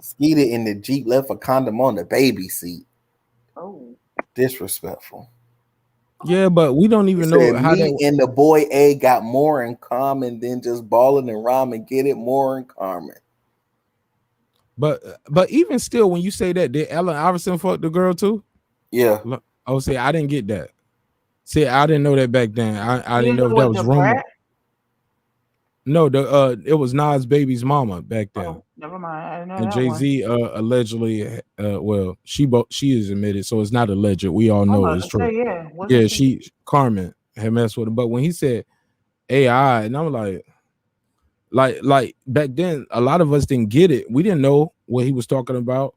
skeeted in the Jeep, left a condom on the baby seat. Oh, disrespectful. Yeah, but we don't even know how me and the boy A got more in common than just balling and rhyming. Get it more in common. But even still, when you say that, did Allen Iverson fuck the girl too? Yeah. Oh, see, I didn't get that. See, I didn't know that back then. I didn't know if that was rumor. No, it was Nas baby's mama back then. Oh, never mind. I didn't know and that Jay-Z allegedly, well, she is admitted, so it's not alleged. We all know it's true. She Carmen had messed with him. But when he said AI, and I'm like back then, a lot of us didn't get it. We didn't know what he was talking about.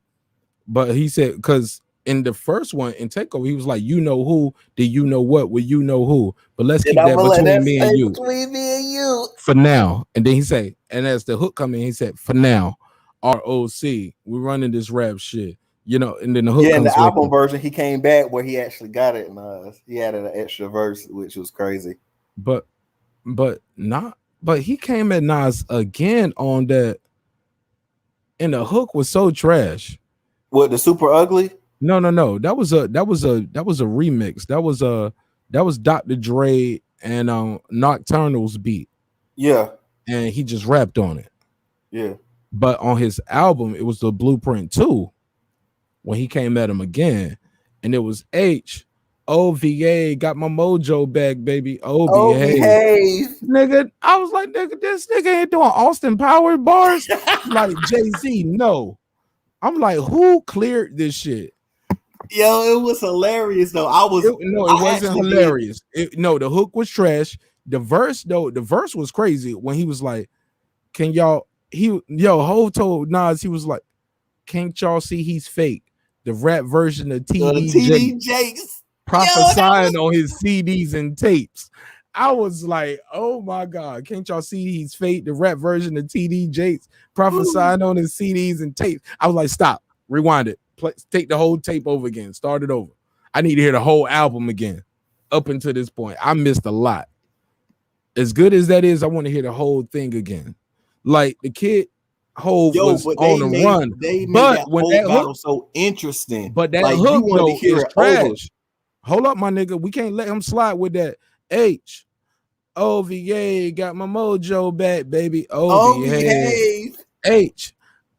But he said, because in the first one in Takeover, he was like, you know who, do you know what? Well, you know who. But let's keep that between me and you. Between me and you. For now. And then he say, and as the hook come in, he said, for now, ROC, we're running this rap shit. And then the hook comes in the album version, he came back where he actually got it, and he added an extra verse, which was crazy. But he came at Nas again on that, and the hook was so trash. What, the Super Ugly? No. That was a remix. That was Dr. Dre and Nocturnal's beat. Yeah. And he just rapped on it. Yeah. But on his album, it was the Blueprint 2 when he came at him again. And it was OVA, got my mojo back, baby. OVA. Nigga, I was like, nigga, this nigga ain't doing Austin Powers bars like Jay-Z. No. I'm like, who cleared this shit? Yo, it was hilarious though. It wasn't hilarious. The hook was trash. The verse was crazy when he was like, Hov told Nas, he was like, can't y'all see he's fake? The rap version of TD Jakes prophesying on his CDs and tapes. I was like, oh my God, can't y'all see he's fake? The rap version of TD Jakes prophesying on his CDs and tapes. I was like, stop, rewind it. Take the whole tape over again. Start it over. I need to hear the whole album again. Up until this point, I missed a lot. As good as that is, I want to hear the whole thing again. Like the kid Hov was on the run. They made that whole battle so interesting. But that hook though is trash. Hold up, my nigga. We can't let him slide with that. H. OVA got my mojo back, baby. OVA. H.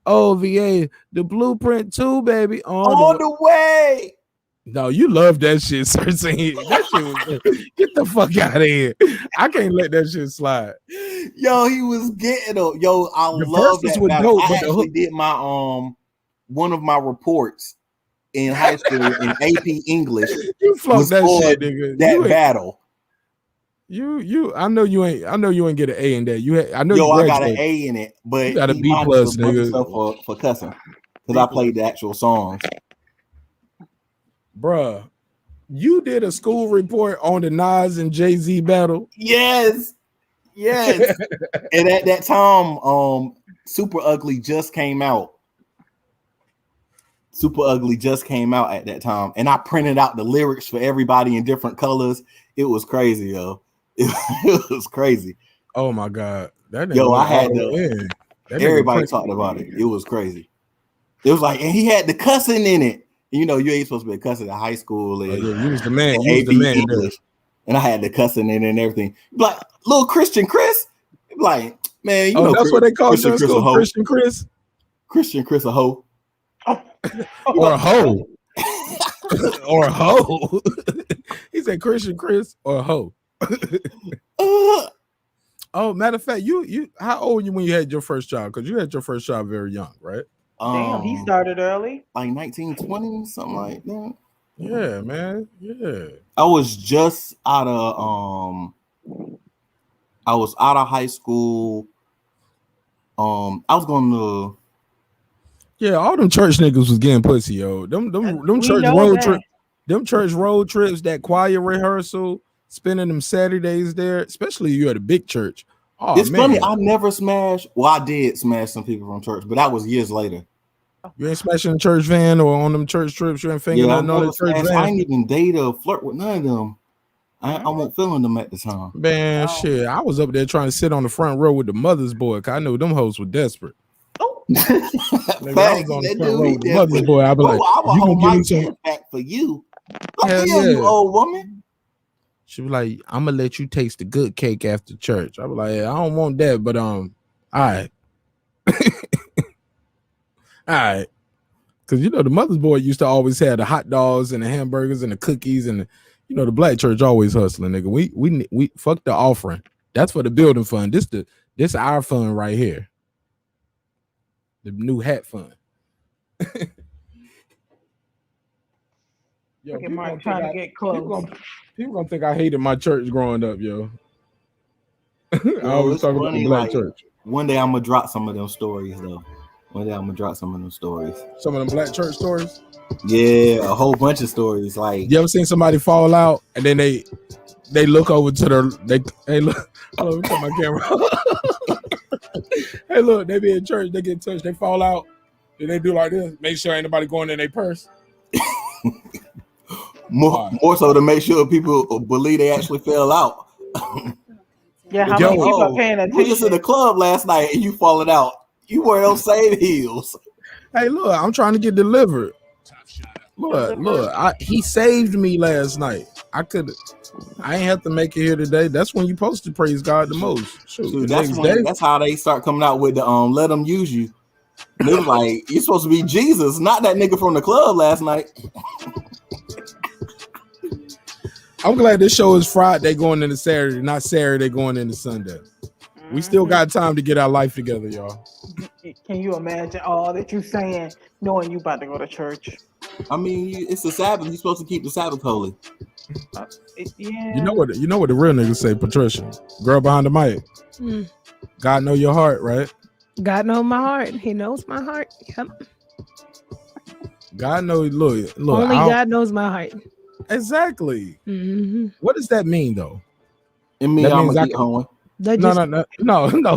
OVA. The blueprint too, baby. On the way. No, you love that shit, Cersei. That shit was get the fuck out of here. I can't let that shit slide. Yo, he was getting up. Yo, I love that was battle. dope, I but the actually did my one of my reports in high school in AP English. You flunked was that for shit, nigga. That You ain't- battle. I know you ain't get an A in that. I know you I got an graduated. A in it, but You got a he B might plus, have booked nigga. himself for cussing because I played the actual songs. Bruh, you did a school report on the Nas and Jay-Z battle. Yes. And at that time, Super Ugly just came out. Super Ugly just came out at that time, and I printed out the lyrics for everybody in different colors. It was crazy, yo. It was crazy. Oh my god, that yo! I had to. Everybody talked about it. It was crazy. It was like, and he had the cussing in it. You know, you ain't supposed to be cussing in high school. And, you was the man. You was the man. English, and I had the cussing in it and everything. Like little Christian Chris, like man, you know that's what they call Christian Chris a hoe. Christian Chris. Christian Chris a hoe. Or a hoe. Or a hoe. He said Christian Chris or a hoe. Oh, matter of fact, you how old were you when you had your first child? Because you had your first child very young, right? Damn, he started early. Like 1920, something like that. Yeah, man. Yeah. I was just out of high school. I was going to. Yeah, all them church niggas was getting pussy, yo. Them church road trips, church road trips, that choir rehearsal, spending them Saturdays there, especially you at a big church. Oh, it's man. funny, I never smashed. Well, I did smash some people from church, but that was years later. You ain't smashing a church van or on them church trips. You ain't fingering nothing on the church van. I ain't even date or flirt with none of them. I wasn't feeling them at the time. Man, shit, I was up there trying to sit on the front row with the mother's boy. Cause I knew them hoes were desperate. Maybe I was on the front row with the mother's boy. I'd be like, you gonna give me some back for you? Like, you old woman. She was like, I'm gonna let you taste the good cake after church. I was like, I don't want that, but all right. All right. Cause you know the mother's boy used to always have the hot dogs and the hamburgers and the cookies and the black church always hustling, nigga. We fuck the offering. That's for the building fund. This our fund right here. The new hat fund. Yo, people Mark trying to get close. People gonna think I hated my church growing up, yo. I always talk about the black church. One day I'm gonna drop some of them stories, though. One day I'm gonna drop some of them stories. Some of them black church stories? Yeah, a whole bunch of stories. Like, you ever seen somebody fall out and then they look over to hey look, hold on, let me turn my camera. Hey look, they be in church, they get touched, they fall out, then they do like this, make sure ain't nobody going in their purse. More so to make sure people believe they actually fell out. Yeah, how many people are paying attention? We was in the club last night and you falling out. You wear those same heels. Hey, look, I'm trying to get delivered. Look, he saved me last night. I ain't have to make it here today. That's when you supposed to praise God the most. Shoot, that's how they start coming out with the let them use you. And it was like, you're supposed to be Jesus, not that nigga from the club last night. I'm glad this show is Friday going into Saturday, not Saturday going into Sunday. We still got time to get our life together, y'all. Can you imagine all that you saying, knowing you about to go to church? I mean, it's the Sabbath. You're supposed to keep the Sabbath holy. Yeah. You know what the real niggas say, Patricia. Girl behind the mic. God know your heart, right? God knows my heart. He knows my heart. Yep. God knows. Look. Only God knows my heart. Exactly. Mm-hmm. What does that mean, though? It means I'm gonna get home. No,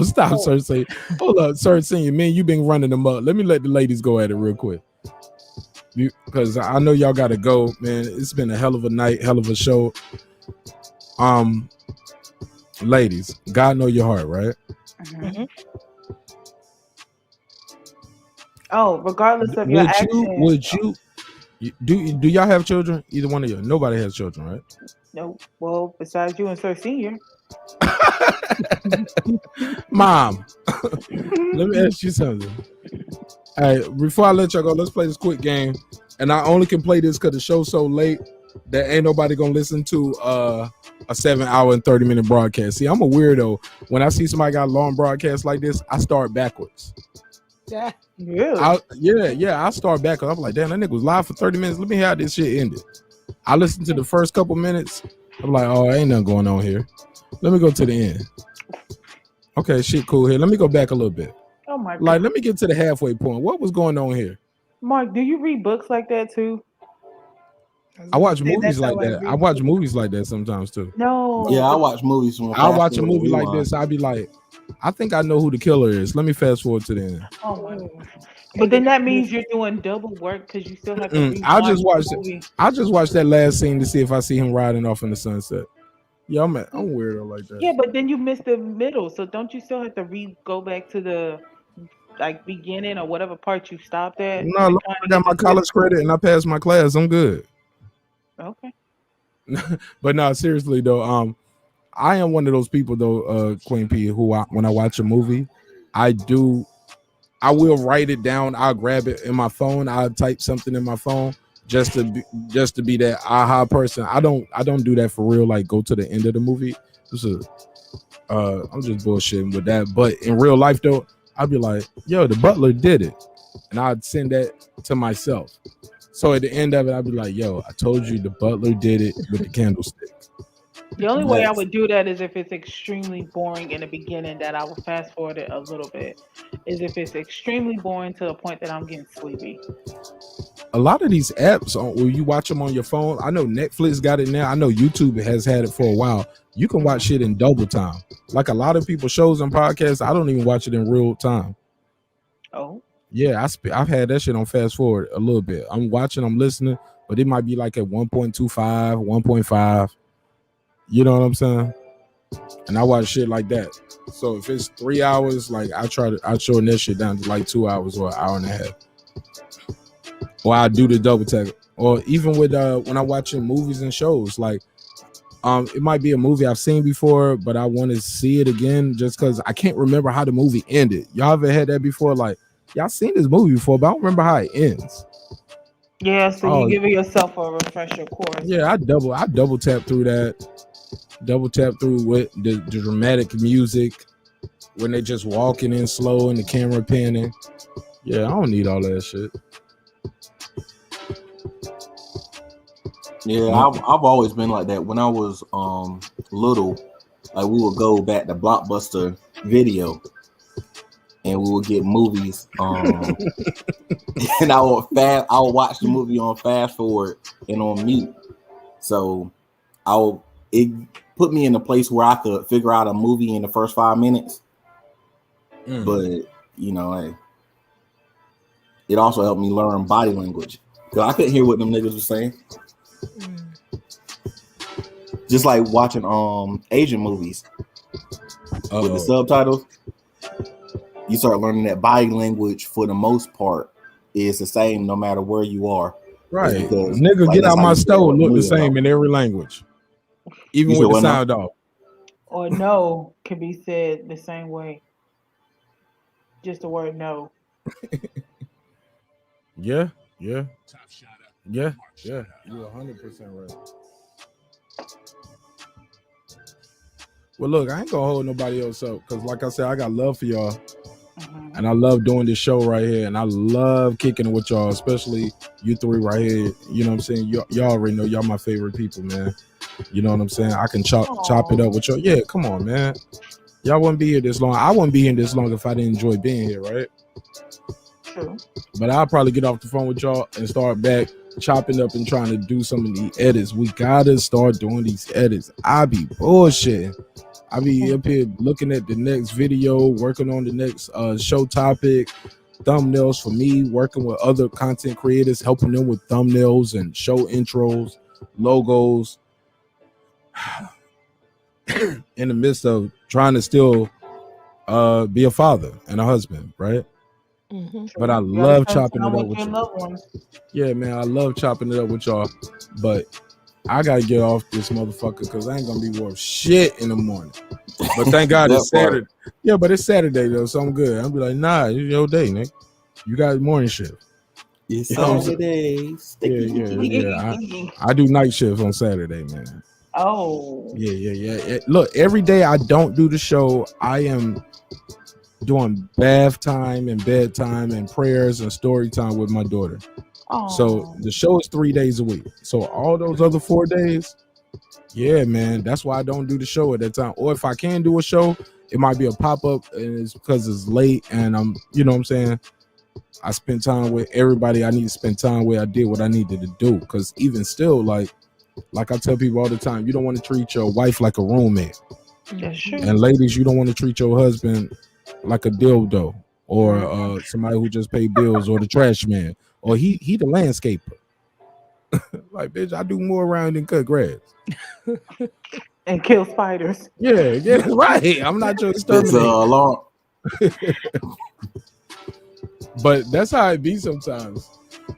stop, Cersei. Hold up, Cersei. Man, you been running them up. Let me let the ladies go at it real quick. Because I know y'all gotta go, man. It's been a hell of a night, hell of a show. Ladies, God know your heart, right? Mm-hmm. Oh, regardless of your action. Do y'all have children? Either one of you? Nobody has children, right? No. Well, besides you and Sir Senior. Mom, let me ask you something. All right, before I let y'all go, let's play this quick game. And I only can play this because the show's so late that ain't nobody gonna listen to a 7-hour and 30-minute broadcast. See, I'm a weirdo. When I see somebody got a long broadcast like this, I start backwards. Yeah. I start backwards. I'm like, damn, that nigga was live for 30 minutes. Let me hear how this shit ended. I listened to the first couple minutes. I'm like, oh, ain't nothing going on here. Let me go to the end. Okay, shit, cool here. Let me go back a little bit. Oh my God. Like, let me get to the halfway point. What was going on here? Mark, do you read books like that too? I watch movies like that. I watch movies like that sometimes too. No. Yeah, I watch movies from. I'll watch a movie like this. I'll be like, I think I know who the killer is. Let me fast forward to the end. Oh my God. But then that means you're doing double work because you still have to read. I just watched that last scene to see if I see him riding off in the sunset. Yeah, I'm weirdo like that. Yeah, but then you missed the middle, so don't you still have to go back to the beginning or whatever part you stopped at? No, look, I got my college credit and I passed my class. I'm good. Okay. But no, seriously though, I am one of those people though, Queen P, who when I watch a movie, I will write it down. I'll grab it in my phone. I'll type something in my phone just to be that aha person. I don't do that for real. Like go to the end of the movie. I'm just bullshitting with that. But in real life though, I'd be like, yo, the butler did it, and I'd send that to myself. So at the end of it, I'd be like, yo, I told you the butler did it with the candlestick. The only way I would do that is if it's extremely boring in the beginning, that I would fast forward it a little bit. Is if it's extremely boring to the point that I'm getting sleepy. A lot of these apps, where you watch them on your phone, I know Netflix got it now. I know YouTube has had it for a while. You can watch shit in double time. Like a lot of people shows and podcasts, I don't even watch it in real time. Oh. Yeah, I've had that shit on fast forward a little bit. I'm watching, I'm listening, but it might be like at 1.25, 1.5. You know what I'm saying? And I watch shit like that. So if it's 3 hours, like I shorten that shit down to like 2 hours or an hour and a half. Or I do the double tag. Or even with when I'm watching movies and shows, like it might be a movie I've seen before, but I want to see it again just because I can't remember how the movie ended. Y'all ever had that before? Like, y'all seen this movie before, but I don't remember how it ends. Yeah, so you're giving yourself a refresher course. Yeah, I double tap through that. Double tap through with the dramatic music when they just walking in slow and the camera panning. Yeah, I don't need all that shit. Yeah, I've always been like that. When I was little, like we would go back to Blockbuster Video, and we would get movies. And I would watch the movie on fast forward and on mute. So it put me in a place where I could figure out a movie in the first 5 minutes. But it also helped me learn body language because I couldn't hear what them niggas were saying. Just like watching Asian movies with the subtitles, you start learning that body language for the most part is the same no matter where you are. Right, nigga, like, get out my stove. Look the same in every language, even with the sound off. Or no can be said the same way. Just the word no. Yeah. You're 100% right. Well, look, I ain't gonna hold nobody else up because, like I said, I got love for y'all, and I love doing this show right here, and I love kicking it with y'all, especially you three right here. You know what I'm saying? Y'all already know y'all my favorite people, man. You know what I'm saying? I can chop it up with y'all. Yeah, come on, man. Y'all wouldn't be here this long. I wouldn't be here this long if I didn't enjoy being here, right? True. But I'll probably get off the phone with y'all and start back chopping up and trying to do some of the edits. We gotta start doing these edits. I be bullshitting. I be up here looking at the next video, working on the next show topic, thumbnails for me, working with other content creators, helping them with thumbnails and show intros, logos, in the midst of trying to still be a father and a husband, right? But I You gotta love spend chopping time it up with with your you. loved ones. Yeah, man, I love chopping it up with y'all. But I gotta get off this motherfucker because I ain't gonna be worth shit in the morning. But thank God it's Saturday. Yeah, but it's Saturday though, so I'm good. I'll be like, nah, it's your day, Nick. You got morning shift. It's You know what I'm saying? Saturday. Yeah. I do night shifts on Saturday, man. Oh. Yeah. Look, every day I don't do the show, I am doing bath time and bedtime and prayers and story time with my daughter. So the show is 3 days a week. So all those other 4 days, yeah, man, that's why I don't do the show at that time. Or if I can do a show, it might be a pop-up and it's because it's late and I'm, you know what I'm saying? I spent time with everybody I need to spend time with. I did what I needed to do. Because even still, like I tell people all the time, you don't want to treat your wife like a roommate. That's true. And ladies, you don't want to treat your husband like a dildo or somebody who just pay bills or the trash man or he the landscaper. Like, bitch, I do more around than cut grass. And kill spiders. Yeah, right. I'm not your exterminator. But that's how it be sometimes.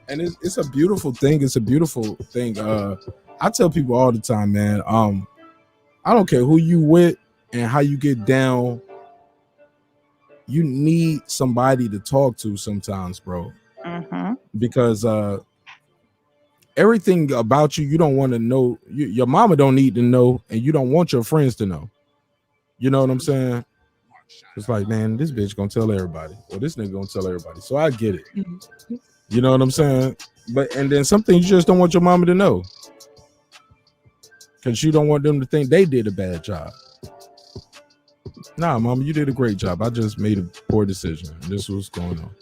And it's a beautiful thing. It's a beautiful thing. I tell people all the time, man, I don't care who you with and how you get down. You need somebody to talk to sometimes, bro. Because everything about you don't want to know. Your mama don't need to know, and you don't want your friends to know. You know what I'm saying? It's like, man, this bitch gonna tell everybody, or this nigga gonna tell everybody. So I get it. You know what I'm saying? But and then some things you just don't want your mama to know, because you don't want them to think they did a bad job. Nah, mama, you did a great job. I just made a poor decision. This was going on.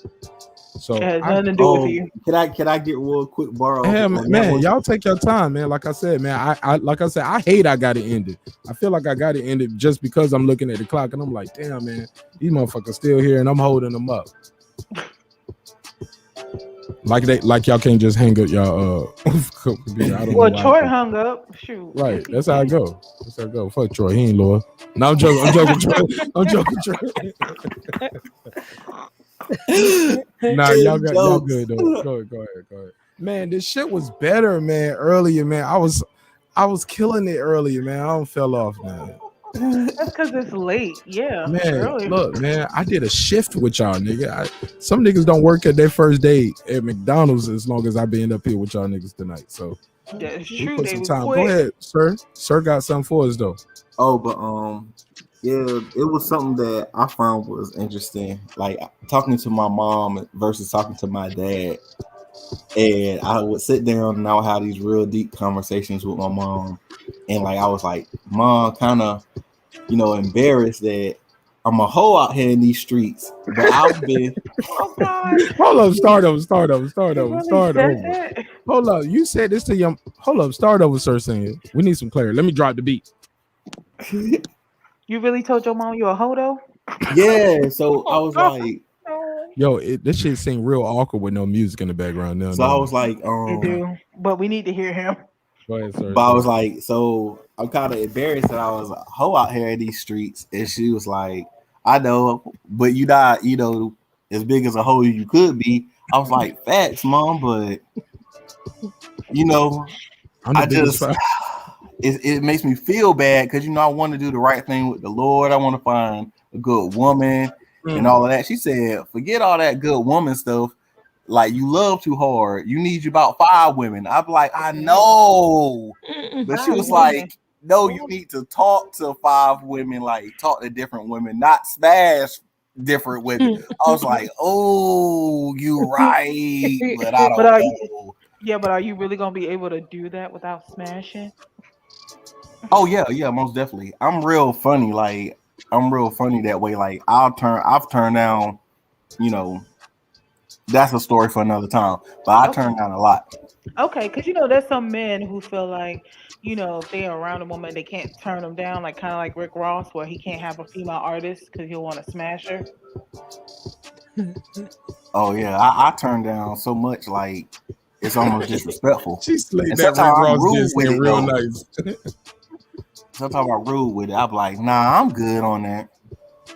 So it has nothing to do with you. Can I get real quick borrow? Yeah, man, y'all take your time, man. Like I said, man, I hate I got it ended. I feel like I got it ended just because I'm looking at the clock and I'm like, damn, man, these motherfuckers still here and I'm holding them up. Like y'all can't just hang up y'all computer. I don't Well, know Troy hung up. Shoot. Right. That's how I go. Fuck Troy. He ain't loyal. No, I'm joking. Troy. I'm joking, Troy. Nah, y'all good though. Go ahead. Man, this shit was better, man. Earlier, man. I was killing it earlier, man. I don't fell off, man. That's because it's late. Yeah. Man, early. look, man, I did a shift with y'all, nigga. Some niggas don't work at their first day at McDonald's as long as I been up here with y'all niggas tonight. So that's we true. put They some was time. quick. Go ahead, sir. Sir got something for us though. Oh, but yeah, it was something that I found was interesting. Like talking to my mom versus talking to my dad. And I would sit down and I would have these real deep conversations with my mom. And like I was like, Mom, kind of, embarrassed that I'm a hoe out here in these streets. But I've been Hold up, start over. Hold up. You said this to your hold up, start over, sir. Saying we need some clarity. Let me drop the beat. You really told your mom you a hodo? Yeah, so I was like, yo, this shit seemed real awkward with no music in the background now. So I was like, They do, but we need to hear him. Go ahead, sir. But I was like, so I'm kind of embarrassed that I was a hoe out here in these streets. And she was like, I know, but you not, as big as a hoe you could be. I was like, facts, Mom, but I just it makes me feel bad because I want to do the right thing with the Lord. I want to find a good woman and all of that. She said, forget all that good woman stuff. Like, you love too hard. You need you about 5 women. I'm like, I know. But she was like, no, you need to talk to 5 women, like talk to different women, not smash different women. I was like, oh, you right. But I don't know. Yeah, but are you really gonna be able to do that without smashing? Oh yeah, most definitely. I'm real funny. Like, I'm real funny that way. Like, I've turned down, that's a story for another time. But I turned down a lot. Okay, because there's some men who feel like, if they're around a woman, they can't turn them down, like kind of like Rick Ross, where he can't have a female artist because he'll want to smash her. Oh yeah, I turned down so much, like it's almost disrespectful. She slayed that Rick Ross diss in real nice. Sometimes I'm rude with it. I'm like, nah, I'm good on that.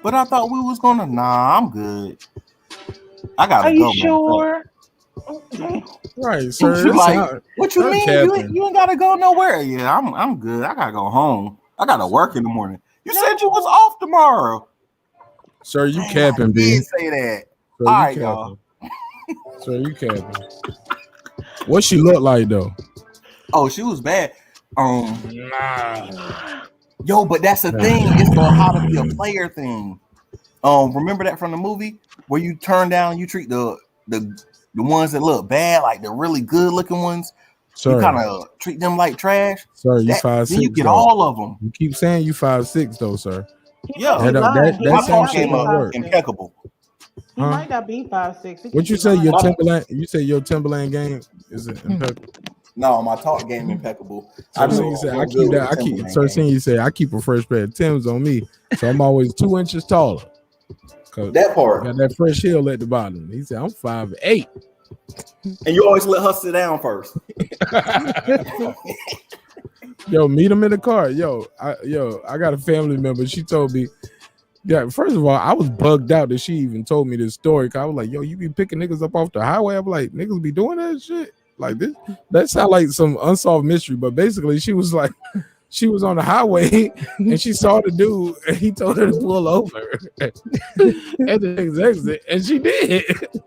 But I thought we was gonna. Nah, I'm good. I gotta Are you go. sure? Right, sir. You like, what you Sir mean? capping. You ain't gotta go nowhere. Yeah, I'm good. I gotta go home. I gotta work in the morning. You said you was off tomorrow. Sir, you Dang, capping, I B. did say that. Sir, All you right, capping. y'all. Sir, you capping. What she look like though? Oh, she was bad. Nah. Yo, but that's the thing. It's the how to be a player thing. Remember that from the movie where you turn down, you treat the ones that look bad, like the really good looking ones. Sir. You kind of treat them like trash. Sir, you That, 5'6". then you get though. all of them. You keep saying you 5'6" though, sir. Yeah, that same shit game don't work. impeccable. He might not be 5'6". What you say? Your Timberland? You say your Timberland game is impeccable? No, my talk game impeccable. I keep that. Sir, you say I keep a fresh pair of Timbs on me, so I'm always 2 inches taller. That part got that fresh heel at the bottom. He said I'm 5'8". And you always let her sit down first. Yo, meet him in the car. I got a family member. She told me, yeah, first of all, I was bugged out that she even told me this story. Cause I was like, yo, you be picking niggas up off the highway. I'm like, niggas be doing that shit? Like this? That sound like some unsolved mystery. But basically, she was like, she was on the highway and she saw the dude and he told her to pull over at the next exit. And she did.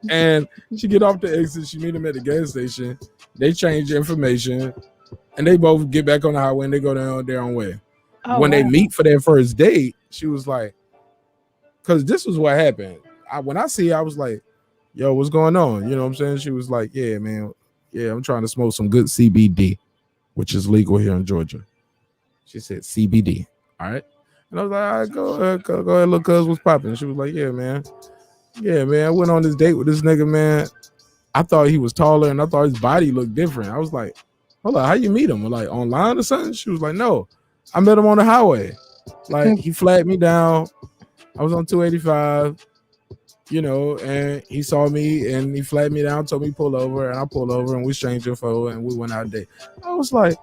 And she get off the exit. She meet him at the gas station. They change information. And they both get back on the highway and they go down their own way. When they meet for their first date, she was like, because this was what happened. When I see her, I was like, yo, what's going on? You know what I'm saying? She was like, yeah, man. Yeah, I'm trying to smoke some good CBD, which is legal here in Georgia. She said CBD. All right. And I was like, all right, go ahead, look, cuz what's popping? She was like, yeah, man. Yeah, man. I went on this date with this nigga, man. I thought he was taller and I thought his body looked different. I was like, hold on, how you meet him? Like online or something? She was like, no, I met him on the highway. Like he flagged me down. I was on 285, you know, and he saw me and he flagged me down, told me pull over, and I pulled over and we exchanged info and we went out date. I was like,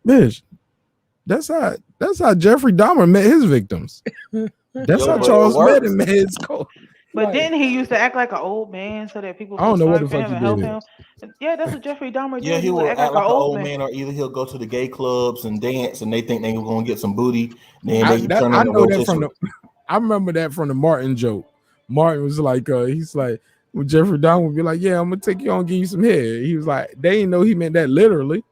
bitch, that's how Jeffrey Dahmer met his victims. That's how Charles Manson met his co. But then he used to act like an old man so that people I don't know what the for fuck him he and help did. him. Yeah, that's what Jeffrey Dahmer did. Yeah, he would will act like an old man, or either he'll go to the gay clubs and dance, and they think they're gonna get some booty. Then they turn I into know that rotisserie. I remember that from the Martin joke. Martin was like, he's like, when Jeffrey Dahmer would be like, yeah, I'm gonna take you on and give you some head. He was like, they didn't know he meant that literally.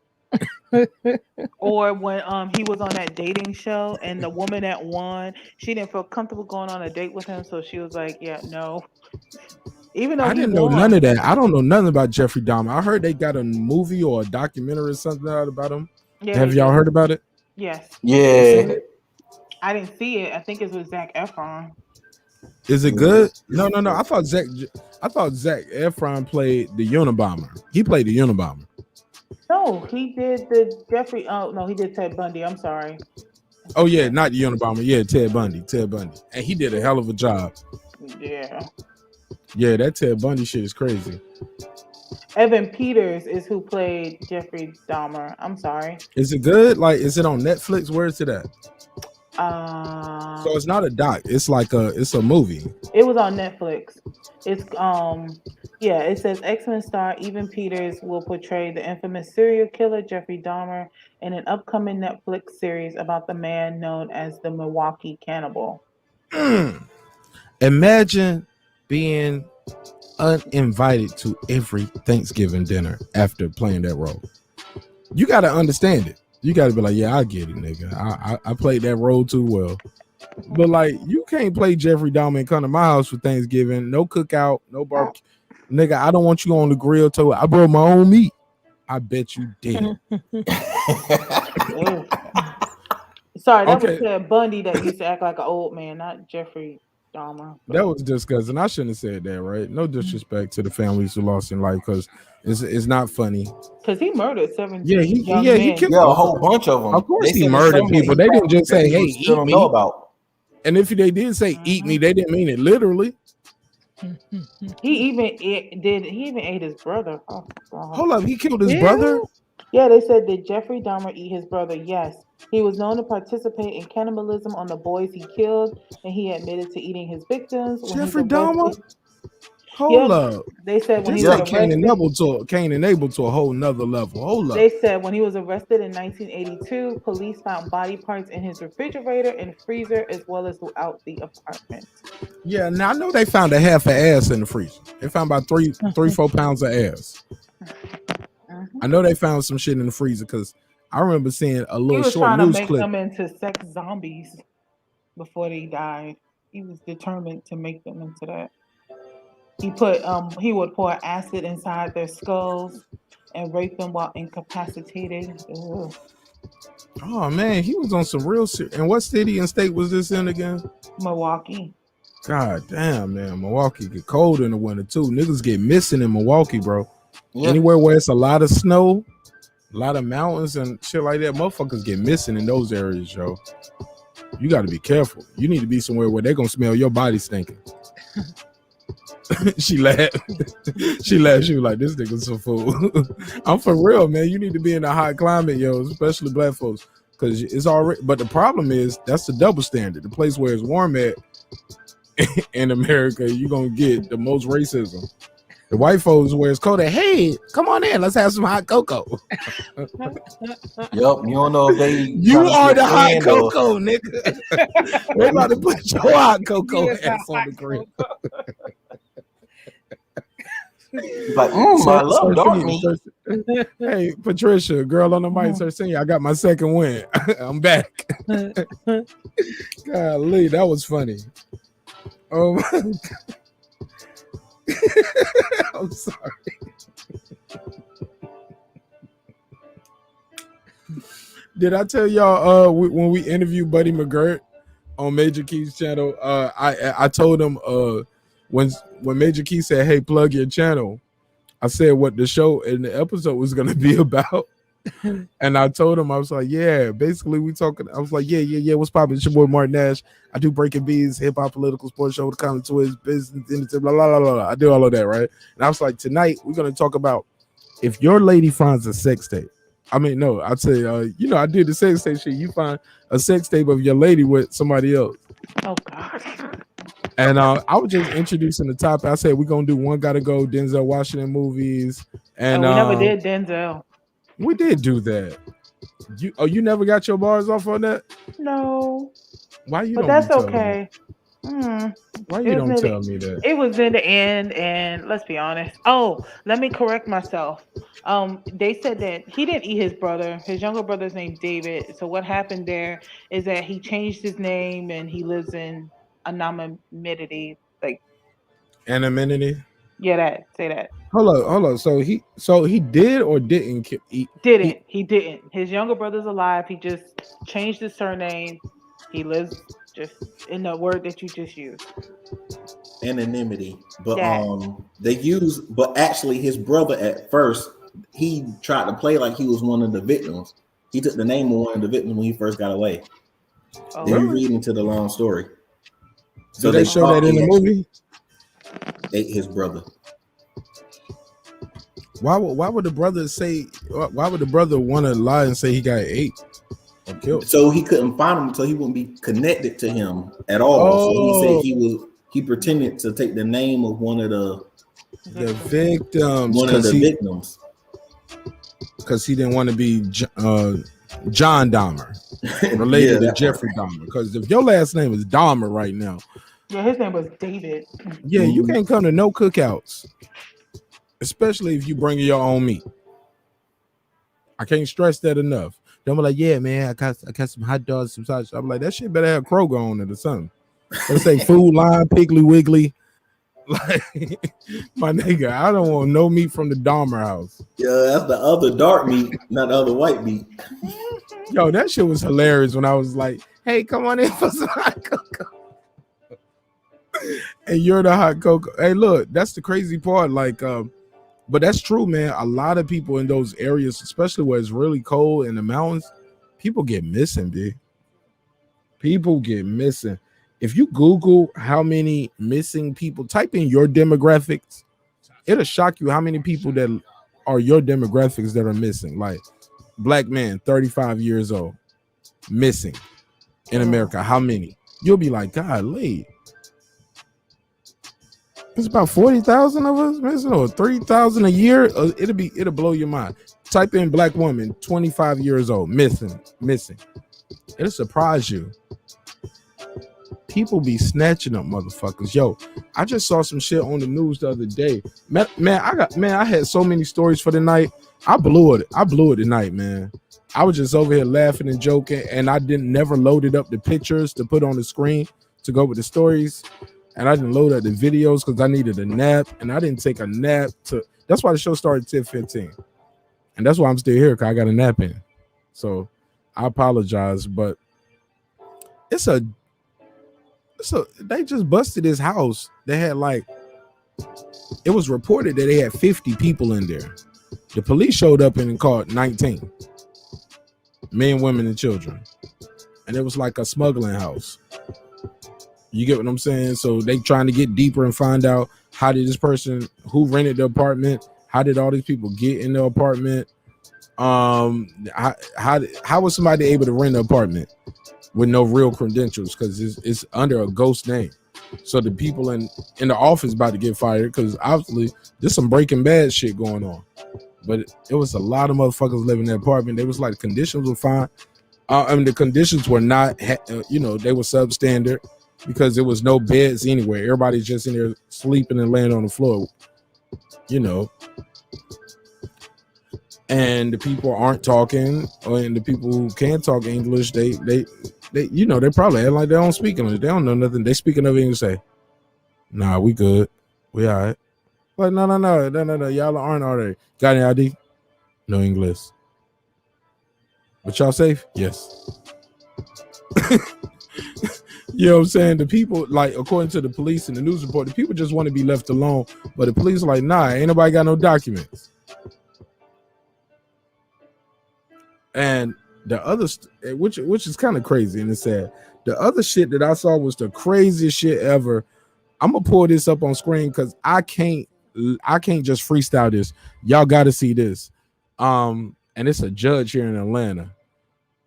Or when he was on that dating show and the woman that won, she didn't feel comfortable going on a date with him, so she was like, yeah, no. Even though I didn't know none of that. I don't know nothing about Jeffrey Dahmer. I heard they got a movie or a documentary or something out about him. Yeah, have y'all heard about it? Yes. Yeah. I didn't see it. I think it was Zac Efron. Is it good? No. I thought Zac Efron played the Unabomber. He played the Unabomber. No, he did the Jeffrey. Oh no, he did Ted Bundy. I'm sorry. Oh yeah, not the Unabomber. Yeah, Ted Bundy, and he did a hell of a job. Yeah. Yeah, that Ted Bundy shit is crazy. Evan Peters is who played Jeffrey Dahmer. I'm sorry. Is it good? Like, is it on Netflix? Where is it at? So it's not a doc. It's like it's a movie. It was on Netflix. It's yeah. It says X-Men star Evan Peters will portray the infamous serial killer Jeffrey Dahmer in an upcoming Netflix series about the man known as the Milwaukee Cannibal. Imagine being uninvited to every Thanksgiving dinner after playing that role. You got to understand it. You got to be like, yeah, I get it, nigga. I played that role too well. But like, you can't play Jeffrey Dahmer and come to my house for Thanksgiving. No cookout, no barbecue. Nigga, I don't want you on the grill till I brought my own meat. I bet you did. Sorry, that was Ted Bundy that used to act like an old man, not Jeffrey Dahmer. That was disgusting. I shouldn't have said that, right? No disrespect to the families who lost in life, because it's not funny. Because he murdered 17 he killed a whole bunch of them. Of course he murdered people. They didn't just say, hey, eat don't me. know about. And if they did say eat me, they didn't mean it literally. He even ate his brother. Oh, God. Hold up, he killed his brother? Yeah, they said, did Jeffrey Dahmer eat his brother? Yes. He was known to participate in cannibalism on the boys he killed, and he admitted to eating his victims when he's Jeffrey Dahmer? arrested. Hold Yep. up. They said when he This was take Cain and arrested. Abel to a whole nother level. Hold up. They said when he was arrested in 1982, police found body parts in his refrigerator and freezer as well as throughout the apartment. Yeah, now I know they found a half of ass in the freezer. They found about 4 pounds of ass. I know they found some shit in the freezer because I remember seeing a He little was short trying to news make clip. them into sex zombies before they died. He was determined to make them into that. He would pour acid inside their skulls and rape them while incapacitated. Ugh. Oh man, he was on some real shit. And what city and state was this in again? Milwaukee. God damn, man. Milwaukee get cold in the winter too. Niggas get missing in Milwaukee, bro. Yeah. Anywhere where it's a lot of snow, a lot of mountains and shit like that, motherfuckers get missing in those areas, yo. You got to be careful. You need to be somewhere where they're going to smell your body stinking. She laughed. She laughed. She was like, this nigga's a fool. I'm for real, man. You need to be in a hot climate, yo, especially black folks. Because it's already, but the problem is that's the double standard. The place where it's warm at in America, you're going to get the most racism. The white folks where it's cold at, hey, come on in, let's have some hot cocoa. Yep, you don't know if they. You are the hot cocoa, nigga. They about to put your hot cocoa ass on the grill. Like, I love dark meat. Hey, Patricia, girl on the mic, Sir Senior, I got my second win. I'm back. Golly, that was funny. Oh my God. I'm sorry. Did I tell y'all when we interviewed Buddy McGirt on Major Key's channel? I told him when Major Key said, "Hey, plug your channel," I said what the show and the episode was gonna be about. And I told him, I was like, yeah, basically we talking. I was like, yeah. What's poppin'? It's your boy Marq Nash. I do breaking beats, hip hop, political, sports show, the common twist, business, blah, blah, blah, blah. I do all of that, right? And I was like, tonight we're gonna talk about if your lady finds a sex tape. I mean, no, I'd say, I did the sex tape shit. You find a sex tape of your lady with somebody else. Oh God. And I was just introducing the topic. I said we're gonna do One Gotta Go Denzel Washington movies. And we never did Denzel. We did do that. You never got your bars off on that? No. Why you? But that's okay. Why you don't tell me that? It was in the end, and let's be honest. Oh, let me correct myself. They said that he didn't eat his brother. His younger brother's named David. So what happened there is that he changed his name and he lives in anonymity. Like anonymity. Yeah, say that. Hold on. So he did or didn't eat? He didn't. His younger brother's alive. He just changed his surname. He lives just in the word that you just used. Anonymity. But but actually his brother at first, he tried to play like he was one of the victims. He took the name of one of the victims when he first got away. Then you read into the long story. So they show that in the movie? Ate his brother. Why would the brother say? Why would the brother want to lie and say he got ate or killed? So he couldn't find him, so he wouldn't be connected to him at all. So he said he pretended to take the name of one of the victims. One of the victims. Because he didn't want to be John Dahmer, related to Jeffrey Dahmer. Because if your last name is Dahmer right now. Yeah, his name was David. Yeah, you can't come to no cookouts, especially if you bring your own meat. I can't stress that enough. Don't be like, yeah, man, I got some hot dogs, some sausage. I'm like, that shit better have Kroger on it or something. Let's say Food Line, Piggly Wiggly. Like, my nigga, I don't want no meat from the Dahmer house. Yeah, that's the other dark meat, not the other white meat. Yo, that shit was hilarious when I was like, hey, come on in for some hot cocoa. And you're the hot cocoa. Hey, look, that's the crazy part. Like, but that's true, man. A lot of people in those areas, especially where it's really cold in the mountains, people get missing, dude. People get missing. If you Google how many missing people, type in your demographics, it'll shock you how many people that are your demographics that are missing. Like black men, 35 years old, missing in America. How many? You'll be like, golly. It's about 40,000 of us missing, or 3,000 a year. It'll blow your mind. Type in black woman, 25 years old, missing. It'll surprise you. People be snatching up motherfuckers. Yo, I just saw some shit on the news the other day. Man, I had so many stories for the night. I blew it tonight, man. I was just over here laughing and joking, and I never loaded up the pictures to put on the screen to go with the stories. And I didn't load up the videos because I needed a nap, and I didn't take a nap. That's why the show started at 10:15. And that's why I'm still here, because I got a nap in. So I apologize, but they just busted his house. They had it was reported that they had 50 people in there. The police showed up and caught 19 men, women, and children. And it was like a smuggling house. You get what I'm saying? So they trying to get deeper and find out, how did this person who rented the apartment, how did all these people get in the apartment? How was somebody able to rent an apartment with no real credentials? Because it's under a ghost name. So the people in the office about to get fired, because obviously there's some Breaking Bad shit going on. But it was a lot of motherfuckers living in the apartment. They was like, the conditions were fine. The conditions were not, they were substandard, because there was no beds anywhere. Everybody's just in there sleeping and laying on the floor, and the people aren't talking, and the people who can talk English, they probably act like they don't speak English. They don't know nothing. They speaking of English, say, nah, we good. We all right. But no. Y'all aren't already. Got any ID? No English. But y'all safe? Yes. You know what I'm saying? The people, according to the police and the news report, the people just want to be left alone. But the police are like, nah, ain't nobody got no documents. And the other, which is kind of crazy and it's sad. The other shit that I saw was the craziest shit ever. I'm gonna pull this up on screen because I can't just freestyle this. Y'all got to see this. And it's a judge here in Atlanta.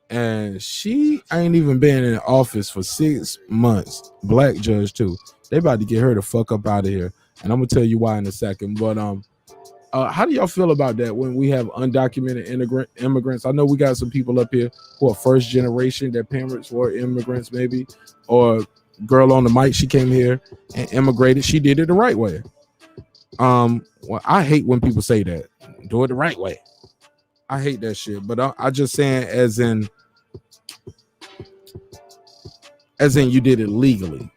And she ain't even been in office for 6 months. Black judge too. They about to get her the fuck up out of here. And I'm gonna tell you why in a second. But how do y'all feel about that when we have undocumented immigrants? I know we got some people up here who are first generation. Their parents were immigrants, maybe. Or girl on the mic, she came here and immigrated. She did it the right way. Well, I hate when people say that. Do it the right way. I hate that shit. But I just saying as in you did it legally.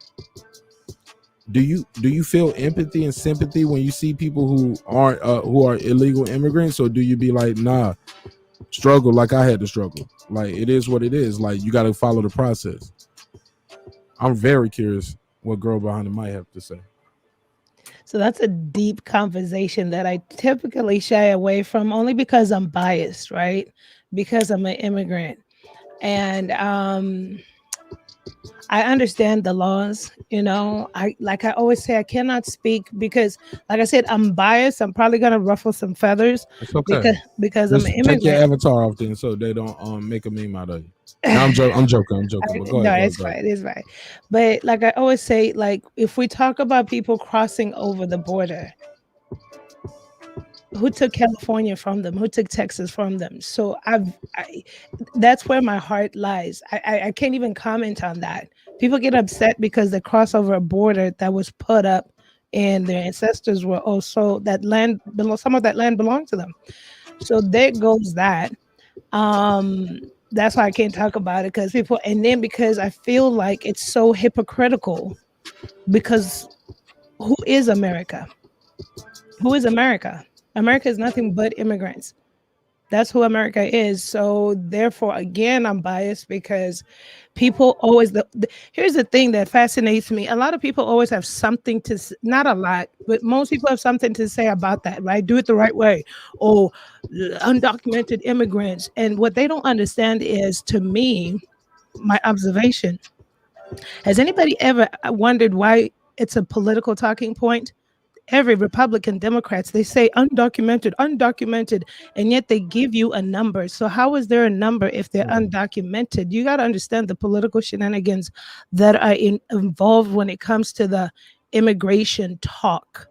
Do you feel empathy and sympathy when you see people who are illegal immigrants, or do you be like, nah, struggle like I had to struggle? Like, it is what it is. Like, you got to follow the process. I'm very curious what girl behind the mic have to say. So that's a deep conversation that I typically shy away from, only because I'm biased, right? Because I'm an immigrant. And I understand the laws, I always say, I cannot speak because, like I said, I'm biased. I'm probably gonna ruffle some feathers. It's okay. because just I'm an immigrant. Take your avatar off then, so they don't make a meme out of you. No, I'm joking. But go ahead. It's fine. But like I always say, if we talk about people crossing over the border, who took California from them? Who took Texas from them? So that's where my heart lies. I can't even comment on that. People get upset because they cross over a border that was put up, and their ancestors were also some of that land belonged to them. So there goes that. That's why I can't talk about it, because I feel like it's so hypocritical. Because who is America? Who is America? America is nothing but immigrants. That's who America is. So therefore, again, I'm biased because people always, here's the thing that fascinates me. A lot of people always have something to, not a lot, but most people have something to say about that, right? Do it the right way. Or undocumented immigrants. And what they don't understand is, to me, my observation, has anybody ever wondered why it's a political talking point? every Republican, Democrats, they say undocumented, undocumented, and yet they give you a number. So how is there a number if they're undocumented? You got to understand the political shenanigans that are involved when it comes to the immigration talk.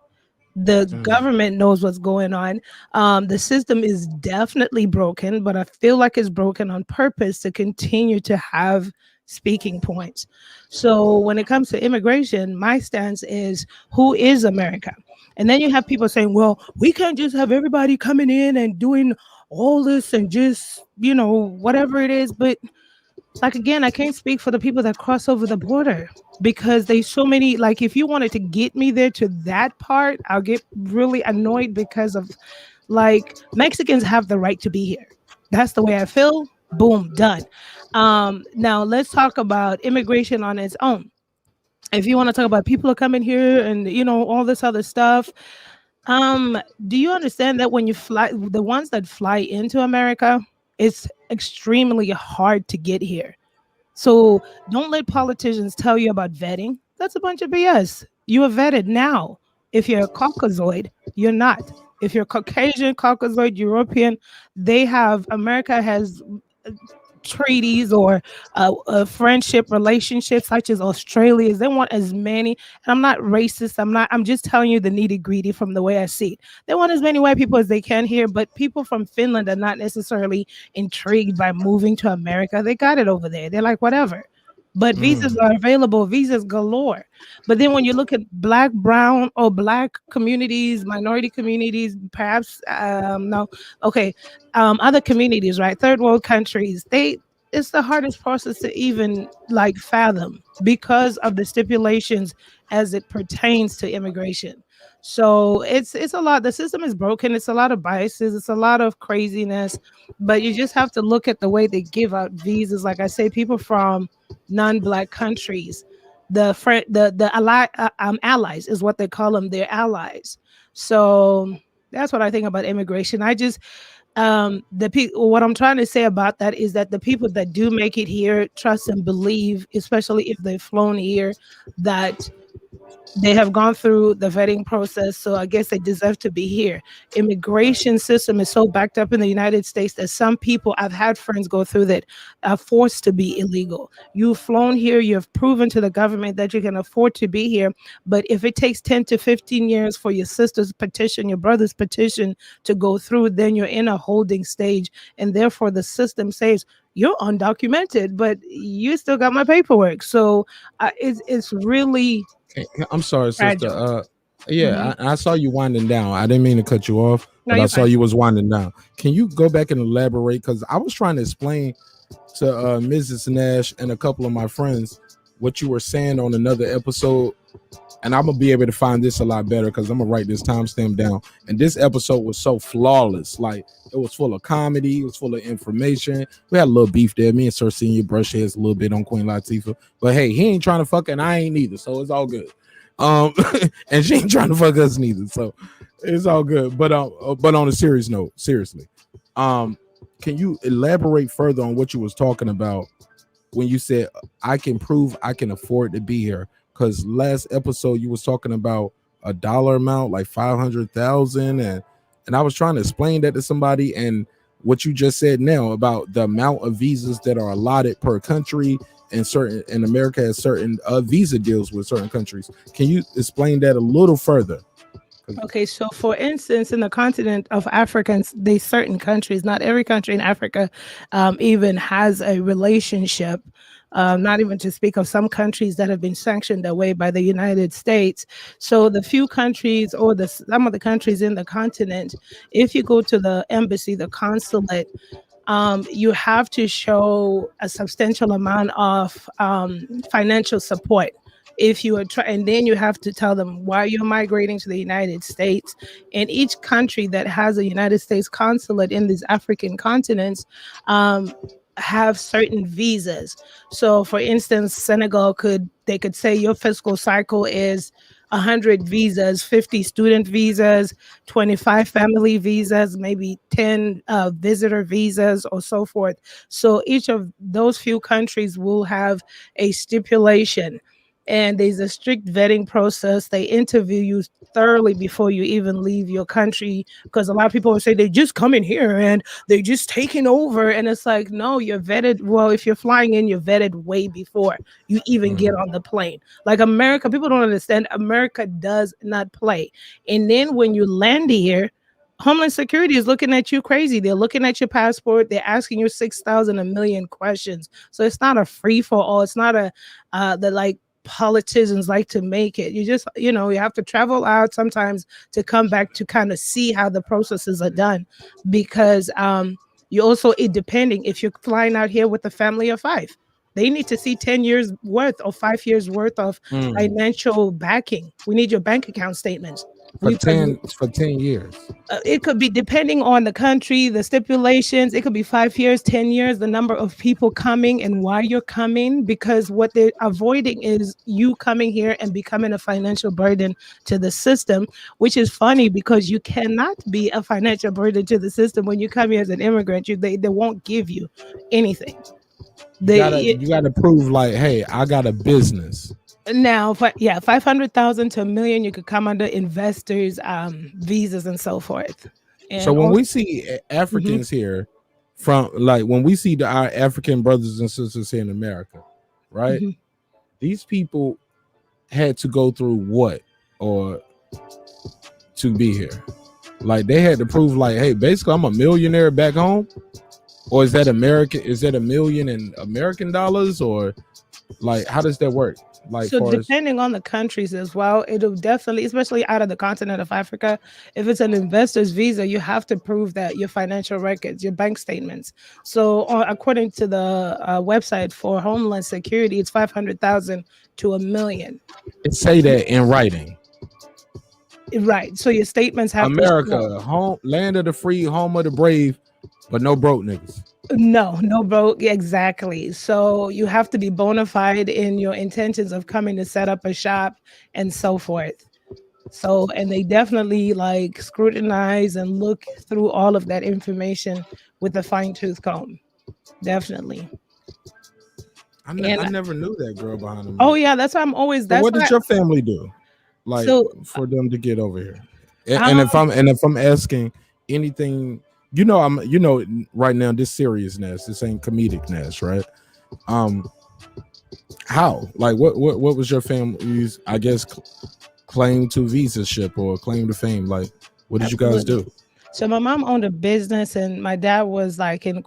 The government knows what's going on. The system is definitely broken, but I feel like it's broken on purpose to continue to have speaking points. So when it comes to immigration, my stance is, who is America? And then you have people saying, well, we can't just have everybody coming in and doing all this and just, whatever it is. But like, again, I can't speak for the people that cross over the border, because there's so many. Like, if you wanted to get me there to that part, I'll get really annoyed, because of, like, Mexicans have the right to be here. That's the way I feel. Boom, done. Now let's talk about immigration on its own. If you want to talk about people are coming here and all this other stuff, do you understand that when you fly, the ones that fly into America, it's extremely hard to get here. So don't let politicians tell you about vetting. That's a bunch of BS. You are vetted now. If you're a Caucasoid, you're not. If you're Caucasian, Caucasoid, European, America has treaties or friendship relationships such as Australia's. They want as many, and I'm not racist. I'm just telling you the nitty gritty from the way I see it. They want as many white people as they can here, but people from Finland are not necessarily intrigued by moving to America. They got it over there. They're like, whatever. But visas are available, visas galore. But then when you look at black, brown, or black communities, minority communities, perhaps no, okay, other communities, right? Third world countries, it's the hardest process to even like fathom because of the stipulations as it pertains to immigration. So it's a lot. The system is broken. It's a lot of biases. It's a lot of craziness. But you just have to look at the way they give out visas. Like I say, people from non-black countries, allies is what they call them. They're allies. So that's what I think about immigration. I just what I'm trying to say about that is that the people that do make it here trust and believe, especially if they've flown here, that they have gone through the vetting process, so I guess they deserve to be here. Immigration system is so backed up in the United States that some people, I've had friends go through that, are forced to be illegal. You've flown here, you've proven to the government that you can afford to be here, but if it takes 10 to 15 years for your sister's petition, your brother's petition to go through, then you're in a holding stage, and therefore the system says, you're undocumented, but you still got my paperwork. So it's really... I'm sorry, sister. fragile. Yeah, I saw you winding down. I didn't mean to cut you off, No, but I you're saw fine. you was winding down. Can you go back and elaborate? Because I was trying to explain to Mrs. Nash and a couple of my friends what you were saying on another episode, and I'm gonna be able to find this a lot better because I'm gonna write this timestamp down. And this episode was so flawless. Like, it was full of comedy, it was full of information. We had a little beef there. Me and Sir Senior brush heads a little bit on Queen Latifah, but hey, he ain't trying to fuck and I ain't either, so it's all good. And she ain't trying to fuck us neither, so it's all good. But on a serious note, seriously, can you elaborate further on what you was talking about when you said I can prove I can afford to be here? Because last episode you was talking about a dollar amount, like 500,000, and I was trying to explain that to somebody, and what you just said now about the amount of visas that are allotted per country, and America has certain visa deals with certain countries. Can you explain that a little further? Okay, so for instance, in the continent of Africans, there's certain countries, not every country in Africa even has a relationship. Not even to speak of some countries that have been sanctioned away by the United States. So the few countries, or some of the countries in the continent, if you go to the embassy, the consulate, you have to show a substantial amount of financial support. If you are and then you have to tell them why you're migrating to the United States. And each country that has a United States consulate in these African continents have certain visas. So for instance, Senegal could say your fiscal cycle is 100 visas, 50 student visas, 25 family visas, maybe 10 visitor visas, or so forth. So each of those few countries will have a stipulation and there's a strict vetting process. They interview you thoroughly before you even leave your country, because a lot of people will say they just come in here and they just taking over, and it's like, no, you're vetted. Well, if you're flying in, you're vetted way before you even get on the plane. Like America, people don't understand, America does not play. And then when you land here, Homeland Security is looking at you crazy. They're looking at your passport. They're asking you 6,000 a million questions. So it's not a free for all. It's not a the like politicians like to make it. You just, you have to travel out sometimes to come back to kind of see how the processes are done, because you also, it depending if you're flying out here with a family of 5, they need to see 10 years worth or 5 years worth of financial backing. We need your bank account statements. For 10 years. It could be depending on the country, the stipulations. It could be 5 years, 10 years, the number of people coming and why you're coming, because what they're avoiding is you coming here and becoming a financial burden to the system, which is funny because you cannot be a financial burden to the system when you come here as an immigrant. They won't give you anything. You gotta prove like, hey, I got a business. Now, 500,000 to $1 million, you could come under investors, visas, and so forth. And so when we see Africans here, from like when we see our African brothers and sisters here in America, right? These people had to go through what or to be here? Like they had to prove, like, hey, basically, I'm a millionaire back home, or is that American? Is that $1 million in American dollars, or like how does that work? Like, so depending on the countries as well, it'll definitely, especially out of the continent of Africa, if it's an investor's visa, you have to prove that your financial records, your bank statements. So according to the website for Homeland Security, it's 500,000 to $1 million. It say that in writing. Right. So your statements have America, home, land of the free, home of the brave, but no broke niggas. No broke, exactly. So you have to be bona fide in your intentions of coming to set up a shop and so forth. So, and they definitely like scrutinize and look through all of that information with a fine-tooth comb. Definitely. I never knew that girl behind them. Oh yeah, that's why I'm always. So what did your family do, like, for them to get over here? And if I'm asking anything. I'm right now, this seriousness, this ain't comedic Nash, right? How? Like what was your family's, I guess, claim to visaship or claim to fame? Like, what did you guys do? So my mom owned a business and my dad was like in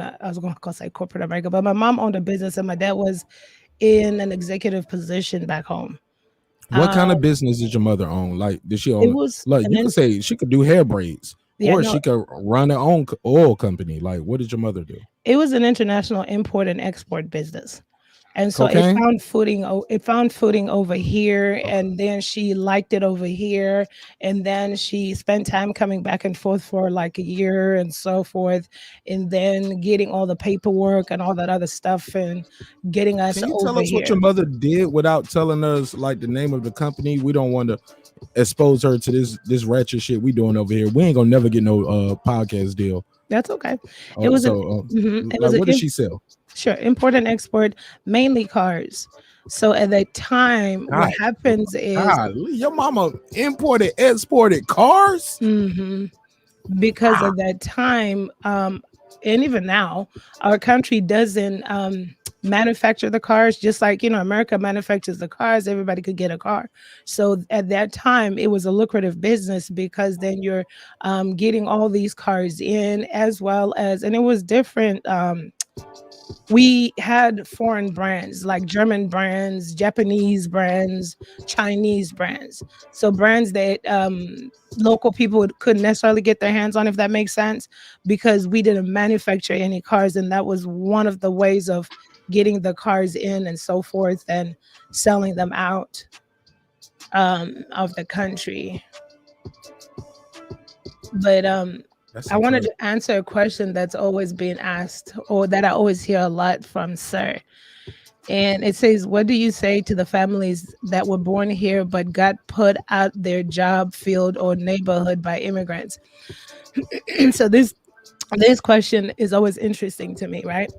I was going to say corporate America, but my mom owned a business and my dad was in an executive position back home. What kind of business did your mother own? Like, did she own? It was like you could say she could do hair braids. She could run her own oil company. Like, what did your mother do? It was an international import and export business. And so it found footing over here, and then she liked it over here, and then she spent time coming back and forth for like a year and so forth, and then getting all the paperwork and all that other stuff and getting us over here. Can you tell us what your mother did without telling us like the name of the company? We don't want to expose her to this ratchet shit we doing over here. We ain't gonna never get no podcast deal. That's okay. It was what did she sell? Sure, import and export, mainly cars. So at that time, what happens is your mama imported, exported cars. Because at that time, and even now, our country doesn't manufacture the cars, just like America manufactures the cars. Everybody could get a car. So at that time, it was a lucrative business because then you're getting all these cars in, as well as, and it was different. We had foreign brands like German brands, Japanese brands, Chinese brands. So brands that local people couldn't necessarily get their hands on, if that makes sense, because we didn't manufacture any cars. And that was one of the ways of getting the cars in and so forth and selling them out of the country. But I wanted to answer a question that's always been asked, or that I always hear a lot from Sir. And it says, what do you say to the families that were born here but got put out their job, field, or neighborhood by immigrants? So this question is always interesting to me, right?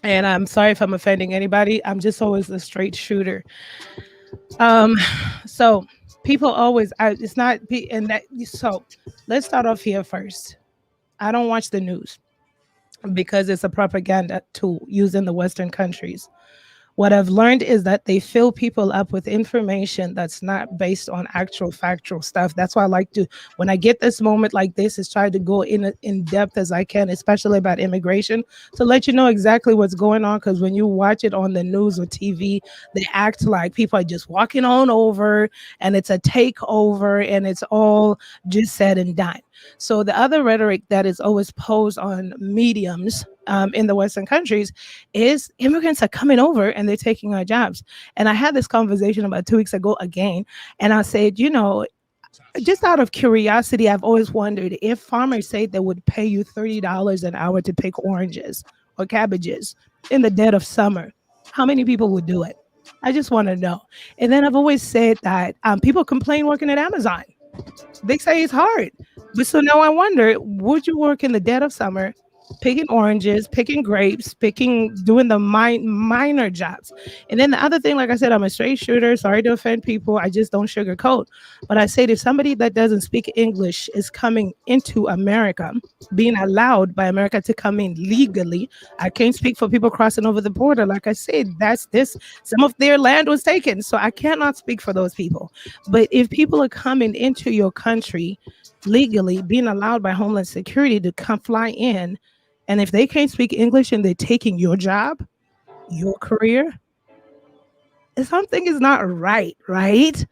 And I'm sorry if I'm offending anybody. I'm just always a straight shooter. Um, so people always, it's not, and that, so let's start off here first. I don't watch the news because it's a propaganda tool used in the Western countries. What I've learned is that they fill people up with information that's not based on actual factual stuff. That's why I like to, when I get this moment like this, is try to go in depth as I can, especially about immigration, to let you know exactly what's going on. Because when you watch it on the news or TV, they act like people are just walking on over, and it's a takeover, and it's all just said and done. So the other rhetoric that is always posed on mediums in the Western countries is immigrants are coming over and they're taking our jobs. And I had this conversation about 2 weeks ago again, and I said, just out of curiosity, I've always wondered if farmers say they would pay you $30 an hour to pick oranges or cabbages in the dead of summer, how many people would do it? I just want to know. And then I've always said that people complain working at Amazon. They say it's hard. But so now I wonder, would you work in the dead of summer, picking oranges, picking grapes, doing the minor jobs? And then the other thing, like I said, I'm a straight shooter. Sorry to offend people. I just don't sugarcoat. But I said, if somebody that doesn't speak English is coming into America, being allowed by America to come in legally, I can't speak for people crossing over the border. Like I said, some of their land was taken. So I cannot speak for those people. But if people are coming into your country legally, being allowed by Homeland Security to come fly in, and if they can't speak English and they're taking your job, your career, something is not right, right?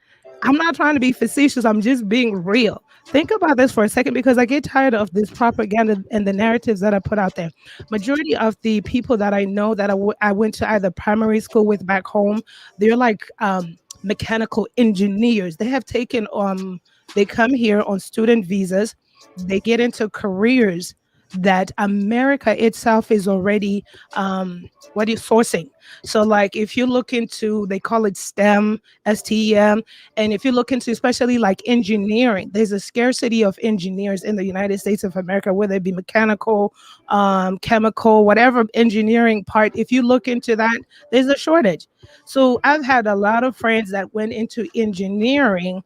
I'm not trying to be facetious. I'm just being real. Think about this for a second, because I get tired of this propaganda and the narratives that are put out there. Majority of the people that I know that I went to either primary school with back home, they're like mechanical engineers. They have taken they come here on student visas. They get into careers that America itself is already what is sourcing. So like if you look into, they call it STEM, STEM, and if you look into especially like engineering, there's a scarcity of engineers in the United States of America, whether it be mechanical, chemical, whatever engineering part. If you look into that, there's a shortage. So I've had a lot of friends that went into engineering,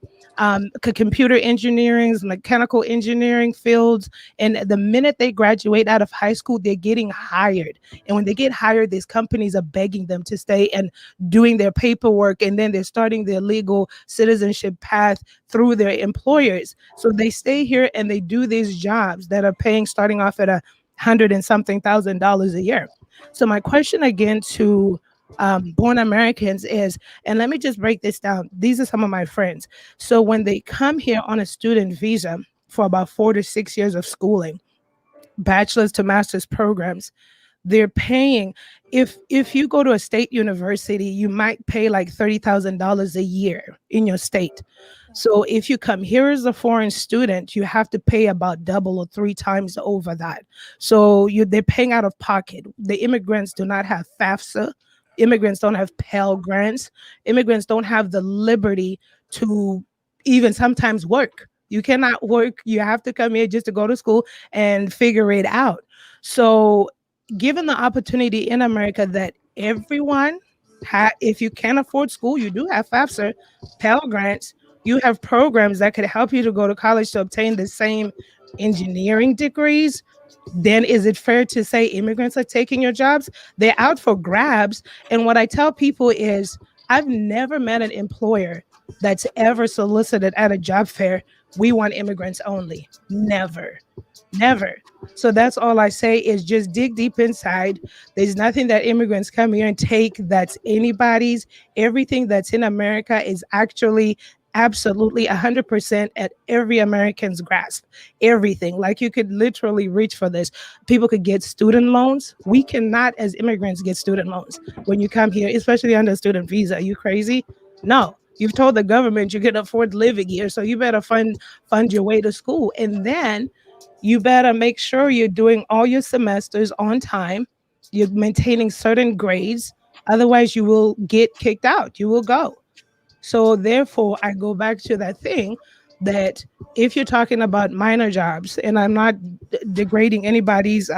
computer engineering, mechanical engineering fields, and the minute they graduate out of high school, they're getting hired. And when they get hired, these companies are begging them to stay and doing their paperwork, and then they're starting their legal citizenship path through their employers. So they stay here and they do these jobs that are paying, starting off at $100,000 a year. So my question again to born Americans is, and let me just break this down. These are some of my friends. So when they come here on a student visa for about 4 to 6 years of schooling, bachelor's to master's programs, they're paying, if you go to a state university, you might pay like $30,000 a year in your state. So if you come here as a foreign student, you have to pay about double or 3 times over that. So they're paying out of pocket. The immigrants do not have FAFSA. Immigrants don't have Pell Grants. Immigrants don't have the liberty to even sometimes work. You cannot work. You have to come here just to go to school and figure it out. So given the opportunity in America that everyone, if you can't afford school, you do have FAFSA, Pell Grants, you have programs that could help you to go to college to obtain the same engineering degrees, then is it fair to say immigrants are taking your jobs? They're out for grabs. And what I tell people is, I've never met an employer that's ever solicited at a job fair, we want immigrants only. Never. Never. So that's all I say is just dig deep inside. There's nothing that immigrants come here and take that's anybody's. Everything that's in America is actually absolutely 100% at every American's grasp. Everything. Like you could literally reach for this. People could get student loans. We cannot, as immigrants, get student loans when you come here, especially under a student visa. Are you crazy? No. You've told the government you can afford living here, so you better fund your way to school. And then you better make sure you're doing all your semesters on time. You're maintaining certain grades. Otherwise, you will get kicked out. You will go. So therefore, I go back to that thing that if you're talking about minor jobs, and I'm not degrading anybody's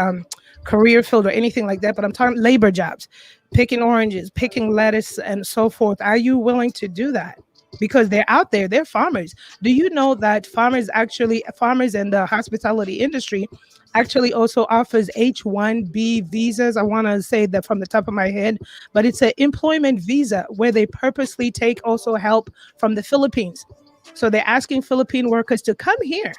career field or anything like that, but I'm talking labor jobs, picking oranges, picking lettuce, and so forth. Are you willing to do that? Because they're out there, they're farmers. Do you know that farmers in the hospitality industry actually also offers H-1B visas? I want to say that from the top of my head, but it's an employment visa where they purposely take also help from the Philippines. So they're asking Philippine workers to come here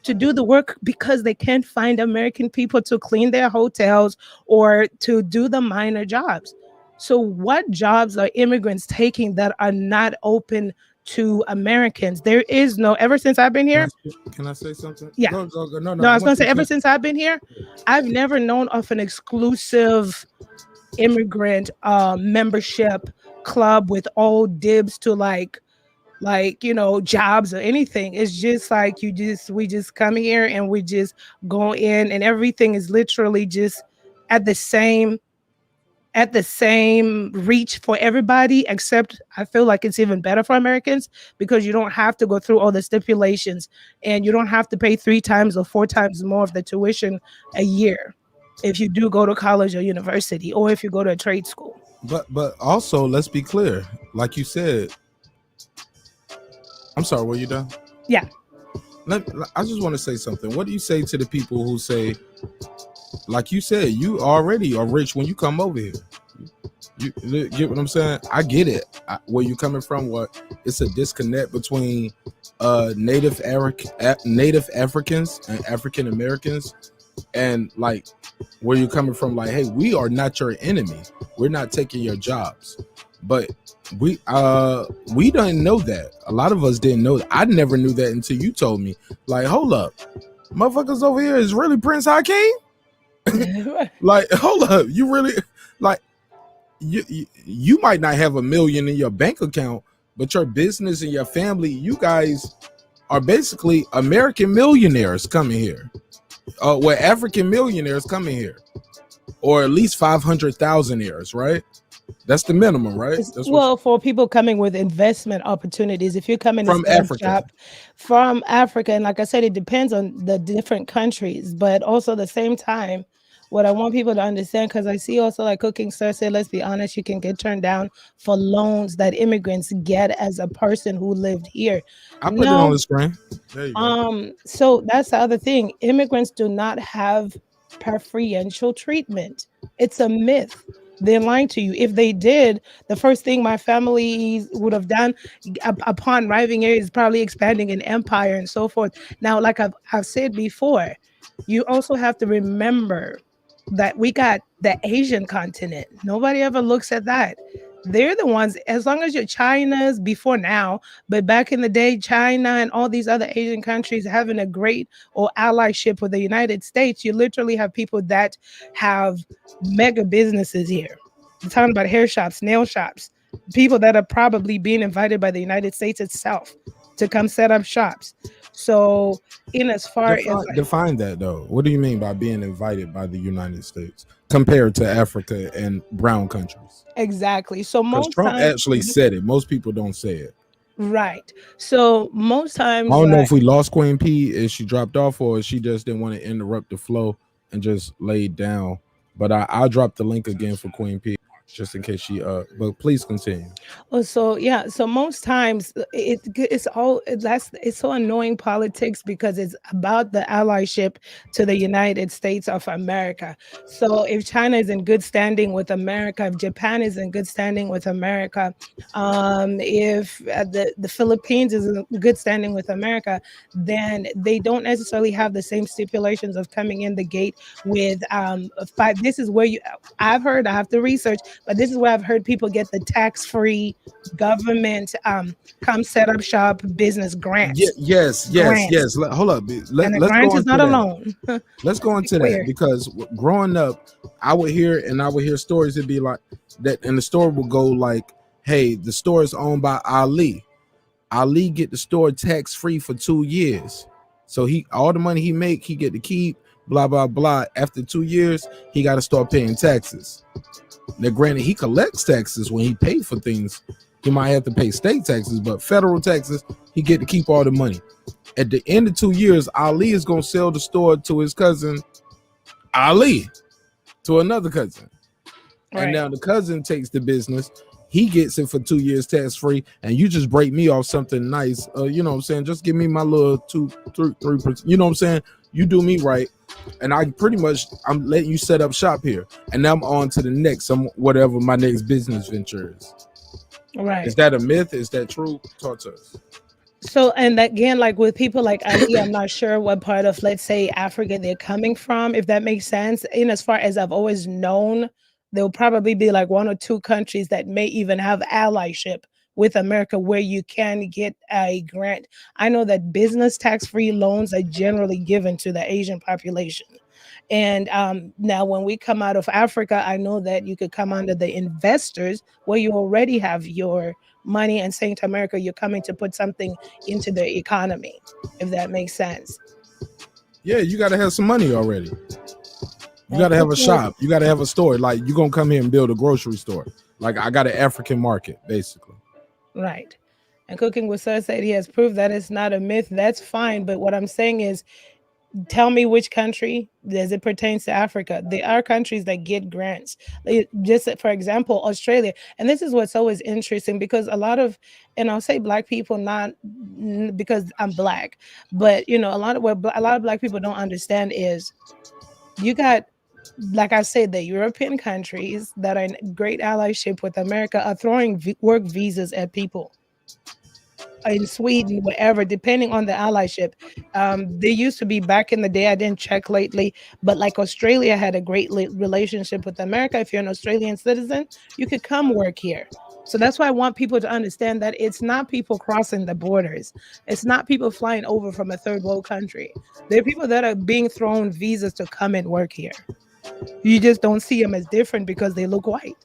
to do the work because they can't find American people to clean their hotels or to do the minor jobs. So what jobs are immigrants taking that are not open to Americans? There is no, ever since I've been here. Can I say something? Yeah. Go, no, No, I was want going to you say, ever since I've been here, I've never known of an exclusive immigrant membership club with all dibs to like jobs or anything. It's just like we just come here and we just go in, and everything is literally just at the same reach for everybody, except I feel like it's even better for Americans because you don't have to go through all the stipulations, and you don't have to pay 3 times or 4 times more of the tuition a year if you do go to college or university, or if you go to a trade school. But also, let's be clear. Like you said, I'm sorry, were you done? Yeah. I just want to say something. What do you say to the people who say, like you said, you already are rich when you come over here? You get what I'm saying? I get it. Where you coming from? What? It's a disconnect between Native Africans and African Americans, and like where you coming from? Like, hey, we are not your enemy. We're not taking your jobs, but we didn't know that. A lot of us didn't know that. I never knew that until you told me. Like, hold up, motherfuckers over here is really Prince Hakeem? Like, hold up, you really like you might not have $1 million in your bank account, but your business and your family, you guys are basically American millionaires coming here. Well, African millionaires coming here, or at least 500,000 heirs, right? That's the minimum, right? Well, for people coming with investment opportunities, if you're coming from Africa, and like I said, it depends on the different countries, but also at the same time, what I want people to understand, because I see also like Cooking Sir said, let's be honest, you can get turned down for loans that immigrants get as a person who lived here. I put it on the screen. There you go. So that's the other thing. Immigrants do not have preferential treatment. It's a myth. They're lying to you. If they did, the first thing my family would have done upon arriving here is probably expanding an empire and so forth. Now, like I've said before, you also have to remember that we got the Asian continent. Nobody ever looks at that. They're the ones, as long as you're China's before now, but back in the day, China and all these other Asian countries having a great or allyship with the United States, you literally have people that have mega businesses here. I'm talking about hair shops, nail shops, people that are probably being invited by the United States itself to come set up shops. So in as far as define that though, what do you mean by being invited by the United States compared to Africa and brown countries? Exactly. So most Trump times, actually said it. Most people don't say it. Right. So most times, I don't know if we lost Queen P, if she dropped off, or she just didn't want to interrupt the flow and just laid down. But I'll drop the link again for Queen P, just in case she but please continue. So yeah, so most times it's so annoying politics because it's about the allyship to the United States of America. So if China is in good standing with America, if Japan is in good standing with America, if the Philippines is in good standing with America, then they don't necessarily have the same stipulations of coming in the gate with this is where I've heard, I have to research, but this is where I've heard people get the tax-free government come set up shop business grants. Yes. Hold up. And the grant is not a loan. Let's go into that, because growing up, I would hear stories. It'd be like that, and the store would go like, "Hey, the store is owned by Ali. Ali get the store tax-free for 2 years. So all the money he make, he get to keep. Blah blah blah. After 2 years, he got to start paying taxes." Now, granted, he collects taxes when he pays for things. He might have to pay state taxes, but federal taxes, he get to keep all the money. At the end of 2 years, Ali is gonna sell the store to his cousin Ali. to another cousin. Right. And now the cousin takes the business. He gets it for 2 years tax free, and you just break me off something nice. You know what I'm saying? Just give me my little 2-3%. You know what I'm saying? You do me right, and I'm letting you set up shop here, and now I'm on to the next, whatever my next business venture is. Right. Is that a myth? Is that true? Talk to us. So, and again, like with people like Ali, I'm not sure what part of, let's say, Africa they're coming from, if that makes sense. And as far as I've always known, there'll probably be like 1 or 2 countries that may even have allyship with America where you can get a grant. I know that business tax-free loans are generally given to the Asian population. And now when we come out of Africa, I know that you could come under the investors where you already have your money and saying to America, you're coming to put something into the economy, if that makes sense. Yeah, you got to have some money already. You got to have a shop. You got to have a store. Like, you're going to come here and build a grocery store. Like, I got an African market, basically. Right. And Cooking with Sir said he has proved that it's not a myth. That's fine. But what I'm saying is, tell me which country as it pertains to Africa. There are countries that get grants. Just for example, Australia. And this is what's always interesting, because a lot of, and I'll say Black people, not because I'm Black, but you know, a lot of Black people don't understand is you got, like I said, the European countries that are in great allyship with America are throwing work visas at people. In Sweden, wherever, depending on the allyship. They used to be, back in the day, I didn't check lately, but like Australia had a great relationship with America. If you're an Australian citizen, you could come work here. So that's why I want people to understand that it's not people crossing the borders. It's not people flying over from a third world country. There are people that are being thrown visas to come and work here. You just don't see them as different because they look white.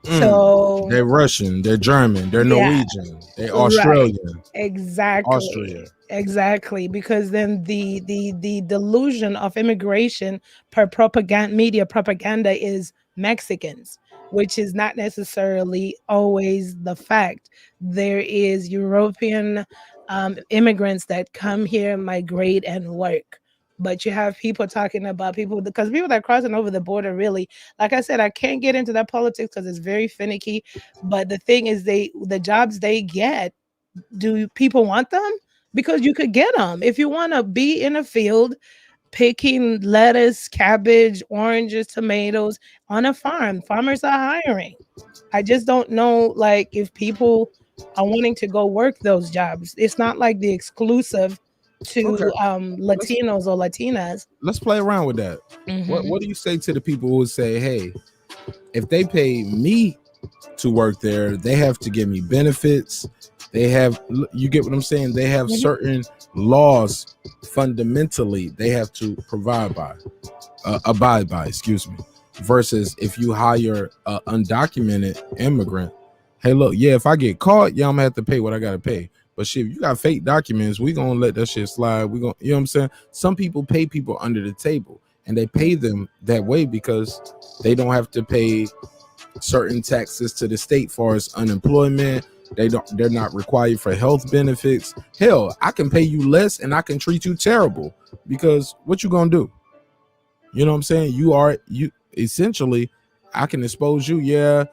So they're Russian, they're German, they're Norwegian, they're Australian. Right. Exactly. Austria. Exactly. Because then the delusion of immigration per media propaganda is Mexicans, which is not necessarily always the fact. There is European immigrants that come here, migrate, and work. But you have people talking about people, because people that are crossing over the border, really, like I said, I can't get into that politics because it's very finicky. But the thing is, the jobs they get, do people want them? Because you could get them. If you want to be in a field picking lettuce, cabbage, oranges, tomatoes on a farm, farmers are hiring. I just don't know, like, if people are wanting to go work those jobs. It's not like the exclusive to Latinos or Latinas. Let's play around with that. What do you say to the people who say, hey, if they pay me to work there, they have to give me benefits. They have, you get what I'm saying? They have certain laws fundamentally they have to abide by, excuse me. Versus if you hire an undocumented immigrant, hey, look, yeah, if I get caught, I'm gonna have to pay what I gotta pay. But shit, if you got fake documents, we gonna let that shit slide. We gonna, you know what I'm saying? Some people pay people under the table, and they pay them that way because they don't have to pay certain taxes to the state for as unemployment. They're not required for health benefits. Hell, I can pay you less and I can treat you terrible because what you gonna do? You know what I'm saying? You essentially, I can expose you. Yeah,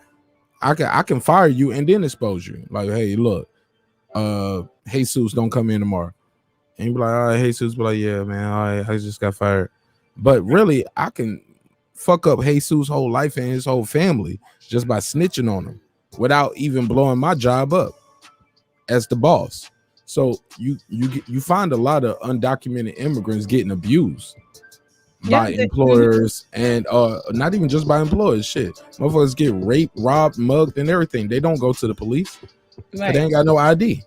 I can fire you and then expose you. Like, hey, look, Jesus, don't come in tomorrow. And you be like, all right, Jesus, be like, yeah, man, all right, I just got fired. But really, I can fuck up Jesus' whole life and his whole family just by snitching on him without even blowing my job up as the boss. So you find a lot of undocumented immigrants getting abused by employers, and not even just by employers. Shit, motherfuckers get raped, robbed, mugged, and everything. They don't go to the police. Right. They ain't got no ID.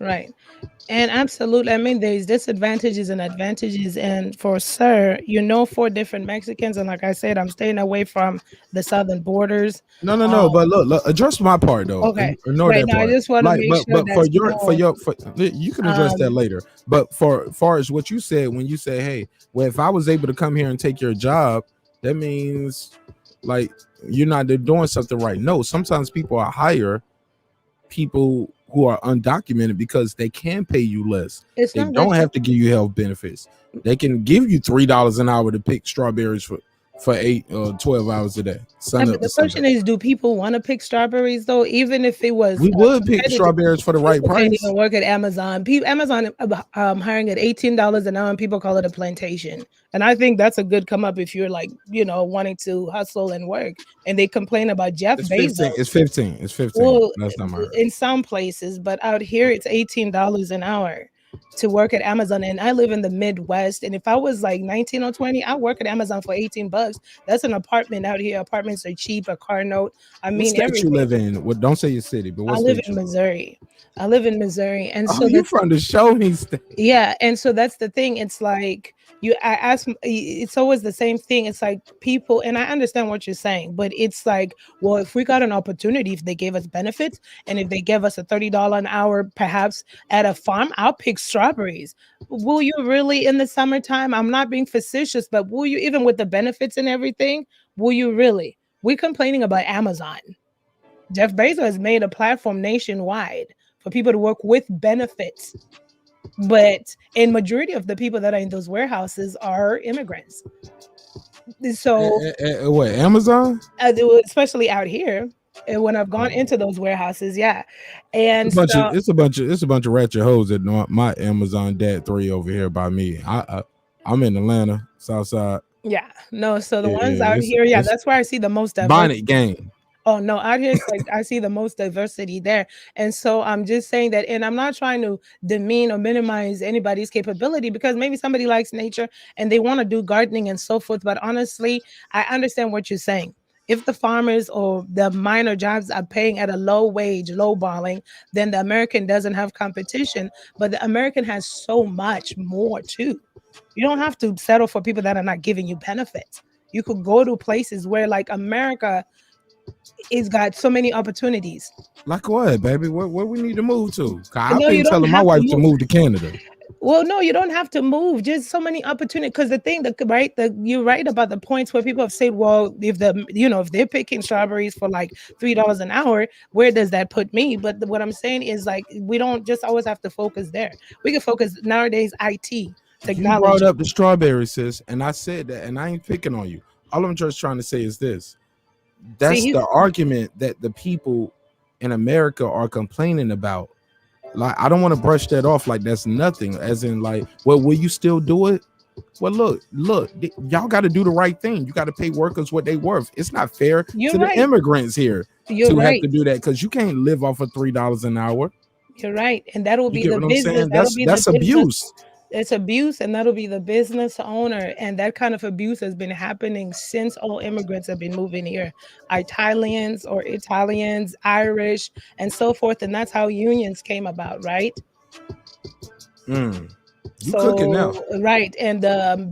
Right. And absolutely, I mean, there's disadvantages and advantages. And for Sir, 4 different Mexicans, and like I said, I'm staying away from the southern borders. No. But look, address my part though. Okay. Ignore that part. I just want to make sure but for that you can address that later. But for far as what you said, when you say, hey, well, if I was able to come here and take your job, that means like you're not doing something right. No, sometimes people are hire people who are undocumented because they can pay you less. They don't have to give you health benefits. They can give you $3 an hour to pick strawberries for 8 or 12 hours a day. Yeah, but the question is, do people want to pick strawberries though? Even if it was, we would pick strawberries for the right people can't price. even work at Amazon. Amazon hiring at $18 an hour, and people call it a plantation. And I think that's a good come up if you're like, wanting to hustle and work. And they complain about Jeff Bezos. It's 15. It's 15. Well, That's not my in some places, but out here it's $18 an hour to work at Amazon. And I live in the Midwest. And if I was like 19 or 20, I work at Amazon for $18. That's an apartment out here. Apartments are cheap, a car note. I what mean, state everything. you live in? Well, don't say your city, but what I live state in you Missouri. I live in Missouri. And so you from the show me state. yeah, and so that's the thing. It's like it's always the same thing. It's like people, and I understand what you're saying, but it's like, well, if we got an opportunity, if they gave us benefits, and if they gave us a $30 an hour, perhaps at a farm, I'll pick strawberries. Will you really in the summertime? I'm not being facetious, but will you, even with the benefits and everything, will you really? We're complaining about Amazon. Jeff Bezos has made a platform nationwide for people to work with benefits. But in majority of the people that are in those warehouses are immigrants. So what, Amazon? Especially out here, and when I've gone into those warehouses, yeah. And it's a bunch of ratchet hoes that know my Amazon Dad 3 over here by me. I'm in Atlanta, South Side. Yeah, no, so the ones out here, yeah, that's where I see the most diversity. Bonnet gang. Oh no, out here it's like I see the most diversity there. And so I'm just saying that, and I'm not trying to demean or minimize anybody's capability, because maybe somebody likes nature and they want to do gardening and so forth. But honestly, I understand what you're saying. If the farmers or the minor jobs are paying at a low wage, low balling, then the American doesn't have competition. But the American has so much more too. You don't have to settle for people that are not giving you benefits. You could go to places where, like, America it's got so many opportunities. Like what, baby? Where we need to move to? I've been telling my wife to move to Canada. Well, no, you don't have to move. Just so many opportunities. Because the thing you're right about the points where people have said, well, if they're picking strawberries for like $3 an hour, where does that put me? But what I'm saying is, like, we don't just always have to focus there. We can focus nowadays IT, technology. You brought up the strawberry, sis, and I said that, and I ain't picking on you. All I'm just trying to say is this. That's the argument that the people in America are complaining about. Like, I don't want to brush that off like that's nothing, as in, like, well, will you still do it? Well, look, y'all got to do the right thing. You got to pay workers what they worth. It's not fair to the immigrants here to have to do that, because you can't live off of $3 an hour. You're right, and that will be the business. That's abuse. It's abuse, and that'll be the business owner. And that kind of abuse has been happening since all immigrants have been moving here. Italians, Irish, and so forth. And that's how unions came about, right? You cooking now. Right. And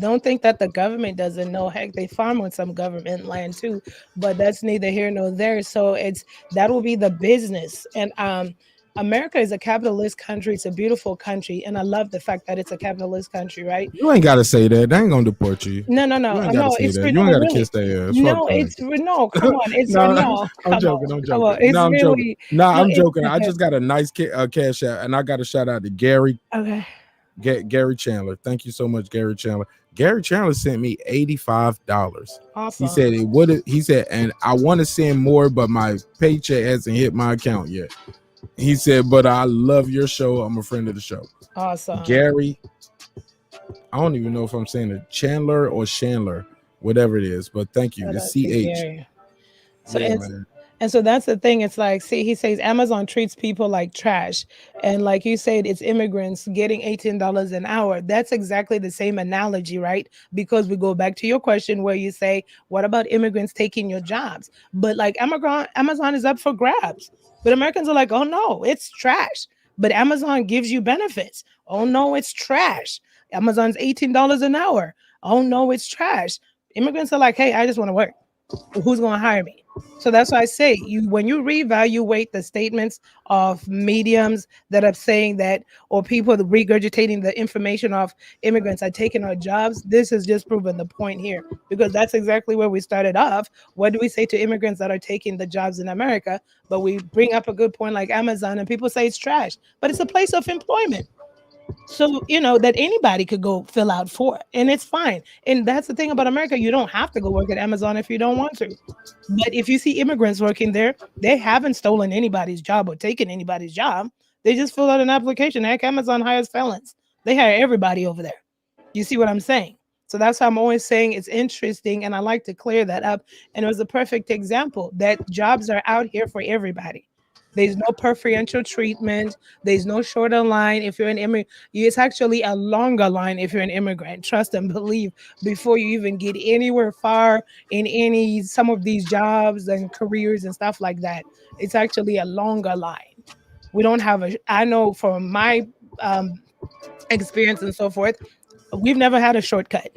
don't think that the government doesn't know. Heck, they farm on some government land too. But that's neither here nor there. So that will be the business. And America is a capitalist country. It's a beautiful country, and I love the fact that it's a capitalist country, right? You ain't gotta say that. They ain't gonna deport you. No. You ain't gotta say that. You ain't gotta kiss their ass. No, come on. It's I'm joking. I'm joking. I just got a nice cash out, and I got a shout out to Gary. Okay. Gary Chandler. Thank you so much, Gary Chandler. Gary Chandler sent me $85. Awesome. He said it would. He said, and I want to send more, but my paycheck hasn't hit my account yet. He said, but I love your show. I'm a friend of the show. Awesome. Gary, I don't even know if I'm saying it, Chandler or Chandler, whatever it is, but thank you. It's CH. And so that's the thing. It's like, see, he says Amazon treats people like trash. And like you said, it's immigrants getting $18 an hour. That's exactly the same analogy, right? Because we go back to your question where you say, what about immigrants taking your jobs? But like Amazon is up for grabs. But Americans are like, oh no, it's trash. But Amazon gives you benefits. Oh no, it's trash. Amazon's $18 an hour. Oh no, it's trash. Immigrants are like, hey, I just want to work. Who's going to hire me? So that's why I say, when you reevaluate the statements of mediums that are saying that, or people regurgitating the information of immigrants are taking our jobs, this has just proven the point here, because that's exactly where we started off. What do we say to immigrants that are taking the jobs in America? But we bring up a good point like Amazon, and people say it's trash, but it's a place of employment. So, you know, that anybody could go fill out for, and it's fine. And that's the thing about America. You don't have to go work at Amazon if you don't want to. But if you see immigrants working there, they haven't stolen anybody's job or taken anybody's job. They just fill out an application. Heck, Amazon hires felons. They hire everybody over there. You see what I'm saying? So that's why I'm always saying it's interesting, and I like to clear that up. And it was a perfect example that jobs are out here for everybody. There's no preferential treatment. There's no shorter line if you're an immigrant. It's actually a longer line if you're an immigrant. Trust and believe before you even get anywhere far in some of these jobs and careers and stuff like that. It's actually a longer line. We don't have I know from my experience and so forth, we've never had a shortcut.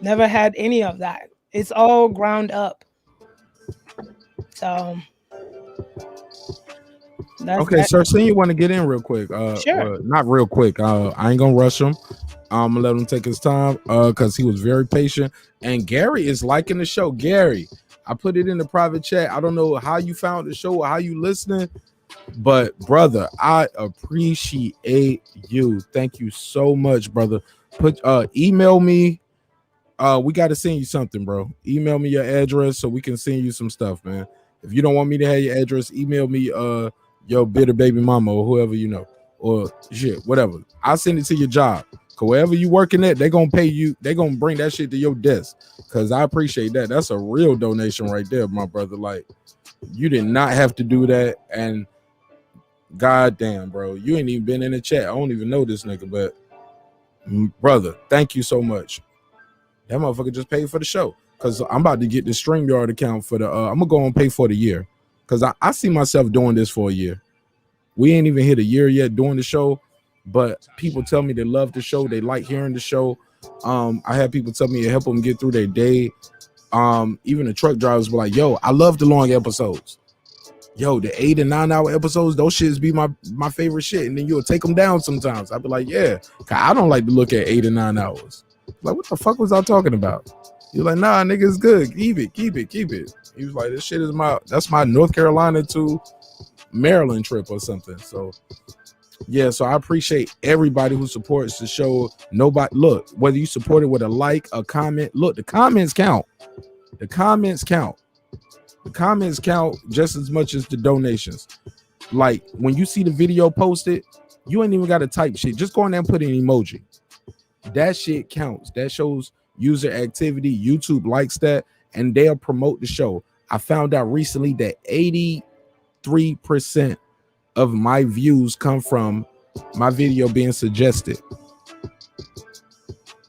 Never had any of that. It's all ground up. So okay, sir. So you want to get in real quick? Sure. Not real quick. I ain't gonna rush him. I'm gonna let him take his time because he was very patient. And Gary is liking the show. Gary, I put it in the private chat. I don't know how you found the show or how you listening, but brother, I appreciate you. Thank you so much, brother. Email me. We got to send you something, bro. Email me your address so we can send you some stuff, man. If you don't want me to have your address, email me your bitter baby mama or whoever you know, or shit, whatever. I'll send it to your job. Cause wherever you working at, they're gonna pay you, they're gonna bring that shit to your desk. Cause I appreciate that. That's a real donation right there, my brother. Like, you did not have to do that. And goddamn, bro, you ain't even been in the chat. I don't even know this nigga, but brother, thank you so much. That motherfucker just paid for the show. Cause I'm about to get the StreamYard account for the I'm gonna go and pay for the year. Cause I see myself doing this for a year. We ain't even hit a year yet doing the show, but people tell me they love the show, they like hearing the show. I have people tell me it help them get through their day. Even the truck drivers were like, yo, I love the long episodes. Yo, the 8 and 9 hour episodes, those shits be my favorite shit. And then you'll take them down sometimes. I'll be like, yeah, I don't like to look at 8 and 9 hours. Like, what the fuck was I talking about? You're like, nah, nigga, it's good. Keep it. He was like, this shit is that's my North Carolina to Maryland trip or something. So yeah, so I appreciate everybody who supports the show. Nobody, look, whether you support it with a like, a comment, look, the comments count. The comments count just as much as the donations. Like, when you see the video posted, you ain't even got to type shit. Just go in there and put an emoji. That shit counts. That shows user activity. YouTube likes that, and they'll promote the show. I found out recently that 83% of my views come from my video being suggested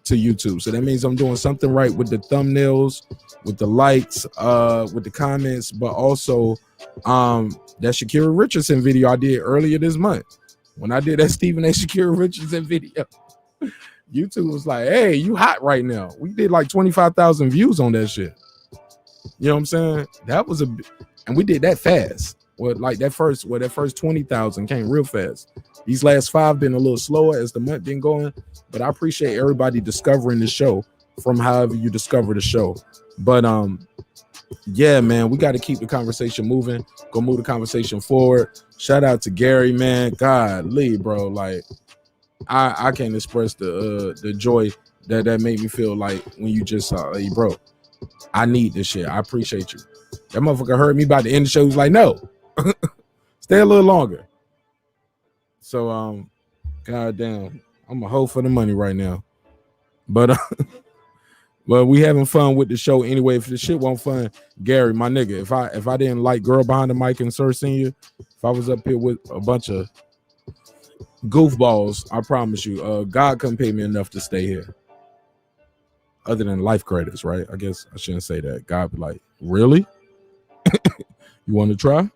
to YouTube. So that means I'm doing something right with the thumbnails, with the likes, with the comments, but also that Shakira Richardson video I did earlier this month. When I did that Stephen A. Shakira Richardson video, YouTube was like, hey, you hot right now. We did like 25,000 views on that shit. You know what I'm saying? That was and we did that fast. Well, like that first 20,000 came real fast. These last 5 been a little slower as the month been going, but I appreciate everybody discovering the show from however you discover the show. But yeah, man, we got to keep the conversation moving. Go move the conversation forward. Shout out to Gary, man. Golly, bro, like I can't express the joy that made me feel like when you just saw, hey, bro, I need this shit. I appreciate you. That motherfucker heard me about to end the show. He was like, no, stay a little longer. So, goddamn, I'm a hoe for the money right now. But well, we having fun with the show anyway. If the shit wasn't fun, Gary, my nigga, if I didn't like Girl Behind the Mic and Sir Senior, if I was up here with a bunch of goofballs, I promise you, God couldn't pay me enough to stay here. Other than life credits, right? I guess I shouldn't say that. God be like, really? You want to try?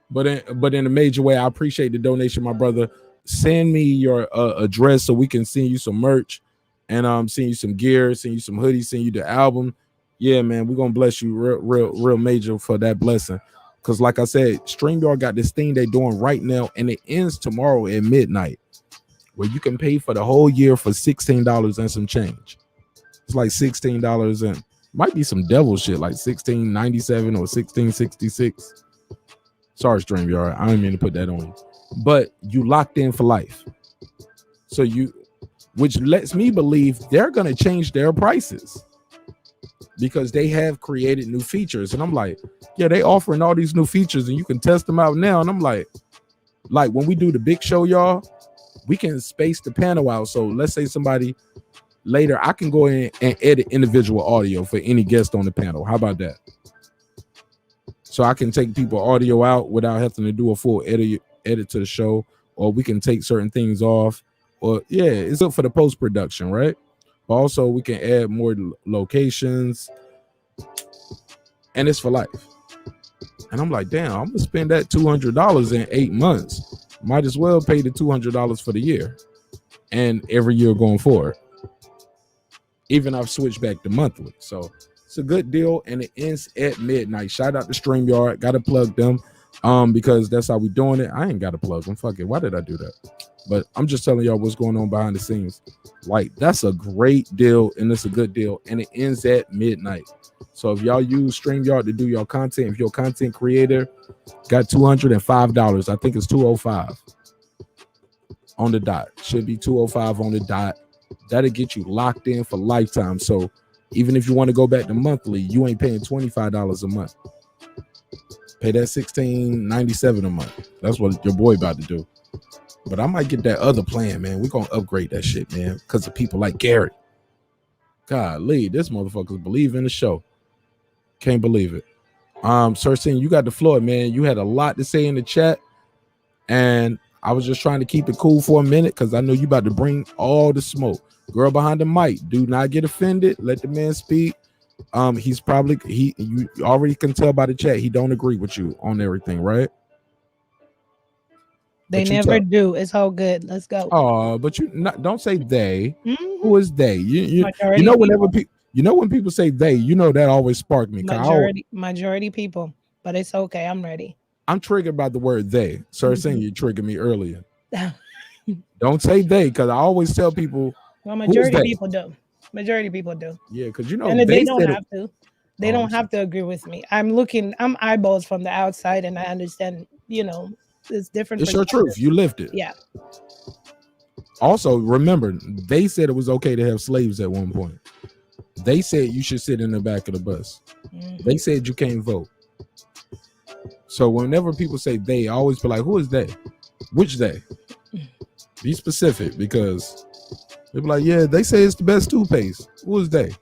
But in a major way, I appreciate the donation, my brother. Send me your address so we can send you some merch and send you some gear, send you some hoodies, send you the album. Yeah, man, we're gonna bless you real major for that blessing. Because like I said, StreamYard got this thing they're doing right now, and it ends tomorrow at midnight, where you can pay for the whole year for $16 and some change. It's like $16 and might be some devil shit like $16.97 or $16.66. Sorry, StreamYard, I didn't mean to put that on you, but you locked in for life. which lets me believe they're going to change their prices because they have created new features. And I'm like, yeah, they offering all these new features and you can test them out now. And I'm like when we do the big show, y'all, we can space the panel out. So let's say somebody later, I can go in and edit individual audio for any guest on the panel. How about that? So I can take people audio out without having to do a full edit to the show, or we can take certain things off. Or yeah, it's up for the post-production, right? But also we can add more locations, and it's for life. And I'm like, damn, I'm gonna spend that $200 in 8 months. Might as well pay the $200 for the year and every year going forward. Even I've switched back to monthly. So it's a good deal, and it ends at midnight. Shout out to StreamYard. Gotta plug them because that's how we doing it. I ain't gotta plug them. Fuck it. Why did I do that? But I'm just telling y'all what's going on behind the scenes. Like, that's a great deal, and it's a good deal, and it ends at midnight. So if y'all use StreamYard to do your content, if you're a content creator, got $205. I think it's $205 on the dot. Should be $205 on the dot. That'll get you locked in for lifetime. So even if you want to go back to monthly, you ain't paying $25 a month. Pay that $16.97 a month. That's what your boy about to do. But I might get that other plan, man. We're gonna upgrade that shit, man, because of people like Gary. Golly, this motherfuckers believe in the show. Can't believe it. Sir Sin, you got the floor, man. You had a lot to say in the chat, and I was just trying to keep it cool for a minute because I know you about to bring all the smoke. Girl behind the mic, do not get offended. Let the man speak. He's probably you already can tell by the chat he don't agree with you on everything, right? They never do. It's all good. Let's go. Oh, but don't say they. Mm-hmm. Who is they? You know whenever when people say they, you know that always spark me. Majority people, but it's okay. I'm ready. I'm triggered by the word they. Sir, saying you triggered me earlier. Don't say they, because I always tell people. Well, majority people do. Majority people do. Yeah, because you know, and they don't have to. They don't have to agree with me. I'm eyeballs from the outside, and I understand. You know, it's different. It's your truth. You lived it. Yeah. Also, remember, they said it was okay to have slaves at one point. They said you should sit in the back of the bus. Mm-hmm. They said you can't vote. So whenever people say they, I always be like, who is they? Which they? Be specific, because they be like, yeah, they say it's the best toothpaste. Who is they?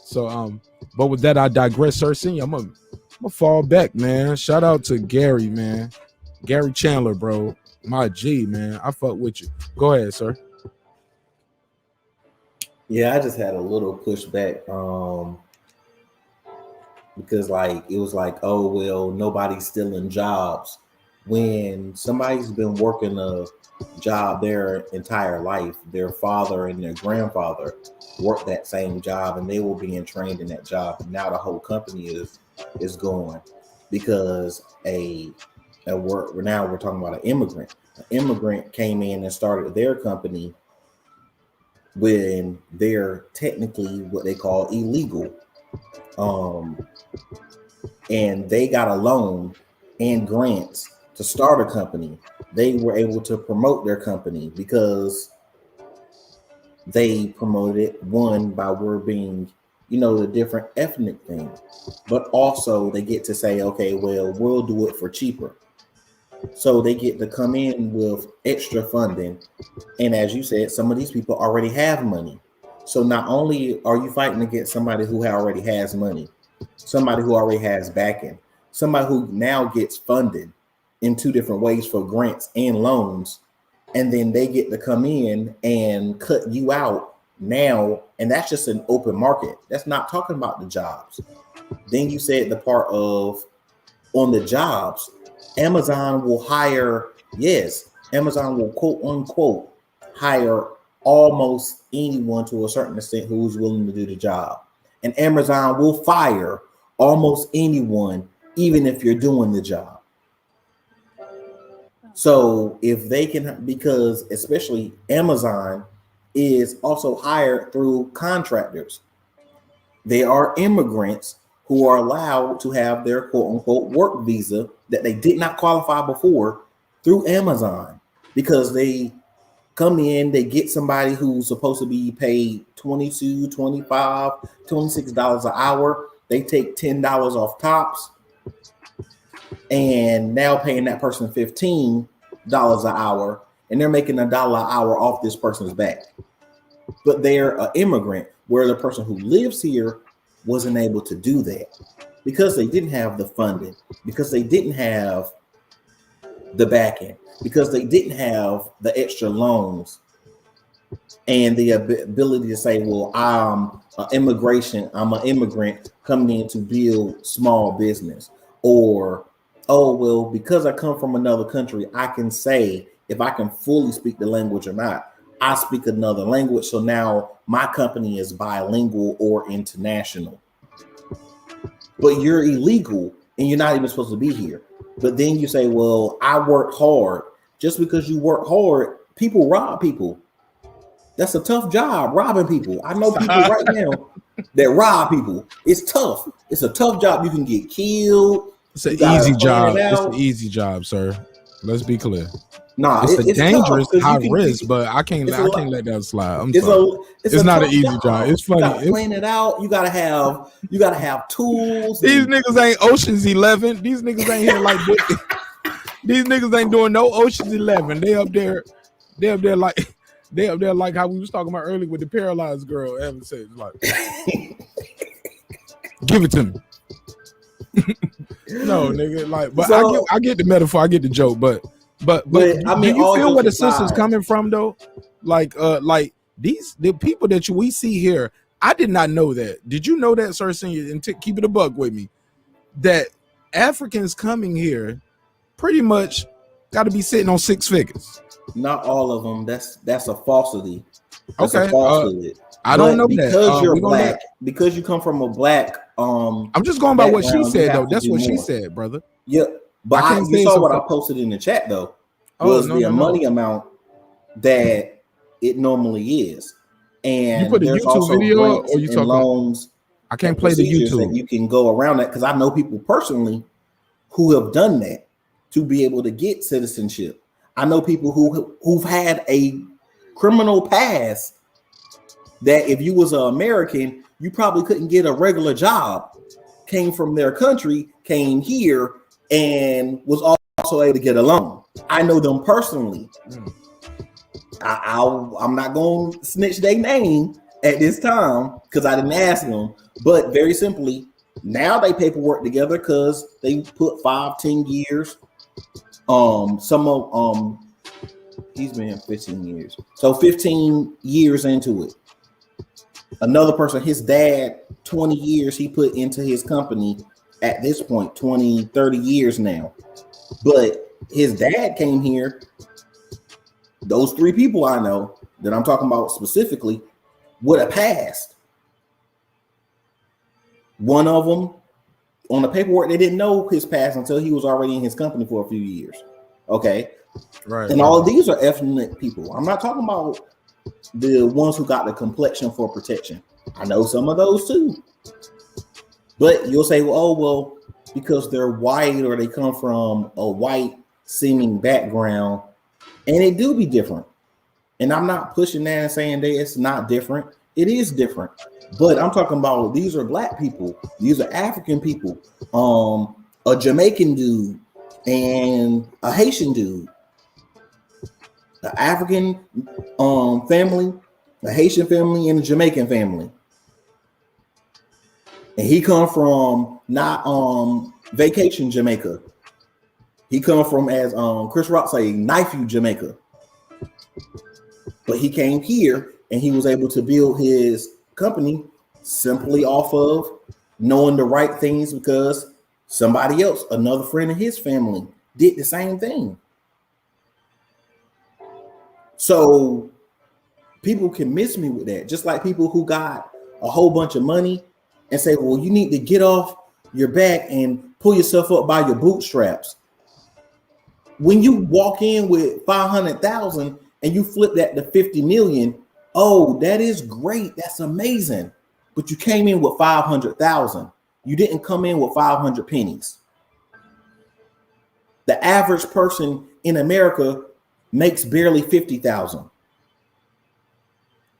So but with that, I digress, Sir Senior. I'm gonna fall back, man. Shout out to Gary, man. Gary Chandler, bro. My G, man. I fuck with you. Go ahead, sir. Yeah, I just had a little pushback because like it was like, oh well, nobody's stealing jobs when somebody's been working a job their entire life. Their father and their grandfather worked that same job, and they were being trained in that job. And now the whole company is going because now we're talking about an immigrant. An immigrant came in and started their company when they're technically what they call illegal. And they got a loan and grants to start a company. They were able to promote their company because they promoted it, one, by we're being, the different ethnic thing, but also they get to say, okay, well, we'll do it for cheaper. So they get to come in with extra funding. And as you said, some of these people already have money. So not only are you fighting against somebody who already has money, somebody who already has backing, somebody who now gets funded in two different ways for grants and loans, and then they get to come in and cut you out now, and that's just an open market. That's not talking about the jobs. Then you said the part of on the jobs, Amazon will hire, Amazon will quote unquote hire almost anyone to a certain extent who's willing to do the job. And Amazon will fire almost anyone, even if you're doing the job. So if they can, because especially Amazon is also hired through contractors. They are immigrants who are allowed to have their quote unquote work visa that they did not qualify before through Amazon. because they come in, they get somebody who's supposed to be paid $22, $25, $26 an hour. They take $10 off tops, and now paying that person $15 an hour, and they're making $1 an hour off this person's back. But they're an immigrant, where the person who lives here wasn't able to do that because they didn't have the funding, because they didn't have the backing, because they didn't have the extra loans and the ability to say, well, I'm an immigrant coming in to build small business. Or, oh, well, because I come from another country, I can say if I can fully speak the language or not. I speak another language, so now my company is bilingual or international. But you're illegal and you're not even supposed to be here. But then you say, well, I work hard. Just because you work hard, people rob people. That's a tough job, robbing people. I know people right now that rob people. It's tough. It's a tough job. You can get killed. It's an easy job. It's an easy job, sir. Let's be clear. Nah, it's dangerous, tough, high risk, but I can't let that slide. It's not an easy job. It's funny. You gotta plan it out. You gotta have tools. These niggas ain't Ocean's 11. These niggas ain't here like this. These niggas ain't doing no Ocean's 11. They up there like how we was talking about earlier with the paralyzed girl. Evan said, like, give it to me. No, nigga, like, but so, I get the metaphor, I get the joke, but I mean, do you feel where the sister's coming from though? Like the people that we see here, I did not know that. Did you know that, Sir Senior? And keep it a buck with me, that Africans coming here pretty much got to be sitting on 6 figures. Not all of them. That's a falsity. That's okay. A falsity. I don't know because that. You're black, because you come from a black. I'm just going by what she said though. That's what she said, brother. Yeah, but you saw what I posted in the chat though. Was the money amount that it normally is, and you put a there's YouTube also video or you talking loans. I can't play the YouTube. That you can go around that because I know people personally who have done that to be able to get citizenship. I know people who've had a criminal past that if you was an American, you probably couldn't get a regular job. Came from their country, came here, and was also able to get a loan. I know them personally. I'm not going to snitch their name at this time because I didn't ask them. But very simply, now they paperwork together because they put 5-10 years. Some of he's been here 15 years, so 15 years into it. Another person, his dad, 20 years he put into his company. At this point, 20-30 years now. But his dad came here. Those 3 people I know that I'm talking about specifically would have passed. One of them on the paperwork, they didn't know his past until he was already in his company for a few years. Okay. Right. And all of these are ethnic people. I'm not talking about the ones who got the complexion for protection. I know some of those too. But you'll say, well, because they're white or they come from a white seeming background, and it do be different. And I'm not pushing that and saying that it's not different. It is different. But I'm talking about these are black people. These are African people. A Jamaican dude and a Haitian dude. The African family, a Haitian family, and a Jamaican family. And he come from not vacation Jamaica. He come from, as Chris Rock say, knifey Jamaica. But he came here and he was able to build his company simply off of knowing the right things because somebody else, another friend of his family, did the same thing. So people can miss me with that. Just like people who got a whole bunch of money and say, well, you need to get off your back and pull yourself up by your bootstraps. When you walk in with 500,000 and you flip that to 50 million, oh, that is great. That's amazing. But you came in with 500,000. You didn't come in with 500 pennies. The average person in America makes barely 50,000.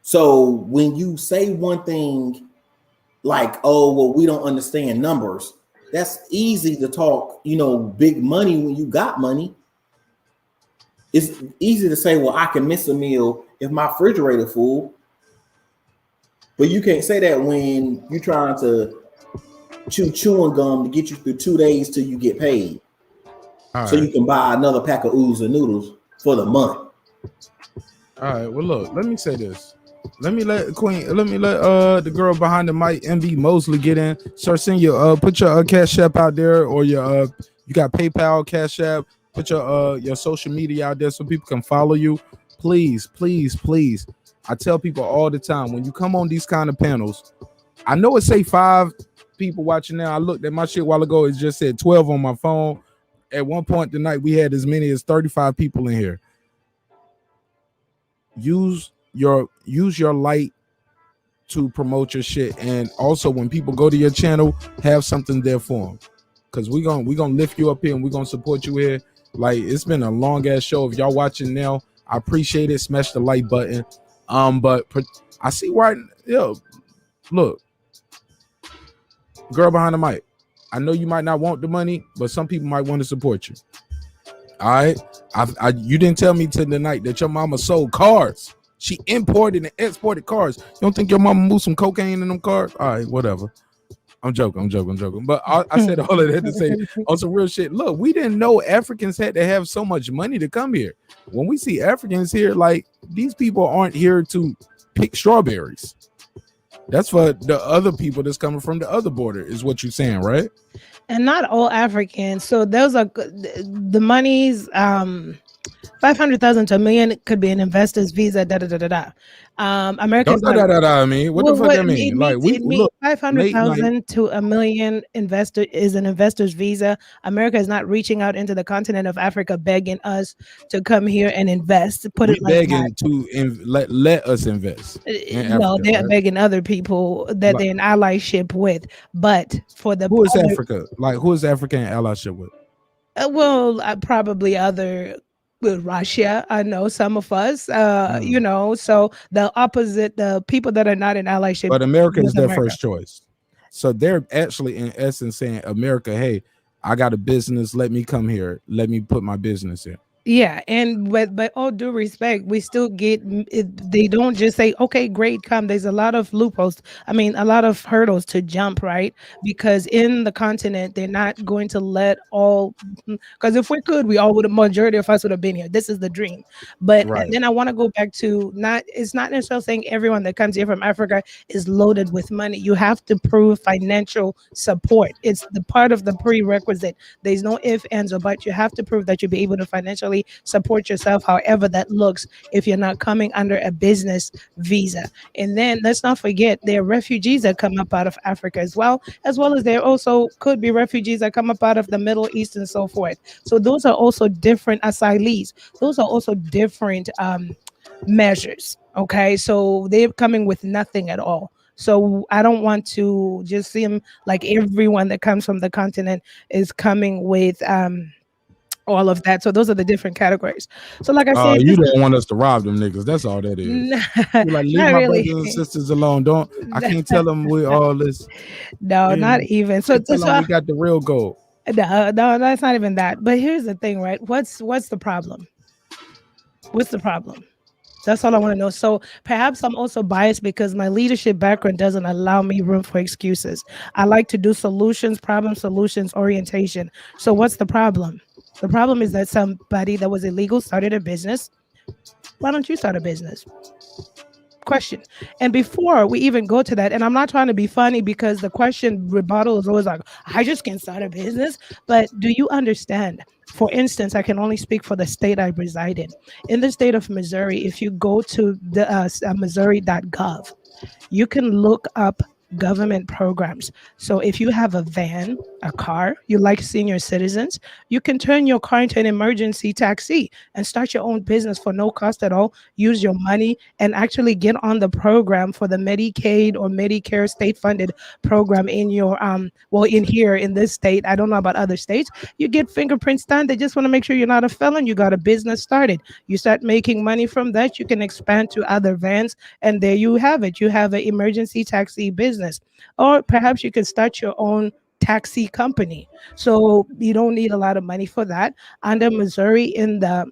So when you say one thing like, oh, well, we don't understand numbers, that's easy to talk, big money when you got money. It's easy to say, well, I can miss a meal if my refrigerator full. But you can't say that when you're trying to chew chewing gum to get you through 2 days till you get paid. So you can buy another pack of oodles and noodles for the month. All right. Well, look, let me say this. Let me let the girl behind the mic, MB Mosley, get in. Start send your put your Cash App out there, or your you got PayPal, Cash App. Put your social media out there so people can follow you. Please, please, please. I tell people all the time, when you come on these kind of panels, I know it say 5 people watching now. I looked at my shit a while ago. It just said 12 on my phone. At one point tonight, we had as many as 35 people in here. Use your light to promote your shit, and also when people go to your channel, have something there for them, because we gonna lift you up here and we're gonna support you here. Like, it's been a long ass show. If y'all watching now, I appreciate it. Smash the like button. But I see why. Look, girl behind the mic, I know you might not want the money, but some people might want to support you. All right, you didn't tell me till tonight that your mama sold cars. She imported and exported cars. You don't think your mama moved some cocaine in them cars? All right, whatever. I'm joking. But I said all of that to say on some real shit. Look, we didn't know Africans had to have so much money to come here. When we see Africans here, like, these people aren't here to pick strawberries. That's for the other people that's coming from the other border, is what you're saying, right? And not all Africans. So those are the monies. 500,000 to $1 million could be an investor's visa. America's I mean, what the fuck that mean? Like, we look, 500,000 to $1 million investor is an investor's visa. America is not reaching out into the continent of Africa begging us to come here and invest. We're begging to let us invest. No, they're begging other people that they're in allyship with. But for the who is Africa? Like, who is Africa in allyship with? Probably other. With Russia, I know some of us, so the opposite, the people that are not in allyship. But America is their first choice. So they're actually, in essence, saying, America, hey, I got a business. Let me come here. Let me put my business in. Yeah, and with all due respect, we still get they don't just say, okay, great, come. There's a lot of loopholes. I mean, a lot of hurdles to jump, right? Because in the continent, they're not going to let all, because if we could, majority of us would have been here. This is the dream. But and then I want to go back to it's not necessarily saying everyone that comes here from Africa is loaded with money. You have to prove financial support. It's the part of the prerequisite. There's no if, ands, or but. You have to prove that you'll be able to financially support yourself, however that looks, if you're not coming under a business visa. And then let's not forget, there are refugees that come up out of Africa as well as there also could be refugees that come up out of the Middle East and so forth. So those are also different asylees. Those are also different measures. Okay, so they're coming with nothing at all. So I don't want to just seem like everyone that comes from the continent is coming with all of that. So those are the different categories. So like I said, you don't want us to rob them niggas. That's all that is. You're like, leave my brothers and sisters alone. I can't tell them we all this. No, not even. So tell them we got the real gold. No, that's not even that. But here's the thing, right? What's the problem? What's the problem? That's all I want to know. So perhaps I'm also biased because my leadership background doesn't allow me room for excuses. I like to do problem solutions orientation. So what's the problem? The problem is that somebody that was illegal started a business. Why don't you start a business? Question. And before we even go to that, and I'm not trying to be funny because the question rebuttal is always like, I just can't start a business. But do you understand? For instance, I can only speak for the state I reside in. In the state of Missouri, if you go to the Missouri.gov, you can look up government programs. So if you have a van, a car, you like senior citizens, you can turn your car into an emergency taxi and start your own business for no cost at all. Use your money and actually get on the program for the Medicaid or Medicare state funded program in your well, in here in this state. I don't know about other states. You get fingerprints done. They just want to make sure you're not a felon. You got a business started. You start making money from that. You can expand to other vans, and there you have it. You have an emergency taxi business, or perhaps you could start your own taxi company. So you don't need a lot of money for that. Under Missouri, in the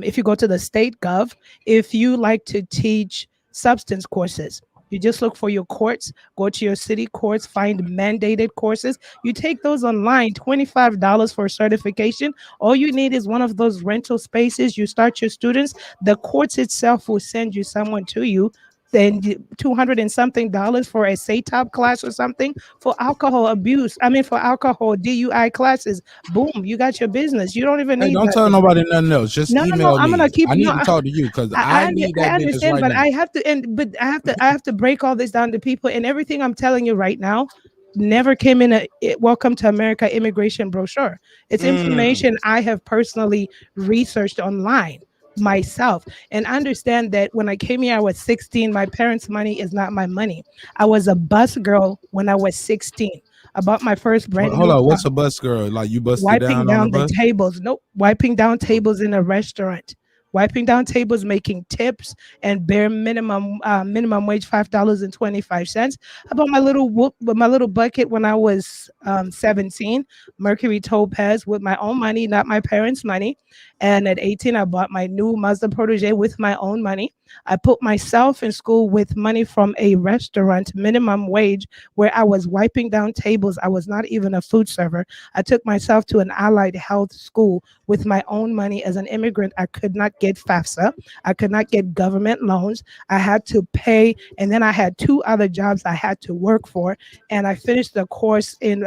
if you go to the state gov, if you like to teach substance courses, you just look for your courts, go to your city courts, find mandated courses. You take those online, $25 for a certification. All you need is one of those rental spaces. You start your students. The courts itself will send you someone to you. Then 200 and something dollars for a SATOP class or something for alcohol abuse. I mean, for alcohol DUI classes. Boom, you got your business. You don't even Hey, need don't that tell degree. nobody nothing else. Just No, no, no. email I'm me. gonna keep I need no. to talk to you because I need I that business understand, right but now. I have to and but I have to break all this down to people, and everything I'm telling you right now never came in a Welcome to America immigration brochure. It's Mm. information I have personally researched online myself, and understand that when I came here I was 16. My parents' money is not my money. I was a bus girl when I was 16. I bought my first brand Hold new on. car. What's a bus girl? Like you busted Wiping down on the down the bus? tables. Nope. Wiping down tables in a restaurant. Wiping down tables, making tips, and bare minimum wage $5.25. I bought my little bucket when I was 17, Mercury Topaz, with my own money, not my parents' money. And at 18, I bought my new Mazda Protege with my own money. I put myself in school with money from a restaurant minimum wage where I was wiping down tables. I was not even a food server. I took myself to an allied health school with my own money. As an immigrant, I could not get FAFSA. I could not get government loans. I had to pay. And then I had two other jobs I had to work for. And I finished the course in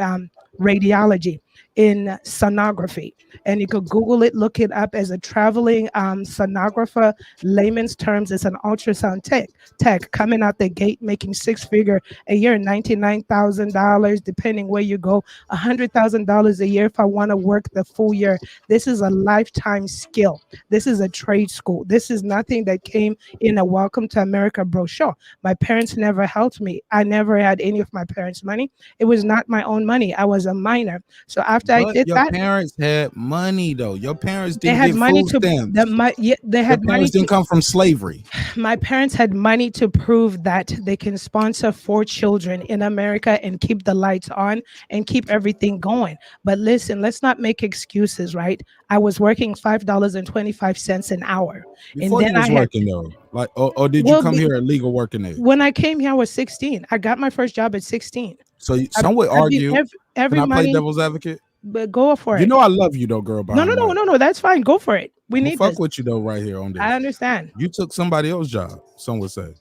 radiology, in sonography. And you could Google it, look it up as a traveling sonographer. Layman's terms, it's an ultrasound tech coming out the gate, making six-figure a year, $99,000, depending where you go, $100,000 a year if I want to work the full year. This is a lifetime skill. This is a trade school. This is nothing that came in a Welcome to America brochure. My parents never helped me. I never had any of my parents' money. It was not my own money. I was a minor. So after I But did your that, parents had money though. Your parents they didn't had get money food to stamps. they Your had money parents to didn't come from slavery. my parents had money to prove that they can sponsor 4 children in America and keep the lights on and keep everything going. But listen, let's not make excuses, right? I was working $5.25 an hour. And Before then you I was had working though, like, or did you well come be, here at legal working age? when I came here, I was 16. I got my first job at 16. So I've, some would I've been argue. Can every I play money, devil's advocate? but go for You it. know I love you though, girl No, behind no, the no, mic. no, no. That's fine. Go for it. We I'm gonna need fuck this. with you though right here on this. I understand. You took somebody else's job. Some would say,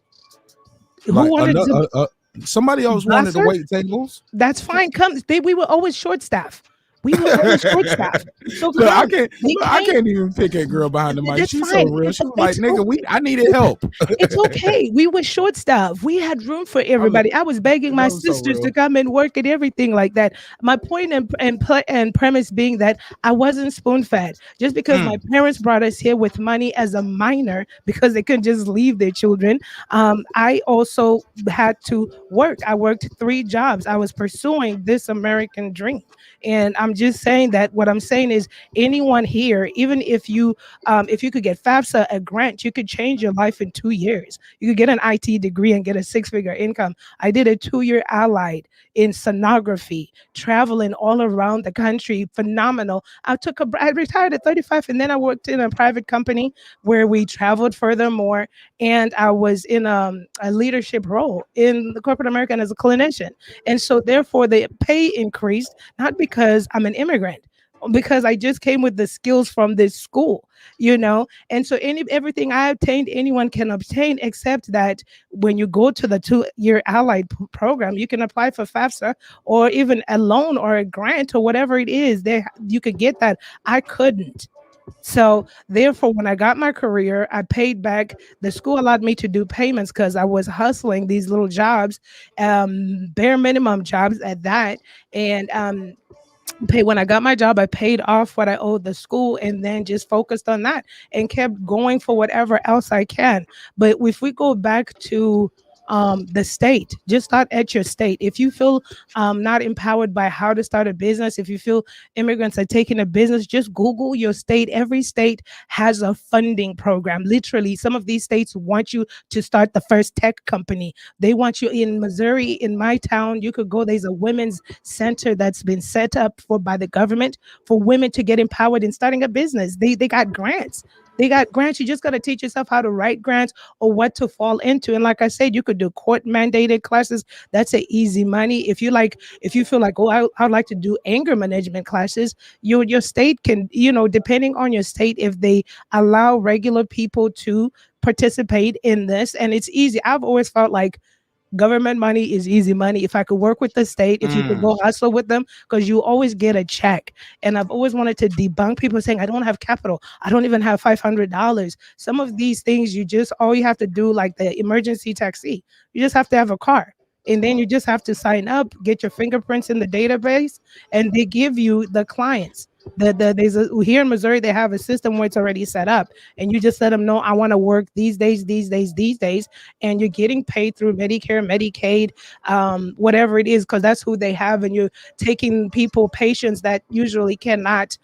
Who like wanted to somebody else wanted to busser? wait tables. That's fine. Come, we were always short staff. We were always short staff. So Look, come. They I came. can't even pick a girl behind the mic. That's She's so fine. real. She was like, It's nigga, okay. I needed help. It's okay. We were short staff. We had room for everybody. I was begging my that was so sisters to real. come and work and everything like that. My point and premise being that I wasn't spoon fed. Just because my parents brought us here with money as a minor because they couldn't just leave their children. I also had to work. I worked 3 jobs. I was pursuing this American dream. And I'm just saying that what I'm saying is anyone here, even if you could get FAFSA, a grant, you could change your life in 2 years. You could get an IT degree and get a six-figure income. I did a 2-year allied in sonography, traveling all around the country. Phenomenal. I retired at 35, and then I worked in a private company where we traveled furthermore, and I was in a leadership role in the corporate America as a clinician. And so therefore the pay increased, not because I'm an immigrant, because I just came with the skills from this school, And so everything I obtained, anyone can obtain, except that when you go to the 2-year allied program, you can apply for FAFSA or even a loan or a grant or whatever it is. There, you could get that. I couldn't. So therefore, when I got my career, I paid back. The school allowed me to do payments because I was hustling these little jobs, bare minimum jobs at that. And when I got my job, I paid off what I owed the school and then just focused on that and kept going for whatever else I can. But if we go back to the state, just start at your state. If you feel not empowered by how to start a business, if you feel immigrants are taking a business, just Google your state. Every state has a funding program. Literally, some of these states want you to start the first tech company. They want you in Missouri, in my town, you could go. There's a women's center that's been set up by the government for women to get empowered in starting a business. They got grants. They got grants. You just got to teach yourself how to write grants or what to fall into. And like I said, you could do court mandated classes. That's a easy money. If you feel like, oh, I'd like to do anger management classes, your state can, depending on your state, if they allow regular people to participate in this. And it's easy. I've always felt like government money is easy money. If I could work with the state, if you could go hustle with them, because you always get a check. And I've always wanted to debunk people saying, I don't have capital. I don't even have $500. Some of these things, all you have to do, like the emergency taxi, you just have to have a car. And then you just have to sign up, get your fingerprints in the database, and they give you the clients. Here in Missouri, they have a system where it's already set up, and you just let them know, I want to work these days, and you're getting paid through Medicare, Medicaid, whatever it is, because that's who they have, and you're taking patients that usually cannot,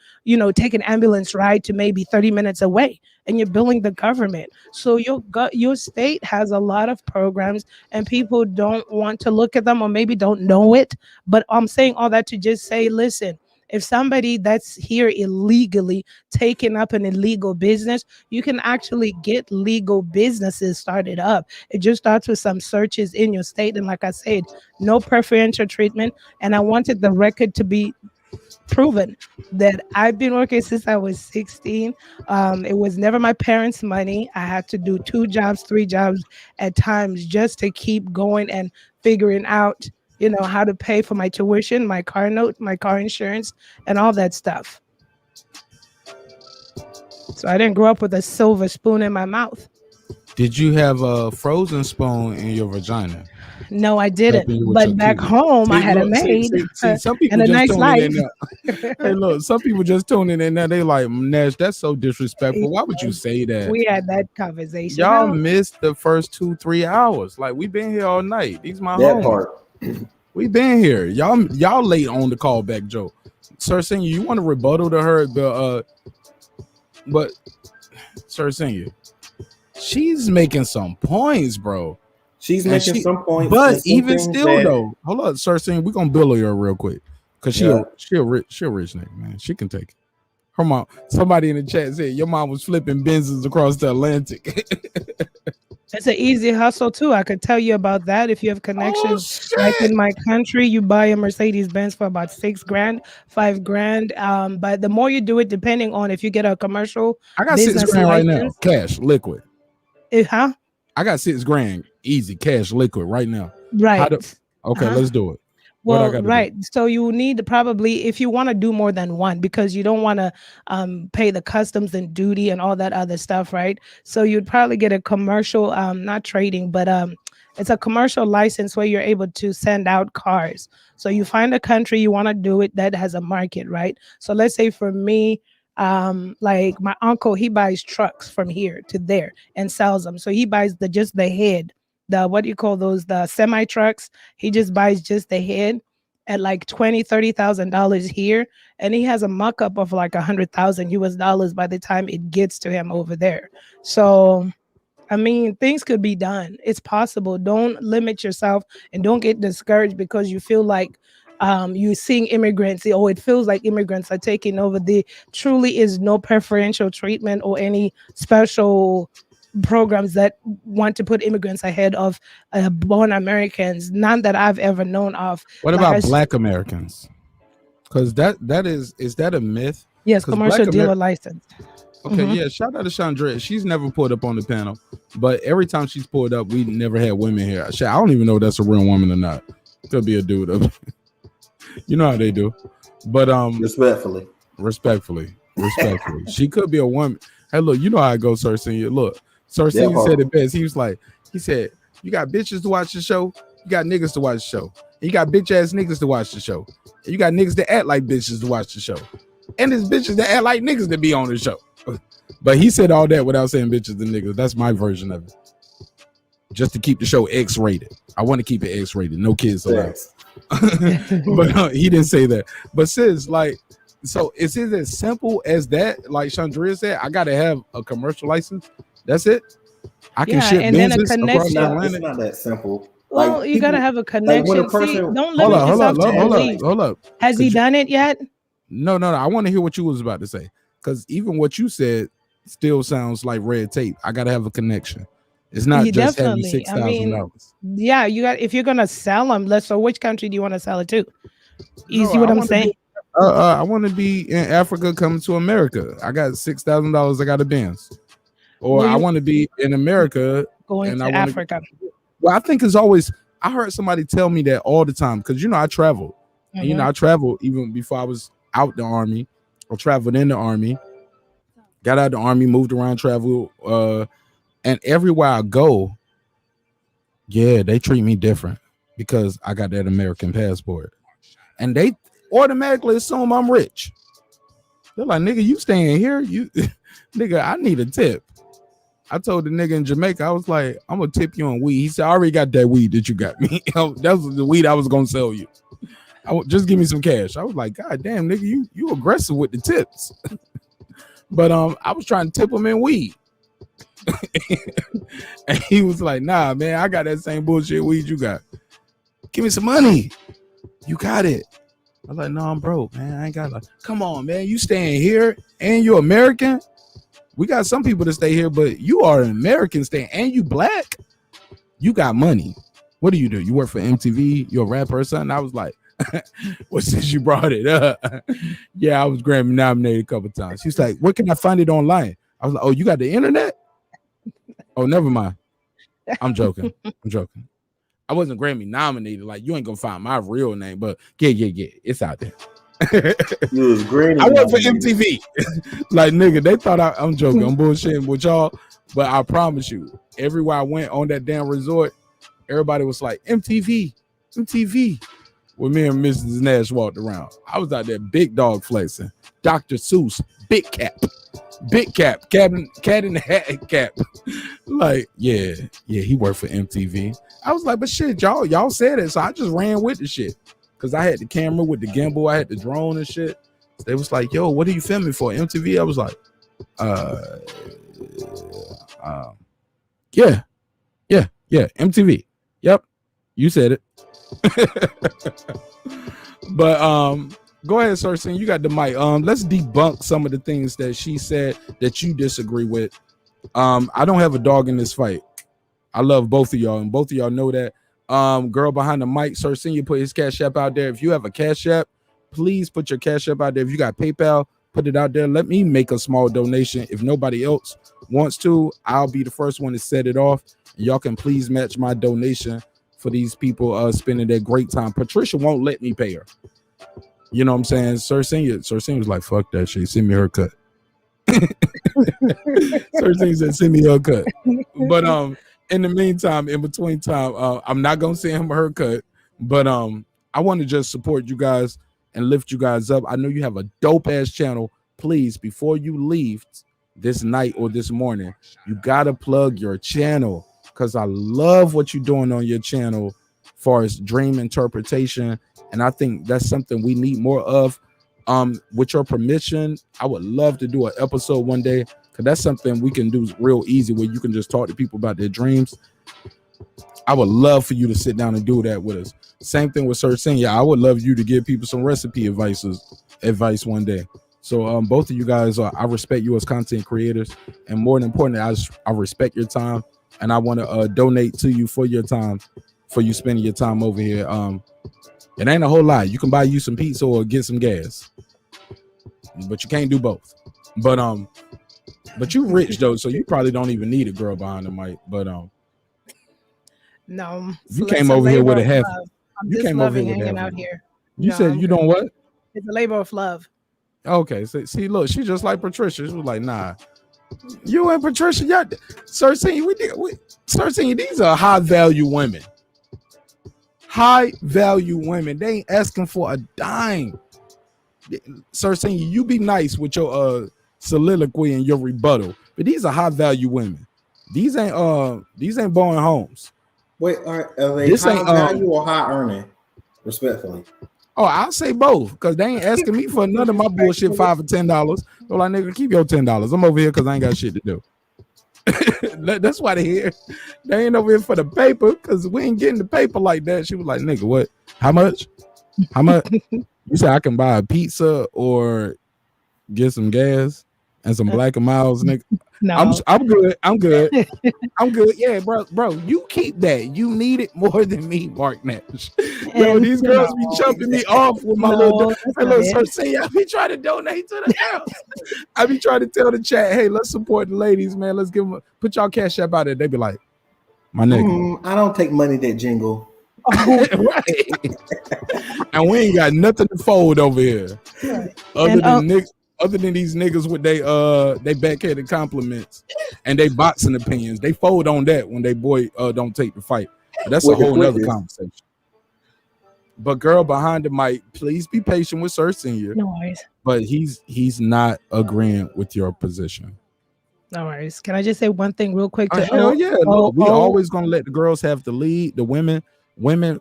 take an ambulance ride to maybe 30 minutes away, and you're billing the government. So your state has a lot of programs, and people don't want to look at them or maybe don't know it. But I'm saying all that to just say, listen, if somebody that's here illegally taking up an illegal business, you can actually get legal businesses started up. It just starts with some searches in your state. And like I said, no preferential treatment. And I wanted the record to be proven that I've been working since I was 16. It was never my parents' money. I had to do 2 jobs, 3 jobs at times just to keep going and figuring out how to pay for my tuition, my car note, my car insurance, and all that stuff. So I didn't grow up with a silver spoon in my mouth. Did you have a frozen spoon in your vagina? No, I didn't. But back home, I had a maid some people and a just nice life. in now. Hey, look, some people just tuning in now. They like, Nash, that's so disrespectful. Why would you say that? We had that conversation. Y'all missed the first 2-3 hours. Like, we've been here all night. These my that homies. part. We've been here. Y'all late on the callback, Joe. Sir Senior, you want to rebuttal to her? But Sir Senior, she's making some points, bro. She's making some points. But even still, though, hold on, Sir Senior, we're gonna bill her real quick because she a rich nigga, man. She can take it. Her mom. Somebody in the chat said your mom was flipping Benzes across the Atlantic. It's an easy hustle too. I could tell you about that if you have connections. Like in my country, you buy a Mercedes Benz for about $6,000, $5,000. But the more you do it, depending on if you get a commercial, I got $6,000 right now, cash, liquid. Huh? I got $6,000, easy, cash, liquid right now. Right. Okay, let's do it. Well, right. So you need probably, if you want to do more than one, because you don't want to pay the customs and duty and all that other stuff, right? So you'd probably get a commercial, not trading, but it's a commercial license where you're able to send out cars. So you find a country you want to do it that has a market, right? So let's say for me, like my uncle, he buys trucks from here to there and sells them. So he buys just the head. The semi trucks. He just buys just the head at like $20,000-$30,000 here, and he has a mock-up of like $100,000 by the time it gets to him over there. So I mean, things could be done. It's possible. Don't limit yourself and don't get discouraged because you feel like you're seeing immigrants. It feels like immigrants are taking over. There truly is no preferential treatment or any special programs that want to put immigrants ahead of born Americans. None that I've ever known of. What about Black Americans? Because is that a myth? Yes, commercial dealer license. Okay, yeah. Shout out to Chandra. She's never pulled up on the panel, but every time she's pulled up, we never had women here. I don't even know if that's a real woman or not. Could be a dude. You know how they do. But respectfully. Respectfully, she could be a woman. Hey, look, you know how it goes, Sir Senior. Look, Sir Senior said it best. He said, you got bitches to watch the show, you got niggas to watch the show, and you got bitch ass niggas to watch the show, and you got niggas that act like bitches to watch the show, and there's bitches that act like niggas to be on the show. But he said all that without saying bitches and niggas. That's my version of it. Just to keep the show X-rated. I want to keep it X-rated. No kids allowed. But he didn't say that. But sis, like, so is it as simple as that? Like Chandria said, I gotta have a commercial license. That's it. I can ship and then a Benzes across connection. the Atlantic. It's not that simple. Well, you gotta have a connection. Don't limit yourself to believe. Hold up. Has he done it yet? No. I want to hear what you was about to say, because even what you said still sounds like red tape. I gotta have a connection. It's not just having $6,000. Yeah, you got. If you're gonna sell them, so which country do you want to sell it to? You see what I'm saying? I want to be in Africa coming to America. I got $6,000. I got a Benz. Or I want to be in America going to Africa. Well, I think it's always. I heard somebody tell me that all the time, because I traveled. And, I traveled even before I was out the army. I traveled in the army. Got out the army, moved around, traveled, and everywhere I go, yeah, they treat me different because I got that American passport, and they automatically assume I'm rich. They're like, nigga, you staying here? You, nigga, I need a tip. I told the nigga in Jamaica, I was like, I'm gonna tip you on weed. He said, I already got that weed that you got me. That was the weed I was gonna sell you. Just give me some cash. I was like, God damn, nigga, you aggressive with the tips. But I was trying to tip him in weed. And he was like, nah, man, I got that same bullshit weed you got. Give me some money. You got it. I was like, no, I'm broke, man. I ain't got come on, man. You staying here and you're American? We got some people that stay here, but you are an American staying and you black. You got money. What do? You work for MTV? You're a rapper or something? I was like, well, since you brought it up, yeah, I was Grammy nominated a couple times. She's like, where can I find it online? I was like, oh, you got the internet? Oh, never mind. I'm joking. I wasn't Grammy nominated. Like, you ain't gonna find my real name, but yeah, it's out there. You was Grammy. I work for MTV. Like, nigga, they thought I'm joking. I'm bullshitting with y'all, but I promise you, everywhere I went on that damn resort, everybody was like, MTV. When me and Mrs. Nash walked around, I was out there big dog flexing. Dr. Seuss, big cap, cat in the hat cap. Like, yeah, he worked for MTV. I was like, but shit, y'all said it, so I just ran with the shit. Cause I had the camera with the gimbal, I had the drone and shit. They was like, yo, what are you filming for? MTV? I was like, yeah, MTV. Yep, you said it. But go ahead, Cersei, you got the mic. Let's debunk some of the things that she said that you disagree with. I don't have a dog in this fight. I love both of y'all, and both of y'all know that. Girl behind the mic, Cersei, you put his Cash App out there. If you have a Cash App, please put your Cash App out there. If you got PayPal, put it out there. Let me make a small donation. If nobody else wants to, I'll be the first one to set it off. And y'all can please match my donation for these people spending their great time. Patricia won't let me pay her. You know what I'm saying? Cersei was like, fuck that shit. Send me her cut. Cersei said, send me her cut. But in the meantime, in between time, I'm not gonna send him her cut. But I want to just support you guys and lift you guys up. I know you have a dope ass channel. Please, before you leave this night or this morning, you gotta plug your channel, because I love what you're doing on your channel as far as dream interpretation. And I think that's something we need more of. With your permission, I would love to do an episode one day, because that's something we can do real easy, where you can just talk to people about their dreams. I would love for you to sit down and do that with us. Same thing with Sir Senior. I would love you to give people some recipe advice one day. So both of you guys, I respect you as content creators, and more than importantly, I respect your time, and I want to donate to you for your time, for you spending your time over here. It ain't a whole lot. You can buy you some pizza or get some gas, but you can't do both. But you rich though, so you probably don't even need a girl behind the mic. But no, you came over here with a half. I'm just loving hanging out here. You said you don't what? It's a labor of love. Okay, so see, look, she just like Patricia. She was like, nah, you and Patricia, y'all, Cersei, Cersei, these are high value women. High value women. They ain't asking for a dime. Cersei, you be nice with your soliloquy and your rebuttal, but these are high value women. These ain't Bowen Homes. Wait, are they This high ain't value or high earning? Respectfully. Oh, I'll say both because they ain't asking me for none of my bullshit $5 or $10. They're like, nigga, keep your $10. I'm over here because I ain't got shit to do. That's why they here. They ain't over here for the paper because we ain't getting the paper like that. She was like, nigga, what? How much? How much? You say I can buy a pizza or get some gas and some Black and Miles, nigga. No. I'm good. I'm good. I'm good. Yeah, bro, you keep that. You need it more than me, Marq Nash. Yo, And these girls be jumping me off with my little say, I be trying to donate to the girls. I be trying to tell the chat, hey, let's support the ladies, man. Let's give them put y'all cash app out there. They be like, my nigga. I don't take money that jingle. Right. And we ain't got nothing to fold over here. Right. Other than these niggas with they backhanded compliments and they boxing opinions, they fold on that when they boy don't take the fight. But that's a whole nother conversation. But girl behind the mic, please be patient with Sir Senior. No worries. But he's not agreeing with your position. No worries. Can I just say one thing real quick? Hell yeah. Look, we always gonna let the girls have the lead. The women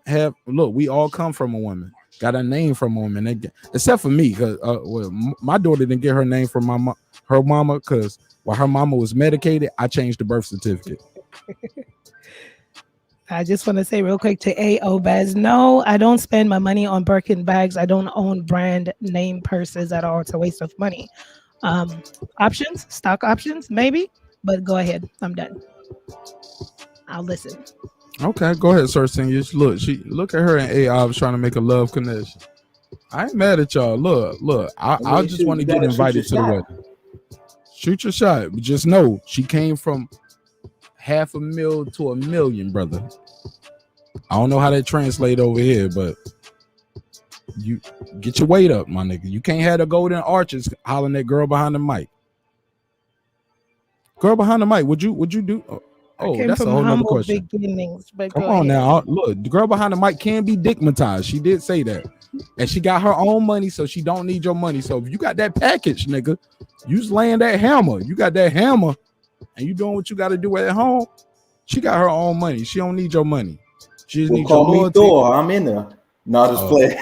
have we all come from a woman. Got a name from a woman, except for me, because my daughter didn't get her name from her mama, because while her mama was medicated, I changed the birth certificate. I just want to say real quick to A.O. Baz, no, I don't spend my money on Birkin bags. I don't own brand name purses at all. It's a waste of money. Options, stock options, maybe, but go ahead. I'm done. I'll listen. Okay, go ahead, Sir Senior. Look at her and AI was trying to make a love connection. I ain't mad at y'all. Look, I just want to get invited to the wedding. Shoot your shot. But just know she came from $500,000 to $1 million, brother. I don't know how that translate over here, but you get your weight up, my nigga. You can't have the golden arches hollering at girl behind the mic. Girl behind the mic, would you do? Oh, that's a whole nother question. But come on now. Look, the girl behind the mic can be dickmatized. She did say that. And she got her own money, so she don't need your money. So if you got that package, nigga, you just laying that hammer. You got that hammer and you doing what you got to do at home. She got her own money. She don't need your money. She just needs your loyalty. Thor. I'm in there. Not just play.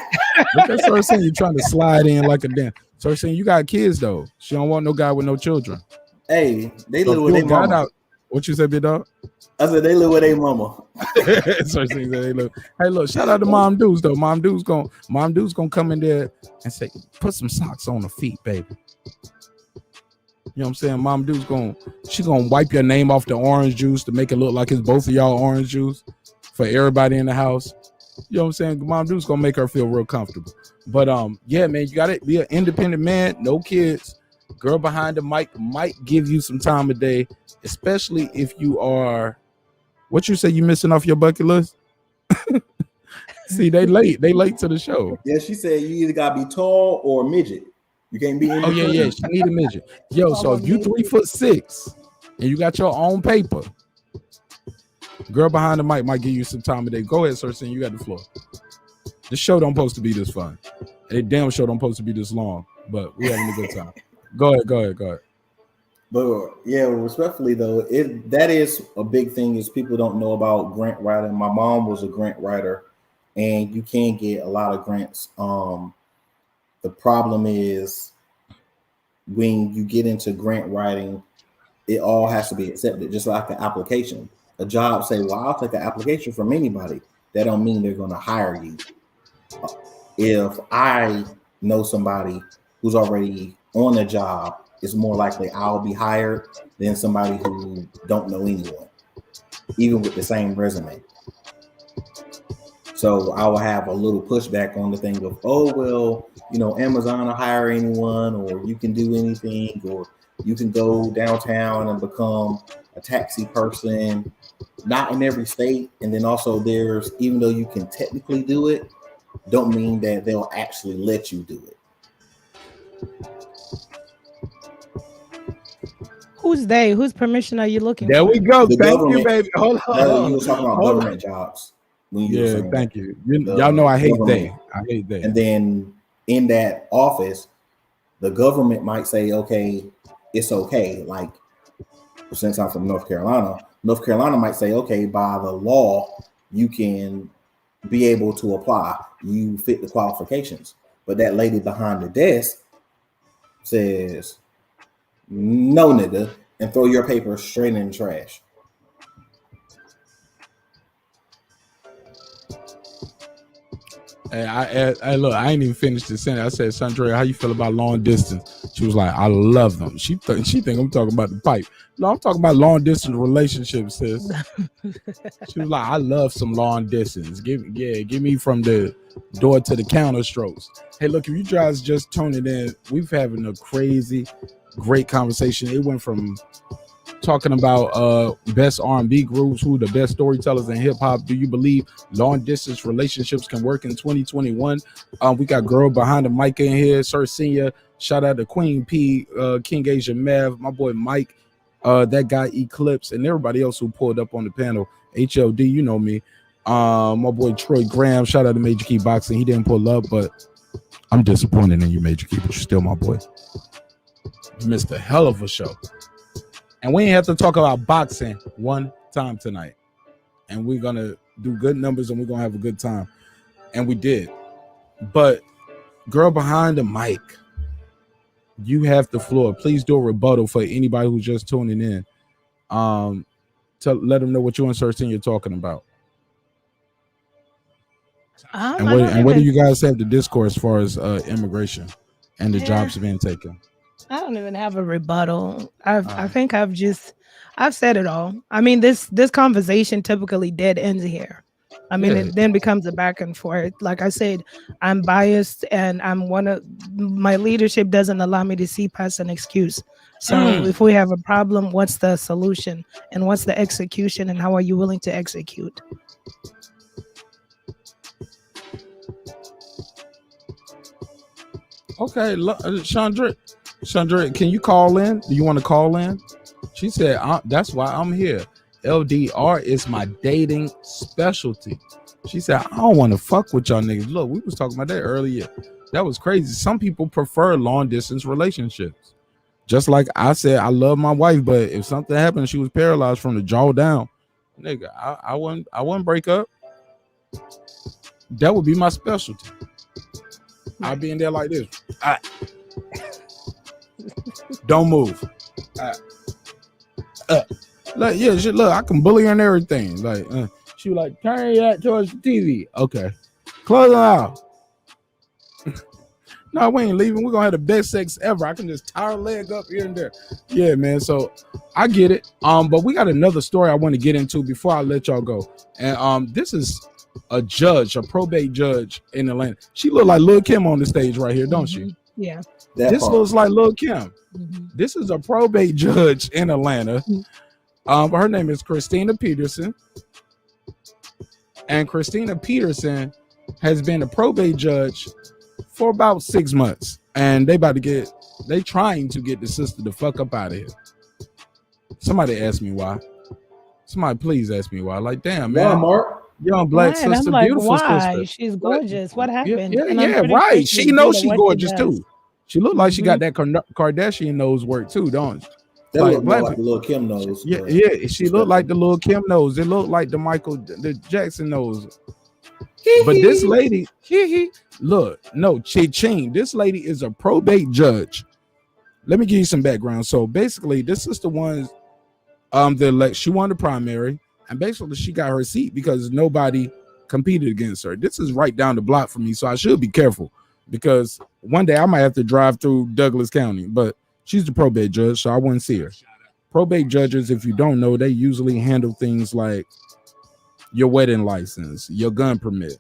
Look at Sir saying you trying to slide in like a damn. Sir saying you got kids though. She don't want no guy with no children. Hey, they live with their mama. What you said, big dog? I said they live with their mama. So they live. Hey, look, shout out to Mom Deuce though. Mom Deuce gonna come in there and say, put some socks on the feet, baby. You know what I'm saying? Mom Deuce she gonna wipe your name off the orange juice to make it look like it's both of y'all orange juice for everybody in the house. You know what I'm saying? Mom Deuce gonna make her feel real comfortable. But yeah, man, you gotta be an independent man, no kids. Girl behind the mic might give you some time a day, especially if you are, what you say, you missing off your bucket list? See, they late to the show. Yeah, she said you either gotta be tall or midget. You can't be in Oh yeah, she need a midget. Yo, so if you 3'6" and you got your own paper, girl behind the mic might give you some time a day. Go ahead, Sir Sin, you got the floor. The show don't supposed to be this fun. And the damn show don't supposed to be this long, but we having a good time. Go ahead. But yeah, respectfully though, that is a big thing is people don't know about grant writing. My mom was a grant writer, and you can get a lot of grants. The problem is when you get into grant writing, it all has to be accepted, just like an application. A job say, well, I'll take an application from anybody. That don't mean they're going to hire you. If I know somebody who's already on a job, it's more likely I'll be hired than somebody who don't know anyone, even with the same resume. So I will have a little pushback on the thing of, oh, well, you know, Amazon will hire anyone, or you can do anything, or you can go downtown and become a taxi person. Not in every state. And then also there's, even though you can technically do it, don't mean that they'll actually let you do it. Who's they? Whose permission are you looking There for? we go. The Thank you, government. baby. Hold You on. were talking about Hold on. government jobs when you were Yeah, saying thank that. you. The Y'all know I hate government. they. I hate they. And then in that office, the government might say, okay, it's okay. Like, since I'm from North Carolina might say, okay, by the law, you can be able to apply. You fit the qualifications. But that lady behind the desk says, no, nigga, and throw your paper straight in the trash. And I look, I ain't even finished the sentence. I said, Sandra, how you feel about long distance? She was like, I love them. She think I'm talking about the pipe. No, I'm talking about long distance relationships, sis. She was like, I love some long distance. Give me from the door to the counter strokes. Hey, look, if you guys just tuning in, we've having a crazy, great conversation. It went from talking about best R&B groups, who the best storytellers in hip hop. Do you believe long distance relationships can work in 2021? We got girl behind the mic in here, Sir Senior. Shout out to Queen P, King Asia Mav, my boy Mike, that guy Eclipse, and everybody else who pulled up on the panel. HLD, you know me. My boy Troy Graham. Shout out to Major Key Boxing. He didn't pull up, but I'm disappointed in you, Major Key, but you're still my boy. You missed a hell of a show. And we ain't have to talk about boxing one time tonight. And we're going to do good numbers and we're going to have a good time. And we did. But girl behind the mic, you have the floor. Please do a rebuttal for anybody who's just tuning in. To let them know what you and Sir Senior talking about. And what do you guys have to discourse as far as immigration and the jobs being taken? I don't even have a rebuttal. I think I've said it all. I mean, this conversation typically dead ends here. I mean, it then becomes a back and forth. Like I said, I'm biased and my leadership doesn't allow me to see past an excuse. So if we have a problem, what's the solution and what's the execution and how are you willing to execute? Okay, Chandra, can you call in? Do you want to call in? She said, that's why I'm here. LDR is my dating specialty. She said, I don't want to fuck with y'all niggas. Look, we was talking about that earlier. That was crazy. Some people prefer long distance relationships. Just like I said, I love my wife, but if something happened, she was paralyzed from the jaw down, nigga, I wouldn't break up. That would be my specialty. I'll be in there like this. Don't move. Look, I can bully her and everything. Like, she was like, turn that towards the TV. Okay, close it out. No, we ain't leaving. We're gonna have the best sex ever. I can just tie her leg up here and there. Yeah, man. So I get it. But we got another story I want to get into before I let y'all go. And this is a judge, a probate judge in Atlanta. She look like Lil' Kim on the stage right here, don't she? Yeah. This looks like Lil' Kim. This is a probate judge in Atlanta. Her name is Christina Peterson. And Christina Peterson has been a probate judge for about 6 months. And they trying to get the sister the fuck up out of here. Somebody ask me why. Somebody please ask me why. Like, damn, man. Mark? Young black sister, I'm like, beautiful why? sister. She's gorgeous. What happened? Yeah, right. She knows she gorgeous too. She look like she got that Kardashian nose work too, don't she? That look more like the Lil' Kim nose. Yeah, she looked like the Lil' Kim nose. It looked like the Jackson nose. But this lady, look, no, Ching. This lady is a probate judge. Let me give you some background. So basically, this is the one, she won the primary, and basically she got her seat because nobody competed against her. This is right down the block for me, so I should be careful because one day I might have to drive through Douglas County, but she's the probate judge, so I wouldn't see her. Probate judges, if you don't know, they usually handle things like your wedding license, your gun permit,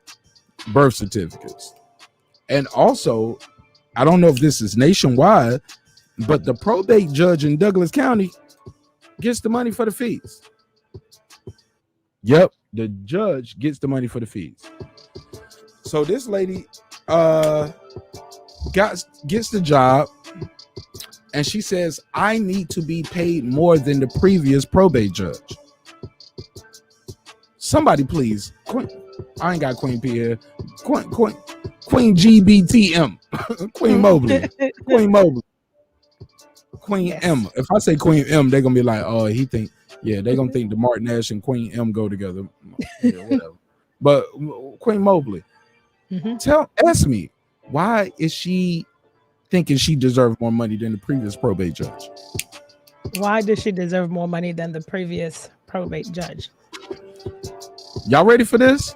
birth certificates. And also, I don't know if this is nationwide, but the probate judge in Douglas County gets the money for the fees. Yep, the judge gets the money for the fees. So this lady, gets the job, and she says, I need to be paid more than the previous probate judge. Somebody please, Queen, I ain't got Queen P here. Queen GBTM. Queen Mobley. Queen Mobley. Queen M. If I say Queen M, they're gonna be like, oh, they're gonna think the Marq Nash and Queen M go together. Yeah, whatever. But Queen Mobley, ask me, why is she thinking she deserves more money than the previous probate judge? Why does she deserve more money than the previous probate judge? Y'all ready for this?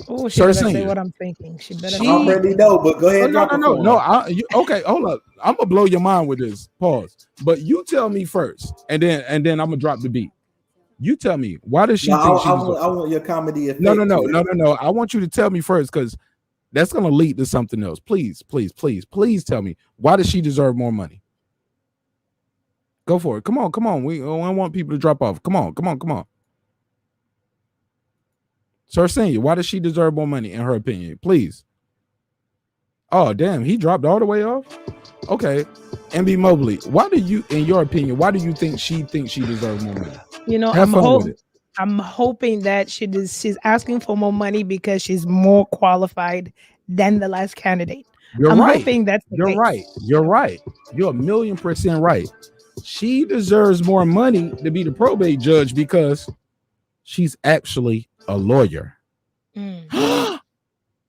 Oh, she better say what I'm thinking. She better. I already know, but go ahead. Okay, hold up. I'm gonna blow your mind with this. Pause. But you tell me first, and then I'm gonna drop the beat. You tell me, why does she think I want your comedy effect. No. I want you to tell me first, because that's gonna lead to something else. Please tell me, why does she deserve more money? Go for it. Come on. I want people to drop off. Come on. Sir Senior, why does she deserve more money in her opinion? Please. Oh, damn, he dropped all the way off? Okay. MB Mobley, in your opinion, why do you think she deserves more money? I'm hoping that she's asking for more money because she's more qualified than the last candidate. You're I'm right. hoping that's the You're case. right. You're 1,000,000% right. She deserves more money to be the probate judge because she's actually a lawyer.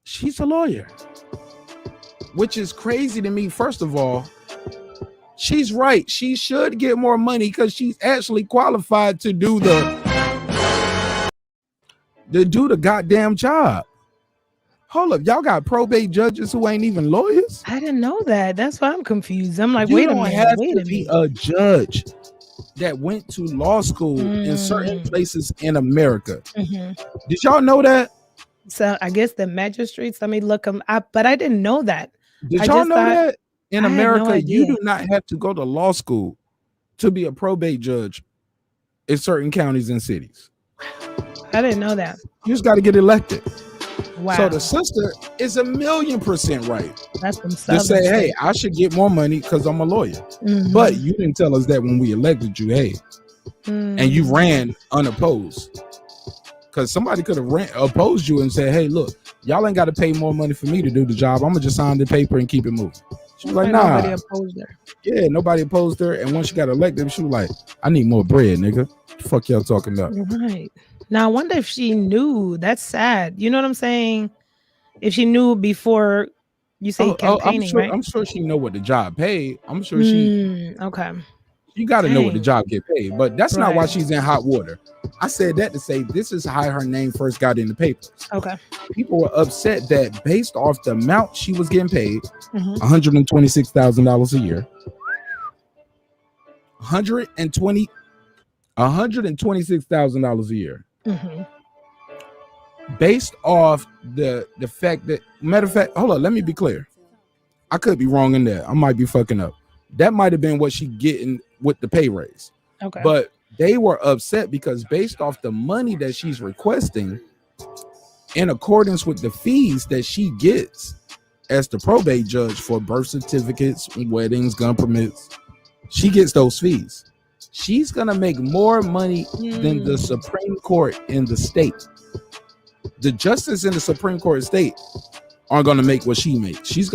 She's a lawyer, which is crazy to me. First of all, she's right. She should get more money because she's actually qualified to do the goddamn job. Hold up, y'all got probate judges who ain't even lawyers? I didn't know that. That's why I'm confused. I'm like, You wait a don't minute. have Wait to a be minute. a judge that went to law school in certain places in America. Did y'all know that? So I guess the magistrates, let me look them up, but I didn't know that. Did y'all know that in America, you do not have to go to law school to be a probate judge in certain counties and cities? I didn't know that. You just got to get elected. Wow. So the sister is 1,000,000% right. That's them to say, hey, I should get more money because I'm a lawyer. But you didn't tell us that when we elected you, hey, and you ran unopposed. Because somebody could have opposed you and said, hey, look, y'all ain't got to pay more money for me to do the job. I'm going to just sign the paper and keep it moving. She was like, nah. Nobody opposed her. Yeah, nobody opposed her. And once she got elected, she was like, I need more bread, nigga. What the fuck y'all talking about? Right. Now, I wonder if she knew. That's sad. You know what I'm saying? If she knew before you say campaigning, right? I'm sure she know what the job paid. I'm sure she... Okay. You got to know what the job get paid. But that's not why Right. she's in hot water. I said that to say this is how her name first got in the papers. Okay. People were upset that based off the amount she was getting paid, Mhm. $126,000 a year, $126,000 a year, based off the fact that, matter of fact, hold on, let me be clear. I could be wrong in that. I might be fucking up. That might have been what she getting with the pay raise. Okay. But they were upset because based off the money that she's requesting, in accordance with the fees that she gets as the probate judge for birth certificates, weddings, gun permits, she gets those fees. She's gonna make more money than the Supreme Court in the state. The justice in the Supreme Court state aren't gonna make what she makes. She's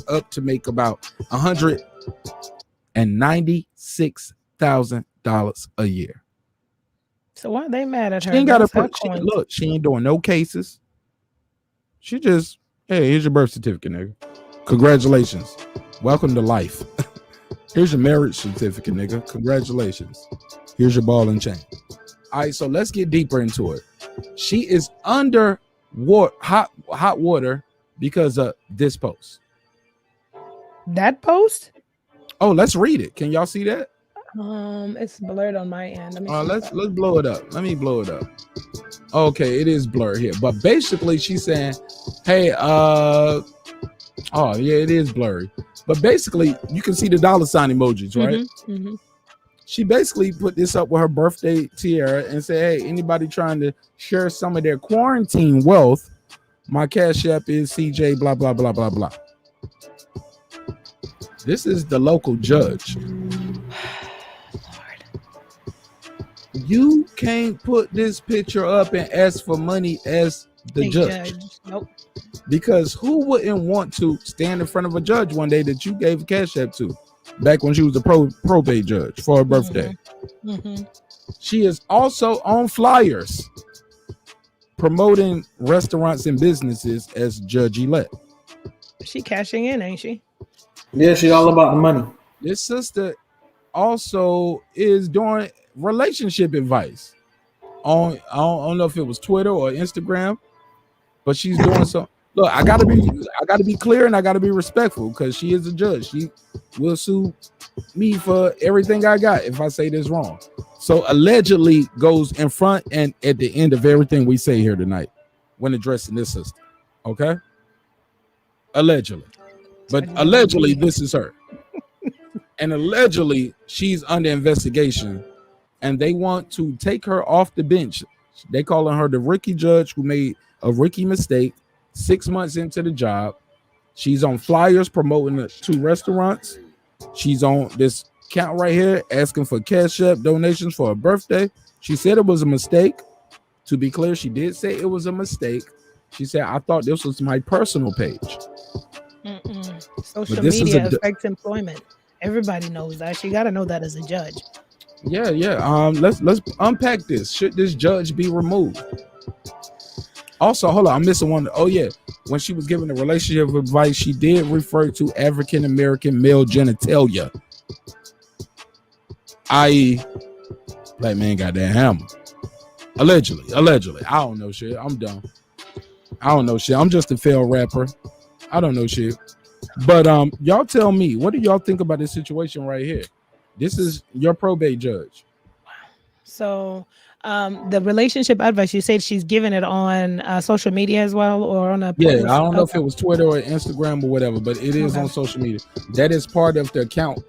up to make about $196,000 a year. So why are they mad at her? She ain't got to That's her put. coin. Look, she ain't doing no cases. She just, hey, here's your birth certificate, nigga. Congratulations, welcome to life. Here's your marriage certificate, nigga. Congratulations. Here's your ball and chain. All right, so let's get deeper into it. She is under hot water because of this post. That post? Oh, let's read it. Can y'all see that? It's blurred on my end. Let me Let's blow it up. Let me blow it up. Okay, it is blurred here, but basically she's saying, hey, oh yeah, it is blurry, but basically you can see the dollar sign emojis, right? She basically put this up with her birthday tiara and said, hey, anybody trying to share some of their quarantine wealth, my cash app is CJ blah blah blah blah blah. This is the local judge. You can't put this picture up and ask for money as the judge. Nope. Because who wouldn't want to stand in front of a judge one day that you gave a cash app to back when she was a probate judge for her birthday? Mm-hmm. She is also on flyers promoting restaurants and businesses as judge-elect. She cashing in, ain't she? Yeah, she's all about the money. This sister also is doing relationship advice on, I don't know if it was Twitter or Instagram, but she's doing so. Look, I gotta be clear and I gotta be respectful because she is a judge. She will sue me for everything I got if I say this wrong. So allegedly goes in front and at the end of everything we say here tonight when addressing this sister. Okay? Allegedly. But allegedly this is her. And allegedly she's under investigation and they want to take her off the bench. They calling her the rookie judge who made a rookie mistake 6 months into the job. She's on flyers promoting the 2 restaurants. She's on this account right here asking for cash app donations for her birthday. She said it was a mistake. To be clear, she did say it was a mistake. She said, I thought this was my personal page. Social media affects employment. Everybody knows that. She got to know that as a judge. Yeah. Let's unpack this. Should this judge be removed? Also, hold on, I'm missing one. Oh yeah, when she was giving the relationship advice, she did refer to African American male genitalia, i.e., black man got that hammer. Allegedly. I don't know shit. I'm dumb. I don't know shit. I'm just a failed rapper. I don't know shit. But y'all tell me, what do y'all think about this situation right here? This is your probate judge. So the relationship advice, you said she's giving it on social media as well, or on a I don't know if it was Twitter or Instagram or whatever, but it is on social media. That is part of the account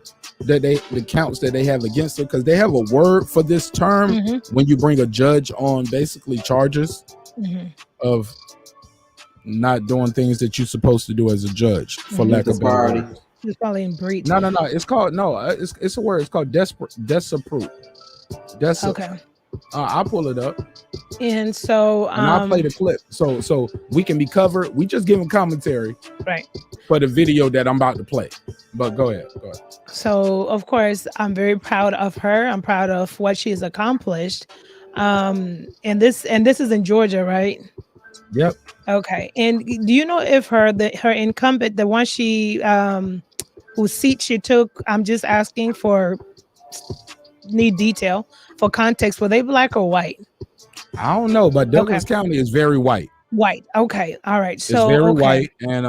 the counts that they have against her, because they have a word for this term when you bring a judge on basically charges of not doing things that you're supposed to do as a judge, for lack of better words. She's probably in breach. No. It's called it's a word. It's called desperate. Okay. I'll pull it up. And so and I'll play the clip so we can be covered. We just giving commentary right for the video that I'm about to play. But go ahead. So of course I'm very proud of her. I'm proud of what she's accomplished. And this is in Georgia, right? Yep. Okay. And do you know if her incumbent, the one she whose seat she took, I'm just asking for need detail for context, were they black or white? I don't know, but Douglas County is very white. White. Okay. All right. So it's very white, and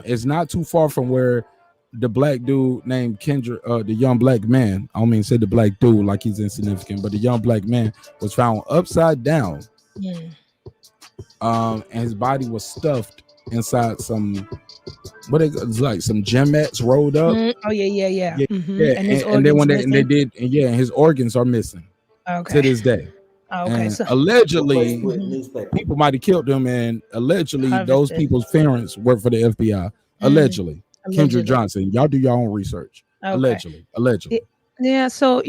it's not too far from where the black dude named Kendrick, the young black man, I don't mean say the black dude like he's insignificant, but the young black man was found upside down. And his body was stuffed inside some some Gemettes rolled up. Yeah. And then when they did, and his organs are missing to this day. Okay, so allegedly people might have killed him, and allegedly those people's parents work for the FBI. Allegedly. Kendrick Johnson. Y'all do your own research. Allegedly. Yeah, so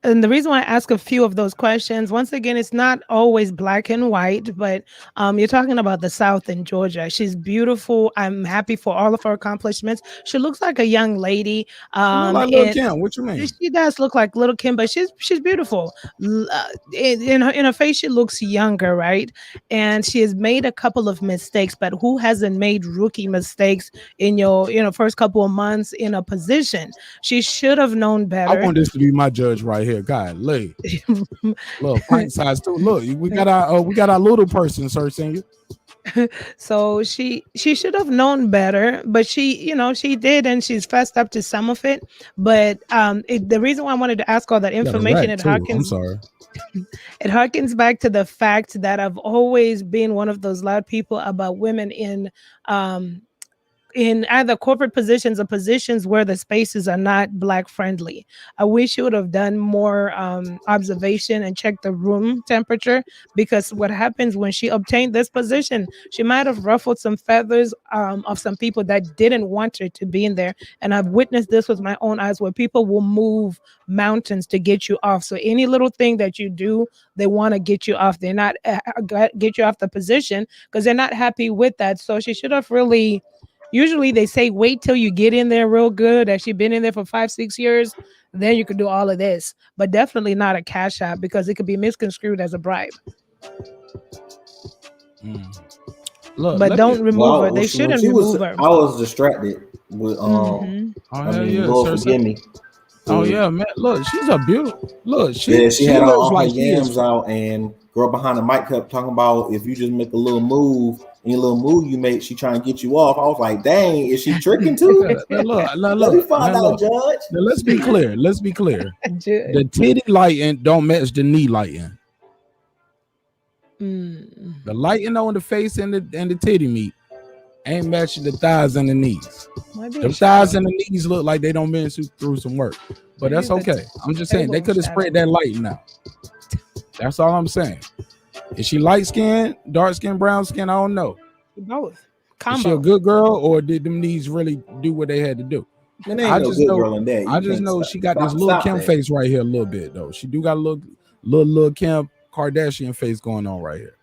and the reason why I ask a few of those questions, once again, it's not always black and white, but you're talking about the South in Georgia. She's beautiful. I'm happy for all of her accomplishments. She looks like a young lady. Like Lil' Kim. What you mean? She does look like Lil' Kim, but she's beautiful. In her face, she looks younger, right? And she has made a couple of mistakes, but who hasn't made rookie mistakes in your first couple of months in a position? She should have known better. I want this to be my judge right here. God, look, pint size too. Look, we got our little person, Sir Senior. So she should have known better, but she did, and she's fessed up to some of it. But the reason why I wanted to ask all that information, it harkens back to the fact that I've always been one of those loud people about women in in either corporate positions or positions where the spaces are not Black friendly. I wish you would have done more observation and checked the room temperature, because what happens when she obtained this position, she might have ruffled some feathers of some people that didn't want her to be in there. And I've witnessed this with my own eyes, where people will move mountains to get you off. So any little thing that you do, they want to get you off. They're not get you off the position because they're not happy with that. So she should have really, usually they say wait till you get in there real good. Has she been in there for 5-6 years? Then you could do all of this, but definitely not a cash out, because it could be misconstrued as a bribe. Look, but don't remove her. They shouldn't remove her. I was distracted with Lord forgive me. Oh yeah, man. Look, she's a beautiful. Look, she had looks all like her she is. yams out, and girl behind the mic kept talking about if you just make a little move, any little move you make, she trying to get you off. I was like, dang, is she tricking too? Look, Let me find out, Judge. Now, let's be clear. The titty lighting don't match the knee lighting. The lighting on the face and the titty meat ain't matching the thighs and the knees. The thighs and the knees look like they don't been through some work, but that's okay. I'm just saying they could have spread that lighting out. That's all I'm saying. Is she light skin, dark skin, brown skin? I don't know. Both. Is she a good girl, or did them knees really do what they had to do? Man, ain't no good girl in that. I just know she got this little Kim face right here a little bit though. She do got a little Kim Kardashian face going on right here.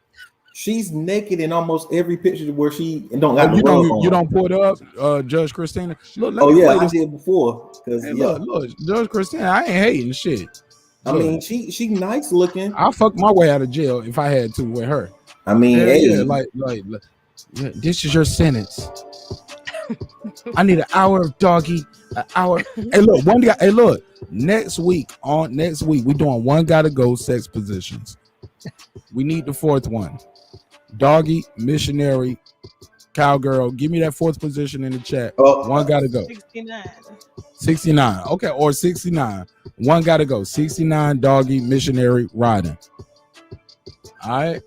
She's naked in almost every picture where she don't got you don't put up Judge Christina. Look, I did before. Hey, look, Judge Christina, I ain't hating shit. I mean, she nice looking. I'll fuck my way out of jail if I had to with her. I mean, this is your sentence. I need an hour of doggy, an hour. Hey, look, one guy. Hey, look, next week we doing one gotta go sex positions. We need the fourth one. Doggy, missionary, cowgirl. Give me that fourth position in the chat. One gotta go. 69. Okay, or 69. One gotta go. 69, doggy, missionary, riding. All right.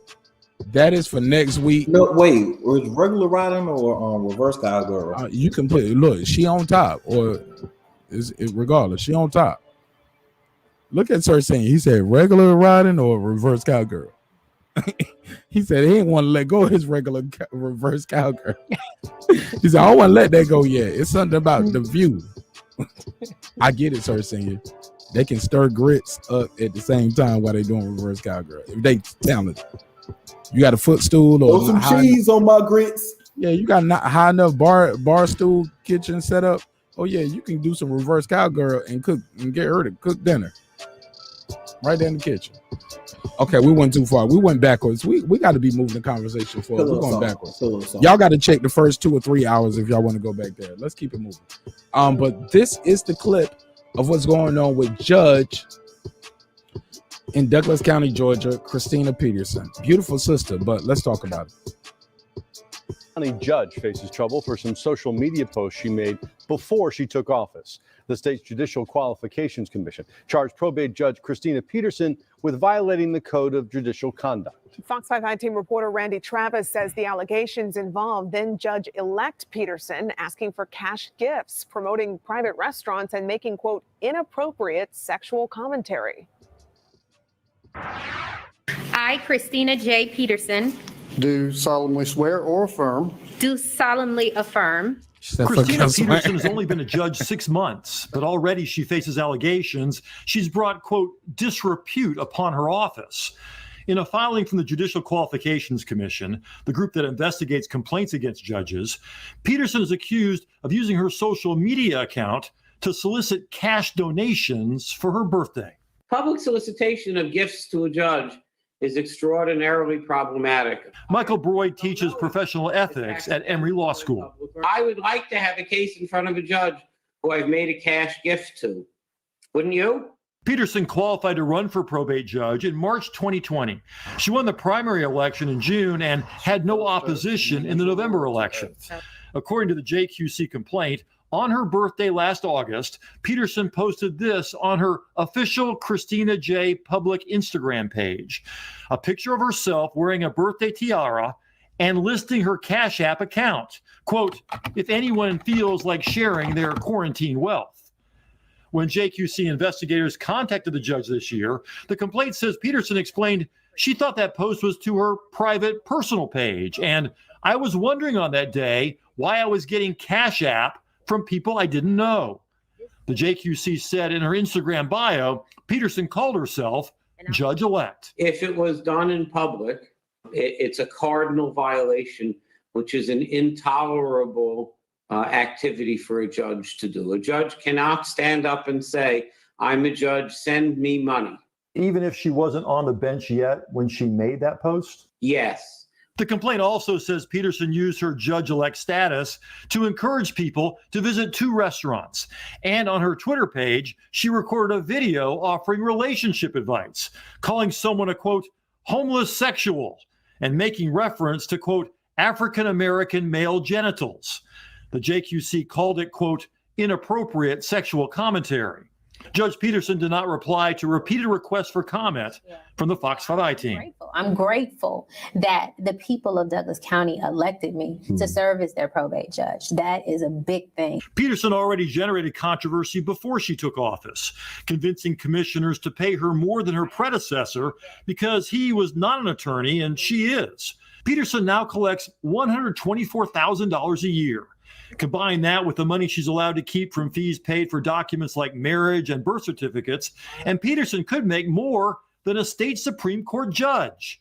That is for next week. No, wait. Was regular riding or reverse cowgirl? You can put look. She on top, or regardless. She on top. Look at her saying. He said regular riding or reverse cowgirl. He said he didn't want to let go of his regular reverse cowgirl. He said I don't want to let that go yet. It's something about the view. I get it, sir. Saying they can stir grits up at the same time while they doing reverse cowgirl. If they talented. You got a footstool or some cheese on my grits. Yeah, you got not high enough bar stool kitchen set up. Oh yeah, you can do some reverse cowgirl and cook and get her to cook dinner right there in the kitchen. Okay, we went too far. We went backwards. We got to be moving the conversation forward. We're going backwards. Y'all got to check the first 2 or 3 hours if y'all want to go back there. Let's keep it moving. But this is the clip of what's going on with Judge in Douglas County, Georgia, Christina Peterson. Beautiful sister, but let's talk about it. County judge faces trouble for some social media posts she made before she took office. The state's Judicial Qualifications Commission charged probate judge Christina Peterson with violating the Code of Judicial Conduct. Fox 5 High Team reporter Randy Travis says the allegations involve then Judge-elect Peterson asking for cash gifts, promoting private restaurants, and making, quote, inappropriate sexual commentary. I, Christina J. Peterson, do solemnly swear or affirm. do solemnly affirm. Christina Peterson has only been a judge 6 months, but already she faces allegations she's brought, quote, disrepute upon her office. In a filing from the Judicial Qualifications Commission, the group that investigates complaints against judges, Peterson is accused of using her social media account to solicit cash donations for her birthday. Public solicitation of gifts to a judge is extraordinarily problematic. Michael Broyd teaches professional ethics at Emory Law School. I would like to have a case in front of a judge who I've made a cash gift to. Wouldn't you? Peterson qualified to run for probate judge in March 2020. She won the primary election in June and had no opposition in the November election. According to the JQC complaint, on her birthday last August, Peterson posted this on her official Christina J. public Instagram page, a picture of herself wearing a birthday tiara and listing her Cash App account. Quote, if anyone feels like sharing their quarantine wealth. When JQC investigators contacted the judge this year, the complaint says Peterson explained she thought that post was to her private personal page. And I was wondering on that day why I was getting Cash App from people I didn't know. The JQC said in her Instagram bio, Peterson called herself Judge-elect. If it was done in public, it's a cardinal violation, which is an intolerable activity for a judge to do. A judge cannot stand up and say, I'm a judge, send me money. Even if she wasn't on the bench yet when she made that post? Yes. The complaint also says Peterson used her judge-elect status to encourage people to visit 2 restaurants. And on her Twitter page, she recorded a video offering relationship advice, calling someone a, quote, homeless sexual, and making reference to, quote, African-American male genitals. The JQC called it, quote, inappropriate sexual commentary. Judge Peterson did not reply to repeated requests for comment from the Fox 5i team. I'm grateful that the people of Douglas County elected me to serve as their probate judge. That is a big thing. Peterson already generated controversy before she took office, convincing commissioners to pay her more than her predecessor because he was not an attorney and she is. Peterson now collects $124,000 a year. Combine that with the money she's allowed to keep from fees paid for documents like marriage and birth certificates, and Peterson could make more than a state Supreme Court judge.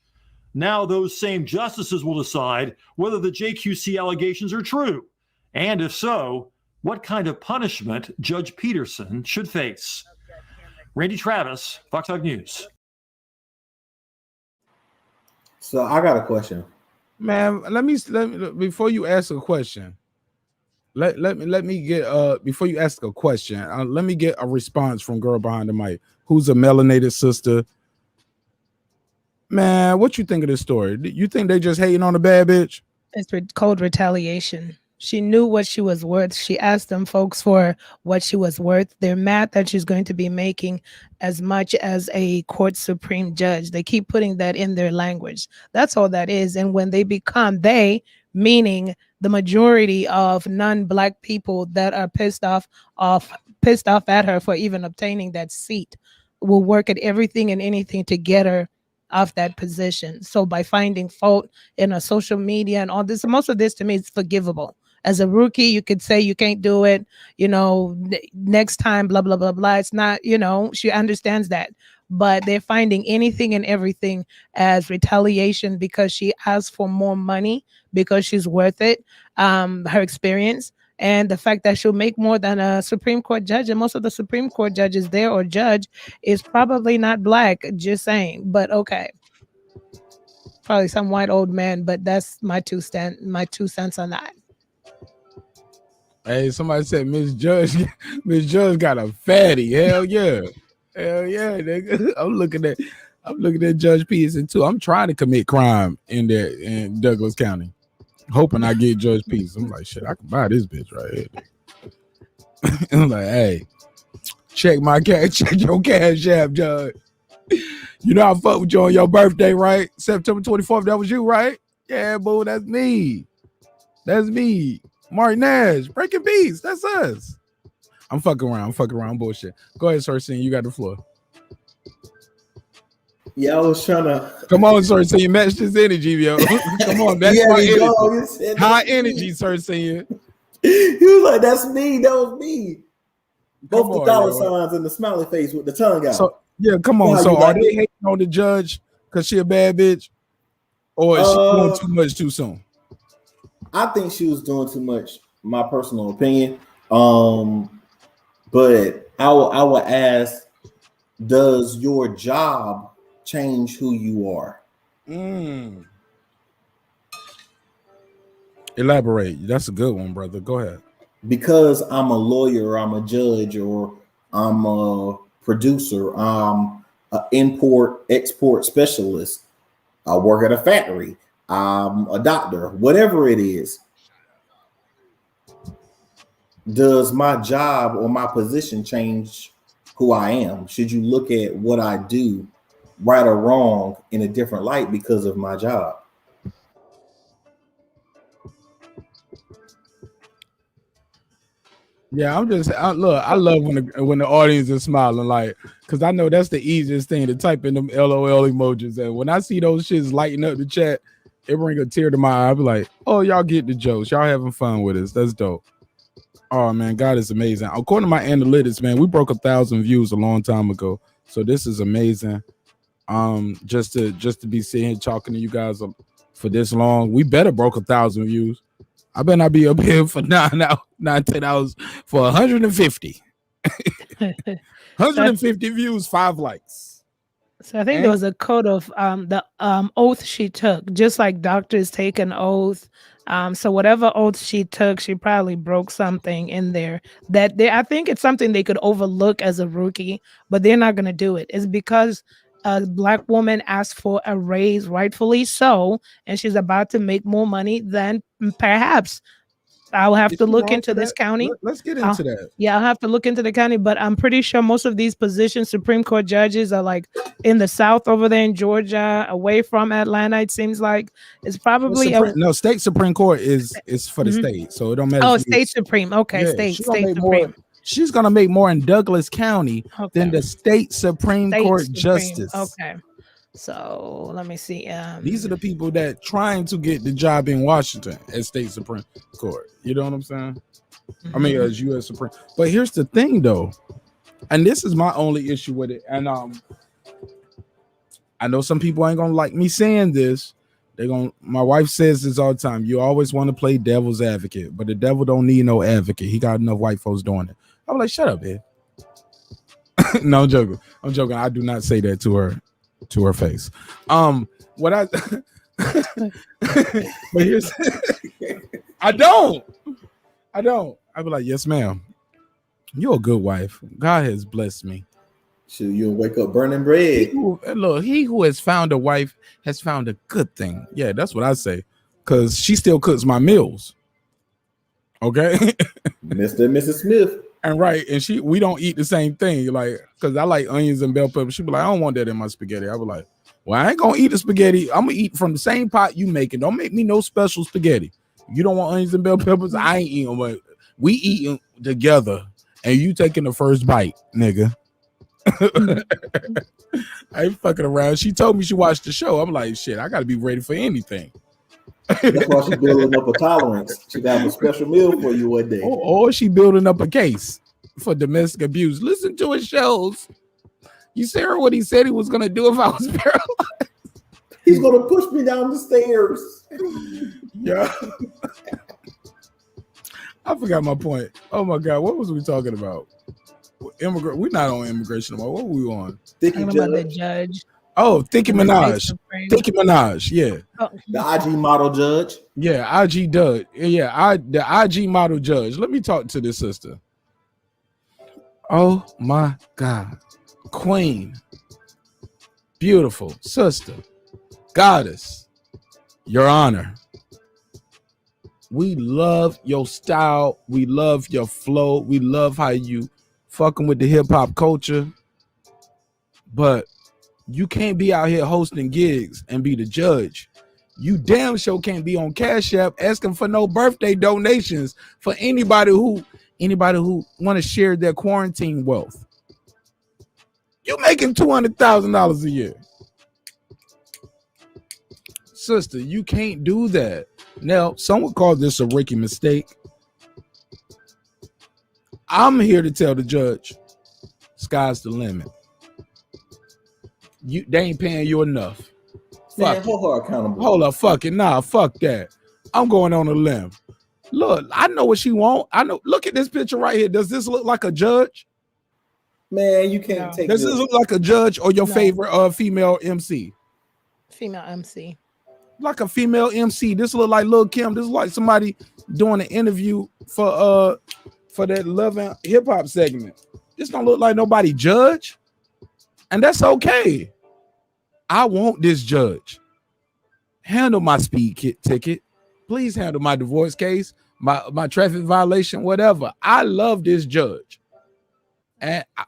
Now those same justices will decide whether the JQC allegations are true, and if so, what kind of punishment Judge Peterson should face. Randy Travis, Fox 5 News. So I got a question. Man, let me before you ask a question. Let me get before you ask a question, let me get a response from girl behind the mic who's a melanated sister. Man, what you think of this story? You think they just hating on a bad bitch? It's called retaliation. She knew what she was worth. She asked them folks for what she was worth. They're mad that she's going to be making as much as a court supreme judge. They keep putting that in their language. That's all that is. And when they become meaning the majority of non-black people that are pissed off at her for even obtaining that seat, will work at everything and anything to get her off that position. So by finding fault in a social media and all this, most of this to me is forgivable. As a rookie, you could say you can't do it, next time, blah, blah, blah, blah. It's not, she understands that. But they're finding anything and everything as retaliation because she asked for more money because she's worth it, her experience, and the fact that she'll make more than a Supreme Court judge. And most of the Supreme Court judges there or judge is probably not black, just saying. But okay. Probably some white old man, but that's my 2 cents on that. Hey, somebody said Miss Judge got a fatty. Hell yeah. Hell yeah, nigga. I'm looking at Judge Peterson too. I'm trying to commit crime in Douglas County, hoping I get Judge Peterson. I'm like, shit, I can buy this bitch right here. I'm like, hey, check your cash app, Judge. You know I fuck with you on your birthday, right? September 24th, that was you, right? Yeah, boo, that's me. That's me. Marq Nash, Breaking Beats, that's us. I'm fucking around, bullshit. Go ahead, Sorsine, you got the floor. Yeah, I was trying to. Come on, Sorsine, match this energy, yo. Come on, that's my energy. High energy, Sorsine. He was like, that's me, that was me. Both the dollar signs and the smiley face with the tongue out. So, yeah, come on. So are they hating on the judge because she a bad bitch? Or is she doing too much too soon? I think she was doing too much, my personal opinion. But I will ask, does your job change who you are? Elaborate. That's a good one, brother. Go ahead. Because I'm a lawyer, I'm a judge, or I'm a producer, I'm an import-export specialist, I work at a factory, I'm a doctor, whatever it is. Does my job or my position change who I am? Should you look at what I do, right or wrong, in a different light because of my job? Yeah, look. I love when the audience is smiling, like, because I know that's the easiest thing to type in them LOL emojis. And when I see those shits lighting up the chat, it bring a tear to my eye. I be like, oh, y'all get the jokes. Y'all having fun with us. That's dope. Oh man, God is amazing. According to my analytics, man, we broke 1,000 views a long time ago. So this is amazing. Just to be sitting here talking to you guys for this long, we better broke 1,000 views. I better not be up here for 10 hours for 150. 150 views, 5 likes. So I think there was a code of the oath she took, just like doctors take an oath. So whatever oath she took, she probably broke something in there that I think it's something they could overlook as a rookie, but they're not going to do it. It's because a Black woman asked for a raise, rightfully so, and she's about to make more money than perhaps. I'll have to look into this county. Let's get into that. Yeah, I'll have to look into the county, but I'm pretty sure most of these positions, Supreme Court judges, are like in the South over there in Georgia, away from Atlanta. It seems like it's probably state Supreme Court is for the state, so it don't matter. Oh, state Supreme. Okay, state Supreme. She's gonna make more in Douglas County than the state Supreme Court justice. Okay. So let me see. These are the people that trying to get the job in Washington at state Supreme Court. You know what I'm saying? I mean, as U.S. Supreme. But here's the thing, though, and this is my only issue with it. And I know some people ain't gonna like me saying this. My wife says this all the time. You always want to play devil's advocate, but the devil don't need no advocate. He got enough white folks doing it. I'm like, shut up, man. No, I'm joking. I do not say that to her face. What I but here's I don't. I be like, yes, ma'am. You're a good wife. God has blessed me. Shoot, you'll wake up burning bread. He who has found a wife has found a good thing. Yeah, that's what I say. Because she still cooks my meals. Okay. Mr. and Mrs. Smith. And right, and we don't eat the same thing, like, because I like onions and bell peppers. She be like, I don't want that in my spaghetti. I be like, well, I ain't gonna eat the spaghetti. I'm gonna eat from the same pot you making. Don't make me no special spaghetti. You don't want onions and bell peppers? I ain't eating them. We eating together, and you taking the first bite, nigga. I ain't fucking around. She told me she watched the show. I'm like, shit, I gotta be ready for anything. That's why she's building up a tolerance. She got a special meal for you one day. Or she building up a case for domestic abuse. Listen to his shows. You heard what he said he was gonna do if I was paralyzed. He's gonna push me down the stairs. Yeah. I forgot my point. Oh my God, what was we talking about? We're not on immigration anymore. What were we on? Talking about the judge. Oh, Thinking Minaj. Thinking Minaj, yeah. The IG model judge. Yeah, IG judge. Yeah, the IG model judge. Let me talk to this sister. Oh my God. Queen. Beautiful sister. Goddess. Your Honor. We love your style. We love your flow. We love how you fucking with the hip hop culture. But you can't be out here hosting gigs and be the judge. You damn sure can't be on Cash App asking for no birthday donations for anybody who want to share their quarantine wealth. You're making $200,000 a year. Sister, you can't do that. Now, someone called this a rookie mistake. I'm here to tell the judge, sky's the limit. They ain't paying you enough. Man, hold her accountable. Hold up, fuck it. Nah, fuck that. I'm going on a limb. Look, I know what she want. I know. Look at this picture right here. Does this look like a judge? Man, you can't take Does this look like a judge or your favorite female MC? Female MC. Like a female MC. This look like Lil' Kim. This look like somebody doing an interview for that Love and Hip Hop segment. This don't look like nobody judge. And that's okay. I want this judge. Handle my speed ticket. Please handle my divorce case, my traffic violation, whatever. I love this judge.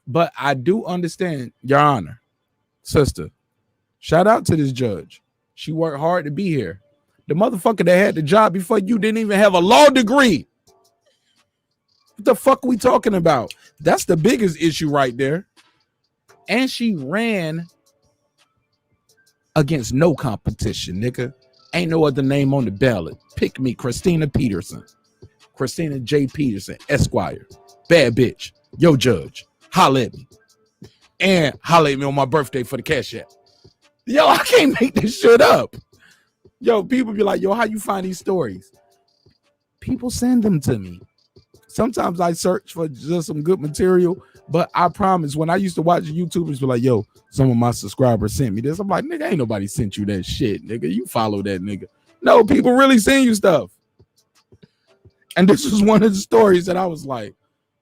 But I do understand, Your Honor, sister, shout out to this judge. She worked hard to be here. The motherfucker that had the job before you didn't even have a law degree. What the fuck are we talking about? That's the biggest issue right there. And she ran against no competition, nigga. Ain't no other name on the ballot. Pick me, Christina Peterson. Christina J. Peterson, Esquire. Bad bitch. Yo, judge. Holla at me. And holla at me on my birthday for the cash app. Yo, I can't make this shit up. Yo, people be like, yo, how you find these stories? People send them to me. Sometimes I search for just some good material, but I promise when I used to watch YouTubers be like, yo, some of my subscribers sent me this. I'm like, nigga, ain't nobody sent you that shit, nigga. You follow that nigga. No, people really send you stuff. And this was one of the stories that I was like,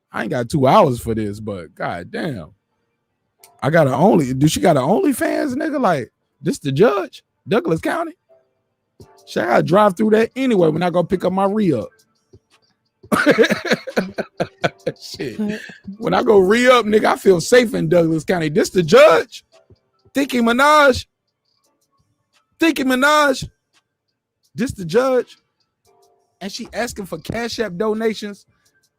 I ain't got 2 hours for this, but god damn. I got an only, do she got an OnlyFans, nigga? Like, this the judge? Douglas County? Shit, I gotta drive through that anyway when I go pick up my re-up. Shit. When I go re-up, nigga, I feel safe in Douglas County. This the judge? Nicki Minaj? This the judge? And she asking for Cash App donations.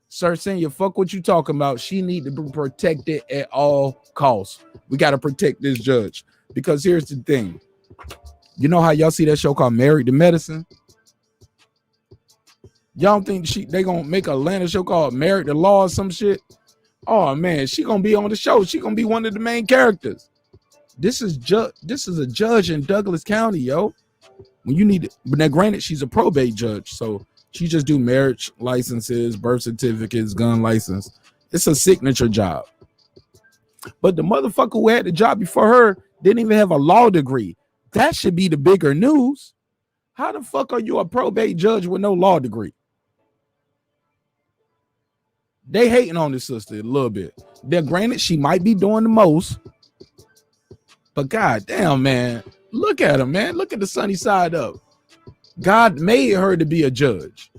Sir Senior, fuck what you talking about. She need to be protected at all costs. We got to protect this judge. Because here's the thing. You know how y'all see that show called Married to Medicine? Y'all don't think they gonna make an Atlanta show called Married to Law or some shit? Oh man, she gonna be on the show. She gonna be one of the main characters. This is a judge in Douglas County, yo. When you need it, but now granted, she's a probate judge, so she just do marriage licenses, birth certificates, gun license. It's a signature job. But the motherfucker who had the job before her didn't even have a law degree. That should be the bigger news. How the fuck are you a probate judge with no law degree? They hating on this sister a little bit. Then granted, she might be doing the most. But god damn, man. Look at her, man. Look at the sunny side up. God made her to be a judge.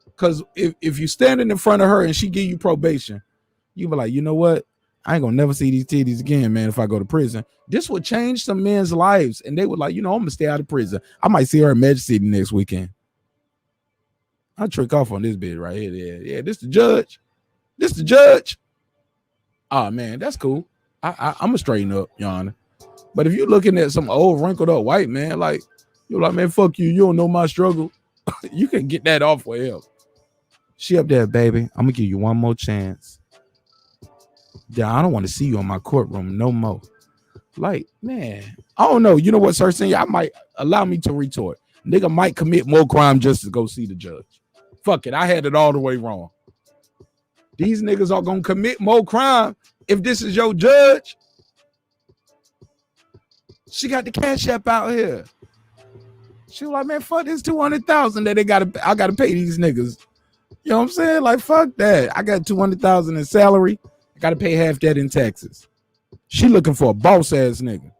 Because if you standing in front of her and she give you probation, you be like, you know what? I ain't gonna never see these titties again, man, if I go to prison. This would change some men's lives. And they would like, you know, I'm gonna stay out of prison. I might see her in Magic City next weekend. I'll trick off on this bit right here. Yeah, this the judge. This the judge. Oh man, that's cool. I'm gonna straighten up, Your Honor. But if you're looking at some old wrinkled up white man, like, you're like, man, fuck you. You don't know my struggle. You can get that off with him. She up there, baby. I'm gonna give you one more chance. Yeah, I don't want to see you in my courtroom no more. Like, man, I don't know. You know what, Sir Senior? I might allow me to retort. Nigga might commit more crime just to go see the judge. Fuck it. I had it all the way wrong. These niggas are gonna commit more crime if this is your judge. She got the Cash App out here. She was like, man, fuck this 200,000 that I gotta pay these niggas. You know what I'm saying? Like, fuck that. I got 200,000 in salary. I gotta pay half that in taxes. She looking for a boss ass nigga.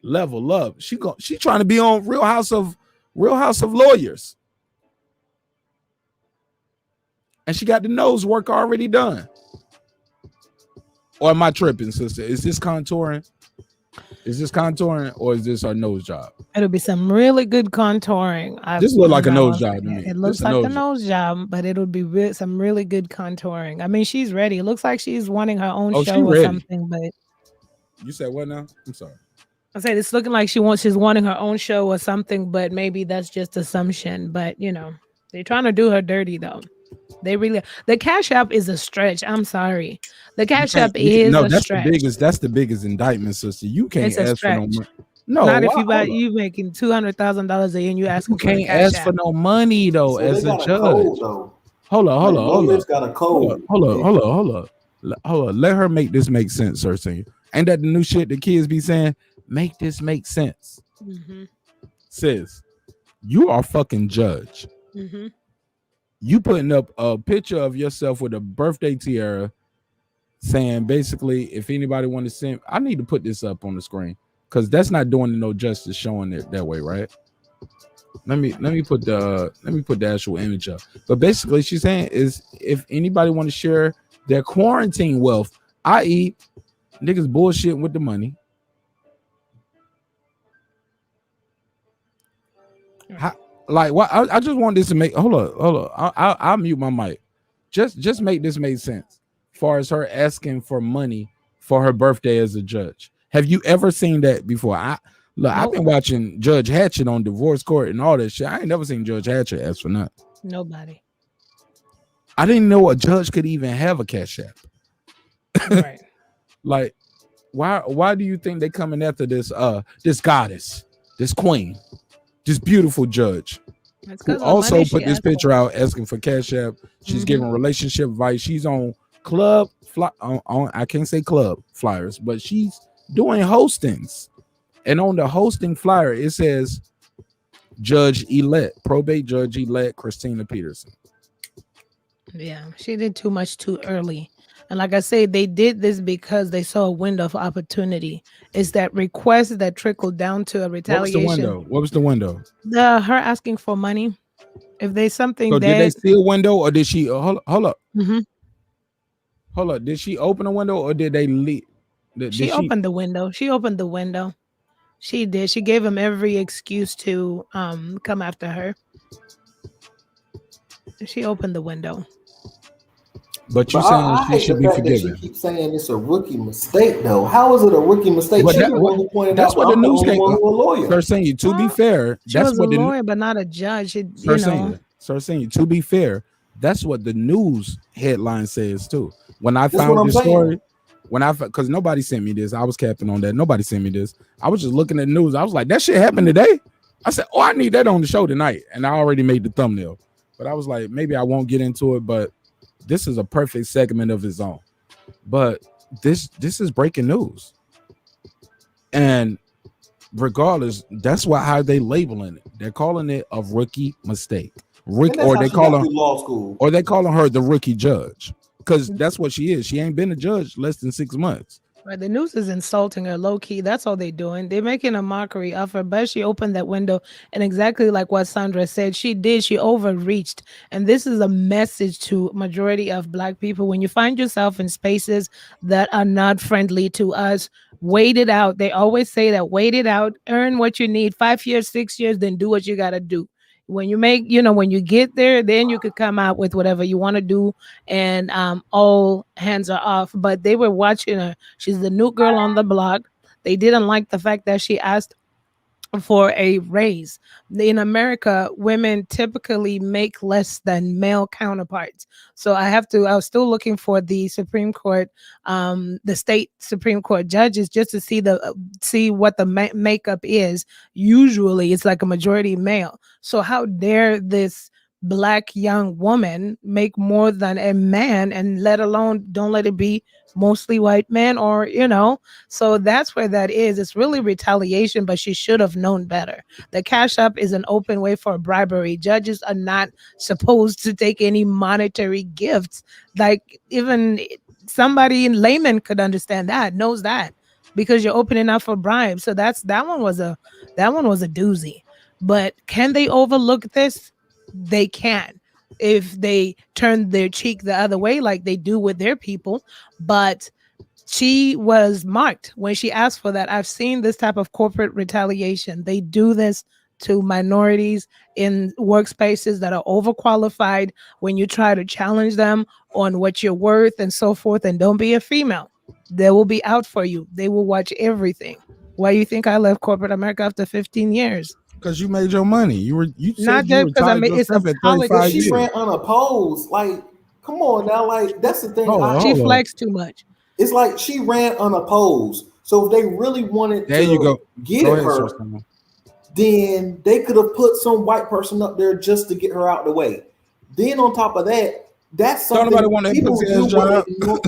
Level up. She trying to be on Real House of Lawyers. And she got the nose work already done. Or am I tripping, sister? Is this contouring? Is this contouring or is this her nose job? It'll be some really good contouring. This look like a nose job to me. It looks like a nose job, but it'll be some really good contouring. I mean, she's ready. It looks like she's wanting her own show or something. But you said what now? I'm sorry. I said it's looking like she's wanting her own show or something, but maybe that's just assumption. But you know, they're trying to do her dirty though. The Cash App is a stretch. I'm sorry. The Cash App is a stretch. That's the biggest indictment, sister. You can't ask for no money. No, not if you making $200,000 a year and you asking for can't ask for no money though as a judge. Hold on. Got a code. Hold on. Let her make this make sense, Sir Senior. Ain't that the new shit the kids be saying? Make this make sense. Mm-hmm. Sis, you are fucking judge. Mm-hmm. You putting up a picture of yourself with a birthday tiara saying basically if anybody want to send, I need to put this up on the screen because that's not doing no justice showing it that way, right? Let me put the actual image up. But basically she's saying is if anybody want to share their quarantine wealth, i.e. niggas bullshitting with the money. like what I just want this to make. Hold on. I'll mute my mic. Just make this make sense. As far as her asking for money for her birthday as a judge, have you ever seen that before? I've been watching Judge Hatchett on divorce court and all that shit. I ain't never seen Judge Hatchett ask for nothing. Nobody. I didn't know a judge could even have a cash app. Right. Like, why do you think they coming after this goddess, this queen, this beautiful judge? Who also put this picture out asking for cash app. She's giving relationship advice. She's on I can't say club flyers, but she's doing hostings. And on the hosting flyer, it says probate judge elect Christina Peterson. Yeah, she did too much too early. And like I say, they did this because they saw a window of opportunity. It's that request that trickled down to a retaliation. What was the window? Her asking for money. If there's something so that did they see a window, or did she hold up? Mm-hmm. Hold up. Did she open a window, or did they leave? She opened the window. She opened the window. She did. She gave him every excuse to come after her. She opened the window. But you're saying she should be forgiven. She keeps saying it's a rookie mistake, though. How is it a rookie mistake? But She's the one who pointed that's out what the news came. lawyer. Sir Senior, to be fair, She that's was what a the lawyer, but not a judge. Sir Senior, to be fair, that's what the news headline says too. When I That's found what this I'm story, because nobody sent me this, I was capping on that. Nobody sent me this. I was just looking at the news. I was like, that shit happened today. I said, I need that on the show tonight, and I already made the thumbnail. But I was like, maybe I won't get into it, but this is a perfect segment of its own. But this is breaking news, and regardless, that's how they labeling it. They're calling it a rookie mistake. Or they calling her the rookie judge, because that's what she is. She ain't been a judge less than 6 months. Right, the news is insulting her low key. That's all they're doing. They're making a mockery of her, but she opened that window, and exactly like what Sandra said, she did. She overreached, and this is a message to majority of Black people. When you find yourself in spaces that are not friendly to us, wait it out. They always say that, wait it out, earn what you need, 5 years, 6 years, then do what you got to do. When you make, when you get there, then you could come out with whatever you want to do, and all hands are off. But they were watching her. She's the new girl on the block. They didn't like the fact that she asked for a raise. In America, women typically make less than male counterparts. So I was still looking for the Supreme Court, the state Supreme Court judges, just to see what the makeup is. Usually it's like a majority male. So how dare this Black young woman make more than a man, and let alone don't let it be mostly white men, or so that's where that is. It's really retaliation, but she should have known better. The cash app is an open way for bribery. Judges are not supposed to take any monetary gifts. Like, even somebody in layman could understand that, knows that, because you're opening up for bribes. So that one was a doozy. But can they overlook this? They can, if they turn their cheek the other way like they do with their people. But she was marked when she asked for that. I've seen this type of corporate retaliation. They do this to minorities in workspaces that are overqualified. When you try to challenge them on what you're worth and so forth, and don't be a female, they will be out for you. They will watch everything. Why you think I left corporate America after 15 years? Because you made your money. You Not just because I made it's a politics. She ran unopposed. Like, come on now. Like, that's the thing. She flexed too much. It's like she ran unopposed. So if they really wanted to get her, then they could have put some white person up there just to get her out the way. Then on top of that, that's something people do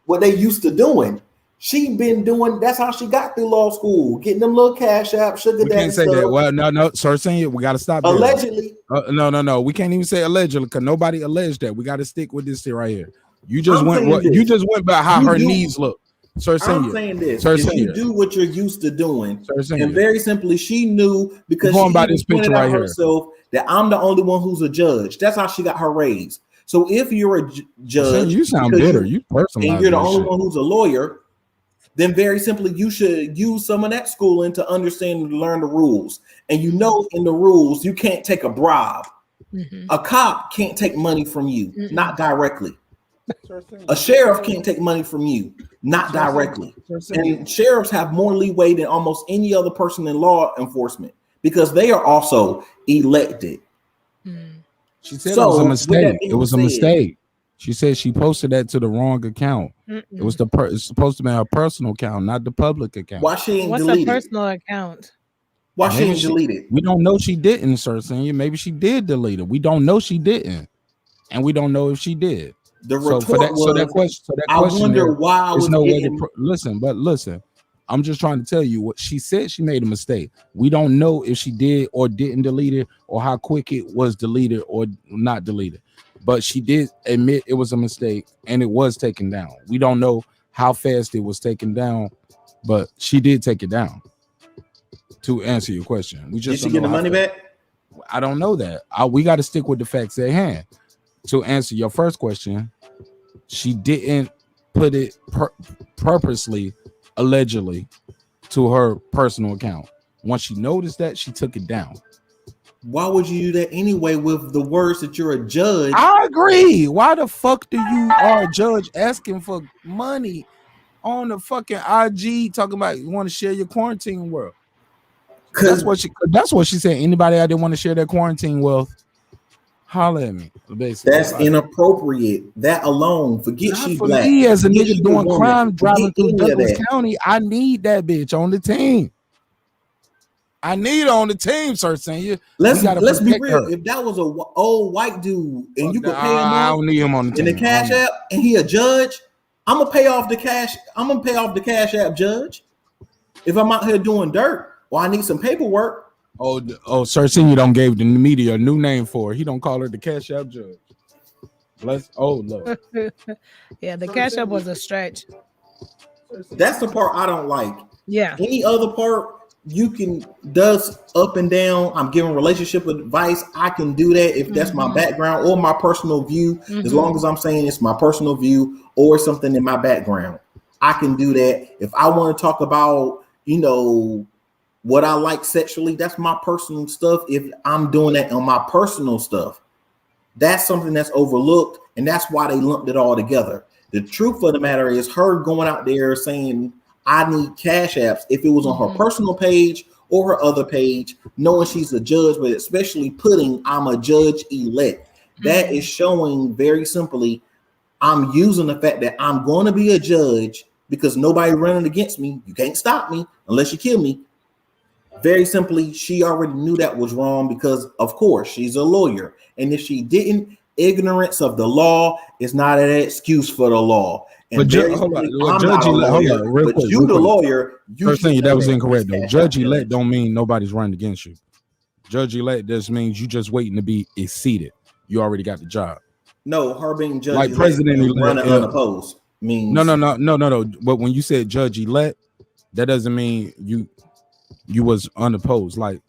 what they used to doing. She been doing. That's how she got through law school, getting them little cash app, sugar daddy. We can't say that. Well, no, Sir Senior, we got to stop. Allegedly. No. We can't even say allegedly, because nobody alleged that. We got to stick with this here right here. You just went by how her knees look. Sir Senior, I'm saying this. Sir if Senior, you do what you're used to doing, Sir Senior, and very simply, she knew, because going she by this picture right here, herself, that I'm the only one who's a judge. That's how she got her raise. So if you're a judge, you sound bitter. You personally, and you're the only one who's a lawyer. then very simply you should use some of that schooling to understand and learn the rules. And you know, in the rules, you can't take a bribe. A cop can't take money from you, not directly. A sheriff can't take money from you, not directly. And sheriffs have more leeway than almost any other person in law enforcement because they are also elected. She said it was a mistake. It was a mistake. She said she posted that to the wrong account. It was it's supposed to be her personal account, not the public account. Why she ain't What's deleted? a personal account? Why she ain't deleted? We don't know she didn't, sir. Saying maybe she did delete it. We don't know she didn't, and we don't know if she did. The so retort that question, I wonder why I was no getting... way to listen. I'm just trying to tell you what she said. She made a mistake. We don't know if she did or didn't delete it, or how quick it was deleted or not deleted. But she did admit it was a mistake and it was taken down. We don't know how fast it was taken down, but she did take it down. To answer your question, we just did she get the money back? I don't know that. We got to stick with the facts at hand. To answer your first question, she didn't put it purposely, allegedly, to her personal account. Once she noticed that, she took it down. Why would you do that anyway with the words that you're a judge? I agree. Why the fuck do you are a judge asking for money on the fucking IG talking about you want to share your quarantine wealth? That's what she said. Anybody out there want to share their quarantine wealth? Holler at me. Basically. That's inappropriate. That alone. Forget Not she for black. me as a Forget nigga she doing woman. crime, driving Forget through any of Douglas that. County. I need that bitch on the team. I need her on the team, sir. Saying Let's be real. Her. If that was a old white dude and you could pay him I off don't need him on the in team. the Cash App and he a judge, I'm gonna pay off the cash. I'm gonna pay off the Cash App judge. If I'm out here doing dirt, well, I need some paperwork. Oh, Sir Senior don't gave the media a new name for her. He don't call her the Cash App judge. Lord. Yeah, the Cash App was a stretch. That's the part I don't like. Yeah. Any other part you can does up and down. I'm giving relationship advice. I can do that if that's my background or my personal view. As long as I'm saying it's my personal view or something in my background, I can do that. If I want to talk about, what I like sexually, that's my personal stuff. If I'm doing that on my personal stuff, that's something that's overlooked, and that's why they lumped it all together. The truth of the matter is her going out there saying, I need Cash Apps, if it was on her personal page or her other page, knowing she's a judge, but especially putting I'm a judge elect. That is showing very simply, I'm using the fact that I'm going to be a judge because nobody running against me. You can't stop me unless you kill me. Very simply, she already knew that was wrong because, of course, she's a lawyer. And if she didn't, ignorance of the law is not an excuse for the law. And But hold on, real quick. You, the lawyer, first thing that was incorrect though. Judge elect don't mean nobody's running against you. Judge elect just means you just waiting to be seated. You already got the job. No, her being judge like president elect running unopposed means no. But when you said judge elect, that doesn't mean you was unopposed. Like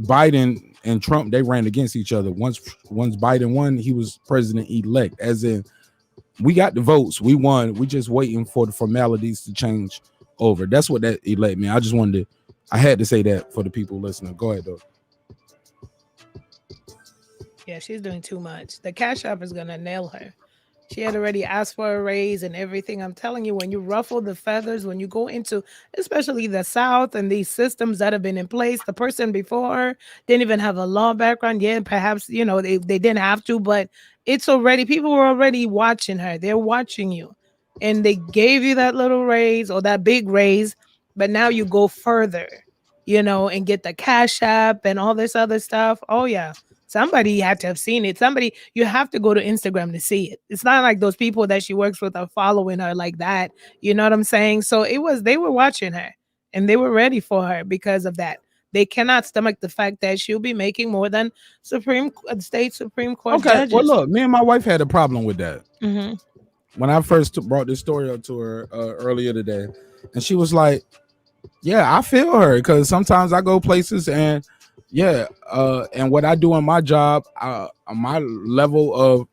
Biden and Trump, they ran against each other. Once Biden won, he was president elect, as in we got the votes, we won, we just waiting for the formalities to change over. That's what that elect mean. I had to say that for the people listening. Go ahead though. Yeah, she's doing too much. The Cash App is gonna nail her. She had already asked for a raise and everything. I'm telling you, when you ruffle the feathers, when you go into, especially the South and these systems that have been in place, the person before her didn't even have a law background. Yeah, perhaps, they didn't have to, but it's already, people were already watching her. They're watching you. And they gave you that little raise or that big raise, but now you go further, and get the Cash App and all this other stuff. Oh, yeah. Somebody had to have seen it. You have to go to Instagram to see it. It's not like those people that she works with are following her like that. You know what I'm saying? So they were watching her and they were ready for her because of that. They cannot stomach the fact that she'll be making more than state Supreme Court judges. Well, look, me and my wife had a problem with that. Mm-hmm. When I first brought this story up to her earlier today, and she was like, yeah, I feel her because sometimes I go places and and what I do in my job, my level of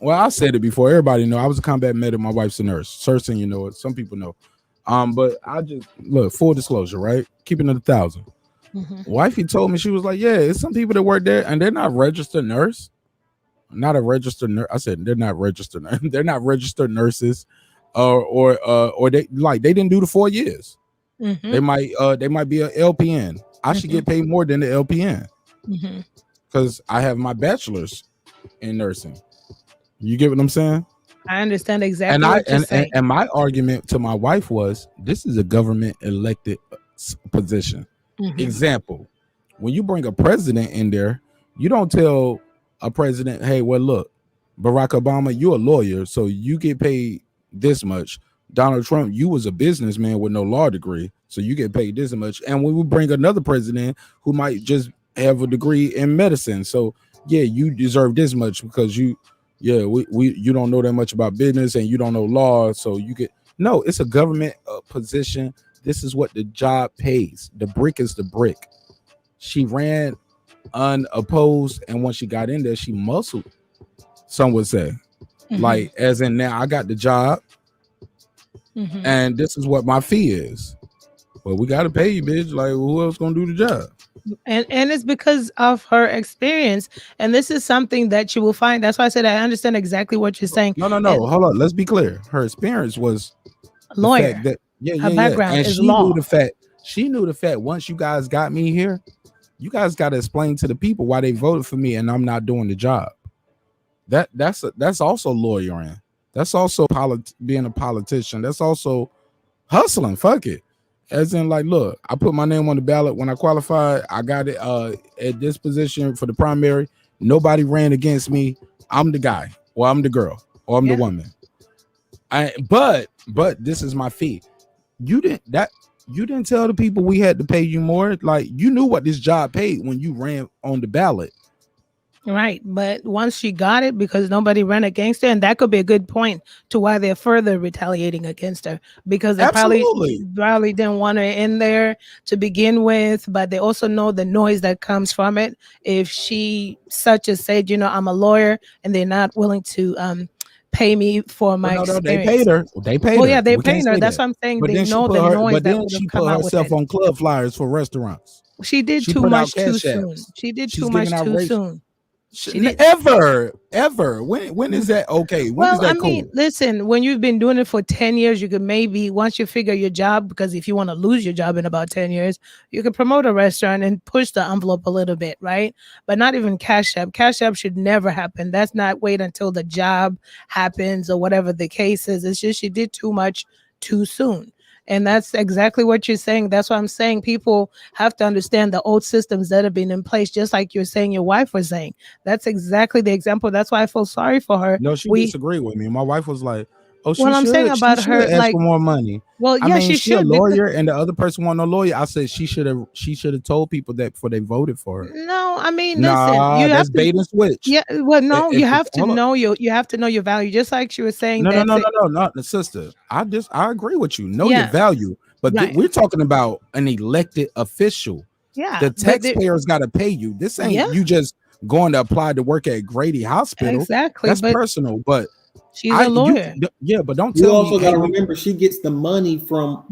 I said it before. Everybody know I was a combat medic. My wife's a nurse. Certain, it. Some people know. But I just look, full disclosure, right? Keeping it 1,000. Wifey told me, she was like, yeah, it's some people that work there and they're not registered nurse. Not a registered nurse. I said they're not registered. They're not registered nurses, or they didn't do the 4 years. They might be a LPN. I should get paid more than the LPN because I have my bachelor's in nursing. You get what I'm saying? I understand exactly what you're saying. And my argument to my wife was, this is a government elected position. Example, when you bring a president in there, you don't tell a president, hey, well, look, Barack Obama, you're a lawyer, so you get paid this much. Donald Trump, you was a businessman with no law degree, so you get paid this much. And when we bring another president who might just have a degree in medicine, so yeah, you deserve this much because you don't know that much about business and you don't know law, so you get no. It's a government position. This is what the job pays. The brick is the brick. She ran unopposed, and when she got in there, she muscled. Some would say, like, as in now I got the job, and this is what my fee is. Well, we got to pay you, bitch. Like, who else gonna do the job? And it's because of her experience, and this is something that you will find. That's why I said I understand exactly what you're saying. No, hold on. Let's be clear. Her experience was a lawyer. Her background and is she law. She knew the fact. Once you guys got me here, you guys got to explain to the people why they voted for me, and I'm not doing the job. That's also lawyering. That's also being a politician. That's also hustling. Fuck it. As in, like, look, I put my name on the ballot when I qualified. I got it at this position for the primary. Nobody ran against me. I'm the guy, or I'm the girl, or I'm the woman. But this is my fee. You didn't tell the people we had to pay you more. Like, you knew what this job paid when you ran on the ballot. Right, but once she got it, because nobody ran against her, and that could be a good point to why they're further retaliating against her, because they probably didn't want her in there to begin with, but they also know the noise that comes from it. If she such as said, I'm a lawyer, and they're not willing to pay me for my experience. They paid her. Well, yeah, they paid her. That's what I'm saying. They know the noise that would have come out with it. She put herself on club flyers for restaurants. She did too much too soon. She did too much too soon. Ever. When is that okay? When is that cool? Listen, when you've been doing it for 10 years, you could maybe, once you figure your job, because if you want to lose your job in about 10 years, you could promote a restaurant and push the envelope a little bit, right? But not even Cash App. Cash App should never happen. That's not wait until the job happens or whatever the case is. It's just she did too much too soon. And that's exactly what you're saying. That's what I'm saying. People have to understand the old systems that have been in place, just like you're saying your wife was saying. That's exactly the example. That's why I feel sorry for her. No, she disagreed with me. My wife was like, oh, I'm saying about her, ask for more money. Well, yeah, she should. A lawyer, and the other person want no lawyer. I said she should have told people that before they voted for her. No, I mean, listen, you have to bait and switch. Yeah, well, no, you have to know your value. Just like she was saying. No, not the sister. I agree with you. Know your value, but we're talking about an elected official. Yeah, the taxpayers got to pay you. This ain't you just going to apply to work at Grady Hospital. Exactly, that's personal, but. She's a lawyer. But don't tell me. You also got to remember she gets the money from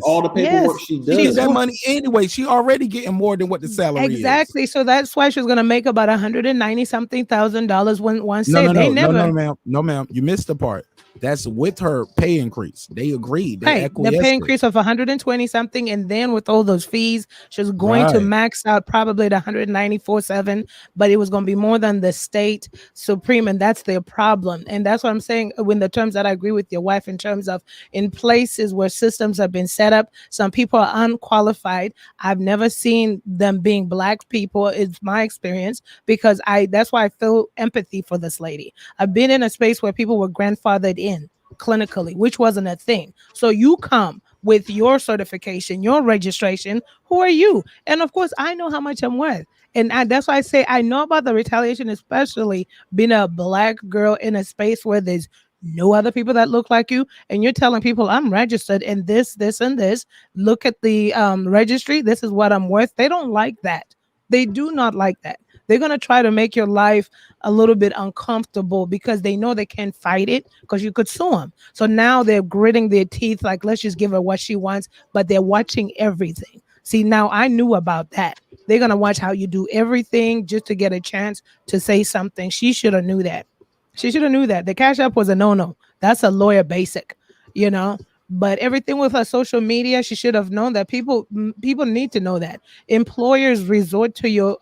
all the paperwork she does. She gets that money anyway. She already getting more than what the salary is. Exactly. So that's why she was going to make about $190,000 when once No, ma'am. You missed the part. That's with her pay increase. They agreed. They the pay increase of 120 something, and then with all those fees, she was going to max out probably the 194.7, but it was going to be more than the state supreme, and that's their problem. And that's what I'm saying. When the terms that I agree with your wife in terms of in places where systems have been set up, some people are unqualified. I've never seen them being Black people. It's my experience because that's why I feel empathy for this lady. I've been in a space where people were grandfathered in clinically, which wasn't a thing. So you come with your certification, your registration. Who are you? And of course, I know how much I'm worth. And that's why I say I know about the retaliation, especially being a Black girl in a space where there's no other people that look like you. And you're telling people I'm registered in this, and this. Look at the registry. This is what I'm worth. They don't like that. They do not like that. They're going to try to make your life a little bit uncomfortable because they know they can't fight it because you could sue them. So now they're gritting their teeth like, let's just give her what she wants, but they're watching everything. See, now I knew about that. They're going to watch how you do everything just to get a chance to say something. She should have knew that. She should have knew that. The Cash App was a no-no. That's a lawyer basic, you know. But everything with her social media, she should have known that people need to know that. Employers resort to your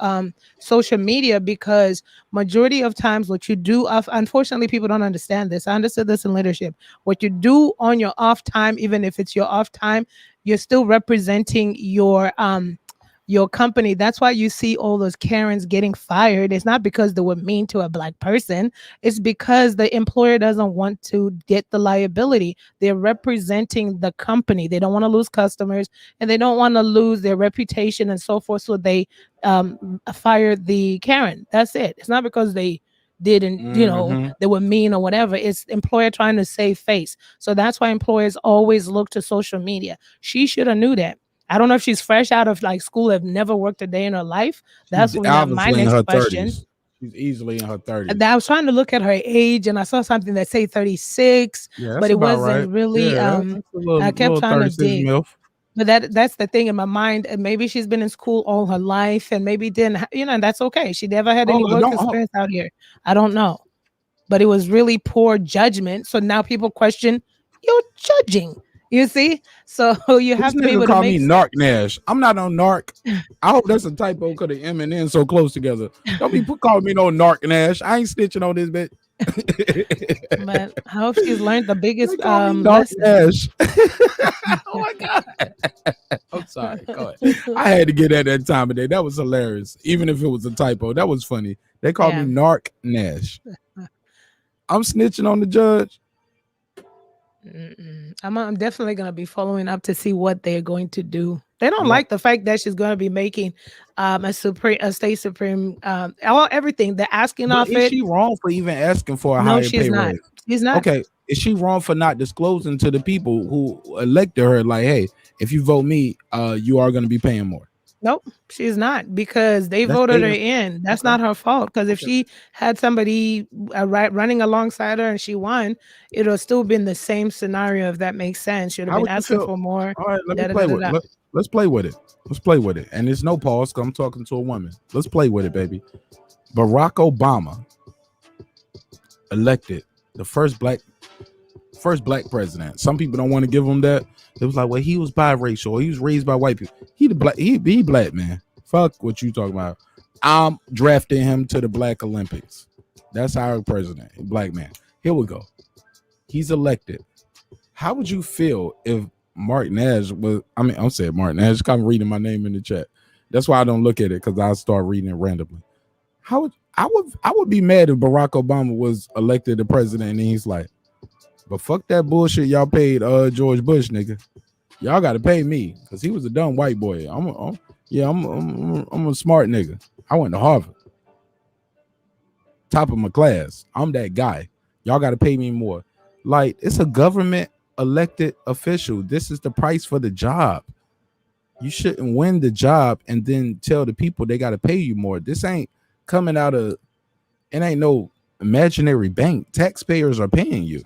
social media because majority of times what you do, unfortunately, people don't understand this. I understood this in leadership. What you do on your off time, even if it's your off time, you're still representing your company. That's why you see all those Karens getting fired. It's not because they were mean to a Black person. It's because the employer doesn't want to get the liability. They're representing the company. They don't want to lose customers and they don't want to lose their reputation and so forth. So they fired the Karen. That's it. It's not because they didn't, they were mean or whatever. It's employer trying to save face. So that's why employers always look to social media. She should have knew that. I don't know if she's fresh out of like school, have never worked a day in her life. That's She's my obviously in next her question. 30s. She's easily in her 30s. I was trying to look at her age and I saw something that say 36, Yeah, but that's it about wasn't right. really Yeah, that's a little, I kept little trying to 36 dig. MILF. But that's the thing in my mind. Maybe she's been in school all her life and maybe didn't, and that's okay. She never had any work experience out here. I don't know. But it was really poor judgment. So now people question your judging. You see? So you have to be able to call make me Marq Nash. I'm not on Narc. I hope that's a typo because the M and N so close together. Don't be calling me no Marq Nash. I ain't snitching on this bitch. But I hope she's learned the biggest Marq lesson. Nash. Oh my God. I'm sorry. Go ahead. I had to get at that time of day. That was hilarious. Even if it was a typo, that was funny. They called me Narc Nash. I'm snitching on the judge. I'm definitely going to be following up to see what they're going to do. They don't like the fact that she's going to be making a state supreme, everything. They're asking off it. Is she wrong for even asking for a No, higher she's pay not. raise? She's not. Okay, is she wrong for not disclosing to the people who elected her, like, hey, if you vote me, you are going to be paying more? Nope, she's not, because they voted her in. That's not her fault. Because if she had somebody running alongside her and she won, it'll still been the same scenario. If that makes sense, she'd have been asking for more. All right, let's play with it. Let's play with it. Let's play with it. And there's no pause because I'm talking to a woman. Let's play with it, baby. Barack Obama elected the first black president. Some people don't want to give him that. It was like, well, he was biracial. He was raised by white people. He black, man. Fuck what you talking about. I'm drafting him to the Black Olympics. That's our president, black man. Here we go. He's elected. How would you feel if Marq Nash was? I mean, I'm saying Marq Nash. I'm reading my name in the chat. That's why I don't look at it, because I start reading it randomly. I would be mad if Barack Obama was elected the president and he's like, but fuck that bullshit y'all paid George Bush, nigga. Y'all got to pay me because he was a dumb white boy. I'm a smart nigga. I went to Harvard, top of my class. I'm that guy. Y'all got to pay me more. Like, it's a government elected official. This is the price for the job. You shouldn't win the job and then tell the people they got to pay you more. This ain't coming out of, it ain't no imaginary bank. Taxpayers are paying you.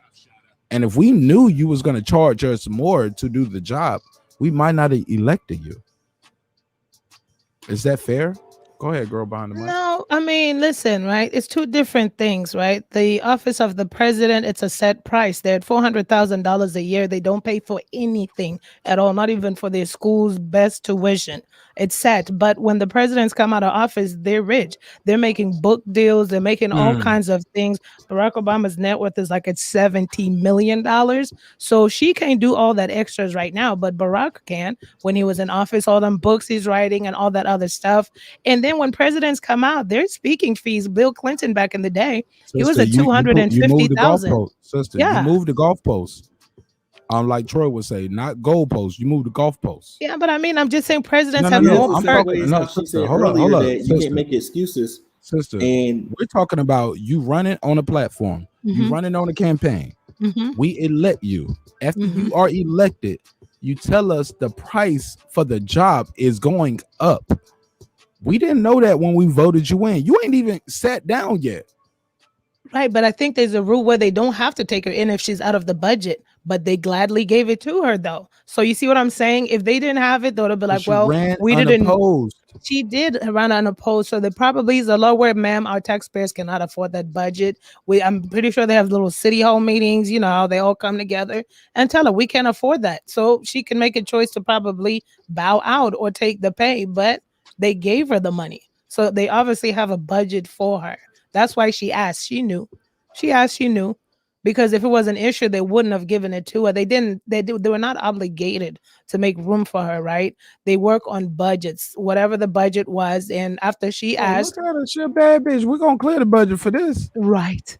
And if we knew you was going to charge us more to do the job, we might not have elected you. Is that fair? Go ahead, girl behind the mic. No, I mean, listen, right? It's two different things, right? The office of the president, it's a set price. They're at $400,000 a year. They don't pay for anything at all, not even for their school's best tuition. It's set. But when the presidents come out of office, they're rich. They're making book deals. They're making all kinds of things. Barack Obama's net worth is like at $70 million. So she can't do all that extras right now, but Barack can when he was in office, all them books he's writing and all that other stuff. And then when presidents come out, their speaking fees. Bill Clinton back in the day, he was at $250,000. Sister, Yeah. you moved the golf post. Like Troy would say, not goal post. You moved the golf post. Yeah, but I mean, I'm just saying presidents No, have no, more. I'm talking. No, sister, hold up. You Sister, can't make excuses. sister, And we're talking about you running on a platform. You running on a campaign. We elect you. After you are elected, you tell us the price for the job is going up. We didn't know that when we voted you in. You ain't even sat down yet. Right, but I think there's a rule where they don't have to take her in if she's out of the budget, but they gladly gave it to her though. So you see what I'm saying? If they didn't have it, they'd be like, She well, ran we didn't. unopposed. She did run unopposed, so there probably is a law where, ma'am, our taxpayers cannot afford that budget. I'm pretty sure they have little city hall meetings, you know, how they all come together and tell her we can't afford that. So she can make a choice to probably bow out or take the pay, but they gave her the money. So they obviously have a budget for her. That's why she asked. She knew. She asked, she knew. Because if it was an issue, they wouldn't have given it to her. They didn't, they were not obligated to make room for her, right? They work on budgets, whatever the budget was. And after she asked, look at her, she a bad bitch. We're gonna clear the budget for this. Right.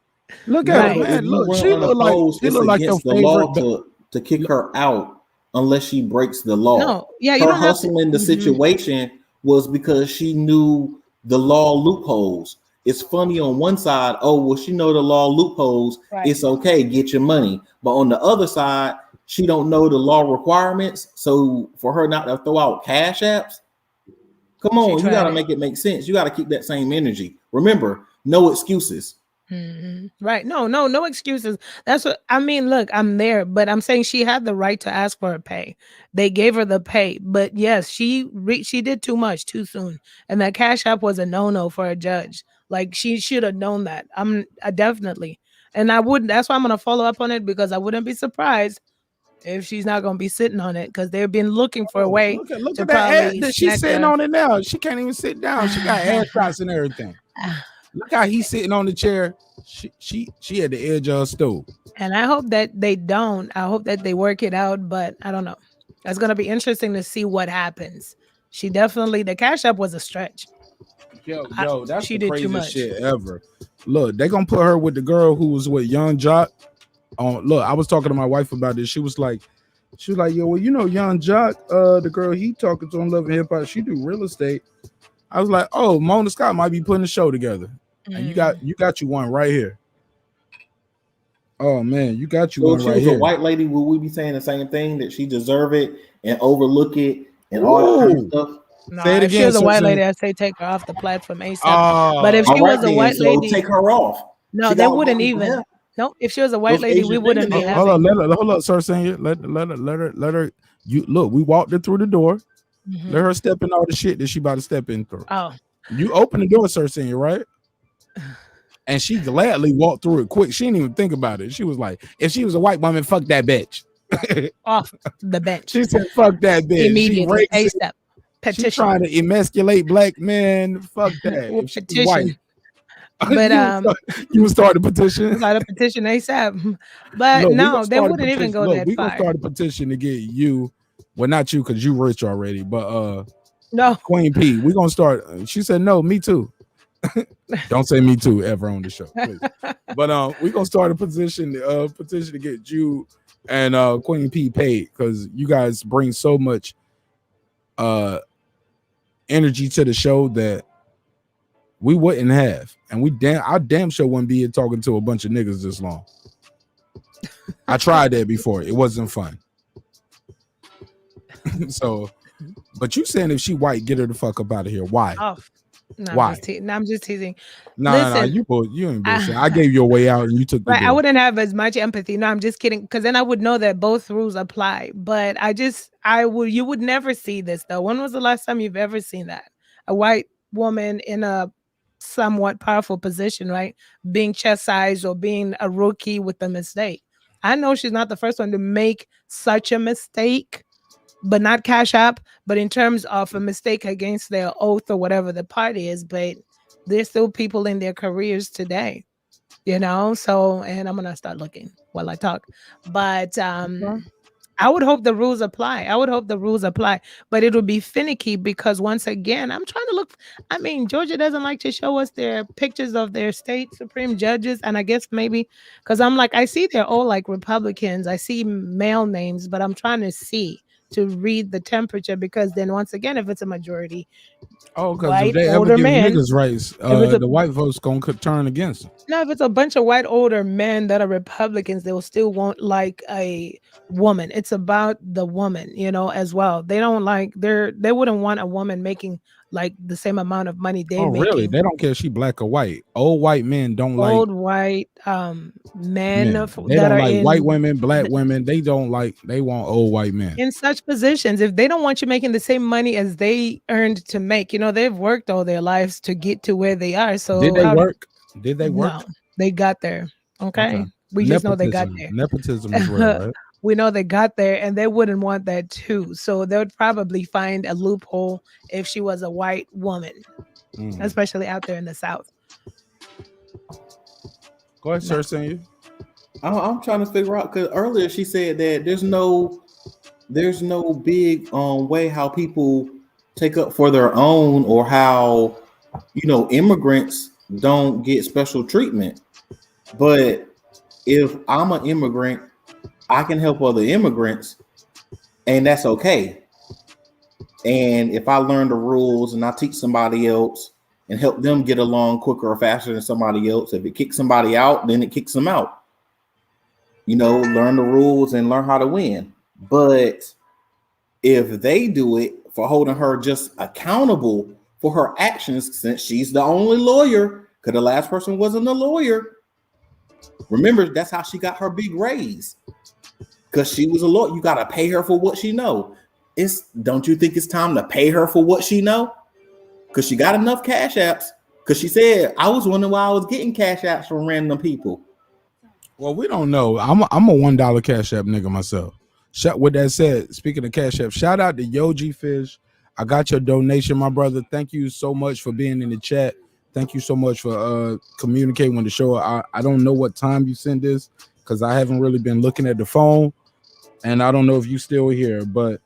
Look No, at her, but man. if you Look, run she look like unopposed, she it's look like your against the law favorite. to kick her out unless she breaks the law. No, yeah, you her don't have to. hustling the situation was because she knew the law loopholes. It's funny on one side, oh well, she know the law loopholes. Right. It's okay, get your money. But on the other side, she don't know the law requirements. So for her not to throw out cash apps, come on, you got to make it make sense. You got to keep that same energy. Remember, no excuses. Right. No excuses. That's what I mean. Look, I'm there, but I'm saying she had the right to ask for her pay. They gave her the pay, but yes, she did too much too soon, and that cash app was a no for a judge. Like she should have known that. I definitely, and I wouldn't. That's why I'm gonna follow up on it because I wouldn't be surprised if she's not gonna be sitting on it because they've been looking for a way Look to at that probably ass. She's snatch sitting her. on it now. She can't even sit down. She got ass shots and everything. Look how he's sitting on the chair. She at the edge of a stool. And I hope that they don't. I hope that they work it out, but I don't know. That's gonna be interesting to see what happens. She definitely the cash app was a stretch. Yo, that's she the did too craziest much. shit ever. Look, they gonna put her with the girl who was with Young Jock. Look, I was talking to my wife about this. She was like, yo, well, you know, Young Jock, the girl he talking to on Love and Hip Hop, she do real estate. I was like, oh, Mona Scott might be putting a show together. And you got you one right here. Oh man, you got you So one if she right was here. a white lady, would we be saying the same thing that she deserve it and overlook it and all that kind of stuff? No, Say it if she again, was a white Susan. lady, I'd say take her off the platform ASAP. But if she all right was a then, white so lady, take her off. no, She they got wouldn't money for even. him. No, if she was a white Those lady, we Asian wouldn't be women, Hold having. on, hold up, sir. Senior. Let her. You look. We walked her through the door. Let her step in all the shit that she about to step in through. Oh, You open the door, sir, senior, right? And she gladly walked through it quick. She didn't even think about it. She was like, if she was a white woman, fuck that bitch. off the bench. She said, fuck that bitch. Immediately, She ASAP. She Petition. trying to emasculate black men. Fuck that. Well, If she was petition. white. But you would start a petition. start a petition ASAP. But Look, we no, gonna they start a wouldn't even petition. go Look, that we gonna far. start a petition to get you. Well, not you, because you rich already, but no, Queen P. We gonna start. She said no, me too. Don't say me too ever on the show, please. But we gonna start a petition to get you and Queen P paid because you guys bring so much energy to the show that we wouldn't have, and I damn sure wouldn't be here talking to a bunch of niggas this long. I tried that before. It wasn't fun. So, but you saying if she white, get her the fuck up out of here. Why? Oh, no, Why? I'm just teasing. No, Listen, you ain't bullshit. I gave you a way out and you took the right, I door. wouldn't have as much empathy. No, I'm just kidding. Because then I would know that both rules apply. But you would never see this though. When was the last time you've ever seen that? A white woman in a somewhat powerful position, right? Being chastised or being a rookie with a mistake. I know she's not the first one to make such a mistake, but not Cash App, but in terms of a mistake against their oath or whatever the party is. But there's still people in their careers today, you know? So, and I'm going to start looking while I talk. But I would hope the rules apply. But it would be finicky because once again, I'm trying to look. I mean, Georgia doesn't like to show us their pictures of their state Supreme judges. And I guess maybe because I'm like, I see they're all like Republicans. I see male names, but I'm trying to see to read the temperature because then once again, if it's a majority, because if they ever give niggas rights, the white folks gonna turn against them. No, if it's a bunch of white older men that are Republicans, they will still want like a woman. It's about the woman, you know, as well. They don't like they wouldn't want a woman making like the same amount of money they're Oh, making. really? They don't care if she black or white. Old white men don't Old like white men They that don't are like in white women, black women. They want old white men. in such positions. If they don't want you making the same money as they earned to make, they've worked all their lives to get to where they are. So Did they work? Did they work? No, they got there. Okay. Okay. We just know they got there. Nepotism is real, right? We know they got there, and they wouldn't want that too. So they would probably find a loophole if she was a white woman, especially out there in the South. Go ahead, sir, senior. I'm trying to figure out, because earlier she said that there's no big way how people take up for their own, or how immigrants don't get special treatment. But if I'm an immigrant, I can help other immigrants, and that's okay. And if I learn the rules and I teach somebody else and help them get along quicker or faster than somebody else, if it kicks somebody out, then it kicks them out. Learn the rules and learn how to win. But if they do it for holding her just accountable for her actions, since she's the only lawyer, because the last person wasn't a lawyer. Remember, that's how she got her big raise, because she was a lawyer. You got to pay her for what she know. Don't you think it's time to pay her for what she know? Because she got enough cash apps. Because she said, I was wondering why I was getting cash apps from random people. Well, we don't know. I'm a $1 cash app nigga myself. With that said, speaking of cash app, shout out to Yoji Fish. I got your donation, my brother. Thank you so much for being in the chat. Thank you so much for communicating with the show. I don't know what time you sent this, because I haven't really been looking at the phone, and I don't know if you still here, but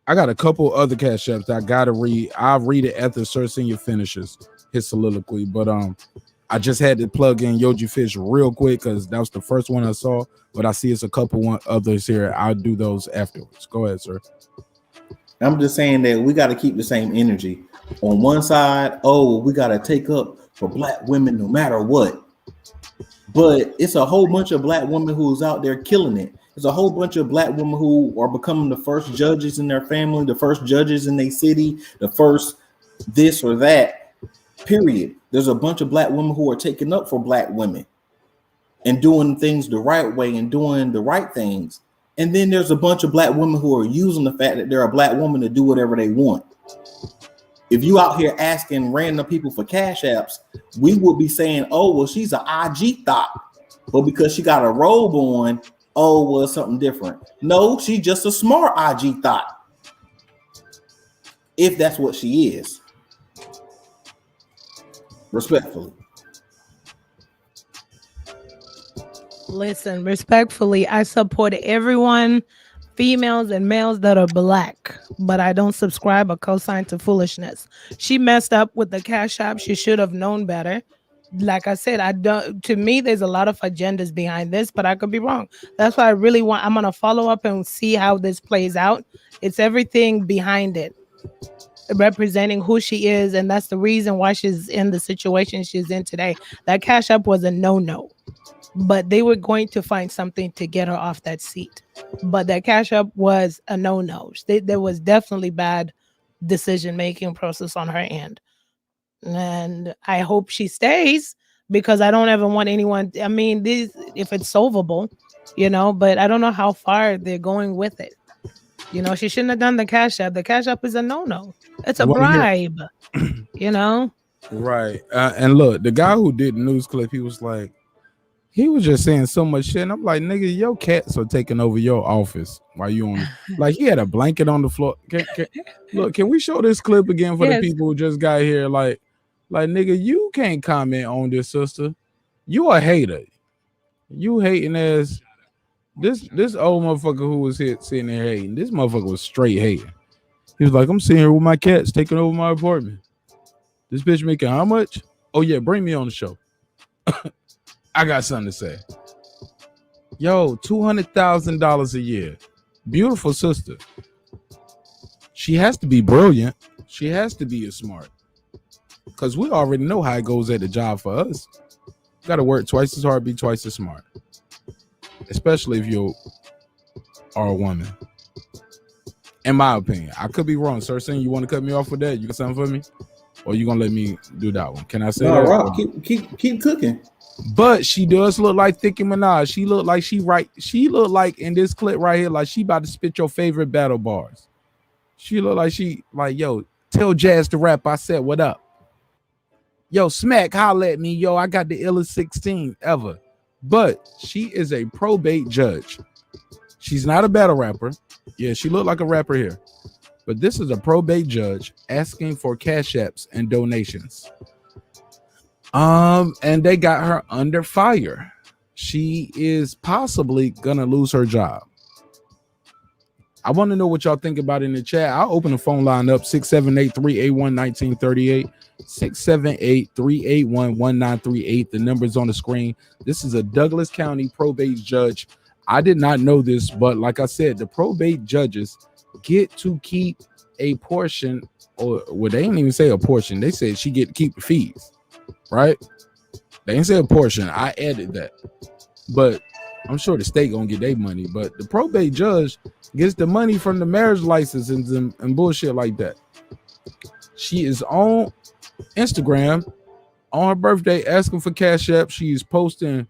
I got a couple other cash apps that I gotta read. I'll read it after Sir Senior finishes his soliloquy, but I just had to plug in Yoji Fish real quick because that was the first one I saw, but I see it's a couple others here. I'll do those afterwards. Go ahead, sir. I'm just saying that we got to keep the same energy. On one side, we got to take up for black women no matter what. But it's a whole bunch of black women who's out there killing it. There's a whole bunch of black women who are becoming the first judges in their family, the first judges in their city, the first this or that, period. There's a bunch of black women who are taking up for black women and doing things the right way and doing the right things. And then there's a bunch of black women who are using the fact that they're a black woman to do whatever they want. If you out here asking random people for cash apps, we would be saying, she's an IG thought. But because she got a robe on, it's something different. No, she's just a smart IG thought. If that's what she is. Respectfully. Listen, respectfully, I support everyone, females and males that are black, but I don't subscribe or co-sign to foolishness. She messed up with the cash app. She should have known better. Like I said, to me, there's a lot of agendas behind this, but I could be wrong. That's why I'm going to follow up and see how this plays out. It's everything behind it, representing who she is, and that's the reason why she's in the situation she's in today. That cash app was a no-no. But they were going to find something to get her off that seat. But that cash app was a no-no. There was definitely bad decision-making process on her end. And I hope she stays, because I don't ever want anyone. I mean, if it's solvable, but I don't know how far they're going with it. She shouldn't have done the cash app. The cash app is a no-no. It's a bribe, Right. And look, the guy who did the news clip, he was just saying so much shit. And I'm like, nigga, your cats are taking over your office while you on. Like, he had a blanket on the floor. Can we show this clip again for the people who just got here? Like, nigga, you can't comment on this, sister. You a hater. You hating ass. This old motherfucker who was here sitting there hating. This motherfucker was straight hating. He was like, I'm sitting here with my cats taking over my apartment. This bitch making how much? Oh yeah, bring me on the show. I got something to say. Yo, $200,000 a year. Beautiful sister. She has to be brilliant. She has to be smart. Because we already know how it goes at the job for us. Got to work twice as hard, be twice as smart. Especially if you are a woman. In my opinion, I could be wrong. Sir, saying you want to cut me off with that? You got something for me, or you gonna let me do that one? Can I say that? Rock, keep cooking. But she does look like Nicki Minaj. She look like She look like in this clip right here, like she about to spit your favorite battle bars. She look like yo, tell Jazz to rap. I said, what up? Yo, Smack, holla at me. Yo, I got the illest 16 ever. But she is a probate judge. She's not a battle rapper. Yeah, she looked like a rapper here. But this is a probate judge asking for cash apps and donations. And they got her under fire. She is possibly gonna lose her job. I want to know what y'all think about it in the chat. I'll open the phone line up 678-381-1938. 678-381-1938. The number's on the screen. This is a Douglas County probate judge. I did not know this, but like I said, the probate judges get to keep a portion, or well, they didn't even say a portion. They said she get to keep the fees, right? They didn't say a portion. I added that, but I'm sure the state gonna get their money. But the probate judge gets the money from the marriage licenses and bullshit like that. She is on Instagram on her birthday asking for cash app. She's posting.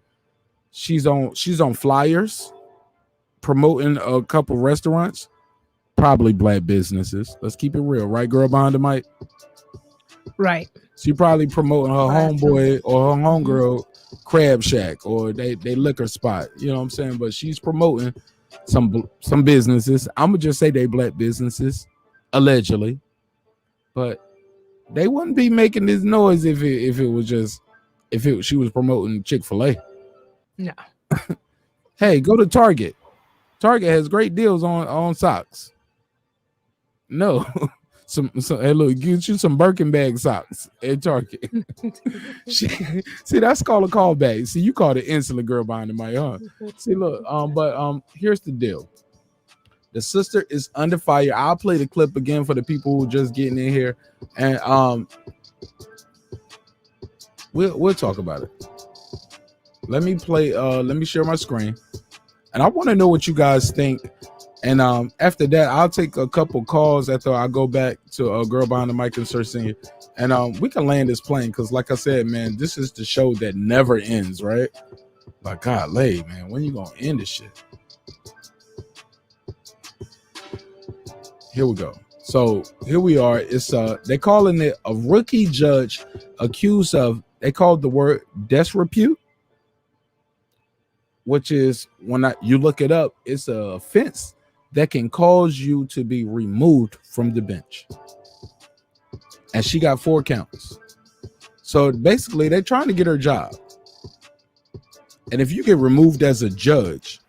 She's on flyers promoting a couple restaurants, probably black businesses. Let's keep it real, right, girl behind the mic? Right. She probably promoting her homeboy or her homegirl crab shack or they liquor spot. You know what I'm saying? But she's promoting some businesses. I'm gonna just say they black businesses, allegedly. But they wouldn't be making this noise if she was promoting Chick-fil-A. No. Hey, go to Target. Target has great deals on socks. No. Hey, look, get you some Birkin bag socks at Target. See, that's called a callback. See, you called it instantly, girl behind the mic, huh? See, look, but here's the deal. The sister is under fire. I'll play the clip again for the people who are just getting in here, and we'll talk about it. Let me play. Let me share my screen, and I want to know what you guys think. And after that, I'll take a couple calls after I go back to a girl behind the mic and Sir Senior, and we can land this plane because, like I said, man, this is the show that never ends, right? Like, golly, man, when you gonna end this shit? Here we go. So here we are. It's they calling it a rookie judge accused of. They called the word disrepute, which is when you look it up, it's an offense that can cause you to be removed from the bench. And she got 4 counts. So basically, they're trying to get her job. And if you get removed as a judge,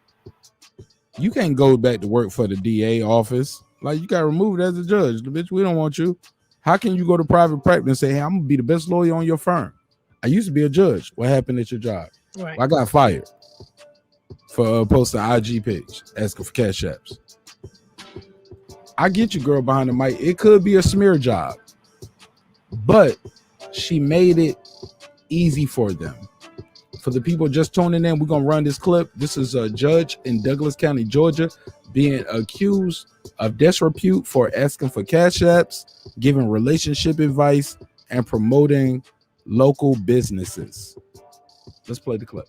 you can't go back to work for the DA office. Like, you got removed as a judge. Bitch, we don't want you. How can you go to private practice and say, hey, I'm going to be the best lawyer on your firm? I used to be a judge. What happened at your job? Right. Well, I got fired for posting an IG page asking for cash apps. I get you, girl behind the mic. It could be a smear job, but she made it easy for them. For the people just tuning in, we're going to run this clip. This is a judge in Douglas County, Georgia, being accused of disrepute for asking for cash apps, giving relationship advice, and promoting local businesses. Let's play the clip.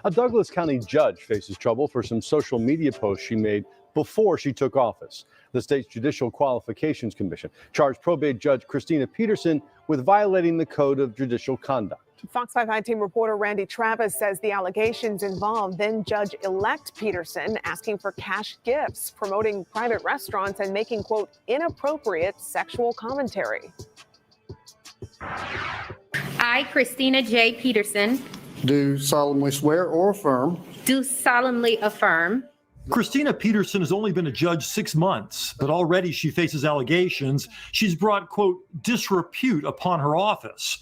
A Douglas County judge faces trouble for some social media posts she made before she took office. The state's Judicial Qualifications Commission charged probate judge Christina Peterson with violating the Code of Judicial Conduct. Fox 5 High-Team reporter Randy Travis says the allegations involve then-Judge-elect Peterson asking for cash gifts, promoting private restaurants, and making, quote, inappropriate sexual commentary. I, Christina J. Peterson, Do solemnly swear or affirm do solemnly affirm Christina Peterson has only been a judge 6 months, but already she faces allegations she's brought, quote, disrepute upon her office.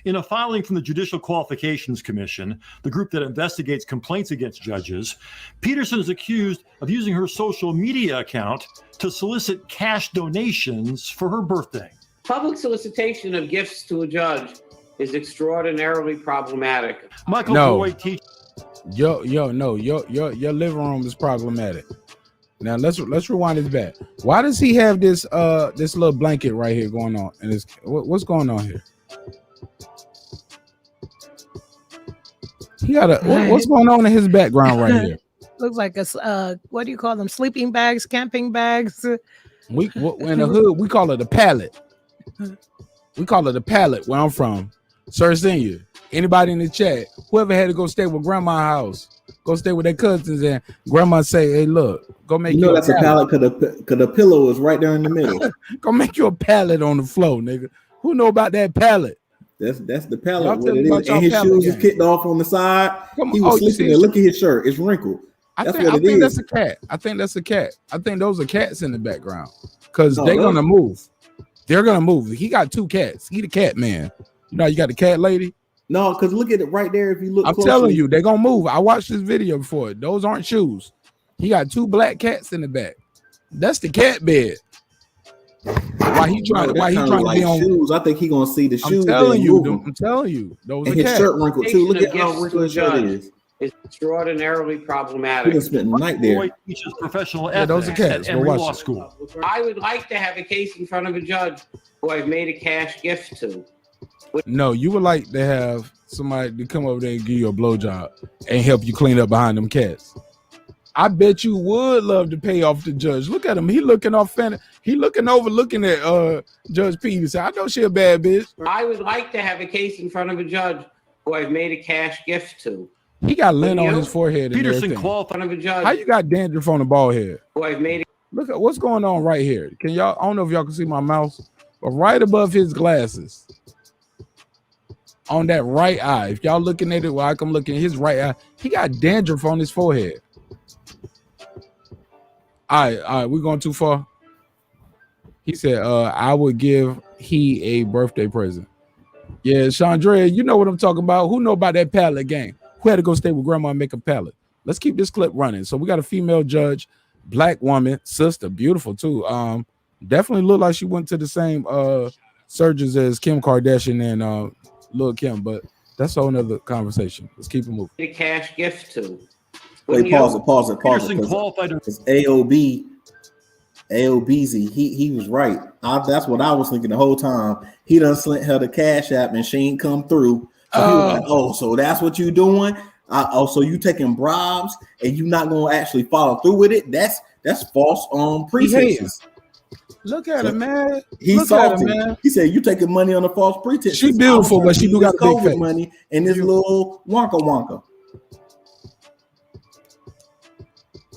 In a filing from the Judicial Qualifications Commission, the group that investigates complaints against judges, Peterson is accused of using her social media account to solicit cash donations for her birthday. Public solicitation of gifts to a judge is extraordinarily problematic. Michael No. Boyd teaches. Your living room is problematic. Now let's rewind this back. Why does he have this this little blanket right here going on? And it's what's going on here? He got what's going on in his background right here? Looks like a what do you call them? Sleeping bags, camping bags. In the hood we call it a pallet. We call it a pallet where I'm from. Sir Senior. Anybody in the chat, whoever had to go stay with grandma's house, go stay with their cousins, and grandma say, "Hey, look, go make you that's a pallet because the pillow is right there in the middle. Go make you a pallet on the floor, nigga. Who know about that pallet? That's the pallet. What it is. And his shoes is kicked off on the side. He was sleeping there. Look at his shirt. It's wrinkled. I think that's a cat. I think that's a cat. I think those are cats in the background because they're gonna move. They're gonna move. He got 2 cats. He the cat man. You know, you got the cat lady. No, because look at it right there. If you look, I'm telling you, they're gonna move. I watched this video before. Those aren't shoes. He got 2 black cats in the back. That's the cat bed. Why he trying to be on shoes? I think he gonna see the shoes. I'm telling you, those and are his cats. shirt wrinkled too. Look at how wrinkled his shirt is. It's extraordinarily problematic. He done spent the night there. Teaches professional those are cats. at Emory Law School. I would like to have a case in front of a judge who I've made a cash gift to. No, you would like to have somebody to come over there and give you a blowjob and help you clean up behind them cats. I bet you would love to pay off the judge. Look at him. He looking off. He looking at Judge Peterson. I know she a bad bitch. I would like to have a case in front of a judge who I've made a cash gift to. He got lint on his forehead. Peterson qualified of a judge. How you got dandruff on the bald head? Who I've made. Look at what's going on right here. Can y'all? I don't know if y'all can see my mouse, but right above his glasses, on that right eye. If y'all looking at it, while I'm looking at his right eye, he got dandruff on his forehead. All right, we're going too far. He said, I would give he a birthday present. Yeah, Chandra, you know what I'm talking about. Who know about that pallet game? Who had to go stay with grandma and make a pallet? Let's keep this clip running. So we got a female judge, black woman, sister, beautiful too. Definitely look like she went to the same surgeons as Kim Kardashian and Lil Kim, but that's a whole nother conversation. Let's keep it moving. A cash gift to. Wait, pause it. Because AOBZ, he was right. That's what I was thinking the whole time. He done sent her the Cash App and she ain't come through. So he was like, oh, so that's what you doing? So you taking bribes and you not gonna actually follow through with it? That's false pretenses. Look at him, man. He's salty. Man. He said you taking money on a false pretense. She beautiful, but she do got COVID big face. Money and this little wonka.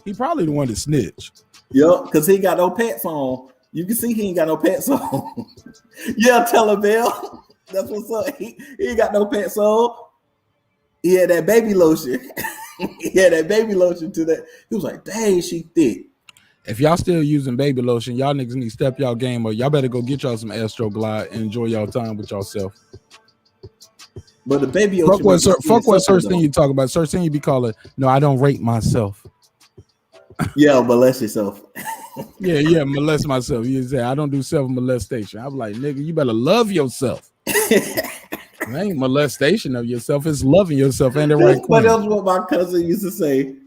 He probably the one to snitch. Yup, because he got no pets on. You can see he ain't got no pets on. Yeah, tell him, Bill. That's what's up. He ain't got no pets on. He had that baby lotion. He had that baby lotion to that. He was like, dang, she thick. If y'all still using baby lotion, y'all niggas need to step y'all game up. Y'all better go get y'all some Astro Glide and enjoy y'all time with yourself. But the baby lotion. Fuck what Sir Thing you talk about. Sir Thing you be calling, no, I don't rate myself. Yeah, molest yourself. yeah, molest myself. You say I don't do self molestation. I'm like, nigga, you better love yourself. It ain't molestation of yourself, it's loving yourself. And the right. What else? What my cousin used to say.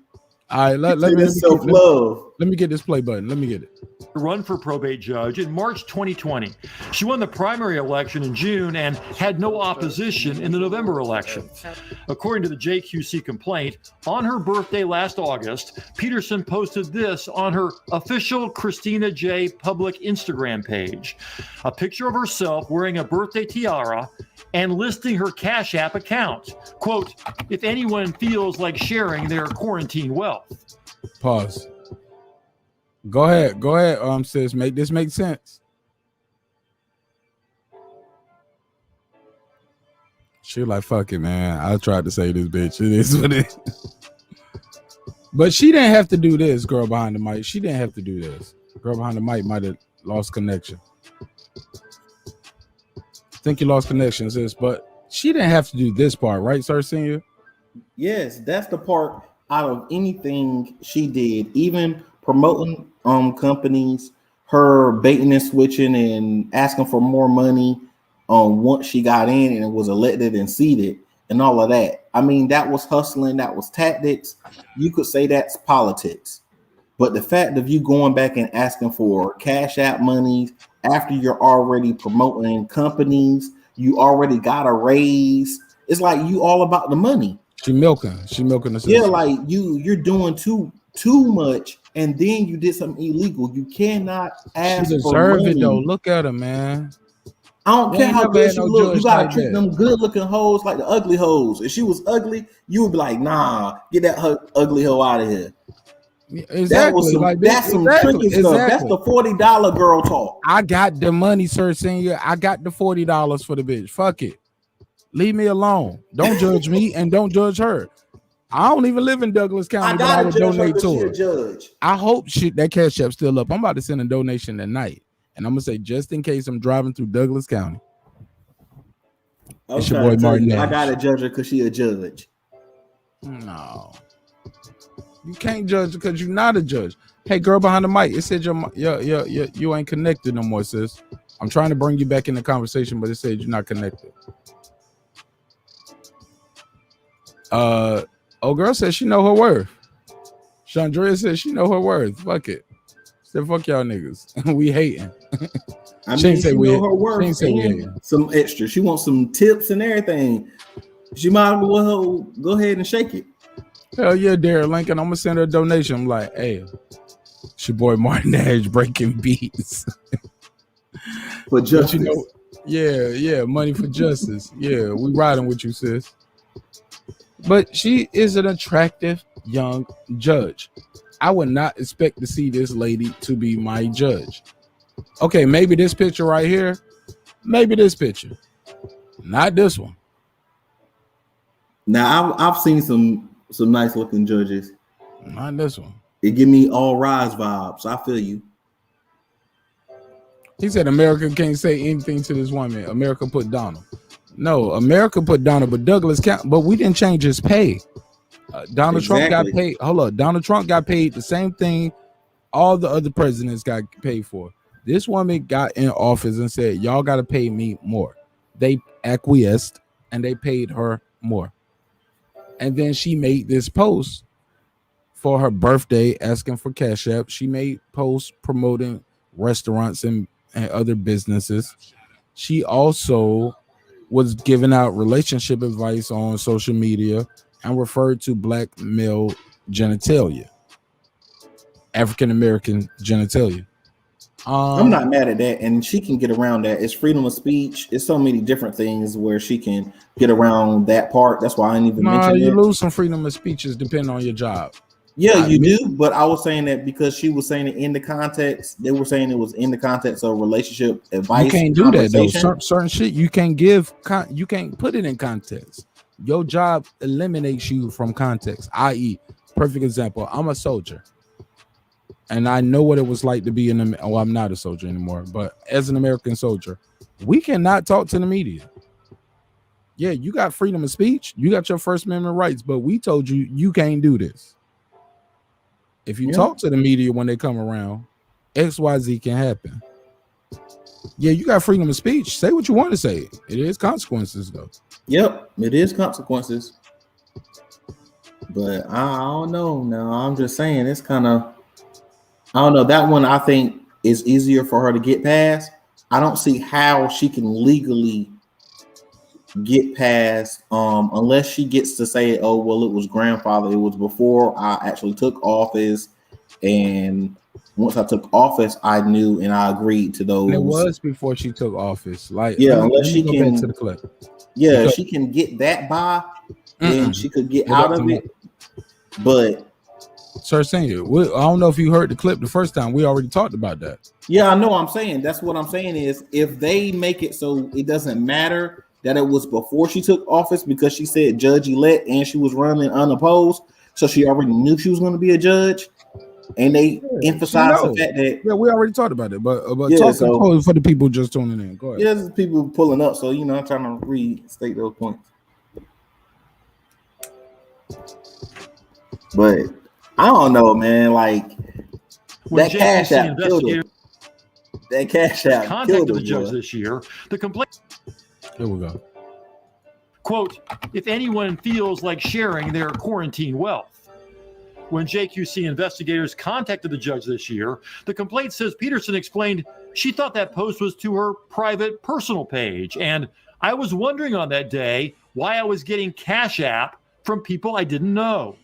All right, let me get this play button. Let me get it. Run for probate judge in March 2020. She won the primary election in June and had no opposition in the November election. According to the JQC complaint, on her birthday last August, Peterson posted this on her official Christina J public Instagram page. A picture of herself wearing a birthday tiara and listing her Cash App account. Quote, if anyone feels like sharing their quarantine wealth. Pause. Go ahead, sis. Make this make sense. She like, fuck it, man. I tried to say this, bitch. It is what it is. But she didn't have to do this, girl behind the mic. She didn't have to do this. Girl behind the mic might have lost connection. I think you lost connection, sis, but she didn't have to do this part, right, Sir Senior? Yes, that's the part out of anything she did, even promoting companies, her baiting and switching and asking for more money once she got in and was elected and seated and all of that. I mean, that was hustling, that was tactics. You could say that's politics. But the fact of you going back and asking for cash app money after you're already promoting companies, you already got a raise. It's like you all about the money. She milking the system. Yeah, like you're doing too much, and then you did something illegal. You cannot ask She for deserve money. it though. Look at her, man. I don't We care ain't how never good had she no look. You judge gotta like treat that. them good looking hoes like the ugly hoes. If she was ugly, you would be like, nah, get that ugly hoe out of here. Exactly. That was some, like that's some tricky stuff. That's the $40 girl talk. I got the money, sir, senior. I got the $40 for the bitch. Fuck it. Leave me alone. Don't judge me and don't judge her. I don't even live in Douglas County, but I would donate to her. Judge. I hope that cash app's still up. I'm about to send a donation tonight, and I'm gonna say just in case I'm driving through Douglas County. It's your boy Marq Nash. I gotta judge her because she a judge. No, you can't judge because you're not a judge. Hey, girl behind the mic, it said you ain't connected no more, sis. I'm trying to bring you back in the conversation, but it said you're not connected. Oh, girl says she know her worth. Chandrea says she know her worth. Fuck it. Said fuck y'all niggas. We hating. I mean, she know her worth. She ain't say we hating. Some extra. She wants some tips and everything. She might as well go ahead and shake it. Hell yeah, Darren Lincoln. I'm gonna send her a donation. I'm like, hey, it's your boy Marq Nash breaking beats. For justice. You know, yeah, money for justice. Yeah, we riding with you, sis. But she is an attractive young judge. I would not expect to see this lady to be my judge. Okay, maybe this picture right here. Maybe this picture. Not this one. Now, I've seen some nice looking judges. Not this one. It give me all rise vibes. I feel you. He said America can't say anything to this woman. America put Donald. No, America put Donald, but Douglas County. But we didn't change his pay. Donald Trump got paid. Hold up. Donald Trump got paid the same thing all the other presidents got paid for. This woman got in office and said, y'all got to pay me more. They acquiesced and they paid her more. And then she made this post for her birthday asking for cash app. She made posts promoting restaurants and other businesses. She also was giving out relationship advice on social media and referred to black male genitalia, African American genitalia. I'm not mad at that, and she can get around that. It's freedom of speech. It's so many different things where she can get around that part. That's why I didn't even mention it. You lose some freedom of speeches depending on your job. Yeah, you do, but I was saying that because she was saying it in the context. They were saying it was in the context of relationship advice. You can't do that though. Certain shit you can't give. You can't put it in context. Your job eliminates you from context. I.e., perfect example. I'm a soldier, and I know what it was like to be in the. Oh, I'm not a soldier anymore, but as an American soldier, we cannot talk to the media. Yeah, you got freedom of speech. You got your First Amendment rights, but we told you you can't do this. If you talk to the media when they come around, XYZ can happen. Yeah, you got freedom of speech. Say what you want to say. It is consequences, though. Yep, it is consequences. But I don't know. Now, I'm just saying it's kind of, I don't know. That one I think is easier for her to get past. I don't see how she can legally get past unless she gets to say, oh, well, it was grandfather. It was before I actually took office. And once I took office, I knew and I agreed to those. And it was before she took office. Like, yeah, unless she can back to the clip. Yeah, because she can get that by, then she could get out of it. But Sir Senior, I don't know if you heard the clip the first time. We already talked about that. Yeah, I know. I'm saying that's what I'm saying is if they make it so it doesn't matter that it was before she took office because she said judge-elect and she was running unopposed, so she already knew she was going to be a judge, and they emphasize the fact that we already talked about it. But yeah, talking for the people just tuning in. Go ahead. Yeah, there's people pulling up, so I'm trying to restate those points. But I don't know, man. Like that cash app killed her. That cash app contacted the judge this year. The complaint. Here we go. Quote, if anyone feels like sharing their quarantine wealth. When JQC investigators contacted the judge this year, the complaint says Peterson explained she thought that post was to her private personal page. And I was wondering on that day why I was getting Cash App from people I didn't know.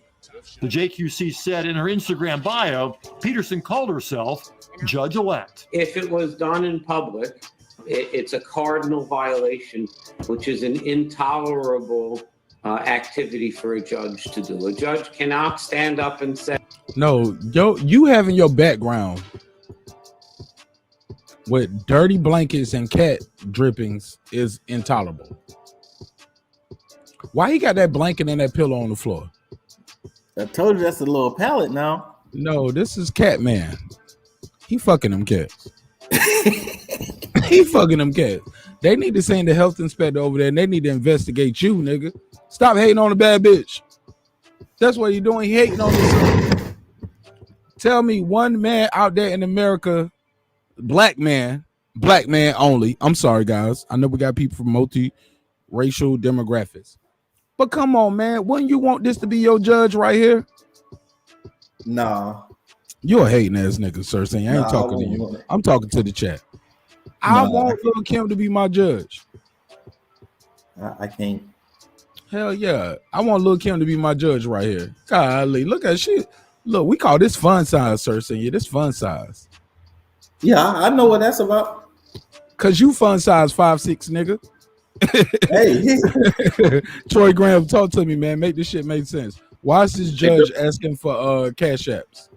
The JQC said in her Instagram bio, Peterson called herself Judge-elect. If it was done in public, it's a cardinal violation, which is an intolerable activity for a judge to do. A judge cannot stand up and say, No, you having your background with dirty blankets and cat drippings is intolerable. Why he got that blanket and that pillow on the floor? I told you that's a little pallet now. No, this is Cat Man. He fucking them cats. He fucking them cats. They need to send the health inspector over there and they need to investigate you, nigga. Stop hating on a bad bitch. That's what you're doing. He hating on yourself. Tell me one man out there in America, black man only. I'm sorry, guys. I know we got people from multi-racial demographics. But come on, man. Wouldn't you want this to be your judge right here? Nah. You're a hating ass nigga, sir. Saying I ain't talking to you. I'm talking to the chat. I want Lil Kim to be my judge. I can't. Hell yeah. I want Lil Kim to be my judge right here. Golly, look at shit. Look, we call this fun size, sir. Saying this fun size. Yeah, I know what that's about. Cause you fun size 5'6", nigga. Hey, Troy Graham, talk to me, man. Make this shit make sense. Why is this judge asking for cash apps?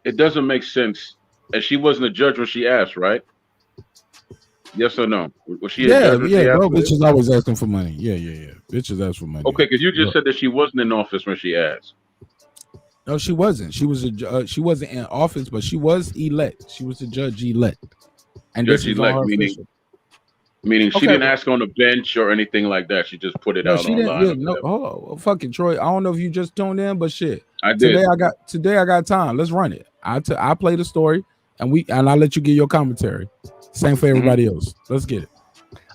It doesn't make sense. And she wasn't a judge when she asked, right? Yes or no? Was she a judge when she asked? Bro, bitches always asking for money. Yeah. Bitches ask for money. Okay, because you just said that she wasn't in office when she asked. No, she wasn't. She was she wasn't in office, but she was elect. She was a judge elect. And Judge elect, meaning she didn't ask on the bench or anything like that. She just put it out online. Fucking Troy. I don't know if you just tuned in, but shit. I did. Today I got time. Let's run it. I play the story and I'll let you get your commentary. Same for everybody else. Let's get it.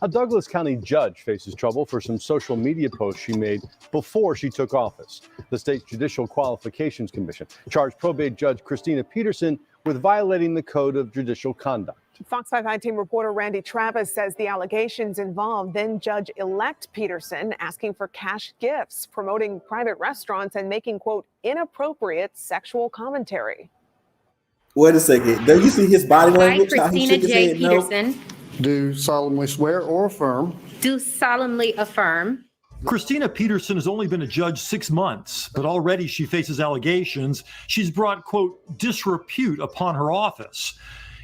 A Douglas County judge faces trouble for some social media posts she made before she took office. The state's Judicial Qualifications Commission charged probate judge Christina Peterson with violating the Code of Judicial Conduct. Fox 5 reporter Randy Travis says the allegations involve then Judge-elect Peterson asking for cash gifts, promoting private restaurants, and making, quote, inappropriate sexual commentary. Wait a second. Do you see his body language? I, Christina J. Peterson, do solemnly swear or affirm. do solemnly affirm. Christina Peterson has only been a judge 6 months, but already she faces allegations she's brought, quote, disrepute upon her office.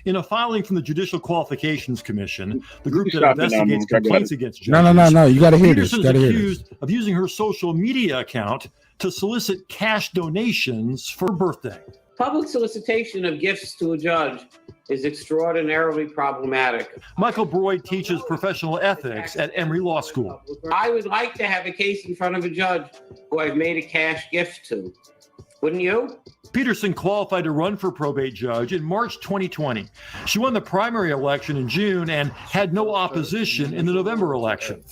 In a filing from the Judicial Qualifications Commission, the group that investigates complaints against judges, No. You got to hear Peterson this. is accused of using her social media account to solicit cash donations for her birthday. public solicitation of gifts to a judge is extraordinarily problematic. Michael Broyd teaches professional ethics at Emory Law School. I would like to have a case in front of a judge who I've made a cash gift to. Wouldn't you? Peterson qualified to run for probate judge in March 2020. She won the primary election in June and had no opposition in the November election.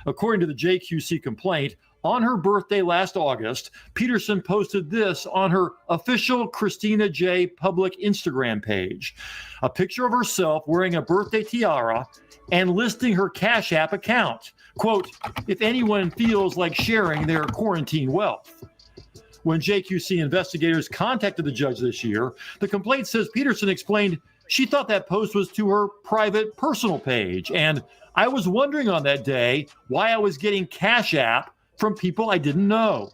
According to the JQC complaint, on her birthday last August, Peterson posted this on her official Christina J. public Instagram page. A picture of herself wearing a birthday tiara and listing her Cash App account. Quote, if anyone feels like sharing their quarantine wealth. When JQC investigators contacted the judge this year, the complaint says Peterson explained she thought that post was to her private personal page. And I was wondering on that day why I was getting Cash App from people I didn't know.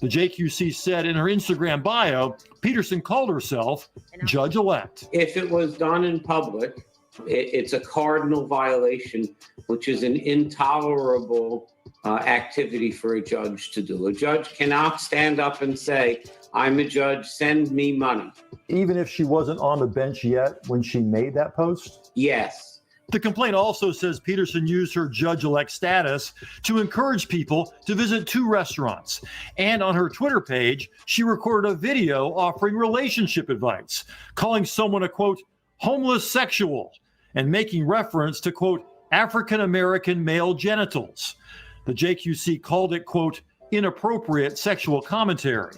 The JQC said in her Instagram bio, Peterson called herself Judge-elect. If it was done in public, it's a cardinal violation, which is an intolerable activity for a judge to do. A judge cannot stand up and say, I'm a judge, send me money. Even if she wasn't on the bench yet when she made that post? Yes. The complaint also says Peterson used her judge-elect status to encourage people to visit 2 restaurants. And on her Twitter page, she recorded a video offering relationship advice, calling someone a, quote, homeless sexual, and making reference to, quote, African-American male genitals. The JQC called it, quote, inappropriate sexual commentary.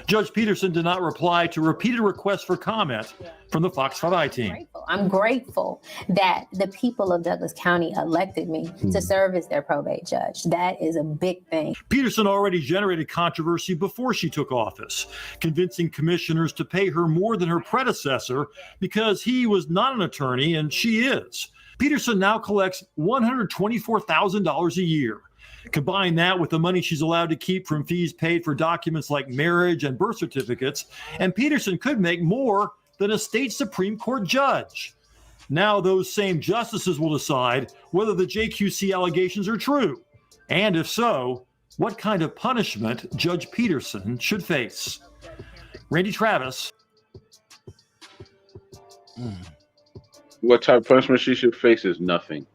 Judge Peterson did not reply to repeated requests for comment from the Fox 5i team. I'm grateful that the people of Douglas County elected me to serve as their probate judge. That is a big thing. Peterson already generated controversy before she took office, convincing commissioners to pay her more than her predecessor because he was not an attorney and she is. Peterson now collects $124,000 a year. Combine that with the money she's allowed to keep from fees paid for documents like marriage and birth certificates, and Peterson could make more than a state Supreme Court judge. Now those same justices will decide whether the JQC allegations are true, and if so, what kind of punishment Judge Peterson should face. Randy Travis. What type of punishment she should face is nothing.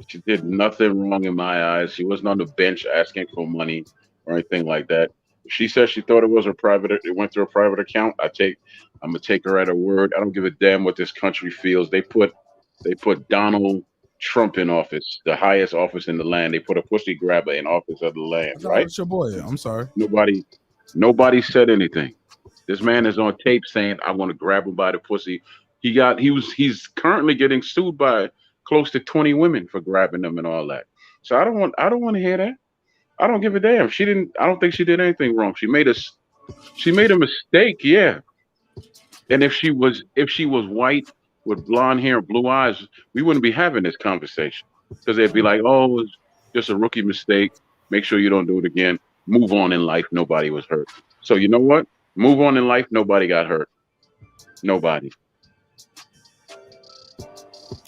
She did nothing wrong in my eyes. She wasn't on the bench asking for money or anything like that. She said she thought it was her private. It went through a private account. I'm gonna take her at her word. I don't give a damn what this country feels. They put Donald Trump in office, the highest office in the land. They put a pussy grabber in office of the land, right? It's your boy. I'm sorry. Nobody said anything. This man is on tape saying, "I want to grab him by the pussy." He's currently getting sued by close to 20 women for grabbing them and all that. So I don't want to hear that. I don't give a damn. I don't think she did anything wrong. She made a mistake, yeah. And if she was white with blonde hair and blue eyes, we wouldn't be having this conversation. Because they'd be like, "Oh, it's just a rookie mistake. Make sure you don't do it again. Move on in life. Nobody was hurt." So you know what? Move on in life. Nobody got hurt. Nobody.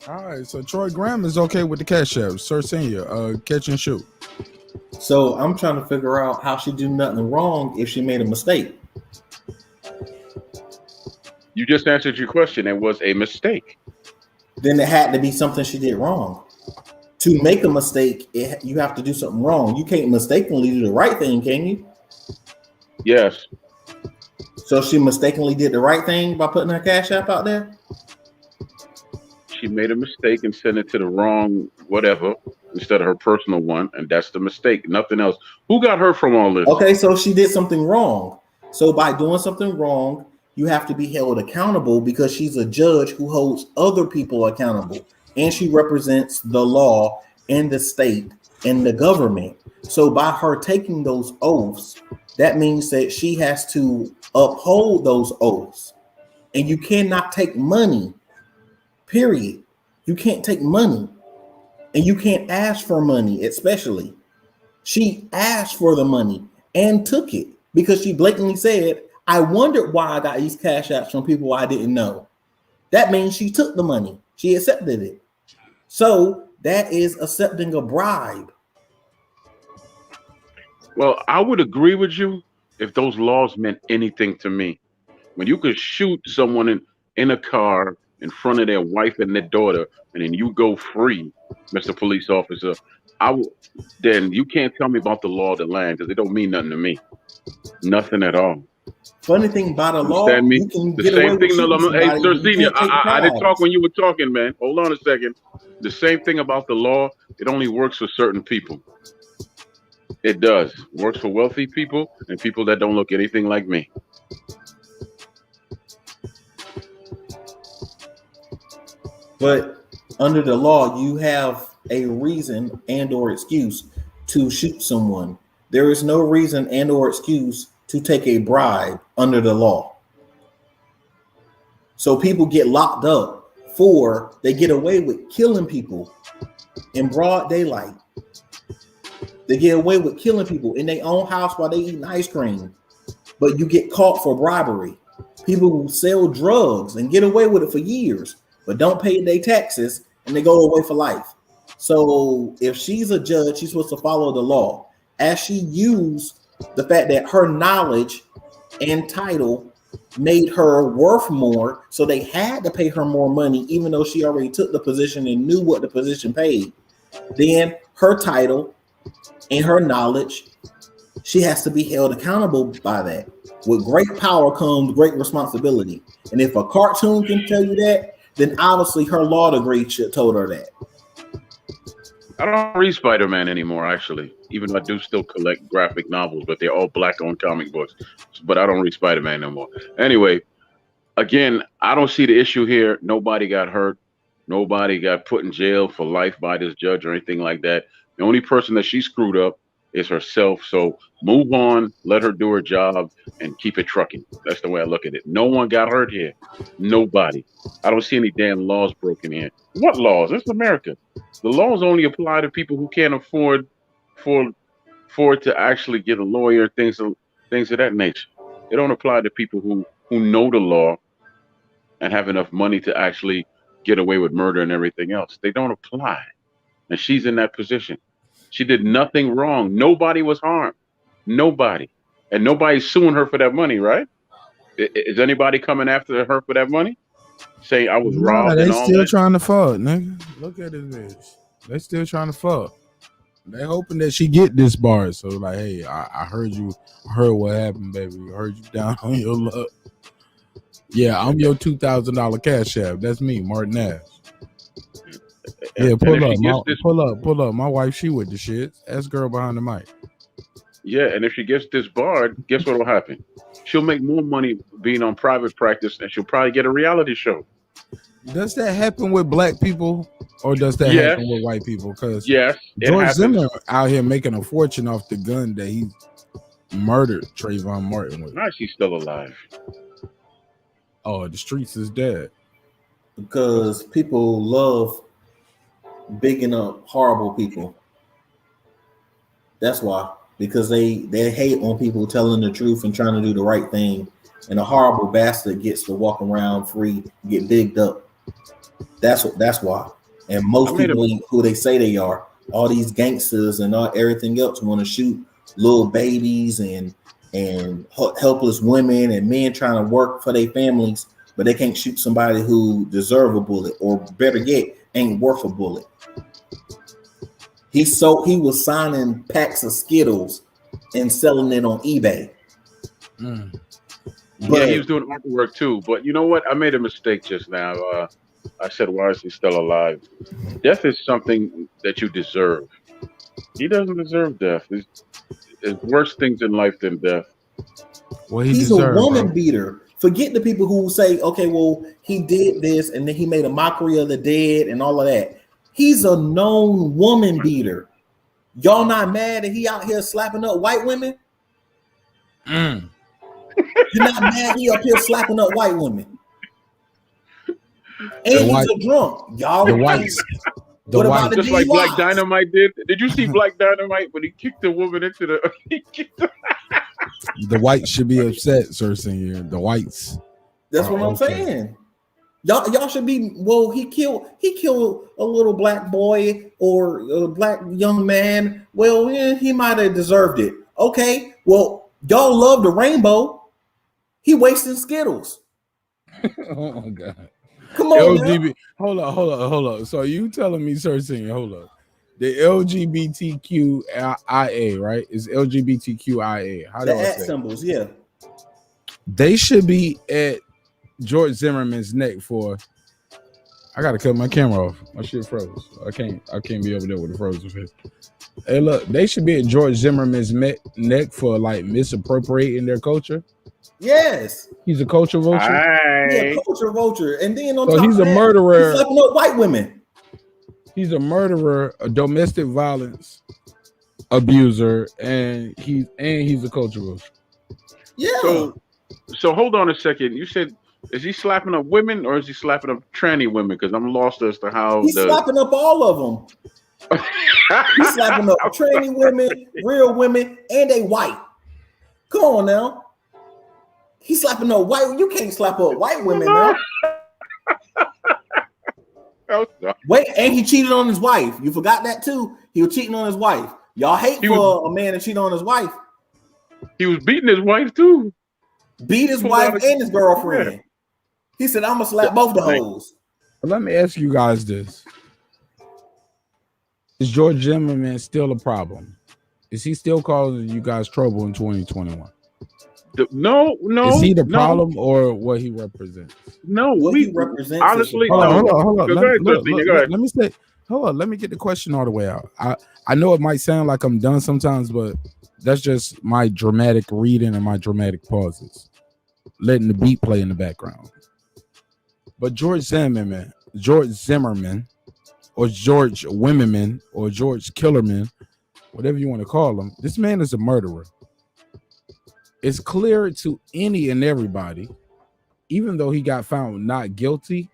All right, so Troy Graham is okay with the cash app, Sir Senior, catch and shoot. So I'm trying to figure out how she do nothing wrong if she made a mistake. You just answered your question. It was a mistake. Then it had to be something she did wrong. To make a mistake, you have to do something wrong. You can't mistakenly do the right thing, can you? Yes. So she mistakenly did the right thing by putting her cash app out there? She made a mistake and sent it to the wrong whatever instead of her personal one, and that's the mistake. Nothing else. Who got hurt from all this? Okay, so she did something wrong. So by doing something wrong, you have to be held accountable because she's a judge who holds other people accountable, and she represents the law and the state and the government. So by her taking those oaths, that means that she has to uphold those oaths, and you cannot take money. Period. You can't take money, and you can't ask for money, especially. She asked for the money and took it because she blatantly said, "I wondered why I got these cash apps from people I didn't know." That means she took the money. She accepted it. So that is accepting a bribe. Well, I would agree with you if those laws meant anything to me. When you could shoot someone in a car in front of their wife and their daughter, and then you go free, Mr. Police Officer, then you can't tell me about the law of the land because it don't mean nothing to me. Nothing at all. Funny thing about a law, you can the get same away thing. with Hey, Sir you Senior, can't take I didn't bribes. talk when you were talking, man. Hold on a second. The same thing about the law. It only works for certain people. It does. Works for wealthy people and people that don't look anything like me. But under the law, you have a reason and or excuse to shoot someone. There is no reason and or excuse to take a bribe under the law. So people get locked up they get away with killing people in broad daylight. They get away with killing people in their own house while they eating ice cream, but you get caught for bribery. People who sell drugs and get away with it for years, but don't pay their taxes and they go away for life. So if she's a judge, she's supposed to follow the law. As she used the fact that her knowledge and title made her worth more, so they had to pay her more money, even though she already took the position and knew what the position paid. Then her title and her knowledge, she has to be held accountable by that. With great power comes great responsibility. And if a cartoon can tell you that, then obviously her law degree should told her that. I don't read Spider-Man anymore, actually. Even though I do still collect graphic novels, but they're all black-owned comic books. But I don't read Spider-Man no more. Anyway, again, I don't see the issue here. Nobody got hurt. Nobody got put in jail for life by this judge or anything like that. The only person that she screwed up is herself. So move on, let her do her job, and keep it trucking. That's the way I look at it. No one got hurt here. Nobody. I don't see any damn laws broken here. What laws? It's America. The laws only apply to people who can't afford for it to actually get a lawyer, things of that nature. They don't apply to people who know the law and have enough money to actually get away with murder and everything else. They don't apply. And she's in that position. She did nothing wrong. Nobody was harmed. Nobody. And nobody's suing her for that money, right? Is anybody coming after her for that money? Saying I was robbed they and all still that? trying to fuck, nigga. Look at this bitch. They still trying to fuck. They hoping that she get this bar. So like, hey, I heard you. I heard what happened, baby. I heard you down on your luck. Yeah, I'm your $2,000 cash app. That's me, Marq Nash. Yeah, pull up. My wife, she with the shit. That's girl behind the mic. Yeah, and if she gets disbarred, guess what will happen? She'll make more money being on private practice, and she'll probably get a reality show. Does that happen with black people, or does that happen with white people? Because yes, George Zimmer out here making a fortune off the gun that he murdered Trayvon Martin with. Now she's still alive. Oh, the streets is dead. Because people love bigging up horrible people. That's why. Because they hate on people telling the truth and trying to do the right thing. And a horrible bastard gets to walk around free, get bigged up. That's why. And most people who they say they are, all these gangsters and everything else, want to shoot little babies and helpless women and men trying to work for their families, but they can't shoot somebody who deserve a bullet, or better yet, ain't worth a bullet. He was signing packs of Skittles and selling it on eBay. Yeah, he was doing artwork too. But you know what? I made a mistake just now. I said, why is he still alive? Death is something that you deserve. He doesn't deserve death. There's worse things in life than death. Well, he's a woman beater. Forget the people who say, okay, well, he did this and then he made a mockery of the dead and all of that. He's a known woman beater. Y'all not mad that he out here slapping up white women? You're not mad he up here slapping up white women? And he's a drunk. Y'all the whites. What about the just DUIs? like Black Dynamite did? Did you see Black Dynamite when he kicked the woman into the? The whites should be upset, Sir Senior. The whites. That's what I'm saying. Y'all should be. Well, he killed a little black boy or a black young man. Well, yeah, he might have deserved it. Okay. Well, y'all love the rainbow. He wasting Skittles. Oh my God. Come on, LGBT. Hold up. So you telling me, Sir Senior, hold up. The LGBTQIA, right? Is LGBTQIA. How do the I at say symbols, yeah. They should be at George Zimmerman's neck for. I gotta cut my camera off. My shit froze. I can't be over there with a frozen face. Hey, look, they should be at George Zimmerman's neck for like misappropriating their culture. Yes, he's a culture vulture. Yeah, culture vulture, and then on so top he's of a that, murderer. He's slapping up white women. He's a murderer, a domestic violence abuser, and he's a culture vulture. Yeah. So hold on a second. You said, is he slapping up women or is he slapping up tranny women? Because I'm lost as to how he's slapping up all of them. He's slapping up tranny women, real women, and they white. Come on now. He's slapping up white. You can't slap up white women now. Wait, and he cheated on his wife. You forgot that too. He was cheating on his wife. Y'all hate for a man to cheat on his wife. He was beating his wife too. Beat his wife and his girlfriend. Yeah. He said, I'm gonna slap both the hoes. Let me ask you guys this. Is George Zimmerman still a problem? Is he still causing you guys trouble in 2021? No. Is he the problem or what he represents? No, what he represents. honestly. Hold on. Go ahead, Justin. Go ahead. Let me say. Hold on. Let me get the question all the way out. I know it might sound like I'm done sometimes, but that's just my dramatic reading and my dramatic pauses, letting the beat play in the background. But George Zimmerman, or George Wimmerman, or George Killerman, whatever you want to call him, this man is a murderer. It's clear to any and everybody, even though he got found not guilty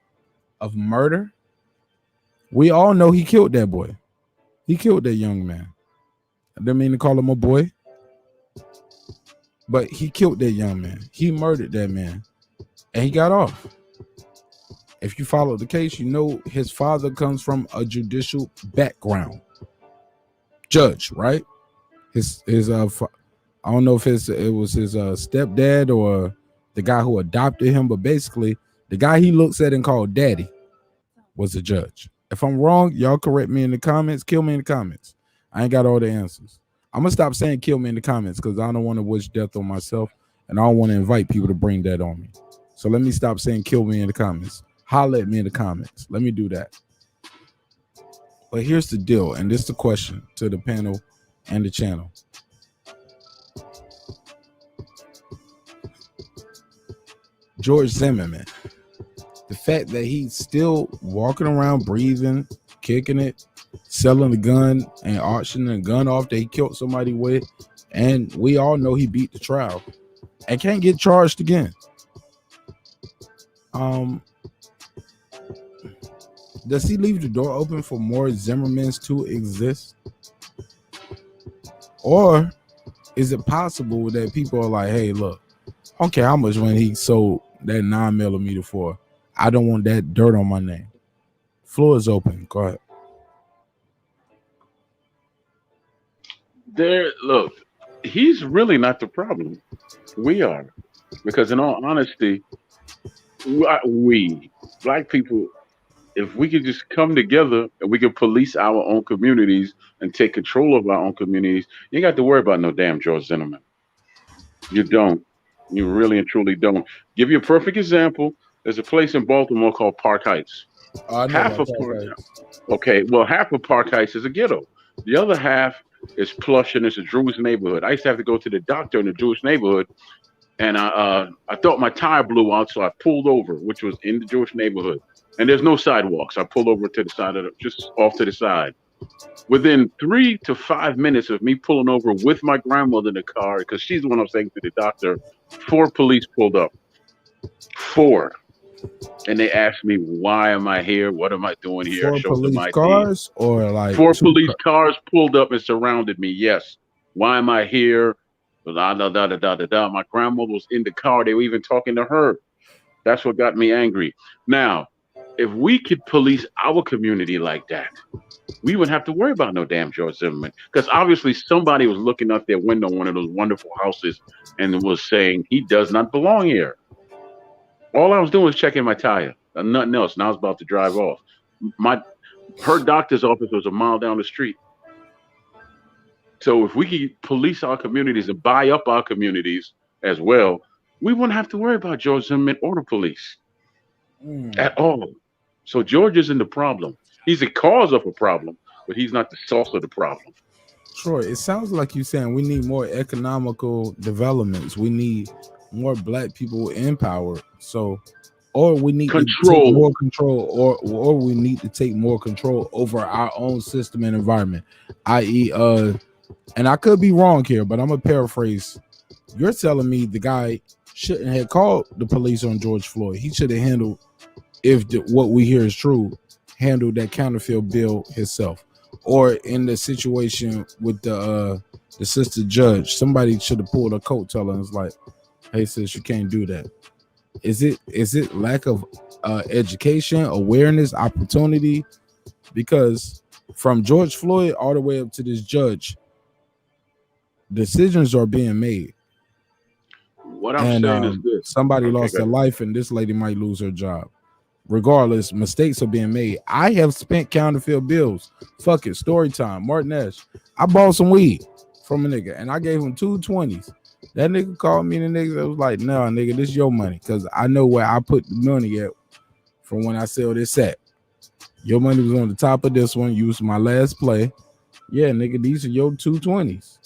of murder, we all know he killed that boy. He killed that young man. I didn't mean to call him a boy, but he killed that young man. He murdered that man, and he got off. If you follow the case, you know his father comes from a judicial background. Judge, right? His I don't know if it was his stepdad or the guy who adopted him, but basically the guy he looks at and called daddy was a judge. If I'm wrong, y'all correct me in the comments. Kill me in the comments. I ain't got all the answers. I'm gonna stop saying kill me in the comments because I don't want to wish death on myself, and I don't want to invite people to bring that on me. So let me stop saying kill me in the comments. Holler at me in the comments. Let me do that. But here's the deal, and this is the question to the panel and the channel. George Zimmerman, the fact that he's still walking around, breathing, kicking it, selling the gun and auctioning a gun off that he killed somebody with, and we all know he beat the trial and can't get charged again. Does he leave the door open for more Zimmermans to exist? Or is it possible that people are like, hey, look, I don't care how much when he sold that 9mm for, I don't want that dirt on my name. Floor is open. Go ahead. Look, he's really not the problem. We are. Because in all honesty, we black people, if we could just come together and we could police our own communities and take control of our own communities, you ain't got to worry about no damn George Zimmerman. You don't. You really and truly don't. Give you a perfect example. There's a place in Baltimore called Park Heights. Half of Park Heights is a ghetto. The other half is plush and it's a Jewish neighborhood. I used to have to go to the doctor in the Jewish neighborhood, and I thought my tire blew out, so I pulled over, which was in the Jewish neighborhood. And there's no sidewalks. I pulled over to the side just off to the side. Within 3 to 5 minutes of me pulling over with my grandmother in the car, because she's the one I was taking to the doctor, 4 police pulled up. 4. And they asked me, why am I here? What am I doing here? 4 police cars or like 4 police cars pulled up and surrounded me. Yes. Why am I here? My grandmother was in the car. They were even talking to her. That's what got me angry. Now, if we could police our community like that, we wouldn't have to worry about no damn George Zimmerman. Because obviously somebody was looking out their window, one of those wonderful houses, and was saying he does not belong here. All I was doing was checking my tire, nothing else. And I was about to drive off. Her doctor's office was a mile down the street. So if we could police our communities and buy up our communities as well, we wouldn't have to worry about George Zimmerman or the police at all. So George isn't the problem. He's the cause of a problem, but he's not the source of the problem. Troy, it sounds like you're saying we need more economical developments. We need more black people in power. So, or we need to take more control, or we need to take more control over our own system and environment, i.e., and I could be wrong here, but I'm gonna paraphrase. You're telling me the guy shouldn't have called the police on George Floyd. He should have handled, if what we hear is true, handled that counterfeit bill himself. Or in the situation with the sister judge, somebody should have pulled a coattail and was like, hey sis, you can't do that. Is it lack of education, awareness, opportunity? Because from George Floyd all the way up to this judge, decisions are being made. What I'm saying is this. Somebody lost their life and this lady might lose her job. Regardless, mistakes are being made. I have spent counterfeit bills. Fuck it, story time. Marq Nash. I bought some weed from a nigga and I gave him 2 20s. That nigga called me and the nigga was like, "No, nigga, this is your money because I know where I put the money at from when I sell this set. Your money was on the top of this one. You was my last play. Yeah, nigga, these are your 220s."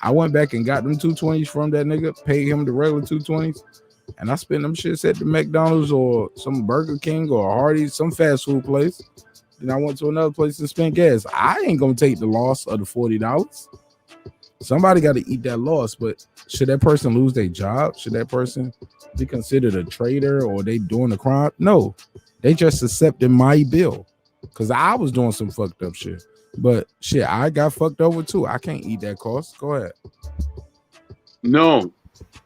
I went back and got them 220s from that nigga, paid him the regular 220s, and I spent them shits at the McDonald's or some Burger King or Hardee's, some fast food place. Then I went to another place to spend gas. I ain't gonna take the loss of the $40. Somebody got to eat that loss, but should that person lose their job? Should that person be considered a traitor or they doing a crime? No, they just accepted my bill because I was doing some fucked up shit. But shit, I got fucked over too. I can't eat that cost. Go ahead. No,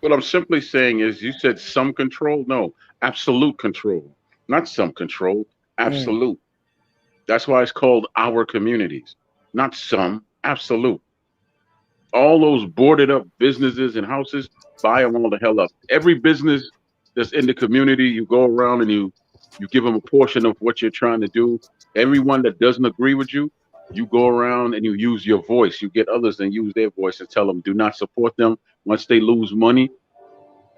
what I'm simply saying is you said some control. No, absolute control, not some control, absolute. That's why it's called our communities, not some, absolute. All those boarded up businesses and houses, buy them all the hell up. Every business that's in the community, you go around and you give them a portion of what you're trying to do. Everyone that doesn't agree with you, you go around and you use your voice. You get others and use their voice and tell them, do not support them. Once they lose money,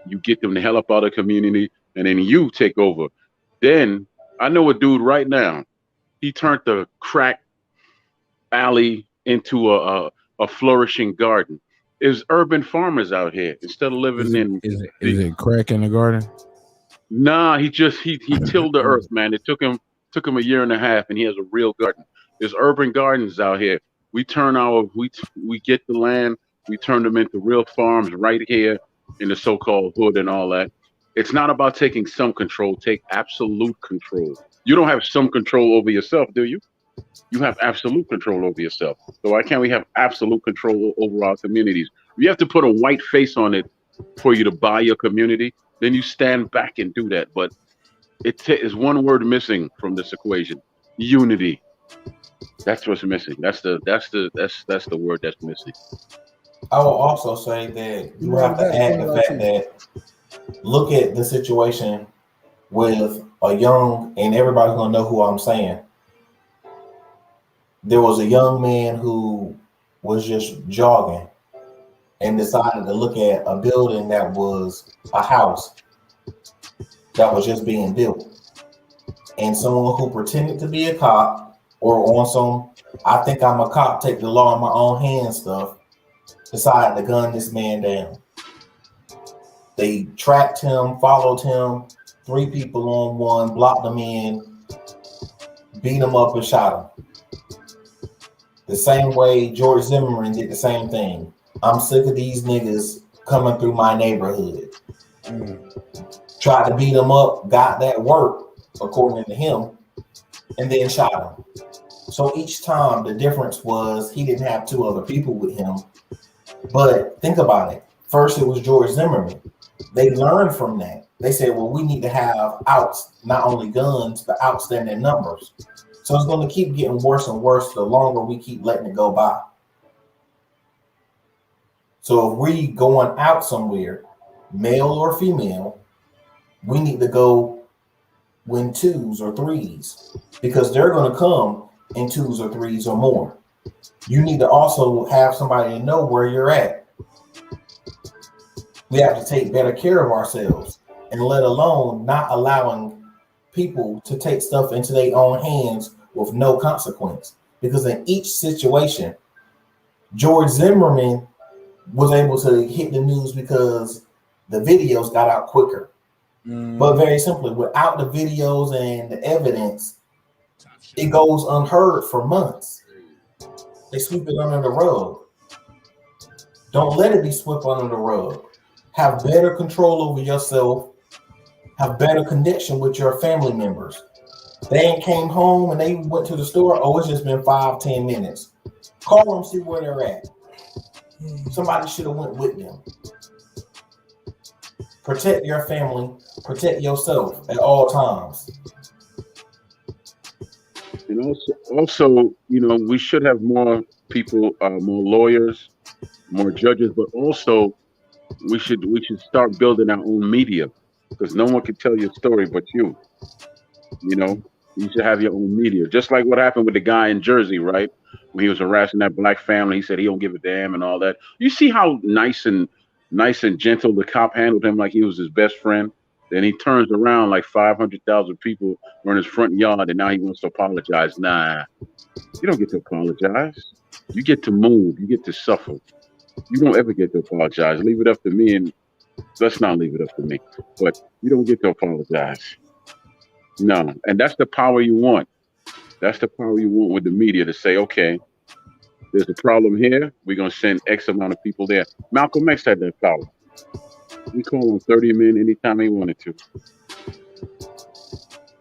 you get them the hell up out of the community and then you take over. Then I know a dude right now, he turned the crack alley into a flourishing garden. Is urban farmers out here instead of living Is it crack in the garden? Nah, he tilled the earth, man. It took him a year and a half, and he has a real garden. There's urban gardens out here. We turn we get the land, we turn them into real farms right here in the so-called hood and all that. It's not about taking some control. Take absolute control. You don't have some control over yourself, do you? You have absolute control over yourself. So why can't we have absolute control over our communities? You have to put a white face on it for you to buy your community. Then you stand back and do that. But it is one word missing from this equation: unity. That's what's missing. That's the word that's missing. I will also say that you have to add the fact that look at the situation with a young, and everybody's gonna know who I'm saying. There was a young man who was just jogging and decided to look at a building that was a house that was just being built. And someone who pretended to be a cop or on some, I think I'm a cop, take the law in my own hands stuff, decided to gun this man down. They tracked him, followed him, 3 people on one, blocked him in, beat him up and shot him. The same way George Zimmerman did the same thing. I'm sick of these niggas coming through my neighborhood. Tried to beat him up, got that work, according to him, and then shot him. So each time the difference was he didn't have 2 other people with him. But think about it. First it was George Zimmerman. They learned from that. They said, well, we need to have not only guns, but outstanding numbers. So it's going to keep getting worse and worse the longer we keep letting it go by. So if we going out somewhere, male or female, we need to go in 2s or 3s because they're going to come in 2s or 3s or more. You need to also have somebody to know where you're at. We have to take better care of ourselves and let alone not allowing people to take stuff into their own hands with no consequence. Because in each situation, George Zimmerman was able to hit the news because the videos got out quicker. But very simply, without the videos and the evidence, it goes unheard for months. They sweep it under the rug. Don't let it be swept under the rug. Have better control over yourself. Have better connection with your family members. They ain't came home and they went to the store. Oh, it's just been 5-10 minutes. Call them, see where they're at. Somebody should have went with them. Protect your family. Protect yourself at all times. And also, we should have more people, more lawyers, more judges, but also we should start building our own media because no one can tell your story but you. You should have your own media, just like what happened with the guy in Jersey, right? When he was harassing that black family, he said he don't give a damn and all that. You see how nice and nice and gentle. The cop handled him like he was his best friend. Then he turns around like 500,000 people were in his front yard, and now he wants to apologize. Nah, you don't get to apologize. You get to move. You get to suffer. You don't ever get to apologize. Leave it up to me, and let's not leave it up to me. But you don't get to apologize. No, and that's the power you want. That's the power you want with the media to say, okay, there's a problem here. We're gonna send X amount of people there. Malcolm X had that power. We call him 30 men anytime he wanted to.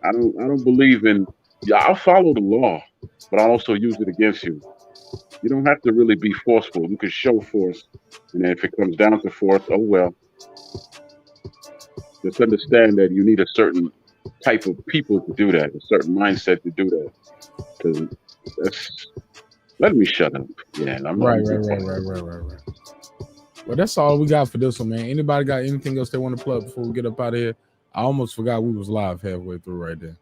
I don't believe in. Yeah, I'll follow the law, but I'll also use it against you. You don't have to really be forceful. You can show force, and then if it comes down to force, oh well. Just understand that you need a certain type of people to do that, a certain mindset to do that. Because that's. Let me shut up. Yeah, I'm right. Well, that's all we got for this one, man. Anybody got anything else they want to plug before we get up out of here? I almost forgot we was live halfway through right there.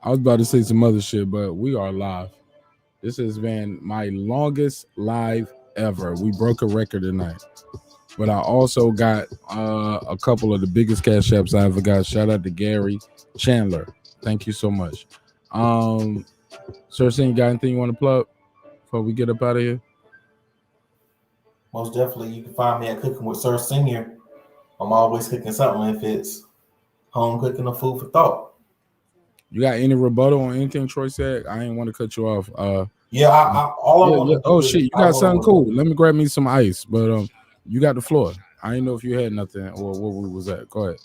I was about to say some other shit, but we are live. This has been my longest live ever. We broke a record tonight. But I also got a couple of the biggest cash apps I ever got. Shout out to Gary Chandler. Thank you so much. Sir Sing, you got anything you want to plug before we get up out of here? Most definitely, you can find me at Cooking with Sir Senior. I'm always cooking something if it's home cooking or food for thought. You got any rebuttal on anything Troy said? I ain't want to cut you off. All I want to do. Oh shit, you got something cool. Let me grab me some ice. But you got the floor. I didn't know if you had nothing or where we was at. Go ahead.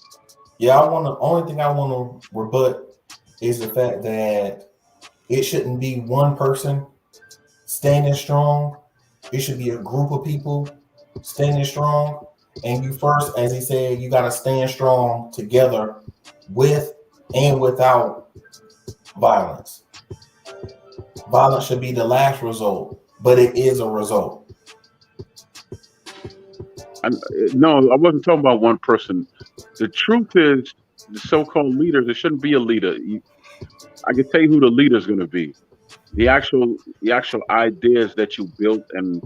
Yeah, only thing I want to rebut is the fact that it shouldn't be one person standing strong. It should be a group of people standing strong. And you first, as he said, you got to stand strong together with and without violence. Violence should be the last result, but it is a result. No, I wasn't talking about one person. The truth is, the so-called leaders, there shouldn't be a leader. I can tell you who the leader is going to be. The actual ideas that you built and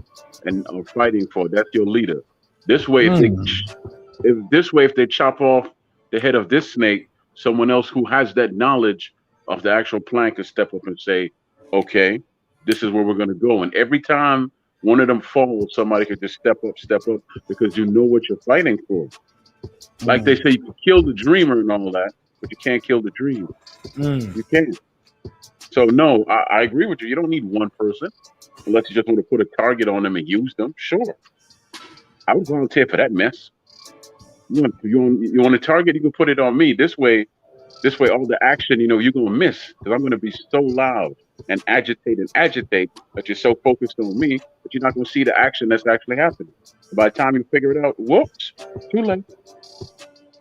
are fighting for, that's your leader. This way, if they chop off the head of this snake, someone else who has that knowledge of the actual plan can step up and say, okay, this is where we're going to go. And every time one of them falls, somebody could just step up, because you know what you're fighting for. Like they say, you can kill the dreamer and all that, but you can't kill the dream. You can't. So no, I agree with you. You don't need one person unless you just want to put a target on them and use them. Sure, I would volunteer for that mess. You want a target? You can put it on me. This way, all the action, you're gonna miss because I'm gonna be so loud and agitate that you're so focused on me that you're not gonna see the action that's actually happening. By the time you figure it out, whoops, too late.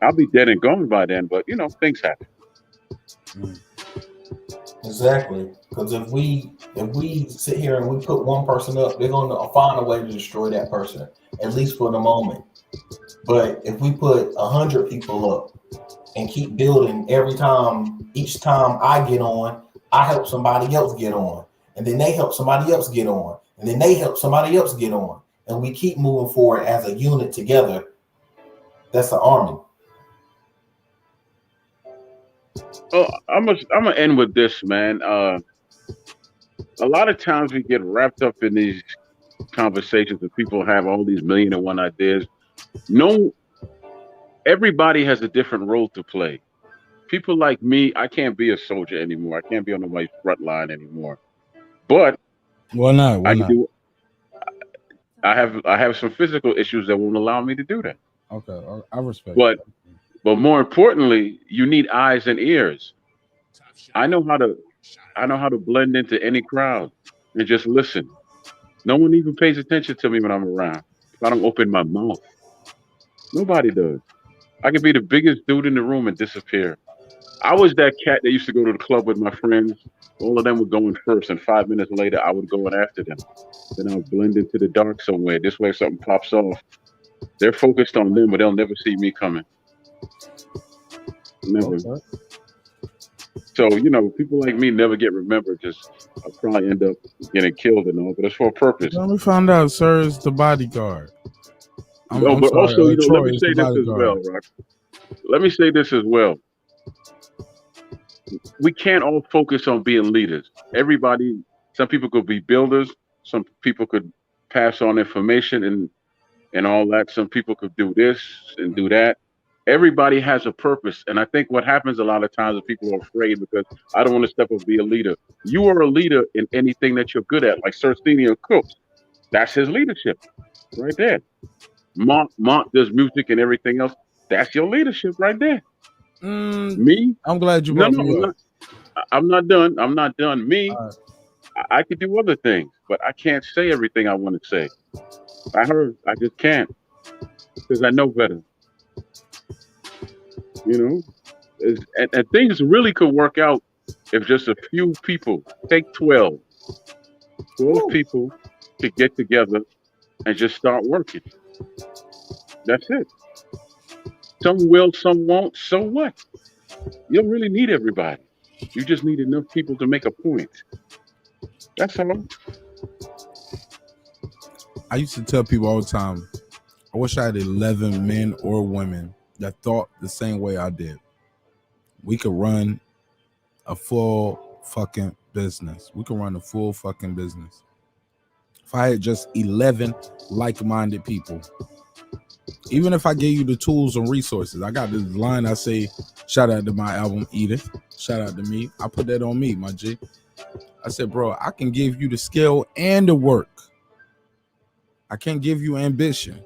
I'll be dead and gone by then. But things happen. Exactly, because if we sit here and we put one person up, they're going to find a way to destroy that person, at least for the moment. But if we put 100 people up and keep building each time I get on, I help somebody else get on, and then they help somebody else get on, and then they help somebody else get on, and we keep moving forward as a unit together. That's the army. Oh, I'm gonna end with this, man. A lot of times we get wrapped up in these conversations and people have all these 1,000,001 ideas. No, everybody has a different role to play. People like me, I can't be a soldier anymore. I can't be on nobody's front line anymore. But why not? I have some physical issues that won't allow me to do that. Okay, I respect. But more importantly, you need eyes and ears. I know how to blend into any crowd and just listen. No one even pays attention to me when I'm around. If I don't open my mouth, nobody does. I could be the biggest dude in the room and disappear. I was that cat that used to go to the club with my friends. All of them were going first, and 5 minutes later, I would go in after them. Then I would blend into the dark somewhere. This way, if something pops off, they're focused on them, but they'll never see me coming. Never. Okay. So, people like me never get remembered because I'll probably end up getting killed and all, but it's for a purpose. Let me find out, sir, is the bodyguard. But also, let me say this as well, right? Let me say this as well. We can't all focus on being leaders. Everybody, some people could be builders. Some people could pass on information and all that. Some people could do this and do that. Everybody has a purpose. And I think what happens a lot of times is people are afraid because I don't want to step up and be a leader. You are a leader in anything that you're good at, like Sir Senior Cooks. That's his leadership right there. Marq does music and everything else. That's your leadership right there. Me? I'm glad you brought me up. I'm not done. I'm not done. Me, I could do other things, but I can't say everything I want to say. I just can't because I know better. And things really could work out if just a few people, take 12 people to get together and just start working. That's it. Some will, some won't. So what? You don't really need everybody. You just need enough people to make a point. That's all. I used to tell people all the time, I wish I had 11 men or women that thought the same way I did. We could run a full fucking business. We could run a full fucking business. If I had just 11 like-minded people, even if I gave you the tools and resources, I got this line I say, shout out to my album, Edith. Shout out to me. I put that on me, my G. I said, bro, I can give you the skill and the work. I can't give you ambition.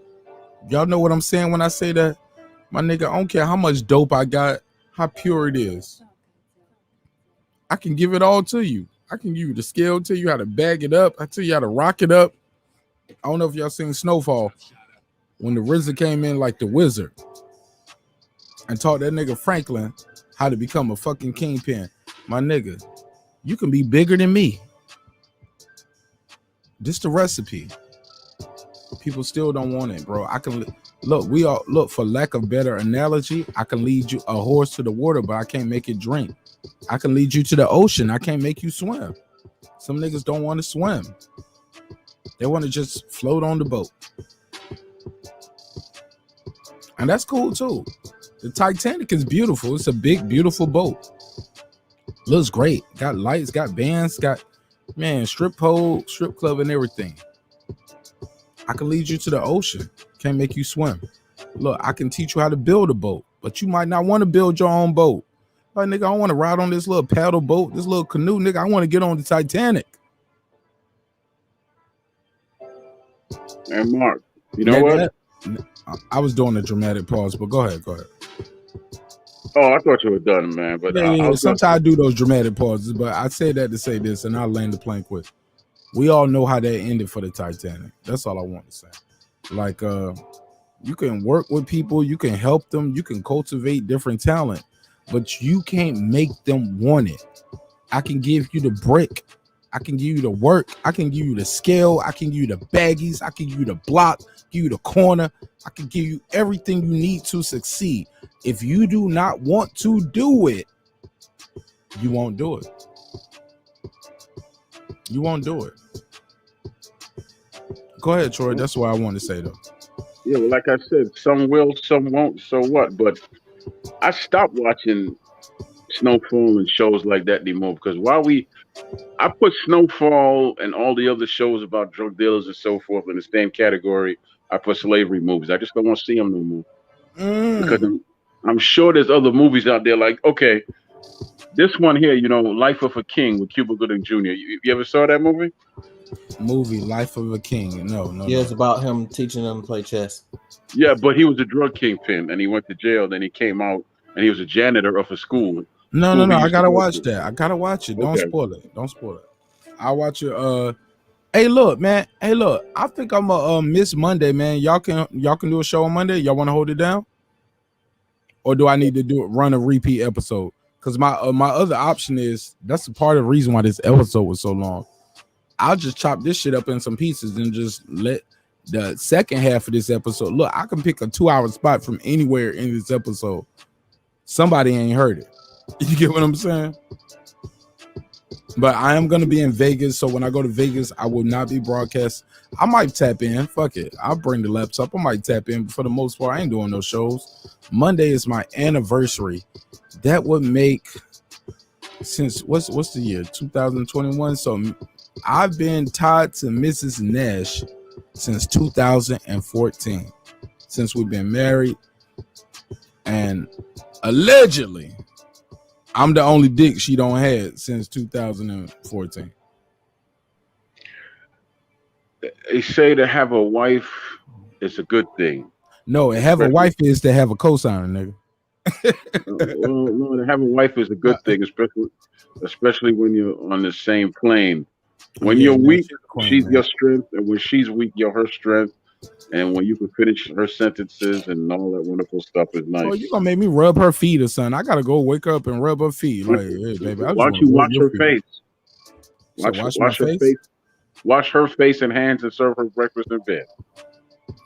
Y'all know what I'm saying when I say that? My nigga, I don't care how much dope I got, how pure it is. I can give it all to you. I can give you the skill, tell you how to bag it up. I tell you how to rock it up. I don't know if y'all seen Snowfall. When the RZA came in like the wizard and taught that nigga Franklin how to become a fucking kingpin. My nigga, you can be bigger than me. This the recipe. People still don't want it, bro. I can look, for lack of better analogy, I can lead you a horse to the water, but I can't make it drink. I can lead you to the ocean. I can't make you swim. Some niggas don't want to swim. They want to just float on the boat. And that's cool too. The Titanic is beautiful. It's a big, beautiful boat. Looks great. Got lights, got bands, got, strip pole, strip club and everything. I can lead you to the ocean. Can't make you swim. Look, I can teach you how to build a boat, but you might not want to build your own boat. Like, nigga, I want to ride on this little paddle boat, this little canoe, nigga. I want to get on the Titanic. And Mark, you know what? I was doing a dramatic pause, but go ahead. Oh, I thought you were done, man. But sometimes I do those dramatic pauses, but I say that to say this, and I'll land the plane quick. We all know how that ended for the Titanic. That's all I want to say. Like, you can work with people, you can help them, you can cultivate different talent, but you can't make them want it. I can give you the brick, I can give you the work, I can give you the scale, I can give you the baggies, I can give you the block, give you the corner, I can give you everything you need to succeed. If you do not want to do it, you won't do it. You won't do it. Go ahead, Troy. That's what I want to say, though. Yeah, well, like I said, some will, some won't. So what? But I stopped watching Snowfall and shows like that anymore because I put Snowfall and all the other shows about drug dealers and so forth in the same category. I put slavery movies. I just don't want to see them no more because I'm sure there's other movies out there like, okay, this one here, Life of a King with Cuba Gooding Jr. You ever saw that movie? Life of a King. No. Yeah, it's about him teaching them to play chess. Yeah, but he was a drug kingpin and he went to jail. Then he came out and he was a janitor of a school. No. I gotta watch that. I gotta watch it. Don't spoil it. I'll watch it. Hey, look, man. I think I'm a miss Monday, man. Y'all can do a show on Monday. Y'all want to hold it down, or do I need to run a repeat episode? Because my other option is that's a part of the reason why this episode was so long. I'll just chop this shit up in some pieces and just let the second half of this episode. Look, I can pick a 2-hour spot from anywhere in this episode. Somebody ain't heard it. You get what I'm saying? But I am gonna be in Vegas, so when I go to Vegas, I will not be broadcast. I might tap in. Fuck it, I'll bring the laptop. I might tap in, but for the most part, I ain't doing no shows. Monday is my anniversary. That would make since what's the year 2021. So I've been tied to Mrs. Nash since 2014. Since we've been married, and allegedly, I'm the only dick she don't had since 2014. They say to have a wife is a good thing. No, to have a wife is to have a cosigner, nigga. Well, no, to have a wife is a good thing, especially when you're on the same plane. When you're weak, she's your strength, and when she's weak, you're her strength. And when you can finish her sentences and all that wonderful stuff is nice. Oh, you gonna make me rub her feet or something? I gotta go wake up and rub her feet. Like, hey, baby, why don't you watch her face? Watch her face. Wash her face and hands and serve her breakfast in bed.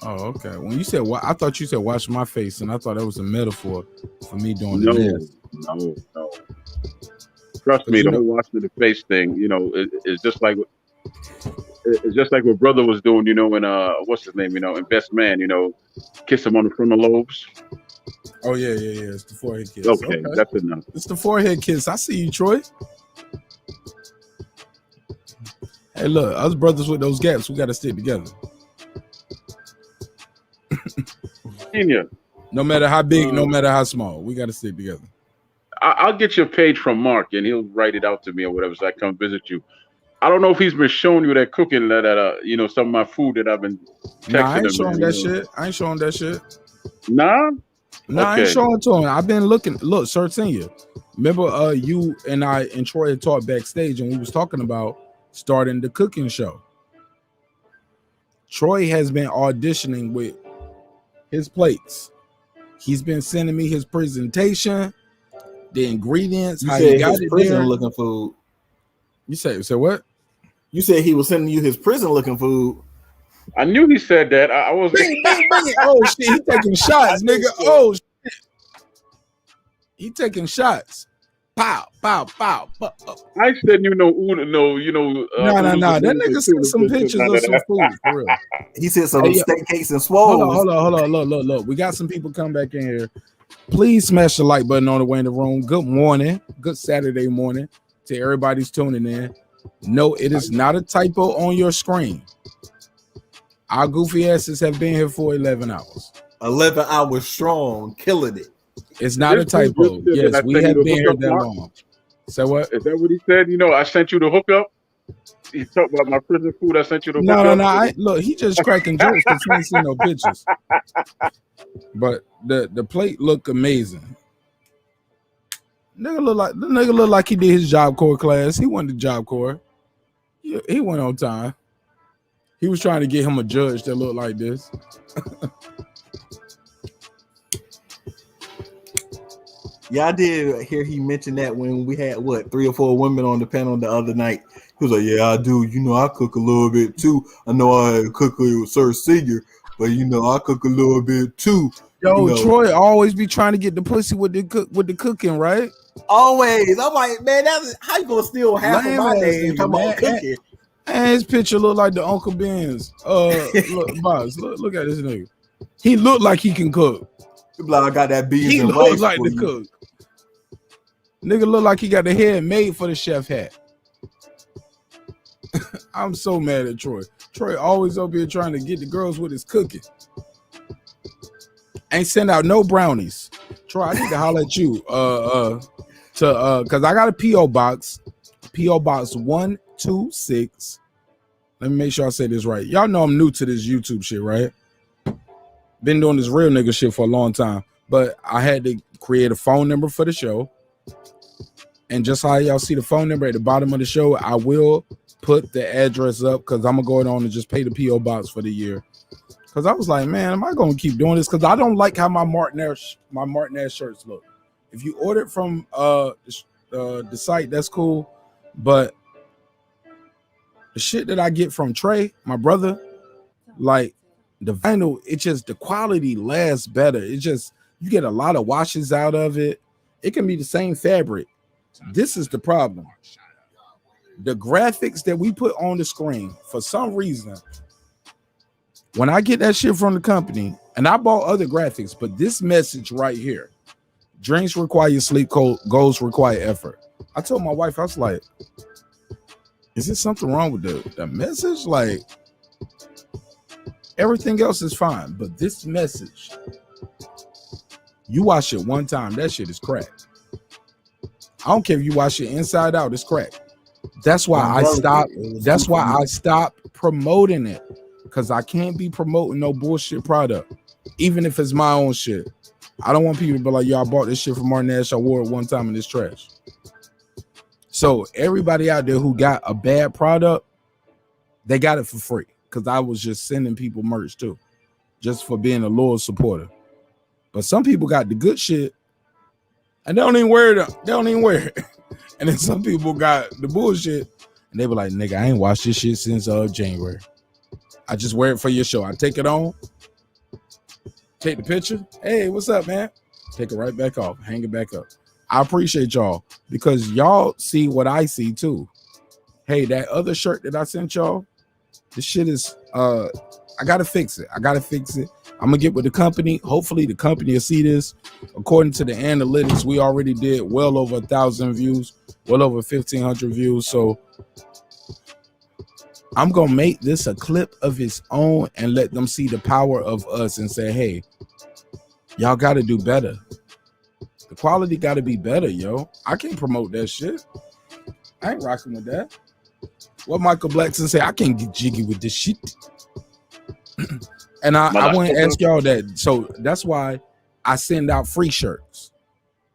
Oh, okay. When you said I thought you said wash my face, and I thought that was a metaphor for me doing the dance. No. Trust me, the whole washing of the face thing, it's just like what brother was doing, in what's his name, in Best Man, kiss him on the frontal lobes. Oh yeah. It's the forehead kiss. Okay, that's enough. It's the forehead kiss. I see you, Troy. Hey, look, us brothers with those gaps, we gotta stick together. No matter how big, no matter how small, we gotta stick together. I'll get your page from Mark, and he'll write it out to me or whatever, so I come visit you. I don't know if he's been showing you that cooking that some of my food that I've been texting him. I ain't showing that shit. I ain't showing that shit. Nah? No, I ain't showing it to him. I've been looking. Look, Sir Senior. Remember you and I and Troy had talked backstage, and we was talking about starting the cooking show. Troy has been auditioning with his plates. He's been sending me his presentation, the ingredients, You how said he got his it prison there. looking food. You say what? You said he was sending you his prison looking food. I knew he said that. I was bing. Oh shit, he taking shots, nigga. Oh shit. He taking shots. Pow. I said no. No. That nigga sent some pictures of some food for real. He said some steak cakes and swole. Hold on. Look. We got some people come back in here. Please smash the like button on the way in the room. Good morning. Good Saturday morning to everybody's tuning in. No, it is not a typo on your screen. Our goofy asses have been here for 11 hours. 11 hours strong, killing it. It's not a typo. Yes, we have been here that long. So what? Is that what he said? I sent you the hookup. He talked about my prison food. I sent you the hookup. No. Look, he just cracking jokes because he ain't seen no pictures. But the plate look amazing. Nigga look like he did his Job Corps class. He went to Job Corps. He went on time. He was trying to get him a judge that looked like this. Yeah, I did hear he mentioned that when we had 3 or 4 women on the panel the other night. He was like, "Yeah, I do. I cook a little bit too. I know I cook with Sir Senior, but I cook a little bit too." Yo, Troy always be trying to get the pussy with the cooking, right? Always. I'm like, man, that's how you gonna steal half of my name talking about cooking? And his picture look like the Uncle Ben's. Look, boss, look at this nigga. He look like he can cook. Like, I got that beans he and look rice like for the you. cook. Nigga look like he got the head made for the chef hat. I'm so mad at Troy. Troy always up here trying to get the girls with his cooking. Ain't send out no brownies. Troy, I need to holler at you. Cause I got a P.O. box. P.O. Box 126. Let me make sure I say this right. Y'all know I'm new to this YouTube shit, right? Been doing this real nigga shit for a long time. But I had to create a phone number for the show. And just how y'all see the phone number at the bottom of the show, I will put the address up because I'm going to go on and just pay the P.O. box for the year. Because I was like, man, am I going to keep doing this? Because I don't like how my Marq Nash shirts look. If you order it from the site, that's cool. But the shit that I get from Trey, my brother, like the vinyl, the quality lasts better. You get a lot of washes out of it. It can be the same fabric. This is the problem. the graphics that we put on the screen, for some reason, when I get that shit from the company, and I bought other graphics, but this message right here, drinks require sleep, goals require effort. I told my wife, I was like, is there something wrong with the message? Like, everything else is fine, but this message, you watch it one time, that shit is crack. I don't care if you watch it inside out, it's crack. That's why I stopped. That's why I stopped promoting it, because I can't be promoting no bullshit product, even if it's my own shit. I don't want people to be like, yo, I bought this shit from Marq Nash, I wore it one time and it's trash. So everybody out there who got a bad product, they got it for free, because I was just sending people merch too, just for being a loyal supporter. But some people got the good shit and they don't even wear it. They don't even wear it. And then some people got the bullshit and they were like, nigga, I ain't watched this shit since January. I just wear it for your show. I take it on, take the picture. Hey, what's up, man? Take it right back off, hang it back up. I appreciate y'all, because y'all see what I see too. Hey, that other shirt that I sent y'all, this shit is I gotta fix it. I'm gonna get with the company. Hopefully the company will see this. According to the analytics, we already did well over 1,000 views, well over 1,500 views. So I'm gonna make this a clip of its own and let them see the power of us and say, hey, y'all gotta do better. The quality gotta be better, yo. I can't promote that shit. I ain't rocking with that. What Michael Blackson say, I can't get jiggy with this shit. And I want to ask y'all that. So that's why I send out free shirts,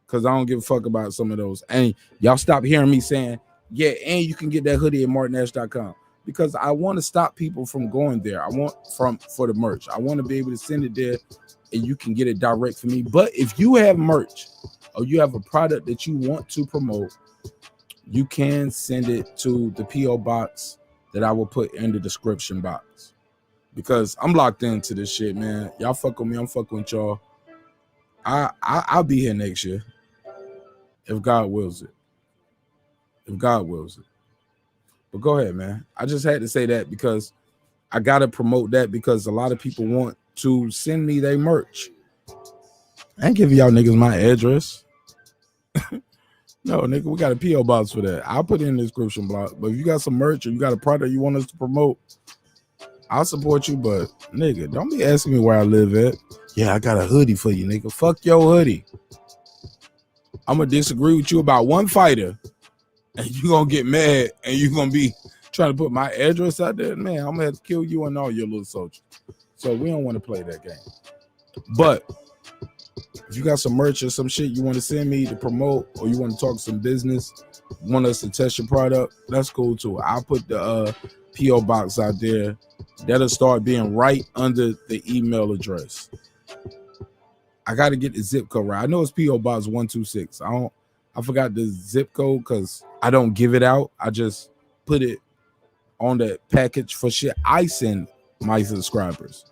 because I don't give a fuck about some of those. And y'all stop hearing me saying, yeah, and you can get that hoodie at marqnash.com, because I want to stop people from going there. I want for the merch. I want to be able to send it there and you can get it direct from me. But if you have merch or you have a product that you want to promote, you can send it to the P.O. box that I will put in the description box, because I'm locked into this shit, man. Y'all fuck with me, I'm fucking with y'all. I'll be here next year if God wills it. If God wills it. But go ahead, man. I just had to say that because I gotta promote that, because a lot of people want to send me their merch. I ain't giving y'all niggas my address. No, nigga, we got a P.O. box for that. I'll put it in the description block. But if you got some merch or you got a product you want us to promote, I'll support you. But nigga, don't be asking me where I live at. Yeah, I got a hoodie for you, nigga. Fuck your hoodie. I'm gonna disagree with you about one fighter, and you gonna get mad, and you gonna be trying to put my address out there. Man, I'm gonna have to kill you and all your little soldiers. So we don't want to play that game. But if you got some merch or some shit you want to send me to promote, or you want to talk some business, want us to test your product, that's cool too. I'll put the P.O. box out there. That'll start being right under the email address. I got to get the zip code right. I know it's P.O. box 126. I forgot the zip code because I don't give it out. I just put it on the package for shit I send my subscribers.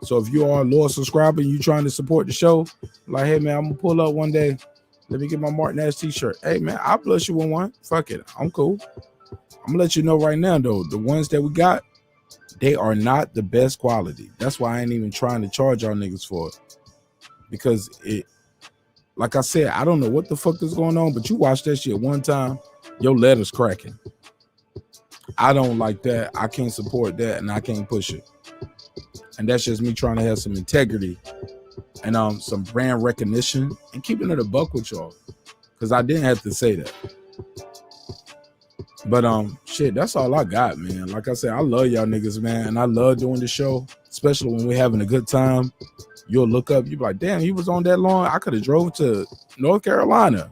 So if you are a loyal subscriber and you trying to support the show, like, hey man, I'm gonna pull up one day. Let me get my Marq Nash t-shirt. Hey man, I'll bless you with one. Fuck it, I'm cool. I'm gonna let you know right now though, the ones that we got, they are not the best quality. That's why I ain't even trying to charge y'all niggas for it. Because it, like I said, I don't know what the fuck is going on, but you watch that shit one time, your letter's cracking. I don't like that. I can't support that, and I can't push it. And that's just me trying to have some integrity and some brand recognition and keeping it a buck with y'all, because I didn't have to say that. But shit, that's all I got, man. Like I said, I love y'all niggas, man, and I love doing the show, especially when we're having a good time. You'll look up, you'll be like, damn, he was on that long. I could have drove to North Carolina.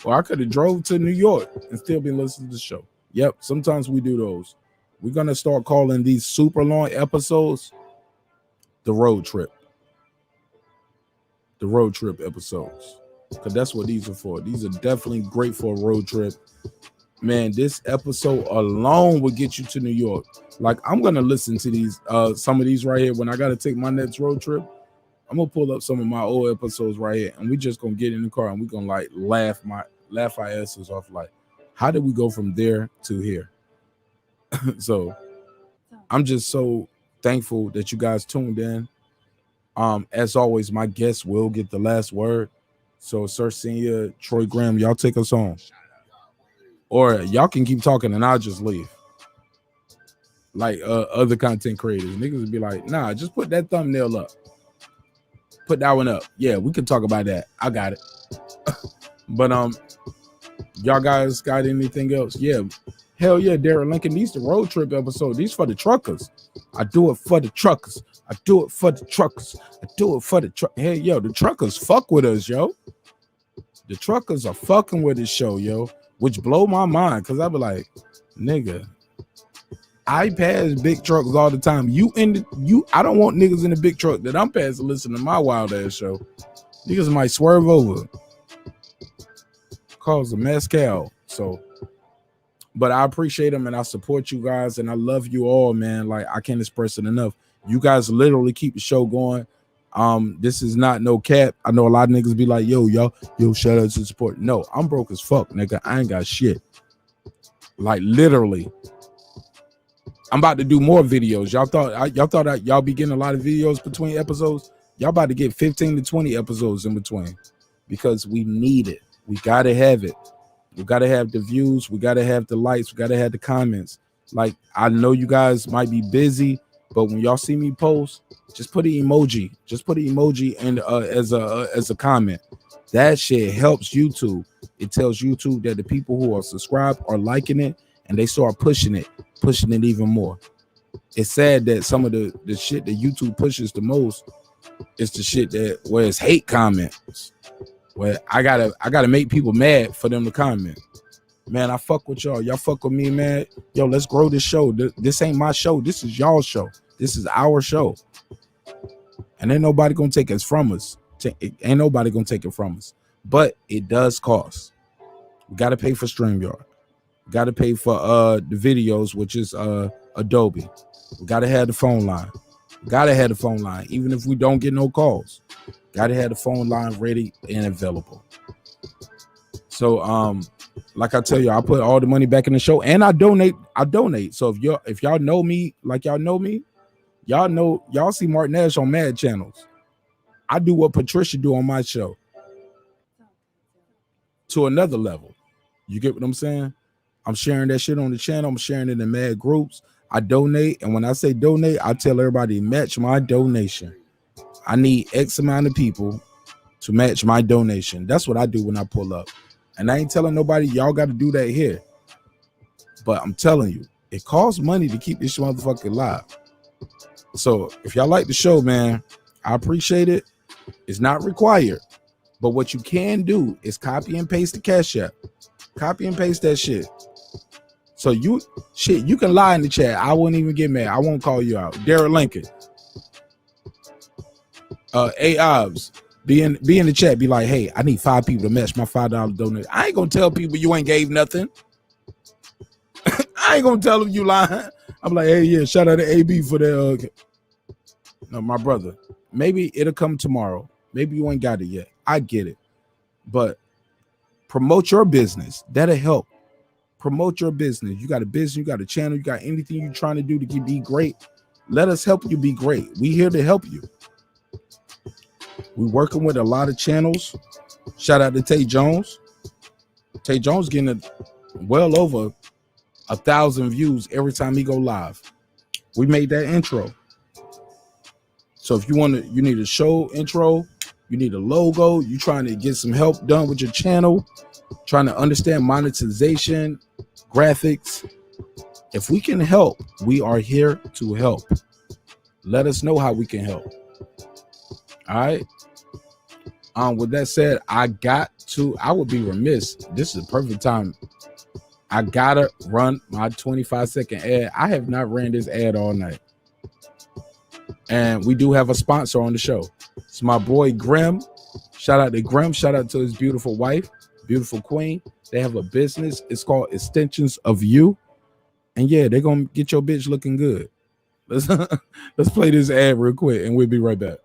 Or I could have drove to New York and still been listening to the show. Yep, sometimes we do those. We're going to start calling these super long episodes the road trip. The road trip episodes. Because that's what these are for. These are definitely great for a road trip. Man, this episode alone will get you to New York. Like, I'm going to listen to these, some of these right here. When I got to take my next road trip, I'm going to pull up some of my old episodes right here. And we just going to get in the car and we're going to like laugh our asses off. Like, how did we go from there to here? So I'm just so thankful that you guys tuned in. As always, my guests will get the last word. So Sir Senior, Troy Graham, y'all take us home. Or y'all can keep talking and I'll just leave. Like other content creators. Niggas would be like, nah, just put that thumbnail up. Put that one up. Yeah, we can talk about that. I got it. But y'all guys got anything else? Yeah. Hell yeah, Darren Lincoln. These the road trip episode. These for the truckers. I do it for the truckers. I do it for the truckers. I do it for the truck. Hey, yo, the truckers fuck with us, yo. The truckers are fucking with this show, yo. Which blow my mind, because I be like, nigga, I pass big trucks all the time. I don't want niggas in the big truck that I'm passing to listen to my wild ass show. Niggas might swerve over. Cause a mezcal. So, but I appreciate them and I support you guys and I love you all, man. Like, I can't express it enough. You guys literally keep the show going. This is not no cap. I know a lot of niggas be like, yo, shout out to support. No, I'm broke as fuck, nigga. I ain't got shit. Like, literally. I'm about to do more videos. Y'all thought y'all be getting a lot of videos between episodes. Y'all about to get 15 to 20 episodes in between because we need it. We gotta have it. We gotta have the views. We gotta have the likes. We gotta have the comments. Like, I know you guys might be busy, but when y'all see me post, just put an emoji. Just put an emoji and as a comment. That shit helps YouTube. It tells YouTube that the people who are subscribed are liking it, and they start pushing it even more. It's sad that some of the shit that YouTube pushes the most is the shit that where it's hate comments. Where I gotta make people mad for them to comment. Man, I fuck with y'all. Y'all fuck with me, man. Yo, let's grow this show. This ain't my show. This is y'all's show. This is our show. And ain't nobody gonna take it from us. Ain't nobody gonna take it from us. But it does cost. We gotta pay for StreamYard. We gotta pay for the videos, which is Adobe. We gotta have the phone line. We gotta have the phone line, even if we don't get no calls. Gotta have the phone line ready and available. So like I tell you, I put all the money back in the show and I donate. So if y'all know me like y'all know me, y'all see Marq Nash on Mad Channels. I do what Patricia do on my show to another level. You get what I'm saying? I'm sharing that shit on the channel. I'm sharing it in Mad Groups. I donate, and when I say donate, I tell everybody match my donation. I need X amount of people to match my donation. That's what I do when I pull up. And I ain't telling nobody y'all got to do that here. But I'm telling you, it costs money to keep this motherfucker alive. So if y'all like the show, man, I appreciate it. It's not required. But what you can do is copy and paste the Cash App. Copy and paste that shit. So you can lie in the chat. I wouldn't even get mad. I won't call you out. Darren Lincoln. A-Obs. Be in the chat. Be like, hey, I need 5 people to match my $5 donation. I ain't gonna tell people you ain't gave nothing. I ain't gonna tell them you lying. I'm like, hey, yeah, shout out to AB for that. No, my brother. Maybe it'll come tomorrow. Maybe you ain't got it yet. I get it. But promote your business. That'll help. Promote your business. You got a business, you got a channel, you got anything you're trying to do to be great. Let us help you be great. We here to help you. We working with a lot of channels. Shout out to Tay Jones. Tay Jones getting well over 1,000 views every time he go live. We made that intro. So if you need a show intro, you need a logo, you trying to get some help done with your channel, trying to understand monetization, graphics. If we can help, we are here to help. Let us know how we can help. All right. With that said, I would be remiss. This is the perfect time. I gotta run my 25-second ad. I have not ran this ad all night. And we do have a sponsor on the show. It's my boy Grim. Shout out to Grim. Shout out to his beautiful wife, beautiful queen. They have a business. It's called Extensions of You. And yeah, they're gonna get your bitch looking good. Let's play this ad real quick and we'll be right back.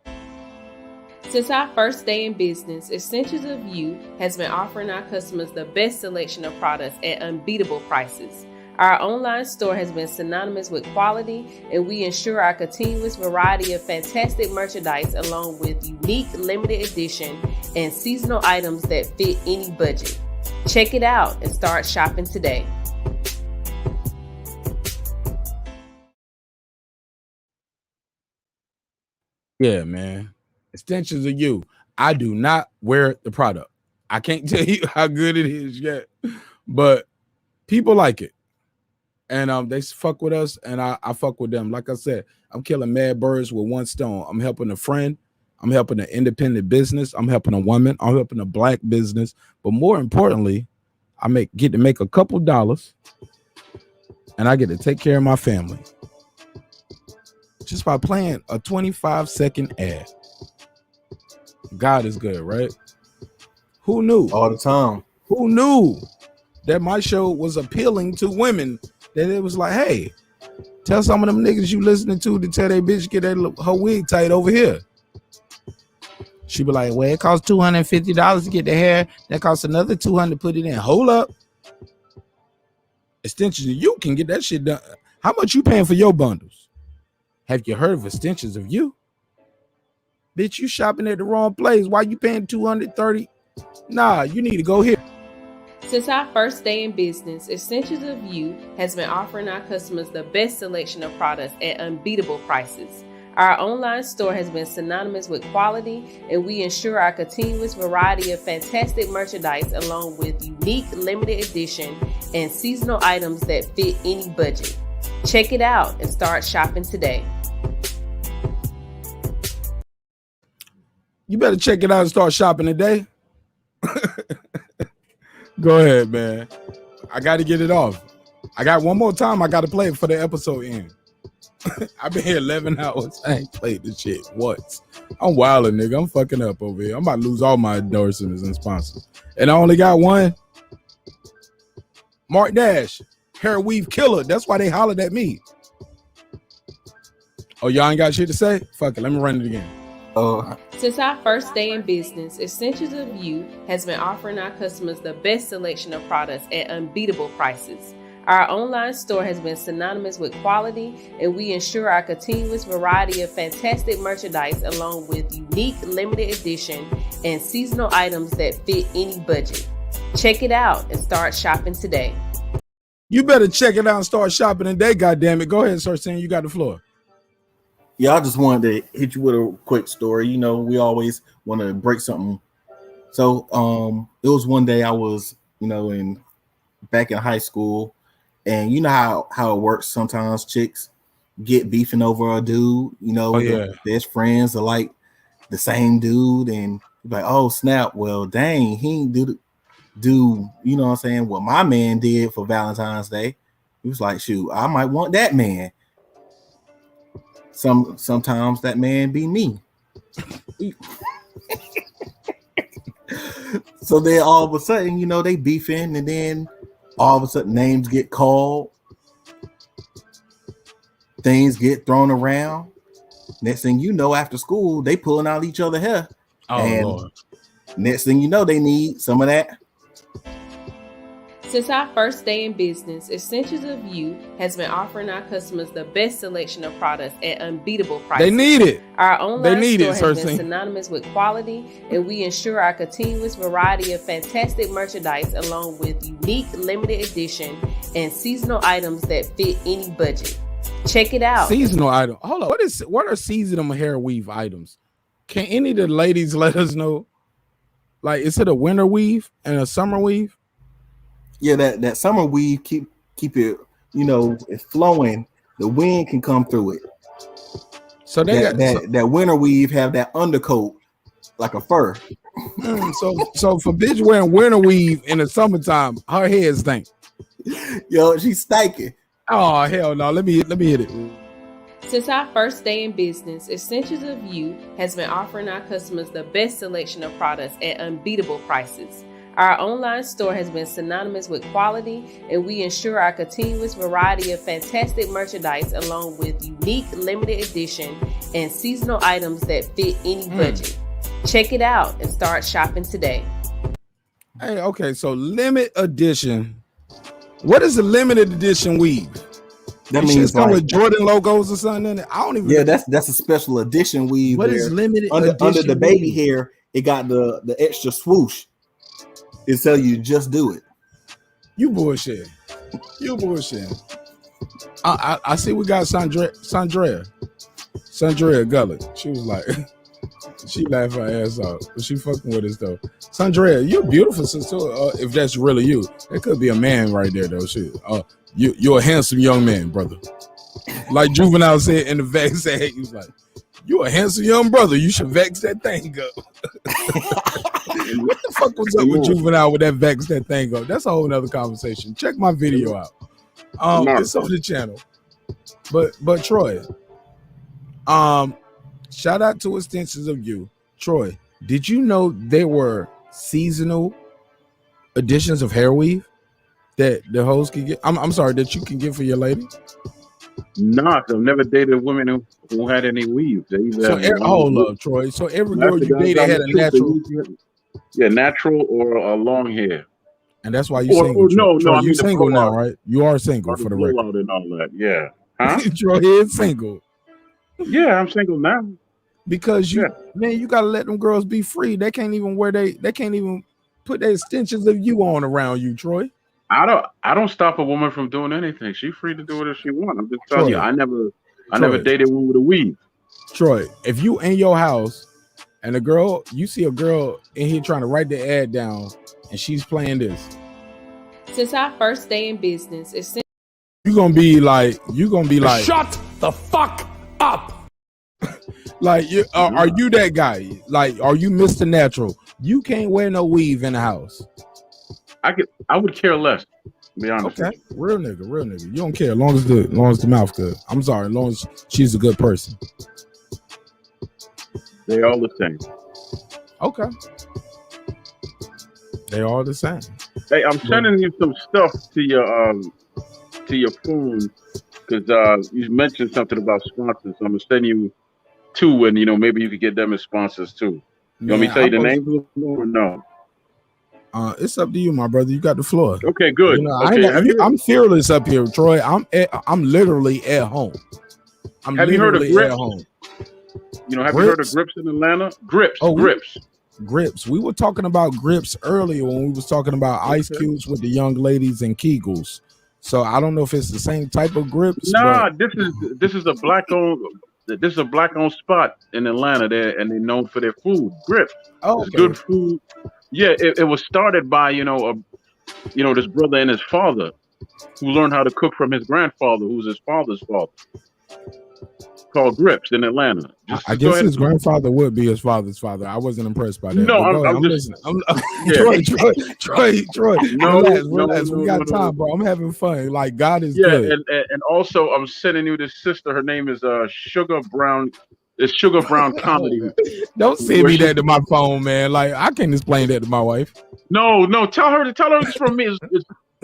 Since our first day in business, Essentials of You has been offering our customers the best selection of products at unbeatable prices. Our online store has been synonymous with quality, and we ensure our continuous variety of fantastic merchandise along with unique limited edition and seasonal items that fit any budget. Check it out and start shopping today. Yeah, man. Extensions of You. I do not wear the product. I can't tell you how good it is yet, but people like it. And they fuck with us, and I fuck with them. Like I said, I'm killing mad birds with one stone. I'm helping a friend. I'm helping an independent business. I'm helping a woman. I'm helping a black business. But more importantly, I get to make a couple dollars, and I get to take care of my family just by playing a 25-second ad. God is good, right? Who knew? All the time. Who knew that my show was appealing to women? That it was like, hey, tell some of them niggas you listening to tell their bitch get her wig tight over here. She be like, well, it costs $250 to get the hair. That costs another $200 to put it in. Hold up. Extensions of You can get that shit done. How much you paying for your bundles? Have you heard of Extensions of You? Bitch, you shopping at the wrong place. Why you paying $230? Nah, you need to go here. Since our first day in business, Essentials of You has been offering our customers the best selection of products at unbeatable prices. Our online store has been synonymous with quality, and we ensure our continuous variety of fantastic merchandise along with unique limited edition and seasonal items that fit any budget. Check it out and start shopping today. You better check it out and start shopping today. Go ahead, man. I got to get it off. I got one more time. I got to play it for the episode end. I've been here 11 hours. I ain't played this shit once. I'm wilding, nigga. I'm fucking up over here. I'm about to lose all my endorsements and sponsors. And I only got one. Marq Nash, hair weave killer. That's why they hollered at me. Oh, y'all ain't got shit to say? Fuck it. Let me run it again. Since our first day in business, Essentials of You has been offering our customers the best selection of products at unbeatable prices. Our online store has been synonymous with quality, and we ensure our continuous variety of fantastic merchandise along with unique limited edition and seasonal items that fit any budget. Check it out and start shopping today. You better check it out and start shopping today, goddammit. Go ahead and start saying you got the floor. Yeah, I just wanted to hit you with a quick story. You know, we always want to break something. So it was one day I was, back in high school, and you know how it works. Sometimes chicks get beefing over a dude, their best friends are like the same dude, and like, oh snap, well dang, he ain't do you know what I'm saying, what my man did for Valentine's Day. He was like, shoot, I might want that man. Sometimes that man be me. So then all of a sudden, they beefing, and then all of a sudden names get called, things get thrown around. Next thing you know, after school, they pulling out each other hair. Oh, and Lord. Next thing you know, they need some of that. Since our first day in business, Essentials of You has been offering our customers the best selection of products at unbeatable prices. They need it. Our online store has been synonymous with quality, and we ensure our continuous variety of fantastic merchandise along with unique limited edition and seasonal items that fit any budget. Check it out. Seasonal item. Hold on. What are seasonal hair weave items? Can any of the ladies let us know? Like, is it a winter weave and a summer weave? Yeah, that summer weave keep it, it's flowing. The wind can come through it. So they that winter weave have that undercoat like a fur. So for bitch wearing winter weave in the summertime, her hair stink. Yo, she's stinking. Oh hell no! Let me hit it. Since our first day in business, Essentials of You has been offering our customers the best selection of products at unbeatable prices. Our online store has been synonymous with quality, and we ensure our continuous variety of fantastic merchandise along with unique limited edition and seasonal items that fit any budget. Check it out and start shopping today. Hey, okay, so limited edition. What is a limited edition weave? That means come like, with Jordan logos or something in it. I don't even. Yeah, that's a special edition weave. What is limited under edition the baby weave? hair? It got the extra swoosh. It tell you just do it. You bullshit. You bullshit. I see we got Sandrea Gullet. She was like, she laughed her ass off. But she fucking with us though. Sandrea, you're beautiful sister. If that's really you, that could be a man right there though. Shit. You're a handsome young man, brother. Like Juvenile said in the vex, he was like, "You're a handsome young brother. You should vex that thing up." What the fuck was up with Juvenile with that vex that thing up? That's a whole nother conversation. Check my video out. It's on the channel. But Troy, shout out to Extensions of You. Troy, did you know there were seasonal editions of hair weave that the hoes can get? I'm sorry, that you can get for your lady? Not. I've never dated women who had any weave. They either hold up, Troy. So every girl you dated had a natural. Yeah, natural or a long hair. And that's why you single. No, Troy, I mean you single now, right? You are single for the record. And all that. Yeah. Huh? Troy is single. Yeah, I'm single now. Because you gotta let them girls be free. They can't even they can't even put their extensions of you on around you, Troy. I don't stop a woman from doing anything. She's free to do it if she wants. I'm just telling you, I never dated one with a weave. Troy, if you in your house and you see a girl in here trying to write the ad down and she's playing this. Since our first day in business, you're gonna be like, shut the fuck up. Like, are you that guy? Like, are you Mr. Natural? You can't wear no weave in the house. I would care less, to be honest. Okay, real nigga. You don't care as long as the mouth good. I'm sorry, as long as she's a good person. They all the same. Okay. They all the same. Hey, I'm sending you some stuff to your phone because you mentioned something about sponsors. So I'm gonna send you two, and maybe you could get them as sponsors too. You want me to tell you the names of them or no? It's up to you, my brother. You got the floor. Okay, good. I'm fearless up here, Troy. I'm literally at home. Have you heard of Grips? Have you heard of Grips in Atlanta? Grips. We were talking about Grips earlier when we was talking about ice cubes with the young ladies and Kegels. So I don't know if it's the same type of Grips. Nah, this is a black-owned. This is a black-owned spot in Atlanta there, and they're known for their food. Grips. Oh, okay. It's good food. Yeah, it was started by this brother and his father, who learned how to cook from his grandfather, who's his father's father. Called Grips in Atlanta. I guess his grandfather would be his father's father. I wasn't impressed by that. No, I'm just listening. Troy. Relax. We got time, bro. I'm having fun. Like, God is good. And also I'm sending you this sister. Her name is Sugar Brown. It's Sugar Brown Comedy. Don't send me that to my phone, man. Like, I can't explain that to my wife. No. Tell her it's from me.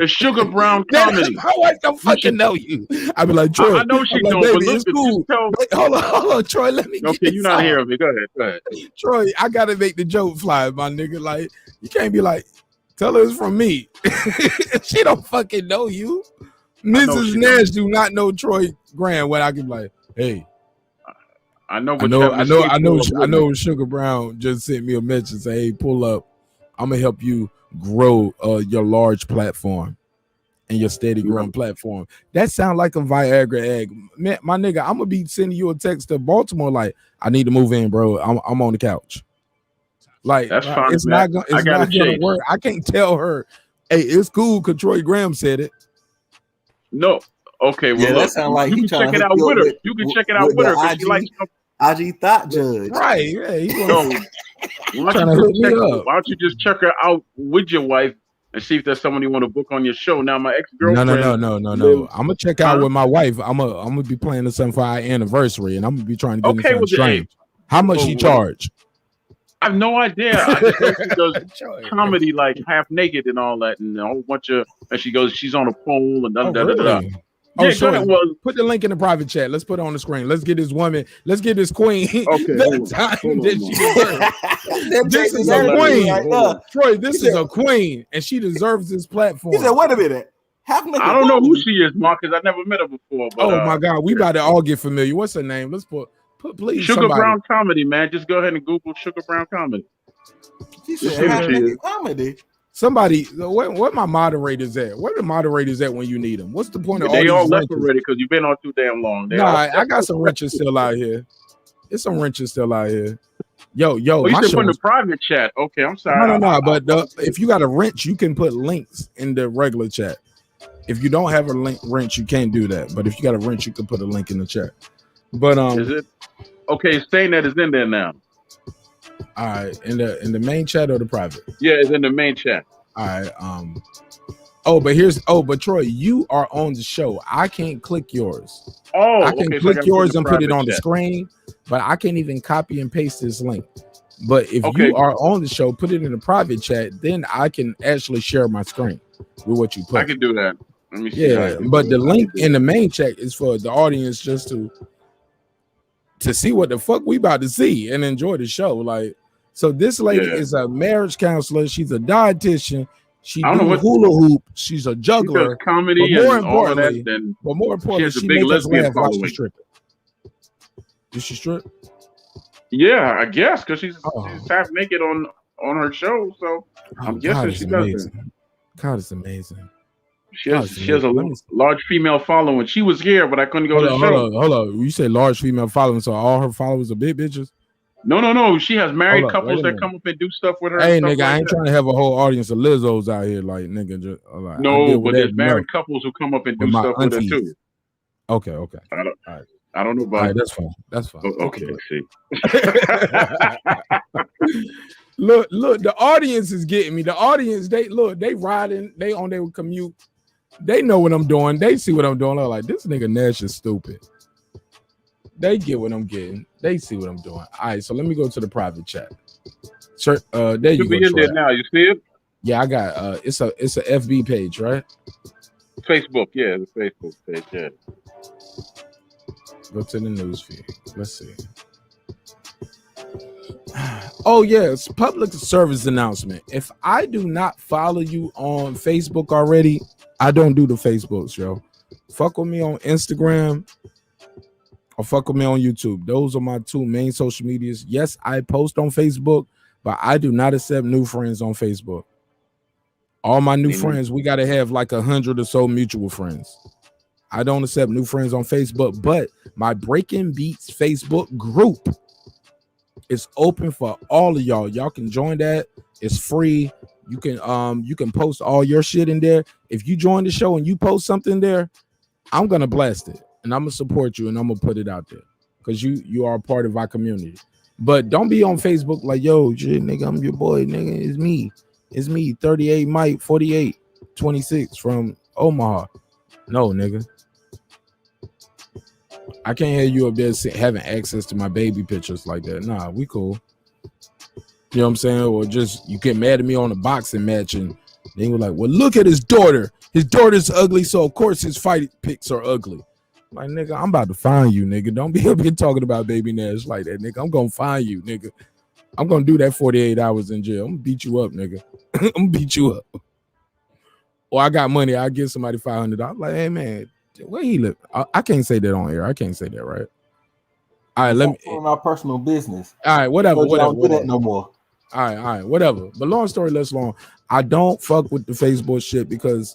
It's Sugar Brown Comedy. My wife don't fucking know you. I be like, Troy. I know she don't, baby, but look, it's cool. Hold on, Troy. Let me. Okay, you're not hearing me. Go ahead. Troy, I gotta make the joke fly, my nigga. Like, you can't be like, tell her it's from me. She don't fucking know you. Mrs. Nash do not know Troy Graham. When I can be like, hey. I know. Sugar Brown just sent me a message. Say, hey, pull up. I'm gonna help you grow your large platform and your steady growing platform. That sound like a Viagra egg, man. My nigga, I'm gonna be sending you a text to Baltimore like, I need to move in, bro. I'm on the couch. Like, that's fine. It's not gonna work. I can't tell her, hey, it's cool because Troy Graham said it. No. Okay, well, that sound like you can check it out with her. You can check it out with her because she likes IG Thought Judge. Right. Yeah, why don't you just check her out with your wife and see if there's someone you want to book on your show? Now, my ex-girlfriend. No. I'm gonna check out with my wife. I'm gonna be playing something for our anniversary, and I'm gonna be trying to get something strange. How much she charge? I have no idea. I just know she does comedy like half naked and all that, and a whole bunch of. And she goes, she's on a pole and da da da da. Oh, Yeah, sure. go ahead. Well, Put the link in the private chat. Let's put it on the screen. Let's get this woman. Let's get this queen the time that she deserves. This is a queen. Troy, this is a queen, and she deserves this platform. He said, wait a minute. I don't know who she is, Mark, because I never met her before. But, oh, my God. We about to all get familiar. What's her name? Let's put please, Sugar somebody. Brown Comedy, man. Just go ahead and Google Sugar Brown Comedy. He said, comedy. Somebody, what my moderators at? Where the moderators at when you need them? What's the point of all They these all left wrenches? already because you've been on too damn long. I got some wrenches still out here. There's some wrenches still out here. Yo, Oh, you my said show put in the is- private chat. Okay, I'm sorry. No. But if you got a wrench, you can put links in the regular chat. If you don't have a wrench, you can't do that. But if you got a wrench, you can put a link in the chat. But Is it? Okay, it's saying that it's in there now. All right, in the main chat or the private? Yeah, it's in the main chat. All right. But Troy, you are on the show. I can't click yours. Oh, I can okay, so I click gotta yours put the and put it private on the chat. screen, but I can't even copy and paste this link. But if Okay. you are on the show, put it in the private chat, then I can actually share my screen with what you put. I can do that. Let me see. how I Yeah, can but do the it. link in the main chat is for the audience just to see what the fuck we about to see and enjoy the show. Like, so this lady is a marriage counselor. She's a dietitian. She I don't know do what- hula hoop. She's a She juggler. does comedy but more and all of that. importantly, Then but more she importantly, has a she big makes us lesbian laugh watching following. stripping. Did she strip? Yeah, I guess because she's Oh. half naked on her show. So I'm guessing God, she it's does amazing. it. God, it's amazing. She has a Let me- large female following. She was here, but I couldn't go to the show. Hold on. You say large female following, so all her followers are big bitches? No. She has married Hold up, couples wait a that minute. come up and do stuff with her. Hey, and stuff nigga, I like ain't that. trying to have a whole audience of Lizzos out here, like nigga. Just like, I No, deal with but that there's married enough couples who come up and with do my stuff with her aunties. too. Okay. I don't know All about. right, that's fine. That's fine. Okay, see. Look, the audience is getting me. The audience, they riding, they on their commute. They know what I'm doing. They see what I'm doing. They're like, this nigga Nash is stupid. They get what I'm getting. They see what I'm doing. All right, so let me go to the private chat. Sure, there you Should go. be in there Troy. now. You see it? Yeah, I got it's a FB page, right? Facebook, yeah, the Facebook page, yeah. Go to the news feed. Let's see. Oh yeah, it's public service announcement. If I do not follow you on Facebook already, I don't do the Facebooks, yo. Fuck with me on Instagram or fuck with me on YouTube. Those are my two main social medias. Yes, I post on Facebook, but I do not accept new friends on Facebook. All my new friends, we got to have like 100 or so mutual friends. I don't accept new friends on Facebook, but my Breaking Beats Facebook group is open for all of y'all. Y'all can join that. It's free. You can post all your shit in there. If you join the show and you post something there, I'm gonna blast it and I'm gonna support you and I'm gonna put it out there because you are a part of our community. But don't be on Facebook like, yo, shit, nigga, I'm your boy, nigga. It's me, 38 Mike 48 26 from Omaha. No, nigga. I can't have you up there having access to my baby pictures like that. Nah, we cool. You know what I'm saying? Or just you get mad at me on a boxing match and they were like, well, look at his daughter. His daughter's ugly, so of course his fight pics are ugly. Like, nigga, I'm about to find you, nigga. Don't be up here talking about baby Nash like that, nigga. I'm gonna find you, nigga. I'm gonna do that 48 hours in jail. I'm gonna beat you up, nigga. I'm gonna beat you up. Or I got money, I'll give somebody $500. Like, hey man, where he live? I can't say that on air. I can't say that, right? All right, let me on our personal business. All right, whatever. Don't do that no more. All right, whatever. But long story less long, I don't fuck with the Facebook shit because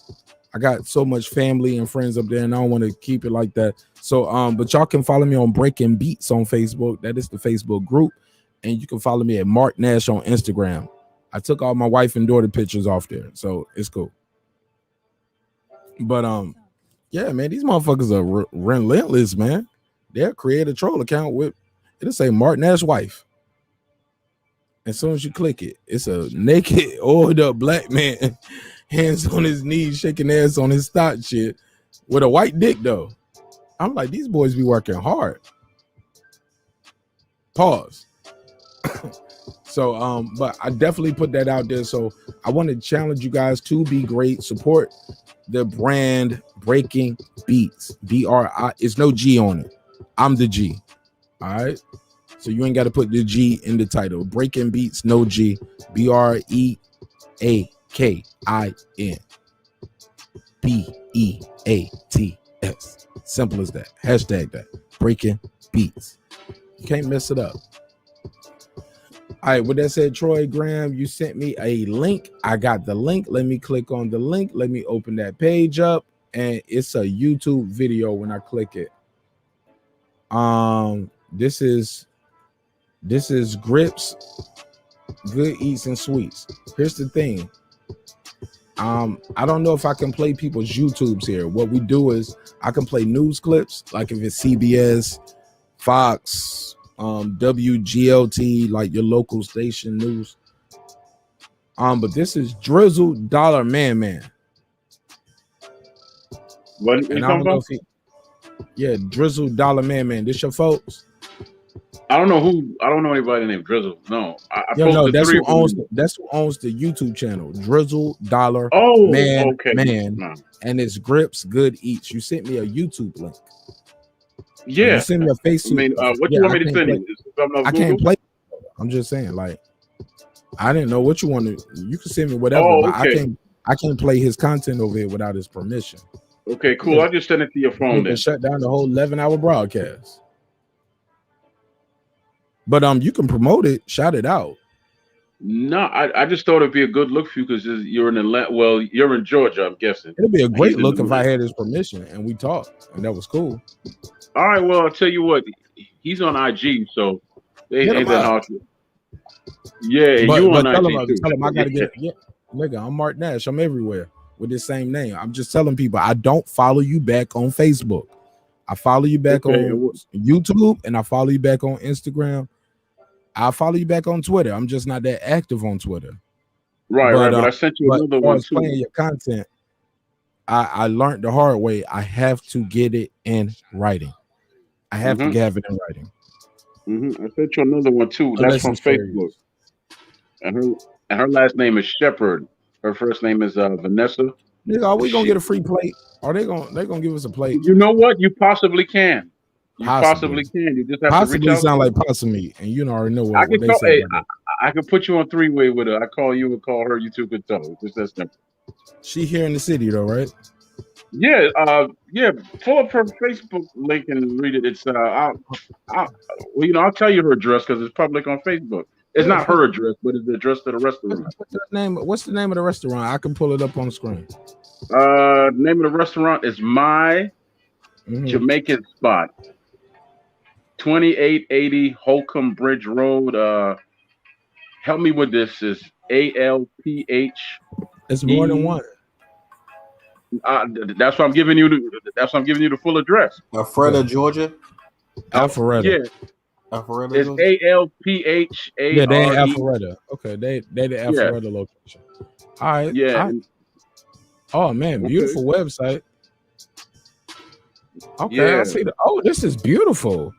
I got so much family and friends up there, and I don't want to keep it like that. So, but y'all can follow me on Breaking Beats on Facebook. That is the Facebook group, and you can follow me at Marq Nash on Instagram. I took all my wife and daughter pictures off there, so it's cool. But yeah, man, these motherfuckers are relentless, man. They'll create a troll account with it'll say Marq Nash wife. As soon as you click it, it's a naked, oiled up black man, hands on his knees, shaking ass on his stock shit with a white dick, though. I'm like, these boys be working hard. Pause. So, but I definitely put that out there. So I want to challenge you guys to be great. Support the brand Breaking Beats. BRI. It's no G on it. I'm the G. All right. So you ain't got to put the G in the title. Breaking Beats, no G. BREAKIN. BEATS. Simple as that. Hashtag that. Breaking Beats. You can't mess it up. All right, with that said, Troy Graham, you sent me a link. I got the link. Let me click on the link. Let me open that page up. And it's a YouTube video when I click it. This is Grips, Good Eats and Sweets. Here's the thing. I don't know if I can play people's YouTubes here. What we do is I can play news clips, like if it's CBS, Fox, WGLT, like your local station news. But this is Drizzle Dollar Man. What are you talking about? Yeah, Drizzle Dollar Man. This your folks? I don't know anybody named Drizzle. No, that's who owns the YouTube channel, Drizzle Dollar Man. No. And it's Grips Good Eats. You sent me a YouTube link. Yeah, you sent me a Facebook. I mean, what you want me to send you? I can't play. I'm just saying, like, I didn't know what you wanted. You can send me whatever, but I can't play his content over here without his permission. Okay, cool. I'll just send it to your phone then. Shut down the whole 11-hour broadcast. But you can promote it, shout it out. No, I just thought it'd be a good look for you because you're in Atlanta. Well, you're in Georgia, I'm guessing. It'd be a great look if I had his permission and we talked, and that was cool. All right, well, I'll tell you what, he's on IG, so they ain't that hard. Yeah, you on IG too. Tell him I gotta nigga, I'm Marq Nash. I'm everywhere with this same name. I'm just telling people I don't follow you back on Facebook. I follow you back on YouTube, and I follow you back on Instagram. I follow you back on Twitter. I'm just not that active on Twitter. Right, but I sent you another one too. Playing your content, I learned the hard way. I have to get it in writing. I have to have it in writing. I sent you another one too. That's from Facebook. And her last name is Shepherd. Her first name is Vanessa. Nigga, are we gonna get a free plate? Are they gonna give us a plate? You know what? You possibly can. You possibly can. You just have to reach out. Sound like possum, and you already know what they say. Hey, I can put you on three-way with her. I call you and call her. You two could tell. It's just that simple. She here in the city though, right? Yeah. Pull up her Facebook link and read it. It's I'll tell you her address because it's public on Facebook. It's not her address, but it's the address to the restaurant. What's the name of the restaurant? I can pull it up on the screen. Name of the restaurant is My Jamaican Spot. 2880 Holcomb Bridge Road. Help me with this. Is ALPH. It's more than one. That's why I'm giving you the full address. Alpharetta, Georgia. Alpharetta. Yeah. Alpharetta. It's ALPHA. Yeah, they in Alpharetta. Okay, they the Alpharetta location. All right. Yeah. Oh man, beautiful website. Okay, I see the. Oh, this is beautiful.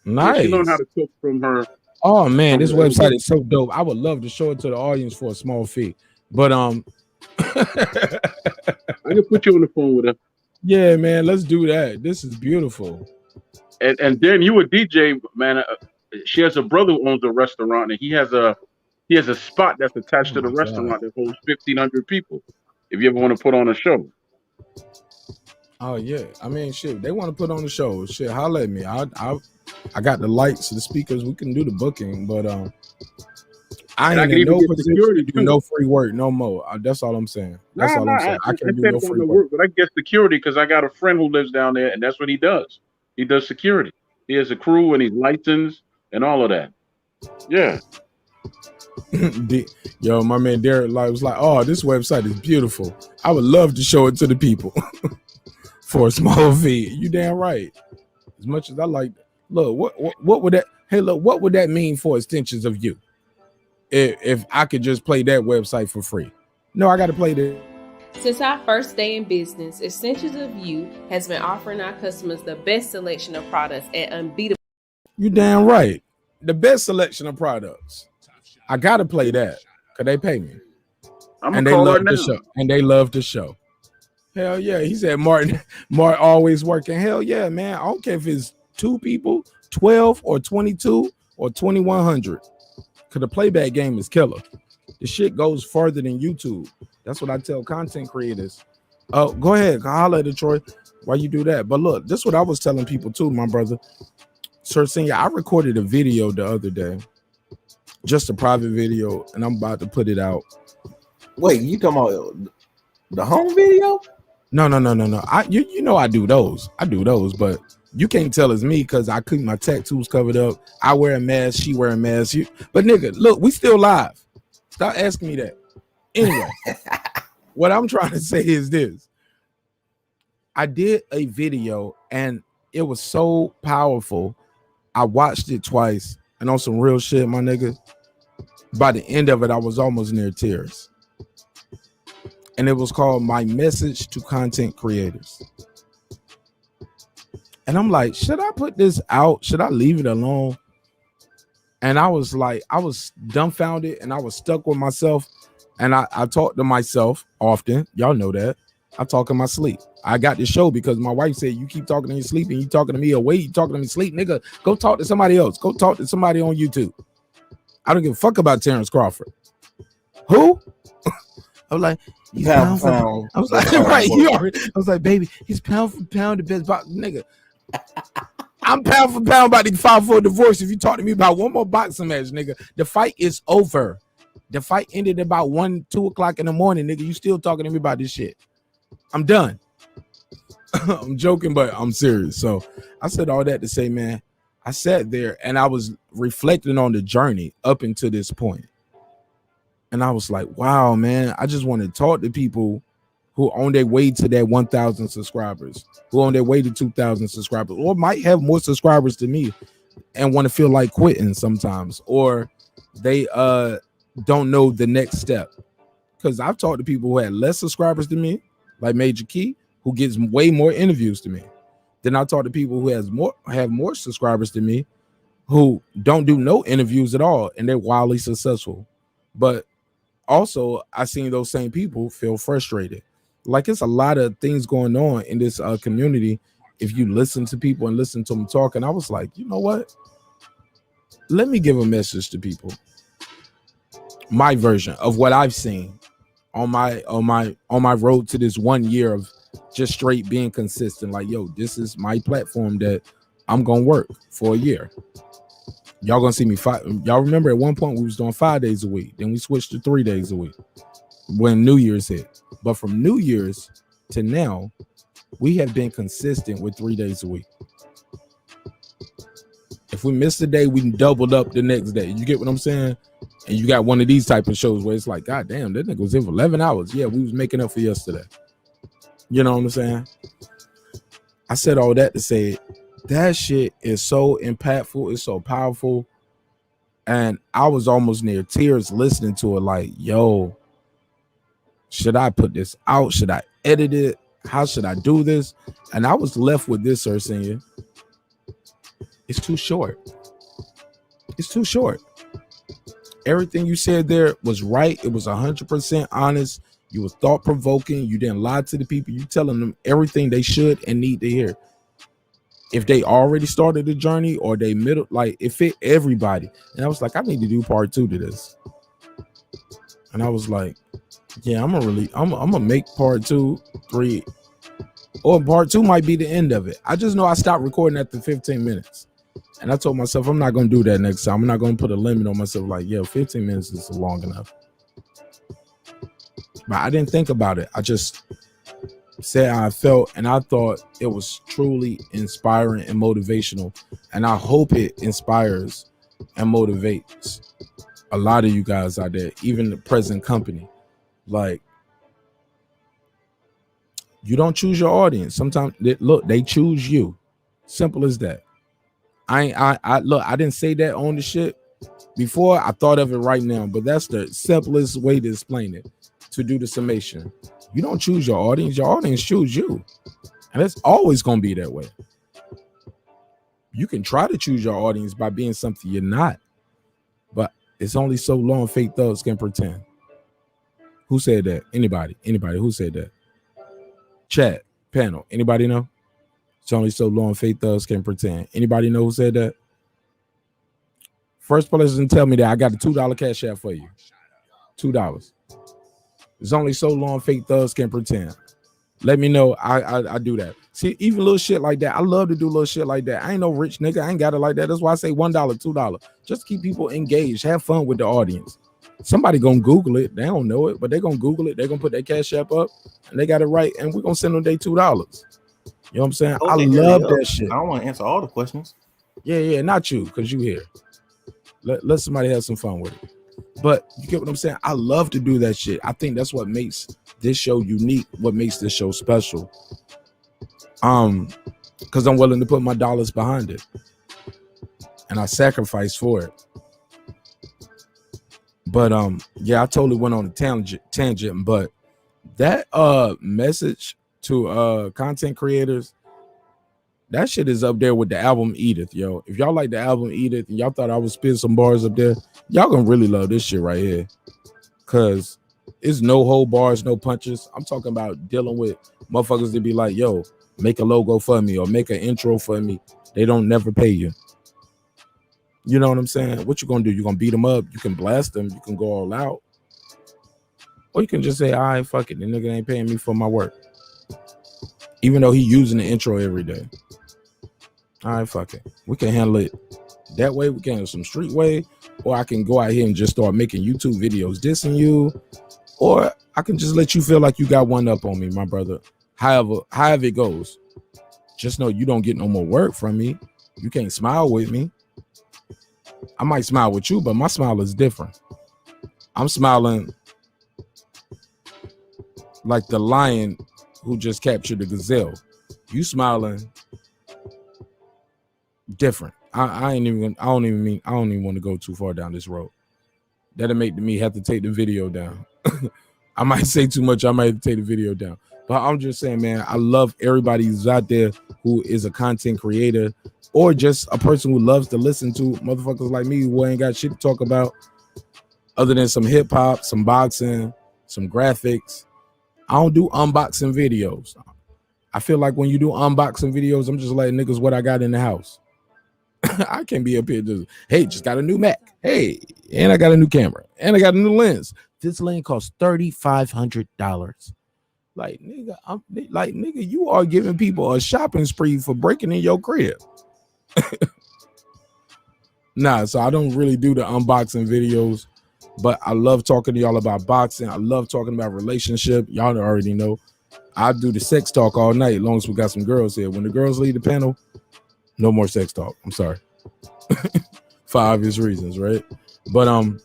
Nice. Yeah, she learned how to cook from her. Oh man, this website is so dope. I would love to show it to the audience for a small fee, but I can put you on the phone with her. Yeah, man, let's do that. This is beautiful. And then you a DJ, man. She has a brother who owns a restaurant, and he has a spot that's attached to the restaurant that holds 1,500 people. If you ever want to put on a show. Oh yeah, I mean, shit. They want to put on the show. Shit, holla at me. I got the lights, the speakers. We can do the booking, but I ain't in no position to do no free work no more. That's all I'm saying. That's all I'm saying. I can't do no free work. But I get security because I got a friend who lives down there, and that's what he does. He does security. He has a crew, and he's licensed, and all of that. Yeah. Yo, my man Derek was like, "Oh, this website is beautiful. I would love to show it to the people for a small fee." You damn right. As much as I like, look, what would that? Hey, look, what would that mean for extensions of you? If I could just play that website for free? No, I got to play the. Since our first day in business, Essentials of You has been offering our customers the best selection of products at unbeatable. You damn right. The best selection of products. I gotta play that because they pay me. I'm gonna call her now. The show. And they love the show. Hell yeah. He said Mark always working. Hell yeah, man. I don't care if it's 2 people, 12 or 22 or 2100. Cause the playback game is killer. The shit goes farther than YouTube. That's what I tell content creators. Oh, go ahead. Holla at Detroit. Why you do that? But look, this is what I was telling people too, my brother. Sir Senior, I recorded a video the other day. Just a private video, and I'm about to put it out. Wait, you talking about the home video? No. You know I do those. But you can't tell it's me because I keep my tattoos covered up. I wear a mask. She wear a mask. But nigga, look, we still live. Stop asking me that. Anyway, what I'm trying to say is this. I did a video and it was so powerful. I watched it twice and on some real shit, my nigga. By the end of it, I was almost near tears. And it was called My Message to Content Creators. And I'm like, should I put this out? Should I leave it alone? And I was like, I was dumbfounded and I was stuck with myself. And I talk to myself often. Y'all know that. I talk in my sleep. I got this show because my wife said, you keep talking in your sleep and you talking to me awake, you talking to me sleep. Nigga, go talk to somebody else. Go talk to somebody on YouTube. I don't give a fuck about Terrence Crawford. Who? I was like, he's pound for pound. I was like, right, you already. I was like, baby, he's pound for pound the best box, nigga. I'm pound for pound about to file for a divorce. If you talk to me about one more boxing match, nigga, the fight is over. The fight ended about 1-2 o'clock in the morning, nigga. You still talking to me about this shit? I'm done. I'm joking, but I'm serious. So I said all that to say, man, I sat there and I was reflecting on the journey up until this point. And I was like, wow, man, I just want to talk to people who on their way to that 1,000 subscribers, who on their way to 2,000 subscribers, or might have more subscribers than me and want to feel like quitting sometimes, or they don't know the next step. Because I've talked to people who had less subscribers than me, like Major Key, who gets way more interviews than me. Then I talk to people who have more subscribers than me, who don't do no interviews at all, and they're wildly successful. But also, I seen those same people feel frustrated. Like, it's a lot of things going on in this community. If you listen to people and listen to them talk, and I was like, you know what? Let me give a message to people. My version of what I've seen on my road to this 1 year of just straight being consistent. Like, yo, this is my platform that I'm gonna work for a year. Y'all gonna see me y'all remember at one point we was doing 5 days a week, then we switched to 3 days a week when New Year's hit. But from New Year's to now, we have been consistent with 3 days a week. If we missed a day, we doubled up the next day. You get what I'm saying? And you got one of these type of shows where it's like, God damn, that nigga was in for 11 hours. Yeah, we was making up for yesterday. You know what I'm saying? I said all that to say that shit is so impactful. It's so powerful. And I was almost near tears listening to it like, yo, should I put this out? Should I edit it? How should I do this? And I was left with this, Sir Senior. It's too short. It's too short. Everything you said there was right. It was 100% honest. You were thought-provoking. You didn't lie to the people. You telling them everything they should and need to hear. If they already started the journey or they middle, like it fit everybody. And I was like, I need to do part 2 to this. And I was like, yeah, I'm gonna make part 2, 3, or part 2 might be the end of it. I just know I stopped recording after 15 minutes. And I told myself, I'm not going to do that next time. I'm not going to put a limit on myself like, yo, 15 minutes is long enough. But I didn't think about it. I just said how I felt, and I thought it was truly inspiring and motivational. And I hope it inspires and motivates a lot of you guys out there, even the present company. Like, you don't choose your audience. Sometimes, they choose you. Simple as that. I didn't say that on the shit before. I thought of it right now, but that's the simplest way to explain it, to do the summation. You don't choose your audience choose you. And it's always going to be that way. You can try to choose your audience by being something you're not, but It's only so long fake thugs can pretend. Who said that? Anybody who said that? Chat, panel, anybody know? It's only so long fake thugs can pretend. Anybody know who said that? First person tell me that. I got a $2 cash app for you. $2. It's only so long fake thugs can pretend. Let me know. I do that. See, even little shit like that. I love to do little shit like that. I ain't no rich nigga. I ain't got it like that. That's why I say $1, $2. Just keep people engaged. Have fun with the audience. Somebody gonna Google it. They don't know it, but they gonna Google it. They gonna put their cash app up, and they got it right. And we're gonna send them their $2. You know what I'm saying? I love that shit. I don't want to answer all the questions. Yeah, not you, because you here. Let somebody have some fun with it. But you get what I'm saying? I love to do that shit. I think that's what makes this show unique, what makes this show special. Because I'm willing to put my dollars behind it. And I sacrifice for it. But yeah, I totally went on a tangent, but that message to content creators, that shit is up there with the album Edith, yo. If y'all like the album Edith and y'all thought I would spit some bars up there, y'all gonna really love this shit right here. Cause it's no whole bars, no punches. I'm talking about dealing with motherfuckers that be like, yo, make a logo for me or make an intro for me. They don't never pay you. You know what I'm saying? What you gonna do? You gonna beat them up? You can blast them. You can go all out. Or you can just say, all right, fuck it. The nigga ain't paying me for my work. Even though he using the intro every day. All right, fuck it. We can handle it that way. We can handle some street way. Or I can go out here and just start making YouTube videos dissing you. Or I can just let you feel like you got one up on me, my brother. However it goes. Just know you don't get no more work from me. You can't smile with me. I might smile with you, but my smile is different. I'm smiling like the lion who just captured the gazelle. You smiling different. I don't even want to go too far down this road. That'll make me have to take the video down. I might say too much. I might have to take the video down. But I'm just saying, man, I love everybody who's out there who is a content creator or just a person who loves to listen to motherfuckers like me who ain't got shit to talk about other than some hip hop, some boxing, some graphics. I don't do unboxing videos. I feel like when you do unboxing videos, I'm just like, niggas, what I got in the house. I can't be up here just, hey, just got a new Mac. Hey, and I got a new camera. And I got a new lens. This lens costs $3,500. Like, nigga, you are giving people a shopping spree for breaking in your crib. Nah, so I don't really do the unboxing videos, but I love talking to y'all about boxing. I love talking about relationship. Y'all already know. I do the sex talk all night as long as we got some girls here. When the girls leave the panel, no more sex talk. I'm sorry. For obvious reasons, right? But I'm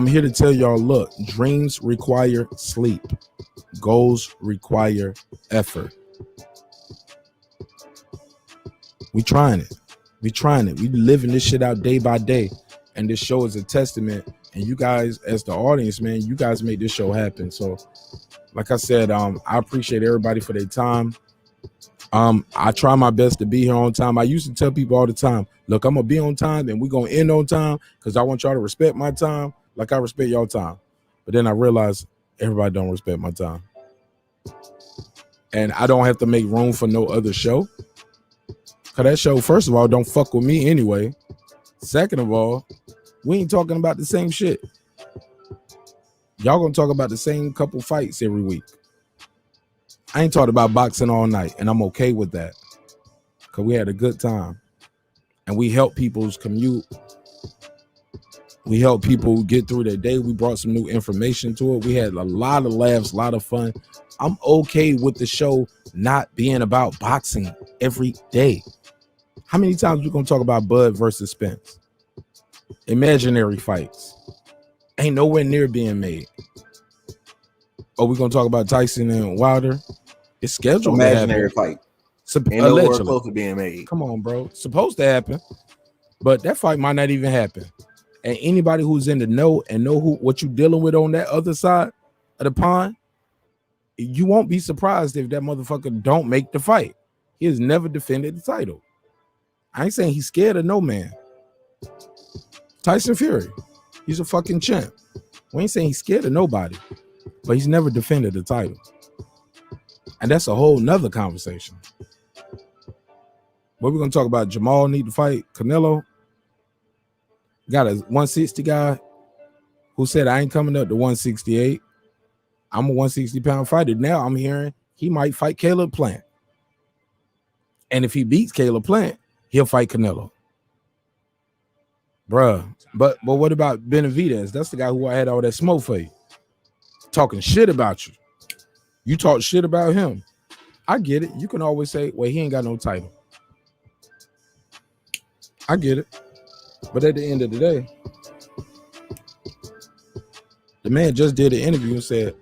here to tell y'all, look, dreams require sleep. Goals require effort. We trying it. We living this shit out day by day. And this show is a testament. And you guys, as the audience, man, you guys make this show happen. So, like I said, I appreciate everybody for their time. I try my best to be here on time. I used to tell people all the time, look, I'm gonna be on time and we're gonna end on time because I want y'all to respect my time like I respect y'all time. But then I realized everybody don't respect my time. And I don't have to make room for no other show. Cause that show, first of all, don't fuck with me anyway. Second of all, we ain't talking about the same shit. Y'all gonna talk about the same couple fights every week. I ain't talking about boxing all night, and I'm okay with that. Cause we had a good time. And we help people's commute. We help people get through their day. We brought some new information to it. We had a lot of laughs, a lot of fun. I'm okay with the show not being about boxing every day. How many times we gonna talk about Bud versus Spence? Imaginary fights. Ain't nowhere near being made. Oh, we gonna talk about Tyson and Wilder? It's scheduled. Imaginary fight. Ain't nowhere close to being made. Come on, bro. Supposed to happen, but that fight might not even happen. And anybody who's in the know and know what you dealing with on that other side of the pond, you won't be surprised if that motherfucker don't make the fight. He has never defended the title. I ain't saying he's scared of no man. Tyson Fury. He's a fucking champ. We ain't saying he's scared of nobody, but he's never defended the title. And that's a whole nother conversation. What we're gonna talk about? Jamal need to fight Canelo. Got a 160 guy who said, I ain't coming up to 168. I'm a 160-pound fighter. Now I'm hearing he might fight Caleb Plant. And if he beats Caleb Plant, he'll fight Canelo. Bruh. But what about Benavidez? That's the guy who I had all that smoke for you. Talking shit about you. You talk shit about him. I get it. You can always say, well, he ain't got no title. I get it. But at the end of the day, the man just did an interview and said,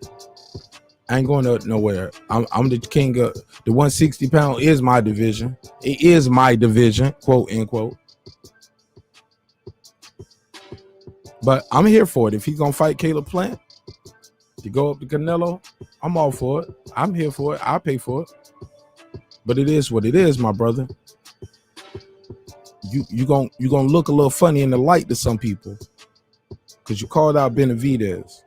I ain't going up nowhere. I'm the king of the 160 pound is my division. It is my division, quote unquote. But I'm here for it. If he's gonna fight Caleb Plant to go up to Canelo, I'm all for it. I'm here for it. I'll pay for it. But it is what it is, my brother. You gonna look a little funny in the light to some people because you called out Benavidez.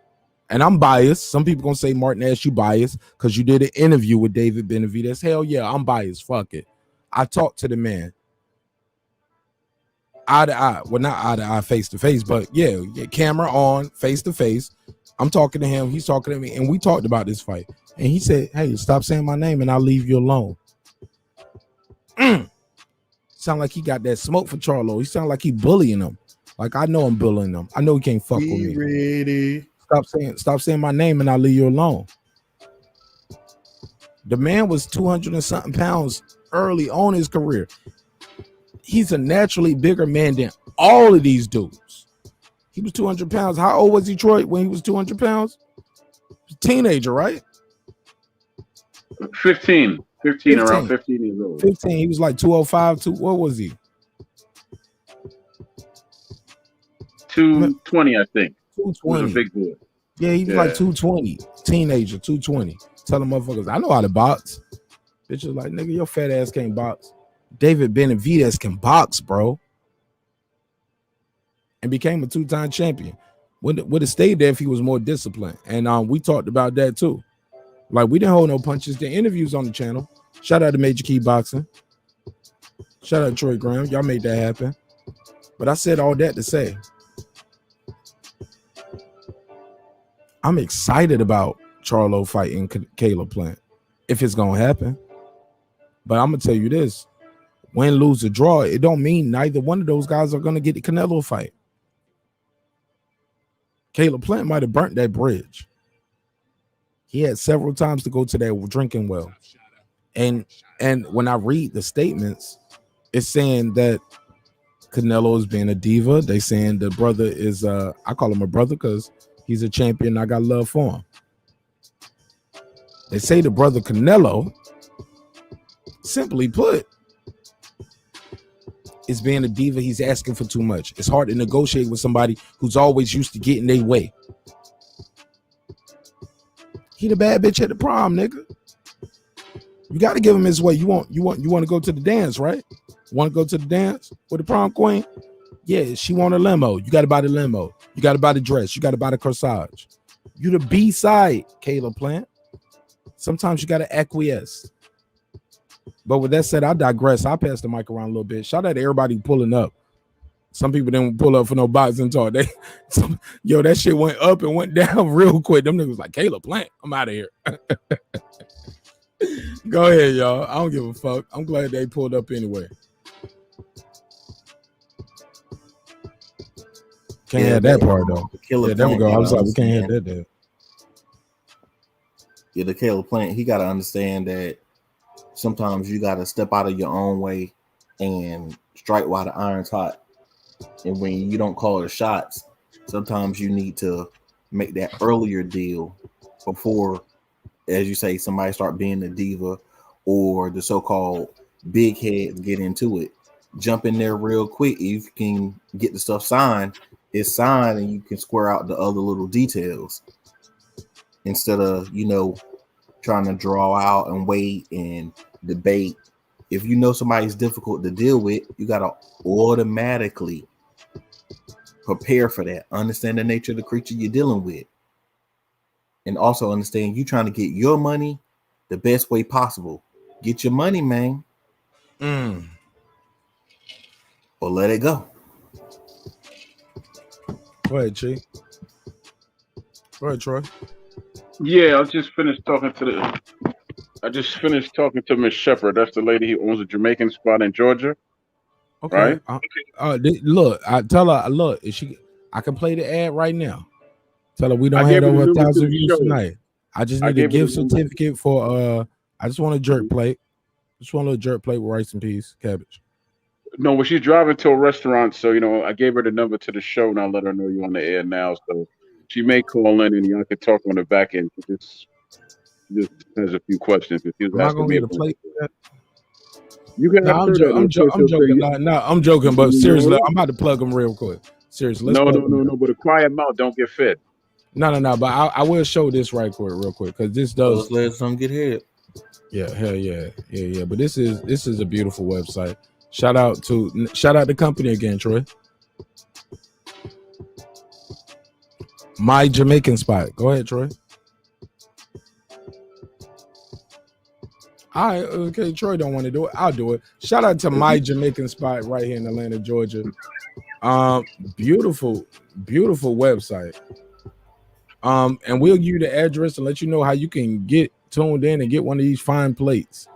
And I'm biased. Some people gonna say, Marq Nash, you biased because you did an interview with David Benavidez. Hell yeah, I'm biased. Fuck it. I talked to the man. Eye to eye. Well, not eye to eye, face to face, but yeah, camera on, face to face. I'm talking to him. He's talking to me. And we talked about this fight. And he said, hey, stop saying my name and I'll leave you alone. Sound like he got that smoke for Charlo. He sound like he bullying him. Like, I know I'm bullying him. I know he can't fuck with me. Ready. Stop saying my name and I'll leave you alone. The man was 200 and something pounds early on his career. He's a naturally bigger man than all of these dudes. He was 200 pounds. How old was he, Troy, when he was 200 pounds? He was a teenager, right? 15, around 15 years old. 15. He was like 205. What was he? 220, I think. 220. He was a big boy. Yeah, he was like 220. Teenager, 220. Tell them motherfuckers, I know how to box. Bitches like, nigga, your fat ass can't box. David Benavidez can box, bro. And became a 2-time champion. Would have stayed there if he was more disciplined. And we talked about that too. Like, we didn't hold no punches. The interviews on the channel. Shout out to Major Key Boxing. Shout out to Troy Graham. Y'all made that happen. But I said all that to say, I'm excited about Charlo fighting Caleb Plant if it's gonna happen. But I'm gonna tell you this: win, lose, or draw, it don't mean neither one of those guys are gonna get the Canelo fight. Caleb Plant might have burnt that bridge. He had several times to go to that drinking well, and when I read the statements, it's saying that Canelo is being a diva. They saying the brother is I call him a brother because he's a champion. I got love for him. They say the brother Canelo, simply put, is being a diva. He's asking for too much. It's hard to negotiate with somebody who's always used to getting their way. He the bad bitch at the prom, nigga. You got to give him his way. You want to go to the dance, right? Want to go to the dance with the prom queen? Yeah, she want a limo. You got to buy the limo. You got to buy the dress. You got to buy the corsage. You the B side, Caleb Plant. Sometimes you got to acquiesce. But with that said, I digress. I'll pass the mic around a little bit. Shout out to everybody pulling up. Some people didn't pull up for no boxing talk. Yo, that shit went up and went down real quick. Them niggas like, Caleb Plant, I'm out of here. Go ahead, y'all. I don't give a fuck. I'm glad they pulled up anyway. Can't have that part though. Yeah, there we go. I was like, we can't have that there. Yeah, the Caleb Plant, he got to understand that sometimes you got to step out of your own way and strike while the iron's hot. And when you don't call the shots, sometimes you need to make that earlier deal before, as you say, somebody start being a diva or the so-called big heads get into it. Jump in there real quick. If you can get the stuff signed, it's signed and you can square out the other little details instead of, trying to draw out and wait and debate. If you know somebody's difficult to deal with, you got to automatically Prepare for that. Understand the nature of the creature you're dealing with. And also understand you trying to get your money the best way possible. Get your money, man. Or let it go. Go ahead, Chi. Go ahead, Troy. Yeah, I just finished talking to Miss Shepherd. That's the lady who owns a Jamaican spot in Georgia. Okay. Right? Look, I tell her, look, if she, I can play the ad right now. Tell her we don't I have gave her over the number to 1,000 the views show. tonight. I just I need a gave her the gift number. certificate for I just want a jerk plate. Just want a little jerk plate with rice and peas, cabbage. No, well, she's driving to a restaurant, so I gave her the number to the show, and I'll let her know you're on the air now. So she may call in, and y'all can talk on the back end. She just has a few questions. If she was Am I asking gonna me get a a plate for that? you can No, ask her that. I'm joking. No, I'm joking, but seriously, No. I'm about to plug them real quick. Seriously, let's No, plug them. But a quiet mouth don't get fed. No. But I will show this real quick, because this does. Those legs don't get hit. Yeah, hell yeah. But this is a beautiful website. Shout out the company again, Troy. My Jamaican Spot. Go ahead, Troy. All right, okay. Troy don't want to do it. I'll do it. Shout out to My Jamaican Spot right here in Atlanta, Georgia. Beautiful website. And we'll give you the address and let you know how you can get tuned in and get one of these fine plates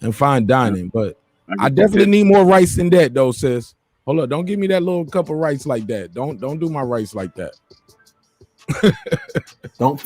and fine dining. But I definitely need more rice than that, though, sis. Hold up, don't give me that little cup of rice like that. Don't do my rice like that. Don't